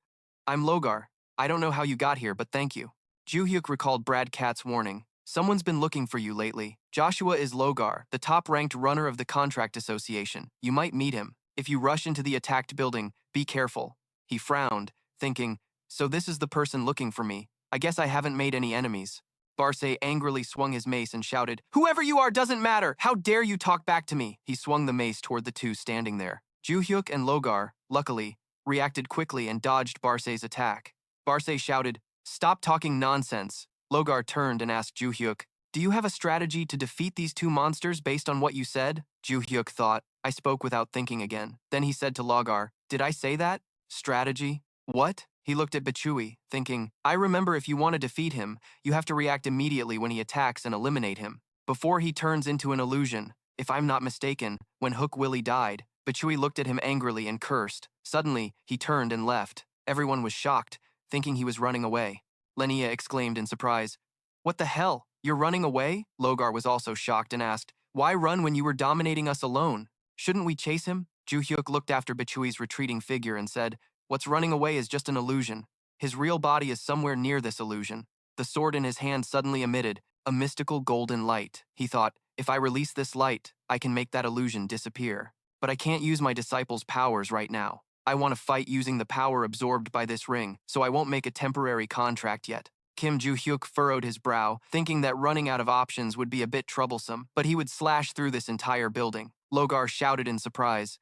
Speaker 1: "I'm Logar. I don't know how you got here, but thank you." Joo-hyuk recalled Brad Cat's warning. "Someone's been looking for you lately. Joshua is Logar, the top-ranked runner of the Contract Association. You might meet him. If you rush into the attacked building, be careful." He frowned, thinking, "So this is the person looking for me. I guess I haven't made any enemies." Barce angrily swung his mace and shouted, "Whoever you are doesn't matter! How dare you talk back to me?" He swung the mace toward the two standing there. Joo-hyuk and Logar, luckily, reacted quickly and dodged Barce's attack. Barce shouted, "Stop talking nonsense." Logar turned and asked Joo-hyuk, "Do you have a strategy to defeat these two monsters based on what you said?" Joo-hyuk thought, "I spoke without thinking again." Then he said to Logar, "Did I say that? Strategy? What?" He looked at Baechui, thinking, "I remember if you want to defeat him, you have to react immediately when he attacks and eliminate him, before he turns into an illusion. If I'm not mistaken, when Hook Willie died." Baechui looked at him angrily and cursed. Suddenly, he turned and left. Everyone was shocked, thinking he was running away. Lenia exclaimed in surprise, "What the hell? You're running away?" Logar was also shocked and asked, "Why run when you were dominating us alone? Shouldn't we chase him?" Joo-hyuk looked after Baechui's retreating figure and said, "What's running away is just an illusion. His real body is somewhere near this illusion." The sword in his hand suddenly emitted a mystical golden light. He thought, "If I release this light, I can make that illusion disappear. But I can't use my disciple's powers right now. I want to fight using the power absorbed by this ring, so I won't make a temporary contract yet." Kim Joo-hyuk furrowed his brow, thinking that running out of options would be a bit troublesome, but he would slash through this entire building. Logar shouted in surprise,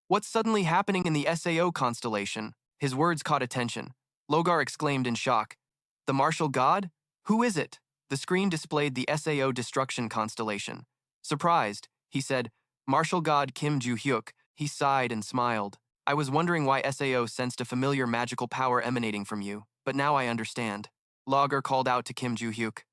Speaker 1: "What's suddenly happening in the Sao constellation?" His words caught attention. Logar exclaimed in shock, "The martial god? Who is it?" The screen displayed the Sao destruction constellation. Surprised, he said, "Martial god Kim Joo-hyuk." He sighed and smiled. "I was wondering why Sao sensed a familiar magical power emanating from you, but now I understand." Logar called out to Kim Joo-hyuk,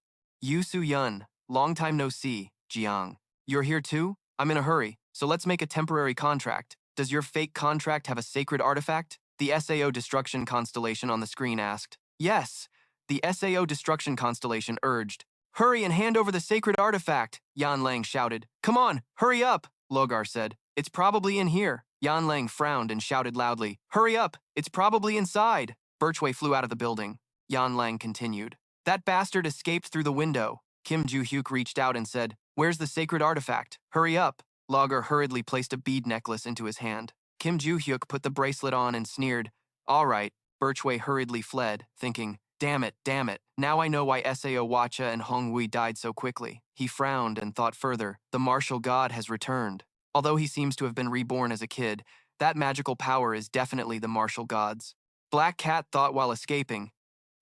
Speaker 1: "You Soo-yeon, long time no see, Jiang. You're here too? I'm in a hurry, so let's make a temporary contract. Does your fake contract have a sacred artifact?" The Sao destruction constellation on the screen asked. "Yes." The Sao destruction constellation urged. "Hurry and hand over the sacred artifact," Yan Lang shouted. "Come on, hurry up," Logar said. "It's probably in here." Yan Lang frowned and shouted loudly, "Hurry up, it's probably inside." Birchway flew out of the building. Yan Lang continued, "That bastard escaped through the window." Kim Joo-hyuk reached out and said, "Where's the sacred artifact? Hurry up." Logar hurriedly placed a bead necklace into his hand. Kim Joo-hyuk put the bracelet on and sneered. All right. Birchway hurriedly fled, thinking, damn it, now I know why Sao Wacha and Hongwui died so quickly. He frowned and thought further. The martial god has returned. Although he seems to have been reborn as a kid, that magical power is definitely the martial god's. Black Cat thought while escaping,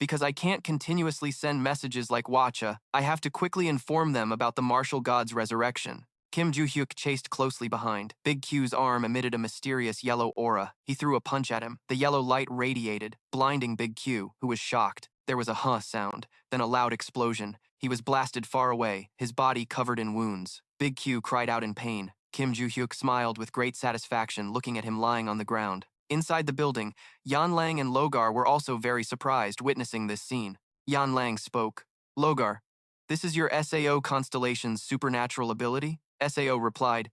Speaker 1: because I can't continuously send messages like Wacha, I have to quickly inform them about the martial god's resurrection. Kim Joo-hyuk chased closely behind. Big Q's arm emitted a mysterious yellow aura. He threw a punch at him. The yellow light radiated, blinding Big Q, who was shocked. There was a huh sound, then a loud explosion. He was blasted far away, his body covered in wounds. Big Q cried out in pain. Kim Joo-hyuk smiled with great satisfaction, looking at him lying on the ground. Inside the building, Yan Lang and Logar were also very surprised, witnessing this scene. Yan Lang spoke. Logar, this is your Sao constellation's supernatural ability? Sao replied,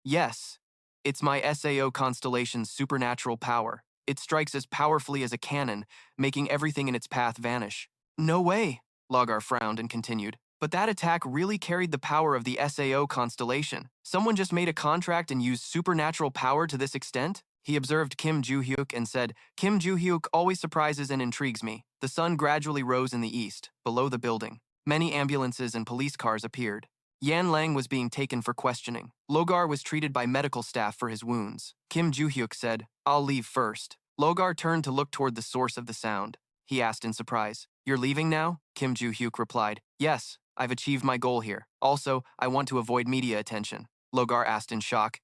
Speaker 1: yes, it's my Sao constellation's supernatural power. It strikes as powerfully as a cannon, making everything in its path vanish. No way, Logar frowned and continued. But that attack really carried the power of the Sao constellation. Someone just made a contract and used supernatural power to this extent? He observed Kim Joo-hyuk and said, Kim Joo-hyuk always surprises and intrigues me. The sun gradually rose in the east, below the building. Many ambulances and police cars appeared. Yan Lang was being taken for questioning. Logar was treated by medical staff for his wounds. Kim Joo-hyuk said, I'll leave first. Logar turned to look toward the source of the sound. He asked in surprise, You're leaving now? Kim Joo-hyuk replied, Yes, I've achieved my goal here. Also, I want to avoid media attention. Logar asked in shock,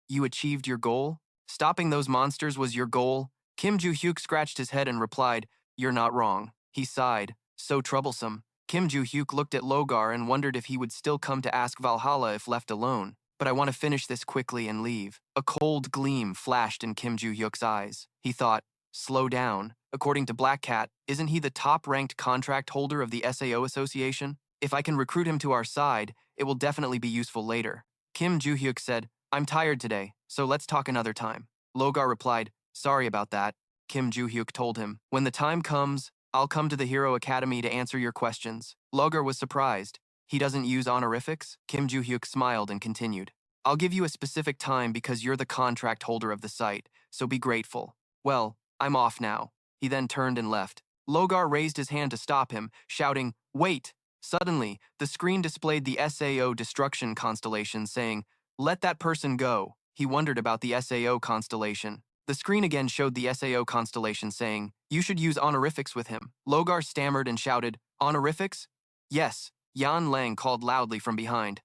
Speaker 1: You achieved your goal? Stopping those monsters was your goal? Kim Joo-hyuk scratched his head and replied, You're not wrong. He sighed, so troublesome. Kim Joo-hyuk looked at Logar and wondered if he would still come to ask Valhalla if left alone. But I want to finish this quickly and leave. A cold gleam flashed in Kim Joo-hyuk's eyes. He thought, slow down. According to Black Cat, isn't he the top-ranked contract holder of the SAO Association? If I can recruit him to our side, it will definitely be useful later. Kim Joo-hyuk said, I'm tired today, so let's talk another time. Logar replied, Sorry about that. Kim Joo-hyuk told him, When the time comes, I'll come to the Hero Academy to answer your questions. Logar was surprised. He doesn't use honorifics? Kim Joo-hyuk smiled and continued. I'll give you a specific time because you're the contract holder of the site, so be grateful. Well, I'm off now. He then turned and left. Logar raised his hand to stop him, shouting, Wait! Suddenly, the screen displayed the SAO destruction constellation saying, Let that person go. He wondered about the SAO constellation. The screen again showed the SAO constellation saying, You should use honorifics with him. Logar stammered and shouted, Honorifics? Yes, Yan Lang called loudly from behind.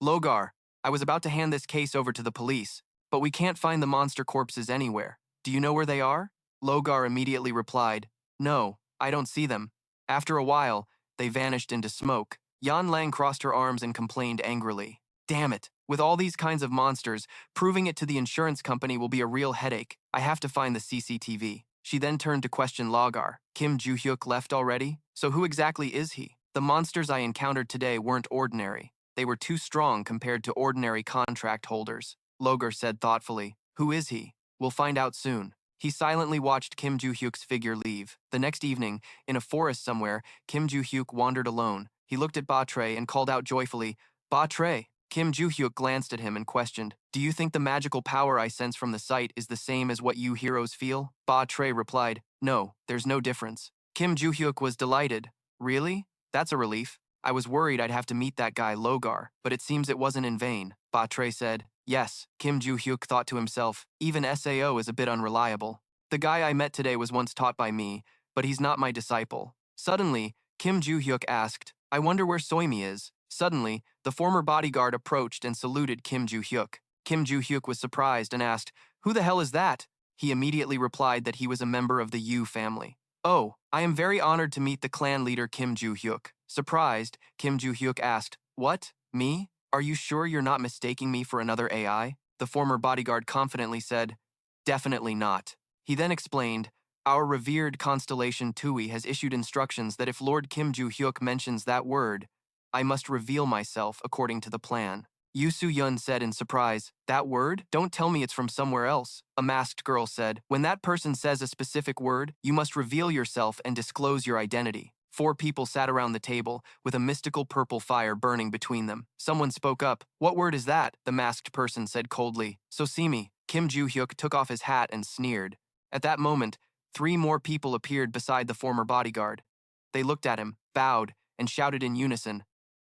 Speaker 1: Logar, I was about to hand this case over to the police, but we can't find the monster corpses anywhere. Do you know where they are? Logar immediately replied, No, I don't see them. After a while, they vanished into smoke. Yan Lang crossed her arms and complained angrily. Damn it. With all these kinds of monsters, proving it to the insurance company will be a real headache. I have to find the CCTV. She then turned to question Logar. Kim Joo-hyuk left already? So who exactly is he? The monsters I encountered today weren't ordinary. They were too strong compared to ordinary contract holders. Logar said thoughtfully, Who is he? We'll find out soon. He silently watched Kim Joo-hyuk's figure leave. The next evening, in a forest somewhere, Kim Joo-hyuk wandered alone. He looked at Barce and called out joyfully, Barce! Kim Joo-hyuk glanced at him and questioned, Do you think the magical power I sense from the site is the same as what you heroes feel? Barce replied, No, there's no difference. Kim Joo-hyuk was delighted. Really? That's a relief. I was worried I'd have to meet that guy Logar, but it seems it wasn't in vain. Barce said, Yes. Kim Joo-hyuk thought to himself, Even SAO is a bit unreliable. The guy I met today was once taught by me, but he's not my disciple. Suddenly, Kim Joo-hyuk asked, I wonder where Soimi is. Suddenly, the former bodyguard approached and saluted Kim Joo-hyuk. Kim Joo-hyuk was surprised and asked, Who the hell is that? He immediately replied that he was a member of the Yu family. Oh, I am very honored to meet the clan leader Kim Joo-hyuk. Surprised, Kim Joo-hyuk asked, What? Me? Are you sure you're not mistaking me for another AI? The former bodyguard confidently said, Definitely not. He then explained, Our revered constellation Tui has issued instructions that if Lord Kim Joo-hyuk mentions that word, I must reveal myself according to the plan. Soo-yeon said in surprise, That word? Don't tell me it's from somewhere else. A masked girl said, When that person says a specific word, you must reveal yourself and disclose your identity. 4 people sat around the table, with a mystical purple fire burning between them. Someone spoke up. "What word is that?" the masked person said coldly. "Sosimi." Kim Joo-hyuk took off his hat and sneered. At that moment, 3 more people appeared beside the former bodyguard. They looked at him, bowed, and shouted in unison,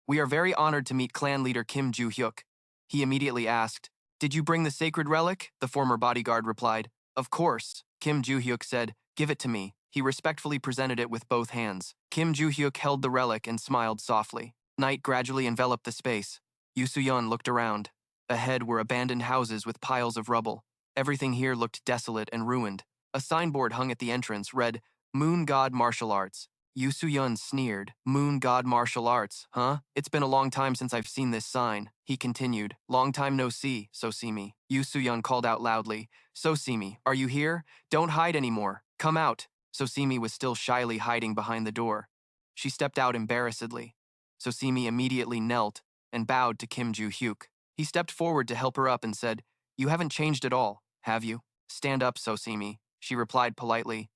Speaker 1: "We are very honored to meet clan leader Kim Joo-hyuk." He immediately asked, "Did you bring the sacred relic?" The former bodyguard replied, "Of course." Kim Joo-hyuk said, "Give it to me." He respectfully presented it with both hands. Kim Joo-hyuk held the relic and smiled softly. Night gradually enveloped the space. Soo-yeon looked around. Ahead were abandoned houses with piles of rubble. Everything here looked desolate and ruined. A signboard hung at the entrance read, "Moon God Martial Arts." Soo-yeon sneered. "Moon God Martial Arts, huh? It's been a long time since I've seen this sign." He continued, "Long time no see, Soo-simi." Soo-yeon called out loudly, "Soo-simi, are you here? Don't hide anymore. Come out." Soo-simi was still shyly hiding behind the door. She stepped out embarrassedly. Soo-simi immediately knelt and bowed to Kim Joo-hyuk. He stepped forward to help her up and said, "You haven't changed at all, have you?" "Stand up, Soo-simi," she replied politely.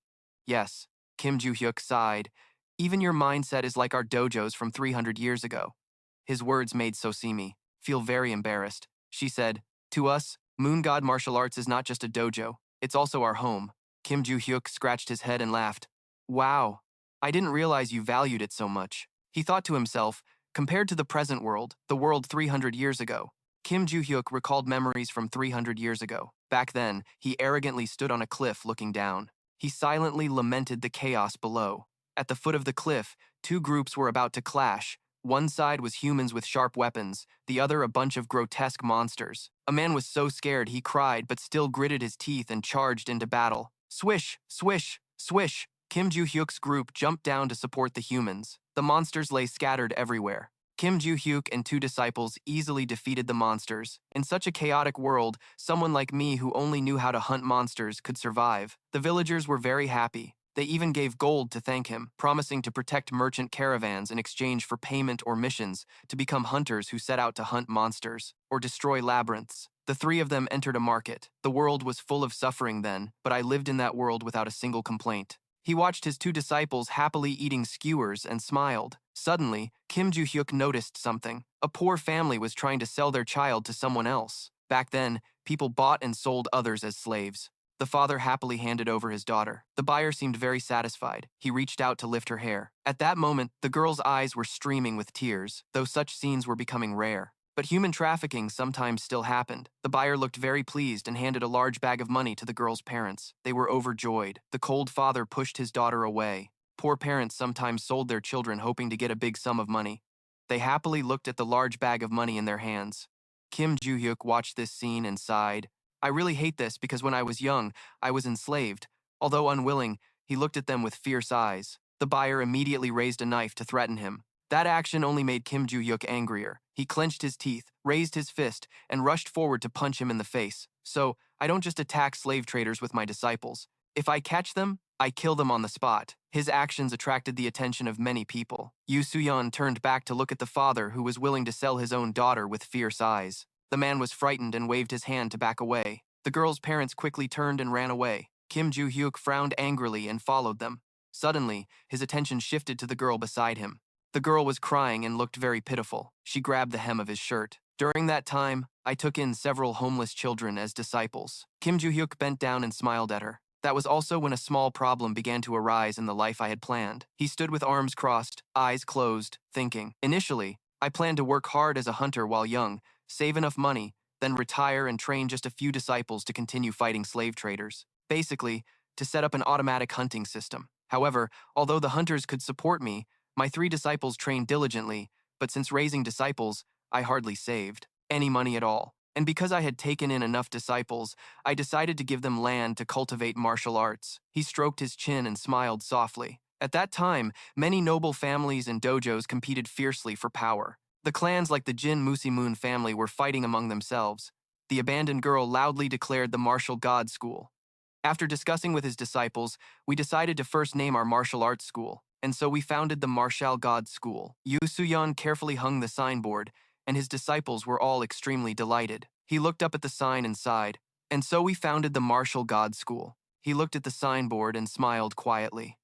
Speaker 1: "Yes." Kim Joo-hyuk sighed. "Even your mindset is like our dojos from 300 years ago." His words made Soo-simi feel very embarrassed. She said, "To us, Moon God Martial Arts is not just a dojo, it's also our home." Kim Joo-hyuk scratched his head and laughed. "Wow, I didn't realize you valued it so much." He thought to himself, compared to the present world, the world 300 years ago, Kim Joo-hyuk recalled memories from 300 years ago. Back then, he arrogantly stood on a cliff looking down. He silently lamented the chaos below. At the foot of the cliff, 2 groups were about to clash. One side was humans with sharp weapons, the other a bunch of grotesque monsters. A man was so scared he cried but still gritted his teeth and charged into battle. Swish, swish, swish. Kim Joo-hyuk's group jumped down to support the humans. The monsters lay scattered everywhere. Kim Joo-hyuk and 2 disciples easily defeated the monsters. In such a chaotic world, someone like me who only knew how to hunt monsters could survive. The villagers were very happy. They even gave gold to thank him, promising to protect merchant caravans in exchange for payment or missions to become hunters who set out to hunt monsters or destroy labyrinths. The 3 of them entered a market. The world was full of suffering then, but I lived in that world without a single complaint. He watched his 2 disciples happily eating skewers and smiled. Suddenly, Kim Joo-hyuk noticed something. A poor family was trying to sell their child to someone else. Back then, people bought and sold others as slaves. The father happily handed over his daughter. The buyer seemed very satisfied. He reached out to lift her hair. At that moment, the girl's eyes were streaming with tears, though such scenes were becoming rare. But human trafficking sometimes still happened. The buyer looked very pleased and handed a large bag of money to the girl's parents. They were overjoyed. The cold father pushed his daughter away. Poor parents sometimes sold their children hoping to get a big sum of money. They happily looked at the large bag of money in their hands. Kim Joo-hyuk watched this scene and sighed. "I really hate this because when I was young, I was enslaved." Although unwilling, he looked at them with fierce eyes. The buyer immediately raised a knife to threaten him. That action only made Kim Joo-hyuk angrier. He clenched his teeth, raised his fist, and rushed forward to punch him in the face. "So, I don't just attack slave traders with my disciples. If I catch them, I kill them on the spot." His actions attracted the attention of many people. Soo-yeon turned back to look at the father who was willing to sell his own daughter with fierce eyes. The man was frightened and waved his hand to back away. The girl's parents quickly turned and ran away. Kim Joo-hyuk frowned angrily and followed them. Suddenly, his attention shifted to the girl beside him. The girl was crying and looked very pitiful. She grabbed the hem of his shirt. "During that time, I took in several homeless children as disciples." Kim Joo-hyuk bent down and smiled at her. That was also when a small problem began to arise in the life I had planned. He stood with arms crossed, eyes closed, thinking. "Initially, I planned to work hard as a hunter while young, save enough money, then retire and train just a few disciples to continue fighting slave traders. Basically, to set up an automatic hunting system. However, although the hunters could support me, my 3 disciples trained diligently, but since raising disciples, I hardly saved any money at all. And because I had taken in enough disciples, I decided to give them land to cultivate martial arts." He stroked his chin and smiled softly. At that time, many noble families and dojos competed fiercely for power. The clans like the Jin Musi-moon family were fighting among themselves. The abandoned girl loudly declared the martial god school. After discussing with his disciples, we decided to first name our martial arts school, and so we founded the Martial God School. Soo-yeon carefully hung the signboard, and his disciples were all extremely delighted. He looked up at the sign and sighed. "And so we founded the Martial God School." He looked at the signboard and smiled quietly.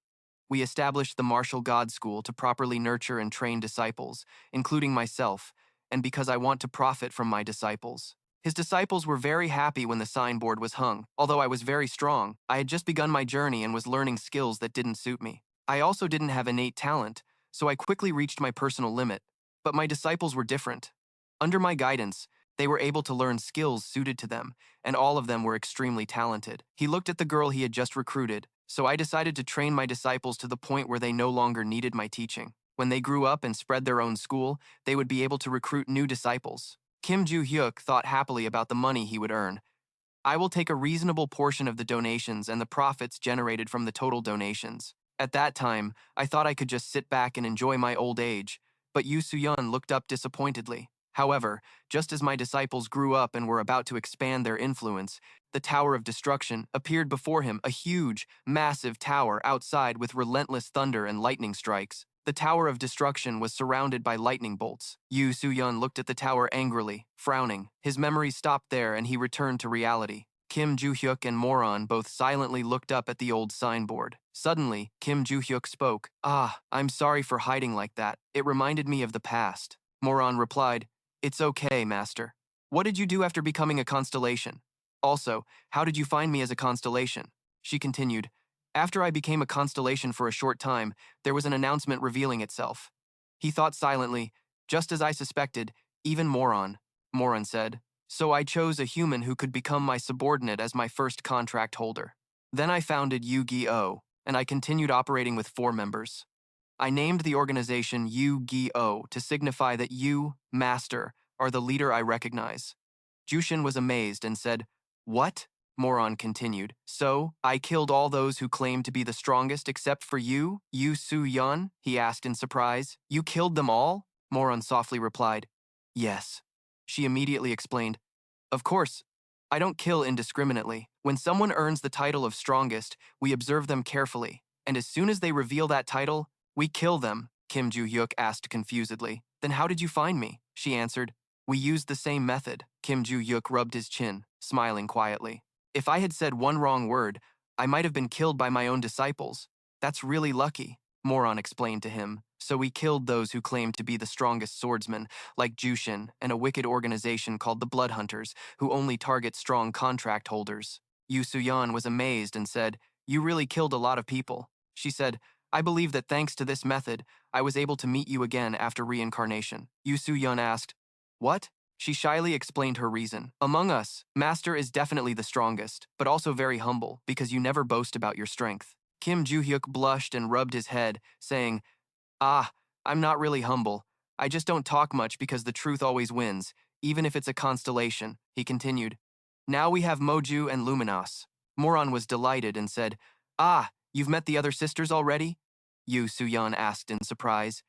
Speaker 1: We established the martial god school to properly nurture and train disciples, including myself, and because I want to profit from my disciples. His disciples were very happy when the signboard was hung. Although I was very strong, I had just begun my journey and was learning skills that didn't suit me. I also didn't have innate talent, so I quickly reached my personal limit. But my disciples were different. Under my guidance, they were able to learn skills suited to them, and all of them were extremely talented. He looked at the girl he had just recruited, so I decided to train my disciples to the point where they no longer needed my teaching. When they grew up and spread their own school, they would be able to recruit new disciples. Kim Joo-hyuk thought happily about the money he would earn. I will take a reasonable portion of the donations and the profits generated from the total donations. At that time, I thought I could just sit back and enjoy my old age, but Soo-yeon looked up disappointedly. However, just as my disciples grew up and were about to expand their influence, the Tower of Destruction appeared before him, a huge, massive tower outside with relentless thunder and lightning strikes. The Tower of Destruction was surrounded by lightning bolts. Soo-yeon looked at the tower angrily, frowning. His memory stopped there and he returned to reality. Kim Joo-hyuk and Moron both silently looked up at the old signboard. Suddenly, Kim Joo-hyuk spoke. "Ah, I'm sorry for hiding like that. It reminded me of the past." Moron replied, "It's okay, Master. What did you do after becoming a constellation? Also, how did you find me as a constellation?" She continued, "After I became a constellation for a short time, there was an announcement revealing itself." He thought silently, "Just as I suspected, even Moron." Moron said, "So I chose a human who could become my subordinate as my first contract holder. Then I founded Yu-gi-Oh, and I continued operating with 4 members. I named the organization Yu-gi-Oh to signify that you, Master, are the leader I recognize." Jooshin was amazed and said, "What?" Moron continued, "So, I killed all those who claimed to be the strongest except for you, Soo-yeon?" he asked in surprise. "You killed them all?" Moron softly replied, "Yes." She immediately explained, "Of course, I don't kill indiscriminately. When someone earns the title of strongest, we observe them carefully, and as soon as they reveal that title, we kill them." Kim Joo-hyuk asked confusedly. "Then how did you find me?" She answered, "We used the same method." Kim Joo-hyuk rubbed his chin, smiling quietly. "If I had said one wrong word, I might have been killed by my own disciples. That's really lucky," Moron explained to him. "So we killed those who claimed to be the strongest swordsmen, like Jooshin and a wicked organization called the Blood Hunters, who only target strong contract holders." Soo-yeon was amazed and said, "You really killed a lot of people." She said, "I believe that thanks to this method, I was able to meet you again after reincarnation." Soo-yeon asked, "What?" She shyly explained her reason. "Among us, Master is definitely the strongest, but also very humble, because you never boast about your strength." Kim Joo-hyuk blushed and rubbed his head, saying, "Ah, I'm not really humble. I just don't talk much because the truth always wins, even if it's a constellation." He continued, "Now we have Moju and Luminos." Moron was delighted and said, "Ah, you've met the other sisters already?" Soo-yeon asked in surprise.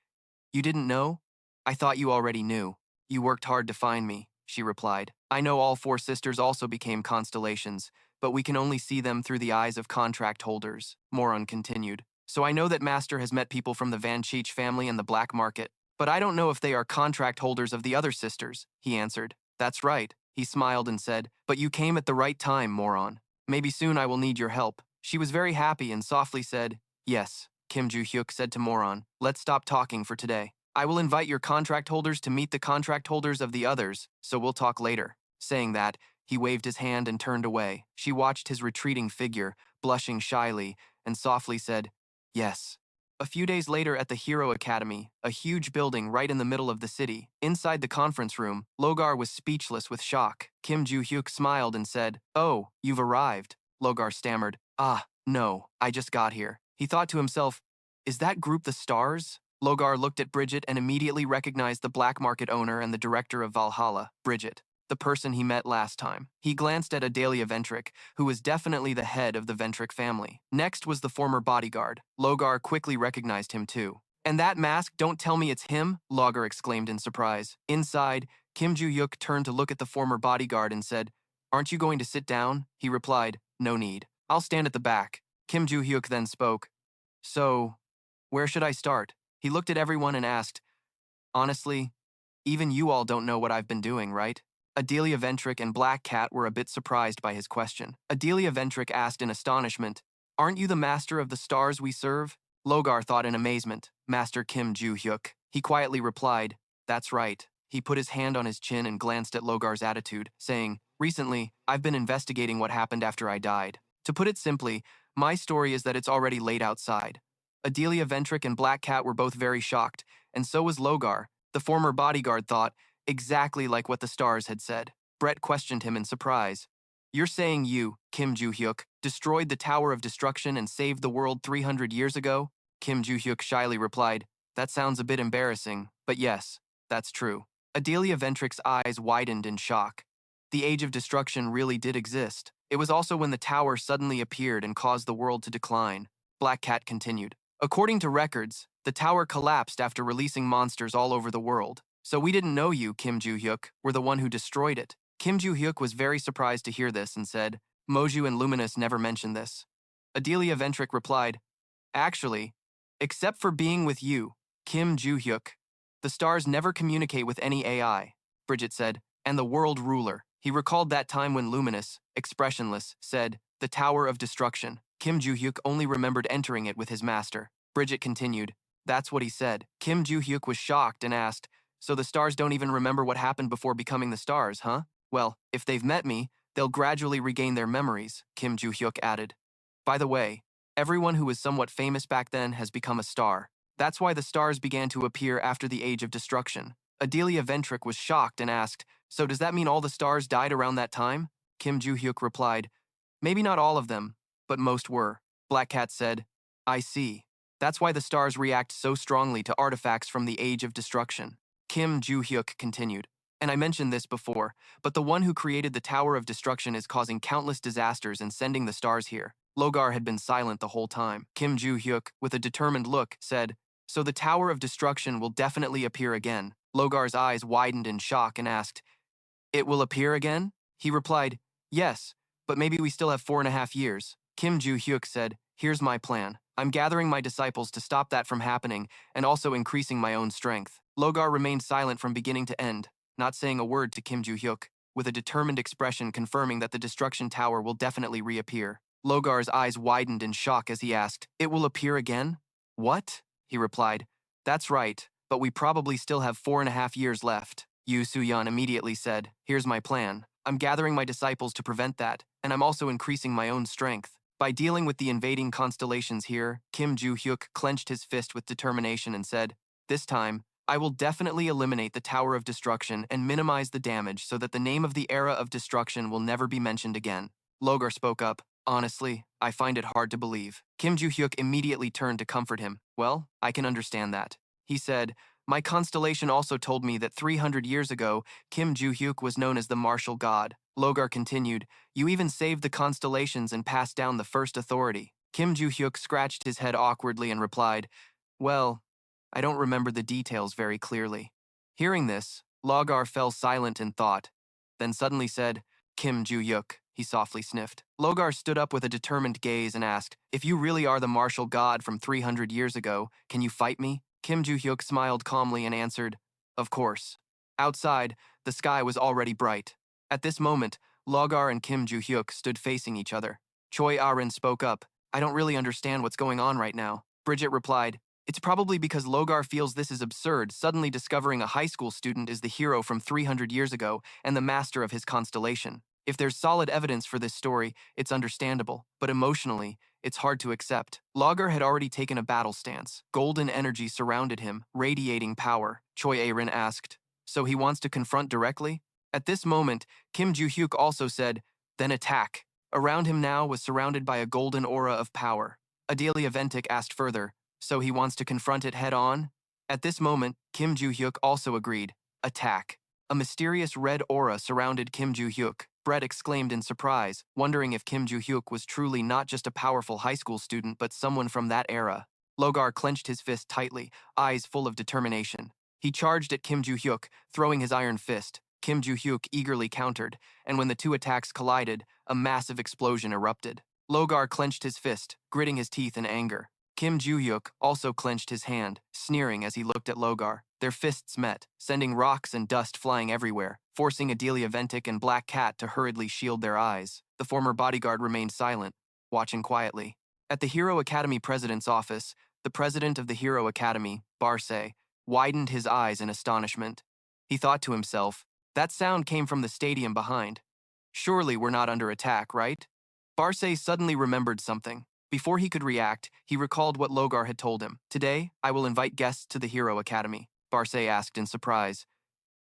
Speaker 1: "You didn't know? I thought you already knew. You worked hard to find me," she replied. "I know all 4 sisters also became constellations, but we can only see them through the eyes of contract holders," Moron continued. "So I know that Master has met people from the Van Cheech family and the black market, but I don't know if they are contract holders of the other sisters," he answered. "That's right." He smiled and said, "But you came at the right time, Moron. Maybe soon I will need your help." She was very happy and softly said, "Yes." Kim Joo-hyuk said to Moron, "Let's stop talking for today. I will invite your contract holders to meet the contract holders of the others, so we'll talk later." Saying that, he waved his hand and turned away. She watched his retreating figure, blushing shyly, and softly said, "Yes." A few days later at the Hero Academy, a huge building right in the middle of the city, inside the conference room, Logar was speechless with shock. Kim Joo-hyuk smiled and said, "Oh, you've arrived." Logar stammered, "Ah, no, I just got here." He thought to himself, "Is that group the Stars?" Logar looked at Bridget and immediately recognized the black market owner and the director of Valhalla, Bridget, the person he met last time. He glanced at Adalia Ventric, who was definitely the head of the Ventric family. Next was the former bodyguard. Logar quickly recognized him too. "And that mask, don't tell me it's him?" Logar exclaimed in surprise. Inside, Kim Joo-hyuk turned to look at the former bodyguard and said, "Aren't you going to sit down?" He replied, "No need. I'll stand at the back." Kim Joo-hyuk then spoke, "So, where should I start?" He looked at everyone and asked, "Honestly, even you all don't know what I've been doing, right?" Adelia Ventric and Black Cat were a bit surprised by his question. Adelia Ventric asked in astonishment, "Aren't you the master of the stars we serve?" Logar thought in amazement. Master Kim Joo-hyuk. He quietly replied, "That's right." He put his hand on his chin and glanced at Logar's attitude, saying, "Recently, I've been investigating what happened after I died. To put it simply, my story is that it's already laid outside." Adelia Ventric and Black Cat were both very shocked, and so was Logar. The former bodyguard thought, exactly like what the stars had said. Brett questioned him in surprise. "You're saying you, Kim Joo-hyuk, destroyed the Tower of Destruction and saved the world 300 years ago?" Kim Joo-hyuk shyly replied, "That sounds a bit embarrassing, but yes, that's true." Adelia Ventric's eyes widened in shock. The Age of Destruction really did exist. It was also when the tower suddenly appeared and caused the world to decline. Black Cat continued. "According to records, the tower collapsed after releasing monsters all over the world. So we didn't know you, Kim Joo-hyuk, were the one who destroyed it." Kim Joo-hyuk was very surprised to hear this and said, "Moju and Luminous never mentioned this." Adelia Ventric replied, "Actually, except for being with you, Kim Joo-hyuk, the stars never communicate with any AI," Bridget said, "and the world ruler." He recalled that time when Luminous, expressionless, said, "The Tower of Destruction." Kim Joo-hyuk only remembered entering it with his master. Bridget continued, "That's what he said." Kim Joo-hyuk was shocked and asked, "So the stars don't even remember what happened before becoming the stars, huh?" "Well, if they've met me, they'll gradually regain their memories," Kim Joo-hyuk added. "By the way, everyone who was somewhat famous back then has become a star. That's why the stars began to appear after the Age of Destruction." Adelia Ventric was shocked and asked, "So does that mean all the stars died around that time?" Kim Joo-hyuk replied, "Maybe not all of them, but most were." Black Cat said, "I see. That's why the stars react so strongly to artifacts from the Age of Destruction." Kim Joo-hyuk continued, "And I mentioned this before, but the one who created the Tower of Destruction is causing countless disasters and sending the stars here." Logar had been silent the whole time. Kim Joo-hyuk, with a determined look, said, "So the Tower of Destruction will definitely appear again." Logar's eyes widened in shock and asked, "It will appear again?" He replied, "Yes, but maybe we still have 4.5 years." Kim Joo-hyuk said, "Here's my plan. I'm gathering my disciples to stop that from happening and also increasing my own strength." Logar remained silent from beginning to end, not saying a word to Kim Joo-hyuk, with a determined expression confirming that the Destruction Tower will definitely reappear. Logar's eyes widened in shock as he asked, "It will appear again?" "What?" He replied, "That's right, but we probably still have 4.5 years left." Soo-yeon immediately said, "Here's my plan. I'm gathering my disciples to prevent that, and I'm also increasing my own strength." By dealing with the invading constellations here, Kim Joo-hyuk clenched his fist with determination and said, "This time, I will definitely eliminate the Tower of Destruction and minimize the damage so that the name of the Era of Destruction will never be mentioned again." Logar spoke up, "Honestly, I find it hard to believe." Kim Joo-hyuk immediately turned to comfort him. "Well, I can understand that." He said, "My constellation also told me that 300 years ago, Kim Joo-hyuk was known as the martial god." Logar continued, "You even saved the constellations and passed down the first authority." Kim Joo-hyuk scratched his head awkwardly and replied, "Well, I don't remember the details very clearly." Hearing this, Logar fell silent in thought, then suddenly said, "Kim Joo-hyuk," he softly sniffed. Logar stood up with a determined gaze and asked, "If you really are the martial god from 300 years ago, can you fight me?" Kim Joo-hyuk smiled calmly and answered, "Of course." Outside, the sky was already bright. At this moment, Logar and Kim Joo-hyuk stood facing each other. Choi Ah-rin spoke up, "I don't really understand what's going on right now." Bridget replied, "It's probably because Logar feels this is absurd, suddenly discovering a high school student is the hero from 300 years ago and the master of his constellation. If there's solid evidence for this story, it's understandable, but emotionally, it's hard to accept." Logar had already taken a battle stance. Golden energy surrounded him, radiating power. Choi Ah-rin asked, "So he wants to confront directly?" At this moment, Kim Joo-hyuk also said, "Then attack." Around him now was surrounded by a golden aura of power. Adelia Ventic asked further, "So he wants to confront it head-on?" At this moment, Kim Joo-hyuk also agreed, "Attack." A mysterious red aura surrounded Kim Joo-hyuk. Brett exclaimed in surprise, wondering if Kim Joo-hyuk was truly not just a powerful high school student but someone from that era. Logar clenched his fist tightly, eyes full of determination. He charged at Kim Joo-hyuk, throwing his iron fist. Kim Joo-hyuk eagerly countered, and when the two attacks collided, a massive explosion erupted. Logar clenched his fist, gritting his teeth in anger. Kim Joo-hyuk also clenched his hand, sneering as he looked at Logar. Their fists met, sending rocks and dust flying everywhere, forcing Adelia Ventic and Black Cat to hurriedly shield their eyes. The former bodyguard remained silent, watching quietly. At the Hero Academy president's office, The president of the Hero Academy, Barce, widened his eyes in astonishment. He thought to himself, that sound came from the stadium behind. Surely we're not under attack, right? Barce suddenly remembered something. Before he could react, he recalled what Logar had told him. Today, I will invite guests to the Hero Academy, Barce asked in surprise.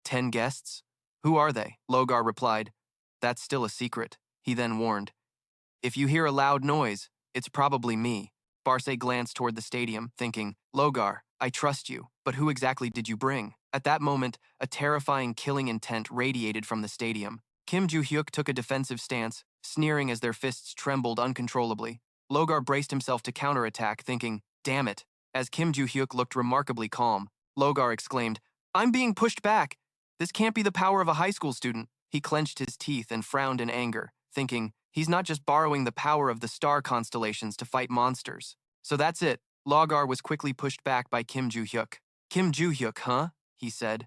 Speaker 1: 10 guests? Who are they? Logar replied. That's still a secret, he then warned. If you hear a loud noise, it's probably me. Barce glanced toward the stadium, thinking, Logar, I trust you, but who exactly did you bring? At that moment, a terrifying killing intent radiated from the stadium. Joo-hyuk took a defensive stance, sneering as their fists trembled uncontrollably. Logar braced himself to counterattack, thinking, damn it. As Joo-hyuk looked remarkably calm, Logar exclaimed, I'm being pushed back. This can't be the power of a high school student. He clenched his teeth and frowned in anger, thinking, he's not just borrowing the power of the star constellations to fight monsters. So that's it. Logar was quickly pushed back by Joo-hyuk. Joo-hyuk, huh? He said.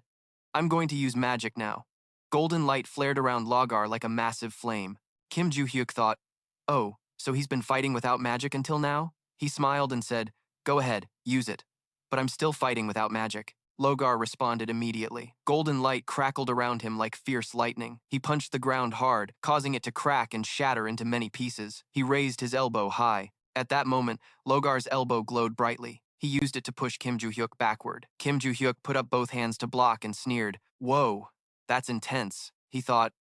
Speaker 1: I'm going to use magic now. Golden light flared around Logar like a massive flame. Joo-hyuk thought, oh, so he's been fighting without magic until now? He smiled and said, go ahead, use it. But I'm still fighting without magic. Logar responded immediately. Golden light crackled around him like fierce lightning. He punched the ground hard, causing it to crack and shatter into many pieces. He raised his elbow high. At that moment, Logar's elbow glowed brightly. He used it to push Joo-hyuk backward. Joo-hyuk put up both hands to block and sneered. Whoa, that's intense. He thought,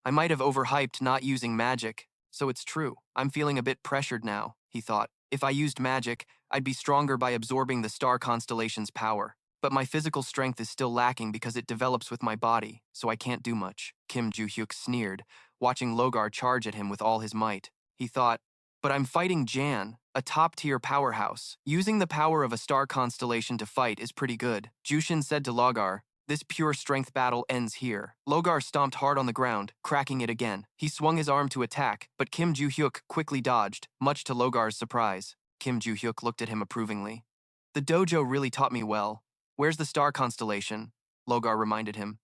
Speaker 1: I might have overhyped not using magic, so it's true. I'm feeling a bit pressured now, he thought. If I used magic, I'd be stronger by absorbing the star constellation's power. But my physical strength is still lacking because it develops with my body, so I can't do much. Joo-hyuk sneered, watching Logar charge at him with all his might. He thought, but I'm fighting Jan, a top-tier powerhouse. Using the power of a star constellation to fight is pretty good. Jooshin said to Logar, this pure strength battle ends here. Logar stomped hard on the ground, cracking it again. He swung his arm to attack, but Joo-hyuk quickly dodged, much to Logar's surprise. Joo-hyuk looked at him approvingly. The dojo really taught me well. Where's the star constellation? Logar reminded him.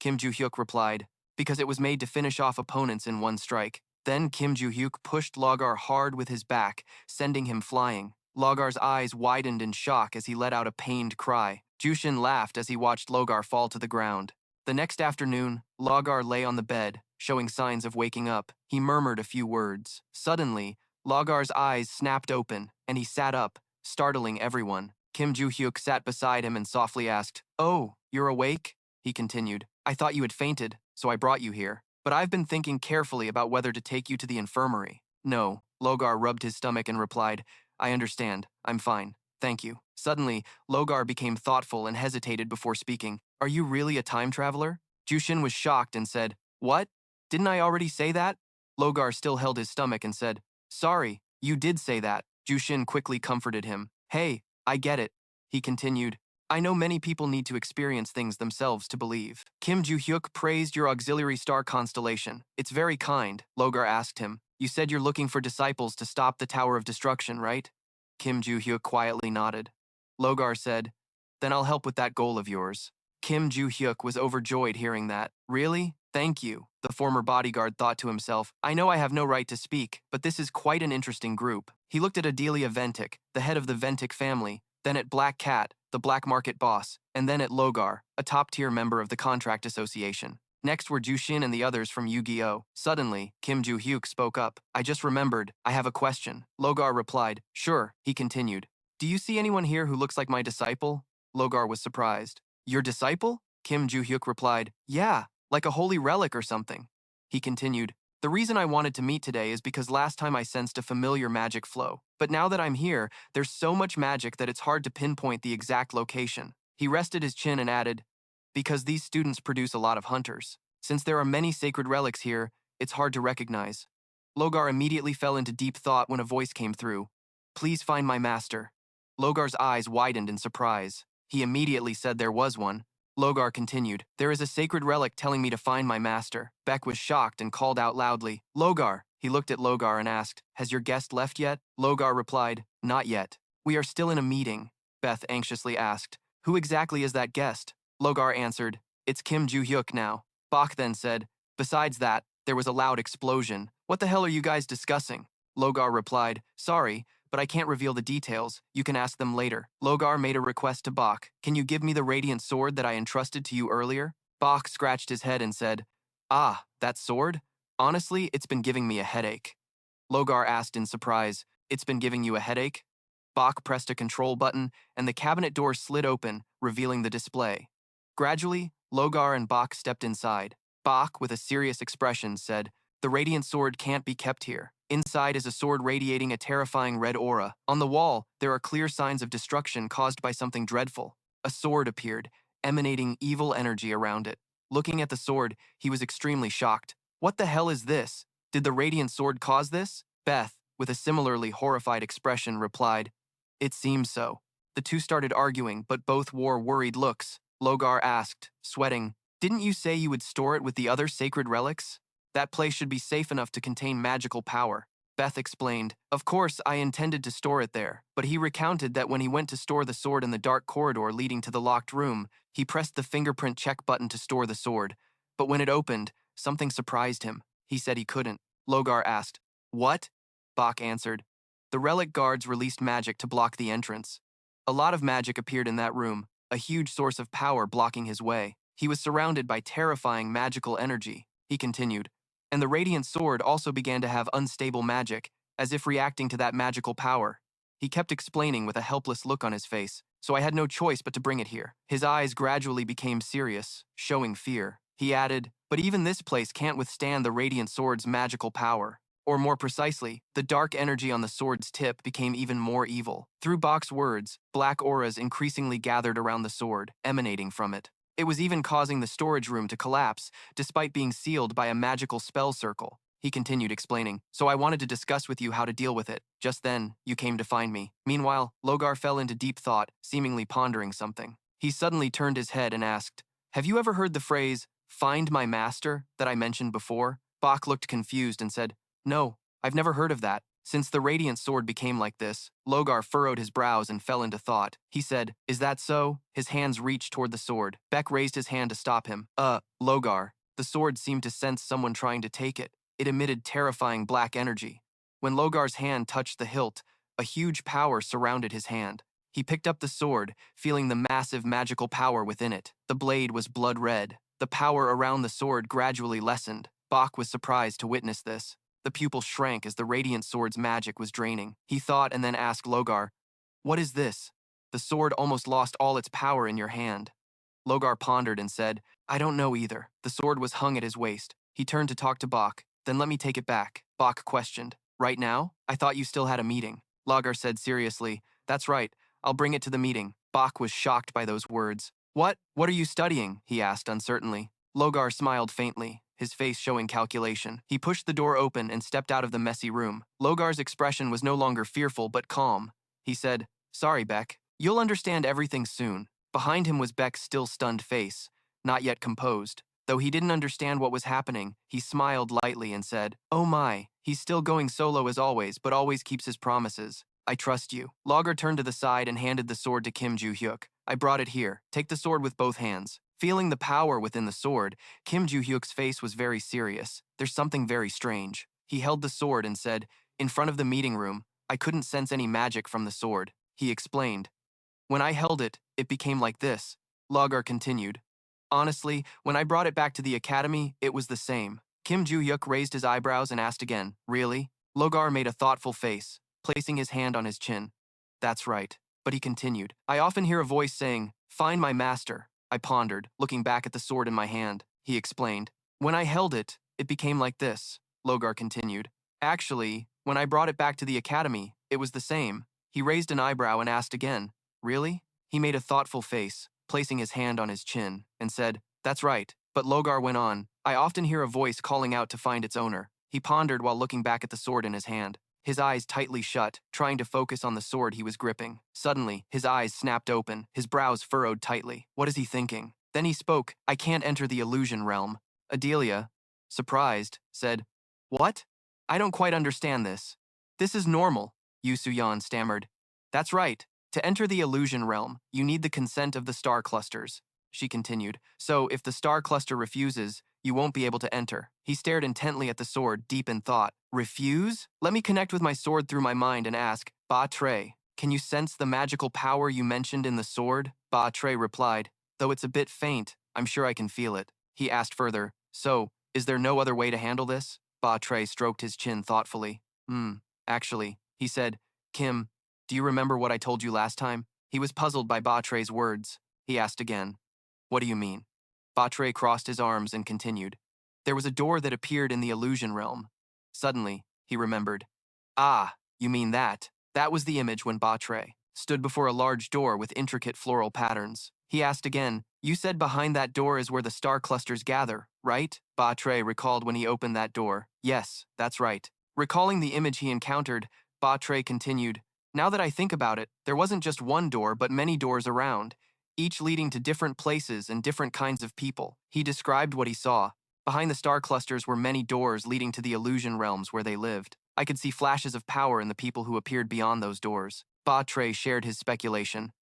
Speaker 1: Joo-hyuk replied, because it was made to finish off opponents in one strike. Then Joo-hyuk pushed Logar hard with his back, sending him flying. Logar's eyes widened in shock as he let out a pained cry. Jooshin laughed as he watched Logar fall to the ground. The next afternoon, Logar lay on the bed, showing signs of waking up. He murmured a few words. Suddenly, Logar's eyes snapped open, and he sat up, startling everyone. Joo-hyuk sat beside him and softly asked, oh, you're awake? He continued, I thought you had fainted, so I brought you here. But I've been thinking carefully about whether to take you to the infirmary. No, Logar rubbed his stomach and replied, I understand, I'm fine, thank you. Suddenly, Logar became thoughtful and hesitated before speaking. Are you really a time traveler? Jooshin was shocked and said, what? Didn't I already say that? Logar still held his stomach and said, sorry, you did say that. Jooshin quickly comforted him. Hey, I get it. He continued, I know many people need to experience things themselves to believe. Joo-hyuk praised your auxiliary star constellation. It's very kind, Logar asked him. You said you're looking for disciples to stop the Tower of Destruction, right? Joo-hyuk quietly nodded. Logar said, then I'll help with that goal of yours. Joo-hyuk was overjoyed hearing that. Really? Thank you, the former bodyguard thought to himself. I know I have no right to speak, but this is quite an interesting group. He looked at Adelia Ventic, the head of the Ventic family, then at Black Cat, the black market boss, and then at Logar, a top-tier member of the contract association. Next were Jooshin and the others from Yu-Gi-Oh! Suddenly, Joo-hyuk spoke up. I just remembered, I have a question. Logar replied, sure, he continued. Do you see anyone here who looks like my disciple? Logar was surprised. Your disciple? Joo-hyuk replied, yeah, like a holy relic or something. He continued, the reason I wanted to meet today is because last time I sensed a familiar magic flow. But now that I'm here, there's so much magic that it's hard to pinpoint the exact location. He rested his chin and added, because these students produce a lot of hunters. Since there are many sacred relics here, it's hard to recognize. Logar immediately fell into deep thought when a voice came through. Please find my master. Logar's eyes widened in surprise. He immediately said there was one. Logar continued, there is a sacred relic telling me to find my master. Beck was shocked and called out loudly, Logar! He looked at Logar and asked, has your guest left yet? Logar replied, not yet. We are still in a meeting. Beth anxiously asked, who exactly is that guest? Logar answered, it's Joo-hyuk now. Bach then said, besides that, there was a loud explosion. What the hell are you guys discussing? Logar replied, sorry, but I can't reveal the details. You can ask them later. Logar made a request to Bach. Can you give me the radiant sword that I entrusted to you earlier? Bach scratched his head and said, Ah, that sword? Honestly, it's been giving me a headache. Logar asked in surprise, It's been giving you a headache? Bach pressed a control button, and the cabinet door slid open, revealing the display. Gradually, Logar and Bach stepped inside. Bach, with a serious expression, said, The radiant sword can't be kept here. Inside is a sword radiating a terrifying red aura. On the wall, there are clear signs of destruction caused by something dreadful. A sword appeared, emanating evil energy around it. Looking at the sword, he was extremely shocked. What the hell is this? Did the radiant sword cause this? Beth, with a similarly horrified expression, replied, It seems so. The two started arguing, but both wore worried looks. Logar asked, sweating, Didn't you say you would store it with the other sacred relics? That place should be safe enough to contain magical power. Beth explained, Of course, I intended to store it there, but he recounted that when he went to store the sword in the dark corridor leading to the locked room, he pressed the fingerprint check button to store the sword. But when it opened, something surprised him. He said he couldn't. Logar asked, What? Bach answered, The relic guards released magic to block the entrance. A lot of magic appeared in that room, a huge source of power blocking his way. He was surrounded by terrifying magical energy. He continued, and the radiant sword also began to have unstable magic, as if reacting to that magical power. He kept explaining with a helpless look on his face, so I had no choice but to bring it here. His eyes gradually became serious, showing fear. He added, But even this place can't withstand the radiant sword's magical power. Or more precisely, the dark energy on the sword's tip became even more evil. Through Bach's words, black auras increasingly gathered around the sword, emanating from it. It was even causing the storage room to collapse, despite being sealed by a magical spell circle. He continued explaining, So I wanted to discuss with you how to deal with it. Just then, you came to find me. Meanwhile, Logar fell into deep thought, seemingly pondering something. He suddenly turned his head and asked, Have you ever heard the phrase, find my master, that I mentioned before? Bach looked confused and said, No, I've never heard of that. Since the radiant sword became like this, Logar furrowed his brows and fell into thought. He said, Is that so? His hands reached toward the sword. Beck raised his hand to stop him. Logar. The sword seemed to sense someone trying to take it. It emitted terrifying black energy. When Logar's hand touched the hilt, a huge power surrounded his hand. He picked up the sword, feeling the massive magical power within it. The blade was blood red. The power around the sword gradually lessened. Bach was surprised to witness this. The pupil shrank as the radiant sword's magic was draining. He thought and then asked Logar, What is this? The sword almost lost all its power in your hand. Logar pondered and said, I don't know either. The sword was hung at his waist. He turned to talk to Bach. Then let me take it back. Bach questioned, Right now? I thought you still had a meeting. Logar said seriously, That's right. I'll bring it to the meeting. Bach was shocked by those words. What are you studying? He asked uncertainly. Logar smiled faintly, his face showing calculation. He pushed the door open and stepped out of the messy room. Logar's expression was no longer fearful but calm. He said, Sorry, Beck. You'll understand everything soon. Behind him was Beck's still stunned face, not yet composed. Though he didn't understand what was happening, he smiled lightly and said, Oh my, he's still going solo as always, but always keeps his promises. I trust you. Logar turned to the side and handed the sword to Kim Joo-hyuk. I brought it here. Take the sword with both hands. Feeling the power within the sword, Kim Joo-hyuk's face was very serious. There's something very strange. He held the sword and said, In front of the meeting room, I couldn't sense any magic from the sword. He explained. When I held it, it became like this. Logar continued. Honestly, when I brought it back to the academy, it was the same. Kim Joo-hyuk raised his eyebrows and asked again, Really? Logar made a thoughtful face, placing his hand on his chin. That's right. But he continued. I often hear a voice saying, Find my master. I pondered, looking back at the sword in my hand. He explained. When I held it, it became like this. Logar continued. Actually, when I brought it back to the academy, it was the same. He raised an eyebrow and asked again, Really? He made a thoughtful face, placing his hand on his chin, and said, That's right. But Logar went on. I often hear a voice calling out to find its owner. He pondered while looking back at the sword in his hand. His eyes tightly shut, trying to focus on the sword he was gripping. Suddenly, his eyes snapped open, his brows furrowed tightly. What is he thinking? Then he spoke, I can't enter the illusion realm. Adelia, surprised, said, What? I don't quite understand this. This is normal, Soo-yeon stammered. That's right. To enter the illusion realm, you need the consent of the star clusters, she continued. So, if the star cluster refuses, you won't be able to enter. He stared intently at the sword, deep in thought. Refuse? Let me connect with my sword through my mind and ask, Barce, can you sense the magical power you mentioned in the sword? Barce replied, though it's a bit faint, I'm sure I can feel it. He asked further, so, is there no other way to handle this? Barce stroked his chin thoughtfully. Actually, he said, Kim, do you remember what I told you last time? He was puzzled by Barce's words. He asked again, what do you mean? Barce crossed his arms and continued. There was a door that appeared in the illusion realm. Suddenly, he remembered. Ah, you mean that. That was the image when Barce stood before a large door with intricate floral patterns. He asked again, you said behind that door is where the star clusters gather, right? Barce recalled when he opened that door. Yes, that's right. Recalling the image he encountered, Barce continued, now that I think about it, there wasn't just one door but many doors around, each leading to different places and different kinds of people. He described what he saw. Behind the star clusters were many doors leading to the illusion realms where they lived. I could see flashes of power in the people who appeared beyond those doors. Barce shared his speculation.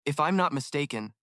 Speaker 1: If I'm not mistaken,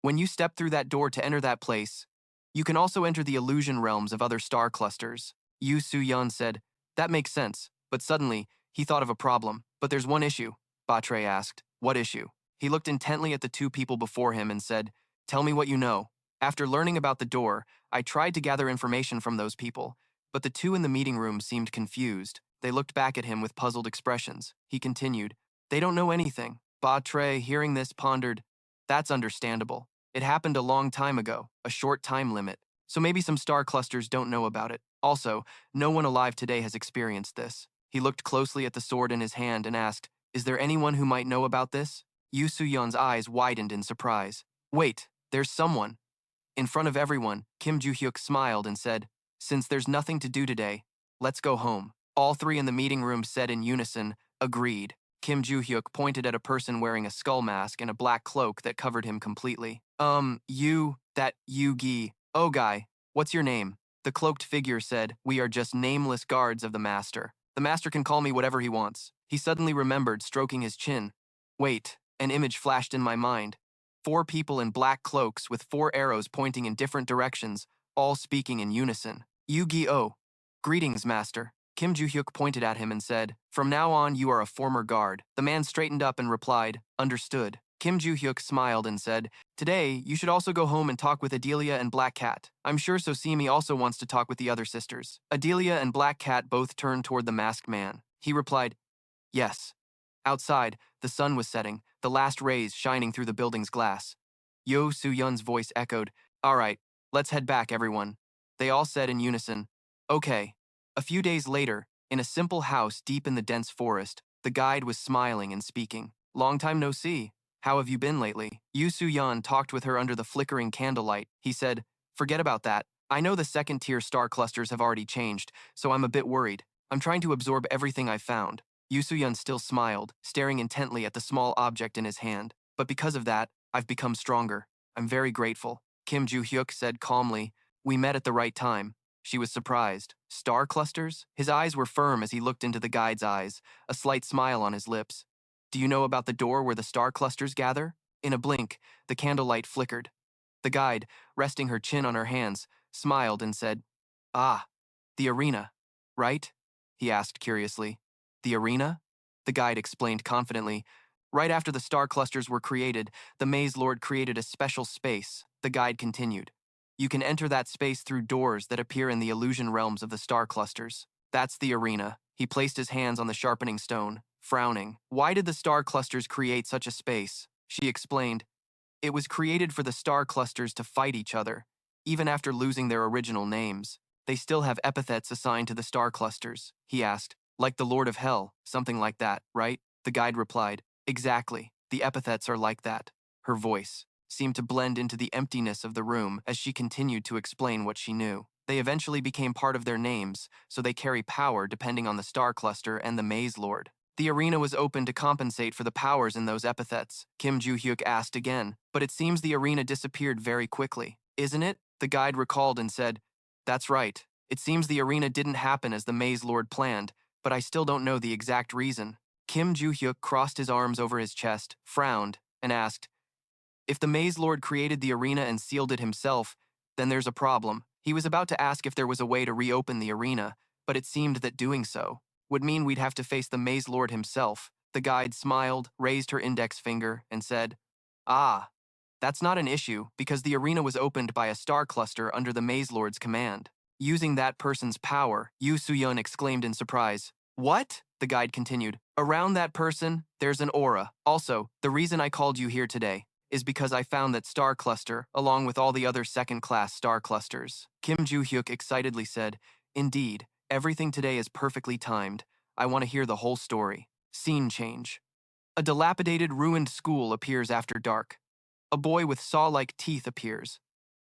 Speaker 1: when you step through that door to enter that place, you can also enter the illusion realms of other star clusters. Soo-yeon said, that makes sense, but suddenly, he thought of a problem. But there's one issue, Barce asked. What issue? He looked intently at the two people before him and said, tell me what you know. After learning about the door, I tried to gather information from those people, but the two in the meeting room seemed confused. They looked back at him with puzzled expressions. He continued, they don't know anything. Barce, hearing this, pondered, that's understandable. It happened a long time ago, a short time limit, so maybe some star clusters don't know about it. Also, no one alive today has experienced this. He looked closely at the sword in his hand and asked, is there anyone who might know about this? Soo-yeon's eyes widened in surprise. Wait, there's someone. In front of everyone, Kim Joo-hyuk smiled and said, since there's nothing to do today, let's go home. All three in the meeting room said in unison, agreed. Kim Joo-hyuk pointed at a person wearing a skull mask and a black cloak that covered him completely. That Yu-gi. Oh guy, what's your name? The cloaked figure said, we are just nameless guards of the master. The master can call me whatever he wants. He suddenly remembered, stroking his chin. Wait, an image flashed in my mind. 4 people in black cloaks with 4 arrows pointing in different directions, all speaking in unison. Yu-gi-oh. Greetings, master. Kim Joo-hyuk pointed at him and said, from now on you are a former guard. The man straightened up and replied, understood. Kim Joo-hyuk smiled and said, today, you should also go home and talk with Adelia and Black Cat. I'm sure Sosimi also wants to talk with the other sisters. Adelia and Black Cat both turned toward the masked man. He replied, yes. Outside, the sun was setting, the last rays shining through the building's glass. Soo-yeon's voice echoed, all right, let's head back, everyone. They all said in unison, okay. A few days later, in a simple house deep in the dense forest, the guide was smiling and speaking. Long time no see. How have you been lately? Soo-yeon talked with her under the flickering candlelight. He said, forget about that. I know the second-tier star clusters have already changed, so I'm a bit worried. I'm trying to absorb everything I've found. Soo-yeon still smiled, staring intently at the small object in his hand. But because of that, I've become stronger. I'm very grateful. Kim Joo-hyuk said calmly, we met at the right time. She was surprised. Star clusters? His eyes were firm as he looked into the guide's eyes, a slight smile on his lips. Do you know about the door where the star clusters gather? In a blink, the candlelight flickered. The guide, resting her chin on her hands, smiled and said, ah, the arena, right? He asked curiously. The arena? The guide explained confidently. Right after the star clusters were created, the Maze Lord created a special space. The guide continued. You can enter that space through doors that appear in the illusion realms of the star clusters. That's the arena. He placed his hands on the sharpening stone, frowning. Why did the star clusters create such a space? She explained. It was created for the star clusters to fight each other. Even after losing their original names, they still have epithets assigned to the star clusters. He asked, like the Lord of Hell, something like that, right? The guide replied, exactly. The epithets are like that. Her voice seemed to blend into the emptiness of the room as she continued to explain what she knew. They eventually became part of their names, so they carry power depending on the star cluster and the Maze Lord. The arena was open to compensate for the powers in those epithets. Kim Joo-hyuk asked again, but it seems the arena disappeared very quickly. Isn't it? The guide recalled and said, that's right. It seems the arena didn't happen as the Maze Lord planned, but I still don't know the exact reason. Kim Joo-hyuk crossed his arms over his chest, frowned, and asked, if the Maze Lord created the arena and sealed it himself, then there's a problem. He was about to ask if there was a way to reopen the arena, but it seemed that doing so would mean we'd have to face the Maze Lord himself. The guide smiled, raised her index finger, and said, "Ah, that's not an issue because the arena was opened by a star cluster under the Maze Lord's command. Using that person's power," Soo-yeon exclaimed in surprise. "What?" the guide continued. "Around that person, there's an aura. Also, the reason I called you here today is because I found that star cluster along with all the other second-class star clusters." Kim Joo-hyuk excitedly said, "Indeed, everything today is perfectly timed. I want to hear the whole story." Scene change. A dilapidated, ruined school appears after dark. A boy with saw-like teeth appears.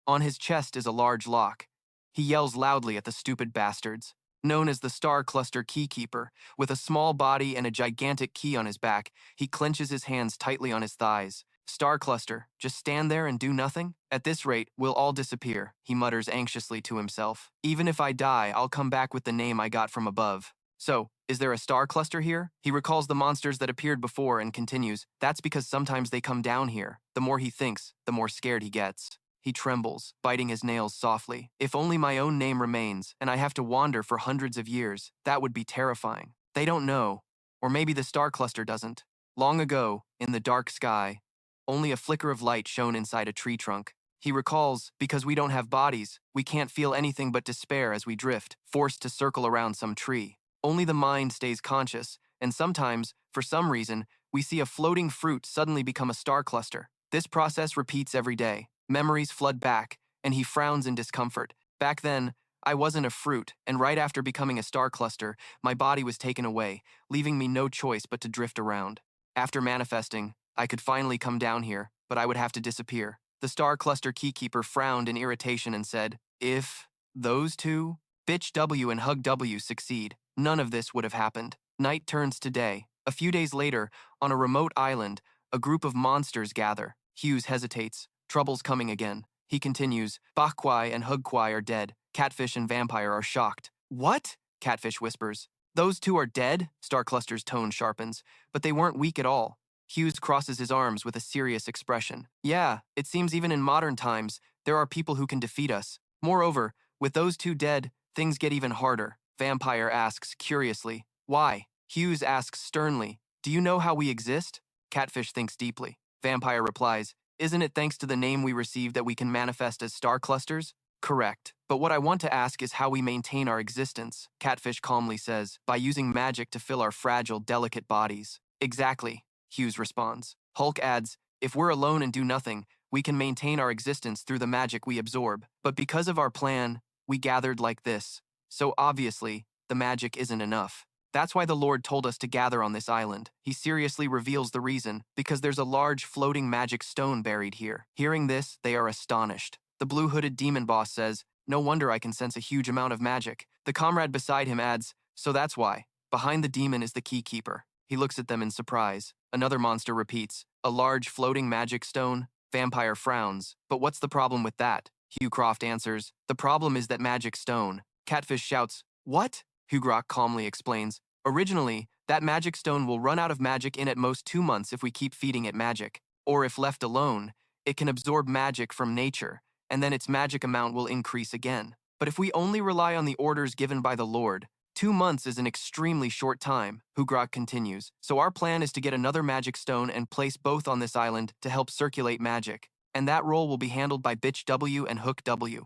Speaker 1: On his chest is a large lock. He yells loudly at the stupid bastards. Known as the Star Cluster Keykeeper, with a small body and a gigantic key on his back, he clenches his hands tightly on his thighs. "Star Cluster, just stand there and do nothing? At this rate, we'll all disappear," he mutters anxiously to himself. "Even if I die, I'll come back with the name I got from above." "So, is there a star cluster here?" He recalls the monsters that appeared before and continues, "That's because sometimes they come down here." The more he thinks, the more scared he gets. He trembles, biting his nails softly. If only my own name remains, and I have to wander for hundreds of years, that would be terrifying. They don't know. Or maybe the star cluster doesn't. Long ago, in the dark sky, only a flicker of light shone inside a tree trunk. He recalls, because we don't have bodies, we can't feel anything but despair as we drift, forced to circle around some tree. Only the mind stays conscious, and sometimes, for some reason, we see a floating fruit suddenly become a star cluster. This process repeats every day. Memories flood back, and he frowns in discomfort. Back then, I wasn't a fruit, and right after becoming a star cluster, my body was taken away, leaving me no choice but to drift around. After manifesting, I could finally come down here, but I would have to disappear. The star cluster keykeeper frowned in irritation and said, "If those two, Bitch W and Hug W, succeed, none of this would have happened." Night turns to day. A few days later, on a remote island, a group of monsters gather. Hughes hesitates. Trouble's coming again. He continues, "Bakkwai and Hugkwai are dead. Catfish and Vampire are shocked." "What?" Catfish whispers. "Those two are dead?" Star Cluster's tone sharpens. "But they weren't weak at all." Hughes crosses his arms with a serious expression. "Yeah, it seems even in modern times, there are people who can defeat us. Moreover, with those two dead, things get even harder." Vampire asks curiously, "Why?" Hughes asks sternly, "Do you know how we exist?" Catfish thinks deeply. Vampire replies, "Isn't it thanks to the name we received that we can manifest as star clusters?" "Correct. But what I want to ask is how we maintain our existence," Catfish calmly says, "by using magic to fill our fragile, delicate bodies." "Exactly," Hughes responds. Hulk adds, "If we're alone and do nothing, we can maintain our existence through the magic we absorb. But because of our plan, we gathered like this. So obviously, the magic isn't enough. That's why the Lord told us to gather on this island." He seriously reveals the reason, because there's a large floating magic stone buried here. Hearing this, they are astonished. The blue-hooded demon boss says, "No wonder I can sense a huge amount of magic." The comrade beside him adds, "So that's why. Behind the demon is the keykeeper." He looks at them in surprise. Another monster repeats, "A large floating magic stone?" Vampire frowns. "But what's the problem with that?" Hugh Croft answers, "The problem is that magic stone." Catfish shouts, "What?" Hugh Croft calmly explains, "Originally, that magic stone will run out of magic in at most 2 months if we keep feeding it magic. Or if left alone, it can absorb magic from nature, and then its magic amount will increase again. But if we only rely on the orders given by the Lord, 2 months is an extremely short time," Hugrok continues. "So our plan is to get another magic stone and place both on this island to help circulate magic. And that role will be handled by Bitch W and Hook W."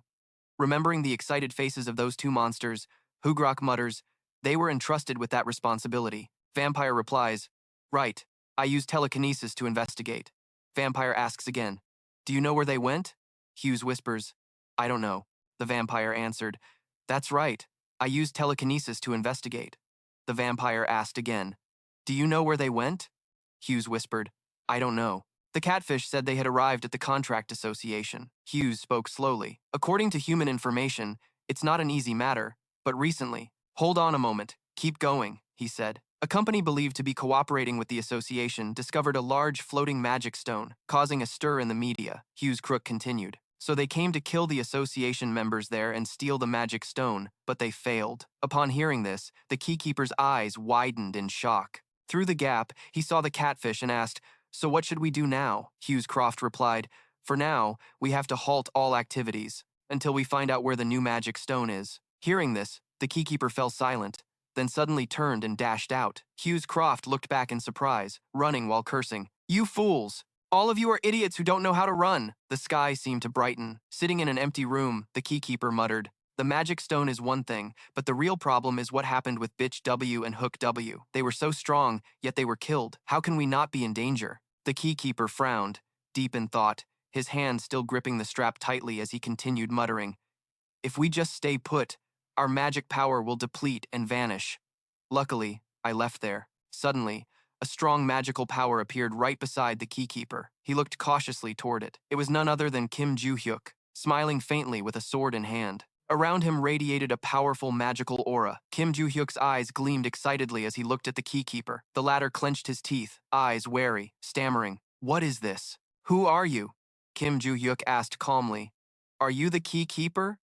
Speaker 1: Remembering the excited faces of those two monsters, Hugrok mutters, "They were entrusted with that responsibility." Vampire replies, "Right. I used telekinesis to investigate." Vampire asks again, "Do you know where they went?" Hughes whispers, "I don't know." The vampire answered, "That's right. I used telekinesis to investigate." The vampire asked again, "Do you know where they went?" Hughes whispered, "I don't know." The catfish said they had arrived at the contract association. Hughes spoke slowly. "According to human information, it's not an easy matter, but recently—" "Hold on a moment. Keep going," he said. "A company believed to be cooperating with the association discovered a large floating magic stone, causing a stir in the media." Hughes Crook continued. "So they came to kill the association members there and steal the magic stone, but they failed." Upon hearing this, the keykeeper's eyes widened in shock. Through the gap, he saw the catfish and asked, "So what should we do now?" Hughes Croft replied, "For now, we have to halt all activities. until we find out where the new magic stone is." Hearing this, the keykeeper fell silent, then suddenly turned and dashed out. Hughes Croft looked back in surprise, running while cursing. "You fools! All of you are idiots who don't know how to run." The sky seemed to brighten. Sitting in an empty room, the keykeeper muttered, "The magic stone is one thing, but the real problem is what happened with Bitch W and Hook W. They were so strong, yet they were killed. How can we not be in danger?" The keykeeper frowned, deep in thought, his hand still gripping the strap tightly as he continued muttering, "If we just stay put, our magic power will deplete and vanish." Luckily, I left there. Suddenly, a strong magical power appeared right beside the keykeeper. He looked cautiously toward it. It was none other than Kim Joo-hyuk, smiling faintly with a sword in hand. Around him radiated a powerful magical aura. Kim Joo-hyuk's eyes gleamed excitedly as he looked at the keykeeper. The latter clenched his teeth, eyes wary, stammering, "What is this? Who are you?" Kim Joo-hyuk asked calmly, "Are you the keykeeper?"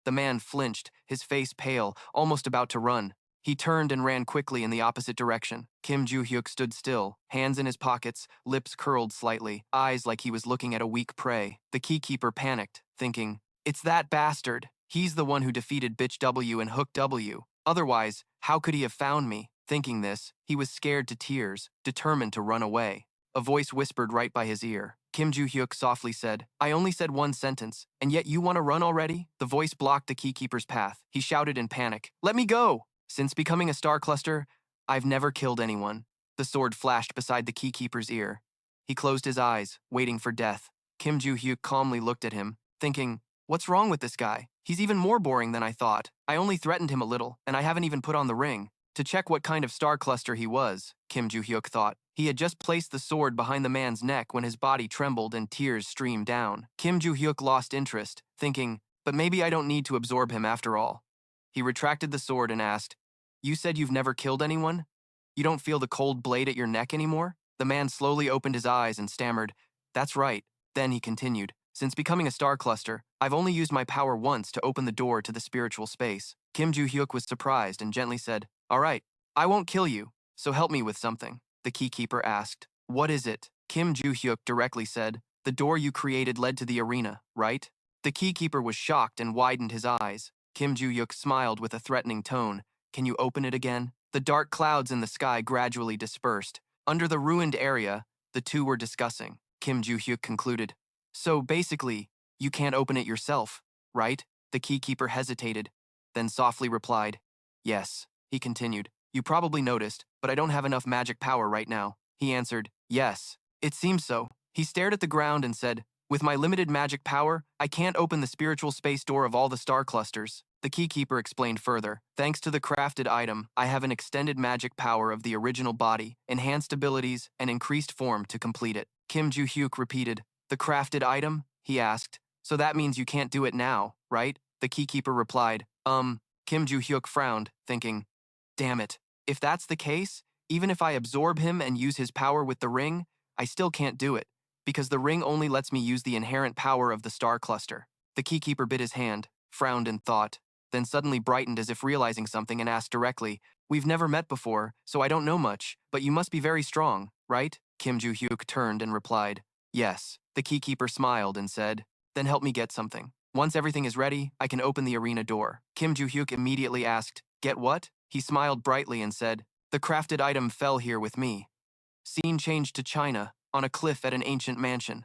Speaker 1: The man flinched, his face pale, almost about to run. He turned and ran quickly in the opposite direction. Kim Joo-hyuk stood still, hands in his pockets, lips curled slightly, eyes like he was looking at a weak prey. The keykeeper panicked, thinking, "It's that bastard. He's the one who defeated Bitch W and Hook W. Otherwise, how could he have found me?" Thinking this, he was scared to tears, determined to run away. A voice whispered right by his ear. Kim Joo-hyuk softly said, "I only said one sentence, and yet you want to run already?" The voice blocked the keykeeper's path. He shouted in panic, "Let me go! Since becoming a star cluster, I've never killed anyone." The sword flashed beside the keykeeper's ear. He closed his eyes, waiting for death. Kim Joo-hyuk calmly looked at him, thinking, "What's wrong with this guy? He's even more boring than I thought. I only threatened him a little, and I haven't even put on the ring." To check what kind of star cluster he was, Kim Joo-hyuk thought. He had just placed the sword behind the man's neck when his body trembled and tears streamed down. Kim Joo-hyuk lost interest, thinking, "But maybe I don't need to absorb him after all." He retracted the sword and asked, "You said you've never killed anyone? You don't feel the cold blade at your neck anymore?" The man slowly opened his eyes and stammered, "That's right." Then he continued, "Since becoming a star cluster, I've only used my power once to open the door to the spiritual space." Kim Joo-hyuk was surprised and gently said, "All right, I won't kill you, so help me with something." The keykeeper asked, "What is it?" Kim Joo-hyuk directly said, "The door you created led to the arena, right?" The keykeeper was shocked and widened his eyes. Kim Joo-hyuk smiled with a threatening tone. "Can you open it again?" The dark clouds in the sky gradually dispersed. Under the ruined area, the two were discussing. Kim Joo-hyuk concluded, "So basically, you can't open it yourself, right?" The keykeeper hesitated, then softly replied, "Yes." He continued, "You probably noticed, but I don't have enough magic power right now." He answered, "Yes, it seems so." He stared at the ground and said, "With my limited magic power, I can't open the spiritual space door of all the star clusters." The keykeeper explained further, "Thanks to the crafted item, I have an extended magic power of the original body, enhanced abilities, and increased form to complete it." Kim Joo-hyuk repeated, "The crafted item?" he asked. "So that means you can't do it now, right?" The keykeeper replied, Kim Joo-hyuk frowned, thinking, "Damn it. If that's the case, even if I absorb him and use his power with the ring, I still can't do it, because the ring only lets me use the inherent power of the star cluster." The keykeeper bit his hand, frowned in thought, then suddenly brightened as if realizing something and asked directly, "We've never met before, so I don't know much, but you must be very strong, right?" Kim Joo-hyuk turned and replied, "Yes." The keykeeper smiled and said, "Then help me get something. Once everything is ready, I can open the arena door." Kim Joo-hyuk immediately asked, "Get what?" He smiled brightly and said, "The crafted item fell here with me." Scene changed to China, on a cliff at an ancient mansion.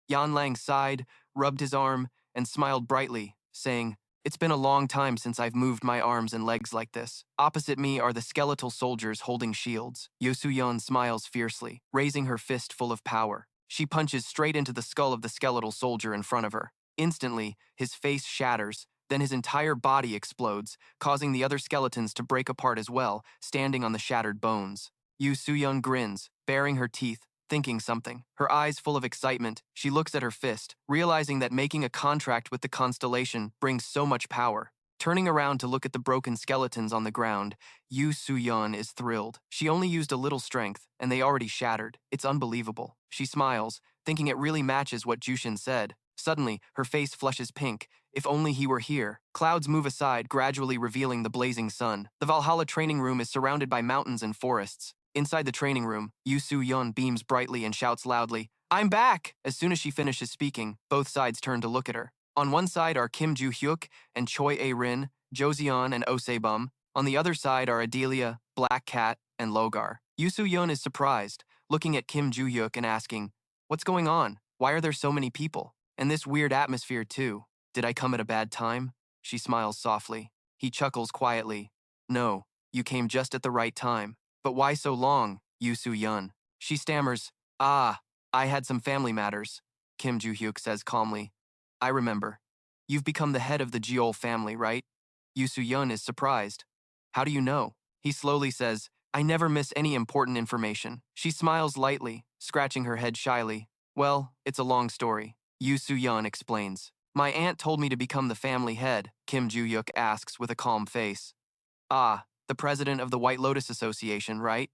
Speaker 1: Yan Lang sighed, rubbed his arm, and smiled brightly, saying, "It's been a long time since I've moved my arms and legs like this." Opposite me are the skeletal soldiers holding shields. Soo-yeon smiles fiercely, raising her fist full of power. She punches straight into the skull of the skeletal soldier in front of her. Instantly, his face shatters, then his entire body explodes, causing the other skeletons to break apart as well, standing on the shattered bones. Soo-yeon grins, baring her teeth, thinking something. Her eyes full of excitement, she looks at her fist, realizing that making a contract with the constellation brings so much power. Turning around to look at the broken skeletons on the ground, Soo-yeon is thrilled. She only used a little strength, and they already shattered. It's unbelievable. She smiles, thinking it really matches what Jooshin said. Suddenly, her face flushes pink. If only he were here. Clouds move aside, gradually revealing the blazing sun. The Valhalla training room is surrounded by mountains and forests. Inside the training room, Soo-yeon beams brightly and shouts loudly, "I'm back!" As soon as she finishes speaking, both sides turn to look at her. On one side are Kim Joo-hyuk and Choi A-rin, Joseon and Osebum. On the other side are Adelia, Black Cat, and Logar. Soo-yeon is surprised, looking at Kim Joo-hyuk and asking, "What's going on? Why are there so many people? And this weird atmosphere too. Did I come at a bad time?" She smiles softly. He chuckles quietly. "No, you came just at the right time. But why so long, Soo-yeon?" She stammers, "Ah, I had some family matters," Kim Joo-hyuk says calmly. "I remember. You've become the head of the Jeol family, right?" Soo-yeon is surprised. "How do you know?" He slowly says, "I never miss any important information." She smiles lightly, scratching her head shyly. "Well, it's a long story," Soo-yeon explains. "My aunt told me to become the family head," Kim Joo-hyuk asks with a calm face. "Ah, the president of the White Lotus Association, right?"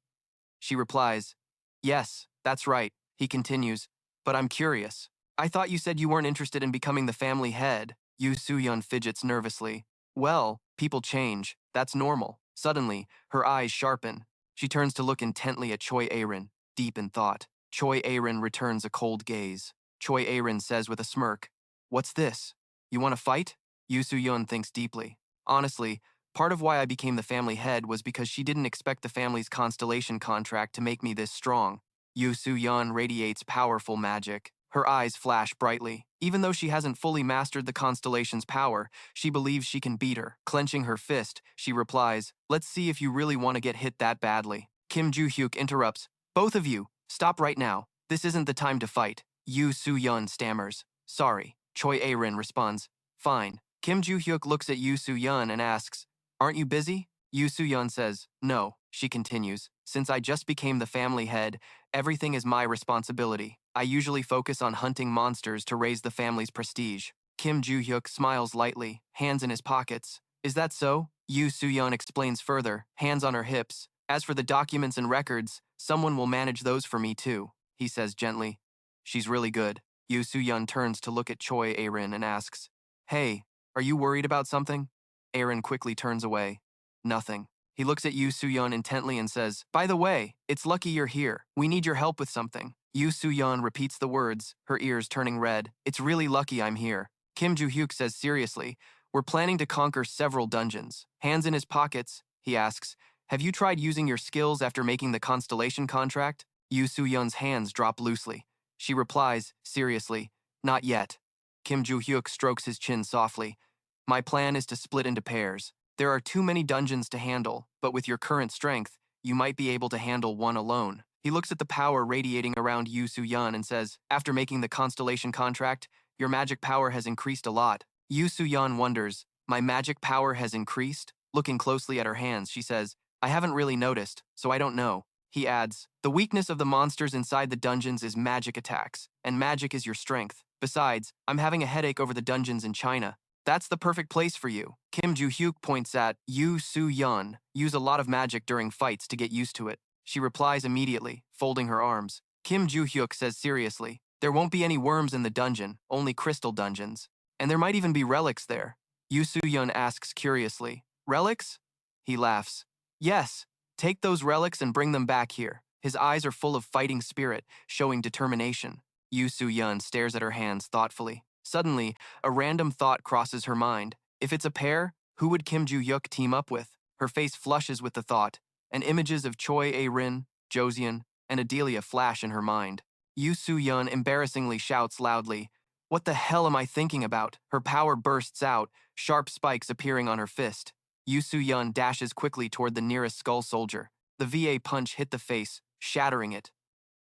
Speaker 1: She replies, "Yes, that's right." He continues, "But I'm curious. I thought you said you weren't interested in becoming the family head." Soo-yeon fidgets nervously. "Well, people change. That's normal." Suddenly, her eyes sharpen. She turns to look intently at Choi A-rin, deep in thought. Choi A-rin returns a cold gaze. Choi A-rin says with a smirk, "What's this? You want to fight?" Soo-yeon thinks deeply. "Honestly, part of why I became the family head was because she didn't expect the family's constellation contract to make me this strong." Soo-yeon radiates powerful magic. Her eyes flash brightly. Even though she hasn't fully mastered the constellation's power, she believes she can beat her. Clenching her fist, she replies, "Let's see if you really want to get hit that badly." Kim Joo-hyuk interrupts, "Both of you, stop right now. This isn't the time to fight." Soo-yeon stammers, "Sorry." Choi A-rin responds, "Fine." Kim Joo-hyuk looks at Soo-yeon and asks, "Aren't you busy?" Soo-yeon says, "No." She continues, "Since I just became the family head, everything is my responsibility. I usually focus on hunting monsters to raise the family's prestige." Kim Joo-hyuk smiles lightly, hands in his pockets. "Is that so?" Soo-yeon explains further, hands on her hips. "As for the documents and records, someone will manage those for me too," he says gently. "She's really good." Soo-yeon turns to look at Choi A-rin and asks, "Hey, are you worried about something?" A-rin quickly turns away. "Nothing." He looks at Soo-yeon intently and says, "By the way, it's lucky you're here. We need your help with something." Soo-yeon repeats the words, her ears turning red. "It's really lucky I'm here." Kim Joo-hyuk says seriously, "We're planning to conquer several dungeons." Hands in his pockets, he asks, "Have you tried using your skills after making the constellation contract?" Soo-yeon's hands drop loosely. She replies, seriously, "Not yet." Kim Joo-hyuk strokes his chin softly. "My plan is to split into pairs. There are too many dungeons to handle, but with your current strength, you might be able to handle one alone." He looks at the power radiating around Soo-yeon and says, "After making the constellation contract, your magic power has increased a lot." Soo-yeon wonders, "My magic power has increased?" Looking closely at her hands, she says, "I haven't really noticed, so I don't know." He adds, "The weakness of the monsters inside the dungeons is magic attacks, and magic is your strength. Besides, I'm having a headache over the dungeons in China. That's the perfect place for you." Kim Joo-hyuk points at Soo-yeon. "Use a lot of magic during fights to get used to it." She replies immediately, folding her arms. Kim Joo-hyuk says seriously, "There won't be any worms in the dungeon, only crystal dungeons. And there might even be relics there." Soo-yeon asks curiously, "Relics?" He laughs. "Yes, take those relics and bring them back here." His eyes are full of fighting spirit, showing determination. Soo-yeon stares at her hands thoughtfully. Suddenly, a random thought crosses her mind. If it's a pair, who would Kim Joo-hyuk team up with? Her face flushes with the thought, and images of Choi A-rin, Joseon, and Adelia flash in her mind. Soo-yeon embarrassingly shouts loudly, "What the hell am I thinking about?" Her power bursts out, sharp spikes appearing on her fist. Soo-yeon dashes quickly toward the nearest skull soldier. The VA punch hit the face, shattering it.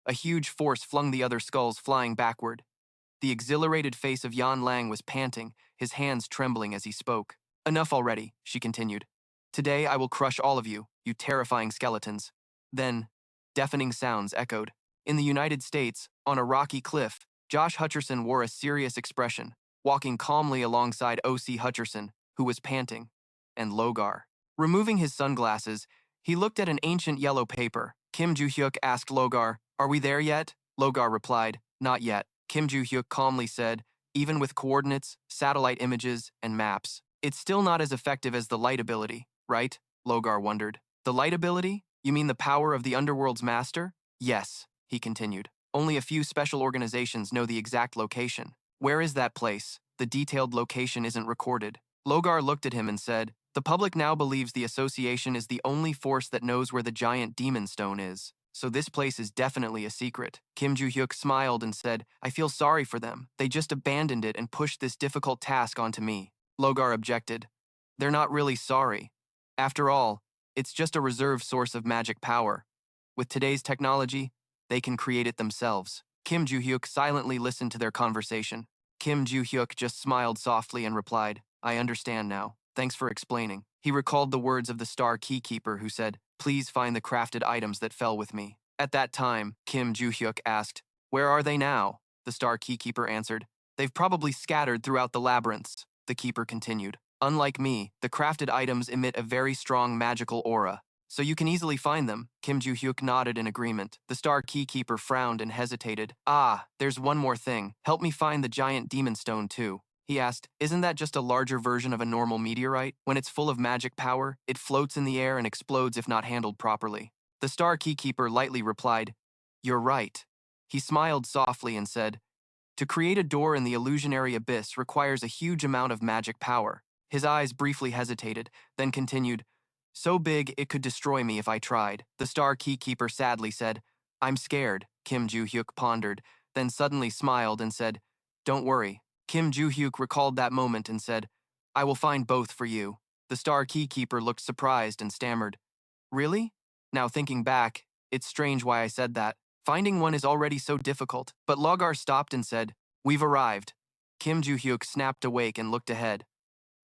Speaker 1: A huge force flung the other skulls flying backward. The exhilarated face of Yan Lang was panting, his hands trembling as he spoke. "Enough already," she continued. "Today I will crush all of you, you terrifying skeletons." Then, deafening sounds echoed. In the United States, on a rocky cliff, Josh Hutcherson wore a serious expression, walking calmly alongside O.C. Hutcherson, who was panting, and Logar. Removing his sunglasses, he looked at an ancient yellow paper. Kim Joo-hyuk asked Logar, "Are we there yet?" Logar replied, "Not yet." Kim Joo-hyuk calmly said, "Even with coordinates, satellite images, and maps, it's still not as effective as the light ability, right?" Logar wondered. "The light ability? You mean the power of the underworld's master?" "Yes," he continued. "Only a few special organizations know the exact location." "Where is that place?" The detailed location isn't recorded. Logar looked at him and said, the public now believes the association is the only force that knows where the giant demon stone is. So this place is definitely a secret. Kim Joo-hyuk smiled and said, I feel sorry for them. They just abandoned it and pushed this difficult task onto me. Logar objected. They're not really sorry. After all, it's just a reserve source of magic power. With today's technology, they can create it themselves. Kim Joo-hyuk silently listened to their conversation. Kim Joo-hyuk just smiled softly and replied, I understand now. Thanks for explaining. He recalled the words of the Star Keykeeper who said, please find the crafted items that fell with me. At that time, Kim Joo-hyuk asked, where are they now? The Star Keykeeper answered, they've probably scattered throughout the labyrinths. The keeper continued, unlike me, the crafted items emit a very strong magical aura, so you can easily find them. Kim Joo-hyuk nodded in agreement. The Star Keykeeper frowned and hesitated. Ah, there's one more thing. Help me find the giant demon stone too. He asked, isn't that just a larger version of a normal meteorite? When it's full of magic power, it floats in the air and explodes if not handled properly. The Star Keykeeper lightly replied, you're right. He smiled softly and said, to create a door in the illusionary abyss requires a huge amount of magic power. His eyes briefly hesitated, then continued, so big it could destroy me if I tried. The Star Keykeeper sadly said, I'm scared. Kim Joo-hyuk pondered, then suddenly smiled and said, don't worry. Kim Joo-hyuk recalled that moment and said, I will find both for you. The Star Keykeeper looked surprised and stammered, really? Now thinking back, it's strange why I said that. Finding one is already so difficult. But Logar stopped and said, we've arrived. Kim Joo-hyuk snapped awake and looked ahead.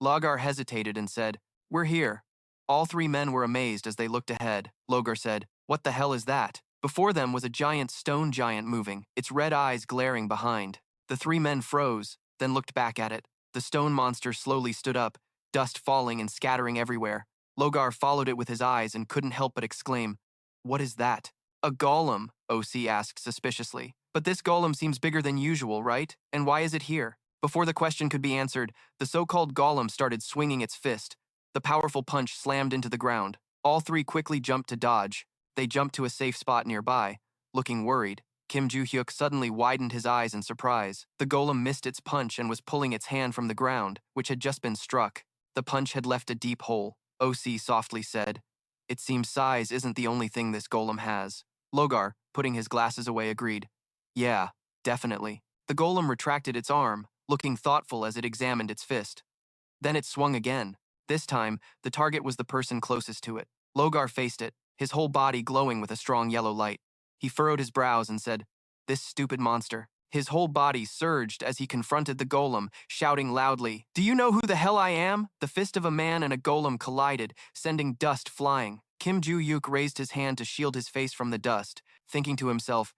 Speaker 1: Logar hesitated and said, we're here. All three men were amazed as they looked ahead. Logar said, what the hell is that? Before them was a giant stone giant moving, its red eyes glaring behind. The three men froze, then looked back at it. The stone monster slowly stood up, dust falling and scattering everywhere. Logar followed it with his eyes and couldn't help but exclaim, what is that? A golem, OC asked suspiciously. But this golem seems bigger than usual, right? And why is it here? Before the question could be answered, the so-called golem started swinging its fist. The powerful punch slammed into the ground. All three quickly jumped to dodge. They jumped to a safe spot nearby. Looking worried, Kim Joo-hyuk suddenly widened his eyes in surprise. The golem missed its punch and was pulling its hand from the ground, which had just been struck. The punch had left a deep hole. OC softly said, it seems size isn't the only thing this golem has. Logar, putting his glasses away, agreed. Yeah, definitely. The golem retracted its arm, looking thoughtful as it examined its fist. Then it swung again. This time, the target was the person closest to it. Logar faced it, his whole body glowing with a strong yellow light. He furrowed his brows and said, this stupid monster. His whole body surged as he confronted the golem, shouting loudly, do you know who the hell I am? The fist of a man and a golem collided, sending dust flying. Kim Joo-hyuk raised his hand to shield his face from the dust, thinking to himself,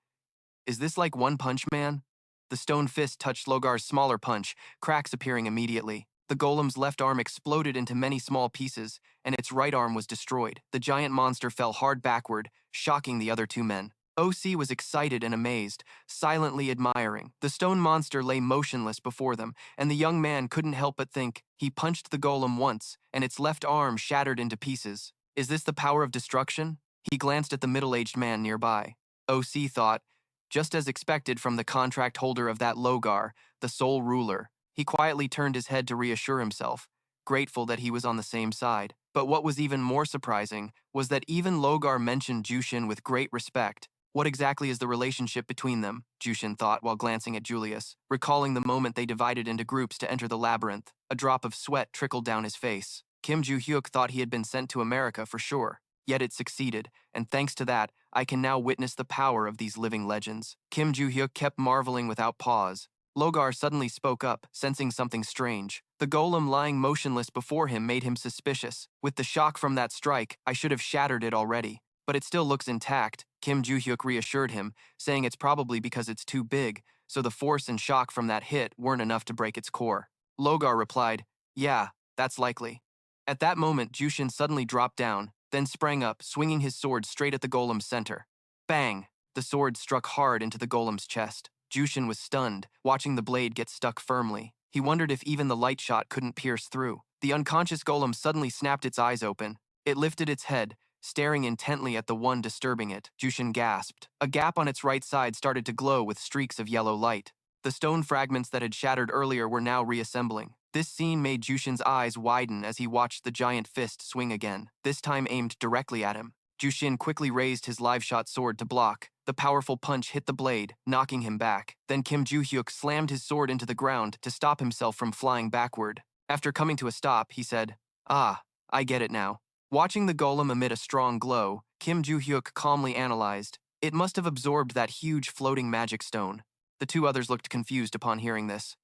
Speaker 1: is this like One Punch Man? The stone fist touched Logar's smaller punch, cracks appearing immediately. The golem's left arm exploded into many small pieces, and its right arm was destroyed. The giant monster fell hard backward, shocking the other two men. OC was excited and amazed, silently admiring. The stone monster lay motionless before them, and the young man couldn't help but think, he punched the golem once, and its left arm shattered into pieces. Is this the power of destruction? He glanced at the middle-aged man nearby. OC thought, just as expected from the contract holder of that Logar, the sole ruler. He quietly turned his head to reassure himself, grateful that he was on the same side. But what was even more surprising was that even Logar mentioned Jooshin with great respect. What exactly is the relationship between them? Jooshin thought while glancing at Julius, recalling the moment they divided into groups to enter the labyrinth. A drop of sweat trickled down his face. Kim Joo-hyuk thought he had been sent to America for sure. Yet it succeeded, and thanks to that, I can now witness the power of these living legends. Kim Joo-hyuk kept marveling without pause. Logar suddenly spoke up, sensing something strange. The golem lying motionless before him made him suspicious. With the shock from that strike, I should have shattered it already. But it still looks intact, Kim Joo-hyuk reassured him, saying it's probably because it's too big, so the force and shock from that hit weren't enough to break its core. Logar replied, yeah, that's likely. At that moment, Jooshin suddenly dropped down, then sprang up, swinging his sword straight at the golem's center. Bang! The sword struck hard into the golem's chest. Jooshin was stunned, watching the blade get stuck firmly. He wondered if even the light shot couldn't pierce through. The unconscious golem suddenly snapped its eyes open. It lifted its head, staring intently at the one disturbing it. Jooshin gasped. A gap on its right side started to glow with streaks of yellow light. The stone fragments that had shattered earlier were now reassembling. This scene made Jooshin's eyes widen as he watched the giant fist swing again, this time aimed directly at him. Jooshin quickly raised his live-shot sword to block. The powerful punch hit the blade, knocking him back. Then Kim Joo-hyuk slammed his sword into the ground to stop himself from flying backward. After coming to a stop, he said, "Ah, I get it now." Watching the golem emit a strong glow, Kim Joo-hyuk calmly analyzed. It must have absorbed that huge floating magic stone. The two others looked confused upon hearing this.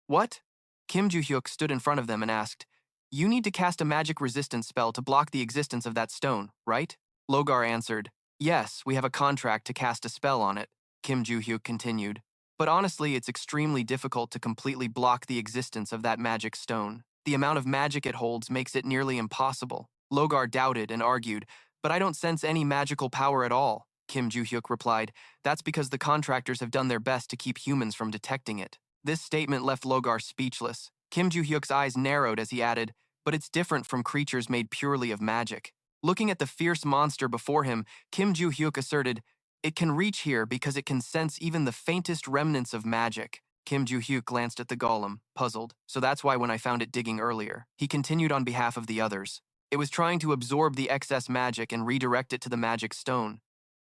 Speaker 1: What? Kim Joo-hyuk stood in front of them and asked, "You need to cast a magic resistance spell to block the existence of that stone, right?" Logar answered, "Yes, we have a contract to cast a spell on it," Kim Joo-hyuk continued. "But honestly, it's extremely difficult to completely block the existence of that magic stone. The amount of magic it holds makes it nearly impossible." Logar doubted and argued, "But I don't sense any magical power at all." Kim Joo-hyuk replied, "That's because the contractors have done their best to keep humans from detecting it." This statement left Logar speechless. Kim Joo-hyuk's eyes narrowed as he added, "But it's different from creatures made purely of magic." Looking at the fierce monster before him, Kim Joo-hyuk asserted, "It can reach here because it can sense even the faintest remnants of magic." Kim Joo-hyuk glanced at the golem, puzzled. "So that's why when I found it digging earlier." He continued on behalf of the others. "It was trying to absorb the excess magic and redirect it to the magic stone.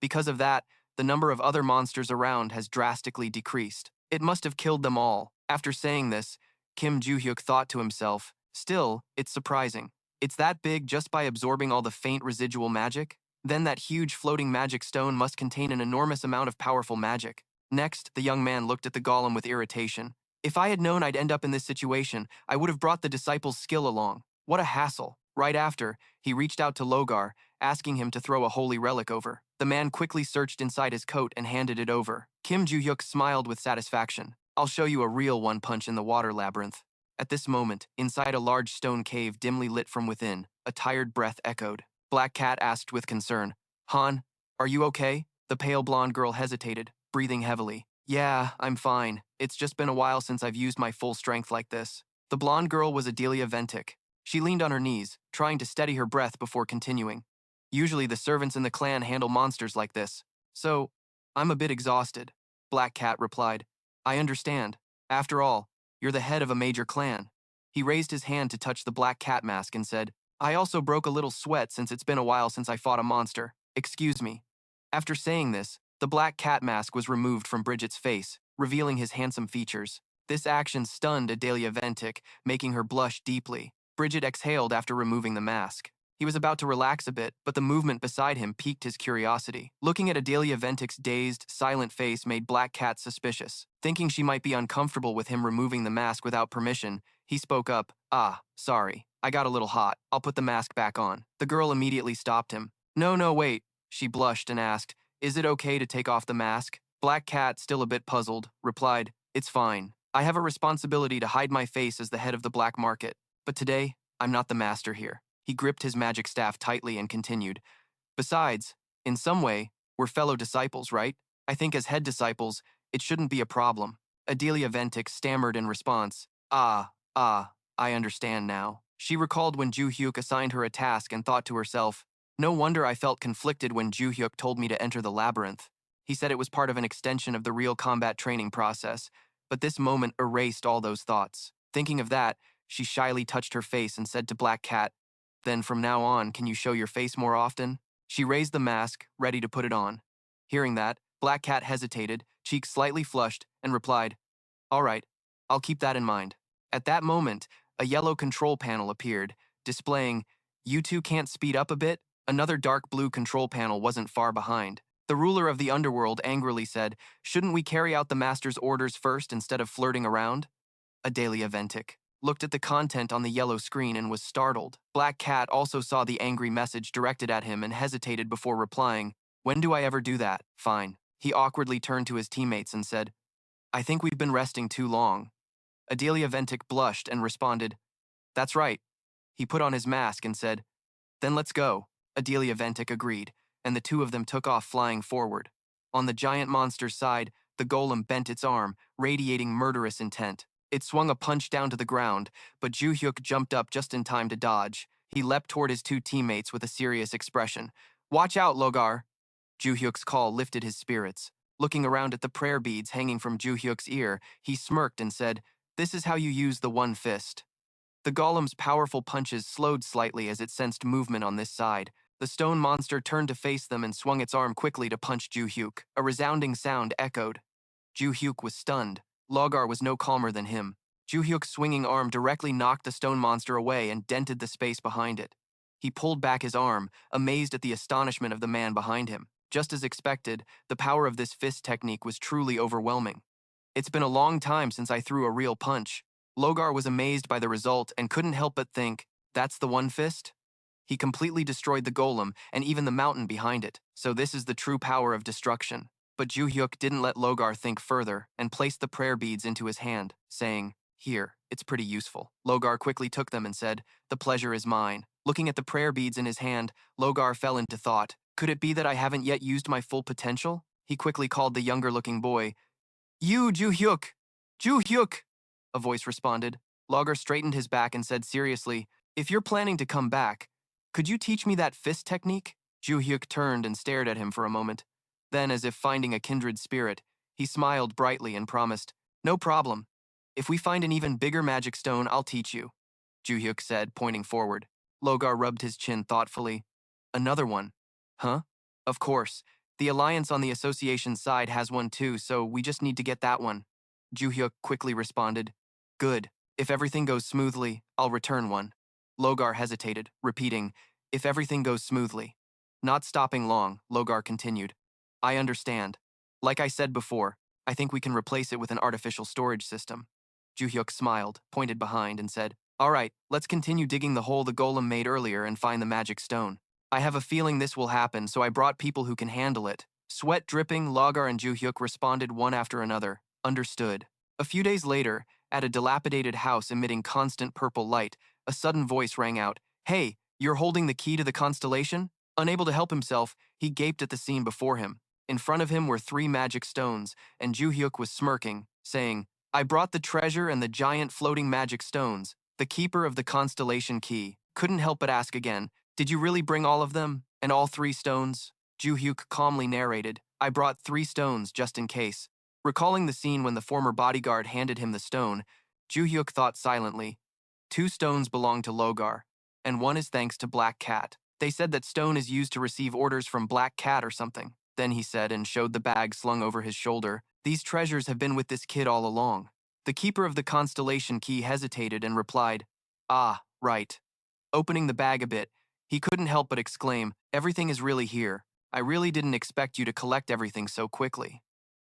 Speaker 1: Because of that, the number of other monsters around has drastically decreased. It must have killed them all." After saying this, Kim Joo-hyuk thought to himself, "Still, it's surprising. It's that big just by absorbing all the faint residual magic? Then that huge floating magic stone must contain an enormous amount of powerful magic." Next, the young man looked at the golem with irritation. "If I had known I'd end up in this situation, I would have brought the disciple's skill along. What a hassle." Right after, he reached out to Logar, asking him to throw a holy relic over. The man quickly searched inside his coat and handed it over. Kim Joo-hyuk smiled with satisfaction. "I'll show you a real one-punch in the water labyrinth." At this moment, inside a large stone cave dimly lit from within, a tired breath echoed. Black Cat asked with concern, "Han, are you okay?" The pale blonde girl hesitated, breathing heavily. "Yeah, I'm fine. It's just been a while since I've used my full strength like this." The blonde girl was Adelia Ventic. She leaned on her knees, trying to steady her breath before continuing. "Usually the servants in the clan handle monsters like this. So, I'm a bit exhausted." Black Cat replied, "I understand. After all, you're the head of a major clan." He raised his hand to touch the black cat mask and said, "I also broke a little sweat since it's been a while since I fought a monster. Excuse me." After saying this, the black cat mask was removed from Bridget's face, revealing his handsome features. This action stunned Adelia Ventic, making her blush deeply. Bridget exhaled after removing the mask. He was about to relax a bit, but the movement beside him piqued his curiosity. Looking at Adelia Ventic's dazed, silent face made Black Cat suspicious. Thinking she might be uncomfortable with him removing the mask without permission, he spoke up, "Ah, sorry. I got a little hot. I'll put the mask back on." The girl immediately stopped him. No, wait." She blushed and asked, "Is it okay to take off the mask?" Black Cat, still a bit puzzled, replied, "It's fine. I have a responsibility to hide my face as the head of the black market. But today, I'm not the master here." He gripped his magic staff tightly and continued, "Besides, in some way, we're fellow disciples, right? I think as head disciples, it shouldn't be a problem." Adelia Ventic stammered in response, I understand now." She recalled when Joo-hyuk assigned her a task and thought to herself, "No wonder I felt conflicted when Joo-hyuk told me to enter the labyrinth. He said it was part of an extension of the real combat training process, but this moment erased all those thoughts." Thinking of that, she shyly touched her face and said to Black Cat, "Then from now on, can you show your face more often?" She raised the mask, ready to put it on. Hearing that, Black Cat hesitated, cheeks slightly flushed, and replied, "All right, I'll keep that in mind." At that moment, a yellow control panel appeared, displaying, "You two can't speed up a bit?" Another dark blue control panel wasn't far behind. The ruler of the underworld angrily said, "Shouldn't we carry out the master's orders first instead of flirting around?" Adelia Ventic looked at the content on the yellow screen and was startled. Black Cat also saw the angry message directed at him and hesitated before replying, "When do I ever do that? Fine." He awkwardly turned to his teammates and said, "I think we've been resting too long." Adelia Ventic blushed and responded, "That's right." He put on his mask and said, "Then let's go." Adelia Ventic agreed, and the two of them took off flying forward. On the giant monster's side, the golem bent its arm, radiating murderous intent. It swung a punch down to the ground, but Joo-hyuk jumped up just in time to dodge. He leapt toward his two teammates with a serious expression. "Watch out, Logar!" Joo-hyuk's call lifted his spirits. Looking around at the prayer beads hanging from Joo-hyuk's ear, he smirked and said, "This is how you use the one fist." The golem's powerful punches slowed slightly as it sensed movement on this side. The stone monster turned to face them and swung its arm quickly to punch Joo-hyuk. A resounding sound echoed. Joo-hyuk was stunned. Logar was no calmer than him. Joo-hyuk's swinging arm directly knocked the stone monster away and dented the space behind it. He pulled back his arm, amazed at the astonishment of the man behind him. Just as expected, the power of this fist technique was truly overwhelming. "It's been a long time since I threw a real punch." Logar was amazed by the result and couldn't help but think, "That's the one fist?" He completely destroyed the golem and even the mountain behind it, so this is the true power of destruction. But Joo-hyuk didn't let Logar think further and placed the prayer beads into his hand, saying, "Here, it's pretty useful." Logar quickly took them and said, "The pleasure is mine." Looking at the prayer beads in his hand, Logar fell into thought. "Could it be that I haven't yet used my full potential?" He quickly called the younger-looking boy. "You, Joo-hyuk! Joo-hyuk!" a voice responded. Logar straightened his back and said seriously, "If you're planning to come back, could you teach me that fist technique?" Joo-hyuk turned and stared at him for a moment. Then, as if finding a kindred spirit, he smiled brightly and promised, "No problem. If we find an even bigger magic stone, I'll teach you," Joo-hyuk said, pointing forward. Logar rubbed his chin thoughtfully. "Another one? Huh? Of course. The alliance on the association side has one too, so we just need to get that one." Joo-hyuk quickly responded, "Good. If everything goes smoothly, I'll return one." Logar hesitated, repeating, "If everything goes smoothly." Not stopping long, Logar continued, "I understand. Like I said before, I think we can replace it with an artificial storage system." Joo-hyuk smiled, pointed behind, and said, "All right, let's continue digging the hole the golem made earlier and find the magic stone. I have a feeling this will happen, so I brought people who can handle it." Sweat dripping, Logar and Joo-hyuk responded one after another. "Understood." A few days later, at a dilapidated house emitting constant purple light, a sudden voice rang out, "Hey, you're holding the key to the constellation?" Unable to help himself, he gaped at the scene before him. In front of him were 3 magic stones, and Joo-hyuk was smirking, saying, "I brought the treasure and the giant floating magic stones." The keeper of the constellation key couldn't help but ask again, "Did you really bring all of them? And all 3 stones?" Joo-hyuk calmly narrated, "I brought 3 stones just in case." Recalling the scene when the former bodyguard handed him the stone, Joo-hyuk thought silently, 2 stones belong to Logar, and 1 is thanks to Black Cat. They said that stone is used to receive orders from Black Cat or something. Then he said and showed the bag slung over his shoulder, "These treasures have been with this kid all along." The keeper of the constellation key hesitated and replied, "Ah, right." Opening the bag a bit, he couldn't help but exclaim, "Everything is really here. I really didn't expect you to collect everything so quickly."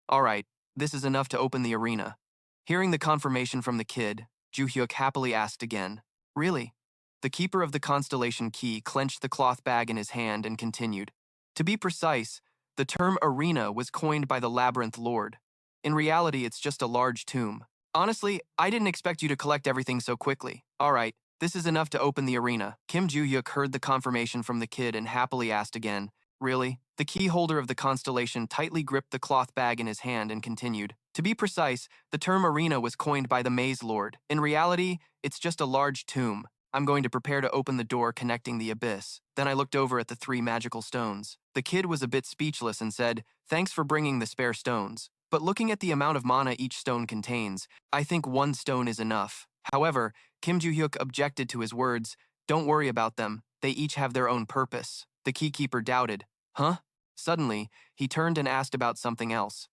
Speaker 1: "All right, this is enough to open the arena." Hearing the confirmation from the kid, Joo-hyuk happily asked again, "Really?" The keeper of the constellation key clenched the cloth bag in his hand and continued, "To be precise, the term arena was coined by the Labyrinth Lord. In reality, it's just a large tomb. Honestly, I didn't expect you to collect everything so quickly. All right, this is enough to open the arena." Kim Joo-hyuk heard the confirmation from the kid and happily asked again, "Really?" The key holder of the constellation tightly gripped the cloth bag in his hand and continued, "To be precise, the term arena was coined by the Maze Lord. In reality, it's just a large tomb. I'm going to prepare to open the door connecting the abyss." Then I looked over at the 3 magical stones. The kid was a bit speechless and said, "Thanks for bringing the spare stones. But looking at the amount of mana each stone contains, I think 1 stone is enough." However, Kim Joo-hyuk objected to his words, "Don't worry about them. They each have their own purpose." The keykeeper doubted. "Huh?" Suddenly, he turned and asked about something else.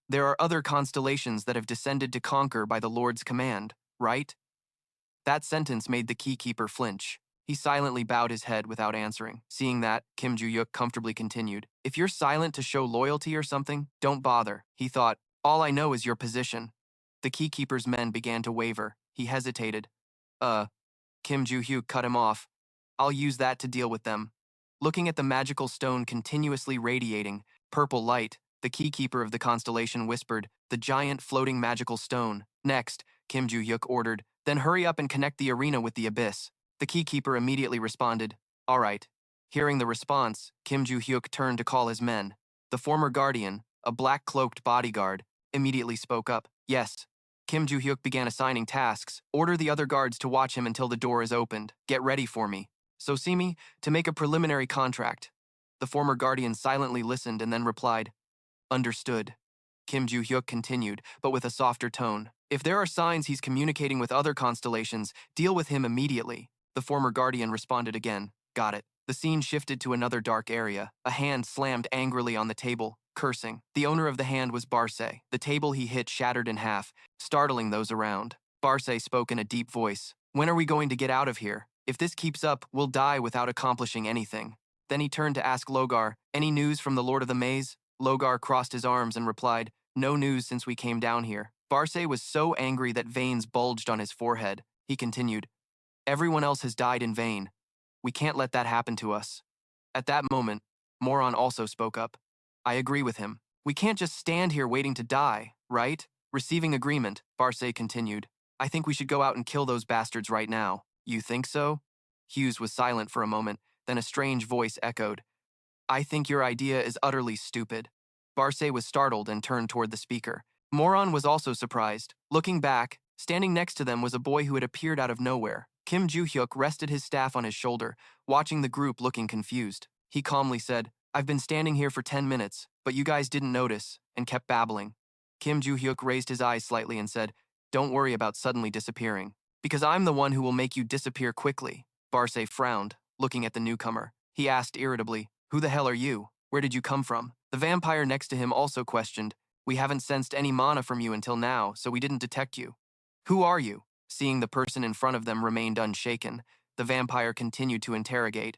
Speaker 1: "There are other constellations that have descended to conquer by the Lord's command, right?" That sentence made the keykeeper flinch. He silently bowed his head without answering. Seeing that, Kim Joo-hyuk comfortably continued, "If you're silent to show loyalty or something, don't bother." He thought, "All I know is your position." The keykeeper's men began to waver. He hesitated. Kim Joo-hyuk cut him off. "I'll use that to deal with them." Looking at the magical stone continuously radiating purple light, the keykeeper of the constellation whispered, "The giant floating magical stone." "Next," Kim Joo-hyuk ordered, "then hurry up and connect the arena with the abyss." The keykeeper immediately responded, "All right." Hearing the response, Kim Joo-hyuk turned to call his men. The former guardian, a black-cloaked bodyguard, immediately spoke up, "Yes." Kim Joo-hyuk began assigning tasks. "Order the other guards to watch him until the door is opened. Get ready for me. So see me to make a preliminary contract." The former guardian silently listened and then replied, Understood. Kim Joo-hyuk continued, but with a softer tone. If there are signs he's communicating with other constellations, deal with him immediately. The former guardian responded again. Got it. The scene shifted to another dark area. A hand slammed angrily on the table, cursing. The owner of the hand was Barce. The table he hit shattered in half, startling those around. Barce spoke in a deep voice. When are we going to get out of here? If this keeps up, we'll die without accomplishing anything. Then he turned to ask Logar, any news from the Lord of the Maze? Logar crossed his arms and replied, no news since we came down here. Barce was so angry that veins bulged on his forehead. He continued, everyone else has died in vain. We can't let that happen to us. At that moment, Moron also spoke up. I agree with him. We can't just stand here waiting to die, right? Receiving agreement, Barce continued. I think we should go out and kill those bastards right now. You think so? Hughes was silent for a moment, then a strange voice echoed. I think your idea is utterly stupid. Barce was startled and turned toward the speaker. Moron was also surprised. Looking back, standing next to them was a boy who had appeared out of nowhere. Kim Joo-hyuk rested his staff on his shoulder, watching the group looking confused. He calmly said, I've been standing here for 10 minutes, but you guys didn't notice, and kept babbling. Kim Joo-hyuk raised his eyes slightly and said, don't worry about suddenly disappearing, because I'm the one who will make you disappear quickly. Barce frowned, looking at the newcomer. He asked irritably, who the hell are you? Where did you come from? The vampire next to him also questioned, we haven't sensed any mana from you until now, so we didn't detect you. Who are you? Seeing the person in front of them remained unshaken, the vampire continued to interrogate.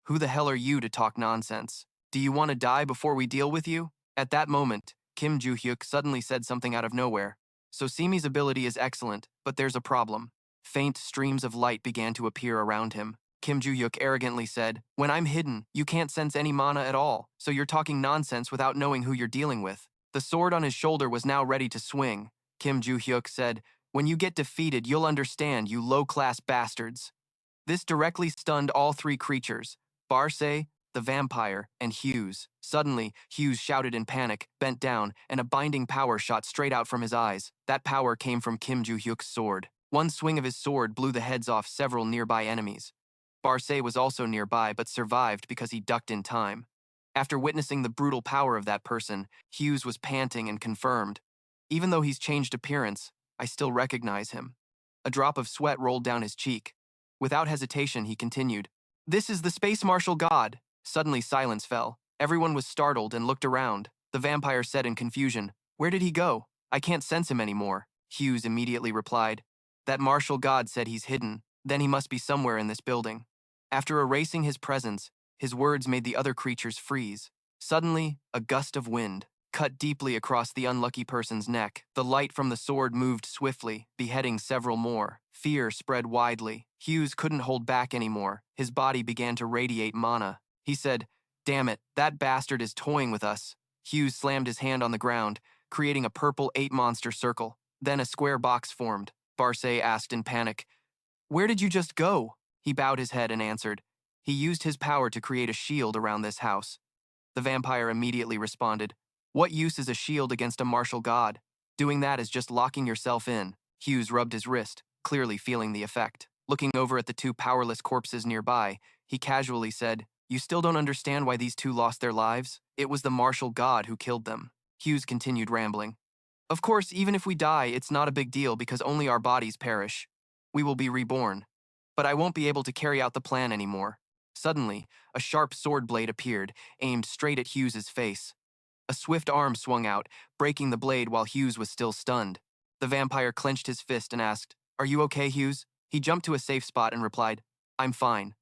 Speaker 1: Who the hell are you to talk nonsense? Do you want to die before we deal with you? At that moment, Kim Joo-hyuk suddenly said something out of nowhere. So Simi's ability is excellent, but there's a problem. Faint streams of light began to appear around him. Kim Joo-hyuk arrogantly said, when I'm hidden, you can't sense any mana at all, so you're talking nonsense without knowing who you're dealing with. The sword on his shoulder was now ready to swing. Kim Joo-hyuk said, when you get defeated, you'll understand, you low-class bastards. This directly stunned all three creatures, Barce, the vampire, and Hughes. Suddenly, Hughes shouted in panic, bent down, and a binding power shot straight out from his eyes. That power came from Kim Joo-hyuk's sword. One swing of his sword blew the heads off several nearby enemies. Barce was also nearby but survived because he ducked in time. After witnessing the brutal power of that person, Hughes was panting and confirmed. Even though he's changed appearance, I still recognize him. A drop of sweat rolled down his cheek. Without hesitation, he continued, this is the Space Marshal God. Suddenly silence fell. Everyone was startled and looked around. The vampire said in confusion, where did he go? I can't sense him anymore. Hughes immediately replied, that Marshal God said he's hidden, then he must be somewhere in this building. After erasing his presence, his words made the other creatures freeze. Suddenly, a gust of wind cut deeply across the unlucky person's neck. The light from the sword moved swiftly, beheading several more. Fear spread widely. Hughes couldn't hold back anymore. His body began to radiate mana. He said, damn it, that bastard is toying with us. Hughes slammed his hand on the ground, creating a purple 8-monster circle. Then a square box formed. Barce asked in panic, where did you just go? He bowed his head and answered, he used his power to create a shield around this house. The vampire immediately responded, what use is a shield against a martial god? Doing that is just locking yourself in. Hughes rubbed his wrist, clearly feeling the effect. Looking over at the two powerless corpses nearby, he casually said, you still don't understand why these two lost their lives? It was the martial god who killed them. Hughes continued rambling. Of course, even if we die, it's not a big deal because only our bodies perish. We will be reborn. But I won't be able to carry out the plan anymore. Suddenly, a sharp sword blade appeared, aimed straight at Hughes's face. A swift arm swung out, breaking the blade while Hughes was still stunned. The vampire clenched his fist and asked, are you okay, Hughes? He jumped to a safe spot and replied, I'm fine.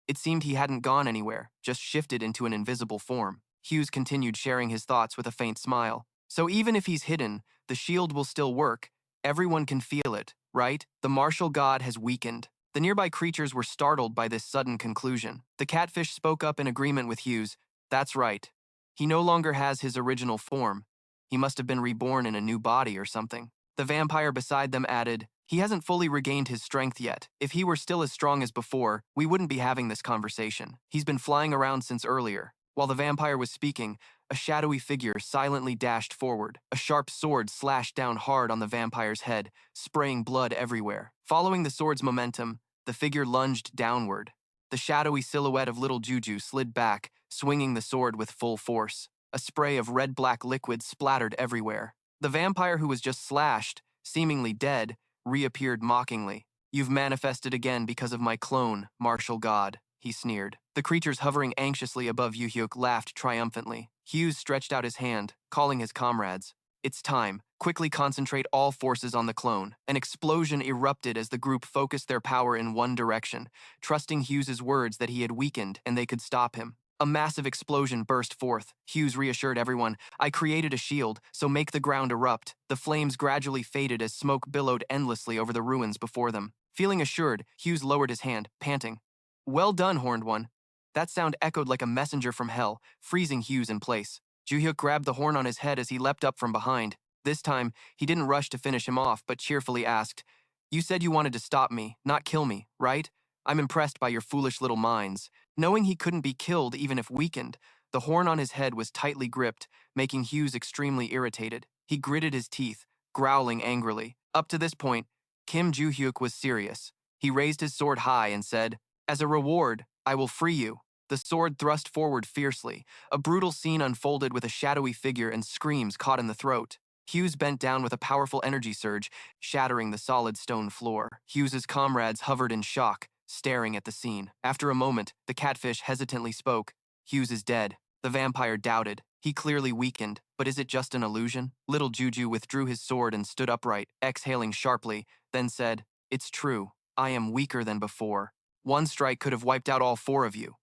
Speaker 1: It seemed he hadn't gone anywhere, just shifted into an invisible form. Hughes continued sharing his thoughts with a faint smile. So even if he's hidden, the shield will still work. Everyone can feel it, right? The martial god has weakened. The nearby creatures were startled by this sudden conclusion. The catfish spoke up in agreement with Hughes. That's right. He no longer has his original form. He must have been reborn in a new body or something. The vampire beside them added, he hasn't fully regained his strength yet. If he were still as strong as before, we wouldn't be having this conversation. He's been flying around since earlier. While the vampire was speaking, a shadowy figure silently dashed forward. A sharp sword slashed down hard on the vampire's head, spraying blood everywhere. Following the sword's momentum, the figure lunged downward. The shadowy silhouette of little Juju slid back, swinging the sword with full force. A spray of red-black liquid splattered everywhere. The vampire who was just slashed, seemingly dead, reappeared mockingly. "You've manifested again because of my clone, martial god," he sneered. The creatures hovering anxiously above Joo-hyuk laughed triumphantly. Hughes stretched out his hand, calling his comrades. "It's time. Quickly concentrate all forces on the clone." An explosion erupted as the group focused their power in one direction, trusting Hughes's words that he had weakened and they could stop him. A massive explosion burst forth. Hughes reassured everyone, "I created a shield, so make the ground erupt." The flames gradually faded as smoke billowed endlessly over the ruins before them. Feeling assured, Hughes lowered his hand, panting. "Well done, Horned One." That sound echoed like a messenger from hell, freezing Hughes in place. Joo-hyuk grabbed the horn on his head as he leapt up from behind. This time, he didn't rush to finish him off, but cheerfully asked, "You said you wanted to stop me, not kill me, right? I'm impressed by your foolish little minds." Knowing he couldn't be killed even if weakened, the horn on his head was tightly gripped, making Hughes extremely irritated. He gritted his teeth, growling angrily. Up to this point, Kim Joo-hyuk was serious. He raised his sword high and said, "As a reward, I will free you." The sword thrust forward fiercely. A brutal scene unfolded with a shadowy figure and screams caught in the throat. Hughes bent down with a powerful energy surge, shattering the solid stone floor. Hughes's comrades hovered in shock, staring at the scene. After a moment, the catfish hesitantly spoke. "Hughes is dead." The vampire doubted. "He clearly weakened, but is it just an illusion?" Little Juju withdrew his sword and stood upright, exhaling sharply, then said, "It's true. I am weaker than before. One strike could have wiped out all four of you."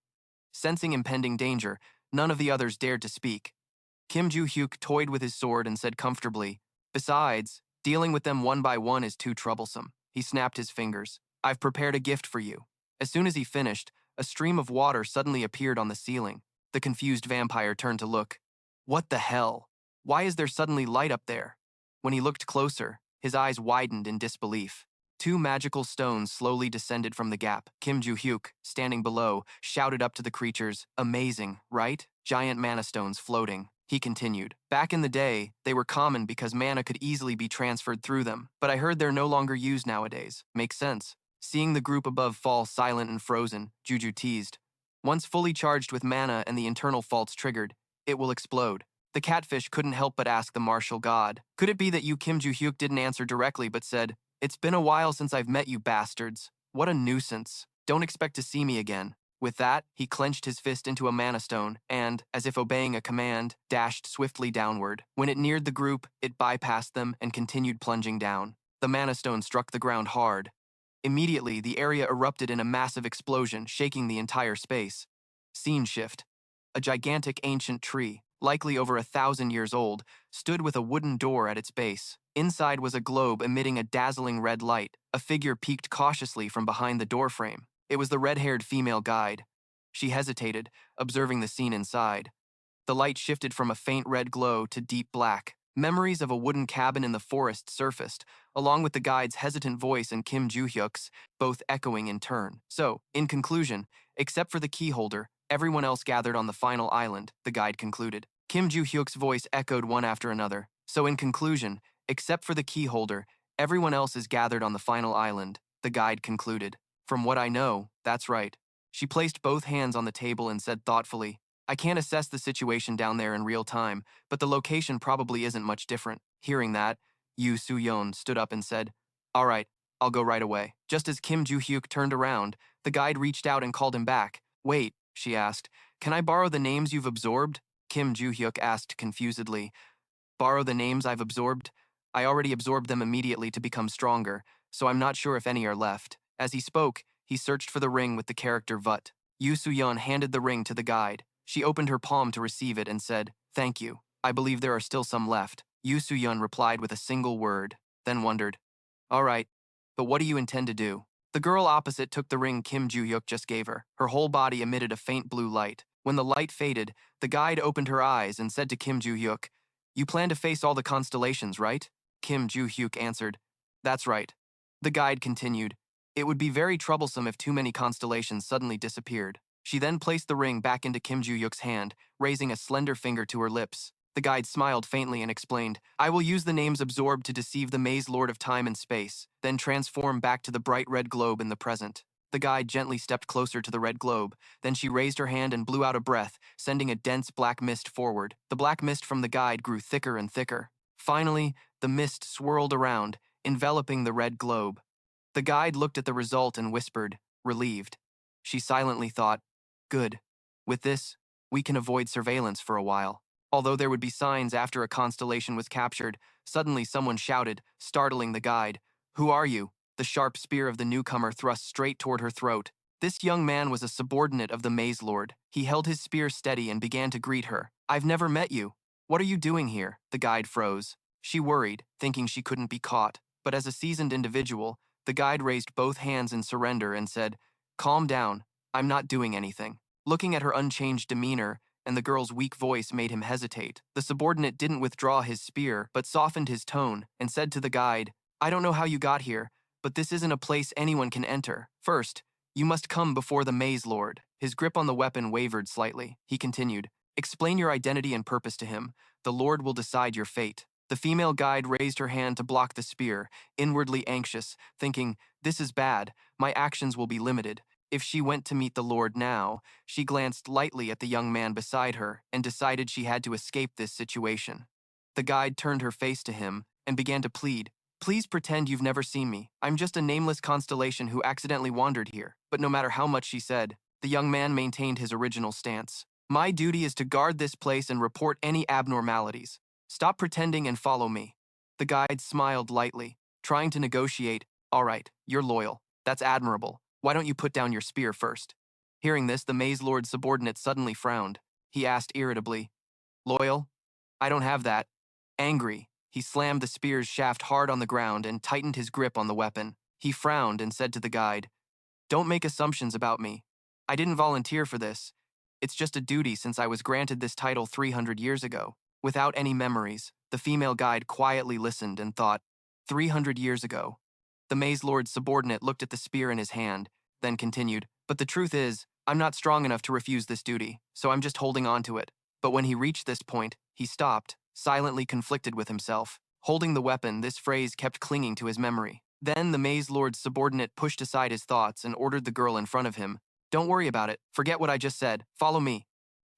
Speaker 1: Sensing impending danger, none of the others dared to speak. Kim Joo-hyuk toyed with his sword and said comfortably, "Besides, dealing with them one by one is too troublesome." He snapped his fingers. "I've prepared a gift for you." As soon as he finished, a stream of water suddenly appeared on the ceiling. The confused vampire turned to look. "What the hell? Why is there suddenly light up there?" When he looked closer, his eyes widened in disbelief. Two magical stones slowly descended from the gap. Kim Joo-hyuk, standing below, shouted up to the creatures, "Amazing, right? Giant mana stones floating." He continued, "Back in the day, they were common because mana could easily be transferred through them, but I heard they're no longer used nowadays. Makes sense." Seeing the group above fall silent and frozen, Juju teased, "Once fully charged with mana and the internal faults triggered, it will explode." The catfish couldn't help but ask the martial god, "Could it be that you Kim Joo-hyuk didn't answer directly but said, 'It's been a while since I've met you bastards. What a nuisance. Don't expect to see me again.'" With that, he clenched his fist into a mana stone and, as if obeying a command, dashed swiftly downward. When it neared the group, it bypassed them and continued plunging down. The mana stone struck the ground hard. Immediately, the area erupted in a massive explosion, shaking the entire space. Scene shift. A gigantic ancient tree, likely over 1,000 years old, stood with a wooden door at its base. Inside was a globe emitting a dazzling red light. A figure peeked cautiously from behind the doorframe. It was the red-haired female guide. She hesitated, observing the scene inside. The light shifted from a faint red glow to deep black. Memories of a wooden cabin in the forest surfaced, along with the guide's hesitant voice and Kim Joo-hyuk's, both echoing in turn. So, in conclusion, except for the keyholder, everyone else gathered on the final island, the guide concluded. Kim Joo-hyuk's voice echoed one after another. So in conclusion, except for the keyholder, everyone else is gathered on the final island, the guide concluded. From what I know, that's right. She placed both hands on the table and said thoughtfully, "I can't assess the situation down there in real time, but the location probably isn't much different." Hearing that, Soo-yeon stood up and said, "All right, I'll go right away." Just as Kim Joo-hyuk turned around, the guide reached out and called him back. "Wait," she asked, "can I borrow the names you've absorbed?" Kim Joo-hyuk asked confusedly, "Borrow the names I've absorbed? I already absorbed them immediately to become stronger, so I'm not sure if any are left." As he spoke, he searched for the ring with the character Vut. Soo-yeon handed the ring to the guide. She opened her palm to receive it and said, "Thank you. I believe there are still some left." Soo-yeon replied with a single word, then wondered, "All right, but what do you intend to do?" The girl opposite took the ring Kim Joo-hyuk just gave her. Her whole body emitted a faint blue light. When the light faded, the guide opened her eyes and said to Kim Joo-hyuk, "You plan to face all the constellations, right?" Kim Joo-hyuk answered, "That's right." The guide continued, "It would be very troublesome if too many constellations suddenly disappeared." She then placed the ring back into Kim Joo-hyuk's hand, raising a slender finger to her lips. The guide smiled faintly and explained, "I will use the names absorbed to deceive the Maze Lord of Time and Space, then transform back to the bright red globe in the present." The guide gently stepped closer to the red globe. Then she raised her hand and blew out a breath, sending a dense black mist forward. The black mist from the guide grew thicker and thicker. Finally, the mist swirled around, enveloping the red globe. The guide looked at the result and whispered, relieved. She silently thought, good. With this, we can avoid surveillance for a while. Although there would be signs after a constellation was captured, suddenly someone shouted, startling the guide. Who are you? The sharp spear of the newcomer thrust straight toward her throat. This young man was a subordinate of the Maze Lord. He held his spear steady and began to greet her. I've never met you. What are you doing here? The guide froze. She worried, thinking she couldn't be caught. But as a seasoned individual, the guide raised both hands in surrender and said, calm down, I'm not doing anything. Looking at her unchanged demeanor, and the girl's weak voice made him hesitate. The subordinate didn't withdraw his spear, but softened his tone and said to the guide, I don't know how you got here, but this isn't a place anyone can enter. First, you must come before the Maze Lord. His grip on the weapon wavered slightly. He continued, explain your identity and purpose to him. The Lord will decide your fate. The female guide raised her hand to block the spear, inwardly anxious, thinking, this is bad, my actions will be limited. If she went to meet the Lord now, she glanced lightly at the young man beside her and decided she had to escape this situation. The guide turned her face to him and began to plead, please pretend you've never seen me. I'm just a nameless constellation who accidentally wandered here. But no matter how much she said, the young man maintained his original stance. My duty is to guard this place and report any abnormalities. Stop pretending and follow me. The guide smiled lightly, trying to negotiate. All right, you're loyal. That's admirable. Why don't you put down your spear first? Hearing this, the Maze Lord's subordinate suddenly frowned. He asked irritably, loyal? I don't have that. Angry, he slammed the spear's shaft hard on the ground and tightened his grip on the weapon. He frowned and said to the guide, don't make assumptions about me. I didn't volunteer for this. It's just a duty since I was granted this title 300 years ago. Without any memories, the female guide quietly listened and thought, 300 years ago. The Maze Lord's subordinate looked at the spear in his hand, then continued, but the truth is, I'm not strong enough to refuse this duty, so I'm just holding on to it. But when he reached this point, he stopped, silently conflicted with himself. Holding the weapon, this phrase kept clinging to his memory. Then the Maze Lord's subordinate pushed aside his thoughts and ordered the girl in front of him. Don't worry about it. Forget what I just said. Follow me.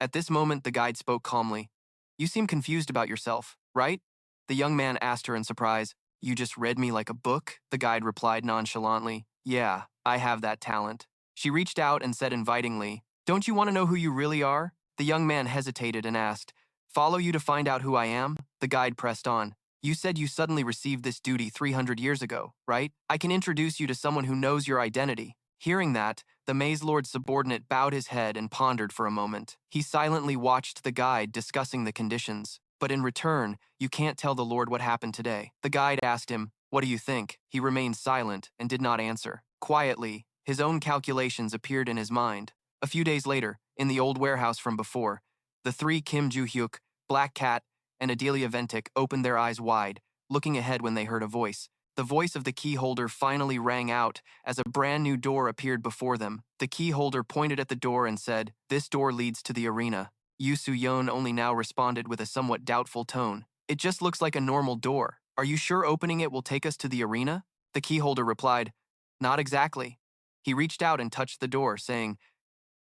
Speaker 1: At this moment, the guide spoke calmly. You seem confused about yourself, right? The young man asked her in surprise. You just read me like a book? The guide replied nonchalantly. Yeah, I have that talent. She reached out and said invitingly, don't you want to know who you really are? The young man hesitated and asked, follow you to find out who I am? The guide pressed on. You said you suddenly received this duty 300 years ago, right? I can introduce you to someone who knows your identity. Hearing that, the Maze Lord's subordinate bowed his head and pondered for a moment. He silently watched the guide discussing the conditions. But in return, you can't tell the Lord what happened today. The guide asked him, what do you think? He remained silent and did not answer. Quietly, his own calculations appeared in his mind. A few days later, in the old warehouse from before, the three Kim Joo-hyuk, Black Cat, and Adelia Ventic opened their eyes wide, looking ahead when they heard a voice. The voice of the keyholder finally rang out as a brand new door appeared before them. The keyholder pointed at the door and said, this door leads to the arena. Soo-yeon only now responded with a somewhat doubtful tone. It just looks like a normal door. Are you sure opening it will take us to the arena? The keyholder replied, not exactly. He reached out and touched the door, saying,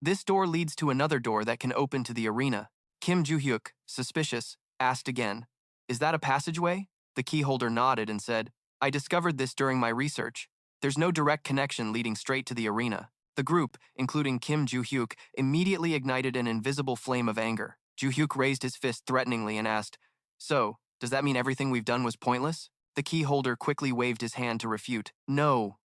Speaker 1: this door leads to another door that can open to the arena. Kim Joo-hyuk, suspicious, asked again, is that a passageway? The keyholder nodded and said, I discovered this during my research. There's no direct connection leading straight to the arena. The group, including Kim Joo-hyuk, immediately ignited an invisible flame of anger. Joo-hyuk raised his fist threateningly and asked, so, does that mean everything we've done was pointless? The keyholder quickly waved his hand to refute. No.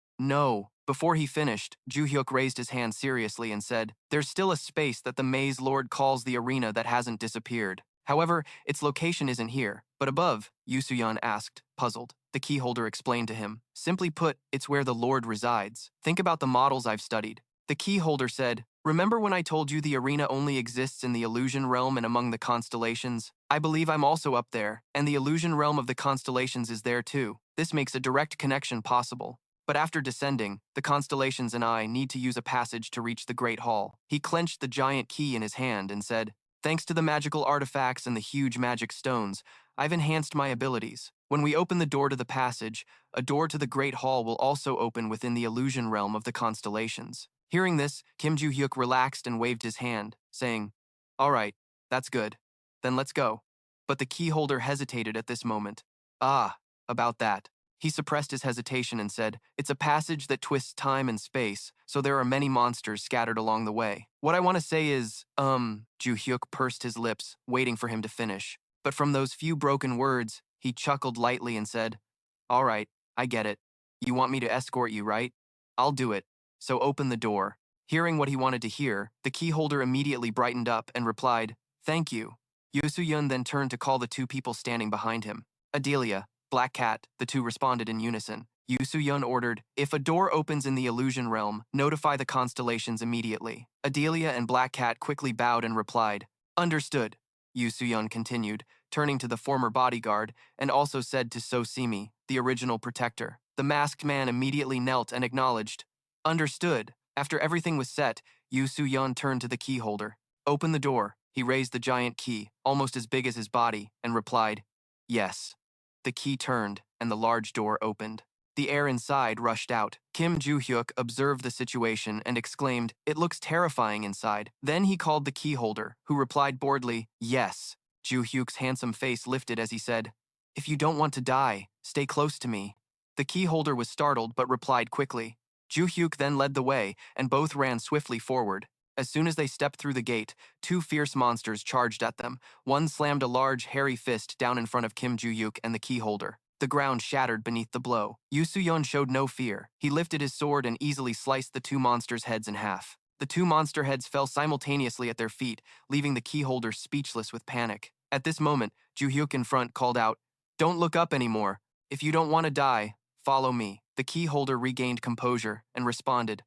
Speaker 1: Before he finished, Joo-hyuk raised his hand seriously and said, there's still a space that the Maze Lord calls the arena that hasn't disappeared. However, its location isn't here, but above, Soo-yeon asked, puzzled. The keyholder explained to him. Simply put, it's where the Lord resides. Think about the models I've studied. The keyholder said, remember when I told you the arena only exists in the illusion realm and among the constellations? I believe I'm also up there, and the illusion realm of the constellations is there too. This makes a direct connection possible. But after descending, the constellations and I need to use a passage to reach the Great Hall. He clenched the giant key in his hand and said, thanks to the magical artifacts and the huge magic stones, I've enhanced my abilities. When we open the door to the passage, a door to the Great Hall will also open within the illusion realm of the constellations. Hearing this, Kim Joo-hyuk relaxed and waved his hand, saying, "All right, that's good. Then let's go." But the key holder hesitated at this moment. "Ah, about that." He suppressed his hesitation and said, "It's a passage that twists time and space, so there are many monsters scattered along the way. What I want to say is, Joo-hyuk pursed his lips, waiting for him to finish. But from those few broken words, he chuckled lightly and said, "All right, I get it. You want me to escort you, right? I'll do it. So open the door." Hearing what he wanted to hear, the key holder immediately brightened up and replied, "Thank you." Soo-yeon then turned to call the two people standing behind him. "Adelia, Black Cat," the two responded in unison. Soo-yeon ordered, "If a door opens in the illusion realm, notify the constellations immediately." Adelia and Black Cat quickly bowed and replied, "Understood." Soo-yeon continued, turning to the former bodyguard, and also said to So-simi, the original protector. The masked man immediately knelt and acknowledged, "Understood." After everything was set, Soo-yeon turned to the key holder. "Open the door." He raised the giant key, almost as big as his body, and replied, "Yes." The key turned, and the large door opened. The air inside rushed out. Kim Joo-hyuk observed the situation and exclaimed, "It looks terrifying inside." Then he called the key holder, who replied boredly, "Yes." Joo-hyuk's handsome face lifted as he said, "If you don't want to die, stay close to me." The key holder was startled but replied quickly. Joo-hyuk then led the way, and both ran swiftly forward. As soon as they stepped through the gate, two fierce monsters charged at them. One slammed a large, hairy fist down in front of Kim Joo-hyuk and the key holder. The ground shattered beneath the blow. Soo-yeon showed no fear. He lifted his sword and easily sliced the two monsters' heads in half. The two monster heads fell simultaneously at their feet, leaving the key holder speechless with panic. At this moment, Joo-hyuk in front called out, "Don't look up anymore. If you don't want to die, follow me." The key holder regained composure and responded,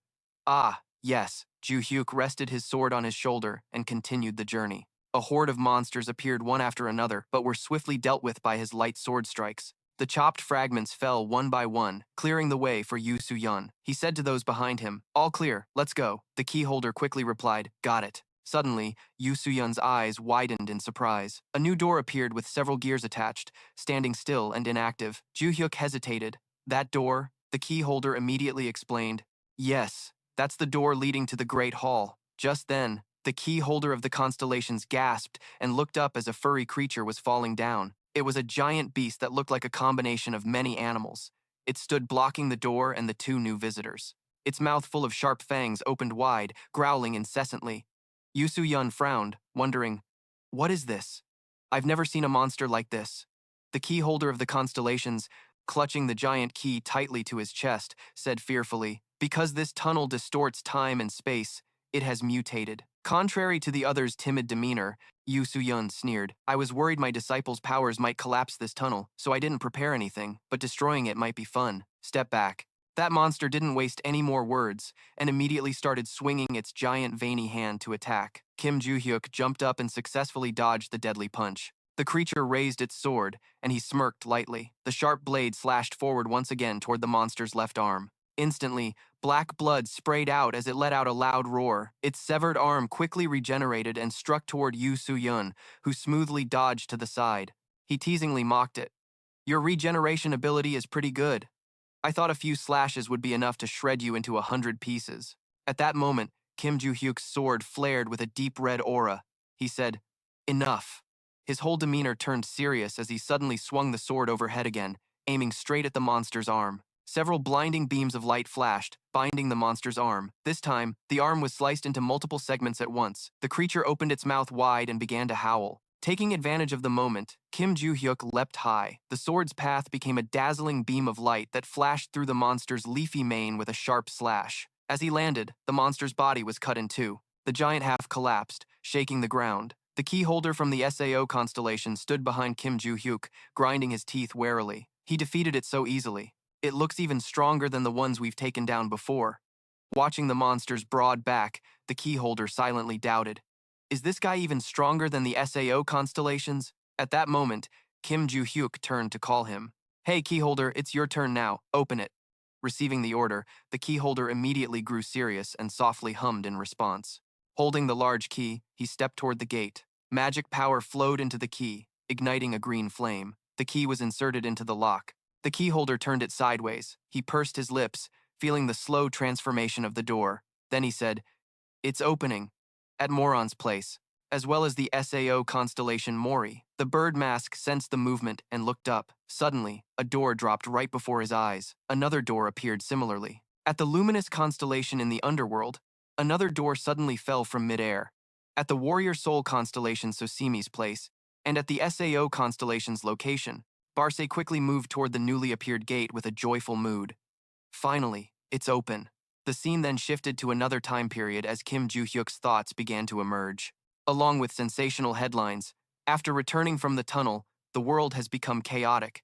Speaker 1: "Ah, yes." Joo-hyuk rested his sword on his shoulder and continued the journey. A horde of monsters appeared one after another, but were swiftly dealt with by his light sword strikes. The chopped fragments fell one by one, clearing the way for Soo-yeon. He said to those behind him, "All clear, let's go." The key holder quickly replied, "Got it." Suddenly, Soo-yeon's eyes widened in surprise. A new door appeared with several gears attached, standing still and inactive. Joo-hyuk hesitated. "That door?" The key holder immediately explained, "Yes. That's the door leading to the Great Hall." Just then, the key holder of the constellations gasped and looked up as a furry creature was falling down. It was a giant beast that looked like a combination of many animals. It stood blocking the door and the two new visitors. Its mouth full of sharp fangs opened wide, growling incessantly. Soo-yeon frowned, wondering, "What is this? I've never seen a monster like this." The key holder of the constellations, clutching the giant key tightly to his chest, said fearfully, "Because this tunnel distorts time and space, it has mutated." Contrary to the other's timid demeanor, Soo-yeon sneered, "I was worried my disciple's powers might collapse this tunnel, so I didn't prepare anything, but destroying it might be fun. Step back." That monster didn't waste any more words, and immediately started swinging its giant veiny hand to attack. Kim Joo-hyuk jumped up and successfully dodged the deadly punch. The creature raised its sword, and he smirked lightly. The sharp blade slashed forward once again toward the monster's left arm. Instantly, black blood sprayed out as it let out a loud roar. Its severed arm quickly regenerated and struck toward Soo-yeon, who smoothly dodged to the side. He teasingly mocked it. "Your regeneration ability is pretty good. I thought a few slashes would be enough to shred you into 100 pieces." At that moment, Kim Joo-hyuk's sword flared with a deep red aura. He said, "Enough." His whole demeanor turned serious as he suddenly swung the sword overhead again, aiming straight at the monster's arm. Several blinding beams of light flashed, binding the monster's arm. This time, the arm was sliced into multiple segments at once. The creature opened its mouth wide and began to howl. Taking advantage of the moment, Kim Joo-hyuk leapt high. The sword's path became a dazzling beam of light that flashed through the monster's leafy mane with a sharp slash. As he landed, the monster's body was cut in two. The giant half collapsed, shaking the ground. The key holder from the Sao constellation stood behind Kim Joo-hyuk, grinding his teeth warily. He defeated it so easily. It looks even stronger than the ones we've taken down before. Watching the monster's broad back, the key holder silently doubted. Is this guy even stronger than the Sao constellations? At that moment, Kim Joo-hyuk turned to call him. "Hey, key holder, it's your turn now. Open it." Receiving the order, the key holder immediately grew serious and softly hummed in response. Holding the large key, he stepped toward the gate. Magic power flowed into the key, igniting a green flame. The key was inserted into the lock. The key holder turned it sideways. He pursed his lips, feeling the slow transformation of the door. Then he said, "It's opening." At Moron's place, as well as the Sao constellation Mori. The bird mask sensed the movement and looked up. Suddenly, a door dropped right before his eyes. Another door appeared similarly. At the luminous constellation in the underworld, another door suddenly fell from midair. At the warrior soul constellation Sosimi's place, and at the Sao constellation's location, Barce quickly moved toward the newly appeared gate with a joyful mood. Finally, it's open. The scene then shifted to another time period as Kim Joo-hyuk's thoughts began to emerge. Along with sensational headlines, after returning from the tunnel, the world has become chaotic.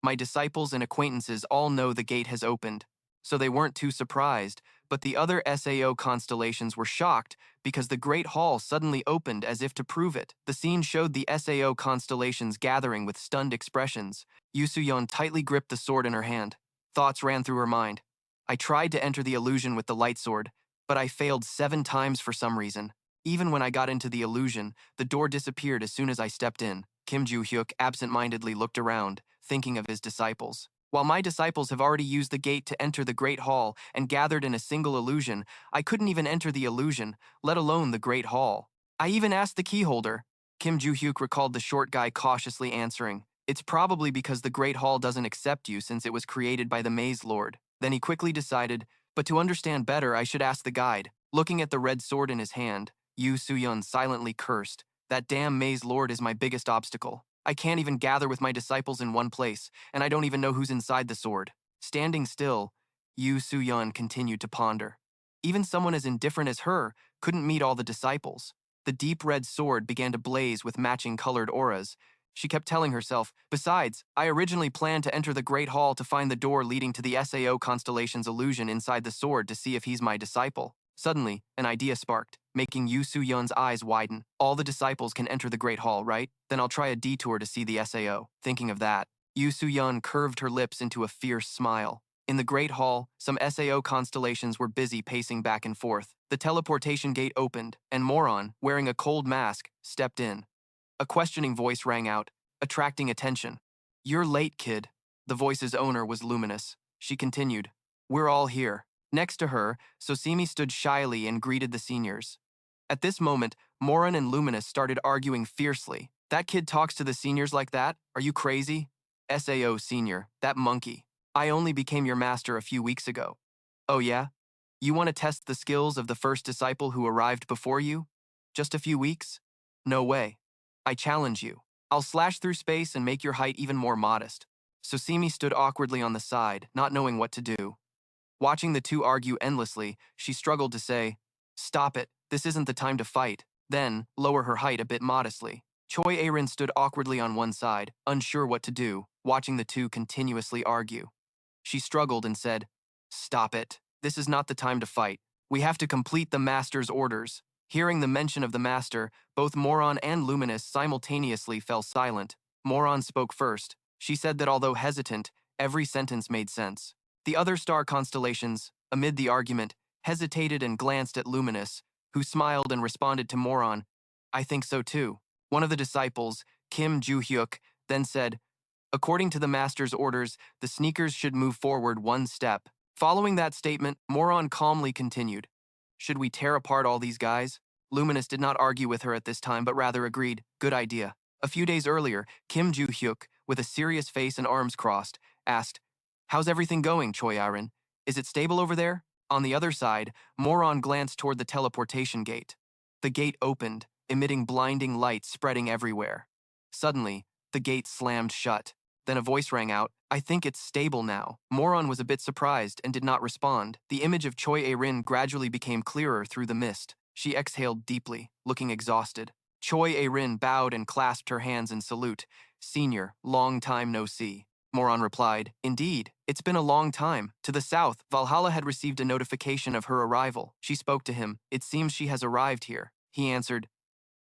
Speaker 1: My disciples and acquaintances all know the gate has opened, so they weren't too surprised, but the other Sao constellations were shocked because the Great Hall suddenly opened as if to prove it. The scene showed the Sao constellations gathering with stunned expressions. Soo-yeon tightly gripped the sword in her hand. Thoughts ran through her mind. I tried to enter the illusion with the light sword, but I failed 7 times for some reason. Even when I got into the illusion, the door disappeared as soon as I stepped in. Kim Joo-hyuk absent-mindedly looked around, thinking of his disciples. While my disciples have already used the gate to enter the Great Hall and gathered in a single illusion, I couldn't even enter the illusion, let alone the Great Hall. I even asked the keyholder. Kim Joo-hyuk recalled the short guy cautiously answering, "It's probably because the Great Hall doesn't accept you since it was created by the Maze Lord." Then he quickly decided, but to understand better, I should ask the guide. Looking at the red sword in his hand, Soo-yeon silently cursed. That damn Maze Lord is my biggest obstacle. I can't even gather with my disciples in one place, and I don't even know who's inside the sword. Standing still, Soo-yeon continued to ponder. Even someone as indifferent as her couldn't meet all the disciples. The deep red sword began to blaze with matching colored auras. She kept telling herself, besides, I originally planned to enter the Great Hall to find the door leading to the Sao constellation's illusion inside the sword to see if he's my disciple. Suddenly, an idea sparked, making Soo-yeon's eyes widen. All the disciples can enter the Great Hall, right? Then I'll try a detour to see the Sao. Thinking of that, Soo-yeon curved her lips into a fierce smile. In the Great Hall, some Sao constellations were busy pacing back and forth. The teleportation gate opened, and Moron, wearing a cold mask, stepped in. A questioning voice rang out, attracting attention. "You're late, kid." The voice's owner was luminous. She continued, "We're all here." Next to her, Sosimi stood shyly and greeted the seniors. At this moment, Moron and Luminous started arguing fiercely. "That kid talks to the seniors like that? Are you crazy?" "Sao senior, that monkey. I only became your master a few weeks ago." "Oh yeah? You want to test the skills of the first disciple who arrived before you? Just a few weeks? No way. I challenge you. I'll slash through space and make your height even more modest." Sosimi stood awkwardly on the side, not knowing what to do. Watching the two argue endlessly, she struggled to say, "Stop it, this isn't the time to fight." Then, lower her height a bit modestly. Choi Arin stood awkwardly on one side, unsure what to do, watching the two continuously argue. She struggled and said, "Stop it. This is not the time to fight. We have to complete the master's orders." Hearing the mention of the master, both Moron and Luminous simultaneously fell silent. Moron spoke first. She said that although hesitant, every sentence made sense. The other star constellations, amid the argument, hesitated and glanced at Luminous, who smiled and responded to Moron, "I think so too." One of the disciples, Kim Joo-hyuk, then said, "According to the master's orders, the sneakers should move forward 1 step." Following that statement, Moron calmly continued, "Should we tear apart all these guys?" Luminous did not argue with her at this time, but rather agreed, "Good idea." A few days earlier, Kim Joo-hyuk, with a serious face and arms crossed, asked, "How's everything going, Choi Arin? Is it stable over there?" On the other side, Moron glanced toward the teleportation gate. The gate opened, emitting blinding light spreading everywhere. Suddenly, the gate slammed shut. Then a voice rang out, "I think it's stable now." Moron was a bit surprised and did not respond. The image of Choi Arin gradually became clearer through the mist. She exhaled deeply, looking exhausted. Choi Arin bowed and clasped her hands in salute. "Senior, long time no see." Moron replied, "Indeed, it's been a long time." To the south, Valhalla had received a notification of her arrival. She spoke to him. "It seems she has arrived here." He answered,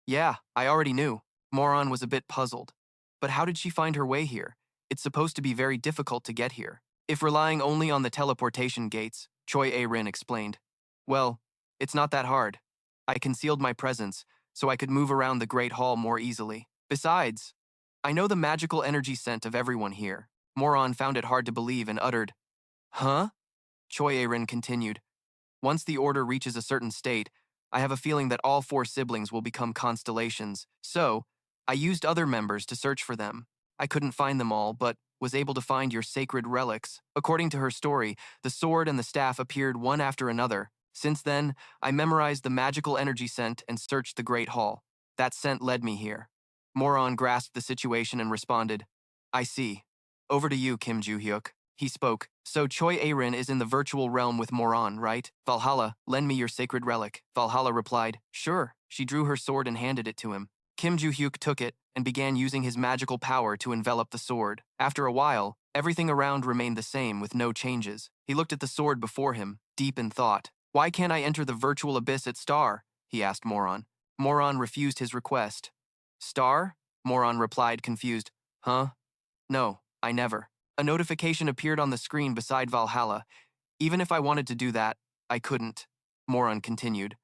Speaker 1: "Yeah, I already knew." Moron was a bit puzzled. But how did she find her way here? It's supposed to be very difficult to get here. If relying only on the teleportation gates, Choi Arin explained. "Well, it's not that hard. I concealed my presence, so I could move around the Great Hall more easily. Besides, I know the magical energy scent of everyone here. Moron found it hard to believe and uttered, Huh? Choi-Erin continued, once the order reaches a certain state, I have a feeling that all four siblings will become constellations. So, I used other members to search for them. I couldn't find them all, but was able to find your sacred relics. According to her story, the sword and the staff appeared one after another. Since then, I memorized the magical energy scent and searched the Great Hall. That scent led me here. Moron grasped the situation and responded, I see. Over to you, Kim Joo-hyuk. He spoke. So Choi-Erin is in the virtual realm with Moron, right? Valhalla, lend me your sacred relic. Valhalla replied, sure. She drew her sword and handed it to him. Kim Joo-hyuk took it and began using his magical power to envelop the sword. After a while, everything around remained the same with no changes. He looked at the sword before him, deep in thought. Why can't I enter the virtual abyss at Star? He asked Moron. Moron refused his request. Star? Moron replied, confused. Huh? No, I never. A notification appeared on the screen beside Valhalla. Even if I wanted to do that, I couldn't. Moron continued.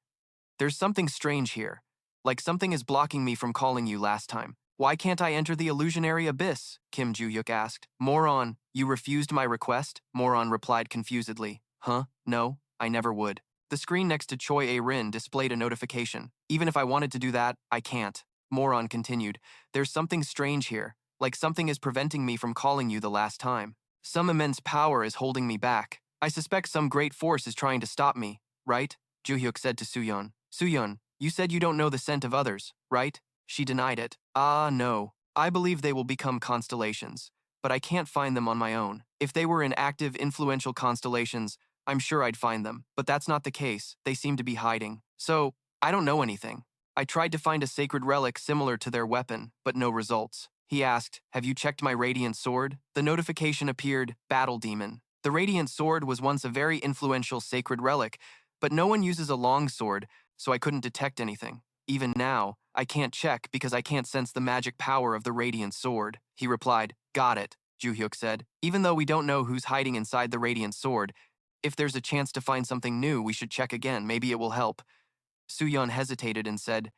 Speaker 1: There's something strange here. Like something is blocking me from calling you last time. Why can't I enter the illusionary abyss? Kim Joo-hyuk asked. Moron, you refused my request? Moron replied confusedly. Huh? No, I never would. The screen next to Choi-Erin displayed a notification. Even if I wanted to do that, I can't. Moron continued. There's something strange here. Like something is preventing me from calling you the last time. Some immense power is holding me back. I suspect some great force is trying to stop me, right? Joo-hyuk said to Soo-yeon. Soo-yeon, you said you don't know the scent of others, right? She denied it. Ah, no. I believe they will become constellations, but I can't find them on my own. If they were in active, influential constellations, I'm sure I'd find them. But that's not the case. They seem to be hiding. So, I don't know anything. I tried to find a sacred relic similar to their weapon, but no results. He asked, have you checked my radiant sword? The notification appeared, Battle Demon. The radiant sword was once a very influential sacred relic, but no one uses a long sword, so I couldn't detect anything. Even now, I can't check because I can't sense the magic power of the radiant sword. He replied, got it, Joo-hyuk said. Even though we don't know who's hiding inside the radiant sword, if there's a chance to find something new, we should check again. Maybe it will help. Soo-yeon hesitated and said,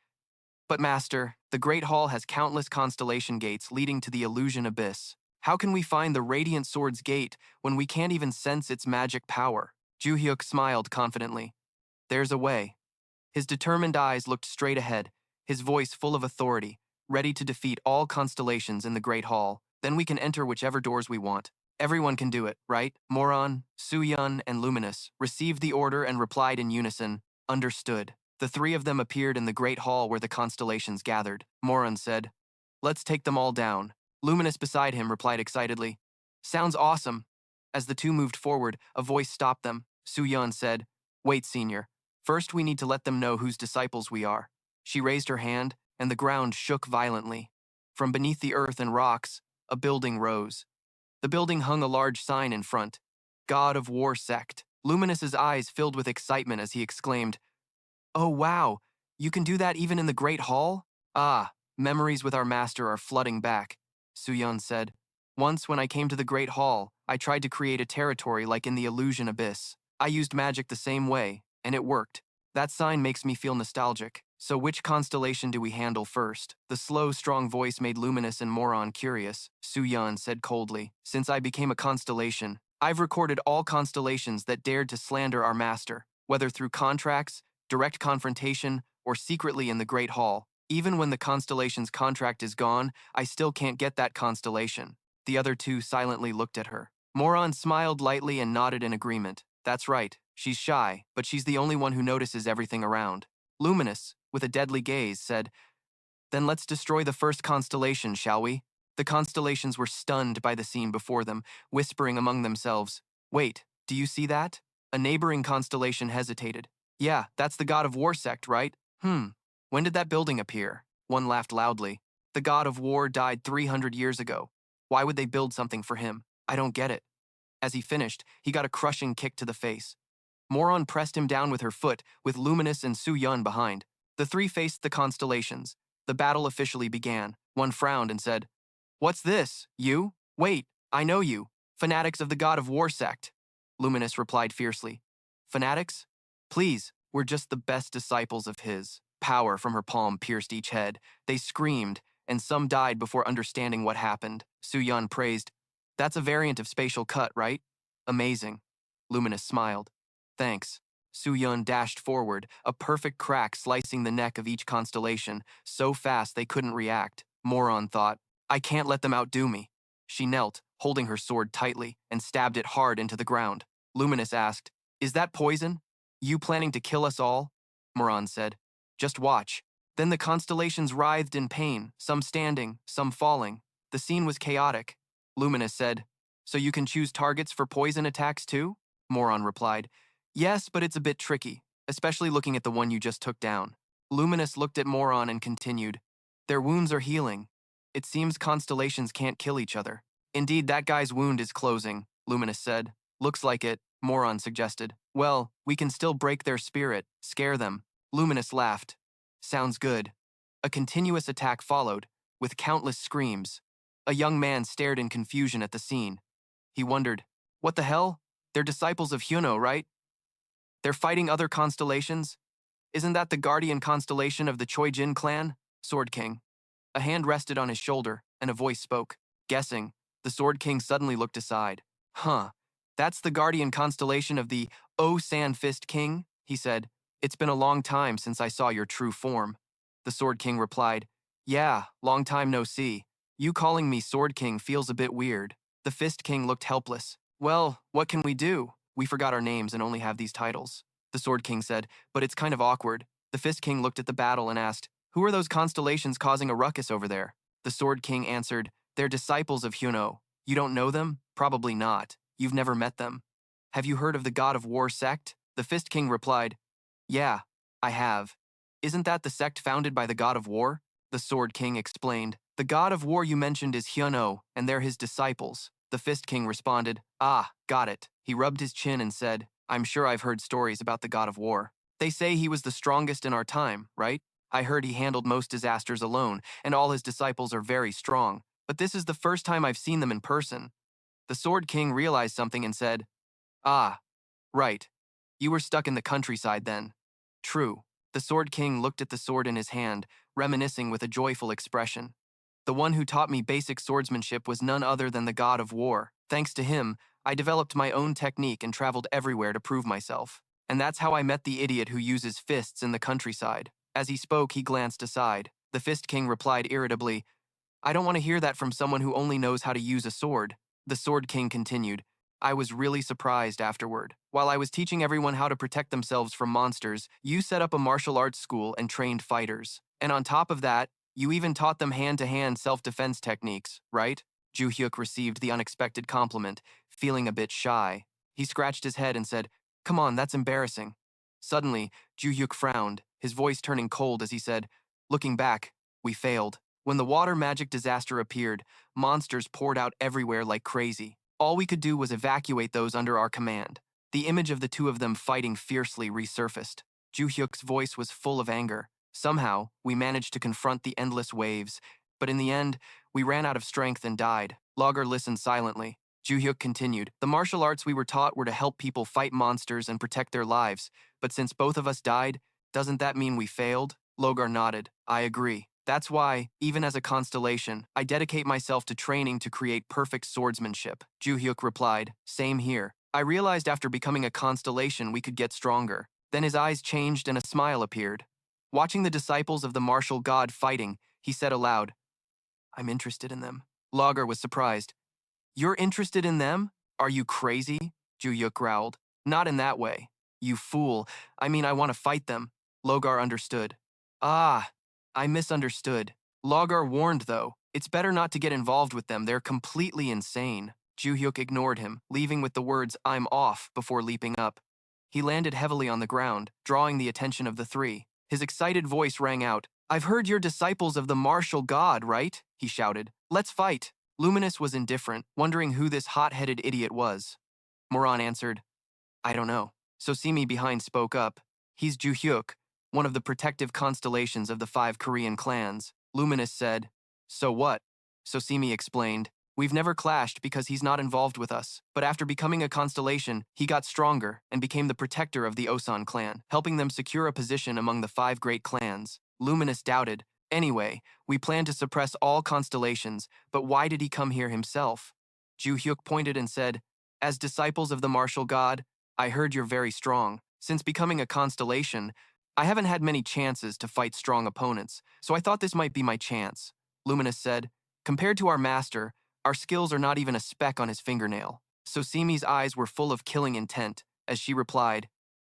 Speaker 1: but master, the Great Hall has countless constellation gates leading to the illusion abyss. How can we find the Radiant Sword's gate when we can't even sense its magic power? Joo-hyuk smiled confidently. There's a way. His determined eyes looked straight ahead, his voice full of authority, ready to defeat all constellations in the Great Hall. Then we can enter whichever doors we want. Everyone can do it, right? Moron, Soo-yeon, and Luminous received the order and replied in unison, understood. The three of them appeared in the Great Hall where the constellations gathered. Moron said, let's take them all down. Luminous beside him replied excitedly, sounds awesome. As the two moved forward, a voice stopped them. Soo-yeon said, wait, senior. First we need to let them know whose disciples we are. She raised her hand, and the ground shook violently. From beneath the earth and rocks, a building rose. The building hung a large sign in front, God of War Sect. Luminous's eyes filled with excitement as he exclaimed, oh wow, you can do that even in the Great Hall? Ah, memories with our master are flooding back, Soo-yeon said. Once when I came to the Great Hall, I tried to create a territory like in the Illusion Abyss. I used magic the same way, and it worked. That sign makes me feel nostalgic. So which constellation do we handle first? The slow, strong voice made Luminous and Moron curious. Soo-yeon said coldly, since I became a constellation, I've recorded all constellations that dared to slander our master, whether through contracts, direct confrontation, or secretly in the Great Hall. Even when the constellation's contract is gone, I still can't get that constellation. The other two silently looked at her. Moron smiled lightly and nodded in agreement. That's right, she's shy, but she's the only one who notices everything around. Luminous, with a deadly gaze, said, then let's destroy the first constellation, shall we? The constellations were stunned by the scene before them, whispering among themselves, wait, do you see that? A neighboring constellation hesitated. Yeah, that's the God of War sect, right? When did that building appear? One laughed loudly. The God of War died 300 years ago. Why would they build something for him? I don't get it. As he finished, he got a crushing kick to the face. Moron pressed him down with her foot, with Luminous and Soo-yeon behind. The three faced the constellations. The battle officially began. One frowned and said, what's this? You? Wait, I know you. Fanatics of the God of War sect. Luminous replied fiercely. Fanatics? Please, we're just the best disciples of his. Power from her palm pierced each head. They screamed, and some died before understanding what happened. Soo-yeon praised. That's a variant of spatial cut, right? Amazing. Luminous smiled. Thanks. Soo-yeon dashed forward, a perfect crack slicing the neck of each constellation, so fast they couldn't react. Moron thought, I can't let them outdo me. She knelt, holding her sword tightly, and stabbed it hard into the ground. Luminous asked, Is that poison? You planning to kill us all? Moron said, Just watch. Then the constellations writhed in pain, some standing, some falling. The scene was chaotic. Luminous said, So you can choose targets for poison attacks too? Moron replied, Yes, but it's a bit tricky, especially looking at the one you just took down. Luminous looked at Moron and continued, Their wounds are healing. It seems constellations can't kill each other. Indeed, that guy's wound is closing, Luminous said. Looks like it, Moron suggested. Well, we can still break their spirit, scare them. Luminous laughed. Sounds good. A continuous attack followed, with countless screams. A young man stared in confusion at the scene. He wondered, What the hell? They're disciples of Hyuno, right? They're fighting other constellations? Isn't that the guardian constellation of the Choijin clan? Sword King. A hand rested on his shoulder, and a voice spoke. Guessing, the Sword King suddenly looked aside. Huh. That's the guardian constellation of the San Fist King, he said. It's been a long time since I saw your true form. The Sword King replied, Yeah, long time no see. You calling me Sword King feels a bit weird. The Fist King looked helpless. Well, what can we do? We forgot our names and only have these titles. The Sword King said, But it's kind of awkward. The Fist King looked at the battle and asked, Who are those constellations causing a ruckus over there? The Sword King answered, They're disciples of Hyuno. You don't know them? Probably not. You've never met them. Have you heard of the God of War sect? The Fist King replied, Yeah, I have. Isn't that the sect founded by the God of War? The Sword King explained, The God of War you mentioned is Hyuno, and they're his disciples. The Fist King responded, Ah, got it. He rubbed his chin and said, I'm sure I've heard stories about the God of War. They say he was the strongest in our time, right? I heard he handled most disasters alone, and all his disciples are very strong. But this is the first time I've seen them in person. The Sword King realized something and said, Ah, right. You were stuck in the countryside then. True. The Sword King looked at the sword in his hand, reminiscing with a joyful expression. The one who taught me basic swordsmanship was none other than the God of War. Thanks to him, I developed my own technique and traveled everywhere to prove myself. And that's how I met the idiot who uses fists in the countryside. As he spoke, he glanced aside. The Fist King replied irritably, I don't want to hear that from someone who only knows how to use a sword. The Sword King continued, I was really surprised afterward. While I was teaching everyone how to protect themselves from monsters, you set up a martial arts school and trained fighters. And on top of that, you even taught them hand-to-hand self-defense techniques, right? Joo-hyuk received the unexpected compliment, feeling a bit shy. He scratched his head and said, Come on, that's embarrassing. Suddenly, Joo-hyuk frowned, his voice turning cold as he said, Looking back, we failed. When the water magic disaster appeared, monsters poured out everywhere like crazy. All we could do was evacuate those under our command. The image of the two of them fighting fiercely resurfaced. Joo-hyuk's voice was full of anger. Somehow, we managed to confront the endless waves, but in the end, we ran out of strength and died. Logger listened silently. Joo-hyuk continued, The martial arts we were taught were to help people fight monsters and protect their lives, but since both of us died, doesn't that mean we failed? Logger nodded. I agree. That's why, even as a constellation, I dedicate myself to training to create perfect swordsmanship. Joo-hyuk replied, Same here. I realized after becoming a constellation we could get stronger. Then his eyes changed and a smile appeared. Watching the disciples of the martial god fighting, he said aloud, I'm interested in them. Logger was surprised. You're interested in them? Are you crazy? Joo-hyuk growled. Not in that way. You fool. I mean, I want to fight them. Logger understood. Ah, I misunderstood. Logger warned, though. It's better not to get involved with them. They're completely insane. Joo-hyuk ignored him, leaving with the words, I'm off, before leaping up. He landed heavily on the ground, drawing the attention of the three. His excited voice rang out. I've heard you're disciples of the martial god, right? He shouted. Let's fight. Luminous was indifferent, wondering who this hot-headed idiot was. Moron answered, I don't know. Soo-yeon behind spoke up. He's Joo-hyuk, one of the protective constellations of the 5 Korean clans. Luminous said, So what? Soo-yeon explained, We've never clashed because he's not involved with us, but after becoming a constellation, he got stronger and became the protector of the Osan clan, helping them secure a position among the 5 great clans. Luminous doubted, Anyway, we plan to suppress all constellations, but why did he come here himself? Joo-hyuk pointed and said, as disciples of the martial god, I heard you're very strong. Since becoming a constellation, I haven't had many chances to fight strong opponents, so I thought this might be my chance. Luminous said, compared to our master, our skills are not even a speck on his fingernail. So Simi's eyes were full of killing intent, as she replied,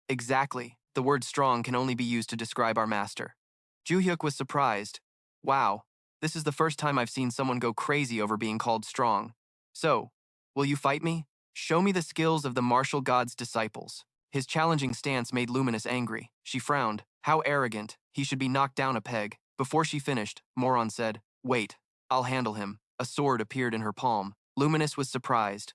Speaker 1: exactly. The word strong can only be used to describe our master. Joo-hyuk was surprised. Wow, this is the first time I've seen someone go crazy over being called strong. So, will you fight me? Show me the skills of the martial god's disciples. His challenging stance made Luminous angry. She frowned. How arrogant. He should be knocked down a peg. Before she finished, Moron said, wait, I'll handle him. A sword appeared in her palm. Luminous was surprised.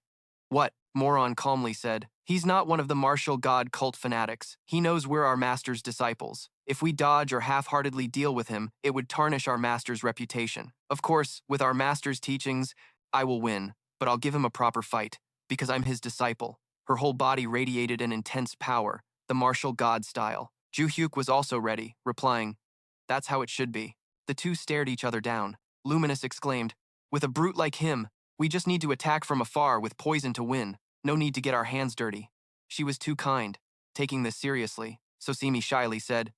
Speaker 1: What? Moron calmly said. He's not one of the martial god cult fanatics. He knows we're our master's disciples. If we dodge or half-heartedly deal with him, it would tarnish our master's reputation. Of course, with our master's teachings, I will win, but I'll give him a proper fight, because I'm his disciple. Her whole body radiated an intense power, the martial god style. Joo-hyuk was also ready, replying, that's how it should be. The two stared each other down. Luminous exclaimed, with a brute like him, we just need to attack from afar with poison to win. No need to get our hands dirty. She was too kind, taking this seriously, so Simi shyly said,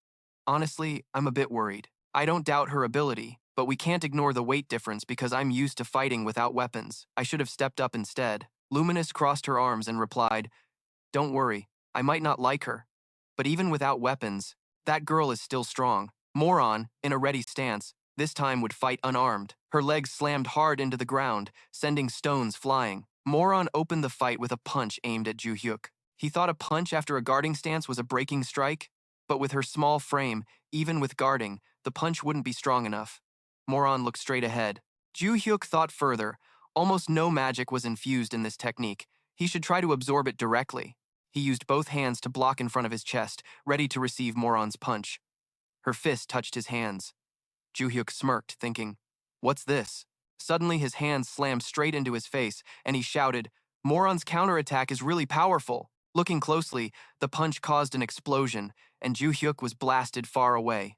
Speaker 1: honestly, I'm a bit worried. I don't doubt her ability, but we can't ignore the weight difference because I'm used to fighting without weapons. I should have stepped up instead. Luminous crossed her arms and replied, don't worry, I might not like her, but even without weapons, that girl is still strong. Moron, in a ready stance, this time would fight unarmed. Her legs slammed hard into the ground, sending stones flying. Moron opened the fight with a punch aimed at Joo-hyuk. He thought a punch after a guarding stance was a breaking strike, but with her small frame, even with guarding, the punch wouldn't be strong enough. Moron looked straight ahead. Joo-hyuk thought further. Almost no magic was infused in this technique. He should try to absorb it directly. He used both hands to block in front of his chest, ready to receive Moron's punch. Her fist touched his hands. Joo-hyuk smirked, thinking, what's this? Suddenly his hands slammed straight into his face, and he shouted, Moron's counterattack is really powerful. Looking closely, the punch caused an explosion, and Joo-hyuk was blasted far away.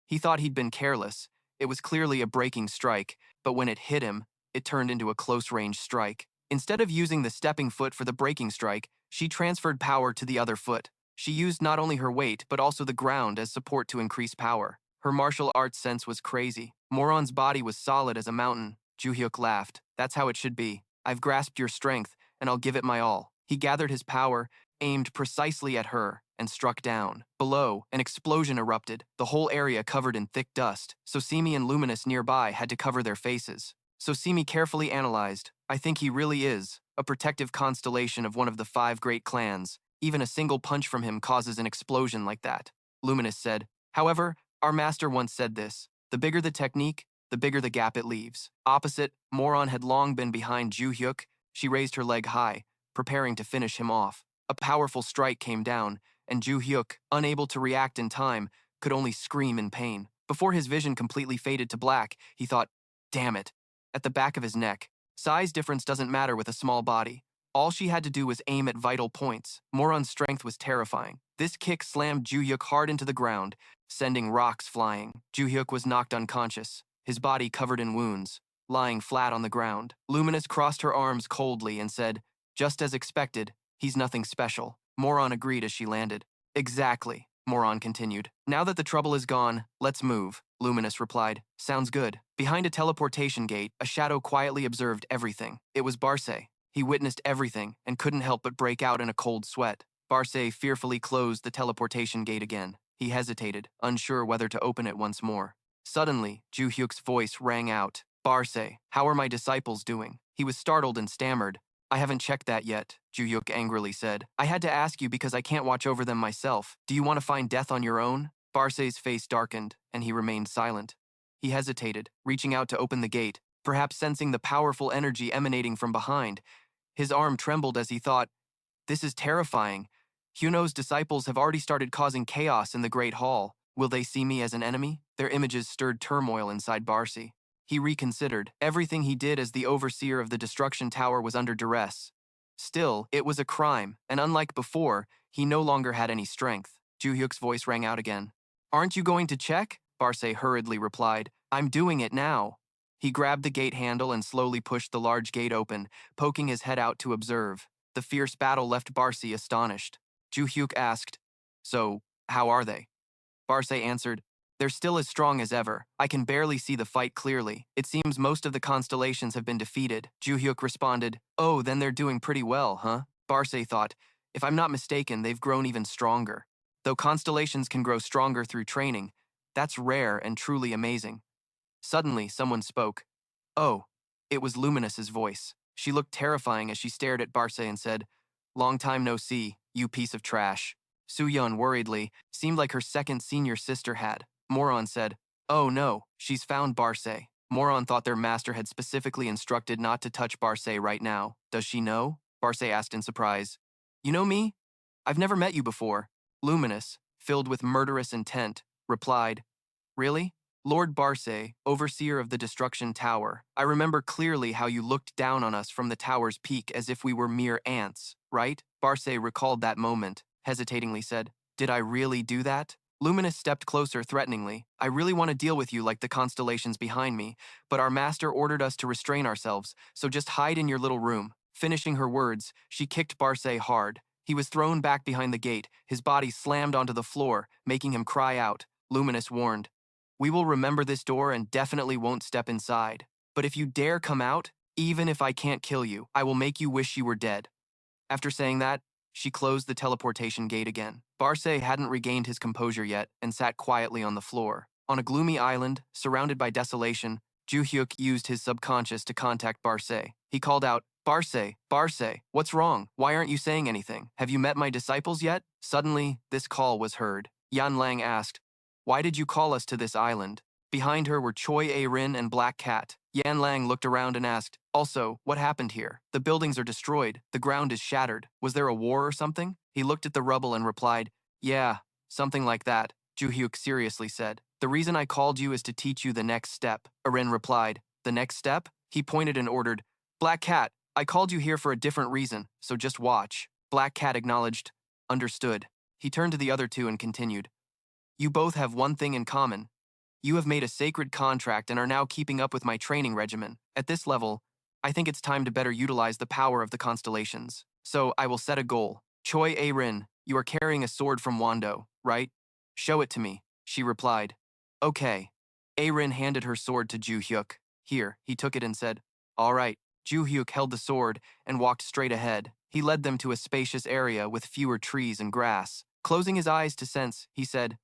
Speaker 1: He thought he'd been careless. It was clearly a breaking strike, but when it hit him, it turned into a close-range strike. Instead of using the stepping foot for the breaking strike, she transferred power to the other foot. She used not only her weight, but also the ground as support to increase power. Her martial arts sense was crazy. Moron's body was solid as a mountain. Joo-hyuk laughed. That's how it should be. I've grasped your strength, and I'll give it my all. He gathered his power, aimed precisely at her, and struck down. Below, an explosion erupted, the whole area covered in thick dust. So Simi and Luminous nearby had to cover their faces. So Simi carefully analyzed. I think he really is a protective constellation of one of the 5 great clans. Even a single punch from him causes an explosion like that. Luminous said. However, our master once said this. The bigger the technique, the bigger the gap it leaves. Opposite, Moron had long been behind Joo-hyuk. She raised her leg high, preparing to finish him off. A powerful strike came down, and Joo-hyuk, unable to react in time, could only scream in pain. Before his vision completely faded to black, he thought, damn it. At the back of his neck. Size difference doesn't matter with a small body. All she had to do was aim at vital points. Moron's strength was terrifying. This kick slammed Joo-hyuk hard into the ground, sending rocks flying. Joo-hyuk was knocked unconscious, his body covered in wounds, lying flat on the ground. Luminous crossed her arms coldly and said, just as expected, he's nothing special. Moron agreed as she landed. Exactly, Moron continued. Now that the trouble is gone, let's move. Luminous replied. Sounds good. Behind a teleportation gate, a shadow quietly observed everything. It was Barce. He witnessed everything and couldn't help but break out in a cold sweat. Barce fearfully closed the teleportation gate again. He hesitated, unsure whether to open it once more. Suddenly, Joo-hyuk's voice rang out. Barce, how are my disciples doing? He was startled and stammered. I haven't checked that yet, Joo-hyuk angrily said. I had to ask you because I can't watch over them myself. Do you want to find death on your own? Barce's face darkened, and he remained silent. He hesitated, reaching out to open the gate, perhaps sensing the powerful energy emanating from behind. His arm trembled as he thought, this is terrifying. Hyuno's disciples have already started causing chaos in the Great Hall. Will they see me as an enemy? Their images stirred turmoil inside Barce. He reconsidered. Everything he did as the overseer of the Destruction Tower was under duress. Still, it was a crime, and unlike before, he no longer had any strength. Joo-hyuk's voice rang out again. Aren't you going to check? Barce hurriedly replied, I'm doing it now. He grabbed the gate handle and slowly pushed the large gate open, poking his head out to observe. The fierce battle left Barce astonished. Joo-hyuk asked, So, how are they? Barce answered, They're still as strong as ever. I can barely see the fight clearly. It seems most of the constellations have been defeated. Joo-hyuk responded, Oh, then they're doing pretty well, huh? Barce thought, If I'm not mistaken, they've grown even stronger. Though constellations can grow stronger through training, that's rare and truly amazing. Suddenly, someone spoke. Oh, it was Luminous's voice. She looked terrifying as she stared at Barce and said, Long time no see, you piece of trash. Soo-yeon worriedly, seemed like her second senior sister had. Moron said, Oh no, she's found Barce. Moron thought their master had specifically instructed not to touch Barce right now. Does she know? Barce asked in surprise. You know me? I've never met you before. Luminous, filled with murderous intent, replied, Really? Lord Barce, overseer of the Destruction Tower, I remember clearly how you looked down on us from the tower's peak as if we were mere ants, right? Barce recalled that moment, hesitatingly said, Did I really do that? Luminous stepped closer threateningly. I really want to deal with you like the constellations behind me, but our master ordered us to restrain ourselves, so just hide in your little room. Finishing her words, she kicked Barce hard. He was thrown back behind the gate, his body slammed onto the floor, making him cry out. Luminous warned, We will remember this door and definitely won't step inside. But if you dare come out, even if I can't kill you, I will make you wish you were dead. After saying that, she closed the teleportation gate again. Barce hadn't regained his composure yet and sat quietly on the floor. On a gloomy island, surrounded by desolation, Joo-hyuk used his subconscious to contact Barce. He called out, Barce, Barce, what's wrong? Why aren't you saying anything? Have you met my disciples yet? Suddenly, this call was heard. Yan Lang asked, Why did you call us to this island? Behind her were Choi A-rin and Black Cat. Yan Lang looked around and asked, Also, what happened here? The buildings are destroyed. The ground is shattered. Was there a war or something? He looked at the rubble and replied, Yeah, something like that. Joo-hyuk seriously said, The reason I called you is to teach you the next step. A-rin replied, The next step? He pointed and ordered, Black Cat, I called you here for a different reason, so just watch. Black Cat acknowledged, Understood. He turned to the other two and continued, You both have one thing in common. You have made a sacred contract and are now keeping up with my training regimen. At this level, I think it's time to better utilize the power of the constellations. So I will set a goal. Choi A-rin, you are carrying a sword from Wando, right? Show it to me, she replied. Okay. A-rin handed her sword to Joo-hyuk. Here, he took it and said, All right. Joo-hyuk held the sword and walked straight ahead. He led them to a spacious area with fewer trees and grass. Closing his eyes to sense, he said,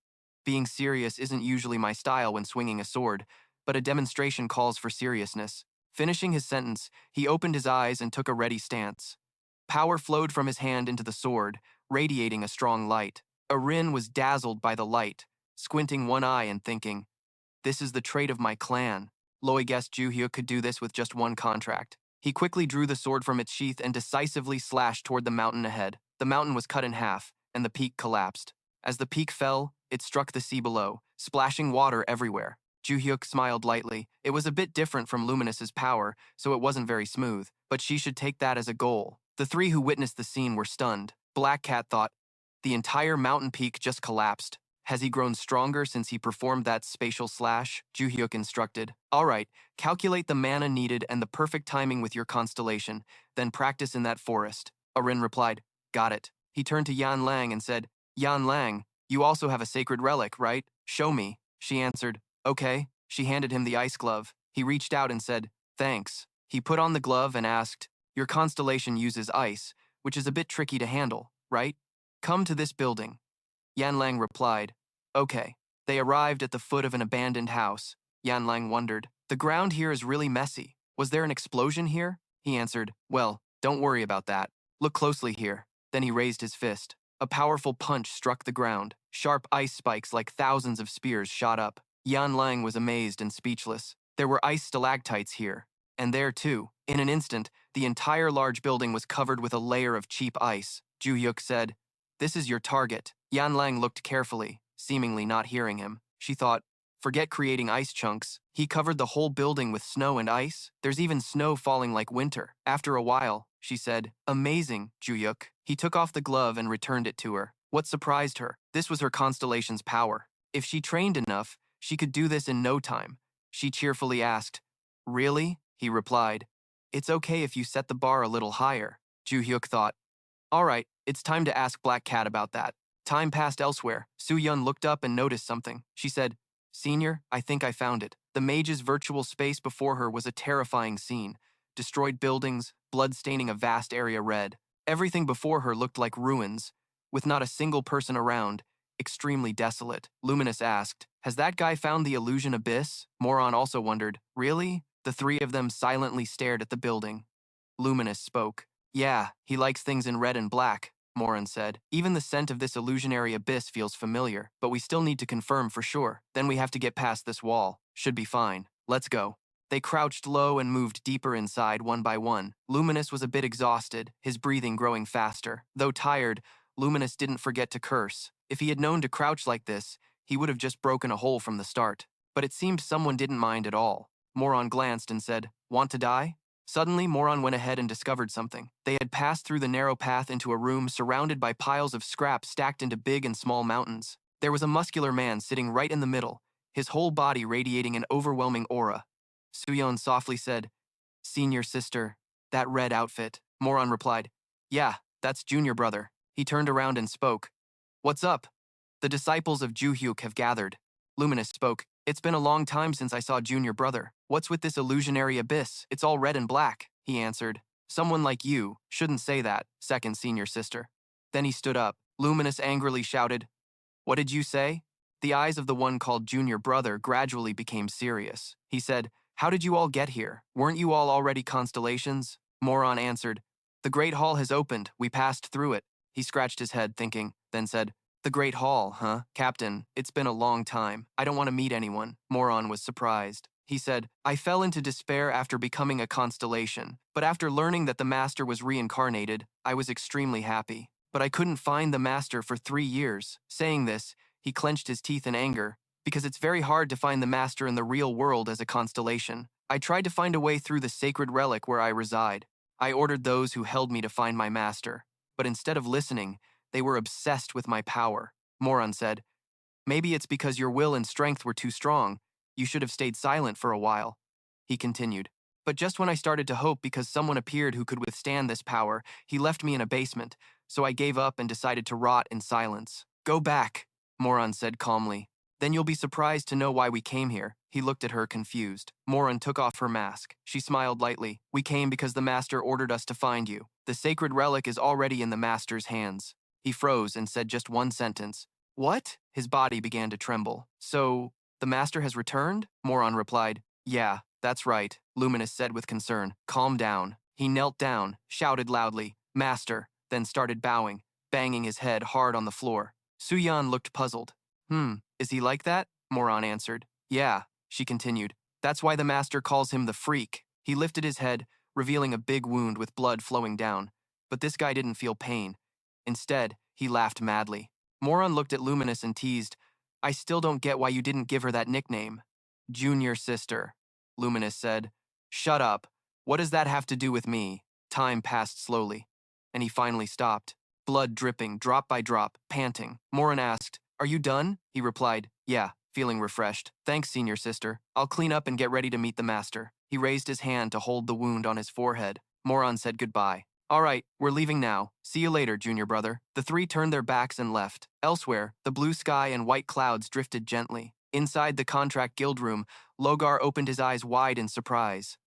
Speaker 1: Being serious isn't usually my style when swinging a sword, but a demonstration calls for seriousness. Finishing his sentence, he opened his eyes and took a ready stance. Power flowed from his hand into the sword, radiating a strong light. A-rin was dazzled by the light, squinting one eye and thinking, This is the trait of my clan. Loi guessed Joo-hyuk could do this with just one contract. He quickly drew the sword from its sheath and decisively slashed toward the mountain ahead. The mountain was cut in half, and the peak collapsed. As the peak fell, it struck the sea below, splashing water everywhere. Joo-hyuk smiled lightly. It was a bit different from Luminous's power, so it wasn't very smooth, but she should take that as a goal. The three who witnessed the scene were stunned. Black Cat thought, The entire mountain peak just collapsed. Has he grown stronger since he performed that spatial slash? Joo-hyuk instructed. All right, calculate the mana needed and the perfect timing with your constellation, then practice in that forest. A-rin replied, Got it. He turned to Yan Lang and said, Yan Lang, you also have a sacred relic, right? Show me. She answered, Okay. She handed him the ice glove. He reached out and said, Thanks. He put on the glove and asked, Your constellation uses ice, which is a bit tricky to handle, right? Come to this building. Yan Lang replied, Okay. They arrived at the foot of an abandoned house. Yan Lang wondered, The ground here is really messy. Was there an explosion here? He answered, Well, don't worry about that. Look closely here. Then he raised his fist. A powerful punch struck the ground. Sharp ice spikes like thousands of spears shot up. Yan Lang was amazed and speechless. There were ice stalactites here. And there too. In an instant, the entire large building was covered with a layer of cheap ice. Joo-hyuk said, This is your target. Yan Lang looked carefully, seemingly not hearing him. She thought, Forget creating ice chunks. He covered the whole building with snow and ice. There's even snow falling like winter. After a while, she said, Amazing, Joo-hyuk. He took off the glove and returned it to her. What surprised her? This was her constellation's power. If she trained enough, She could do this in no time. She cheerfully asked, "Really?" He replied, "It's okay if you set the bar a little higher." Joo-hyuk thought, "All right, it's time to ask Black Cat about that." Time passed elsewhere. Soo-yeon looked up and noticed something. She said, "Senior, I think I found it." The mage's virtual space before her was a terrifying scene. Destroyed buildings, blood staining a vast area red. Everything before her looked like ruins, with not a single person around, extremely desolate. Luminous asked, "Has that guy found the illusion abyss?" Moron also wondered, "Really?" The three of them silently stared at the building. Luminous spoke. "Yeah, he likes things in red and black," Moran said. "Even the scent of this illusionary abyss feels familiar, but we still need to confirm for sure. Then we have to get past this wall. Should be fine. Let's go." They crouched low and moved deeper inside one by one. Luminous was a bit exhausted, his breathing growing faster. Though tired, Luminous didn't forget to curse. If he had known to crouch like this, he would have just broken a hole from the start. But it seemed someone didn't mind at all. Moron glanced and said, "Want to die?" Suddenly, Moron went ahead and discovered something. They had passed through the narrow path into a room surrounded by piles of scrap stacked into big and small mountains. There was a muscular man sitting right in the middle, his whole body radiating an overwhelming aura. Soo-yeon softly said, "Senior sister, that red outfit." Moron replied, "Yeah, that's junior brother." He turned around and spoke. "What's up?" "The disciples of Joo-hyuk have gathered." Luminous spoke, "It's been a long time since I saw junior brother. What's with this illusionary abyss? It's all red and black," he answered. "Someone like you shouldn't say that, second senior sister." Then he stood up. Luminous angrily shouted, "What did you say?" The eyes of the one called junior brother gradually became serious. He said, "How did you all get here? Weren't you all already constellations?" Moron answered, "The Great Hall has opened. We passed through it." He scratched his head, thinking, then said, "The Great Hall, huh? Captain, it's been a long time. I don't want to meet anyone." Moron was surprised. He said, "I fell into despair after becoming a constellation, but after learning that the master was reincarnated, I was extremely happy. But I couldn't find the master for 3 years." Saying this, he clenched his teeth in anger, because it's very hard to find the master in the real world as a constellation. "I tried to find a way through the sacred relic where I reside. I ordered those who held me to find my master, but instead of listening, they were obsessed with my power." Moron said, "Maybe it's because your will and strength were too strong. You should have stayed silent for a while." He continued, "But just when I started to hope because someone appeared who could withstand this power, he left me in a basement, so I gave up and decided to rot in silence." "Go back," Moron said calmly. "Then you'll be surprised to know why we came here." He looked at her confused. Moron took off her mask. She smiled lightly. "We came because the master ordered us to find you. The sacred relic is already in the master's hands." He froze and said just one sentence. "What?" His body began to tremble. "So, the master has returned?" Moron replied, "Yeah, that's right," Luminous said with concern. "Calm down." He knelt down, shouted loudly, "Master," then started bowing, banging his head hard on the floor. Soo-yeon looked puzzled. Is he like that?" Moron answered. "Yeah," she continued. "That's why the master calls him the Freak." He lifted his head, revealing a big wound with blood flowing down. But this guy didn't feel pain. Instead, he laughed madly. Moron looked at Luminous and teased, "I still don't get why you didn't give her that nickname." "Junior sister," Luminous said. "Shut up. What does that have to do with me?" Time passed slowly, and he finally stopped. Blood dripping, drop by drop, panting. Moron asked, "Are you done?" He replied, "Yeah," feeling refreshed. "Thanks, senior sister. I'll clean up and get ready to meet the master." He raised his hand to hold the wound on his forehead. Moron said goodbye. "All right, we're leaving now. See you later, junior brother." The three turned their backs and left. Elsewhere, the blue sky and white clouds drifted gently. Inside the contract guild room, Logar opened his eyes wide in surprise.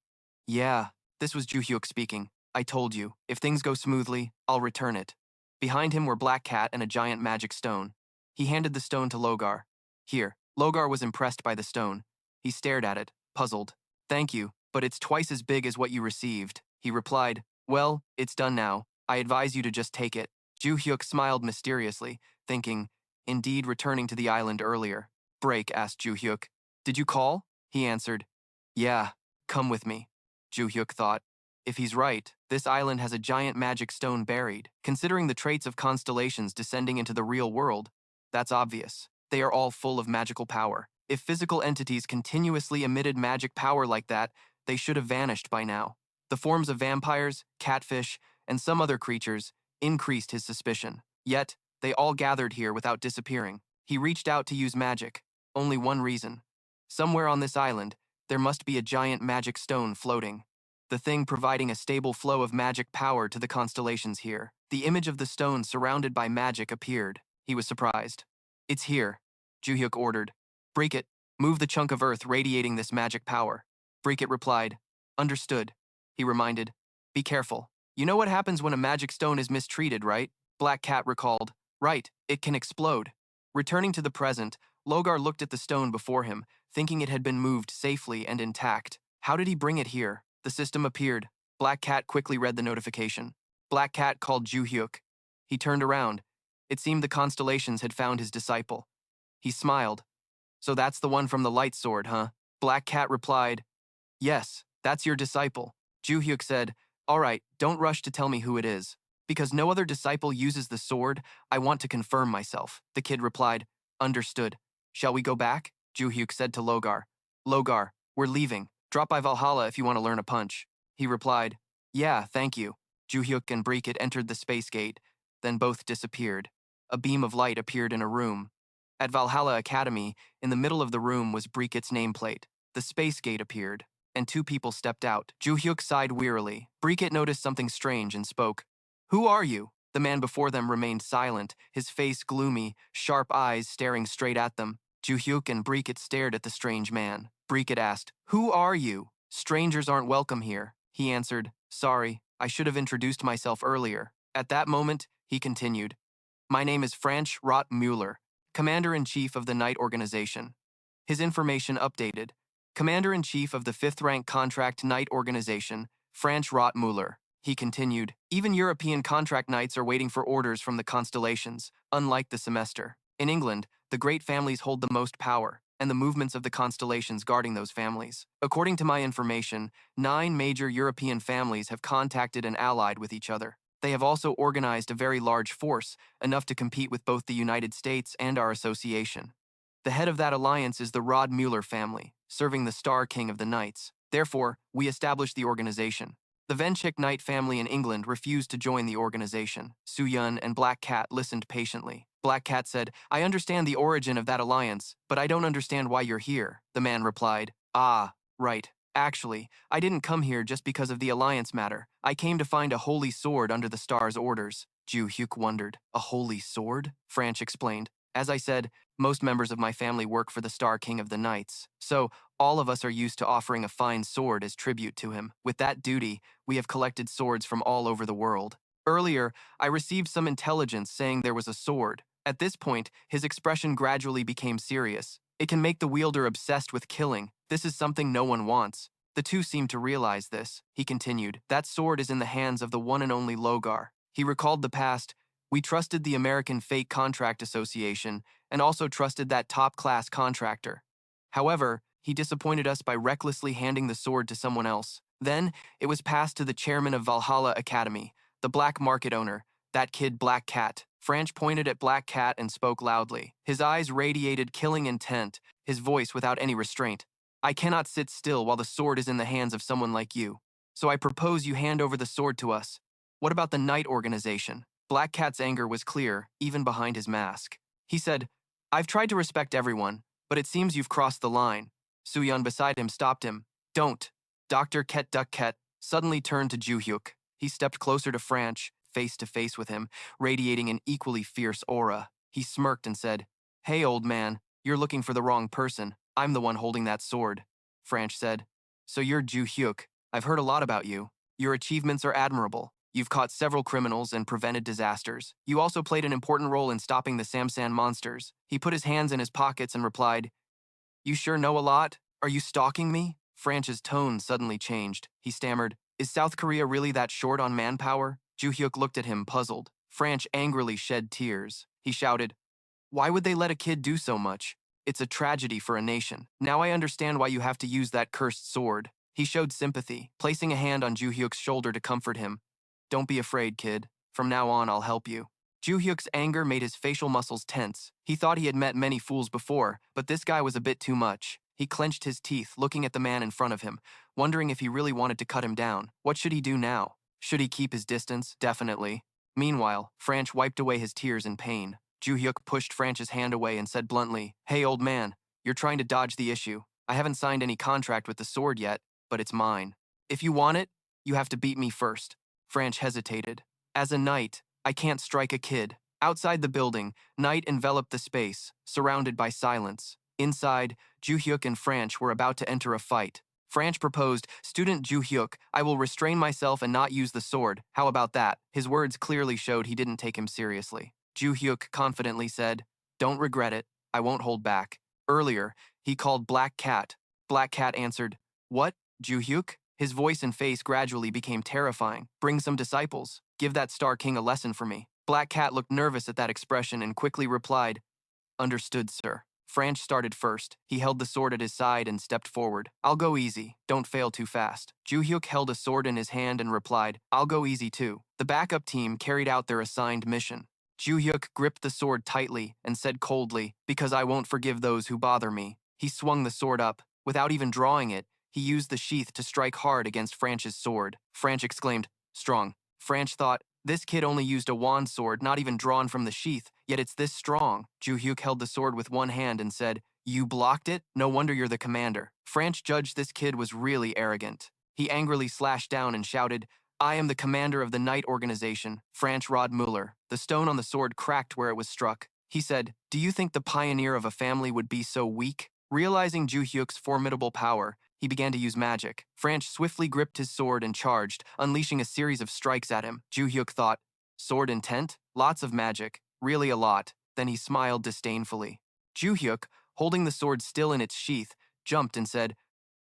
Speaker 1: "Yeah," this was Joo-hyuk speaking. "I told you, if things go smoothly, I'll return it." Behind him were Black Cat and a giant magic stone. He handed the stone to Logar. "Here." Logar was impressed by the stone. He stared at it, puzzled. "Thank you, but it's twice as big as what you received." He replied, "Well, it's done now. I advise you to just take it." Joo-hyuk smiled mysteriously, thinking, indeed returning to the island earlier. "Break," asked Joo-hyuk. "Did you call?" He answered, "Yeah, come with me." Joo-hyuk thought, if he's right, this island has a giant magic stone buried. Considering the traits of constellations descending into the real world, that's obvious. They are all full of magical power. If physical entities continuously emitted magic power like that, they should have vanished by now. The forms of vampires, catfish, and some other creatures increased his suspicion. Yet, they all gathered here without disappearing. He reached out to use magic, Only one reason. Somewhere on this island, there must be a giant magic stone floating. The thing providing a stable flow of magic power to the constellations here. The image of the stone surrounded by magic appeared. He was surprised. It's here, Joo-hyuk ordered. Break it. Move the chunk of earth radiating this magic power. Break it replied. Understood. He reminded. Be careful. You know what happens when a magic stone is mistreated, right? Black Cat recalled. Right, it can explode. Returning to the present, Logar looked at the stone before him, thinking it had been moved safely and intact. How did he bring it here? The system appeared. Black Cat quickly read the notification. Black Cat called Joo-hyuk. He turned around. It seemed the constellations had found his disciple. He smiled. So that's the one from the light sword, huh? Black Cat replied. Yes, that's your disciple. Joo-hyuk said, all right, don't rush to tell me who it is. Because no other disciple uses the sword, I want to confirm myself. The kid replied, understood. Shall we go back? Joo-hyuk said to Logar. Logar, we're leaving. Drop by Valhalla if you want to learn a punch. He replied, yeah, thank you. Joo-hyuk and Breeket entered the space gate, then both disappeared. A beam of light appeared in a room. At Valhalla Academy, in the middle of the room was Breeket's nameplate. The space gate appeared, and two people stepped out. Joo-hyuk sighed wearily. Breeket noticed something strange and spoke. Who are you? The man before them remained silent, his face gloomy, sharp eyes staring straight at them. Joo-hyuk and Breeket stared at the strange man. Breeket asked, who are you? Strangers aren't welcome here. He answered, sorry, I should have introduced myself earlier. At that moment, he continued, my name is Franch Rott Mueller, Commander-in-Chief of the Knight Organization. His information updated. Commander-in-Chief of the 5th Rank Contract Knight Organization, Franch Rott Mueller. He continued, even European contract knights are waiting for orders from the constellations, unlike the semester. In England, the great families hold the most power, and the movements of the constellations guarding those families. According to my information, 9 major European families have contacted and allied with each other. They have also organized a very large force, enough to compete with both the United States and our association. The head of that alliance is the Rod Mueller family, serving the Star King of the Knights. Therefore, we established the organization. The Venchik Knight family in England refused to join the organization. Soo-yeon and Black Cat listened patiently. Black Cat said, I understand the origin of that alliance, but I don't understand why you're here. The man replied, ah, right. Actually, I didn't come here just because of the alliance matter. I came to find a holy sword under the star's orders. Joo-hyuk wondered. A holy sword? Franch explained. As I said, most members of my family work for the Star King of the Knights, so all of us are used to offering a fine sword as tribute to him. With that duty, we have collected swords from all over the world. Earlier, I received some intelligence saying there was a sword. At this point, his expression gradually became serious. It can make the wielder obsessed with killing. This is something no one wants. The two seemed to realize this. He continued, that sword is in the hands of the one and only Logar. He recalled the past. We trusted the American Fake Contract Association and also trusted that top-class contractor. However, he disappointed us by recklessly handing the sword to someone else. Then, it was passed to the chairman of Valhalla Academy, the black market owner, that kid Black Cat. Franch pointed at Black Cat and spoke loudly. His eyes radiated killing intent, his voice without any restraint. I cannot sit still while the sword is in the hands of someone like you. So I propose you hand over the sword to us. What about the Knight Organization? Black Cat's anger was clear, even behind his mask. He said, I've tried to respect everyone, but it seems you've crossed the line. Soo-yeon beside him stopped him. Don't. Dr. Ket Duk Ket suddenly turned to Joo-hyuk. He stepped closer to Franch, face to face with him, radiating an equally fierce aura. He smirked and said, Hey, old man, you're looking for the wrong person. I'm the one holding that sword. Franch said, So you're Joo-hyuk. I've heard a lot about you. Your achievements are admirable. You've caught several criminals and prevented disasters. You also played an important role in stopping the Samsan monsters. He put his hands in his pockets and replied, You sure know a lot? Are you stalking me? Franch's tone suddenly changed. He stammered, Is South Korea really that short on manpower? Joo-hyuk looked at him, puzzled. Franch angrily shed tears. He shouted, Why would they let a kid do so much? It's a tragedy for a nation. Now I understand why you have to use that cursed sword. He showed sympathy, placing a hand on Joo-hyuk's shoulder to comfort him. Don't be afraid, kid. From now on, I'll help you. Joo-hyuk's anger made his facial muscles tense. He thought he had met many fools before, but this guy was a bit too much. He clenched his teeth, looking at the man in front of him, wondering if he really wanted to cut him down. What should he do now? Should he keep his distance? Definitely. Meanwhile, Franch wiped away his tears in pain. Joo-hyuk pushed Franch's hand away and said bluntly, Hey, old man, You're trying to dodge the issue. I haven't signed any contract with the sword yet, but it's mine. If you want it, you have to beat me first. Franch hesitated. As a knight, I can't strike a kid. Outside the building, night enveloped the space, surrounded by silence. Inside, Joo-hyuk and Franch were about to enter a fight. Franch proposed, "Student Joo-hyuk, I will restrain myself and not use the sword. How about that?" His words clearly showed he didn't take him seriously. Joo-hyuk confidently said, "Don't regret it. I won't hold back." Earlier, he called Black Cat. Black Cat answered, "What, Joo-hyuk?" His voice and face gradually became terrifying. "Bring some disciples. Give that Star King a lesson for me." Black Cat looked nervous at that expression and quickly replied, "Understood, sir." Franch started first. He held the sword at his side and stepped forward. "I'll go easy. Don't fail too fast." Joo-hyuk held a sword in his hand and replied, "I'll go easy too." The backup team carried out their assigned mission. Joo-hyuk gripped the sword tightly and said coldly, "Because I won't forgive those who bother me." He swung the sword up. Without even drawing it, he used the sheath to strike hard against Franch's sword. Franch exclaimed, "Strong." Franch thought, this kid only used a wand sword, not even drawn from the sheath, yet it's this strong. Joo-hyuk held the sword with one hand and said, "You blocked it? No wonder you're the commander." Franch judged this kid was really arrogant. He angrily slashed down and shouted, "I am the commander of the Knight Organization, Franch Rodmuller." The stone on the sword cracked where it was struck. He said, "Do you think the pioneer of a family would be so weak?" Realizing Joo-hyuk's formidable power, he began to use magic. Franch swiftly gripped his sword and charged, unleashing a series of strikes at him. Joo-hyuk thought, sword intent? Lots of magic. Really a lot. Then he smiled disdainfully. Joo-hyuk, holding the sword still in its sheath, jumped and said,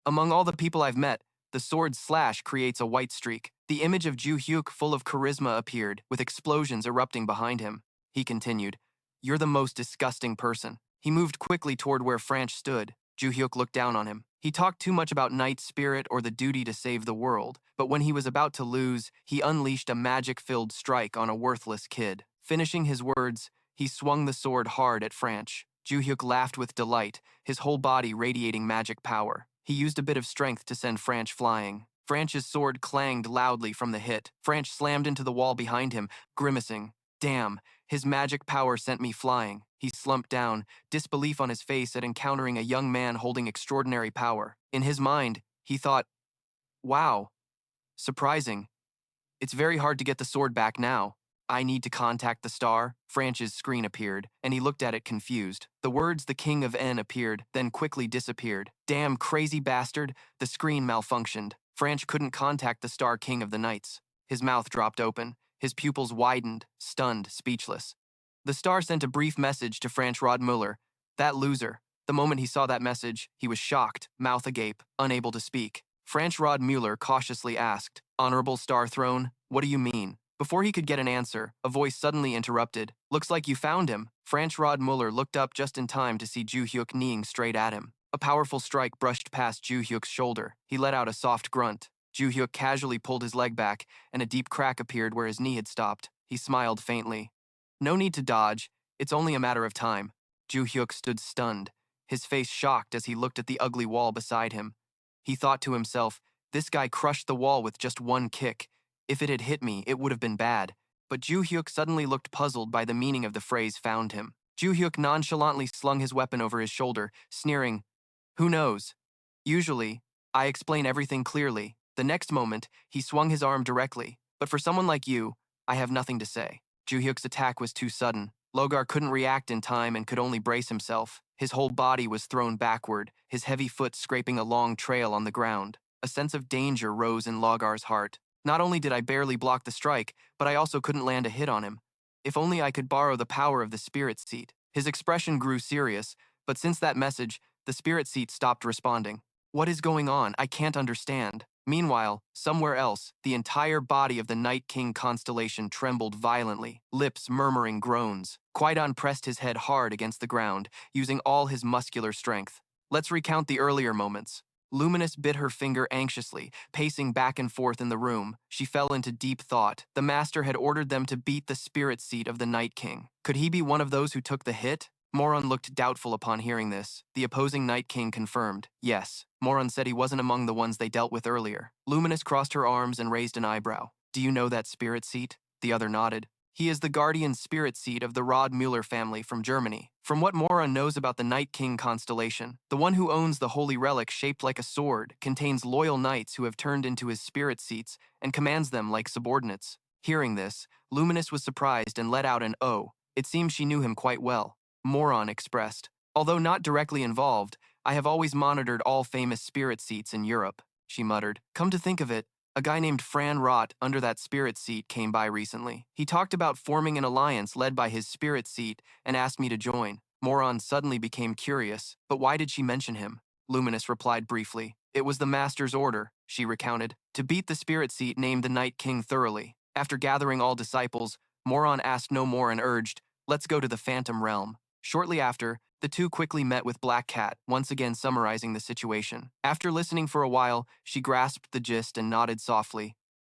Speaker 1: "Among all the people I've met, the sword's slash creates a white streak." The image of Joo-hyuk full of charisma appeared, with explosions erupting behind him. He continued, "You're the most disgusting person." He moved quickly toward where Franch stood. Joo-hyuk looked down on him. He talked too much about knight spirit or the duty to save the world, but when he was about to lose, he unleashed a magic-filled strike on a worthless kid. Finishing his words, he swung the sword hard at Franch. Joo-hyuk laughed with delight, his whole body radiating magic power. He used a bit of strength to send Franch flying. Franch's sword clanged loudly from the hit. Franch slammed into the wall behind him, grimacing. Damn, his magic power sent me flying. He slumped down, disbelief on his face at encountering a young man holding extraordinary power. In his mind, he thought, wow, surprising. It's very hard to get the sword back now. I need to contact the star. Franch's screen appeared, and he looked at it confused. The words "the King of N" appeared, then quickly disappeared. Damn crazy bastard, the screen malfunctioned. Franch couldn't contact the Star King of the Knights. His mouth dropped open. His pupils widened, stunned, speechless. The star sent a brief message to Franch Rodmuller. That loser. The moment he saw that message, he was shocked, mouth agape, unable to speak. Franch Rodmuller cautiously asked, "Honorable Star Throne, what do you mean?" Before he could get an answer, a voice suddenly interrupted. "Looks like you found him." Franch Rodmuller looked up just in time to see Joo-hyuk kneeing straight at him. A powerful strike brushed past Joo-hyuk's shoulder. He let out a soft grunt. Joo-hyuk casually pulled his leg back, and a deep crack appeared where his knee had stopped. He smiled faintly. "No need to dodge. It's only a matter of time." Joo-hyuk stood stunned, his face shocked as he looked at the ugly wall beside him. He thought to himself, this guy crushed the wall with just one kick. If it had hit me, it would have been bad. But Joo-hyuk suddenly looked puzzled by the meaning of the phrase "found him." Joo-hyuk nonchalantly slung his weapon over his shoulder, sneering, "Who knows? Usually, I explain everything clearly." The next moment, he swung his arm directly. "But for someone like you, I have nothing to say." Joo-hyuk's attack was too sudden. Logar couldn't react in time and could only brace himself. His whole body was thrown backward, his heavy foot scraping a long trail on the ground. A sense of danger rose in Logar's heart. Not only did I barely block the strike, but I also couldn't land a hit on him. If only I could borrow the power of the spirit seat. His expression grew serious, but since that message, the spirit seat stopped responding. What is going on? I can't understand. Meanwhile, somewhere else, the entire body of the Night King constellation trembled violently, lips murmuring groans. Qui-Gon pressed his head hard against the ground, using all his muscular strength. Let's recount the earlier moments. Luminous bit her finger anxiously, pacing back and forth in the room. She fell into deep thought. The master had ordered them to beat the spirit seat of the Night King. Could he be one of those who took the hit? Moron looked doubtful upon hearing this. The opposing Night King confirmed. Yes. Moron said he wasn't among the ones they dealt with earlier. Luminous crossed her arms and raised an eyebrow. "Do you know that spirit seat?" The other nodded. He is the guardian spirit seed of the Rod-Müller family from Germany. From what Moron knows about the Night King constellation, the one who owns the holy relic shaped like a sword contains loyal knights who have turned into his spirit seats and commands them like subordinates. Hearing this, Luminous was surprised and let out an "oh." It seems she knew him quite well. Moron expressed, "Although not directly involved, I have always monitored all famous spirit seats in Europe," she muttered. "Come to think of it, a guy named Fran Rott under that spirit seat came by recently. He talked about forming an alliance led by his spirit seat and asked me to join." Moron suddenly became curious, but why did she mention him? Luminous replied briefly. "It was the master's order," she recounted, "to beat the spirit seat named the Night King thoroughly." After gathering all disciples, Moron asked no more and urged, "Let's go to the Phantom Realm." Shortly after, the two quickly met with Black Cat, once again summarizing the situation. After listening for a while, she grasped the gist and nodded softly.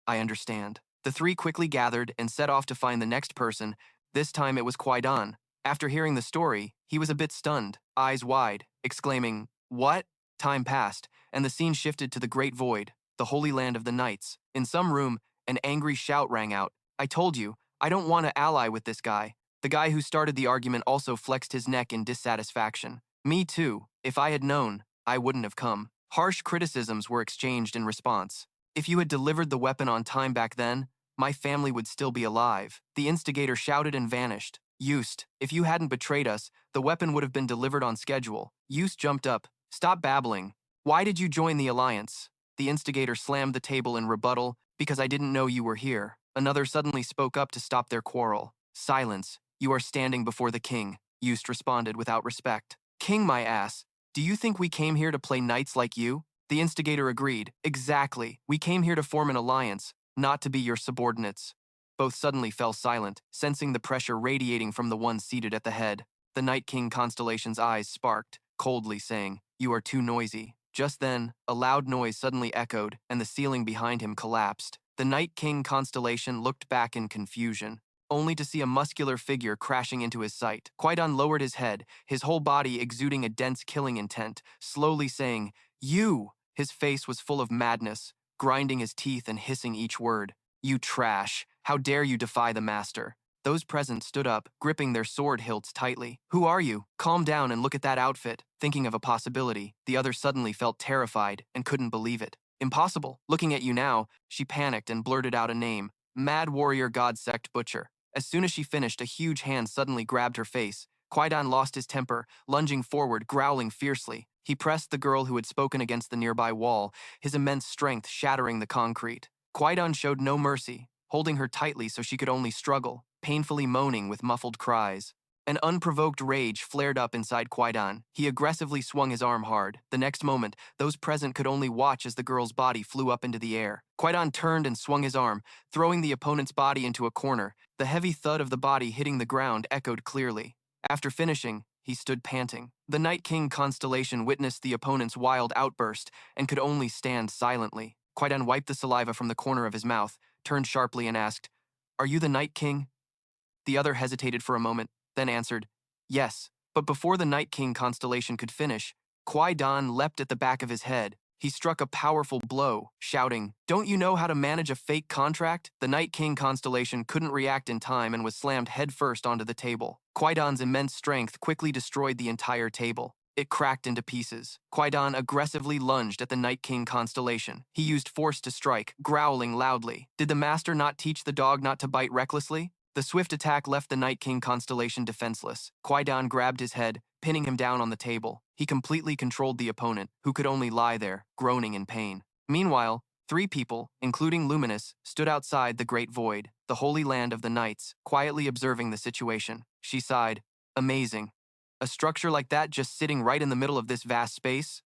Speaker 1: "I understand." The three quickly gathered and set off to find the next person. This time it was Kwaidan. After hearing the story, he was a bit stunned, eyes wide, exclaiming, "What?" Time passed, and the scene shifted to the Great Void, the Holy Land of the Knights. In some room, an angry shout rang out. "I told you, I don't want to ally with this guy." The guy who started the argument also flexed his neck in dissatisfaction. "Me too. If I had known, I wouldn't have come." Harsh criticisms were exchanged in response. "If you had delivered the weapon on time back then, my family would still be alive." The instigator shouted and vanished. "Yust, if you hadn't betrayed us, the weapon would have been delivered on schedule." Yust jumped up. "Stop babbling. Why did you join the alliance?" The instigator slammed the table in rebuttal. "Because I didn't know you were here." Another suddenly spoke up to stop their quarrel. "Silence. You are standing before the king," Yust responded without respect. "King, my ass. Do you think we came here to play knights like you?" The instigator agreed. "Exactly. We came here to form an alliance, not to be your subordinates." Both suddenly fell silent, sensing the pressure radiating from the one seated at the head. The Night King constellation's eyes sparked, coldly saying, "You are too noisy." Just then, a loud noise suddenly echoed, and the ceiling behind him collapsed. The Night King constellation looked back in confusion, only to see a muscular figure crashing into his sight. Kwaidan lowered his head, his whole body exuding a dense killing intent, slowly saying, "You!" His face was full of madness, grinding his teeth and hissing each word. "You trash! How dare you defy the master?" Those present stood up, gripping their sword hilts tightly. "Who are you? Calm down and look at that outfit." Thinking of a possibility, the other suddenly felt terrified and couldn't believe it. "Impossible. Looking at you now," she panicked and blurted out a name. "Mad Warrior God Sect Butcher." As soon as she finished, a huge hand suddenly grabbed her face. Kwaidan lost his temper, lunging forward, growling fiercely. He pressed the girl who had spoken against the nearby wall, his immense strength shattering the concrete. Kwaidan showed no mercy, holding her tightly so she could only struggle, painfully moaning with muffled cries. An unprovoked rage flared up inside Kwaidan. He aggressively swung his arm hard. The next moment, those present could only watch as the girl's body flew up into the air. Kwaidan turned and swung his arm, throwing the opponent's body into a corner. The heavy thud of the body hitting the ground echoed clearly. After finishing, he stood panting. The Night King constellation witnessed the opponent's wild outburst and could only stand silently. Kwaidan wiped the saliva from the corner of his mouth, turned sharply and asked, "Are you the Night King?" The other hesitated for a moment, then answered, "Yes." But before the Night King constellation could finish, Kwaidan leapt at the back of his head. He struck a powerful blow, shouting, "Don't you know how to manage a fake contract?" The Night King constellation couldn't react in time and was slammed headfirst onto the table. Kwaidan's immense strength quickly destroyed the entire table. It cracked into pieces. Kwaidan aggressively lunged at the Night King constellation. He used force to strike, growling loudly. Did the master not teach the dog not to bite recklessly? The swift attack left the Night King constellation defenseless. Kwaidan grabbed his head, pinning him down on the table. He completely controlled the opponent, who could only lie there, groaning in pain. Meanwhile, 3 people, including Luminous, stood outside the Great Void, the holy land of the Knights, quietly observing the situation. She sighed, "Amazing. A structure like that just sitting right in the middle of this vast space?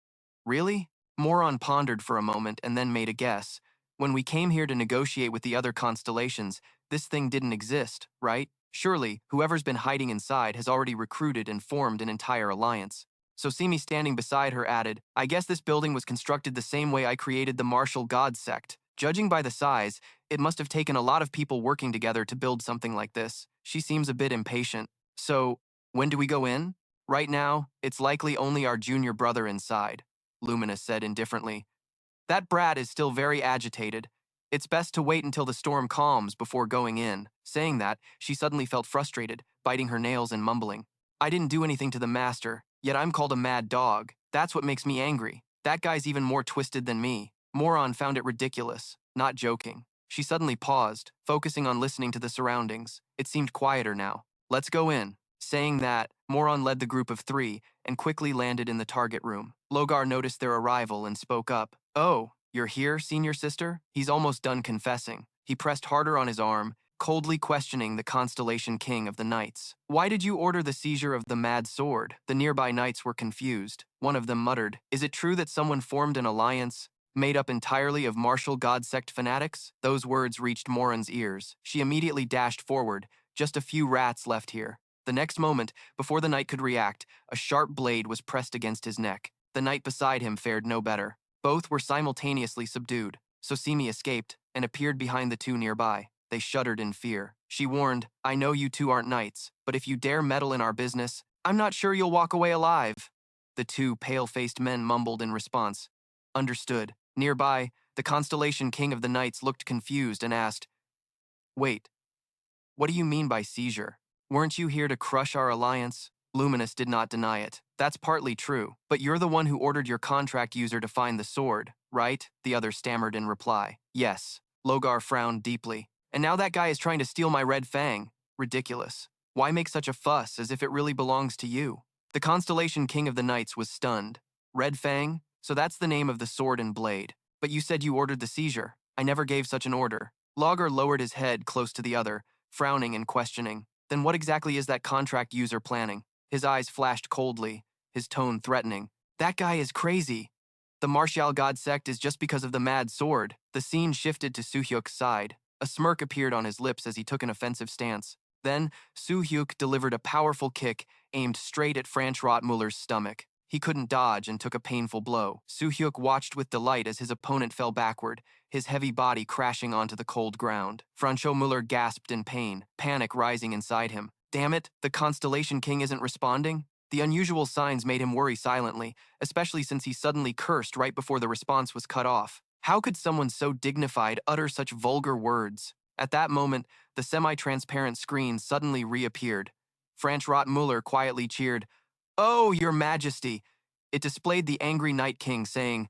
Speaker 1: Really?" Moron pondered for a moment and then made a guess. "When we came here to negotiate with the other constellations, this thing didn't exist, right? Surely, whoever's been hiding inside has already recruited and formed an entire alliance." So Simi, standing beside her, added, "I guess this building was constructed the same way I created the martial god sect. Judging by the size, it must have taken a lot of people working together to build something like this." She seems a bit impatient. "So, when do we go in?" "Right now, it's likely only our junior brother inside," Luminous said indifferently. "That brat is still very agitated. It's best to wait until the storm calms before going in. Saying that, she suddenly felt frustrated, biting her nails and mumbling. I didn't do anything to the master, yet I'm called a mad dog. That's what makes me angry. That guy's even more twisted than me. Moron found it ridiculous. Not joking. She suddenly paused, focusing on listening to the surroundings. It seemed quieter now. Let's go in. Saying that, Moron led the group of 3 and quickly landed in the target room. Logar noticed their arrival and spoke up. Oh, you're here, senior sister? He's almost done confessing. He pressed harder on his arm, coldly questioning the Constellation King of the Knights. Why did you order the seizure of the Mad Sword? The nearby knights were confused. One of them muttered, Is it true that someone formed an alliance made up entirely of martial god sect fanatics? Those words reached Moran's ears. She immediately dashed forward. Just a few rats left here. The next moment, before the knight could react, a sharp blade was pressed against his neck. The knight beside him fared no better. Both were simultaneously subdued. Sosimi escaped and appeared behind the 2 nearby. They shuddered in fear. She warned, I know you 2 aren't knights, but if you dare meddle in our business, I'm not sure you'll walk away alive. The 2 pale-faced men mumbled in response. Understood. Nearby, the Constellation King of the Knights looked confused and asked, Wait, what do you mean by seizure? Weren't you here to crush our alliance? Luminous did not deny it. That's partly true, but you're the one who ordered your contract user to find the sword, right? The other stammered in reply. Yes. Logar frowned deeply. And now that guy is trying to steal my red fang. Ridiculous. Why make such a fuss as if it really belongs to you? The Constellation King of the Knights was stunned. Red fang? So that's the name of the sword and blade. But you said you ordered the seizure. I never gave such an order. Logar lowered his head close to the other, frowning and questioning. Then what exactly is that contract user planning? His eyes flashed coldly, his tone threatening. That guy is crazy. The martial god sect is just because of the mad sword. The scene shifted to Soo-hyuk's side. A smirk appeared on his lips as he took an offensive stance. Then, Soo-hyuk delivered a powerful kick aimed straight at Franz Rottmuller's stomach. He couldn't dodge and took a painful blow. Soo-hyuk watched with delight as his opponent fell backward, his heavy body crashing onto the cold ground. Franz Muller gasped in pain, panic rising inside him. Damn it, the Constellation King isn't responding? The unusual signs made him worry silently, especially since he suddenly cursed right before the response was cut off. How could someone so dignified utter such vulgar words? At that moment, the semi-transparent screen suddenly reappeared. Franz Rottmuller quietly cheered, Oh, your majesty! It displayed the angry Night King saying,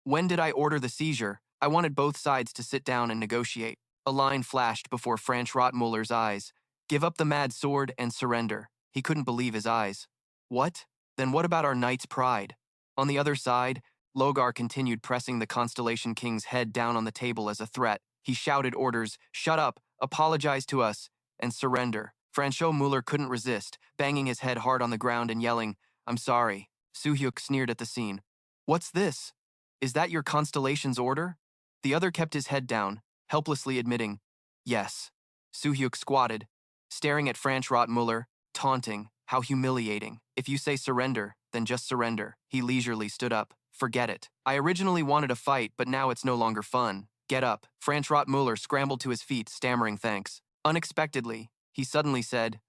Speaker 1: When did I order the seizure? I wanted both sides to sit down and negotiate. A line flashed before Franz Rottmuller's eyes. Give up the mad sword and surrender. He couldn't believe his eyes. What? Then what about our knight's pride? On the other side, Logar continued pressing the Constellation King's head down on the table as a threat. He shouted orders, Shut up, apologize to us, and surrender. Francois Muller couldn't resist, banging his head hard on the ground and yelling, I'm sorry. Soo-hyuk sneered at the scene. What's this? Is that your Constellation's order? The other kept his head down, helplessly admitting, Yes. Soo-hyuk squatted, staring at Franz Rottmuller, taunting, How humiliating. If you say surrender, then just surrender. He leisurely stood up. Forget it. I originally wanted a fight, but now it's no longer fun. Get up. Franz Rottmuller scrambled to his feet, stammering thanks. Unexpectedly, he suddenly said,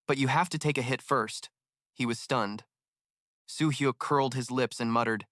Speaker 1: But you have to take a hit first. He was stunned. Soo-hyuk curled his lips and muttered,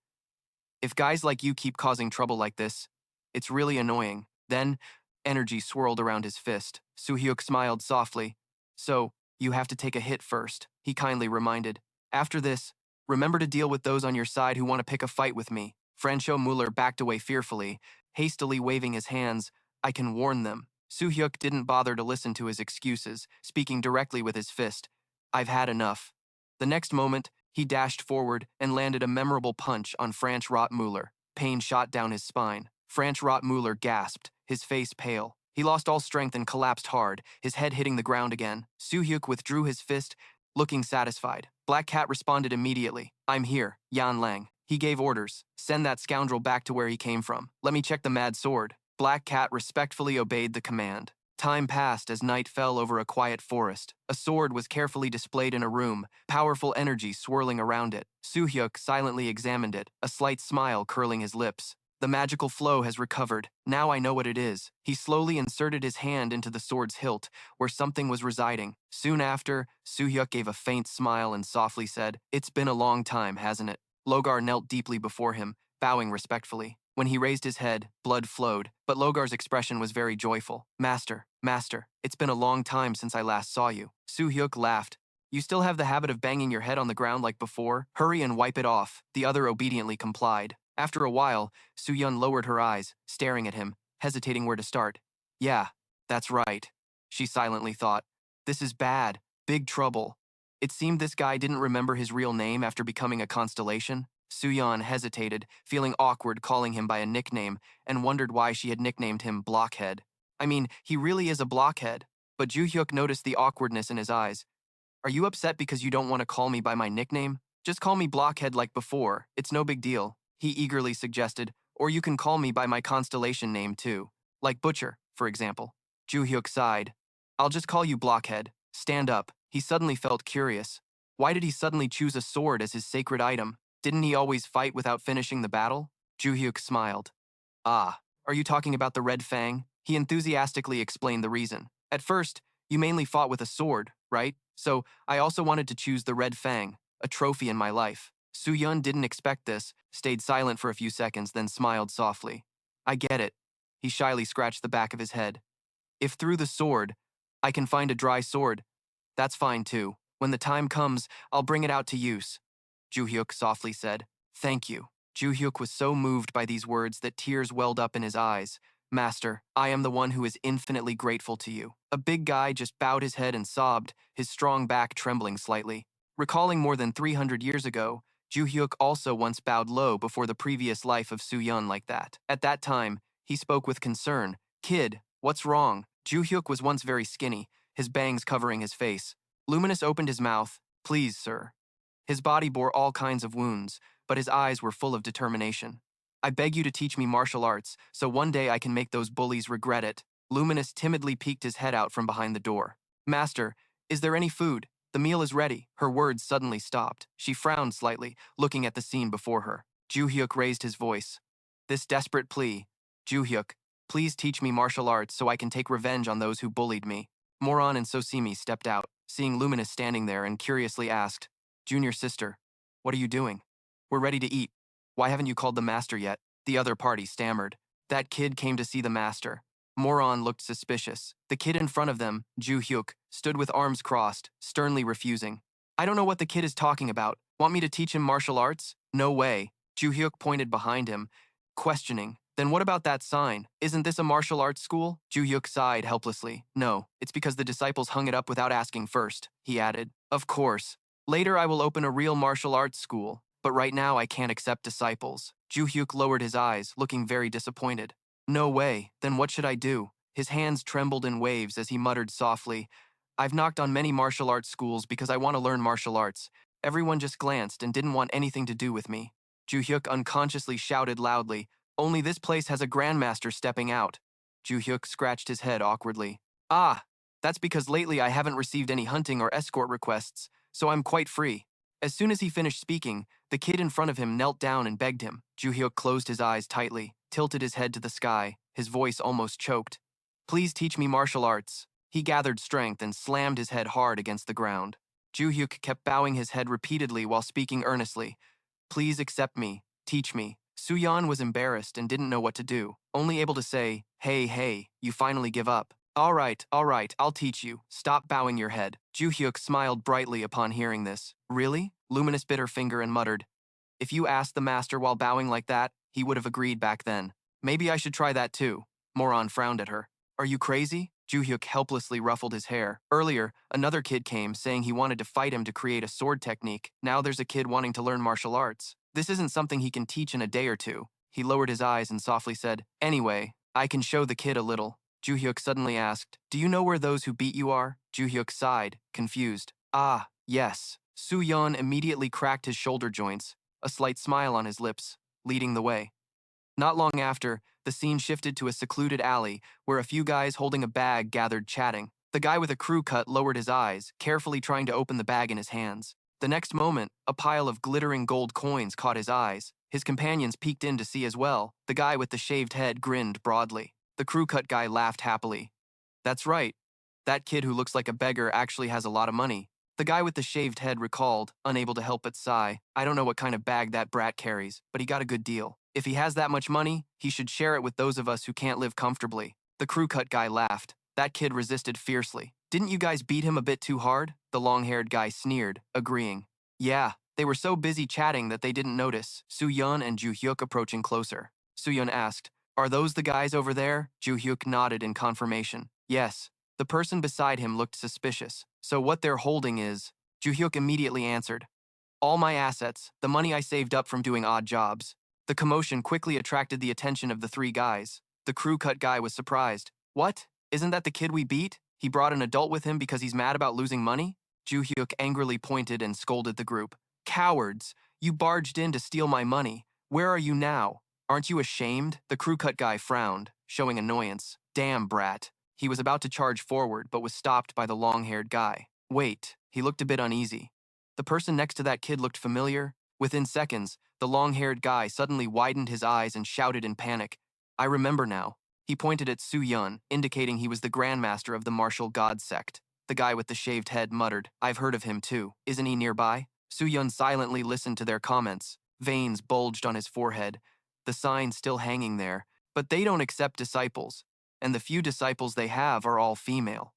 Speaker 1: If guys like you keep causing trouble like this, it's really annoying. Then, energy swirled around his fist. Soo-hyuk smiled softly. So, you have to take a hit first, he kindly reminded. After this, remember to deal with those on your side who want to pick a fight with me. Francois Muller backed away fearfully, hastily waving his hands. I can warn them. Soo-hyuk didn't bother to listen to his excuses, speaking directly with his fist. I've had enough. The next moment, he dashed forward and landed a memorable punch on Franz Rottmuller. Pain shot down his spine. Franz Rottmuller gasped, his face pale. He lost all strength and collapsed hard, his head hitting the ground again. Soo-hyuk withdrew his fist, looking satisfied. Black Cat responded immediately. I'm here, Yan Lang. He gave orders. Send that scoundrel back to where he came from. Let me check the mad sword. Black Cat respectfully obeyed the command. Time passed as night fell over a quiet forest. A sword was carefully displayed in a room, powerful energy swirling around it. Soo-hyuk silently examined it, a slight smile curling his lips. The magical flow has recovered. Now I know what it is. He slowly inserted his hand into the sword's hilt, where something was residing. Soon after, Soo-hyuk gave a faint smile and softly said, It's been a long time, hasn't it? Logar knelt deeply before him, bowing respectfully. When he raised his head, blood flowed, but Logar's expression was very joyful. Master, master, it's been a long time since I last saw you. Soo-hyuk laughed. You still have the habit of banging your head on the ground like before? Hurry and wipe it off. The other obediently complied. After a while, Soo-yeon lowered her eyes, staring at him, hesitating where to start. Yeah, that's right. She silently thought. This is bad. Big trouble. It seemed this guy didn't remember his real name after becoming a constellation. Soo-yeon hesitated, feeling awkward calling him by a nickname, and wondered why she had nicknamed him Blockhead. I mean, he really is a blockhead. But Joo-hyuk noticed the awkwardness in his eyes. Are you upset because you don't want to call me by my nickname? Just call me Blockhead like before. It's no big deal, he eagerly suggested, or you can call me by my constellation name too. Like Butcher, for example. Joo-hyuk sighed. I'll just call you Blockhead. Stand up. He suddenly felt curious. Why did he suddenly choose a sword as his sacred item? Didn't he always fight without finishing the battle? Joo-hyuk smiled. Ah, are you talking about the Red Fang? He enthusiastically explained the reason. At first, you mainly fought with a sword, right? So, I also wanted to choose the Red Fang, a trophy in my life. Soo-yeon didn't expect this, stayed silent for a few seconds, then smiled softly. I get it. He shyly scratched the back of his head. If through the sword, I can find a dry sword, that's fine too. When the time comes, I'll bring it out to use. Joo-hyuk softly said. Thank you. Joo-hyuk was so moved by these words that tears welled up in his eyes. Master, I am the one who is infinitely grateful to you. A big guy just bowed his head and sobbed, his strong back trembling slightly. Recalling more than 300 years ago, Joo-hyuk also once bowed low before the previous life of Soo-yeon like that. At that time, he spoke with concern. Kid, what's wrong? Joo-hyuk was once very skinny, his bangs covering his face. Luminous opened his mouth. Please, sir. His body bore all kinds of wounds, but his eyes were full of determination. I beg you to teach me martial arts, so one day I can make those bullies regret it. Luminous timidly peeked his head out from behind the door. Master, is there any food? The meal is ready. Her words suddenly stopped. She frowned slightly, looking at the scene before her. Joo-hyuk raised his voice. This desperate plea. Joo-hyuk, please teach me martial arts so I can take revenge on those who bullied me. Moron and Sosimi stepped out, seeing Luminous standing there, and curiously asked, Junior sister, what are you doing? We're ready to eat. Why haven't you called the master yet? The other party stammered. That kid came to see the master. Moron looked suspicious. The kid in front of them, Joo-hyuk, stood with arms crossed, sternly refusing. I don't know what the kid is talking about. Want me to teach him martial arts? No way. Joo-hyuk pointed behind him, questioning. Then what about that sign? Isn't this a martial arts school? Joo-hyuk sighed helplessly. No, it's because the disciples hung it up without asking first, he added. Of course. Later I will open a real martial arts school, but right now I can't accept disciples. Joo-hyuk lowered his eyes, looking very disappointed. No way, then what should I do? His hands trembled in waves as he muttered softly, I've knocked on many martial arts schools because I want to learn martial arts. Everyone just glanced and didn't want anything to do with me. Joo-hyuk unconsciously shouted loudly, only this place has a grandmaster stepping out. Joo-hyuk scratched his head awkwardly. Ah, that's because lately I haven't received any hunting or escort requests, so I'm quite free. As soon as he finished speaking, the kid in front of him knelt down and begged him. Joo-hyuk closed his eyes tightly, tilted his head to the sky, his voice almost choked. Please teach me martial arts. He gathered strength and slammed his head hard against the ground. Joo-hyuk kept bowing his head repeatedly while speaking earnestly. Please accept me. Teach me. Soo-yeon was embarrassed and didn't know what to do, only able to say, Hey, you finally give up. All right, I'll teach you. Stop bowing your head. Joo-hyuk smiled brightly upon hearing this. Really? Luminous bit her finger and muttered. If you asked the master while bowing like that, he would have agreed back then. Maybe I should try that too. Moron frowned at her. Are you crazy? Joo-hyuk helplessly ruffled his hair. Earlier, another kid came saying he wanted to fight him to create a sword technique. Now there's a kid wanting to learn martial arts. This isn't something he can teach in a day or two. He lowered his eyes and softly said, Anyway, I can show the kid a little. Joo-hyuk suddenly asked, Do you know where those who beat you are? Joo-hyuk sighed, confused. Ah, yes. Soo-yeon immediately cracked his shoulder joints, a slight smile on his lips, leading the way. Not long after, the scene shifted to a secluded alley where a few guys holding a bag gathered chatting. The guy with a crew cut lowered his eyes, carefully trying to open the bag in his hands. The next moment, a pile of glittering gold coins caught his eyes. His companions peeked in to see as well. The guy with the shaved head grinned broadly. The crew cut guy laughed happily. That's right. That kid who looks like a beggar actually has a lot of money. The guy with the shaved head recalled, unable to help but sigh. I don't know what kind of bag that brat carries, but he got a good deal. If he has that much money, he should share it with those of us who can't live comfortably. The crew cut guy laughed. That kid resisted fiercely. Didn't you guys beat him a bit too hard? The long-haired guy sneered, agreeing. Yeah, they were so busy chatting that they didn't notice Soo-yeon and Joo-hyuk approaching closer. Soo-yeon asked, Are those the guys over there? Joo-hyuk nodded in confirmation. Yes. The person beside him looked suspicious. So what they're holding is... Joo-hyuk immediately answered. All my assets, the money I saved up from doing odd jobs. The commotion quickly attracted the attention of the three guys. The crew cut guy was surprised. What? Isn't that the kid we beat? He brought an adult with him because he's mad about losing money? Joo-hyuk angrily pointed and scolded the group. Cowards! You barged in to steal my money. Where are you now? Aren't you ashamed? The crew cut guy frowned, showing annoyance. Damn, brat. He was about to charge forward, but was stopped by the long-haired guy. Wait, he looked a bit uneasy. The person next to that kid looked familiar. Within seconds, the long-haired guy suddenly widened his eyes and shouted in panic. I remember now. He pointed at Soo-yeon, indicating he was the grandmaster of the martial god sect. The guy with the shaved head muttered, I've heard of him too. Isn't he nearby? Soo-yeon silently listened to their comments. Veins bulged on his forehead, the sign still hanging there. But they don't accept disciples, and the few disciples they have are all female.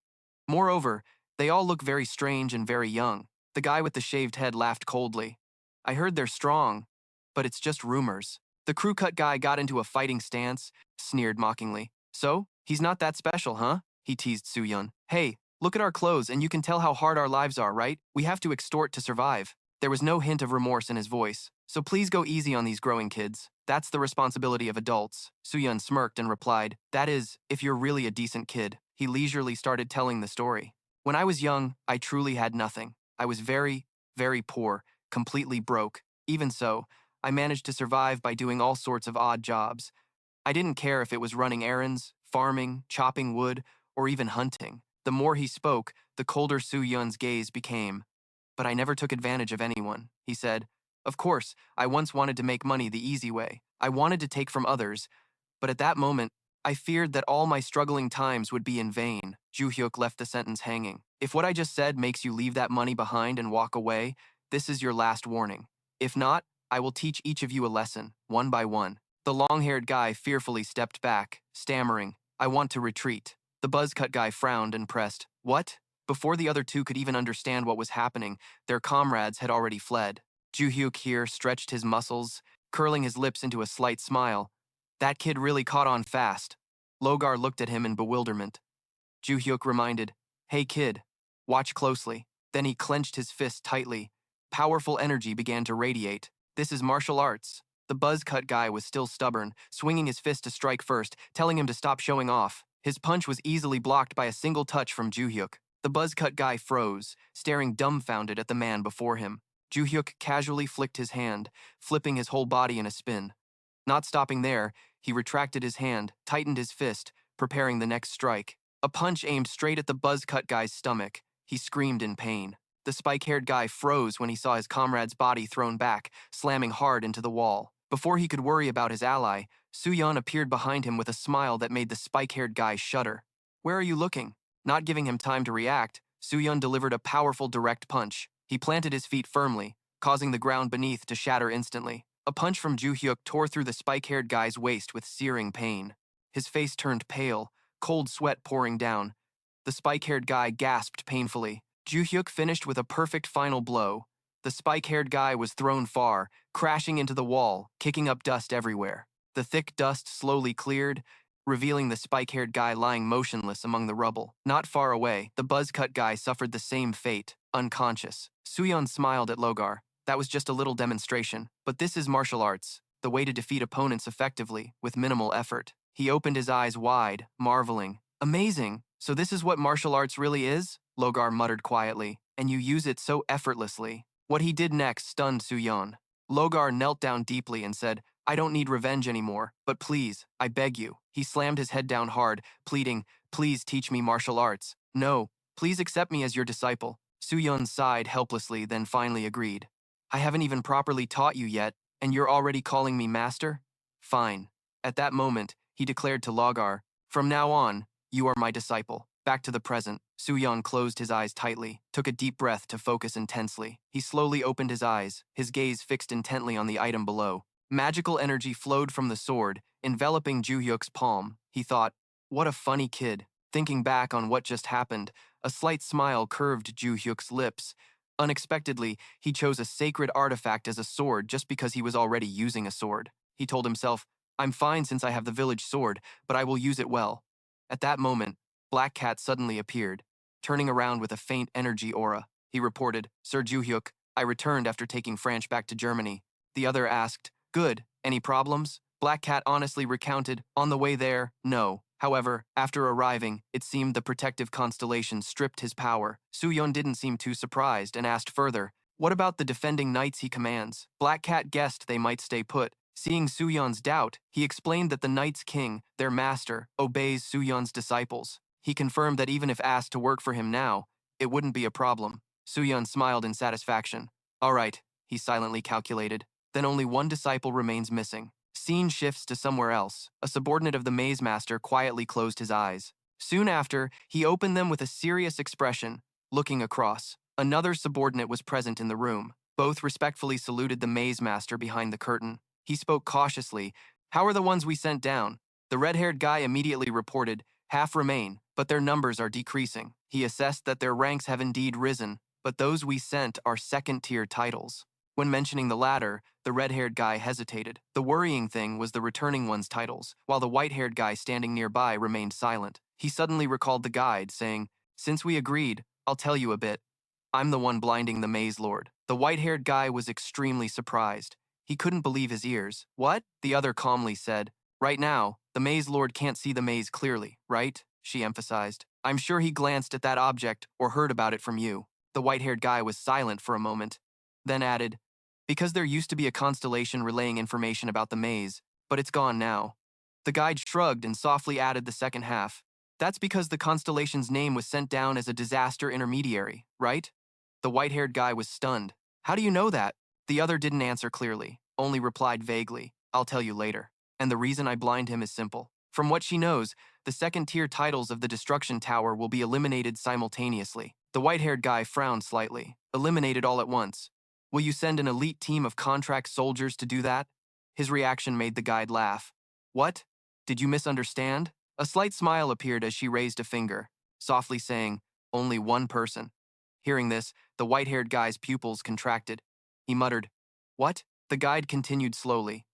Speaker 1: Moreover, they all look very strange and very young. The guy with the shaved head laughed coldly. I heard they're strong, but it's just rumors. The crew cut guy got into a fighting stance, sneered mockingly. So, he's not that special, huh? He teased Soo-yeon. Hey, look at our clothes and you can tell how hard our lives are, right? We have to extort to survive. There was no hint of remorse in his voice. So please go easy on these growing kids. That's the responsibility of adults. Soo-yeon smirked and replied, That is, if you're really a decent kid. He leisurely started telling the story. When I was young, I truly had nothing. I was very, very poor, completely broke. Even so, I managed to survive by doing all sorts of odd jobs. I didn't care if it was running errands, farming, chopping wood, or even hunting. The more he spoke, the colder Soo-yeon's gaze became. But I never took advantage of anyone, he said. Of course, I once wanted to make money the easy way. I wanted to take from others, but at that moment, I feared that all my struggling times would be in vain. Joo-hyuk left the sentence hanging. If what I just said makes you leave that money behind and walk away, this is your last warning. If not, I will teach each of you a lesson, one by one. The long-haired guy fearfully stepped back, stammering, I want to retreat. The buzz-cut guy frowned and pressed, What? Before the other two could even understand what was happening, their comrades had already fled. Joo-hyuk here stretched his muscles, curling his lips into a slight smile. That kid really caught on fast. Logar looked at him in bewilderment. Joo-hyuk reminded, Hey kid, watch closely. Then he clenched his fist tightly. Powerful energy began to radiate. This is martial arts. The buzz-cut guy was still stubborn, swinging his fist to strike first, telling him to stop showing off. His punch was easily blocked by a single touch from Joo-hyuk. The buzz-cut guy froze, staring dumbfounded at the man before him. Joo-hyuk casually flicked his hand, flipping his whole body in a spin. Not stopping there, he retracted his hand, tightened his fist, preparing the next strike. A punch aimed straight at the buzz-cut guy's stomach. He screamed in pain. The spike-haired guy froze when he saw his comrade's body thrown back, slamming hard into the wall. Before he could worry about his ally, Soo-yeon appeared behind him with a smile that made the spike-haired guy shudder. Where are you looking? Not giving him time to react, Soo-yeon delivered a powerful direct punch. He planted his feet firmly, causing the ground beneath to shatter instantly. A punch from Joo-hyuk tore through the spike-haired guy's waist with searing pain. His face turned pale, cold sweat pouring down. The spike-haired guy gasped painfully. Joo-hyuk finished with a perfect final blow. The spike-haired guy was thrown far, crashing into the wall, kicking up dust everywhere. The thick dust slowly cleared, revealing the spike-haired guy lying motionless among the rubble. Not far away, the buzz-cut guy suffered the same fate, unconscious. Soo-yeon smiled at Logar. That was just a little demonstration, but this is martial arts, the way to defeat opponents effectively, with minimal effort. He opened his eyes wide, marveling. Amazing! So this is what martial arts really is? Logar muttered quietly. And you use it so effortlessly. What he did next stunned Soo-yeon. Logar knelt down deeply and said, I don't need revenge anymore, but please, I beg you. He slammed his head down hard, pleading, Please teach me martial arts. No, please accept me as your disciple. Soo-yeon sighed helplessly, then finally agreed. I haven't even properly taught you yet, and you're already calling me master? Fine. At that moment, he declared to Logar, From now on, you are my disciple. Back to the present, Soo-yeon closed his eyes tightly, took a deep breath to focus intensely. He slowly opened his eyes, his gaze fixed intently on the item below. Magical energy flowed from the sword, enveloping Joo-hyuk's palm. He thought, what a funny kid. Thinking back on what just happened, a slight smile curved Joo-hyuk's lips. Unexpectedly, he chose a sacred artifact as a sword just because he was already using a sword. He told himself, I'm fine since I have the village sword, but I will use it well. At that moment, Black Cat suddenly appeared, turning around with a faint energy aura. He reported, Sir Joo-hyuk, I returned after taking Franch back to Germany. The other asked, good, any problems? Black Cat honestly recounted, on the way there, no. However, after arriving, it seemed the protective constellation stripped his power. Soo-yeon didn't seem too surprised and asked further, what about the defending knights he commands? Black Cat guessed they might stay put. Seeing Soo-yeon's doubt, he explained that the Knights King, their master, obeys Soo-yeon's disciples. He confirmed that even if asked to work for him now, it wouldn't be a problem. Soo-yeon smiled in satisfaction. All right, he silently calculated. Then only one disciple remains missing. Scene shifts to somewhere else. A subordinate of the maze master quietly closed his eyes. Soon after, he opened them with a serious expression, looking across. Another subordinate was present in the room. Both respectfully saluted the maze master behind the curtain. He spoke cautiously. How are the ones we sent down? The red-haired guy immediately reported, half remain, but their numbers are decreasing. He assessed that their ranks have indeed risen, but those we sent are second-tier titles. When mentioning the latter, the red-haired guy hesitated. The worrying thing was the returning one's titles, while the white-haired guy standing nearby remained silent. He suddenly recalled the guide, saying, since we agreed, I'll tell you a bit. I'm the one blinding the maze lord. The white-haired guy was extremely surprised. He couldn't believe his ears. What? The other calmly said. Right now, the maze lord can't see the maze clearly, right? She emphasized. I'm sure he glanced at that object or heard about it from you. The white-haired guy was silent for a moment, then added, because there used to be a constellation relaying information about the maze, but it's gone now. The guide shrugged and softly added the second half. That's because the constellation's name was sent down as a disaster intermediary, right? The white-haired guy was stunned. How do you know that? The other didn't answer clearly, only replied vaguely, I'll tell you later. And the reason I blind him is simple. From what she knows, the second-tier titles of the Destruction Tower will be eliminated simultaneously. The white-haired guy frowned slightly. Eliminated all at once. Will you send an elite team of contract soldiers to do that? His reaction made the guide laugh. What? Did you misunderstand? A slight smile appeared as she raised a finger, softly saying, only one person. Hearing this, the white-haired guy's pupils contracted. He muttered, what? The guide continued slowly.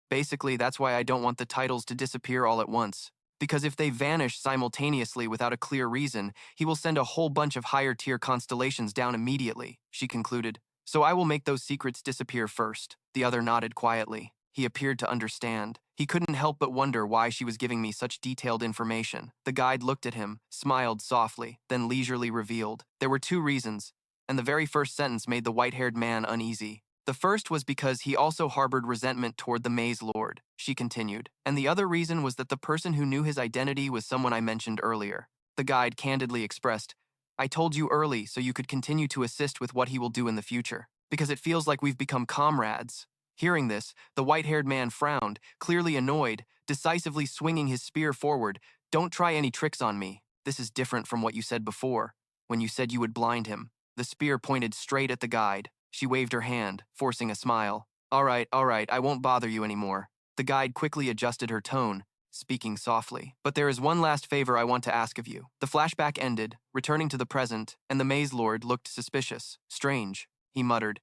Speaker 1: Basically, that's why I don't want the titles to disappear all at once. Because if they vanish simultaneously without a clear reason, he will send a whole bunch of higher-tier constellations down immediately, she concluded. So I will make those secrets disappear first. The other nodded quietly. He appeared to understand. He couldn't help but wonder why she was giving me such detailed information. The guide looked at him, smiled softly, then leisurely revealed. There were two reasons, and the very first sentence made the white-haired man uneasy. The first was because he also harbored resentment toward the Maze Lord, she continued, and the other reason was that the person who knew his identity was someone I mentioned earlier. The guide candidly expressed, I told you early so you could continue to assist with what he will do in the future, because it feels like we've become comrades. Hearing this, the white-haired man frowned, clearly annoyed, decisively swinging his spear forward. Don't try any tricks on me. This is different from what you said before, when you said you would blind him. The spear pointed straight at the guide. She waved her hand, forcing a smile. All right, I won't bother you anymore. The guide quickly adjusted her tone, speaking softly. But there is one last favor I want to ask of you. The flashback ended, returning to the present, and the Maze Lord looked suspicious. Strange, he muttered.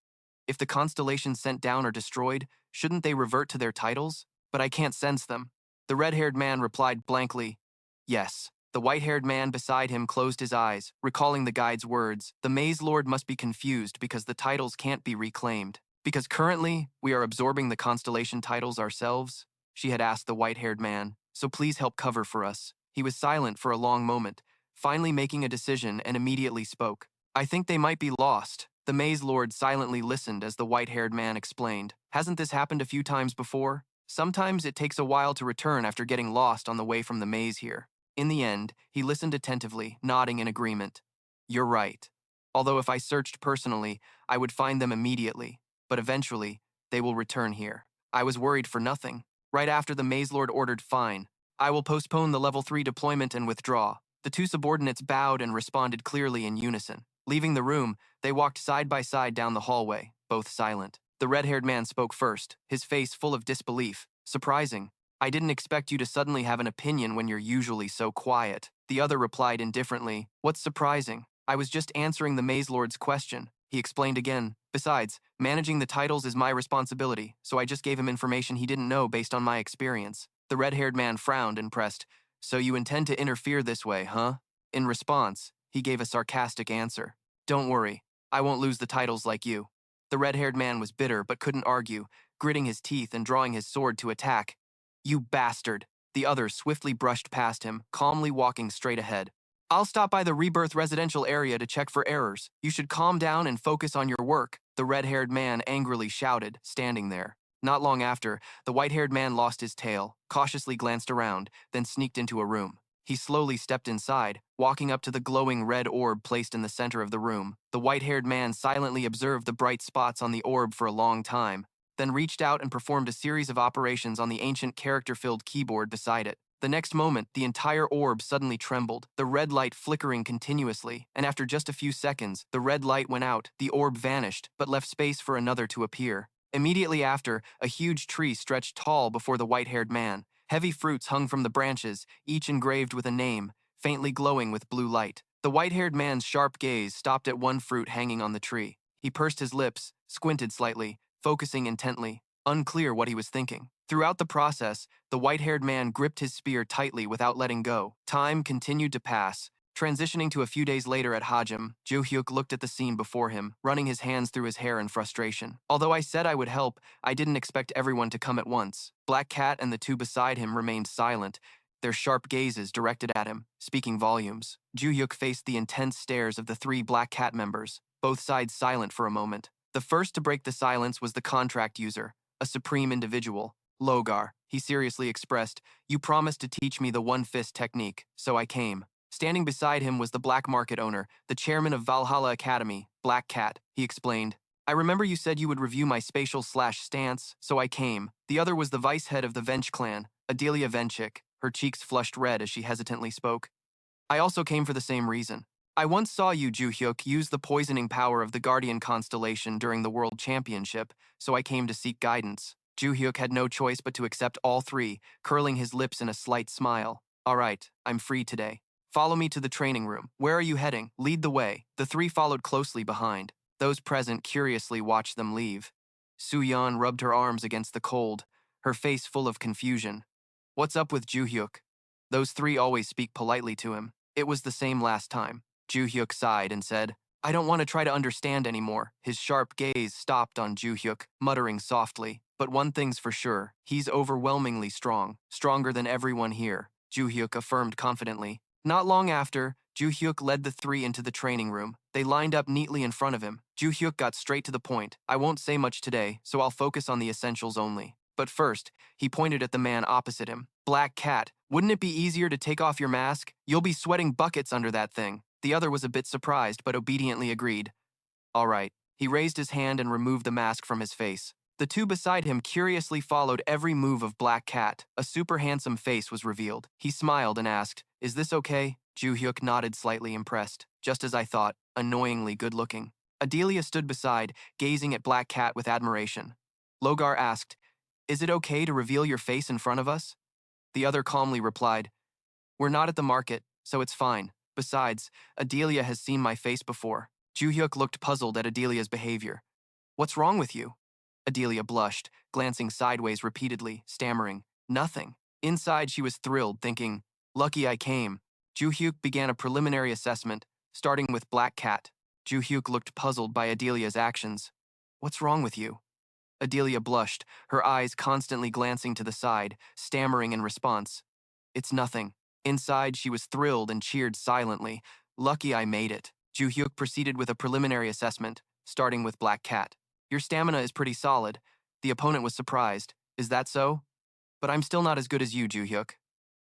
Speaker 1: If the constellations sent down are destroyed, shouldn't they revert to their titles? But I can't sense them. The red-haired man replied blankly, yes. The white-haired man beside him closed his eyes, recalling the guide's words. The Maze Lord must be confused because the titles can't be reclaimed. Because currently, we are absorbing the constellation titles ourselves, she had asked the white-haired man, so please help cover for us. He was silent for a long moment, finally making a decision and immediately spoke. I think they might be lost. The Maze Lord silently listened as the white-haired man explained. Hasn't this happened a few times before? Sometimes it takes a while to return after getting lost on the way from the maze here. In the end, he listened attentively, nodding in agreement. You're right. Although if I searched personally, I would find them immediately, but eventually, they will return here. I was worried for nothing. Right after the Maze Lord ordered fine, I will postpone the level 3 deployment and withdraw. The two subordinates bowed and responded clearly in unison. Leaving the room, they walked side by side down the hallway, both silent. The red-haired man spoke first, his face full of disbelief. Surprising. I didn't expect you to suddenly have an opinion when you're usually so quiet. The other replied indifferently. What's surprising? I was just answering the Maze Lord's question. He explained again. Besides, managing the titles is my responsibility, so I just gave him information he didn't know based on my experience. The red-haired man frowned and pressed. So you intend to interfere this way, huh? In response, he gave a sarcastic answer. Don't worry, I won't lose the titles like you. The red-haired man was bitter but couldn't argue, gritting his teeth and drawing his sword to attack. You bastard! The other swiftly brushed past him, calmly walking straight ahead. I'll stop by the Rebirth residential area to check for errors. You should calm down and focus on your work, the red-haired man angrily shouted, standing there. Not long after, the white-haired man lost his tail, cautiously glanced around, then sneaked into a room. He slowly stepped inside, walking up to the glowing red orb placed in the center of the room. The white-haired man silently observed the bright spots on the orb for a long time, then reached out and performed a series of operations on the ancient character-filled keyboard beside it. The next moment, the entire orb suddenly trembled, the red light flickering continuously, and after just a few seconds, the red light went out, the orb vanished, but left space for another to appear. Immediately after, a huge tree stretched tall before the white-haired man. Heavy fruits hung from the branches, each engraved with a name, faintly glowing with blue light. The white-haired man's sharp gaze stopped at one fruit hanging on the tree. He pursed his lips, squinted slightly, focusing intently, unclear what he was thinking. Throughout the process, the white-haired man gripped his spear tightly without letting go. Time continued to pass. Transitioning to a few days later at Hajim, Joo-hyuk looked at the scene before him, running his hands through his hair in frustration. Although I said I would help, I didn't expect everyone to come at once. Black Cat and the two beside him remained silent, their sharp gazes directed at him, speaking volumes. Joo-hyuk faced the intense stares of the three Black Cat members, both sides silent for a moment. The first to break the silence was the contract user, a supreme individual. Logar, he seriously expressed, you promised to teach me the one-fist technique, so I came. Standing beside him was the black market owner, the chairman of Valhalla Academy, Black Cat. He explained, I remember you said you would review my spatial/stance, so I came. The other was the vice head of the Vench clan, Adelia Venchik. Her cheeks flushed red as she hesitantly spoke. I also came for the same reason. I once saw you, Joo-hyuk, use the poisoning power of the Guardian constellation during the World Championship, so I came to seek guidance. Joo-hyuk had no choice but to accept all three, curling his lips in a slight smile. All right, I'm free today. Follow me to the training room. Where are you heading? Lead the way. The three followed closely behind. Those present curiously watched them leave. Soo-yeon rubbed her arms against the cold, her face full of confusion. What's up with Joo-hyuk? Those three always speak politely to him. It was the same last time. Joo-hyuk sighed and said, I don't want to try to understand anymore. His sharp gaze stopped on Joo-hyuk, muttering softly. But one thing's for sure, he's overwhelmingly strong, stronger than everyone here, Joo-hyuk affirmed confidently. Not long after, Joo-hyuk led the three into the training room. They lined up neatly in front of him. Joo-hyuk got straight to the point. I won't say much today, so I'll focus on the essentials only. But first, he pointed at the man opposite him. Black Cat, wouldn't it be easier to take off your mask? You'll be sweating buckets under that thing. The other was a bit surprised, but obediently agreed. All right. He raised his hand and removed the mask from his face. The two beside him curiously followed every move of Black Cat. A super handsome face was revealed. He smiled and asked, Is this okay? Joo-hyuk nodded, slightly impressed. Just as I thought, annoyingly good-looking. Adelia stood beside, gazing at Black Cat with admiration. Logar asked, Is it okay to reveal your face in front of us? The other calmly replied, We're not at the market, so it's fine. Besides, Adelia has seen my face before. Joo-hyuk looked puzzled at Adelia's behavior. What's wrong with you? Adelia blushed, glancing sideways repeatedly, stammering, Nothing. Inside, she was thrilled, thinking, Lucky I came. Joo-hyuk began a preliminary assessment, starting with Black Cat. Joo-hyuk looked puzzled by Adelia's actions. What's wrong with you? Adelia blushed, her eyes constantly glancing to the side, stammering in response. It's nothing. Inside, she was thrilled and cheered silently. Lucky I made it. Joo-hyuk proceeded with a preliminary assessment, starting with Black Cat. Your stamina is pretty solid. The opponent was surprised. Is that so? But I'm still not as good as you, Joo-hyuk.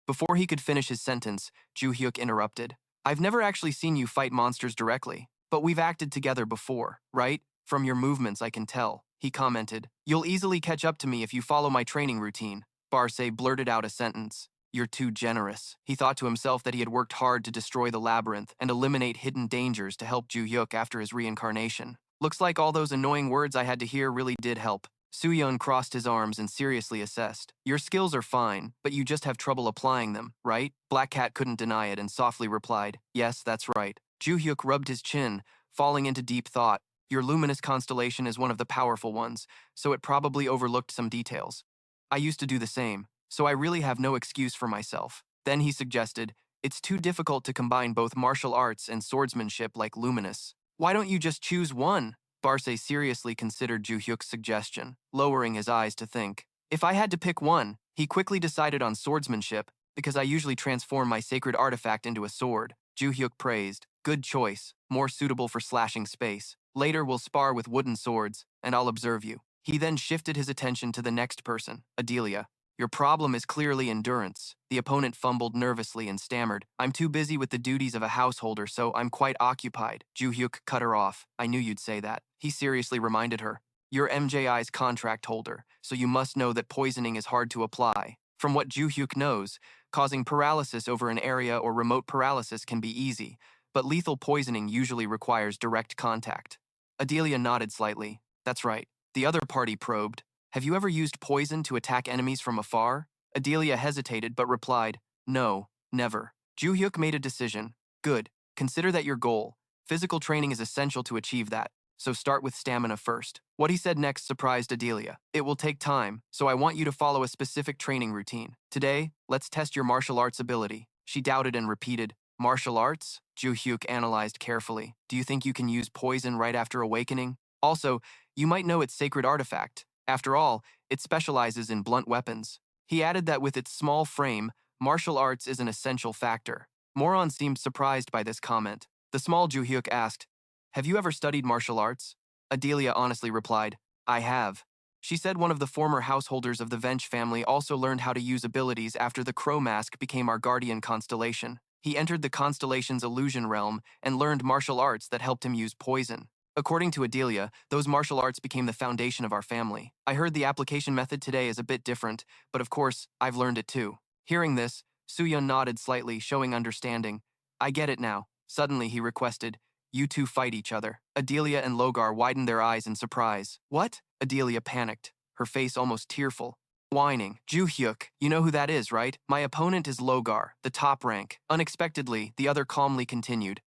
Speaker 1: Before he could finish his sentence, Joo-hyuk interrupted. I've never actually seen you fight monsters directly, but we've acted together before, right? From your movements, I can tell. He commented. You'll easily catch up to me if you follow my training routine. Barce blurted out a sentence. You're too generous. He thought to himself that he had worked hard to destroy the labyrinth and eliminate hidden dangers to help Joo-hyuk after his reincarnation. Looks like all those annoying words I had to hear really did help. Soo-yeon crossed his arms and seriously assessed. Your skills are fine, but you just have trouble applying them, right? Black Cat couldn't deny it and softly replied, yes, that's right. Joo-hyuk rubbed his chin, falling into deep thought. Your luminous constellation is one of the powerful ones, so it probably overlooked some details. I used to do the same, so I really have no excuse for myself. Then he suggested, it's too difficult to combine both martial arts and swordsmanship like luminous. Why don't you just choose one? Barce seriously considered Joo-hyuk's suggestion, lowering his eyes to think. If I had to pick one, he quickly decided on swordsmanship, because I usually transform my sacred artifact into a sword. Joo-hyuk praised. Good choice, more suitable for slashing space. Later we'll spar with wooden swords, and I'll observe you. He then shifted his attention to the next person, Adelia. Your problem is clearly endurance. The opponent fumbled nervously and stammered. I'm too busy with the duties of a householder, so I'm quite occupied. Joo-hyuk cut her off. I knew you'd say that. He seriously reminded her. You're MJI's contract holder, so you must know that poisoning is hard to apply. From what Joo-hyuk knows, causing paralysis over an area or remote paralysis can be easy, but lethal poisoning usually requires direct contact. Adelia nodded slightly. That's right. The other party probed. Have you ever used poison to attack enemies from afar? Adelia hesitated but replied, no, never. Joo-hyuk made a decision. Good. Consider that your goal. Physical training is essential to achieve that, so start with stamina first. What he said next surprised Adelia. It will take time, so I want you to follow a specific training routine. Today, let's test your martial arts ability. She doubted and repeated, martial arts? Joo-hyuk analyzed carefully. Do you think you can use poison right after awakening? Also, you might know its sacred artifact. After all, it specializes in blunt weapons. He added that with its small frame, martial arts is an essential factor. Moron seemed surprised by this comment. The small Joo-hyuk asked, have you ever studied martial arts? Adelia honestly replied, I have. She said one of the former householders of the Vench family also learned how to use abilities after the Crow Mask became our guardian constellation. He entered the constellation's illusion realm and learned martial arts that helped him use poison. According to Adelia, those martial arts became the foundation of our family. I heard the application method today is a bit different, but of course, I've learned it too. Hearing this, Soo-yeon nodded slightly, showing understanding. I get it now. Suddenly, he requested, you two fight each other. Adelia and Logar widened their eyes in surprise. What? Adelia panicked, her face almost tearful. Whining. Joo-hyuk, you know who that is, right? My opponent is Logar, the top rank. Unexpectedly, the other calmly continued.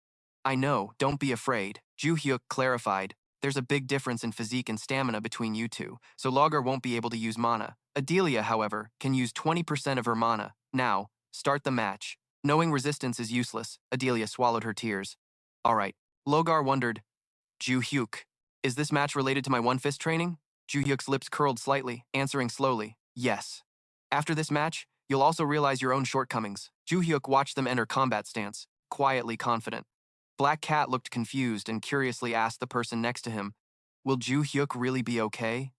Speaker 1: I know, don't be afraid. Joo-hyuk clarified. There's a big difference in physique and stamina between you two, so Logar won't be able to use mana. Adelia, however, can use 20% of her mana. Now, start the match. Knowing resistance is useless, Adelia swallowed her tears. Alright. Logar wondered, Joo-hyuk, is this match related to my one-fist training? Joo-hyuk's lips curled slightly, answering slowly, yes. After this match, you'll also realize your own shortcomings. Joo-hyuk watched them enter combat stance, quietly confident. Black Cat looked confused and curiously asked the person next to him, will Joo-hyuk really be okay?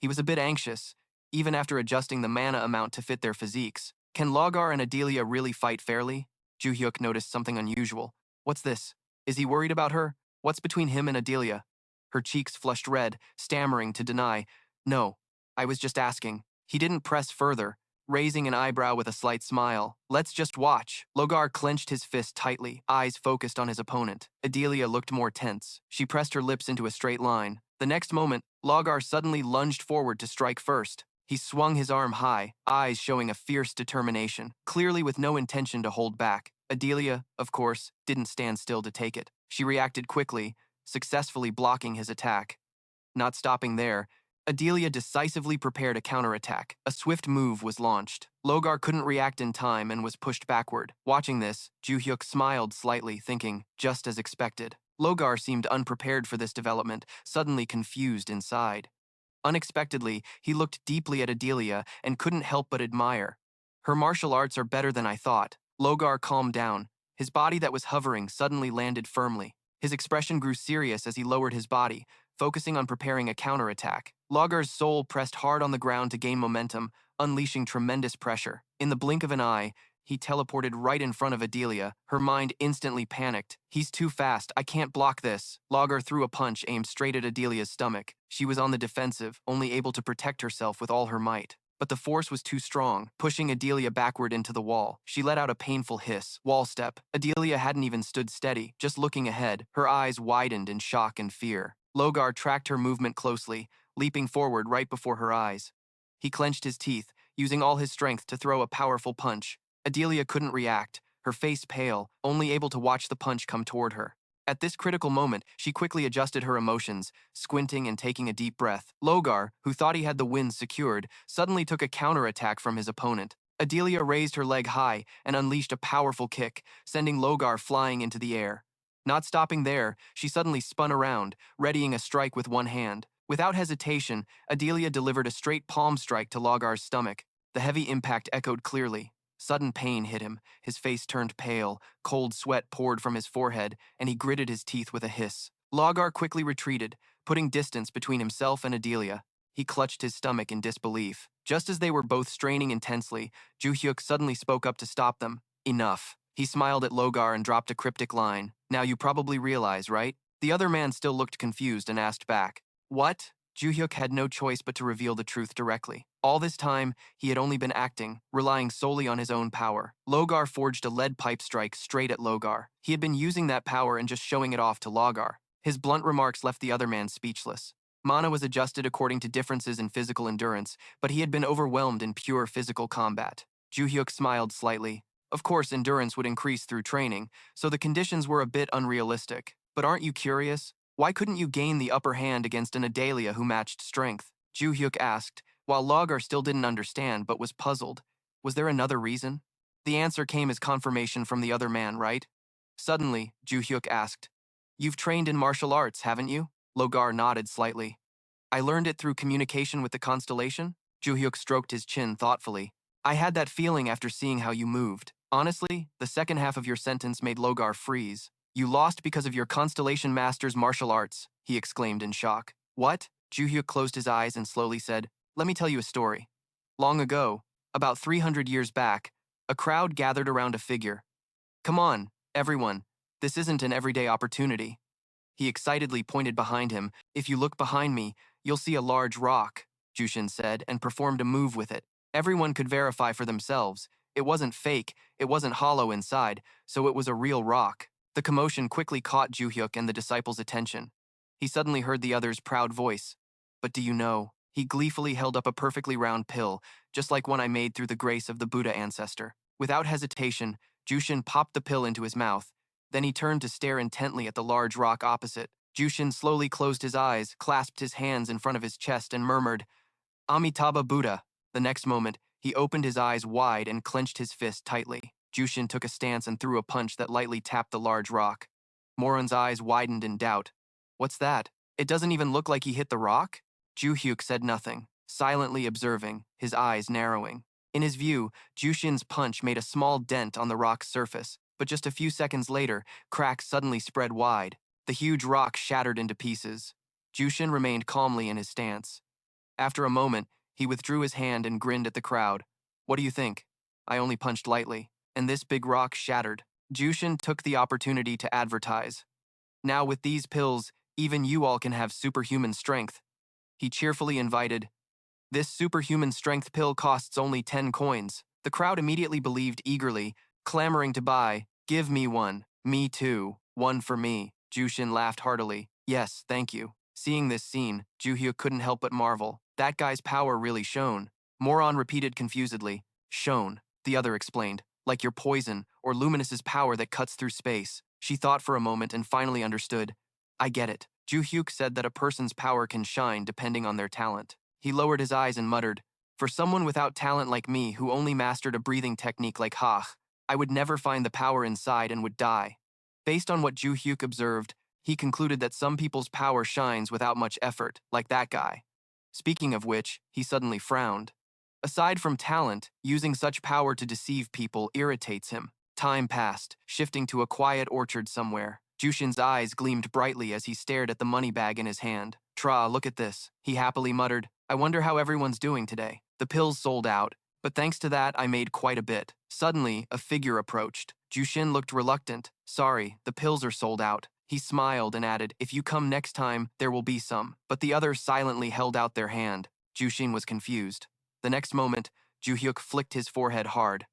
Speaker 1: He was a bit anxious, even after adjusting the mana amount to fit their physiques. Can Logar and Adelia really fight fairly? Joo-hyuk noticed something unusual. What's this? Is he worried about her? What's between him and Adelia? Her cheeks flushed red, stammering to deny. No, I was just asking. He didn't press further, raising an eyebrow with a slight smile. Let's just watch. Logar clenched his fist tightly, eyes focused on his opponent. Adelia looked more tense. She pressed her lips into a straight line. The next moment, Logar suddenly lunged forward to strike first. He swung his arm high, eyes showing a fierce determination, clearly with no intention to hold back. Adelia, of course, didn't stand still to take it. She reacted quickly, successfully blocking his attack. Not stopping there, Adelia decisively prepared a counterattack. A swift move was launched. Logar couldn't react in time and was pushed backward. Watching this, Joo-hyuk smiled slightly, thinking, just as expected. Logar seemed unprepared for this development, suddenly confused inside. Unexpectedly, he looked deeply at Adelia and couldn't help but admire. Her martial arts are better than I thought. Logar calmed down. His body that was hovering suddenly landed firmly. His expression grew serious as he lowered his body, focusing on preparing a counterattack. Logar's soul pressed hard on the ground to gain momentum, unleashing tremendous pressure. In the blink of an eye, he teleported right in front of Adelia. Her mind instantly panicked. He's too fast. I can't block this. Logar threw a punch aimed straight at Adelia's stomach. She was on the defensive, only able to protect herself with all her might. but the force was too strong, pushing Adelia backward into the wall. She let out a painful hiss. Wall step. Adelia hadn't even stood steady, just looking ahead, her eyes widened in shock and fear. Logar tracked her movement closely, leaping forward right before her eyes. He clenched his teeth, using all his strength to throw a powerful punch. Adelia couldn't react, her face pale, only able to watch the punch come toward her. At this critical moment, she quickly adjusted her emotions, squinting and taking a deep breath. Logar, who thought he had the win secured, suddenly took a counterattack from his opponent. Adelia raised her leg high and unleashed a powerful kick, sending Logar flying into the air. Not stopping there, she suddenly spun around, readying a strike with one hand. Without hesitation, Adelia delivered a straight palm strike to Logar's stomach. The heavy impact echoed clearly. Sudden pain hit him, his face turned pale, cold sweat poured from his forehead, and he gritted his teeth with a hiss. Logar quickly retreated, putting distance between himself and Adelia. He clutched his stomach in disbelief. Just as they were both straining intensely, Joo-hyuk suddenly spoke up to stop them. Enough. He smiled at Logar and dropped a cryptic line. Now you probably realize, right? The other man still looked confused and asked back. What? Joo-hyuk had no choice but to reveal the truth directly. All this time, he had only been acting, relying solely on his own power. Logar forged a lead pipe strike straight at Logar. He had been using that power and just showing it off to Logar. His blunt remarks left the other man speechless. Mana was adjusted according to differences in physical endurance, but he had been overwhelmed in pure physical combat. Joo-hyuk smiled slightly. Of course, endurance would increase through training, so the conditions were a bit unrealistic. But aren't you curious? Why couldn't you gain the upper hand against an Adelia who matched strength? Joo-hyuk asked, while Logar still didn't understand but was puzzled. Was there another reason? The answer came as confirmation from the other man, right? Suddenly, Joo-hyuk asked, You've trained in martial arts, haven't you? Logar nodded slightly. I learned it through communication with the constellation? Joo-hyuk stroked his chin thoughtfully. I had that feeling after seeing how you moved. Honestly, the second half of your sentence made Logar freeze. You lost because of your Constellation Master's martial arts, he exclaimed in shock. What? Joo-hyuk closed his eyes and slowly said, Let me tell you a story. Long ago, about 300 years back, a crowd gathered around a figure. Come on, everyone, this isn't an everyday opportunity. He excitedly pointed behind him. If you look behind me, you'll see a large rock, Jooshin said, and performed a move with it. Everyone could verify for themselves. It wasn't fake, it wasn't hollow inside, so it was a real rock. The commotion quickly caught Joo-hyuk and the disciple's attention. He suddenly heard the other's proud voice. But do you know? He gleefully held up a perfectly round pill, just like one I made through the grace of the Buddha ancestor. Without hesitation, Jooshin popped the pill into his mouth. Then he turned to stare intently at the large rock opposite. Jooshin slowly closed his eyes, clasped his hands in front of his chest, and murmured, Amitabha Buddha. The next moment, he opened his eyes wide and clenched his fist tightly. Jooshin took a stance and threw a punch that lightly tapped the large rock. Moron's eyes widened in doubt. What's that? It doesn't even look like he hit the rock? Joo-hyuk said nothing, silently observing, his eyes narrowing. In his view, Jooshin's punch made a small dent on the rock's surface, but just a few seconds later, cracks suddenly spread wide. The huge rock shattered into pieces. Jooshin remained calmly in his stance. After a moment, he withdrew his hand and grinned at the crowd. What do you think? I only punched lightly, and this big rock shattered. Jooshin took the opportunity to advertise. Now with these pills, even you all can have superhuman strength. He cheerfully invited. This superhuman strength pill costs only 10 coins. The crowd immediately believed eagerly, clamoring to buy. Give me one. Me too. One for me. Jooshin laughed heartily. Yes, thank you. Seeing this scene, Joo-hyuk couldn't help but marvel. That guy's power really shone. Moron repeated confusedly. Shone, the other explained. Like your poison, or Luminous's power that cuts through space. She thought for a moment and finally understood. I get it. Joo-hyuk said that a person's power can shine depending on their talent. He lowered his eyes and muttered, For someone without talent like me who only mastered a breathing technique like Hach, I would never find the power inside and would die. Based on what Joo-hyuk observed, he concluded that some people's power shines without much effort, like that guy. Speaking of which, he suddenly frowned. Aside from talent, using such power to deceive people irritates him. Time passed, shifting to a quiet orchard somewhere. Jooshin's eyes gleamed brightly as he stared at the money bag in his hand. Tra, look at this, he happily muttered. I wonder how everyone's doing today. The pills sold out, but thanks to that I made quite a bit. Suddenly, a figure approached. Jooshin looked reluctant. Sorry, the pills are sold out. He smiled and added, If you come next time, there will be some. But the others silently held out their hand. Jooshin was confused. The next moment, Joo-hyuk flicked his forehead hard.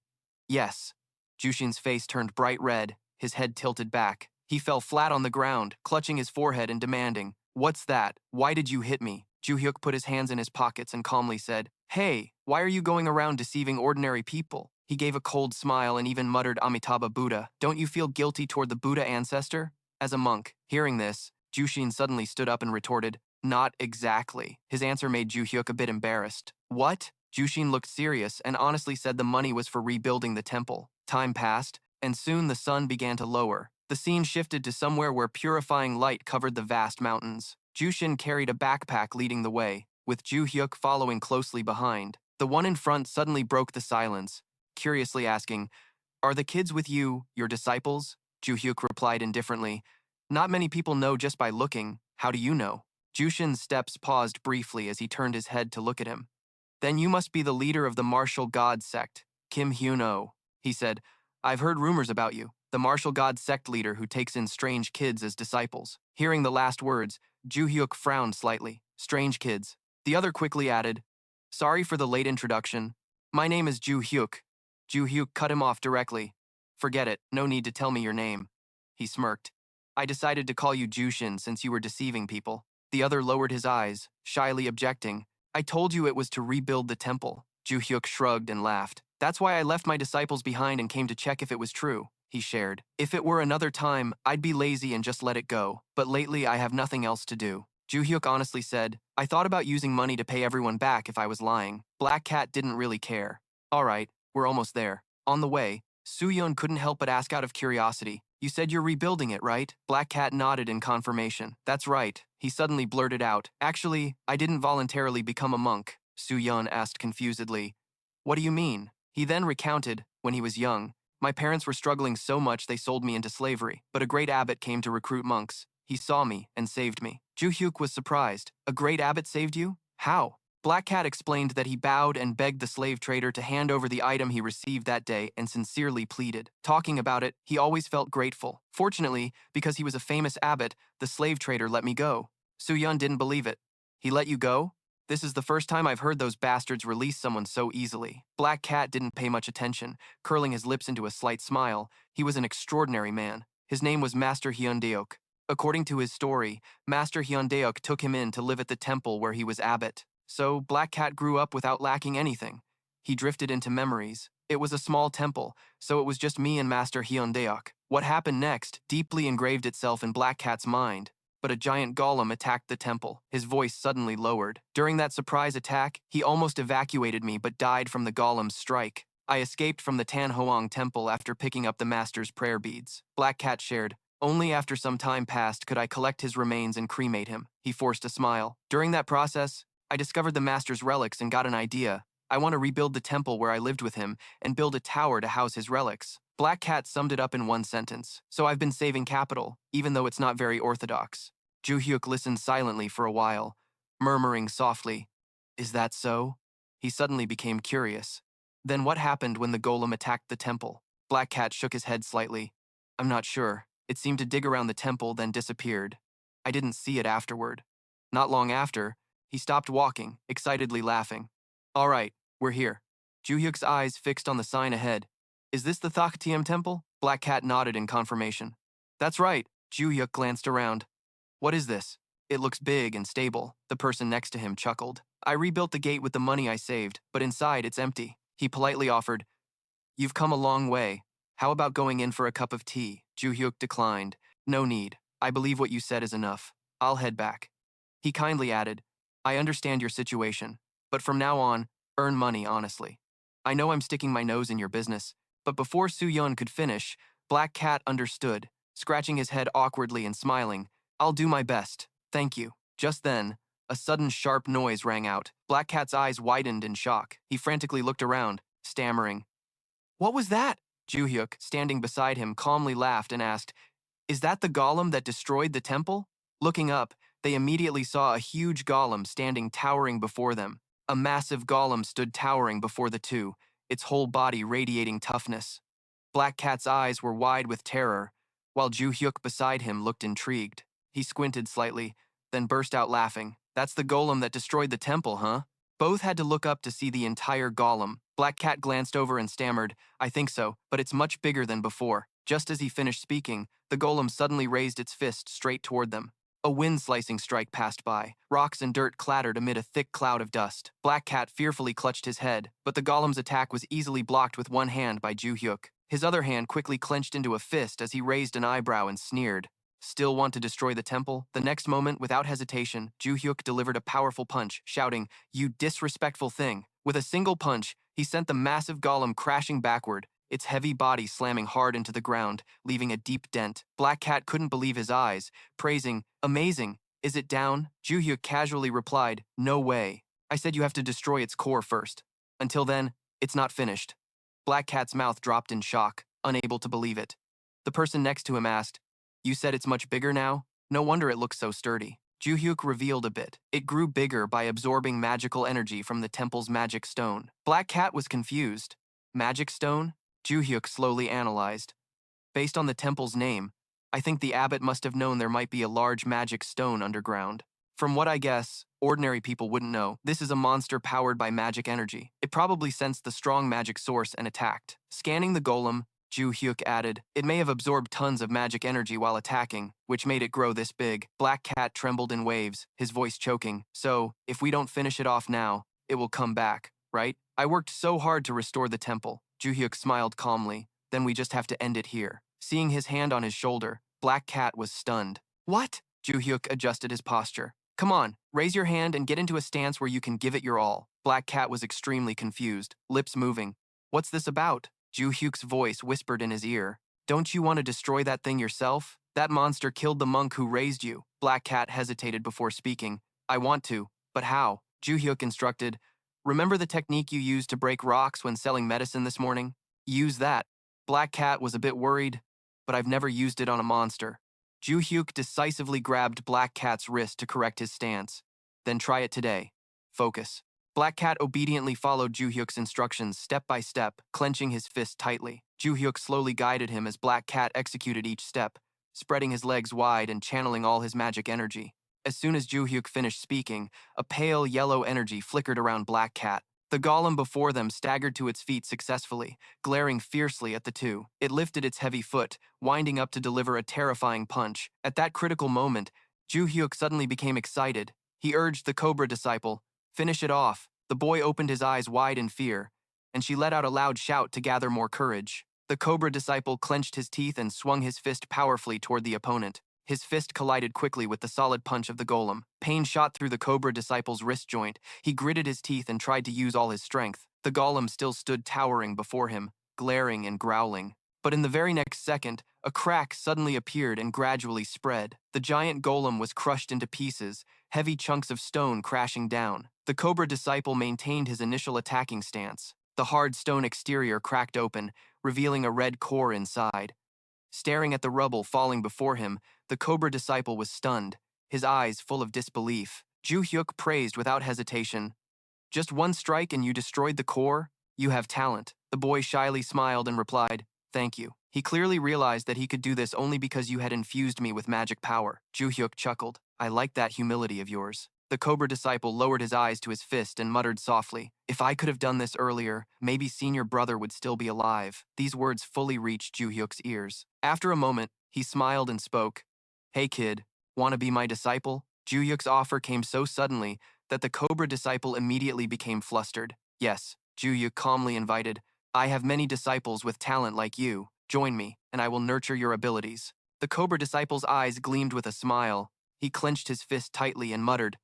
Speaker 1: Yes. Jooshin's face turned bright red, his head tilted back. He fell flat on the ground, clutching his forehead and demanding, "What's that? Why did you hit me?" Joo-hyuk put his hands in his pockets and calmly said, "Hey, why are you going around deceiving ordinary people?" He gave a cold smile and even muttered Amitabha Buddha. "Don't you feel guilty toward the Buddha ancestor?" As a monk, hearing this, Jooshin suddenly stood up and retorted, "Not exactly." His answer made Joo-hyuk a bit embarrassed. "What?" Jooshin looked serious and honestly said the money was for rebuilding the temple. Time passed, and soon the sun began to lower. The scene shifted to somewhere where purifying light covered the vast mountains. Jooshin carried a backpack leading the way, with Joo-hyuk following closely behind. The one in front suddenly broke the silence, curiously asking, "Are the kids with you your disciples?" Joo-hyuk replied indifferently, "Not many people know just by looking. How do you know?" Jooshin's steps paused briefly as he turned his head to look at him. "Then you must be the leader of the martial god sect, Kim Hyun-oh," he said. "I've heard rumors about you, the martial god sect leader who takes in strange kids as disciples." Hearing the last words, Joo-hyuk frowned slightly. "Strange kids." The other quickly added, "Sorry for the late introduction. My name is Joo-hyuk." Joo-hyuk cut him off directly. "Forget it, no need to tell me your name." He smirked. "I decided to call you Jooshin since you were deceiving people." The other lowered his eyes, shyly objecting. "I told you it was to rebuild the temple." Joo-hyuk shrugged and laughed. "That's why I left my disciples behind and came to check if it was true," he shared. "If it were another time, I'd be lazy and just let it go. But lately, I have nothing else to do." Joo-hyuk honestly said, "I thought about using money to pay everyone back if I was lying." Black Cat didn't really care. "All right, we're almost there." On the way, Soo-yeon couldn't help but ask out of curiosity, "You said you're rebuilding it, right?" Black Cat nodded in confirmation. "That's right." He suddenly blurted out, "Actually, I didn't voluntarily become a monk." Soo-yeon asked confusedly, "What do you mean?" He then recounted, "When he was young, my parents were struggling so much they sold me into slavery, but a great abbot came to recruit monks. He saw me and saved me." Joo-hyuk was surprised. "A great abbot saved you? How?" Black Cat explained that he bowed and begged the slave trader to hand over the item he received that day and sincerely pleaded. Talking about it, he always felt grateful. "Fortunately, because he was a famous abbot, the slave trader let me go." Soo-yeon didn't believe it. "He let you go? This is the first time I've heard those bastards release someone so easily." Black Cat didn't pay much attention, curling his lips into a slight smile. He was an extraordinary man. His name was Master Hyun-deok. According to his story, Master Hyun-deok took him in to live at the temple where he was abbot. So Black Cat grew up without lacking anything. He drifted into memories. It was a small temple, so it was just me and Master Hyun-deok. What happened next deeply engraved itself in Black Cat's mind. But a giant golem attacked the temple. His voice suddenly lowered. "During that surprise attack, he almost evacuated me but died from the golem's strike. I escaped from the Tanhoang temple after picking up the master's prayer beads." Black Cat shared, "Only after some time passed could I collect his remains and cremate him." He forced a smile. "During that process, I discovered the master's relics and got an idea. I want to rebuild the temple where I lived with him and build a tower to house his relics." Black Cat summed it up in one sentence. "So I've been saving capital, even though it's not very orthodox." Joo-hyuk listened silently for a while, murmuring softly, "Is that so?" He suddenly became curious. "Then what happened when the golem attacked the temple?" Black Cat shook his head slightly. "I'm not sure. It seemed to dig around the temple, then disappeared. I didn't see it afterward." Not long after, he stopped walking, excitedly laughing. "All right, we're here." Joo-hyuk's eyes fixed on the sign ahead. "Is this the Thaktiam temple?" Black Cat nodded in confirmation. "That's right." Joo-hyuk glanced around. "What is this?" "It looks big and stable." The person next to him chuckled. "I rebuilt the gate with the money I saved, but inside it's empty." He politely offered, "You've come a long way. How about going in for a cup of tea?" Joo-hyuk declined. "No need. I believe what you said is enough. I'll head back." He kindly added, "I understand your situation, but from now on, earn money honestly. I know I'm sticking my nose in your business." But before Soo-yeon could finish, Black Cat understood, scratching his head awkwardly and smiling. "I'll do my best. Thank you." Just then, a sudden sharp noise rang out. Black Cat's eyes widened in shock. He frantically looked around, stammering, "What was that?" Joo-hyuk, standing beside him, calmly laughed and asked, "Is that the golem that destroyed the temple?" Looking up, they immediately saw a huge golem standing towering before them. A massive golem stood towering before the two, its whole body radiating toughness. Black Cat's eyes were wide with terror, while Joo-hyuk beside him looked intrigued. He squinted slightly, then burst out laughing. "That's the golem that destroyed the temple, huh?" Both had to look up to see the entire golem. Black Cat glanced over and stammered, "I think so, but it's much bigger than before." Just as he finished speaking, the golem suddenly raised its fist straight toward them. A wind-slicing strike passed by. Rocks and dirt clattered amid a thick cloud of dust. Black Cat fearfully clutched his head, but the golem's attack was easily blocked with one hand by Joo-hyuk. His other hand quickly clenched into a fist as he raised an eyebrow and sneered. "Still want to destroy the temple?" The next moment, without hesitation, Joo-hyuk delivered a powerful punch, shouting, "You disrespectful thing!" With a single punch, he sent the massive golem crashing backward, its heavy body slamming hard into the ground, leaving a deep dent. Black Cat couldn't believe his eyes, praising, "Amazing! Is it down?" Joo-hyuk casually replied, "No way. I said you have to destroy its core first. Until then, it's not finished." Black Cat's mouth dropped in shock, unable to believe it. The person next to him asked, "You said it's much bigger now? No wonder it looks so sturdy." Joo-hyuk revealed a bit. It grew bigger by absorbing magical energy from the temple's magic stone. Black Cat was confused. Magic stone? Joo-hyuk slowly analyzed. Based on the temple's name, I think the abbot must have known there might be a large magic stone underground. From what I guess, ordinary people wouldn't know. This is a monster powered by magic energy. It probably sensed the strong magic source and attacked. Scanning the golem, Joo-hyuk added, "It may have absorbed tons of magic energy while attacking, which made it grow this big." Black Cat trembled in waves, his voice choking. "So, if we don't finish it off now, it will come back, right? I worked so hard to restore the temple." Joo-hyuk smiled calmly. "Then we just have to end it here." Seeing his hand on his shoulder, Black Cat was stunned. "What?" Joo-hyuk adjusted his posture. "Come on, raise your hand and get into a stance where you can give it your all." Black Cat was extremely confused, lips moving. "What's this about?" Joo-hyuk's voice whispered in his ear. "Don't you want to destroy that thing yourself? That monster killed the monk who raised you." Black Cat hesitated before speaking. "I want to, but how?" Joo-hyuk instructed. "Remember the technique you used to break rocks when selling medicine this morning? Use that." Black Cat was a bit worried, "But I've never used it on a monster." Joo-hyuk decisively grabbed Black Cat's wrist to correct his stance. "Then try it today. Focus." Black Cat obediently followed Joo-hyuk's instructions step by step, clenching his fist tightly. Joo-hyuk slowly guided him as Black Cat executed each step, spreading his legs wide and channeling all his magic energy. As soon as Joo-hyuk finished speaking, a pale yellow energy flickered around Black Cat. The golem before them staggered to its feet successfully, glaring fiercely at the two. It lifted its heavy foot, winding up to deliver a terrifying punch. At that critical moment, Joo-hyuk suddenly became excited. He urged the Cobra disciple, "Finish it off." The boy opened his eyes wide in fear, and she let out a loud shout to gather more courage. The Cobra disciple clenched his teeth and swung his fist powerfully toward the opponent. His fist collided quickly with the solid punch of the golem. Pain shot through the Cobra disciple's wrist joint. He gritted his teeth and tried to use all his strength. The golem still stood towering before him, glaring and growling. But in the very next second, a crack suddenly appeared and gradually spread. The giant golem was crushed into pieces, heavy chunks of stone crashing down. The Cobra disciple maintained his initial attacking stance. The hard stone exterior cracked open, revealing a red core inside. Staring at the rubble falling before him, the Cobra disciple was stunned, his eyes full of disbelief. Joo-hyuk praised without hesitation. "Just one strike and you destroyed the core? You have talent." The boy shyly smiled and replied, "Thank you." He clearly realized that he could do this only because you had infused me with magic power. Joo-hyuk chuckled. "I like that humility of yours." The Cobra disciple lowered his eyes to his fist and muttered softly, "If I could have done this earlier, maybe senior brother would still be alive." These words fully reached Joo-hyuk's ears. After a moment, he smiled and spoke. "Hey kid, wanna be my disciple?" Joo-hyuk's offer came so suddenly that the Cobra disciple immediately became flustered. "Yes," Joo-hyuk calmly invited. "I have many disciples with talent like you. Join me, and I will nurture your abilities." The Cobra disciple's eyes gleamed with a smile. He clenched his fist tightly and muttered,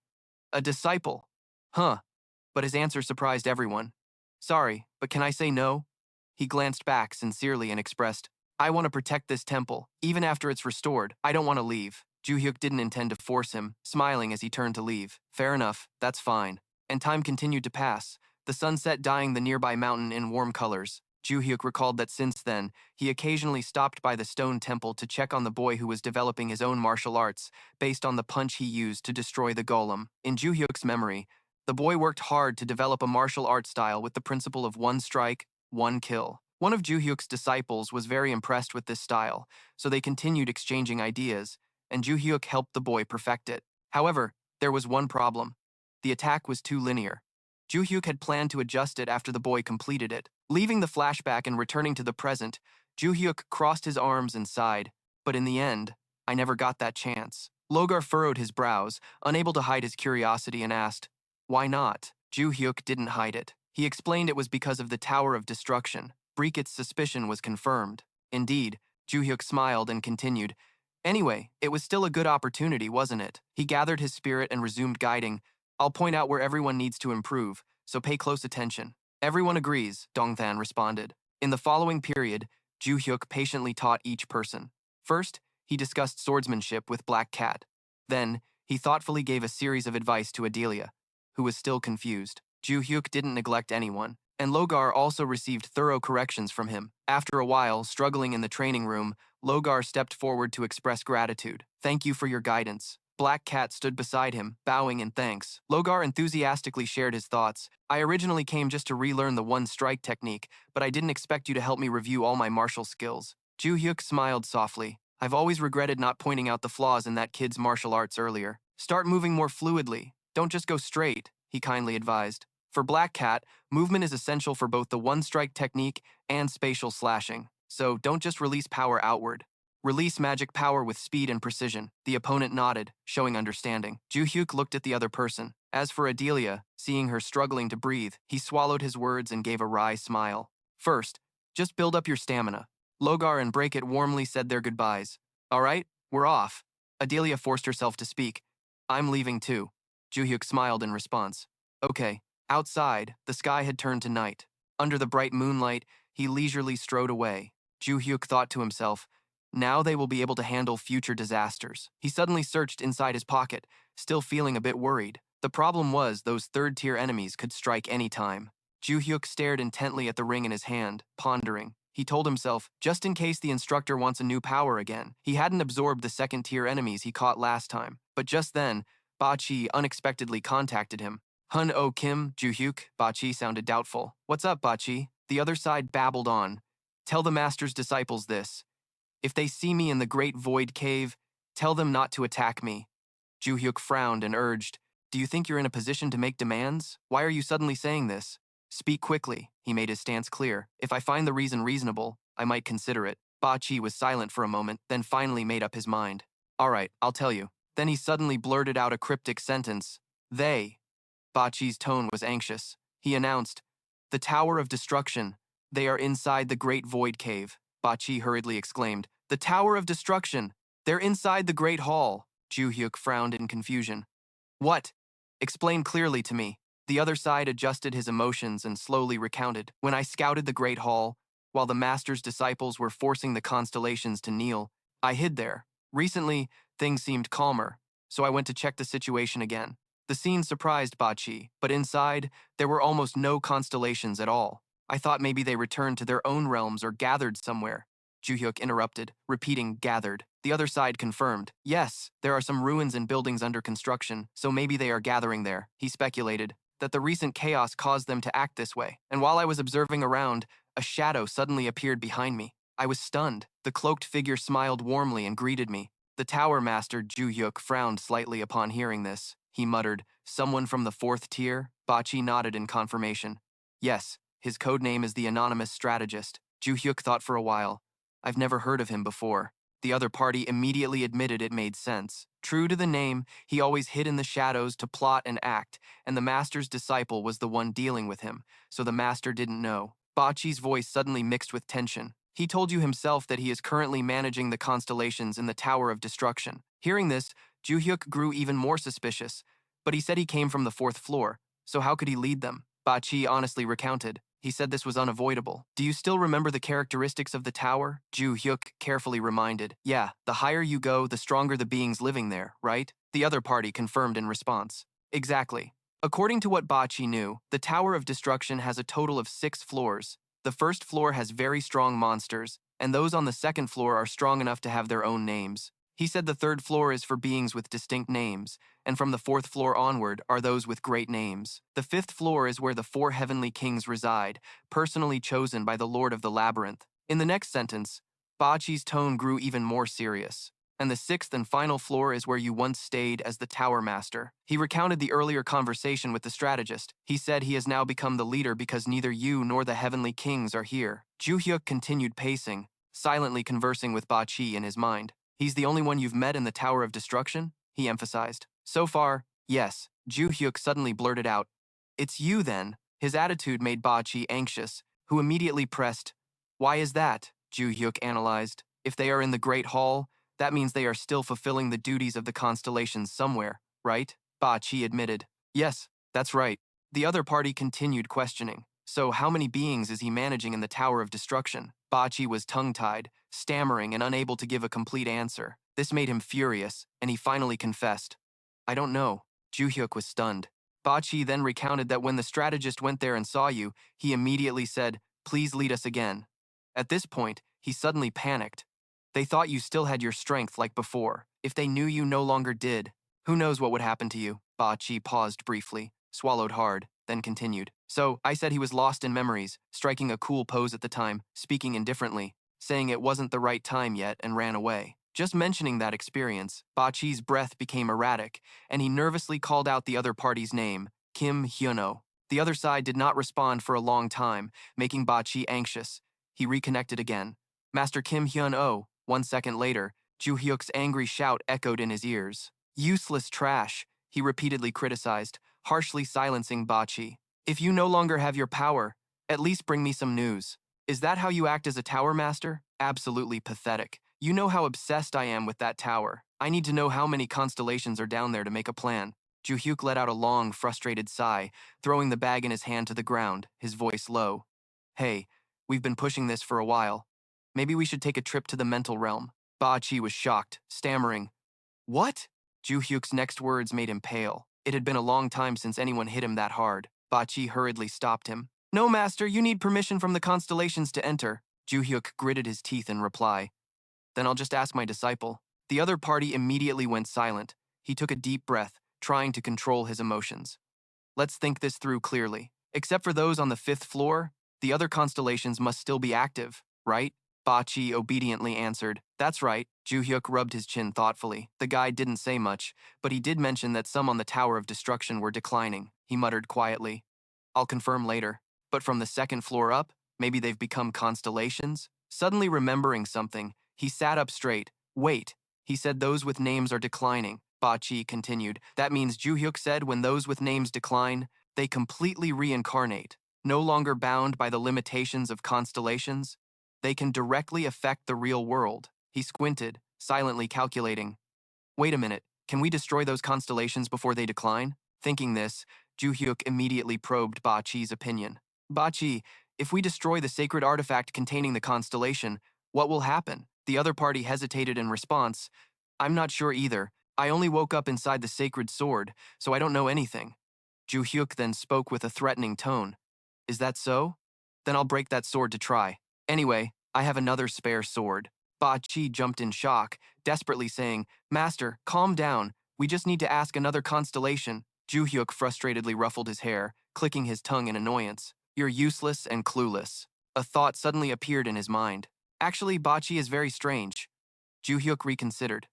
Speaker 1: "A disciple? Huh." But his answer surprised everyone. "Sorry, but can I say no?" He glanced back sincerely and expressed, "I want to protect this temple, even after it's restored. I don't want to leave." Joo-hyuk didn't intend to force him, smiling as he turned to leave. "Fair enough, that's fine." And time continued to pass, the sunset dyeing the nearby mountain in warm colors. Joo-hyuk recalled that since then, he occasionally stopped by the stone temple to check on the boy who was developing his own martial arts, based on the punch he used to destroy the golem. In Joo-hyuk's memory, the boy worked hard to develop a martial art style with the principle of one strike, one kill. One of Joo-hyuk's disciples was very impressed with this style, so they continued exchanging ideas, and Joo-hyuk helped the boy perfect it. However, there was one problem. The attack was too linear. Joo-hyuk had planned to adjust it after the boy completed it. Leaving the flashback and returning to the present, Joo-hyuk crossed his arms and sighed. But in the end, I never got that chance. Logar furrowed his brows, unable to hide his curiosity, and asked, "Why not?" Joo-hyuk didn't hide it. He explained it was because of the Tower of Destruction. Breeket's suspicion was confirmed. Indeed, Joo-hyuk smiled and continued, "Anyway, it was still a good opportunity, wasn't it?" He gathered his spirit and resumed guiding. "I'll point out where everyone needs to improve, so pay close attention." "Everyone agrees," Dongthan responded. In the following period, Joo-hyuk patiently taught each person. First, he discussed swordsmanship with Black Cat. Then, he thoughtfully gave a series of advice to Adelia, who was still confused. Joo-hyuk didn't neglect anyone, and Logar also received thorough corrections from him. After a while, struggling in the training room, Logar stepped forward to express gratitude. "Thank you for your guidance." Black Cat stood beside him, bowing in thanks. Logar enthusiastically shared his thoughts. "I originally came just to relearn the one-strike technique, but I didn't expect you to help me review all my martial skills." Joo-hyuk smiled softly. "I've always regretted not pointing out the flaws in that kid's martial arts earlier. Start moving more fluidly. Don't just go straight," he kindly advised. For Black Cat, movement is essential for both the one-strike technique and spatial slashing. So don't just release power outward. Release magic power with speed and precision. The opponent nodded, showing understanding. Joo-hyuk looked at the other person. As for Adelia, seeing her struggling to breathe, he swallowed his words and gave a wry smile. "First, just build up your stamina." Logar and Breakit warmly said their goodbyes. "All right, we're off." Adelia forced herself to speak. "I'm leaving too." Joo-hyuk smiled in response. "Okay." Outside, the sky had turned to night. Under the bright moonlight, he leisurely strode away. Joo-hyuk thought to himself, "Now they will be able to handle future disasters." He suddenly searched inside his pocket, still feeling a bit worried. The problem was those third-tier enemies could strike any time. Joo-hyuk stared intently at the ring in his hand, pondering. He told himself, just in case the instructor wants a new power again. He hadn't absorbed the second-tier enemies he caught last time. But just then, Barce unexpectedly contacted him. "Hun-oh Kim, Joo-hyuk," Barce sounded doubtful. "What's up, Barce?" The other side babbled on. "Tell the master's disciples this. If they see me in the Great Void Cave, tell them not to attack me." Joo-hyuk frowned and urged, "Do you think you're in a position to make demands? Why are you suddenly saying this?" "Speak quickly," he made his stance clear. "If I find the reason reasonable, I might consider it." Barce was silent for a moment, then finally made up his mind. "All right, I'll tell you." Then he suddenly blurted out a cryptic sentence. "They." Barce's tone was anxious. He announced, "The Tower of Destruction. They are inside the Great Void Cave." Barce hurriedly exclaimed, "The Tower of Destruction! They're inside the Great Hall." Joo-hyuk frowned in confusion. "What? Explain clearly to me." The other side adjusted his emotions and slowly recounted. "When I scouted the Great Hall, while the Master's disciples were forcing the constellations to kneel, I hid there. Recently, things seemed calmer, so I went to check the situation again." The scene surprised Barce, but inside, there were almost no constellations at all. "I thought maybe they returned to their own realms or gathered somewhere." Joo-hyuk interrupted, repeating "gathered." The other side confirmed. "Yes, there are some ruins and buildings under construction, so maybe they are gathering there." He speculated that the recent chaos caused them to act this way. And while I was observing around, a shadow suddenly appeared behind me. I was stunned. The cloaked figure smiled warmly and greeted me. The Tower Master, Joo-hyuk, frowned slightly upon hearing this. He muttered, "Someone from the 4th tier?" Barce nodded in confirmation. "Yes, his codename is the Anonymous Strategist." Joo-hyuk thought for a while. "I've never heard of him before." The other party immediately admitted it made sense. True to the name, he always hid in the shadows to plot and act, and the master's disciple was the one dealing with him, so the master didn't know. Barce's voice suddenly mixed with tension. "He told you himself that he is currently managing the constellations in the Tower of Destruction." Hearing this, Joo-hyuk grew even more suspicious, but he said he came from the 4th floor, so how could he lead them? Barce honestly recounted. He said this was unavoidable. "Do you still remember the characteristics of the tower?" Joo-hyuk carefully reminded. "Yeah, the higher you go, the stronger the beings living there, right?" The other party confirmed in response. "Exactly." According to what Barce knew, the Tower of Destruction has a total of 6 floors. The 1st floor has very strong monsters, and those on the 2nd floor are strong enough to have their own names. He said the 3rd floor is for beings with distinct names, and from the 4th floor onward are those with great names. The 5th floor is where the 4 heavenly kings reside, personally chosen by the Lord of the Labyrinth. In the next sentence, Barce's tone grew even more serious. And the sixth and final floor is where you once stayed as the Tower Master. He recounted the earlier conversation with the strategist. He said he has now become the leader because neither you nor the Heavenly Kings are here. Joo-hyuk continued pacing, silently conversing with Barce in his mind. He's the only one you've met in the Tower of Destruction? He emphasized. So far, yes. Joo-hyuk suddenly blurted out. It's you then. His attitude made Barce anxious, who immediately pressed. Why is that? Joo-hyuk analyzed. If they are in the Great Hall, that means they are still fulfilling the duties of the constellations somewhere, right? Barce admitted. Yes, that's right. The other party continued questioning. So how many beings is he managing in the Tower of Destruction? Barce was tongue-tied, stammering and unable to give a complete answer. This made him furious, and he finally confessed. I don't know. Joo-hyuk was stunned. Barce then recounted that when the strategist went there and saw you, he immediately said, please lead us again. At this point, he suddenly panicked. They thought you still had your strength like before. If they knew you no longer did, who knows what would happen to you? Barce paused briefly, swallowed hard, then continued. So, I said he was lost in memories, striking a cool pose at the time, speaking indifferently, saying it wasn't the right time yet and ran away. Just mentioning that experience, Barce's breath became erratic, and he nervously called out the other party's name, Kim Hyun-oh. The other side did not respond for a long time, making Barce anxious. He reconnected again. Master Kim Hyun-oh. 1 second later, Joo-hyuk's angry shout echoed in his ears. Useless trash, he repeatedly criticized, harshly silencing Barce. If you no longer have your power, at least bring me some news. Is that how you act as a tower master? Absolutely pathetic. You know how obsessed I am with that tower. I need to know how many constellations are down there to make a plan. Joo-hyuk let out a long, frustrated sigh, throwing the bag in his hand to the ground, his voice low. Hey, we've been pushing this for a while. Maybe we should take a trip to the mental realm. Barce was shocked, stammering. What? Joo-hyuk's next words made him pale. It had been a long time since anyone hit him that hard. Barce hurriedly stopped him. No, master, you need permission from the constellations to enter. Joo-hyuk gritted his teeth in reply. Then I'll just ask my disciple. The other party immediately went silent. He took a deep breath, trying to control his emotions. Let's think this through clearly. Except for those on the 5th floor, the other constellations must still be active, right? Barce obediently answered. That's right. Joo-hyuk rubbed his chin thoughtfully. The guy didn't say much, but he did mention that some on the Tower of Destruction were declining. He muttered quietly. I'll confirm later. But from the 2nd floor up, maybe they've become constellations? Suddenly remembering something, he sat up straight. Wait, he said those with names are declining. Barce continued. That means Joo-hyuk said when those with names decline, they completely reincarnate, no longer bound by the limitations of constellations. They can directly affect the real world. He squinted, silently calculating. Wait a minute, can we destroy those constellations before they decline? Thinking this, Joo-hyuk immediately probed Barce's opinion. Barce, if we destroy the sacred artifact containing the constellation, what will happen? The other party hesitated in response. I'm not sure either. I only woke up inside the sacred sword, so I don't know anything. Joo-hyuk then spoke with a threatening tone. Is that so? Then I'll break that sword to try. Anyway, I have another spare sword. Barce jumped in shock, desperately saying, Master, calm down. We just need to ask another constellation. Joo-hyuk frustratedly ruffled his hair, clicking his tongue in annoyance. You're useless and clueless. A thought suddenly appeared in his mind. Actually, Barce is very strange. Joo-hyuk reconsidered.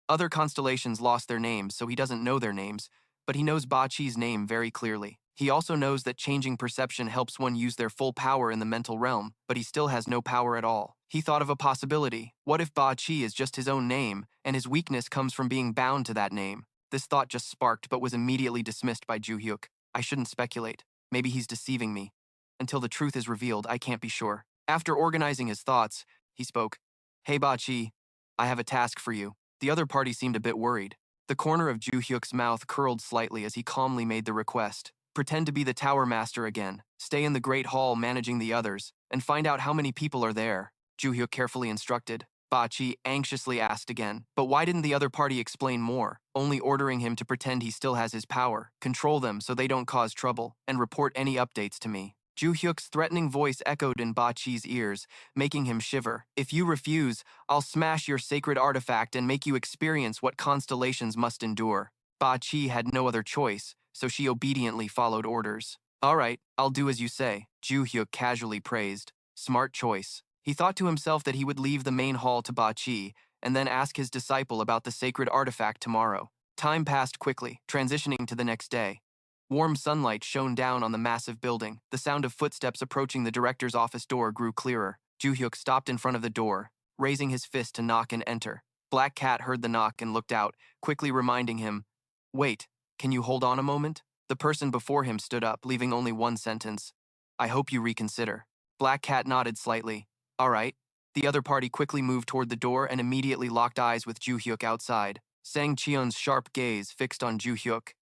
Speaker 1: Other constellations lost their names, so he doesn't know their names, but he knows Barce's name very clearly. He also knows that changing perception helps one use their full power in the mental realm, but he still has no power at all. He thought of a possibility. What if Barce is just his own name, and his weakness comes from being bound to that name? This thought just sparked, but was immediately dismissed by Joo-hyuk. I shouldn't speculate. Maybe he's deceiving me. Until the truth is revealed, I can't be sure. After organizing his thoughts, he spoke. Hey Barce, I have a task for you. The other party seemed a bit worried. The corner of Joo-hyuk's mouth curled slightly as he calmly made the request. Pretend to be the tower master again. Stay in the Great Hall managing the others, and find out how many people are there. Joo-hyuk carefully instructed. Barce anxiously asked again. But why didn't the other party explain more, only ordering him to pretend he still has his power, control them so they don't cause trouble, and report any updates to me? Joo-hyuk's threatening voice echoed in Barce's ears, making him shiver. If you refuse, I'll smash your sacred artifact and make you experience what constellations must endure. Barce had no other choice, so she obediently followed orders. All right, I'll do as you say, Joo-hyuk casually praised. Smart choice. He thought to himself that he would leave the main hall to Barce and then ask his disciple about the sacred artifact tomorrow. Time passed quickly, transitioning to the next day. Warm sunlight shone down on the massive building. The sound of footsteps approaching the director's office door grew clearer. Joo-hyuk stopped in front of the door, raising his fist to knock and enter. Black Cat heard the knock and looked out, quickly reminding him, "Wait, can you hold on a moment?" The person before him stood up, leaving only one sentence. "I hope you reconsider." Black Cat nodded slightly. "All right." The other party quickly moved toward the door and immediately locked eyes with Joo-hyuk outside. Sang Cheon's sharp gaze fixed on Joo-hyuk.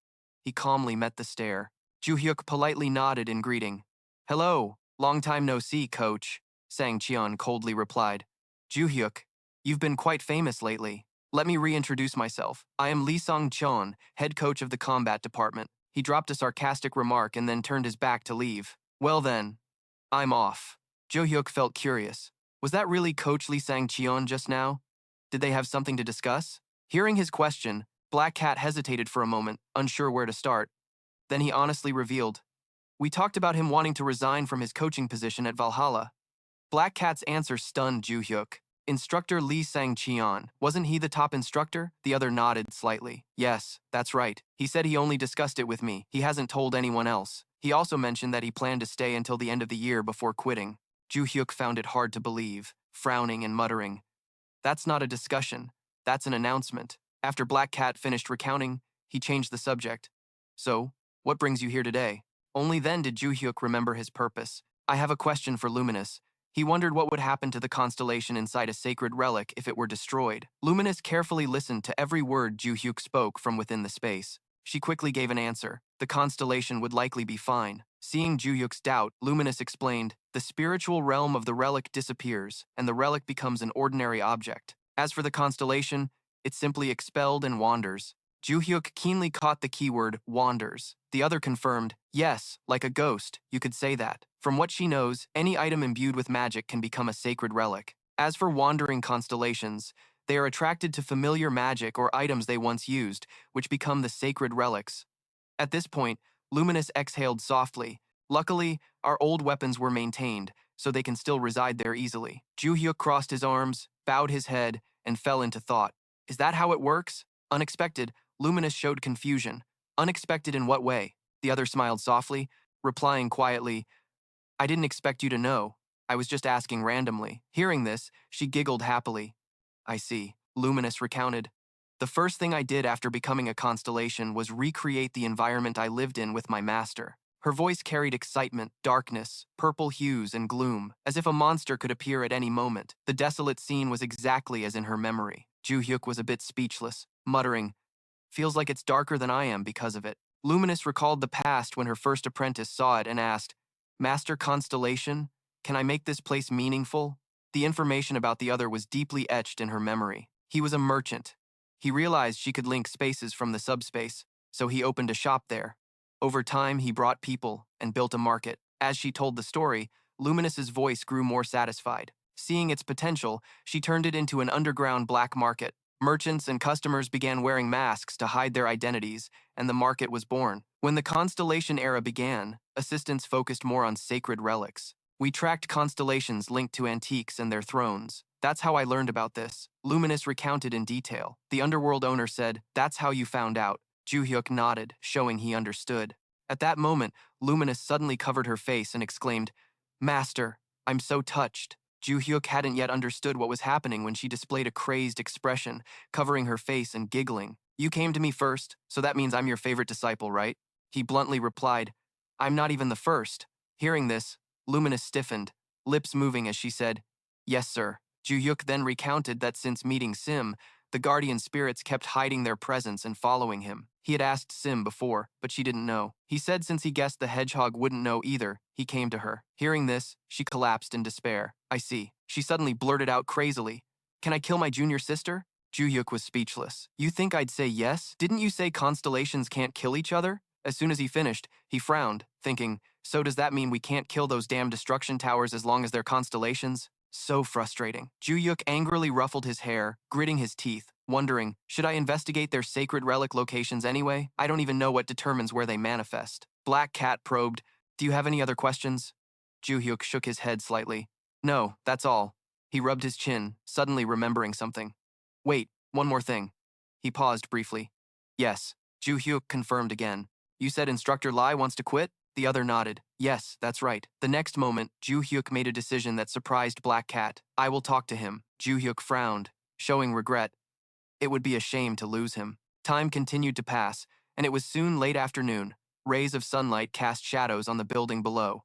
Speaker 1: He calmly met the stare. Joo-hyuk politely nodded in greeting. "Hello, long time no see, coach," Sang Cheon coldly replied. "Joo-hyuk, you've been quite famous lately. Let me reintroduce myself. I am Lee Sung-cheon, head coach of the combat department." He dropped a sarcastic remark and then turned his back to leave. "Well then, I'm off." Joo-hyuk felt curious. Was that really Coach Lee Sang-cheon just now? Did they have something to discuss? Hearing his question, Black Cat hesitated for a moment, unsure where to start. Then he honestly revealed, "We talked about him wanting to resign from his coaching position at Valhalla." Black Cat's answer stunned Joo-hyuk. "Instructor Lee Sang-cheon, wasn't he the top instructor?" The other nodded slightly. "Yes, that's right. He said he only discussed it with me. He hasn't told anyone else. He also mentioned that he planned to stay until the end of the year before quitting." Joo-hyuk found it hard to believe, frowning and muttering, "That's not a discussion. That's an announcement." After Black Cat finished recounting, he changed the subject. "So, what brings you here today?" Only then did Joo-hyuk remember his purpose. "I have a question for Luminous." He wondered what would happen to the constellation inside a sacred relic if it were destroyed. Luminous carefully listened to every word Joo-hyuk spoke from within the space. She quickly gave an answer. The constellation would likely be fine. Seeing Joo-hyuk's doubt, Luminous explained, "The spiritual realm of the relic disappears, and the relic becomes an ordinary object. As for the constellation, it's simply expelled and wanders." Joo-hyuk keenly caught the keyword wanders. The other confirmed, "Yes, like a ghost, you could say that." From what she knows, any item imbued with magic can become a sacred relic. As for wandering constellations, they are attracted to familiar magic or items they once used, which become the sacred relics. At this point, Luminous exhaled softly. "Luckily, our old weapons were maintained, so they can still reside there easily." Joo-hyuk crossed his arms, bowed his head, and fell into thought. "Is that how it works?" Unexpected, Luminous showed confusion. "Unexpected in what way?" The other smiled softly, replying quietly, "I didn't expect you to know. I was just asking randomly." Hearing this, she giggled happily. "I see," Luminous recounted. "The first thing I did after becoming a constellation was recreate the environment I lived in with my master." Her voice carried excitement, darkness, purple hues, and gloom, as if a monster could appear at any moment. The desolate scene was exactly as in her memory. Joo-hyuk was a bit speechless, muttering, "Feels like it's darker than I am because of it." Luminous recalled the past when her first apprentice saw it and asked, "Master Constellation, can I make this place meaningful?" The information about the other was deeply etched in her memory. He was a merchant. He realized she could link spaces from the subspace, so he opened a shop there. Over time, he brought people and built a market. As she told the story, Luminous's voice grew more satisfied. Seeing its potential, she turned it into an underground black market. Merchants and customers began wearing masks to hide their identities, and the market was born. When the Constellation era began, assistants focused more on sacred relics. We tracked constellations linked to antiques and their thrones. That's how I learned about this. Luminous recounted in detail. The underworld owner said, "That's how you found out." Joo-hyuk nodded, showing he understood. At that moment, Luminous suddenly covered her face and exclaimed, "Master, I'm so touched." Joo-hyuk hadn't yet understood what was happening when she displayed a crazed expression, covering her face and giggling. "You came to me first, so that means I'm your favorite disciple, right?" He bluntly replied, "I'm not even the first." Hearing this, Luminous stiffened, lips moving as she said, "Yes, sir." Joo-hyuk then recounted that since meeting Sim, the guardian spirits kept hiding their presence and following him. He had asked Sim before, but she didn't know. He said since he guessed the hedgehog wouldn't know either, he came to her. Hearing this, she collapsed in despair. "I see." She suddenly blurted out crazily, "Can I kill my junior sister?" Joo-hyuk was speechless. "You think I'd say yes? Didn't you say constellations can't kill each other?" As soon as he finished, he frowned, thinking, "So does that mean we can't kill those damn destruction towers as long as they're constellations?" So frustrating. Joo-hyuk angrily ruffled his hair, gritting his teeth, wondering, should I investigate their sacred relic locations anyway? I don't even know what determines where they manifest. Black Cat probed, "Do you have any other questions?" Joo-hyuk shook his head slightly. "No, that's all." He rubbed his chin, suddenly remembering something. Wait, one more thing. He paused briefly. Yes, Joo-hyuk confirmed again. You said Instructor Lai wants to quit? The other nodded. Yes, that's right. The next moment, Joo-hyuk made a decision that surprised Black Cat. I will talk to him. Joo-hyuk frowned, showing regret. It would be a shame to lose him. Time continued to pass, and it was soon late afternoon. Rays of sunlight cast shadows on the building below.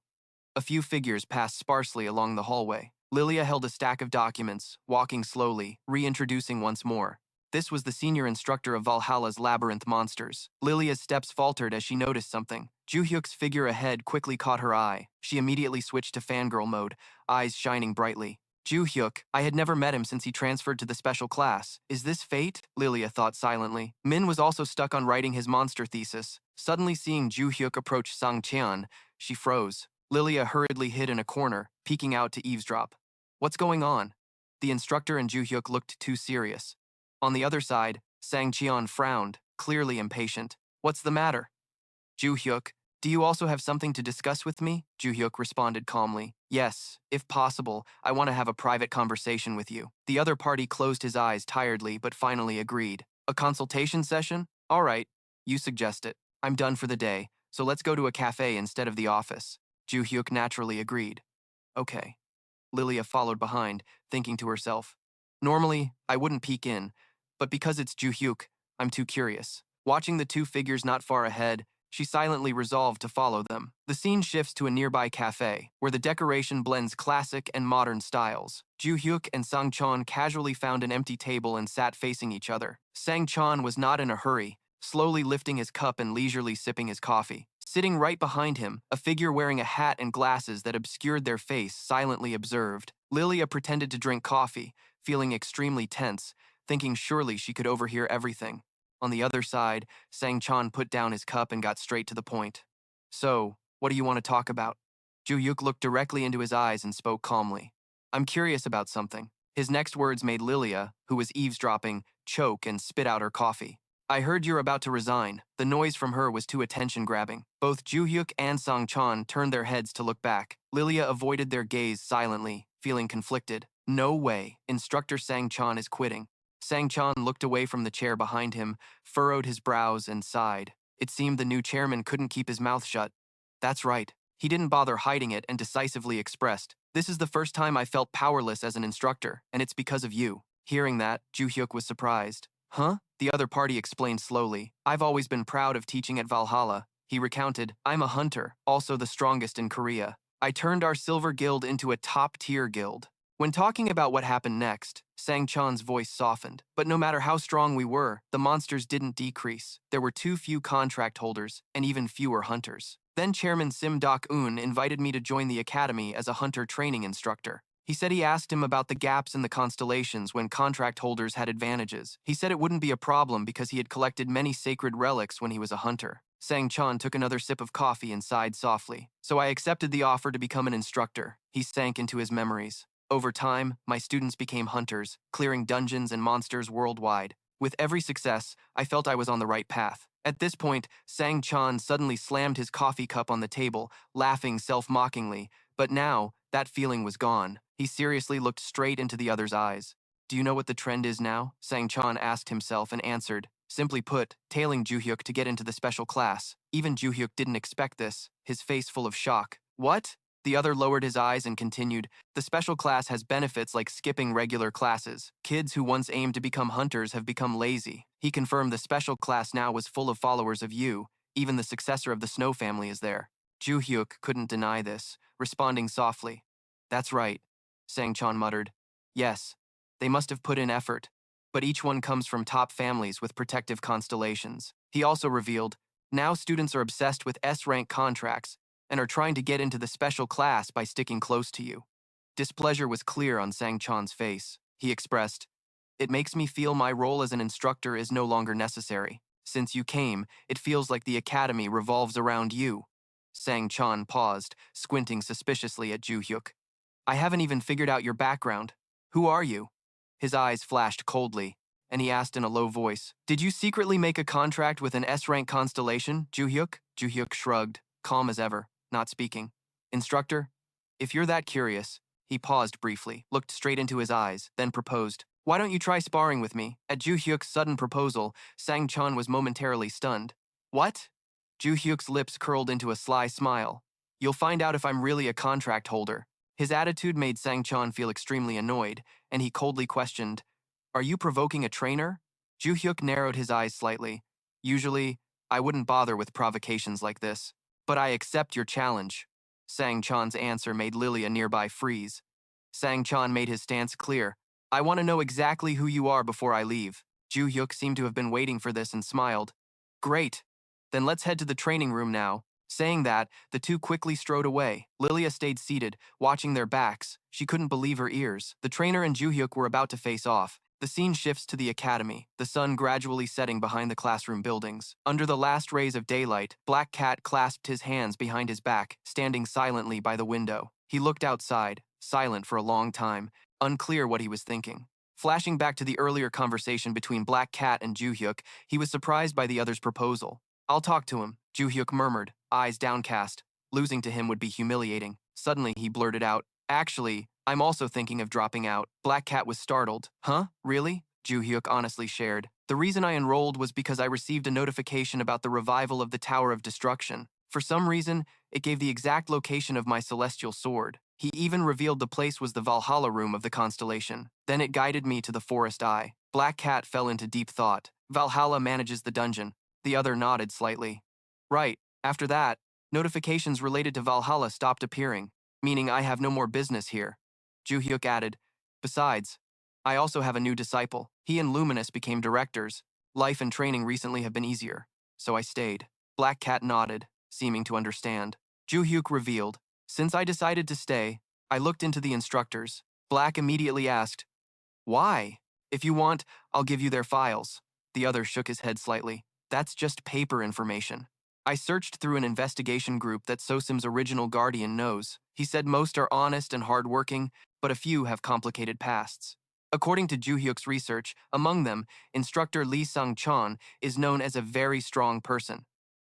Speaker 1: A few figures passed sparsely along the hallway. Lilia held a stack of documents, walking slowly, reintroducing once more. This was the senior instructor of Valhalla's labyrinth monsters. Lilia's steps faltered as she noticed something. Joo-hyuk's figure ahead quickly caught her eye. She immediately switched to fangirl mode, eyes shining brightly. Joo-hyuk, I had never met him since he transferred to the special class. Is this fate? Lilia thought silently. Min was also stuck on writing his monster thesis. Suddenly seeing Joo-hyuk approach Sang-cheon, she froze. Lilia hurriedly hid in a corner, peeking out to eavesdrop. What's going on? The instructor and Joo-hyuk looked too serious. On the other side, Sang-cheon frowned, clearly impatient. What's the matter? Joo-hyuk, do you also have something to discuss with me? Joo-hyuk responded calmly. Yes, if possible, I want to have a private conversation with you. The other party closed his eyes tiredly but finally agreed. A consultation session? All right, you suggest it. I'm done for the day, so let's go to a cafe instead of the office. Joo-hyuk naturally agreed. Okay. Lilia followed behind, thinking to herself. Normally, I wouldn't peek in, but because it's Joo-hyuk, I'm too curious. Watching the two figures not far ahead, she silently resolved to follow them. The scene shifts to a nearby cafe, where the decoration blends classic and modern styles. Joo-hyuk and Sang-cheon casually found an empty table and sat facing each other. Sang-cheon was not in a hurry, slowly lifting his cup and leisurely sipping his coffee. Sitting right behind him, a figure wearing a hat and glasses that obscured their face silently observed. Lilia pretended to drink coffee, feeling extremely tense, thinking surely she could overhear everything. On the other side, Sang-cheon put down his cup and got straight to the point. So, what do you want to talk about? Joo-hyuk looked directly into his eyes and spoke calmly. I'm curious about something. His next words made Lilia, who was eavesdropping, choke and spit out her coffee. I heard you're about to resign. The noise from her was too attention-grabbing. Both Joo-hyuk and Sang-cheon turned their heads to look back. Lilia avoided their gaze silently, feeling conflicted. No way. Instructor Sang-cheon is quitting. Sang-cheon looked away from the chair behind him, furrowed his brows, and sighed. It seemed the new chairman couldn't keep his mouth shut. That's right. He didn't bother hiding it and decisively expressed, this is the first time I felt powerless as an instructor, and it's because of you. Hearing that, Joo-hyuk was surprised. Huh? The other party explained slowly. I've always been proud of teaching at Valhalla. He recounted, I'm a hunter, also the strongest in Korea. I turned our silver guild into a top-tier guild. When talking about what happened next, Sang-cheon's voice softened. But no matter how strong we were, the monsters didn't decrease. There were too few contract holders, and even fewer hunters. Then Chairman Sim Dok-eun invited me to join the academy as a hunter training instructor. He said he asked him about the gaps in the constellations when contract holders had advantages. He said it wouldn't be a problem because he had collected many sacred relics when he was a hunter. Sang-cheon took another sip of coffee and sighed softly. So I accepted the offer to become an instructor. He sank into his memories. Over time, my students became hunters, clearing dungeons and monsters worldwide. With every success, I felt I was on the right path. At this point, Sang-cheon suddenly slammed his coffee cup on the table, laughing self-mockingly. But now, that feeling was gone. He seriously looked straight into the other's eyes. Do you know what the trend is now? Sang-cheon asked himself and answered. Simply put, tailing Joo-hyuk to get into the special class. Even Joo-hyuk didn't expect this, his face full of shock. What? The other lowered his eyes and continued, the special class has benefits like skipping regular classes. Kids who once aimed to become hunters have become lazy. He confirmed the special class now was full of followers of you. Even the successor of the Snow family is there. Joo-hyuk couldn't deny this, responding softly. That's right, Sang-cheon muttered. Yes, they must have put in effort, but each one comes from top families with protective constellations. He also revealed, now students are obsessed with S-rank contracts and are trying to get into the special class by sticking close to you. Displeasure was clear on Sang-cheon's face. He expressed, it makes me feel my role as an instructor is no longer necessary. Since you came, it feels like the academy revolves around you. Sang-cheon paused, squinting suspiciously at Joo-hyuk. I haven't even figured out your background. Who are you? His eyes flashed coldly, and he asked in a low voice, did you secretly make a contract with an S-rank constellation, Joo-hyuk? Joo-hyuk shrugged, calm as ever, not speaking. Instructor, if you're that curious, he paused briefly, looked straight into his eyes, then proposed, Why don't you try sparring with me? At Joo-hyuk's sudden proposal, Sang-chan was momentarily stunned. What? Joo-hyuk's lips curled into a sly smile. You'll find out if I'm really a contract holder. His attitude made Sang-chan feel extremely annoyed, and he coldly questioned, Are you provoking a trainer? Joo-hyuk narrowed his eyes slightly. Usually, I wouldn't bother with provocations like this. But I accept your challenge. Sang-chan's answer made Lilia nearby freeze. Sang-chan made his stance clear. I want to know exactly who you are before I leave. Joo-hyuk seemed to have been waiting for this and smiled. Great. Then let's head to the training room now. Saying that, the two quickly strode away. Lilia stayed seated, watching their backs. She couldn't believe her ears. The trainer and Joo-hyuk were about to face off. The scene shifts to the academy, the sun gradually setting behind the classroom buildings. Under the last rays of daylight, Black Cat clasped his hands behind his back, standing silently by the window. He looked outside, silent for a long time, unclear what he was thinking. Flashing back to the earlier conversation between Black Cat and Joo-hyuk, he was surprised by the other's proposal. I'll talk to him, Joo-hyuk murmured, eyes downcast. Losing to him would be humiliating. Suddenly, he blurted out, Actually, I'm also thinking of dropping out. Black Cat was startled. Huh? Really? Joo-hyuk honestly shared. The reason I enrolled was because I received a notification about the revival of the Tower of Destruction. For some reason, it gave the exact location of my celestial sword. He even revealed the place was the Valhalla room of the constellation. Then it guided me to the Forest Eye. Black Cat fell into deep thought. Valhalla manages the dungeon. The other nodded slightly. Right. After that, notifications related to Valhalla stopped appearing, meaning I have no more business here. Joo-hyuk added, Besides, I also have a new disciple. He and Luminous became directors. Life and training recently have been easier, so I stayed. Black Cat nodded, seeming to understand. Joo-hyuk revealed, Since I decided to stay, I looked into the instructors. Black immediately asked, Why? If you want, I'll give you their files. The other shook his head slightly. That's just paper information. I searched through an investigation group that Sosim's original guardian knows. He said most are honest and hardworking, but a few have complicated pasts. According to Joo-hyuk's research, among them, instructor Lee Sang-chan is known as a very strong person.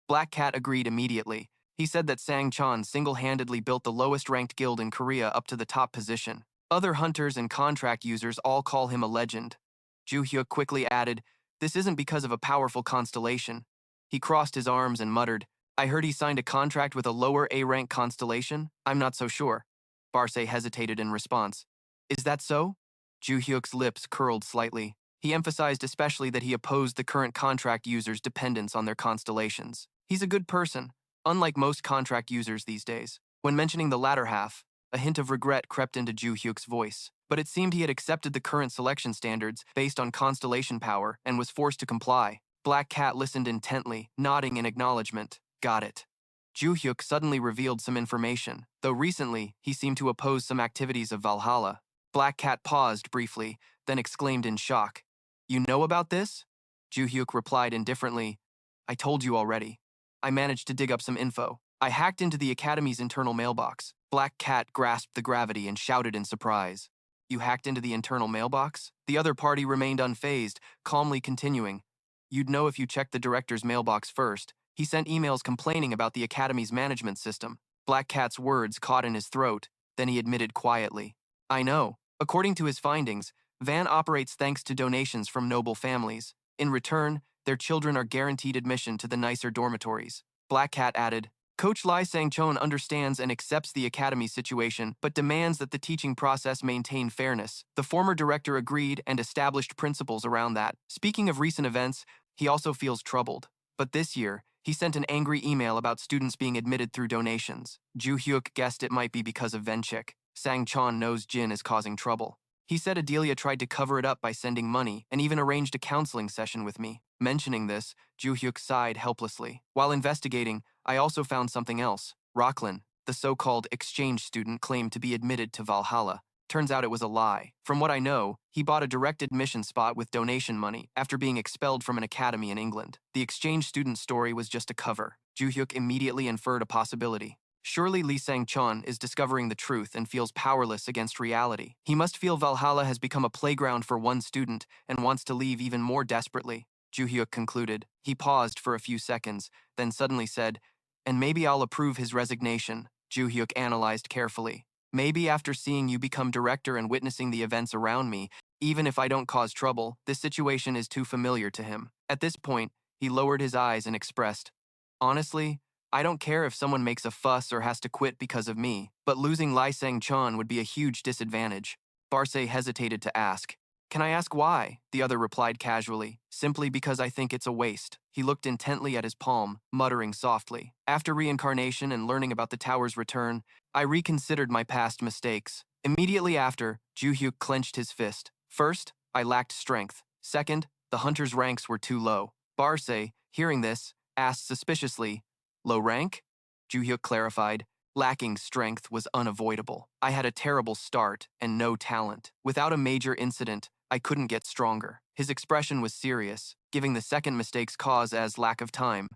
Speaker 1: Black Cat agreed immediately. He said that Sang-chan single-handedly built the lowest-ranked guild in Korea up to the top position. Other hunters and contract users all call him a legend. Joo-hyuk quickly added, This isn't because of a powerful constellation. He crossed his arms and muttered, I heard he signed a contract with a lower A-rank constellation? I'm not so sure. Barce hesitated in response. Is that so? Joo-hyuk's lips curled slightly. He emphasized especially that he opposed the current contract users' dependence on their constellations. He's a good person, unlike most contract users these days. When mentioning the latter half, a hint of regret crept into Joo-hyuk's voice. But it seemed he had accepted the current selection standards based on constellation power and was forced to comply. Black Cat listened intently, nodding in acknowledgement. Got it. Joo-hyuk suddenly revealed some information, though recently he seemed to oppose some activities of Valhalla. Black Cat paused briefly, then exclaimed in shock. You know about this? Joo-hyuk replied indifferently. I told you already. I managed to dig up some info. I hacked into the Academy's internal mailbox. Black Cat grasped the gravity and shouted in surprise. You hacked into the internal mailbox? The other party remained unfazed, calmly continuing. You'd know if you checked the director's mailbox first. He sent emails complaining about the Academy's management system. Black Cat's words caught in his throat, then he admitted quietly. I know. According to his findings, Van operates thanks to donations from noble families. In return, their children are guaranteed admission to the nicer dormitories. Black Cat added, Coach Lee Sang-chon understands and accepts the Academy's situation, but demands that the teaching process maintain fairness. The former director agreed and established principles around that. Speaking of recent events, he also feels troubled. But this year, he sent an angry email about students being admitted through donations. Joo-hyuk guessed it might be because of Venchik. Sang-chan knows Jin is causing trouble. He said Adelia tried to cover it up by sending money and even arranged a counseling session with me. Mentioning this, Joo-hyuk sighed helplessly. While investigating, I also found something else. Rocklin, the so-called exchange student, claimed to be admitted to Valhalla. Turns out it was a lie. From what I know, he bought a direct admission spot with donation money after being expelled from an academy in England. The exchange student story was just a cover. Joo-hyuk immediately inferred a possibility. Surely Lee Sang-chon is discovering the truth and feels powerless against reality. He must feel Valhalla has become a playground for one student and wants to leave even more desperately. Joo-hyuk concluded. He paused for a few seconds, then suddenly said, And maybe I'll approve his resignation. Joo-hyuk analyzed carefully. Maybe after seeing you become director and witnessing the events around me, Even if I don't cause trouble, this situation is too familiar to him. At this point, he lowered his eyes and expressed, "Honestly, I don't care if someone makes a fuss or has to quit because of me, but losing Lai Sang-chan would be a huge disadvantage." Barce hesitated to ask, "Can I ask why?" The other replied casually, "Simply because I think it's a waste." He looked intently at his palm, muttering softly. "After reincarnation and learning about the tower's return, I reconsidered my past mistakes. Immediately after, Joo-hyuk clenched his fist. First, I lacked strength. Second, the hunter's ranks were too low." Barce, hearing this, asked suspiciously, "Low rank?" Joo-hyuk clarified, "Lacking strength was unavoidable. I had a terrible start and no talent. Without a major incident, I couldn't get stronger." His expression was serious, giving the second mistake's cause as lack of time.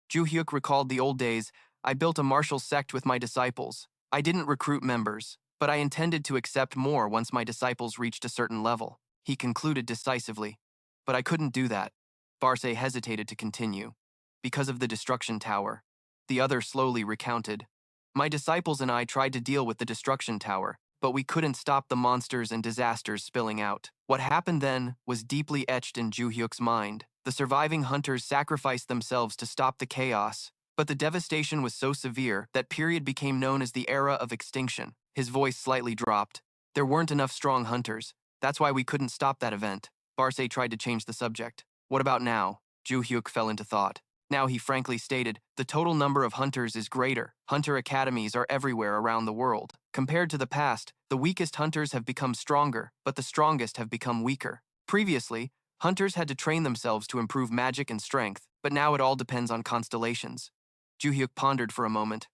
Speaker 1: Joo-hyuk recalled the old days. "I built a martial sect with my disciples. I didn't recruit members, but I intended to accept more once my disciples reached a certain level." He concluded decisively, "But I couldn't do that." Barce hesitated to continue. "Because of the destruction tower." The other slowly recounted, "My disciples and I tried to deal with the destruction tower, but we couldn't stop the monsters and disasters spilling out. What happened then was deeply etched in Joo-hyuk's mind. The surviving hunters sacrificed themselves to stop the chaos, but the devastation was so severe that period became known as the era of extinction." His voice slightly dropped. "There weren't enough strong hunters. That's why we couldn't stop that event." Barce tried to change the subject. "What about now?" Joo-hyuk fell into thought. Now, he frankly stated, "The total number of hunters is greater. Hunter academies are everywhere around the world. Compared to the past, the weakest hunters have become stronger, but the strongest have become weaker. Previously, hunters had to train themselves to improve magic and strength, but now it all depends on constellations." Joo-hyuk pondered for a moment.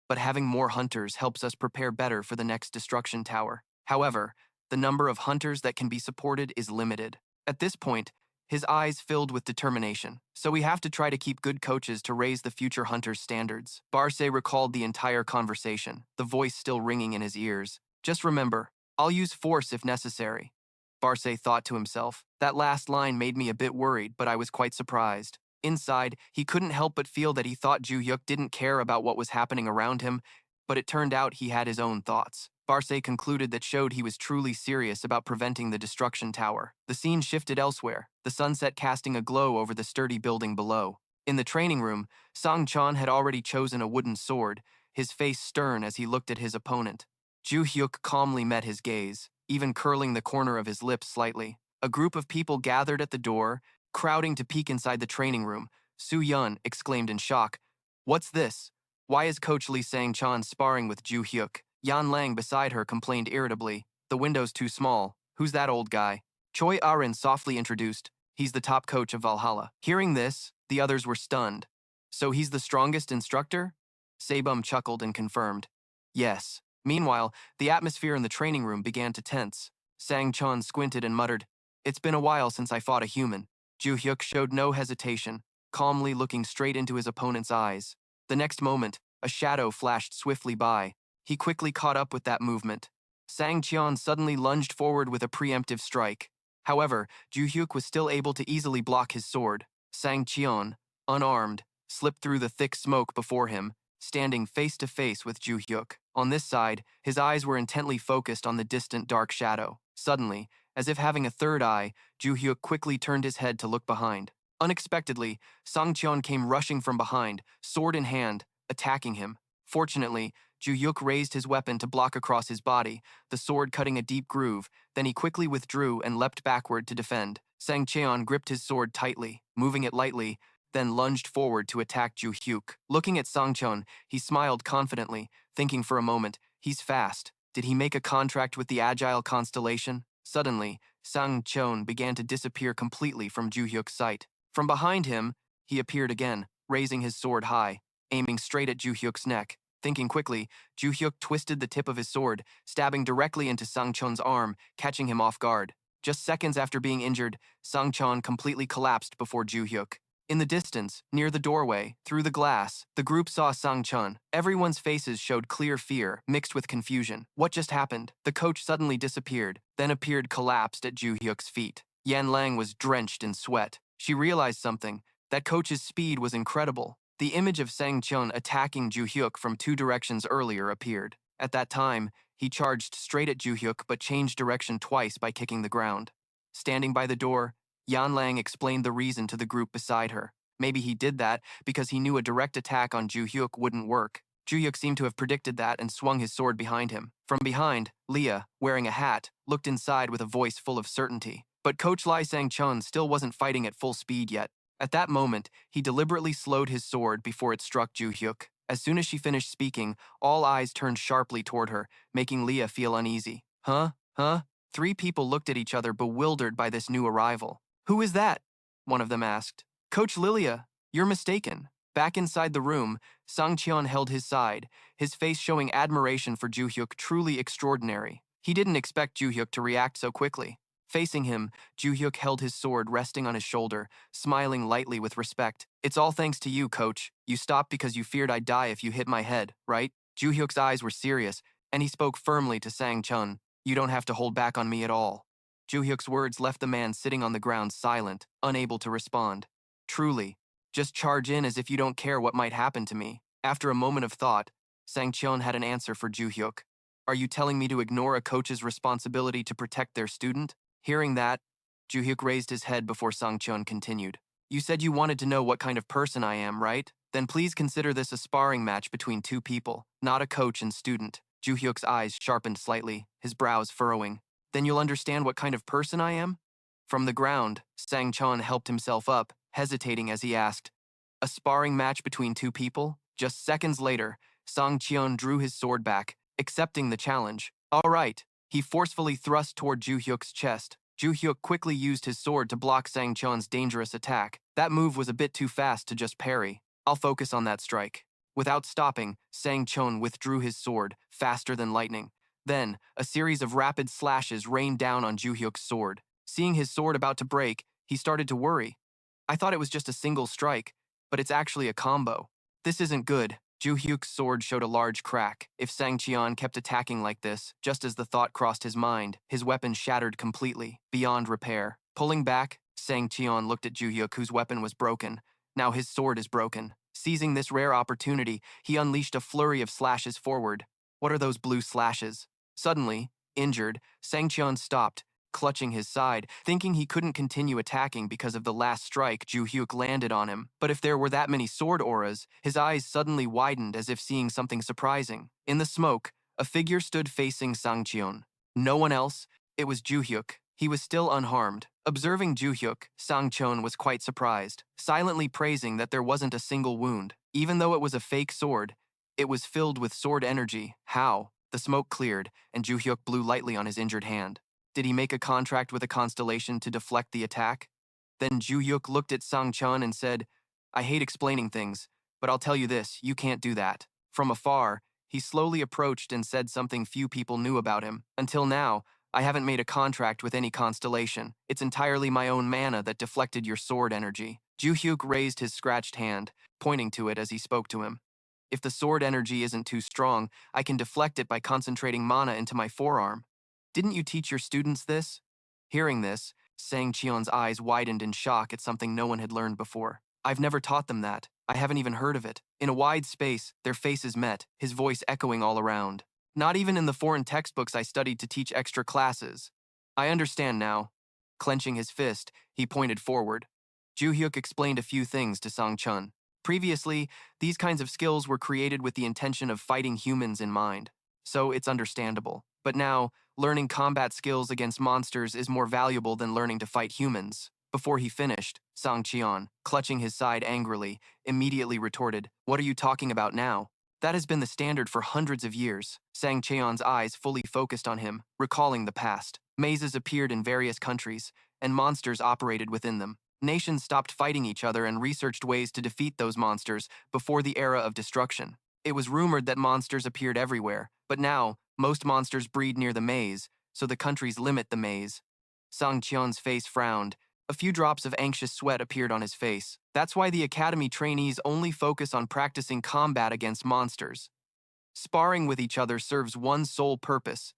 Speaker 1: "But having more hunters helps us prepare better for the next destruction tower. However, the number of hunters that can be supported is limited." At this point, his eyes filled with determination. "So we have to try to keep good coaches to raise the future hunters' standards." Barce recalled the entire conversation, the voice still ringing in his ears. "Just remember, I'll use force if necessary." Barce thought to himself, "That last line made me a bit worried, but I was quite surprised." Inside, he couldn't help but feel that he thought Joo-hyuk didn't care about what was happening around him, but it turned out he had his own thoughts. Barce concluded that showed he was truly serious about preventing the destruction tower. The scene shifted elsewhere, the sunset casting a glow over the sturdy building below. In the training room, Sang-chan had already chosen a wooden sword, his face stern as he looked at his opponent. Joo-hyuk calmly met his gaze, even curling the corner of his lips slightly. A group of people gathered at the door, crowding to peek inside the training room. Soo-yeon exclaimed in shock, "What's this? Why is Coach Lee Sang-chan sparring with Joo-hyuk?" Yan Lang beside her complained irritably, "The window's too small. Who's that old guy?" Choi Arin softly introduced, "He's the top coach of Valhalla." Hearing this, the others were stunned. "So he's the strongest instructor?" Sebum chuckled and confirmed, "Yes." Meanwhile, the atmosphere in the training room began to tense. Sang-chan squinted and muttered, "It's been a while since I fought a human." Joo-hyuk showed no hesitation, calmly looking straight into his opponent's eyes. The next moment, a shadow flashed swiftly by. He quickly caught up with that movement. Sang-cheon suddenly lunged forward with a preemptive strike. However, Joo-hyuk was still able to easily block his sword. Sang-cheon, unarmed, slipped through the thick smoke before him, standing face to face with Joo-hyuk. On this side, his eyes were intently focused on the distant dark shadow. Suddenly, as if having a third eye, Joo-hyuk quickly turned his head to look behind. Unexpectedly, Sang-cheon came rushing from behind, sword in hand, attacking him. Fortunately, Joo-hyuk raised his weapon to block across his body, the sword cutting a deep groove. Then he quickly withdrew and leapt backward to defend. Sang-cheon gripped his sword tightly, moving it lightly, then lunged forward to attack Joo-hyuk. Looking at Sang-cheon, he smiled confidently, thinking for a moment, "He's fast. Did he make a contract with the agile constellation?" Suddenly, Sang-cheon began to disappear completely from Joo-hyuk's sight. From behind him, he appeared again, raising his sword high, aiming straight at Joo-hyuk's neck. Thinking quickly, Joo-hyuk twisted the tip of his sword, stabbing directly into Sang-cheon's arm, catching him off guard. Just seconds after being injured, Sang-cheon completely collapsed before Joo-hyuk. In the distance, near the doorway, through the glass, the group saw Sang-cheon. Everyone's faces showed clear fear, mixed with confusion. What just happened? The coach suddenly disappeared, then appeared collapsed at Joo-hyuk's feet. Yan Lang was drenched in sweat. She realized something. That coach's speed was incredible. The image of Sang-cheon attacking Joo-hyuk from two directions earlier appeared. At that time, He charged straight at Joo-hyuk but changed direction twice by kicking the ground. Standing by the door, Yan-lang explained the reason to the group beside her. Maybe he did that because he knew a direct attack on Joo-hyuk wouldn't work. Joo-hyuk seemed to have predicted that and swung his sword behind him. From behind, Leah, wearing a hat, looked inside with a voice full of certainty. But Coach Lee Sang-chun still wasn't fighting at full speed yet. At that moment, he deliberately slowed his sword before it struck Joo-hyuk. As soon as she finished speaking, all eyes turned sharply toward her, making Leah feel uneasy. Huh? Huh? Three people looked at each other, bewildered by this new arrival. Who is that? One of them asked. Coach Lilia, you're mistaken. Back inside the room, Sang-cheon held his side, his face showing admiration for Joo-hyuk, truly extraordinary. He didn't expect Joo-hyuk to react so quickly. Facing him, Joo-hyuk held his sword resting on his shoulder, smiling lightly with respect. It's all thanks to you, coach. You stopped because you feared I'd die if you hit my head, right? Joo-hyuk's eyes were serious, and he spoke firmly to Sang-chun. You don't have to hold back on me at all. Joo-hyuk's words left the man sitting on the ground silent, unable to respond. Truly, just charge in as if you don't care what might happen to me. After a moment of thought, Sang-cheon had an answer for Joo-hyuk. Are you telling me to ignore a coach's responsibility to protect their student? Hearing that, Joo-hyuk raised his head before Sang-cheon continued. You said you wanted to know what kind of person I am, right? Then please consider this a sparring match between two people, not a coach and student. Joo-hyuk's eyes sharpened slightly, his brows furrowing. Then you'll understand what kind of person I am? From the ground, Sang-cheon helped himself up, hesitating as he asked, a sparring match between two people? Just seconds later, Sang-cheon drew his sword back, accepting the challenge. All right. He forcefully thrust toward Joo-hyuk's chest. Joo-hyuk quickly used his sword to block Sang-cheon's dangerous attack. That move was a bit too fast to just parry. I'll focus on that strike. Without stopping, Sang-cheon withdrew his sword, faster than lightning. Then, a series of rapid slashes rained down on Joo-hyuk's sword. Seeing his sword about to break, he started to worry. I thought it was just a single strike, but it's actually a combo. This isn't good. Joo-hyuk's sword showed a large crack. If Sang-cheon kept attacking like this, just as the thought crossed his mind, his weapon shattered completely, beyond repair. Pulling back, Sang-cheon looked at Joo-hyuk, whose weapon was broken. Now his sword is broken. Seizing this rare opportunity, he unleashed a flurry of slashes forward. What are those blue slashes? Suddenly, injured, Sang-cheon stopped, clutching his side, thinking he couldn't continue attacking because of the last strike Joo-hyuk landed on him. But if there were that many sword auras, his eyes suddenly widened as if seeing something surprising. In the smoke, a figure stood facing Sang-cheon. No one else, it was Joo-hyuk. He was still unharmed. Observing Joo-hyuk, Sang-cheon was quite surprised, silently praising that there wasn't a single wound. Even though it was a fake sword, it was filled with sword energy. How? The smoke cleared, and Joo-hyuk blew lightly on his injured hand. Did he make a contract with a constellation to deflect the attack? Then Joo-hyuk looked at Sang-cheon and said, I hate explaining things, but I'll tell you this, you can't do that. From afar, he slowly approached and said something few people knew about him. Until now, I haven't made a contract with any constellation. It's entirely my own mana that deflected your sword energy. Joo-hyuk raised his scratched hand, pointing to it as he spoke to him. If the sword energy isn't too strong, I can deflect it by concentrating mana into my forearm. Didn't you teach your students this? Hearing this, Sang-cheon's eyes widened in shock at something no one had learned before. I've never taught them that. I haven't even heard of it. In a wide space, their faces met, his voice echoing all around. Not even in the foreign textbooks I studied to teach extra classes. I understand now. Clenching his fist, he pointed forward. Joo-hyuk explained a few things to Sang-cheon. Previously, these kinds of skills were created with the intention of fighting humans in mind, so it's understandable. But now, learning combat skills against monsters is more valuable than learning to fight humans. Before he finished, Sang-cheon, clutching his side angrily, immediately retorted, What are you talking about now? That has been the standard for hundreds of years. Sang-cheon's eyes fully focused on him, recalling the past. Mazes appeared in various countries, and monsters operated within them. Nations stopped fighting each other and researched ways to defeat those monsters before the era of destruction. It was rumored that monsters appeared everywhere, but now, most monsters breed near the maze, so the countries limit the maze. Sang-cheon's face frowned. A few drops of anxious sweat appeared on his face. That's why the academy trainees only focus on practicing combat against monsters. Sparring with each other serves one sole purpose: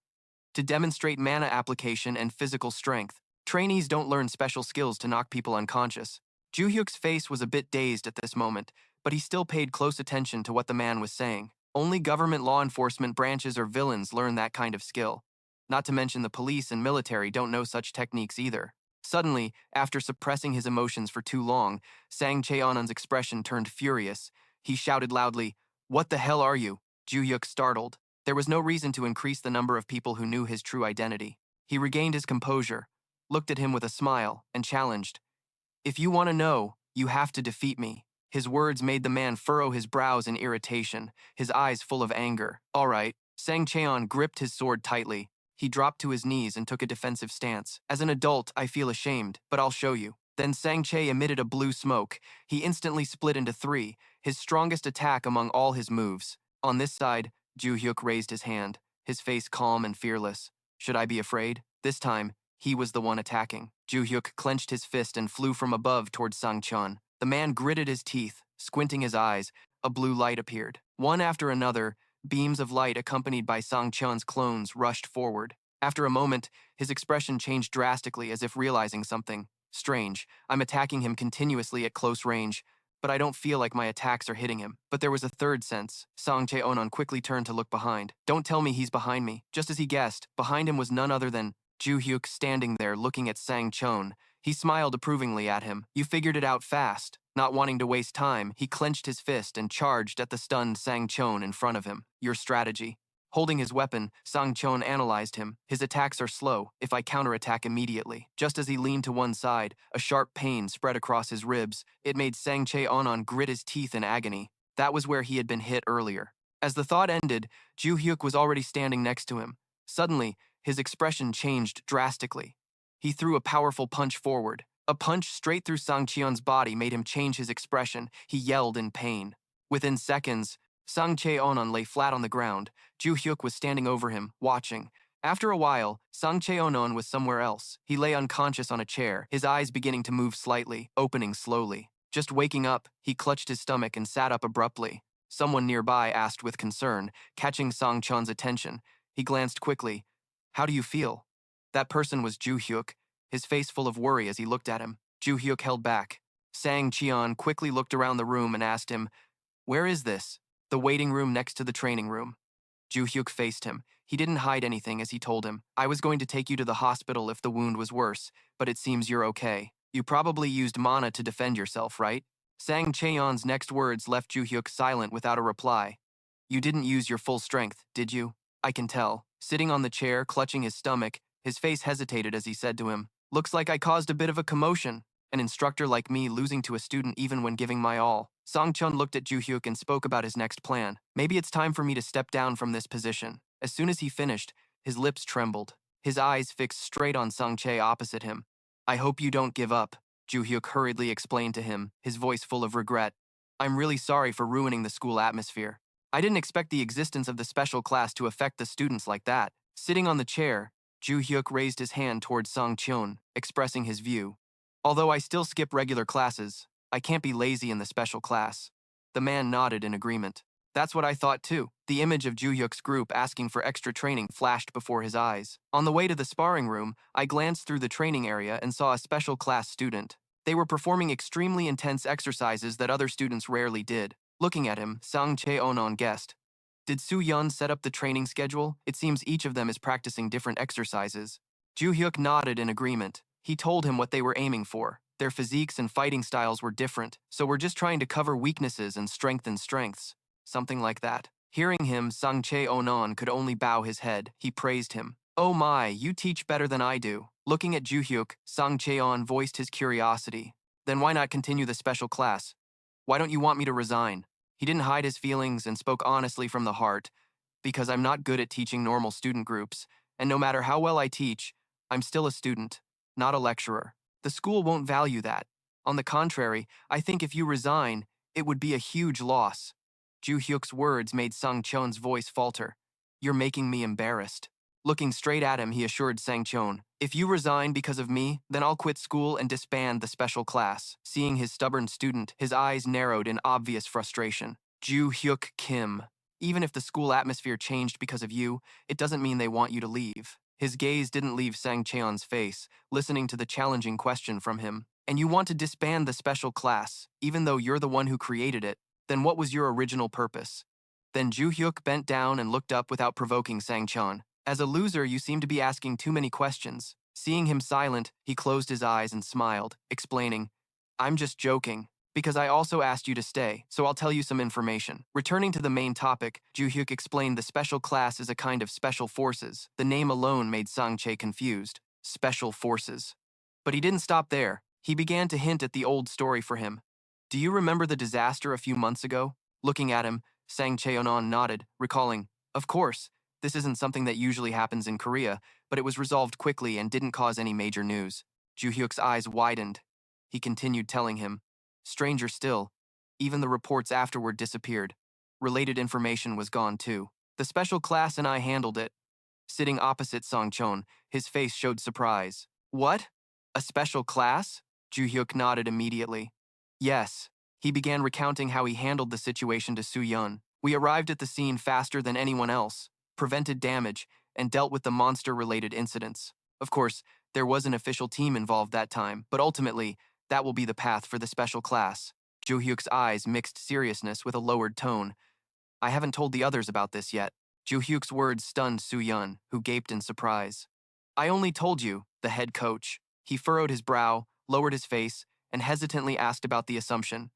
Speaker 1: to demonstrate mana application and physical strength. Trainees don't learn special skills to knock people unconscious. Joo-hyuk's face was a bit dazed at this moment, but he still paid close attention to what the man was saying. Only government law enforcement branches or villains learn that kind of skill. Not to mention the police and military don't know such techniques either. Suddenly, after suppressing his emotions for too long, Sang Cheonan's expression turned furious. He shouted loudly, "What the hell are you?" Joo-hyuk startled. There was no reason to increase the number of people who knew his true identity. He regained his composure, looked at him with a smile, and challenged, "If you want to know, you have to defeat me." His words made the man furrow his brows in irritation, his eyes full of anger. All right. Sang Cheon gripped his sword tightly. He dropped to his knees and took a defensive stance. As an adult, I feel ashamed, but I'll show you. Then Sang Che emitted a blue smoke. He instantly split into three, his strongest attack among all his moves. On this side, Joo-hyuk raised his hand, his face calm and fearless. Should I be afraid? This time, he was the one attacking. Joo-hyuk clenched his fist and flew from above towards Sang Cheon. The man gritted his teeth, squinting his eyes. A blue light appeared. One after another, beams of light accompanied by Sang Cheon's clones rushed forward. After a moment, his expression changed drastically as if realizing something. Strange, I'm attacking him continuously at close range, but I don't feel like my attacks are hitting him. But there was a third sense. Sang Cheonan quickly turned to look behind. Don't tell me he's behind me. Just as he guessed, behind him was none other than Joo-hyuk standing there looking at Sang Cheon. He smiled approvingly at him. You figured it out fast. Not wanting to waste time, he clenched his fist and charged at the stunned Sang Cheon in front of him. Your strategy. Holding his weapon, Sang Cheon analyzed him. His attacks are slow, if I counterattack immediately. Just as he leaned to one side, a sharp pain spread across his ribs. It made Sang Cheonan grit his teeth in agony. That was where he had been hit earlier. As the thought ended, Joo-hyuk was already standing next to him. Suddenly, his expression changed drastically. He threw a powerful punch forward. A punch straight through Sang Cheon's body made him change his expression. He yelled in pain. Within seconds, Sang Cheonan lay flat on the ground. Joo-hyuk was standing over him, watching. After a while, Sang Cheonan was somewhere else. He lay unconscious on a chair, his eyes beginning to move slightly, opening slowly. Just waking up, he clutched his stomach and sat up abruptly. Someone nearby asked with concern, catching Sang Cheon's attention. He glanced quickly. How do you feel? That person was Joo-hyuk, his face full of worry as he looked at him. Joo-hyuk held back. Sang Cheon quickly looked around the room and asked him, Where is this? The waiting room next to the training room. Joo-hyuk faced him. He didn't hide anything as he told him, I was going to take you to the hospital if the wound was worse, but it seems you're okay. You probably used mana to defend yourself, right? Sang Cheon's next words left Joo-hyuk silent without a reply. You didn't use your full strength, did you? I can tell. Sitting on the chair, clutching his stomach, his face hesitated as he said to him, Looks like I caused a bit of a commotion. An instructor like me losing to a student even when giving my all. Sang Cheon looked at Joo-hyuk and spoke about his next plan. Maybe it's time for me to step down from this position. As soon as he finished, his lips trembled. His eyes fixed straight on Sang Che opposite him. I hope you don't give up, Joo-hyuk hurriedly explained to him, his voice full of regret. I'm really sorry for ruining the school atmosphere. I didn't expect the existence of the special class to affect the students like that. Sitting on the chair, Joo-hyuk raised his hand towards Sang Cheon, expressing his view. Although I still skip regular classes, I can't be lazy in the special class. The man nodded in agreement. That's what I thought too. The image of Joo-hyuk's group asking for extra training flashed before his eyes. On the way to the sparring room, I glanced through the training area and saw a special class student. They were performing extremely intense exercises that other students rarely did. Looking at him, Sang Cheonan guessed. Did Soo-yeon set up the training schedule? It seems each of them is practicing different exercises. Joo-hyuk nodded in agreement. He told him what they were aiming for. Their physiques and fighting styles were different, so we're just trying to cover weaknesses and strengthen strengths. Something like that. Hearing him, Sang Cheonan could only bow his head. He praised him. Oh my, you teach better than I do. Looking at Joo-hyuk, Sang Cheon voiced his curiosity. Then why not continue the special class? Why don't you want me to resign? He didn't hide his feelings and spoke honestly from the heart. Because I'm not good at teaching normal student groups, and no matter how well I teach, I'm still a student, not a lecturer. The school won't value that. On the contrary, I think if you resign, it would be a huge loss. Joo-hyuk's words made Sang Cheon's voice falter. You're making me embarrassed. Looking straight at him, he assured Sang Cheon, if you resign because of me, then I'll quit school and disband the special class. Seeing his stubborn student, his eyes narrowed in obvious frustration. Joo-hyuk Kim. Even if the school atmosphere changed because of you, it doesn't mean they want you to leave. His gaze didn't leave Sang Cheon's face, listening to the challenging question from him. And you want to disband the special class, even though you're the one who created it, then what was your original purpose? Then Joo-hyuk bent down and looked up without provoking Sang-chan. As a loser, you seem to be asking too many questions. Seeing him silent, he closed his eyes and smiled, explaining, I'm just joking, because I also asked you to stay, so I'll tell you some information. Returning to the main topic, Joo-hyuk explained the special class is a kind of special forces. The name alone made Sang-chae confused. Special forces. But he didn't stop there. He began to hint at the old story for him. Do you remember the disaster a few months ago? Looking at him, Sang Cheonon nodded, recalling, Of course, this isn't something that usually happens in Korea, but it was resolved quickly and didn't cause any major news. Joo-hyuk's eyes widened. He continued telling him, Stranger still, even the reports afterward disappeared. Related information was gone too. The special class and I handled it. Sitting opposite Sang-chon, his face showed surprise. What? A special class? Joo-hyuk nodded immediately. Yes. He began recounting how he handled the situation to Soo-yeon. We arrived at the scene faster than anyone else, prevented damage, and dealt with the monster-related incidents. Of course, there was an official team involved that time, but ultimately, that will be the path for the special class. Joo-hyuk's eyes mixed seriousness with a lowered tone. I haven't told the others about this yet. Joo-hyuk's words stunned Soo-yeon, who gaped in surprise. I only told you, the head coach. He furrowed his brow, lowered his face, and hesitantly asked about the assumption.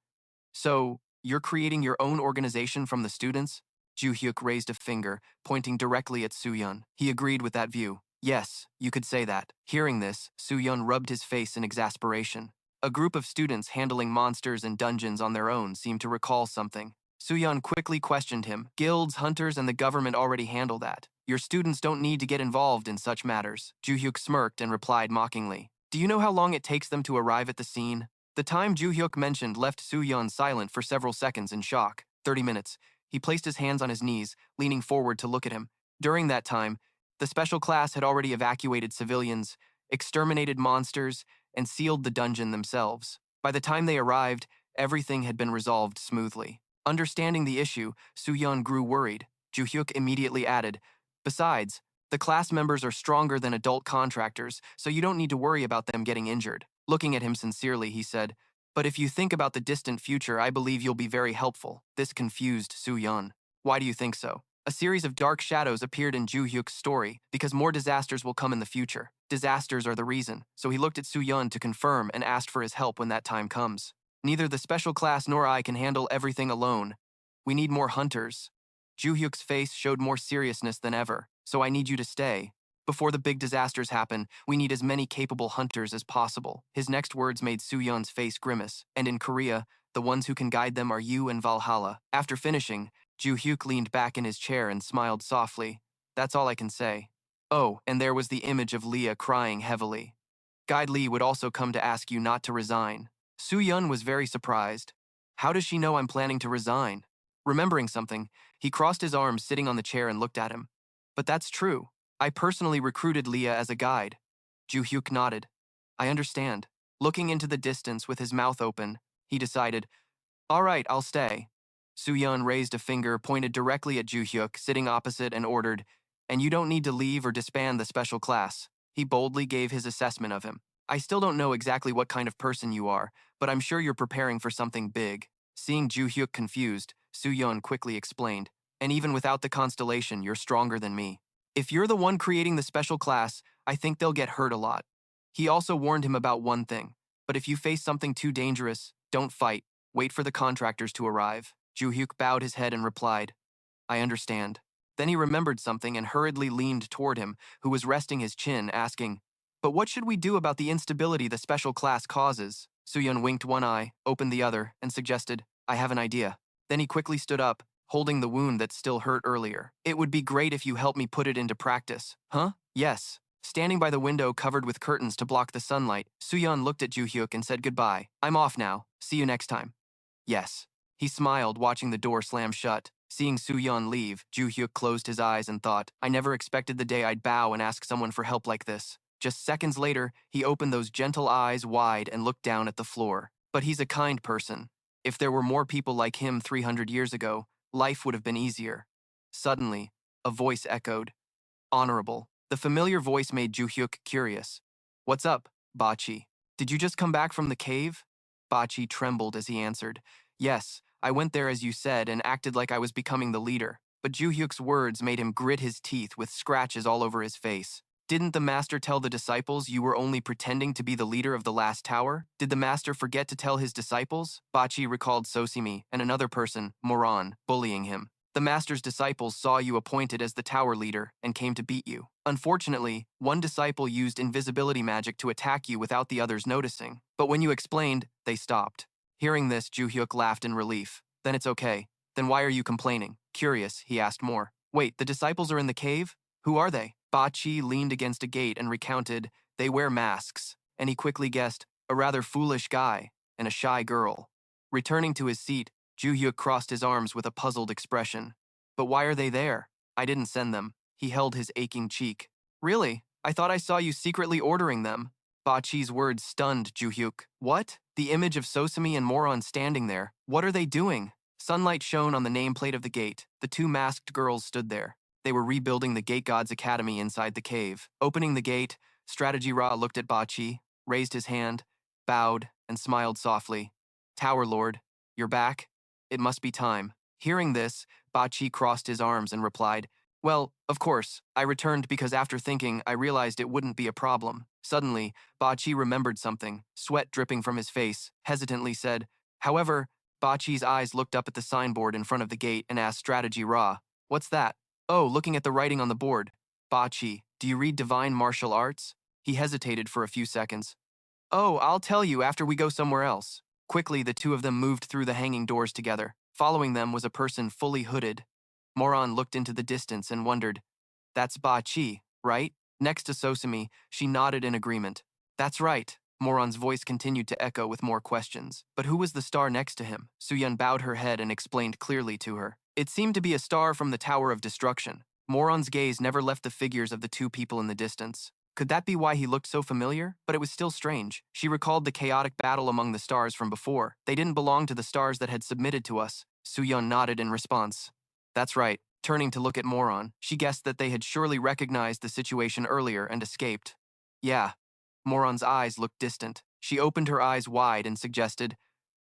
Speaker 1: So, you're creating your own organization from the students? Joo-hyuk raised a finger, pointing directly at Soo-yeon. He agreed with that view. Yes, you could say that. Hearing this, Soo-yeon rubbed his face in exasperation. A group of students handling monsters and dungeons on their own seemed to recall something. Soo-yeon quickly questioned him. Guilds, hunters, and the government already handle that. Your students don't need to get involved in such matters. Joo-hyuk smirked and replied mockingly. Do you know how long it takes them to arrive at the scene? The time Joo-hyuk mentioned left Soo-yeon silent for several seconds in shock. 30 minutes. He placed his hands on his knees, leaning forward to look at him. During that time, the special class had already evacuated civilians, exterminated monsters, and sealed the dungeon themselves. By the time they arrived, everything had been resolved smoothly. Understanding the issue, Soo-yeon grew worried. Joo-hyuk immediately added, Besides, the class members are stronger than adult contractors, so you don't need to worry about them getting injured. Looking at him sincerely, he said, But if you think about the distant future, I believe you'll be very helpful. This confused Soo-yeon. Why do you think so? A series of dark shadows appeared in Joo-hyuk's story, because more disasters will come in the future. Disasters are the reason, so he looked at Soo-yeon to confirm and asked for his help when that time comes. Neither the special class nor I can handle everything alone. We need more hunters. Joo-hyuk's face showed more seriousness than ever, so I need you to stay. Before the big disasters happen, we need as many capable hunters as possible. His next words made Soo-yeon's face grimace, and in Korea, the ones who can guide them are you and Valhalla. After finishing, Joo-hyuk leaned back in his chair and smiled softly. That's all I can say. Oh, and there was the image of Leah crying heavily. Guide Lee would also come to ask you not to resign. Soo-yeon was very surprised. How does she know I'm planning to resign? Remembering something, he crossed his arms sitting on the chair and looked at him. But that's true. I personally recruited Leah as a guide. Joo-hyuk nodded. I understand. Looking into the distance with his mouth open, he decided, All right, I'll stay. Soo-yeon raised a finger, pointed directly at Joo-hyuk, sitting opposite, and ordered, And you don't need to leave or disband the special class. He boldly gave his assessment of him. I still don't know exactly what kind of person you are, but I'm sure you're preparing for something big. Seeing Joo-hyuk confused, Soo-yeon quickly explained, And even without the constellation, you're stronger than me. If you're the one creating the special class, I think they'll get hurt a lot. He also warned him about one thing. But if you face something too dangerous, don't fight. Wait for the contractors to arrive. Joo-hyuk bowed his head and replied, I understand. Then he remembered something and hurriedly leaned toward him, who was resting his chin, asking, But what should we do about the instability the special class causes? Soo-yeon winked one eye, opened the other, and suggested, I have an idea. Then he quickly stood up, holding the wound that still hurt earlier. It would be great if you help me put it into practice. Huh? Yes. Standing by the window covered with curtains to block the sunlight, Soo-yeon looked at Joo-hyuk and said goodbye. I'm off now. See you next time. Yes. He smiled, watching the door slam shut. Seeing Soo-yeon leave, Joo-hyuk closed his eyes and thought, I never expected the day I'd bow and ask someone for help like this. Just seconds later, he opened those gentle eyes wide and looked down at the floor. But he's a kind person. If there were more people like him 300 years ago, life would have been easier. Suddenly, a voice echoed. Honorable. The familiar voice made Joo-hyuk curious. What's up, Bachi? Did you just come back from the cave? Bachi trembled as he answered. Yes, I went there as you said and acted like I was becoming the leader. But Joo-hyuk's words made him grit his teeth with scratches all over his face. Didn't the master tell the disciples you were only pretending to be the leader of the last tower? Did the master forget to tell his disciples? Bachi recalled Sosimi and another person, Moran, bullying him. The master's disciples saw you appointed as the tower leader and came to beat you. Unfortunately, one disciple used invisibility magic to attack you without the others noticing. But when you explained, they stopped. Hearing this, Joo-hyuk laughed in relief. Then it's okay. Then why are you complaining? Curious, he asked more. Wait, the disciples are in the cave? Who are they? Bachi leaned against a gate and recounted, they wear masks, and he quickly guessed, a rather foolish guy and a shy girl. Returning to his seat, Joo-hyuk crossed his arms with a puzzled expression. But why are they there? I didn't send them. He held his aching cheek. Really? I thought I saw you secretly ordering them. Bachi's words stunned Joo-hyuk. What? The image of Sosimi and Moron standing there. What are they doing? Sunlight shone on the nameplate of the gate. The two masked girls stood there. They were rebuilding the Gate God's Academy inside the cave. Opening the gate, Strategy Ra looked at Bachi, raised his hand, bowed, and smiled softly. Tower Lord, you're back? It must be time. Hearing this, Bachi crossed his arms and replied, well, of course, I returned because after thinking, I realized it wouldn't be a problem. Suddenly, Bachi remembered something, sweat dripping from his face, hesitantly said, however, Bachi's eyes looked up at the signboard in front of the gate and asked Strategy Ra, what's that? Oh, looking at the writing on the board. Bachi, do you read divine martial arts? He hesitated for a few seconds. Oh, I'll tell you after we go somewhere else. Quickly, the two of them moved through the hanging doors together. Following them was a person fully hooded. Moran looked into the distance and wondered, that's Bachi, right? Next to Sosimi, she nodded in agreement. That's right. Moran's voice continued to echo with more questions. But who was the star next to him? Soo-yeon bowed her head and explained clearly to her. It seemed to be a star from the Tower of Destruction. Moran's gaze never left the figures of the two people in the distance. Could that be why he looked so familiar? But it was still strange. She recalled the chaotic battle among the stars from before. They didn't belong to the stars that had submitted to us. Soo-yeon nodded in response. That's right. Turning to look at Moran, she guessed that they had surely recognized the situation earlier and escaped. Yeah. Moran's eyes looked distant. She opened her eyes wide and suggested,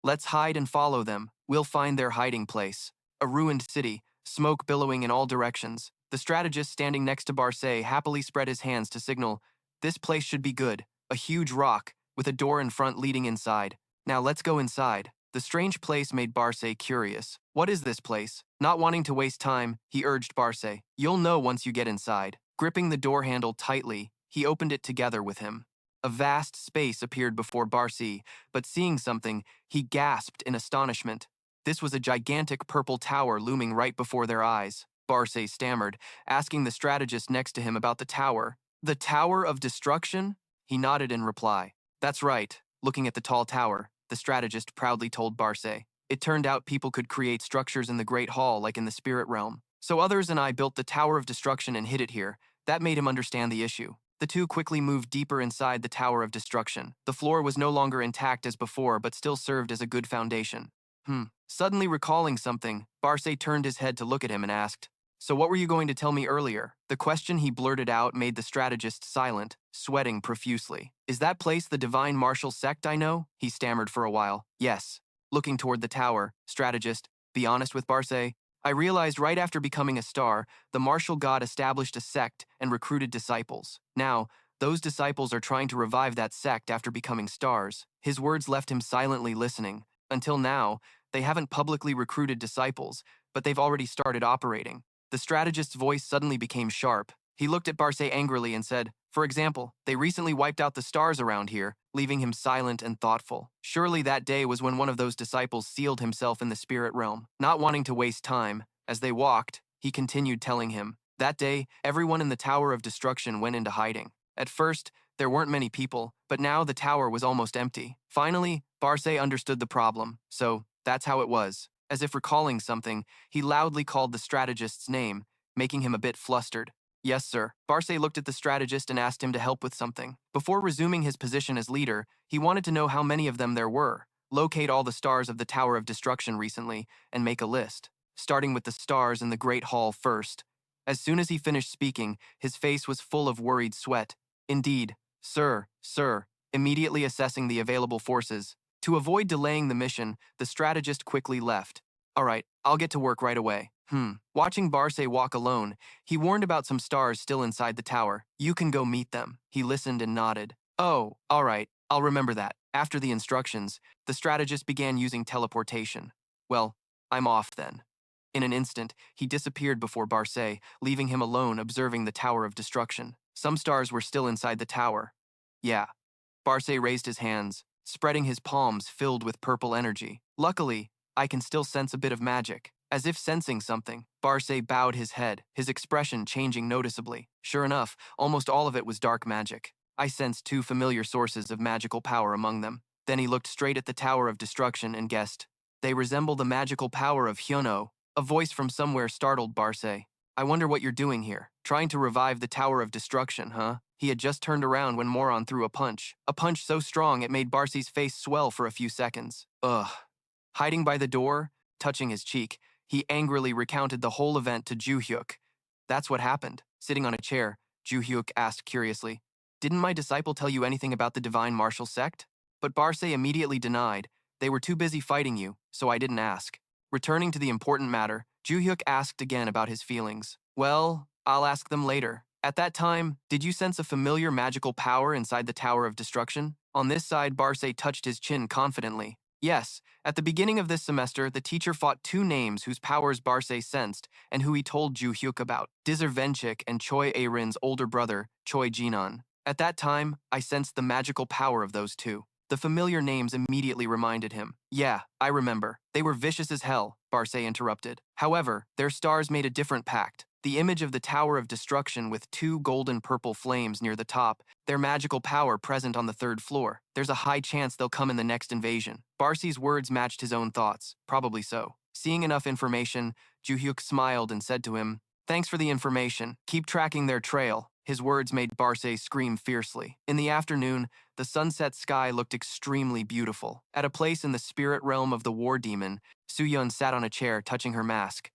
Speaker 1: let's hide and follow them. We'll find their hiding place. A ruined city, smoke billowing in all directions. The strategist standing next to Barce happily spread his hands to signal, this place should be good. A huge rock, with a door in front leading inside. Now let's go inside. The strange place made Barce curious. What is this place? Not wanting to waste time, he urged Barce. You'll know once you get inside. Gripping the door handle tightly, he opened it together with him. A vast space appeared before Barce, but seeing something, he gasped in astonishment. This was a gigantic purple tower looming right before their eyes. Barce stammered, asking the strategist next to him about the tower. The Tower of Destruction? He nodded in reply. That's right. Looking at the tall tower, the strategist proudly told Barce. It turned out people could create structures in the Great Hall like in the Spirit Realm. So others and I built the Tower of Destruction and hid it here. That made him understand the issue. The two quickly moved deeper inside the Tower of Destruction. The floor was no longer intact as before, but still served as a good foundation. Suddenly recalling something, Barce turned his head to look at him and asked, so what were you going to tell me earlier? The question he blurted out made the strategist silent, sweating profusely. Is that place the divine martial sect I know? He stammered for a while. Yes. Looking toward the tower, strategist, be honest with Barce. I realized right after becoming a star, the martial god established a sect and recruited disciples. Now, those disciples are trying to revive that sect after becoming stars. His words left him silently listening. Until now, they haven't publicly recruited disciples, but they've already started operating. The strategist's voice suddenly became sharp. He looked at Barce angrily and said, for example, they recently wiped out the stars around here, leaving him silent and thoughtful. Surely that day was when one of those disciples sealed himself in the spirit realm. Not wanting to waste time, as they walked, he continued telling him, that day, everyone in the Tower of Destruction went into hiding. At first, there weren't many people, but now the tower was almost empty. Finally, Barce understood the problem, so that's how it was. As if recalling something, he loudly called the strategist's name, making him a bit flustered. Yes, sir. Barce looked at the strategist and asked him to help with something. Before resuming his position as leader, he wanted to know how many of them there were, locate all the stars of the Tower of Destruction recently, and make a list. Starting with the stars in the Great Hall first. As soon as he finished speaking, his face was full of worried sweat. Indeed, sir. Immediately assessing the available forces. To avoid delaying the mission, the strategist quickly left. Alright, I'll get to work right away. Watching Barce walk alone, he warned about some stars still inside the tower. You can go meet them. He listened and nodded. Oh, alright, I'll remember that. After the instructions, the strategist began using teleportation. Well, I'm off then. In an instant, he disappeared before Barce, leaving him alone observing the Tower of Destruction. Some stars were still inside the tower. Yeah. Barce raised his hands, spreading his palms filled with purple energy. Luckily, I can still sense a bit of magic. As if sensing something, Barce bowed his head, his expression changing noticeably. Sure enough, almost all of it was dark magic. I sensed two familiar sources of magical power among them. Then he looked straight at the Tower of Destruction and guessed. They resemble the magical power of Hyuno. A voice from somewhere startled Barce. I wonder what you're doing here. Trying to revive the Tower of Destruction, huh? He had just turned around when Moron threw a punch. A punch so strong it made Barce's face swell for a few seconds. Ugh. Hiding by the door, touching his cheek, he angrily recounted the whole event to Joo-hyuk. That's what happened. Sitting on a chair, Joo-hyuk asked curiously, Didn't my disciple tell you anything about the divine martial sect? But Barce immediately denied. They were too busy fighting you, so I didn't ask. Returning to the important matter, Joo-hyuk asked again about his feelings. Well, I'll ask them later. At that time, did you sense a familiar magical power inside the Tower of Destruction? On this side, Barce touched his chin confidently. Yes, at the beginning of this semester, the teacher fought two names whose powers Barce sensed and who he told Joo-hyuk about, Dizervenchik and Choi A-rin's older brother, Choi Jinan. At that time, I sensed the magical power of those two. The familiar names immediately reminded him. Yeah, I remember. They were vicious as hell, Barce interrupted. However, their stars made a different pact. The image of the Tower of Destruction with two golden-purple flames near the top, their magical power present on the third floor. There's a high chance they'll come in the next invasion. Barce's words matched his own thoughts. Probably so. Seeing enough information, Joo-hyuk smiled and said to him, Thanks for the information. Keep tracking their trail. His words made Barce scream fiercely. In the afternoon, the sunset sky looked extremely beautiful. At a place in the spirit realm of the war demon, Soo-yeon sat on a chair touching her mask.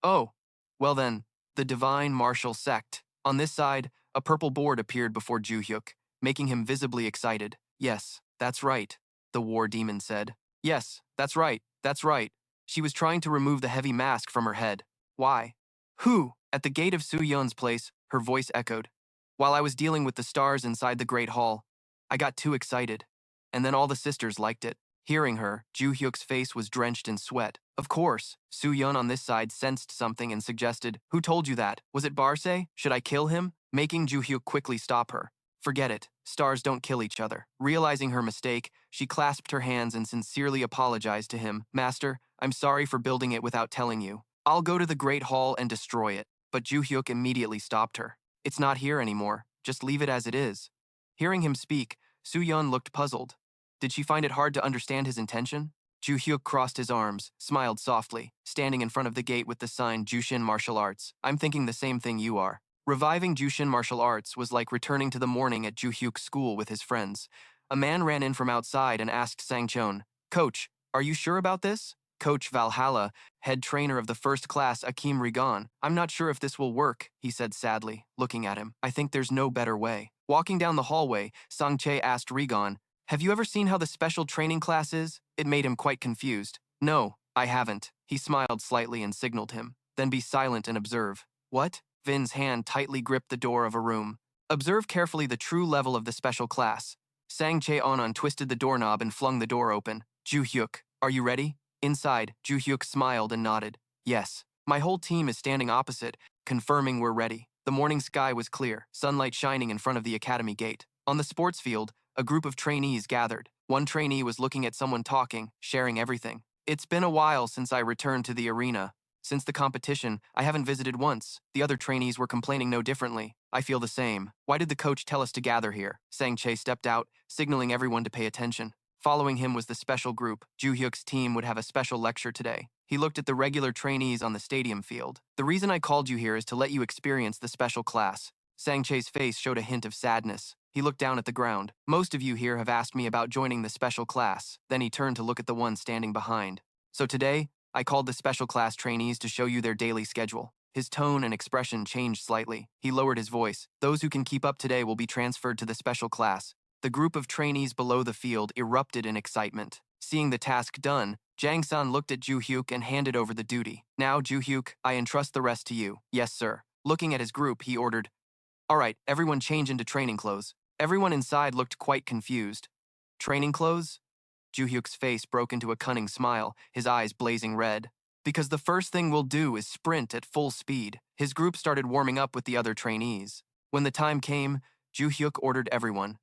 Speaker 1: Oh, well then, the divine martial sect. On this side, a purple board appeared before Joo-hyuk, making him visibly excited. Yes, that's right, the war demon said. Yes, that's right, that's right. She was trying to remove the heavy mask from her head. Why? Who? At the gate of Soo-yeon's place, her voice echoed. While I was dealing with the stars inside the Great Hall, I got too excited. And then all the sisters liked it. Hearing her, Joo-hyuk's face was drenched in sweat. Of course, Soo-yeon on this side sensed something and suggested, Who told you that? Was it Barce? Should I kill him? Making Joo-hyuk quickly stop her. Forget it. Stars don't kill each other. Realizing her mistake, she clasped her hands and sincerely apologized to him. Master, I'm sorry for building it without telling you. I'll go to the Great Hall and destroy it. But Joo-hyuk immediately stopped her. It's not here anymore. Just leave it as it is. Hearing him speak, Soo-yeon looked puzzled. Did she find it hard to understand his intention? Joo-hyuk crossed his arms, smiled softly, standing in front of the gate with the sign Jooshin Martial Arts. I'm thinking the same thing you are. Reviving Jooshin Martial Arts was like returning to the morning at Joo-hyuk's school with his friends. A man ran in from outside and asked Sang-cheon, Coach, are you sure about this? Coach Valhalla, head trainer of the first class Akim Rigon. I'm not sure if this will work, he said sadly, looking at him. I think there's no better way. Walking down the hallway, Sang-che asked Rigon, Have you ever seen how the special training class is? It made him quite confused. No, I haven't. He smiled slightly and signaled him. Then be silent and observe. What? Vin's hand tightly gripped the door of a room. Observe carefully the true level of the special class. Sang-che Onon twisted the doorknob and flung the door open. Joo-hyuk, are you ready? Inside, Joo-hyuk smiled and nodded. Yes. My whole team is standing opposite, confirming we're ready. The morning sky was clear, sunlight shining in front of the academy gate. On the sports field, a group of trainees gathered. One trainee was looking at someone talking, sharing everything. It's been a while since I returned to the arena. Since the competition, I haven't visited once. The other trainees were complaining no differently. I feel the same. Why did the coach tell us to gather here? Sang-che stepped out, signaling everyone to pay attention. Following him was the special group. Joo-hyuk's team would have a special lecture today. He looked at the regular trainees on the stadium field. The reason I called you here is to let you experience the special class. Sang-che's face showed a hint of sadness. He looked down at the ground. Most of you here have asked me about joining the special class. Then he turned to look at the one standing behind. So today, I called the special class trainees to show you their daily schedule. His tone and expression changed slightly. He lowered his voice. Those who can keep up today will be transferred to the special class. The group of trainees below the field erupted in excitement. Seeing the task done, Jang-san looked at Joo-hyuk and handed over the duty. Now, Joo-hyuk, I entrust the rest to you. Yes, sir. Looking at his group, he ordered, all right, everyone change into training clothes. Everyone inside looked quite confused. Training clothes? Joo-hyuk's face broke into a cunning smile, his eyes blazing red. Because the first thing we'll do is sprint at full speed. His group started warming up with the other trainees. When the time came, Joo-hyuk ordered everyone.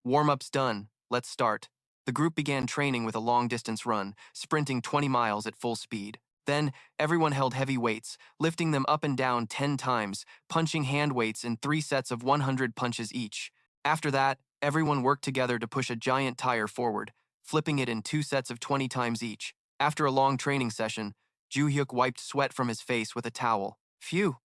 Speaker 1: Warm-up's done. Let's start. The group began training with a long-distance run, sprinting 20 miles at full speed. Then, everyone held heavy weights, lifting them up and down 10 times, punching hand weights in 3 sets of 100 punches each. After that, everyone worked together to push a giant tire forward, flipping it in 2 sets of 20 times each. After a long training session, Joo-hyuk wiped sweat from his face with a towel. Phew.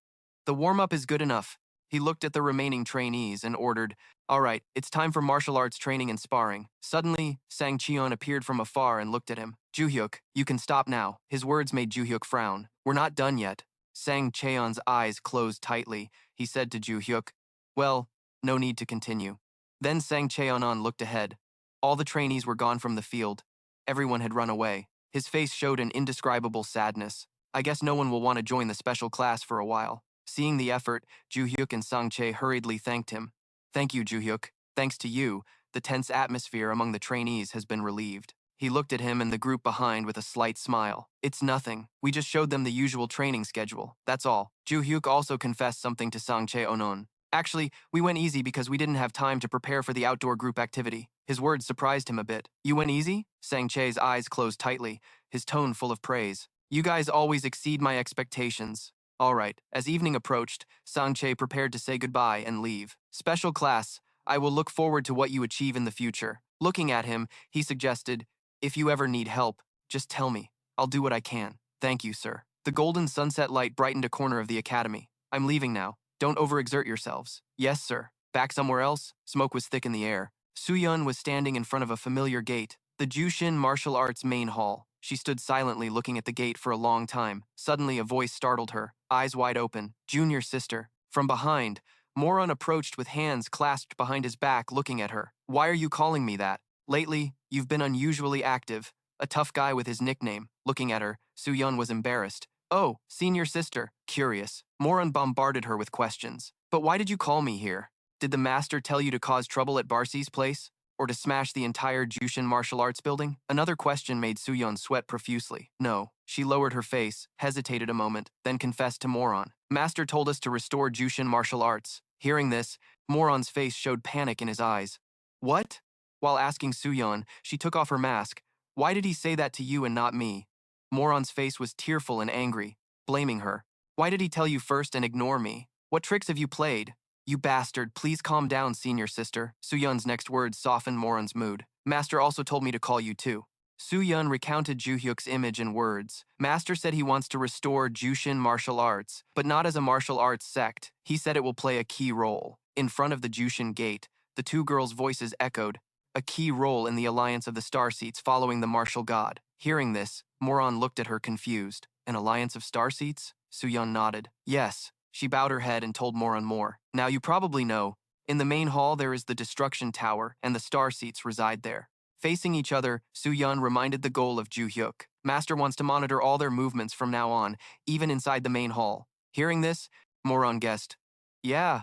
Speaker 1: The warm-up is good enough. He looked at the remaining trainees and ordered, all right, it's time for martial arts training and sparring. Suddenly, Soo-yeon appeared from afar and looked at him. Joo-hyuk, you can stop now. His words made Joo-hyuk frown. We're not done yet. Soo-yeon's eyes closed tightly. He said to Joo-hyuk, well, no need to continue. Then Soo-yeon looked ahead. All the trainees were gone from the field. Everyone had run away. His face showed an indescribable sadness. I guess no one will want to join the special class for a while. Seeing the effort, Joo-hyuk and Sang-chae hurriedly thanked him. Thank you, Joo-hyuk. Thanks to you, the tense atmosphere among the trainees has been relieved. He looked at him and the group behind with a slight smile. It's nothing. We just showed them the usual training schedule. That's all. Joo-hyuk also confessed something to Sang-chae Onon. Actually, we went easy because we didn't have time to prepare for the outdoor group activity. His words surprised him a bit. You went easy? Sang-chae's eyes closed tightly, his tone full of praise. You guys always exceed my expectations. All right. As evening approached, Sang-chae prepared to say goodbye and leave. Special class, I will look forward to what you achieve in the future. Looking at him, he suggested, if you ever need help, just tell me. I'll do what I can. Thank you, sir. The golden sunset light brightened a corner of the academy. I'm leaving now. Don't overexert yourselves. Yes, sir. Back somewhere else? Smoke was thick in the air. Soo-yeon was standing in front of a familiar gate, the Jooshin Martial Arts main hall. She stood silently looking at the gate for a long time. Suddenly, a voice startled her, eyes wide open. Junior sister. From behind, Moron approached with hands clasped behind his back looking at her. Why are you calling me that? Lately, you've been unusually active. A tough guy with his nickname. Looking at her, Soo-yeon was embarrassed. Oh, senior sister. Curious. Moron bombarded her with questions. But why did you call me here? Did the master tell you to cause trouble at Barce's place? Or to smash the entire Jooshin martial arts building? Another question made Soo-yeon sweat profusely. No. She lowered her face, hesitated a moment, then confessed to Moron. Master told us to restore Jooshin martial arts. Hearing this, Moron's face showed panic in his eyes. What? While asking Soo-yeon, she took off her mask. Why did he say that to you and not me? Moron's face was tearful and angry, blaming her. Why did he tell you first and ignore me? What tricks have you played? You bastard, please calm down, senior sister. Soo-yeon's next words softened Moron's mood. Master also told me to call you too. Soo-yeon recounted Joo-hyuk's image in words. Master said he wants to restore Jooshin martial arts, but not as a martial arts sect. He said it will play a key role. In front of the Jooshin gate, the two girls' voices echoed. A key role in the alliance of the starseeds following the martial god. Hearing this, Moron looked at her confused. An alliance of starseeds? Soo-yeon nodded. Yes. She bowed her head and told Moron more. Now you probably know, in the main hall there is the destruction tower and the starseeds reside there. Facing each other, Soo-yeon reminded the goal of Joo-hyuk. Master wants to monitor all their movements from now on, even inside the main hall. Hearing this, Moron guessed. Yeah.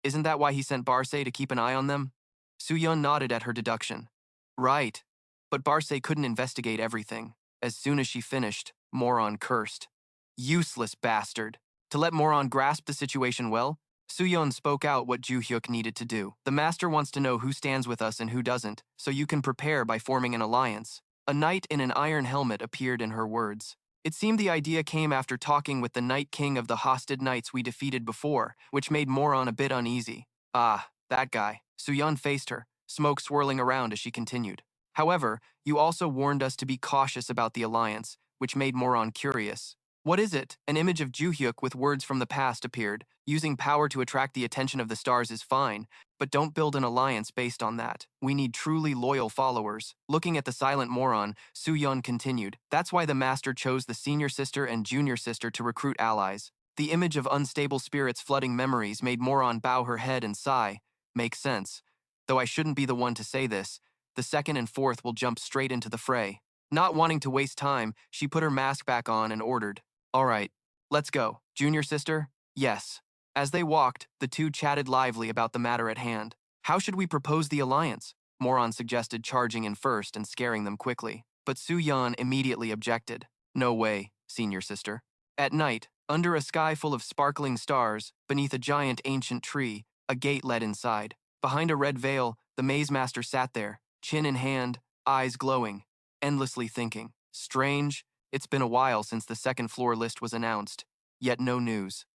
Speaker 1: Isn't that why he sent Barce to keep an eye on them? Soo-yeon nodded at her deduction. Right. But Barce couldn't investigate everything. As soon as she finished, Moron cursed. Useless bastard. To let Moron grasp the situation well, Soo-yeon spoke out what Joo-hyuk needed to do. The master wants to know who stands with us and who doesn't, so you can prepare by forming an alliance. A knight in an iron helmet appeared in her words. It seemed the idea came after talking with the Night King of the Hosted Knights we defeated before, which made Moron a bit uneasy. Ah, that guy. Soo-yeon faced her, smoke swirling around as she continued. However, you also warned us to be cautious about the alliance, which made Moron curious. What is it? An image of Joo-hyuk with words from the past appeared. Using power to attract the attention of the stars is fine, but don't build an alliance based on that. We need truly loyal followers. Looking at the silent Moron, Soo-yeon continued. That's why the master chose the senior sister and junior sister to recruit allies. The image of unstable spirits flooding memories made Moron bow her head and sigh. Makes sense. Though I shouldn't be the one to say this, the second and fourth will jump straight into the fray. Not wanting to waste time, she put her mask back on and ordered, "All right, let's go. Junior sister?" "Yes." As they walked, the two chatted lively about the matter at hand. "How should we propose the alliance?" Moron suggested, charging in first and scaring them quickly. But Soo-yeon immediately objected. "No way, senior sister." At night, under a sky full of sparkling stars, beneath a giant ancient tree, a gate led inside. Behind a red veil, the maze master sat there, chin in hand, eyes glowing, endlessly thinking. Strange, it's been a while since the second floor list was announced, yet no news.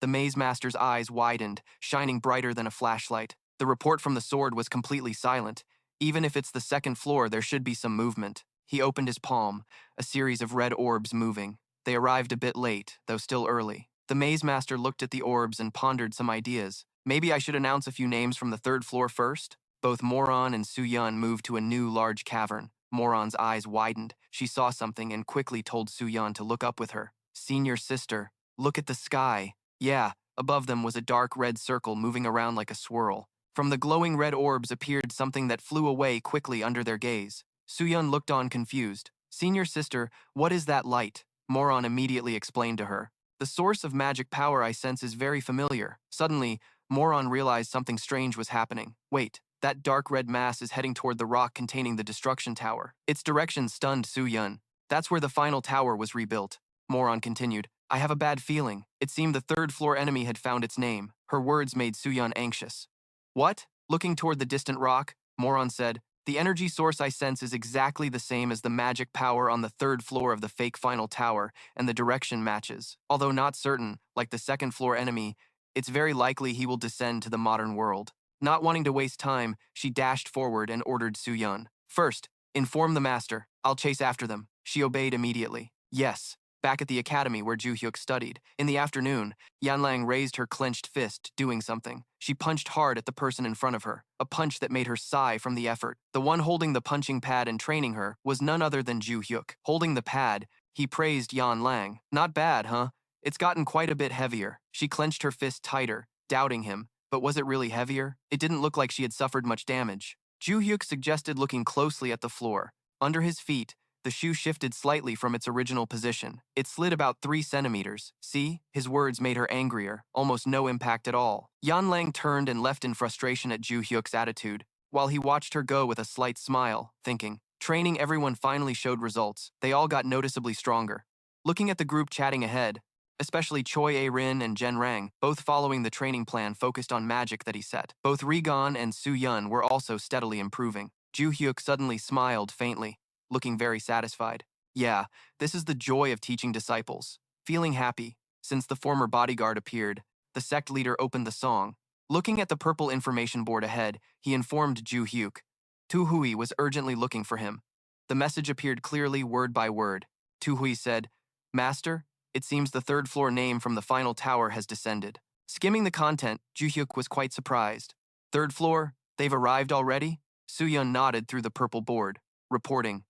Speaker 1: The maze master's eyes widened, shining brighter than a flashlight. The report from the sword was completely silent. Even if it's the second floor, there should be some movement. He opened his palm, a series of red orbs moving. They arrived a bit late, though still early. The maze master looked at the orbs and pondered some ideas. Maybe I should announce a few names from the third floor first? Both Moron and Soo-yeon moved to a new large cavern. Moron's eyes widened. She saw something and quickly told Soo-yeon to look up with her. "Senior sister, look at the sky." Yeah, above them was a dark red circle moving around like a swirl. From the glowing red orbs appeared something that flew away quickly under their gaze. Soo-yeon looked on confused. "Senior sister, what is that light?" Moron immediately explained to her. "The source of magic power I sense is very familiar." Suddenly, Moron realized something strange was happening. Wait, that dark red mass is heading toward the rock containing the destruction tower. Its direction stunned Soo-yeon. "That's where the final tower was rebuilt." Moron continued. "I have a bad feeling." It seemed the third floor enemy had found its name. Her words made Soo-yeon anxious. "What?" Looking toward the distant rock, Moron said, "The energy source I sense is exactly the same as the magic power on the third floor of the fake final tower, and the direction matches. Although not certain, like the second floor enemy, it's very likely he will descend to the modern world." Not wanting to waste time, she dashed forward and ordered Soo-yeon. "First, inform the master. I'll chase after them." She obeyed immediately. Yes. Back at the academy where Joo-hyuk studied. In the afternoon, Yanlang raised her clenched fist, doing something. She punched hard at the person in front of her, a punch that made her sigh from the effort. The one holding the punching pad and training her was none other than Joo-hyuk. Holding the pad, he praised Yanlang. "Not bad, huh? It's gotten quite a bit heavier." She clenched her fist tighter, doubting him. But was it really heavier? It didn't look like she had suffered much damage. Joo-hyuk suggested looking closely at the floor. Under his feet, the shoe shifted slightly from its original position. It slid about 3 centimeters. "See?" His words made her angrier. Almost no impact at all. Yanlang turned and left in frustration at Joo-hyuk's attitude, while he watched her go with a slight smile, thinking, training everyone finally showed results. They all got noticeably stronger. Looking at the group chatting ahead, especially Choi A-rin and Jen Rang, both following the training plan focused on magic that he set. Both Regon and Soo-yeon were also steadily improving. Joo-hyuk suddenly smiled faintly, looking very satisfied. Yeah, this is the joy of teaching disciples. Feeling happy, since the former bodyguard appeared, the sect leader opened the song. Looking at the purple information board ahead, he informed Joo-hyuk. Tu-hui was urgently looking for him. The message appeared clearly word by word. Tu-hui said, "Master, it seems the third floor name from the final tower has descended." Skimming the content, Joo-hyuk was quite surprised. "Third floor? They've arrived already?" Soo-yeon nodded through the purple board, reporting.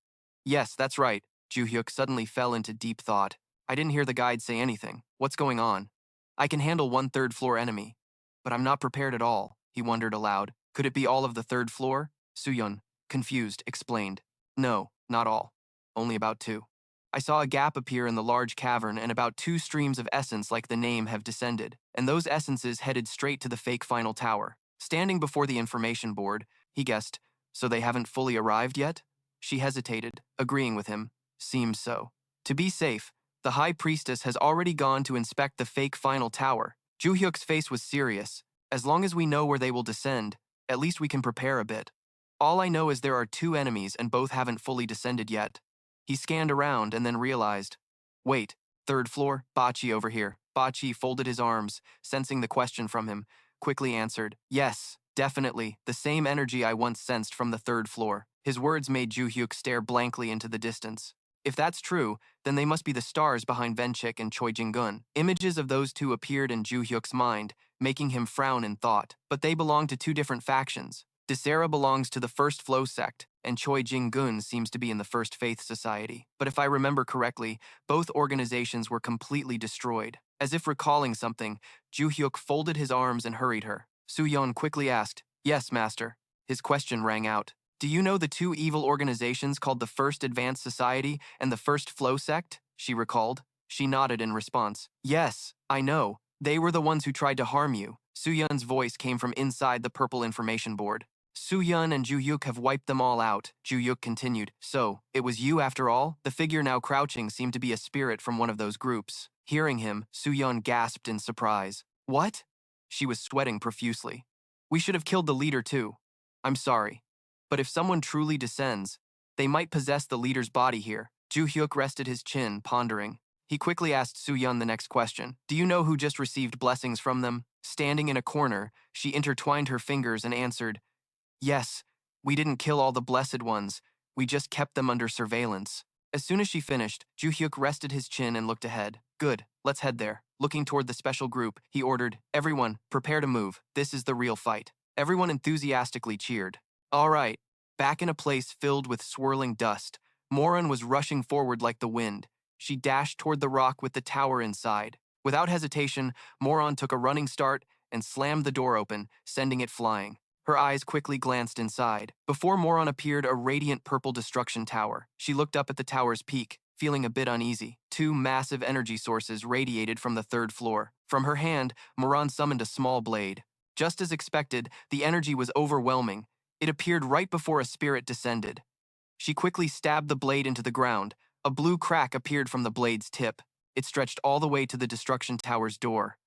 Speaker 1: "Yes, that's right." Joo-hyuk suddenly fell into deep thought. "I didn't hear the guide say anything. What's going on? I can handle one third floor enemy. But I'm not prepared at all," he wondered aloud. "Could it be all of the third floor?" Soo-yeon, confused, explained. "No, not all. Only about 2. I saw a gap appear in the large cavern and about 2 streams of essence like the name have descended, and those essences headed straight to the fake final tower." Standing before the information board, he guessed, "So they haven't fully arrived yet?" She hesitated, agreeing with him. "Seems so." To be safe, the High Priestess has already gone to inspect the fake final tower. Joo-hyuk's face was serious. "As long as we know where they will descend, at least we can prepare a bit. All I know is there are 2 enemies and both haven't fully descended yet." He scanned around and then realized. "Wait, third floor? Bachi over here." Bachi folded his arms, sensing the question from him, quickly answered, "Yes, definitely, the same energy I once sensed from the third floor." His words made Joo-hyuk stare blankly into the distance. If that's true, then they must be the stars behind Venchik and Choi Jin-gun. Images of those two appeared in Joo-hyuk's mind, making him frown in thought. But they belong to 2 different factions. Desera belongs to the First Flow sect, and Choi Jin-gun seems to be in the First Faith Society. But if I remember correctly, both organizations were completely destroyed. As if recalling something, Joo-hyuk folded his arms and hurried her. Soo-yeon quickly asked, "Yes, master." His question rang out. Do you know the two evil organizations called the First Advanced Society and the First Flow Sect? She recalled. She nodded in response. Yes, I know. They were the ones who tried to harm you. Soo-yeon's voice came from inside the purple information board. Soo-yeon and Joo-hyuk have wiped them all out, Joo-hyuk continued. So, it was you after all? The figure now crouching seemed to be a spirit from one of those groups. Hearing him, Soo-yeon gasped in surprise. What? She was sweating profusely. We should have killed the leader too. I'm sorry. But if someone truly descends, they might possess the leader's body here. Joo-hyuk rested his chin, pondering. He quickly asked Soo-yeon the next question. Do you know who just received blessings from them? Standing in a corner, she intertwined her fingers and answered, Yes, we didn't kill all the blessed ones. We just kept them under surveillance. As soon as she finished, Joo-hyuk rested his chin and looked ahead. Good, let's head there. Looking toward the special group, he ordered, Everyone, prepare to move. This is the real fight. Everyone enthusiastically cheered. All right. Back in a place filled with swirling dust, Moran was rushing forward like the wind. She dashed toward the rock with the tower inside. Without hesitation, Moran took a running start and slammed the door open, sending it flying. Her eyes quickly glanced inside. Before Moran appeared a radiant purple destruction tower. She looked up at the tower's peak, feeling a bit uneasy. Two massive energy sources radiated from the third floor. From her hand, Moran summoned a small blade. Just as expected, the energy was overwhelming. It appeared right before a spirit descended. She quickly stabbed the blade into the ground. A blue crack appeared from the blade's tip. It stretched all the way to the destruction tower's door.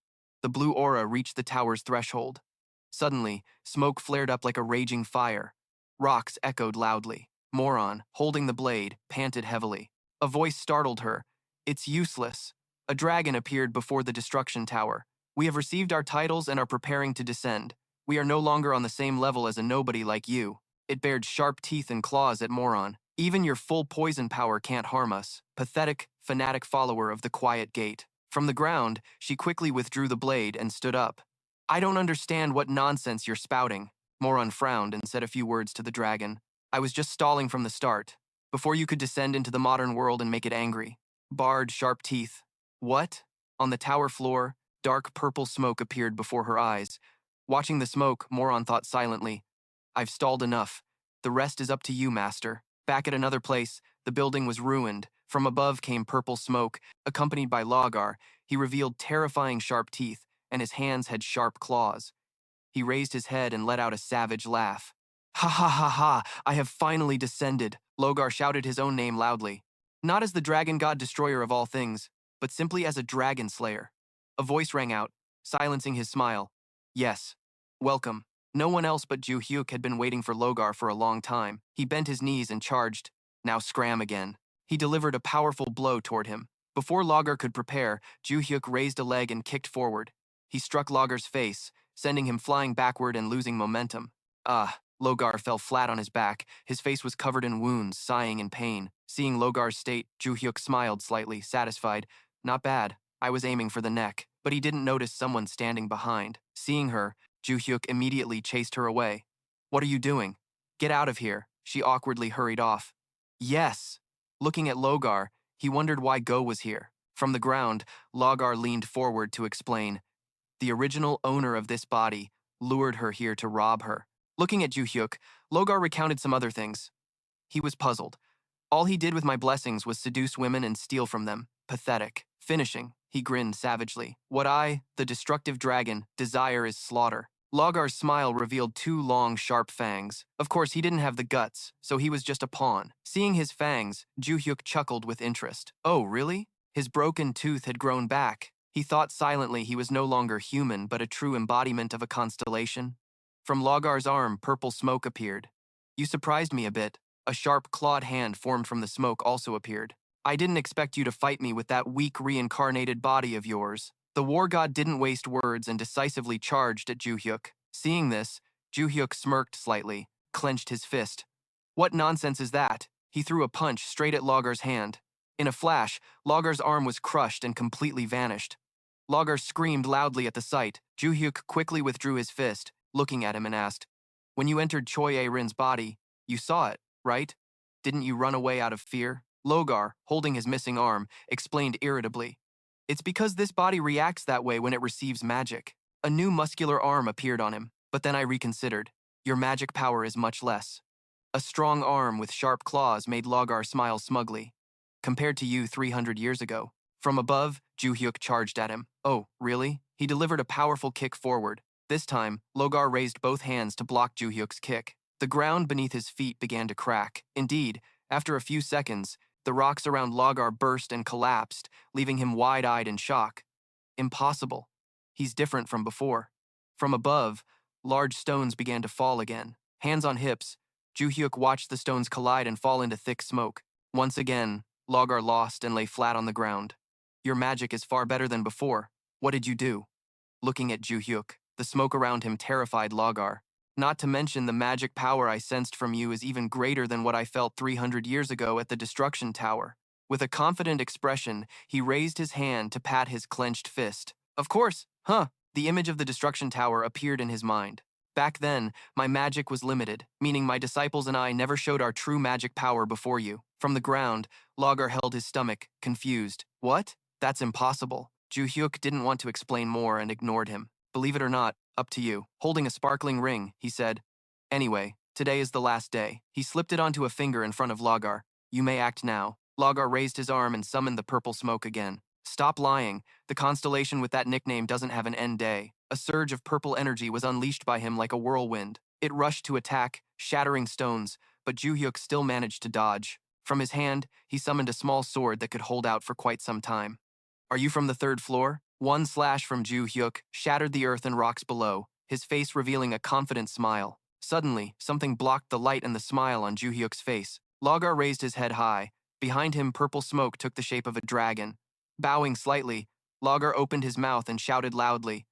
Speaker 1: The blue aura reached the tower's threshold. Suddenly, smoke flared up like a raging fire. Rocks echoed loudly. Moran, holding the blade, panted heavily. A voice startled her. It's useless. A dragon appeared before the destruction tower. We have received our titles and are preparing to descend. We are no longer on the same level as a nobody like you. It bared sharp teeth and claws at Moran. Even your full poison power can't harm us. Pathetic, fanatic follower of the Quiet Gate. From the ground, she quickly withdrew the blade and stood up. I don't understand what nonsense you're spouting. Moran frowned and said a few words to the dragon. I was just stalling from the start, before you could descend into the modern world and make it angry. Barred sharp teeth. What? On the tower floor, dark purple smoke appeared before her eyes. Watching the smoke, Moran thought silently. I've stalled enough. The rest is up to you, master. Back at another place, the building was ruined. From above came purple smoke. Accompanied by Logar, he revealed terrifying sharp teeth, and his hands had sharp claws. He raised his head and let out a savage laugh. Ha ha ha ha, I have finally descended. Logar shouted his own name loudly. Not as the dragon god destroyer of all things, but simply as a dragon slayer. A voice rang out, silencing his smile. Yes. Welcome. No one else but Joo-hyuk had been waiting for Logar for a long time. He bent his knees and charged. Now scram again. He delivered a powerful blow toward him. Before Logar could prepare, Joo-hyuk raised a leg and kicked forward. He struck Logar's face, sending him flying backward and losing momentum. Logar fell flat on his back. His face was covered in wounds, sighing in pain. Seeing Logar's state, Joo-hyuk smiled slightly, satisfied. Not bad. I was aiming for the neck. But he didn't notice someone standing behind. Seeing her, Joo-hyuk immediately chased her away. What are you doing? Get out of here. She awkwardly hurried off. Yes. Looking at Logar, he wondered why Go was here. From the ground, Logar leaned forward to explain. The original owner of this body lured her here to rob her. Looking at Joo-hyuk, Logar recounted some other things. He was puzzled. All he did with my blessings was seduce women and steal from them. Pathetic. Finishing, he grinned savagely. What I, the destructive dragon, desire is slaughter. Logar's smile revealed two long, sharp fangs. Of course, he didn't have the guts, so he was just a pawn. Seeing his fangs, Joo-hyuk chuckled with interest. Oh, really? His broken tooth had grown back. He thought silently he was no longer human, but a true embodiment of a constellation. From Logar's arm, purple smoke appeared. You surprised me a bit. A sharp, clawed hand formed from the smoke also appeared. I didn't expect you to fight me with that weak, reincarnated body of yours. The war god didn't waste words and decisively charged at Joo-hyuk. Seeing this, Joo-hyuk smirked slightly, clenched his fist. What nonsense is that? He threw a punch straight at Logar's hand. In a flash, Logar's arm was crushed and completely vanished. Logar screamed loudly at the sight. Joo-hyuk quickly withdrew his fist, looking at him and asked, When you entered Choi A-rin's body, you saw it, right? Didn't you run away out of fear? Logar, holding his missing arm, explained irritably. It's because this body reacts that way when it receives magic. A new muscular arm appeared on him, but then I reconsidered. Your magic power is much less. A strong arm with sharp claws made Logar smile smugly. Compared to you 300 years ago. From above, Joo-hyuk charged at him. Oh, really? He delivered a powerful kick forward. This time, Logar raised both hands to block Joo-hyuk's kick. The ground beneath his feet began to crack. Indeed, after a few seconds, the rocks around Logar burst and collapsed, leaving him wide-eyed in shock. Impossible. He's different from before. From above, large stones began to fall again. Hands on hips, Joo-hyuk watched the stones collide and fall into thick smoke. Once again, Logar lost and lay flat on the ground. Your magic is far better than before. What did you do? Looking at Joo-hyuk, the smoke around him terrified Logar. Not to mention the magic power I sensed from you is even greater than what I felt 300 years ago at the Destruction Tower. With a confident expression, he raised his hand to pat his clenched fist. Of course, huh? The image of the Destruction Tower appeared in his mind. Back then, my magic was limited, meaning my disciples and I never showed our true magic power before you. From the ground, Logar held his stomach, confused. What? That's impossible. Joo-hyuk didn't want to explain more and ignored him. Believe it or not, up to you. Holding a sparkling ring, he said. Anyway, today is the last day. He slipped it onto a finger in front of Logar. You may act now. Logar raised his arm and summoned the purple smoke again. Stop lying. The constellation with that nickname doesn't have an end day. A surge of purple energy was unleashed by him like a whirlwind. It rushed to attack, shattering stones, but Joo-hyuk still managed to dodge. From his hand, he summoned a small sword that could hold out for quite some time. Are you from the third floor? One slash from Joo-hyuk shattered the earth and rocks below, his face revealing a confident smile. Suddenly, something blocked the light and the smile on Joo-hyuk's face. Logar raised his head high. Behind him, purple smoke took the shape of a dragon. Bowing slightly, Logar opened his mouth and shouted loudly.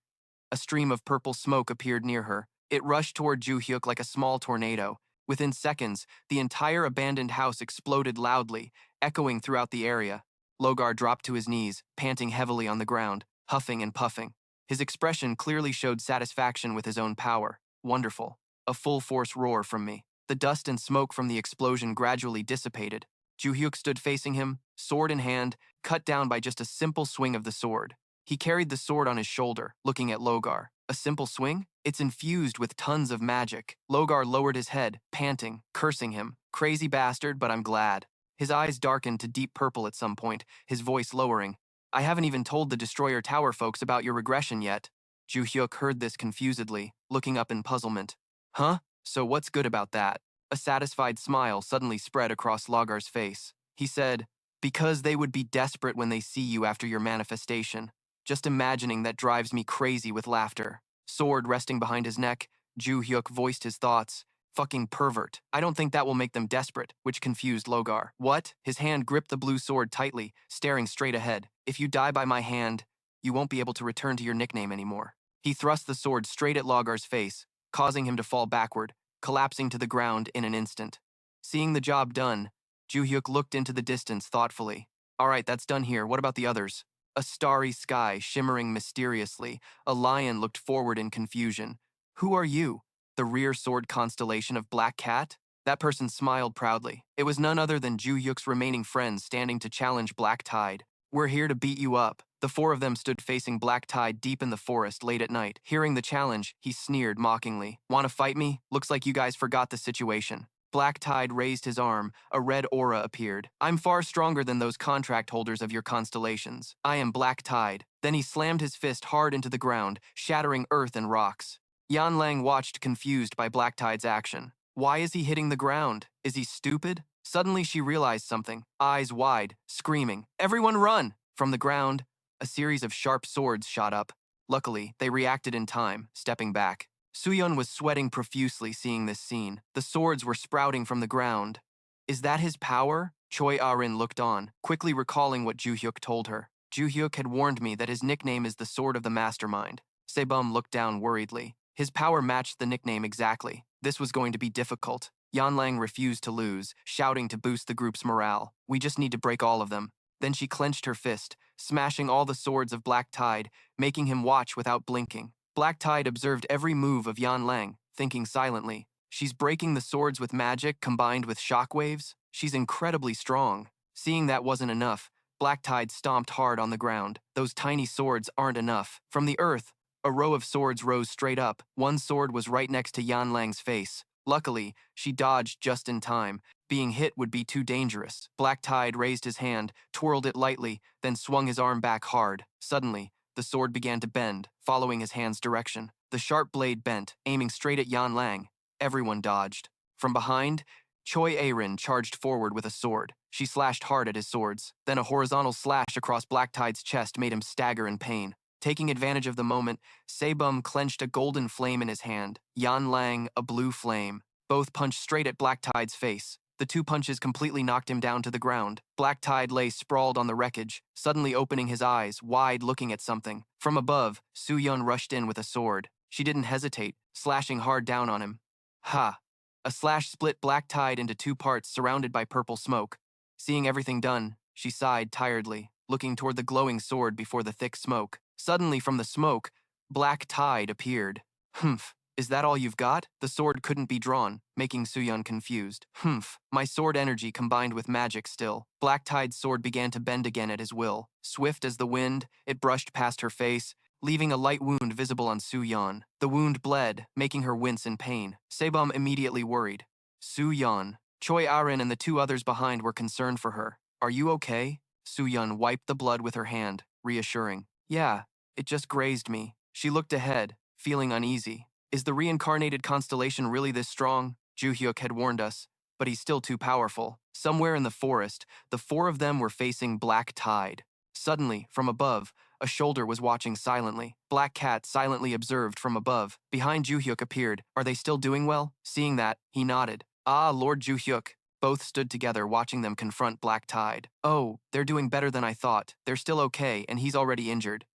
Speaker 1: A stream of purple smoke appeared near her. It rushed toward Joo-hyuk like a small tornado. Within seconds, the entire abandoned house exploded loudly, echoing throughout the area. Logar dropped to his knees, panting heavily on the ground, huffing and puffing. His expression clearly showed satisfaction with his own power. Wonderful. A full-force roar from me. The dust and smoke from the explosion gradually dissipated. Joo-hyuk stood facing him, sword in hand, cut down by just a simple swing of the sword. He carried the sword on his shoulder, looking at Logar. A simple swing? It's infused with tons of magic. Logar lowered his head, panting, cursing him. Crazy bastard, but I'm glad. His eyes darkened to deep purple at some point, his voice lowering. I haven't even told the Destroyer Tower folks about your regression yet. Joo-hyuk heard this confusedly, looking up in puzzlement. Huh? So what's good about that? A satisfied smile suddenly spread across Logar's face. He said, because they would be desperate when they see you after your manifestation. Just imagining that drives me crazy with laughter. Sword resting behind his neck, Joo-hyuk voiced his thoughts. Fucking pervert. I don't think that will make them desperate, which confused Logar. What? His hand gripped the blue sword tightly, staring straight ahead. If you die by my hand, you won't be able to return to your nickname anymore. He thrust the sword straight at Logar's face, causing him to fall backward, collapsing to the ground in an instant. Seeing the job done, Joo-hyuk looked into the distance thoughtfully. All right, that's done here. What about the others? A starry sky shimmering mysteriously. A lion looked forward in confusion. Who are you? The rear sword constellation of Black Cat? That person smiled proudly. It was none other than Joo-hyuk's remaining friends standing to challenge Black Tide. We're here to beat you up. The four of them stood facing Black Tide deep in the forest late at night. Hearing the challenge, he sneered mockingly. Want to fight me? Looks like you guys forgot the situation. Black Tide raised his arm. A red aura appeared. I'm far stronger than those contract holders of your constellations. I am Black Tide. Then he slammed his fist hard into the ground, shattering earth and rocks. Yan Lang watched confused by Black Tide's action. Why is he hitting the ground? Is he stupid? Suddenly she realized something, eyes wide, screaming, "Everyone run!" From the ground, a series of sharp swords shot up. Luckily, they reacted in time, stepping back. Soo-yeon was sweating profusely seeing this scene. The swords were sprouting from the ground. Is that his power? Choi Ah-rin looked on, quickly recalling what Joo-hyuk told her. Joo-hyuk had warned me that his nickname is the Sword of the Mastermind. Sebum looked down worriedly. His power matched the nickname exactly. This was going to be difficult. Yan Lang refused to lose, shouting to boost the group's morale. We just need to break all of them. Then she clenched her fist, smashing all the swords of Black Tide, making him watch without blinking. Black Tide observed every move of Yan Lang, thinking silently. She's breaking the swords with magic combined with shockwaves? She's incredibly strong. Seeing that wasn't enough, Black Tide stomped hard on the ground. Those tiny swords aren't enough. From the earth, a row of swords rose straight up. One sword was right next to Yan Lang's face. Luckily, she dodged just in time. Being hit would be too dangerous. Black Tide raised his hand, twirled it lightly, then swung his arm back hard. Suddenly, the sword began to bend, following his hand's direction. The sharp blade bent, aiming straight at Yan Lang. Everyone dodged. From behind, Choi Arin charged forward with a sword. She slashed hard at his swords. Then a horizontal slash across Black Tide's chest made him stagger in pain. Taking advantage of the moment, Sebum clenched a golden flame in his hand. Yan Lang, a blue flame. Both punched straight at Black Tide's face. The two punches completely knocked him down to the ground. Black Tide lay sprawled on the wreckage, suddenly opening his eyes, wide looking at something. From above, Soo-yeon rushed in with a sword. She didn't hesitate, slashing hard down on him. Ha! A slash split Black Tide into two parts surrounded by purple smoke. Seeing everything done, she sighed tiredly, looking toward the glowing sword before the thick smoke. Suddenly, from the smoke, Black Tide appeared. Humph. Is that all you've got? The sword couldn't be drawn, making Soo-yeon confused. Humph. My sword energy combined with magic still. Black Tide's sword began to bend again at his will. Swift as the wind, it brushed past her face, leaving a light wound visible on Soo-yeon. The wound bled, making her wince in pain. Sebum immediately worried. Soo-yeon. Choi Arin and the two others behind were concerned for her. Are you okay? Soo-yeon wiped the blood with her hand, reassuring. Yeah, it just grazed me. She looked ahead, feeling uneasy. Is the reincarnated constellation really this strong? Joo-hyuk had warned us, but he's still too powerful. Somewhere in the forest, the four of them were facing Black Tide. Suddenly, from above, a shoulder was watching silently. Black Cat silently observed from above. Behind Joo-hyuk appeared. Are they still doing well? Seeing that, he nodded. Ah, Lord Joo-hyuk. Both stood together watching them confront Black Tide. Oh, they're doing better than I thought. They're still okay, and he's already injured.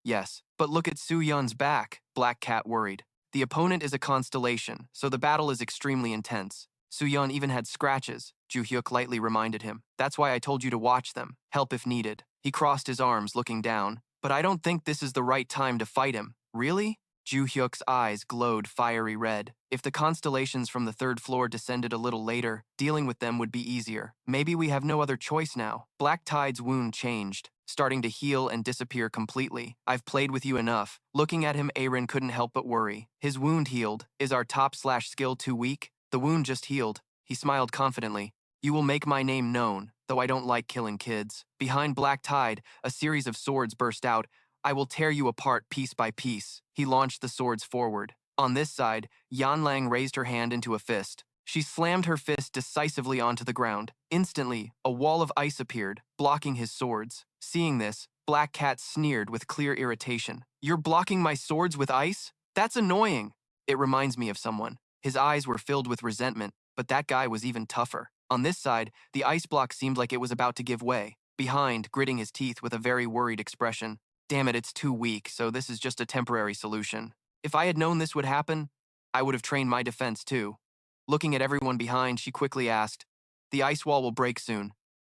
Speaker 1: Yes. But look at Soo-yeon's back, Black Cat worried. The opponent is a constellation, so the battle is extremely intense. Soo-yeon even had scratches, Joo-hyuk lightly reminded him. That's why I told you to watch them, help if needed. He crossed his arms, looking down. But I don't think this is the right time to fight him. Really? Joo-hyuk's eyes glowed fiery red. If the constellations from the third floor descended a little later, dealing with them would be easier. Maybe we have no other choice now. Black Tide's wound changed, starting to heal and disappear completely. I've played with you enough. Looking at him, Arin couldn't help but worry. His wound healed. Is our top/skill too weak? The wound just healed. He smiled confidently. You will make my name known, though I don't like killing kids. Behind Black Tide, a series of swords burst out. I will tear you apart piece by piece. He launched the swords forward. On this side, Yan Lang raised her hand into a fist. She slammed her fist decisively onto the ground. Instantly, a wall of ice appeared, blocking his swords. Seeing this, Black Cat sneered with clear irritation. You're blocking my swords with ice? That's annoying. It reminds me of someone. His eyes were filled with resentment, but that guy was even tougher. On this side, the ice block seemed like it was about to give way. Behind, gritting his teeth with a very worried expression. Damn it, it's too weak, so this is just a temporary solution. If I had known this would happen, I would have trained my defense too. Looking at everyone behind, she quickly asked, the ice wall will break soon.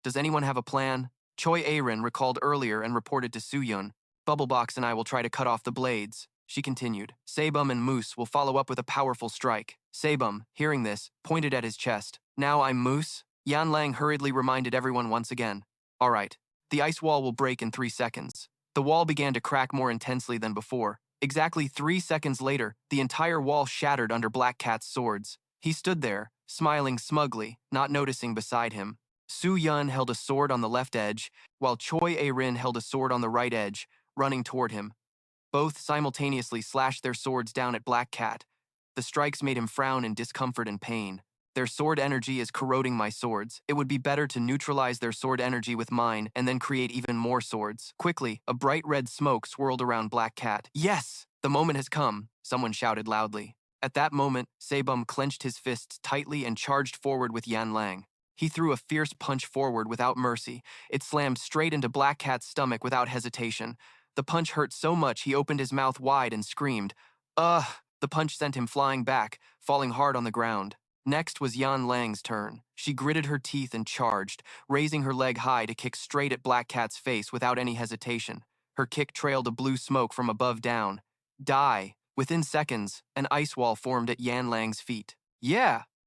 Speaker 1: Does anyone have a plan? Choi Arin recalled earlier and reported to Soo-yeon. Bubblebox and I will try to cut off the blades. She continued. Sebum and Moose will follow up with a powerful strike. Sebum, hearing this, pointed at his chest. Now I'm Moose? Yan Lang hurriedly reminded everyone once again. All right, the ice wall will break in 3 seconds. The wall began to crack more intensely than before. Exactly 3 seconds later, the entire wall shattered under Black Cat's swords. He stood there, smiling smugly, not noticing beside him. Soo-yeon held a sword on the left edge, while Choi Arin held a sword on the right edge, running toward him. Both simultaneously slashed their swords down at Black Cat. The strikes made him frown in discomfort and pain. Their sword energy is corroding my swords. It would be better to neutralize their sword energy with mine and then create even more swords. Quickly, a bright red smoke swirled around Black Cat. Yes! The moment has come, someone shouted loudly. At that moment, Sebum clenched his fists tightly and charged forward with Yan Lang. He threw a fierce punch forward without mercy. It slammed straight into Black Cat's stomach without hesitation. The punch hurt so much he opened his mouth wide and screamed. Ugh! The punch sent him flying back, falling hard on the ground. Next was Yan Lang's turn. She gritted her teeth and charged, raising her leg high to kick straight at Black Cat's face without any hesitation. Her kick trailed a blue smoke from above down. Die! Within seconds, an ice wall formed at Yan Lang's feet. Yeah,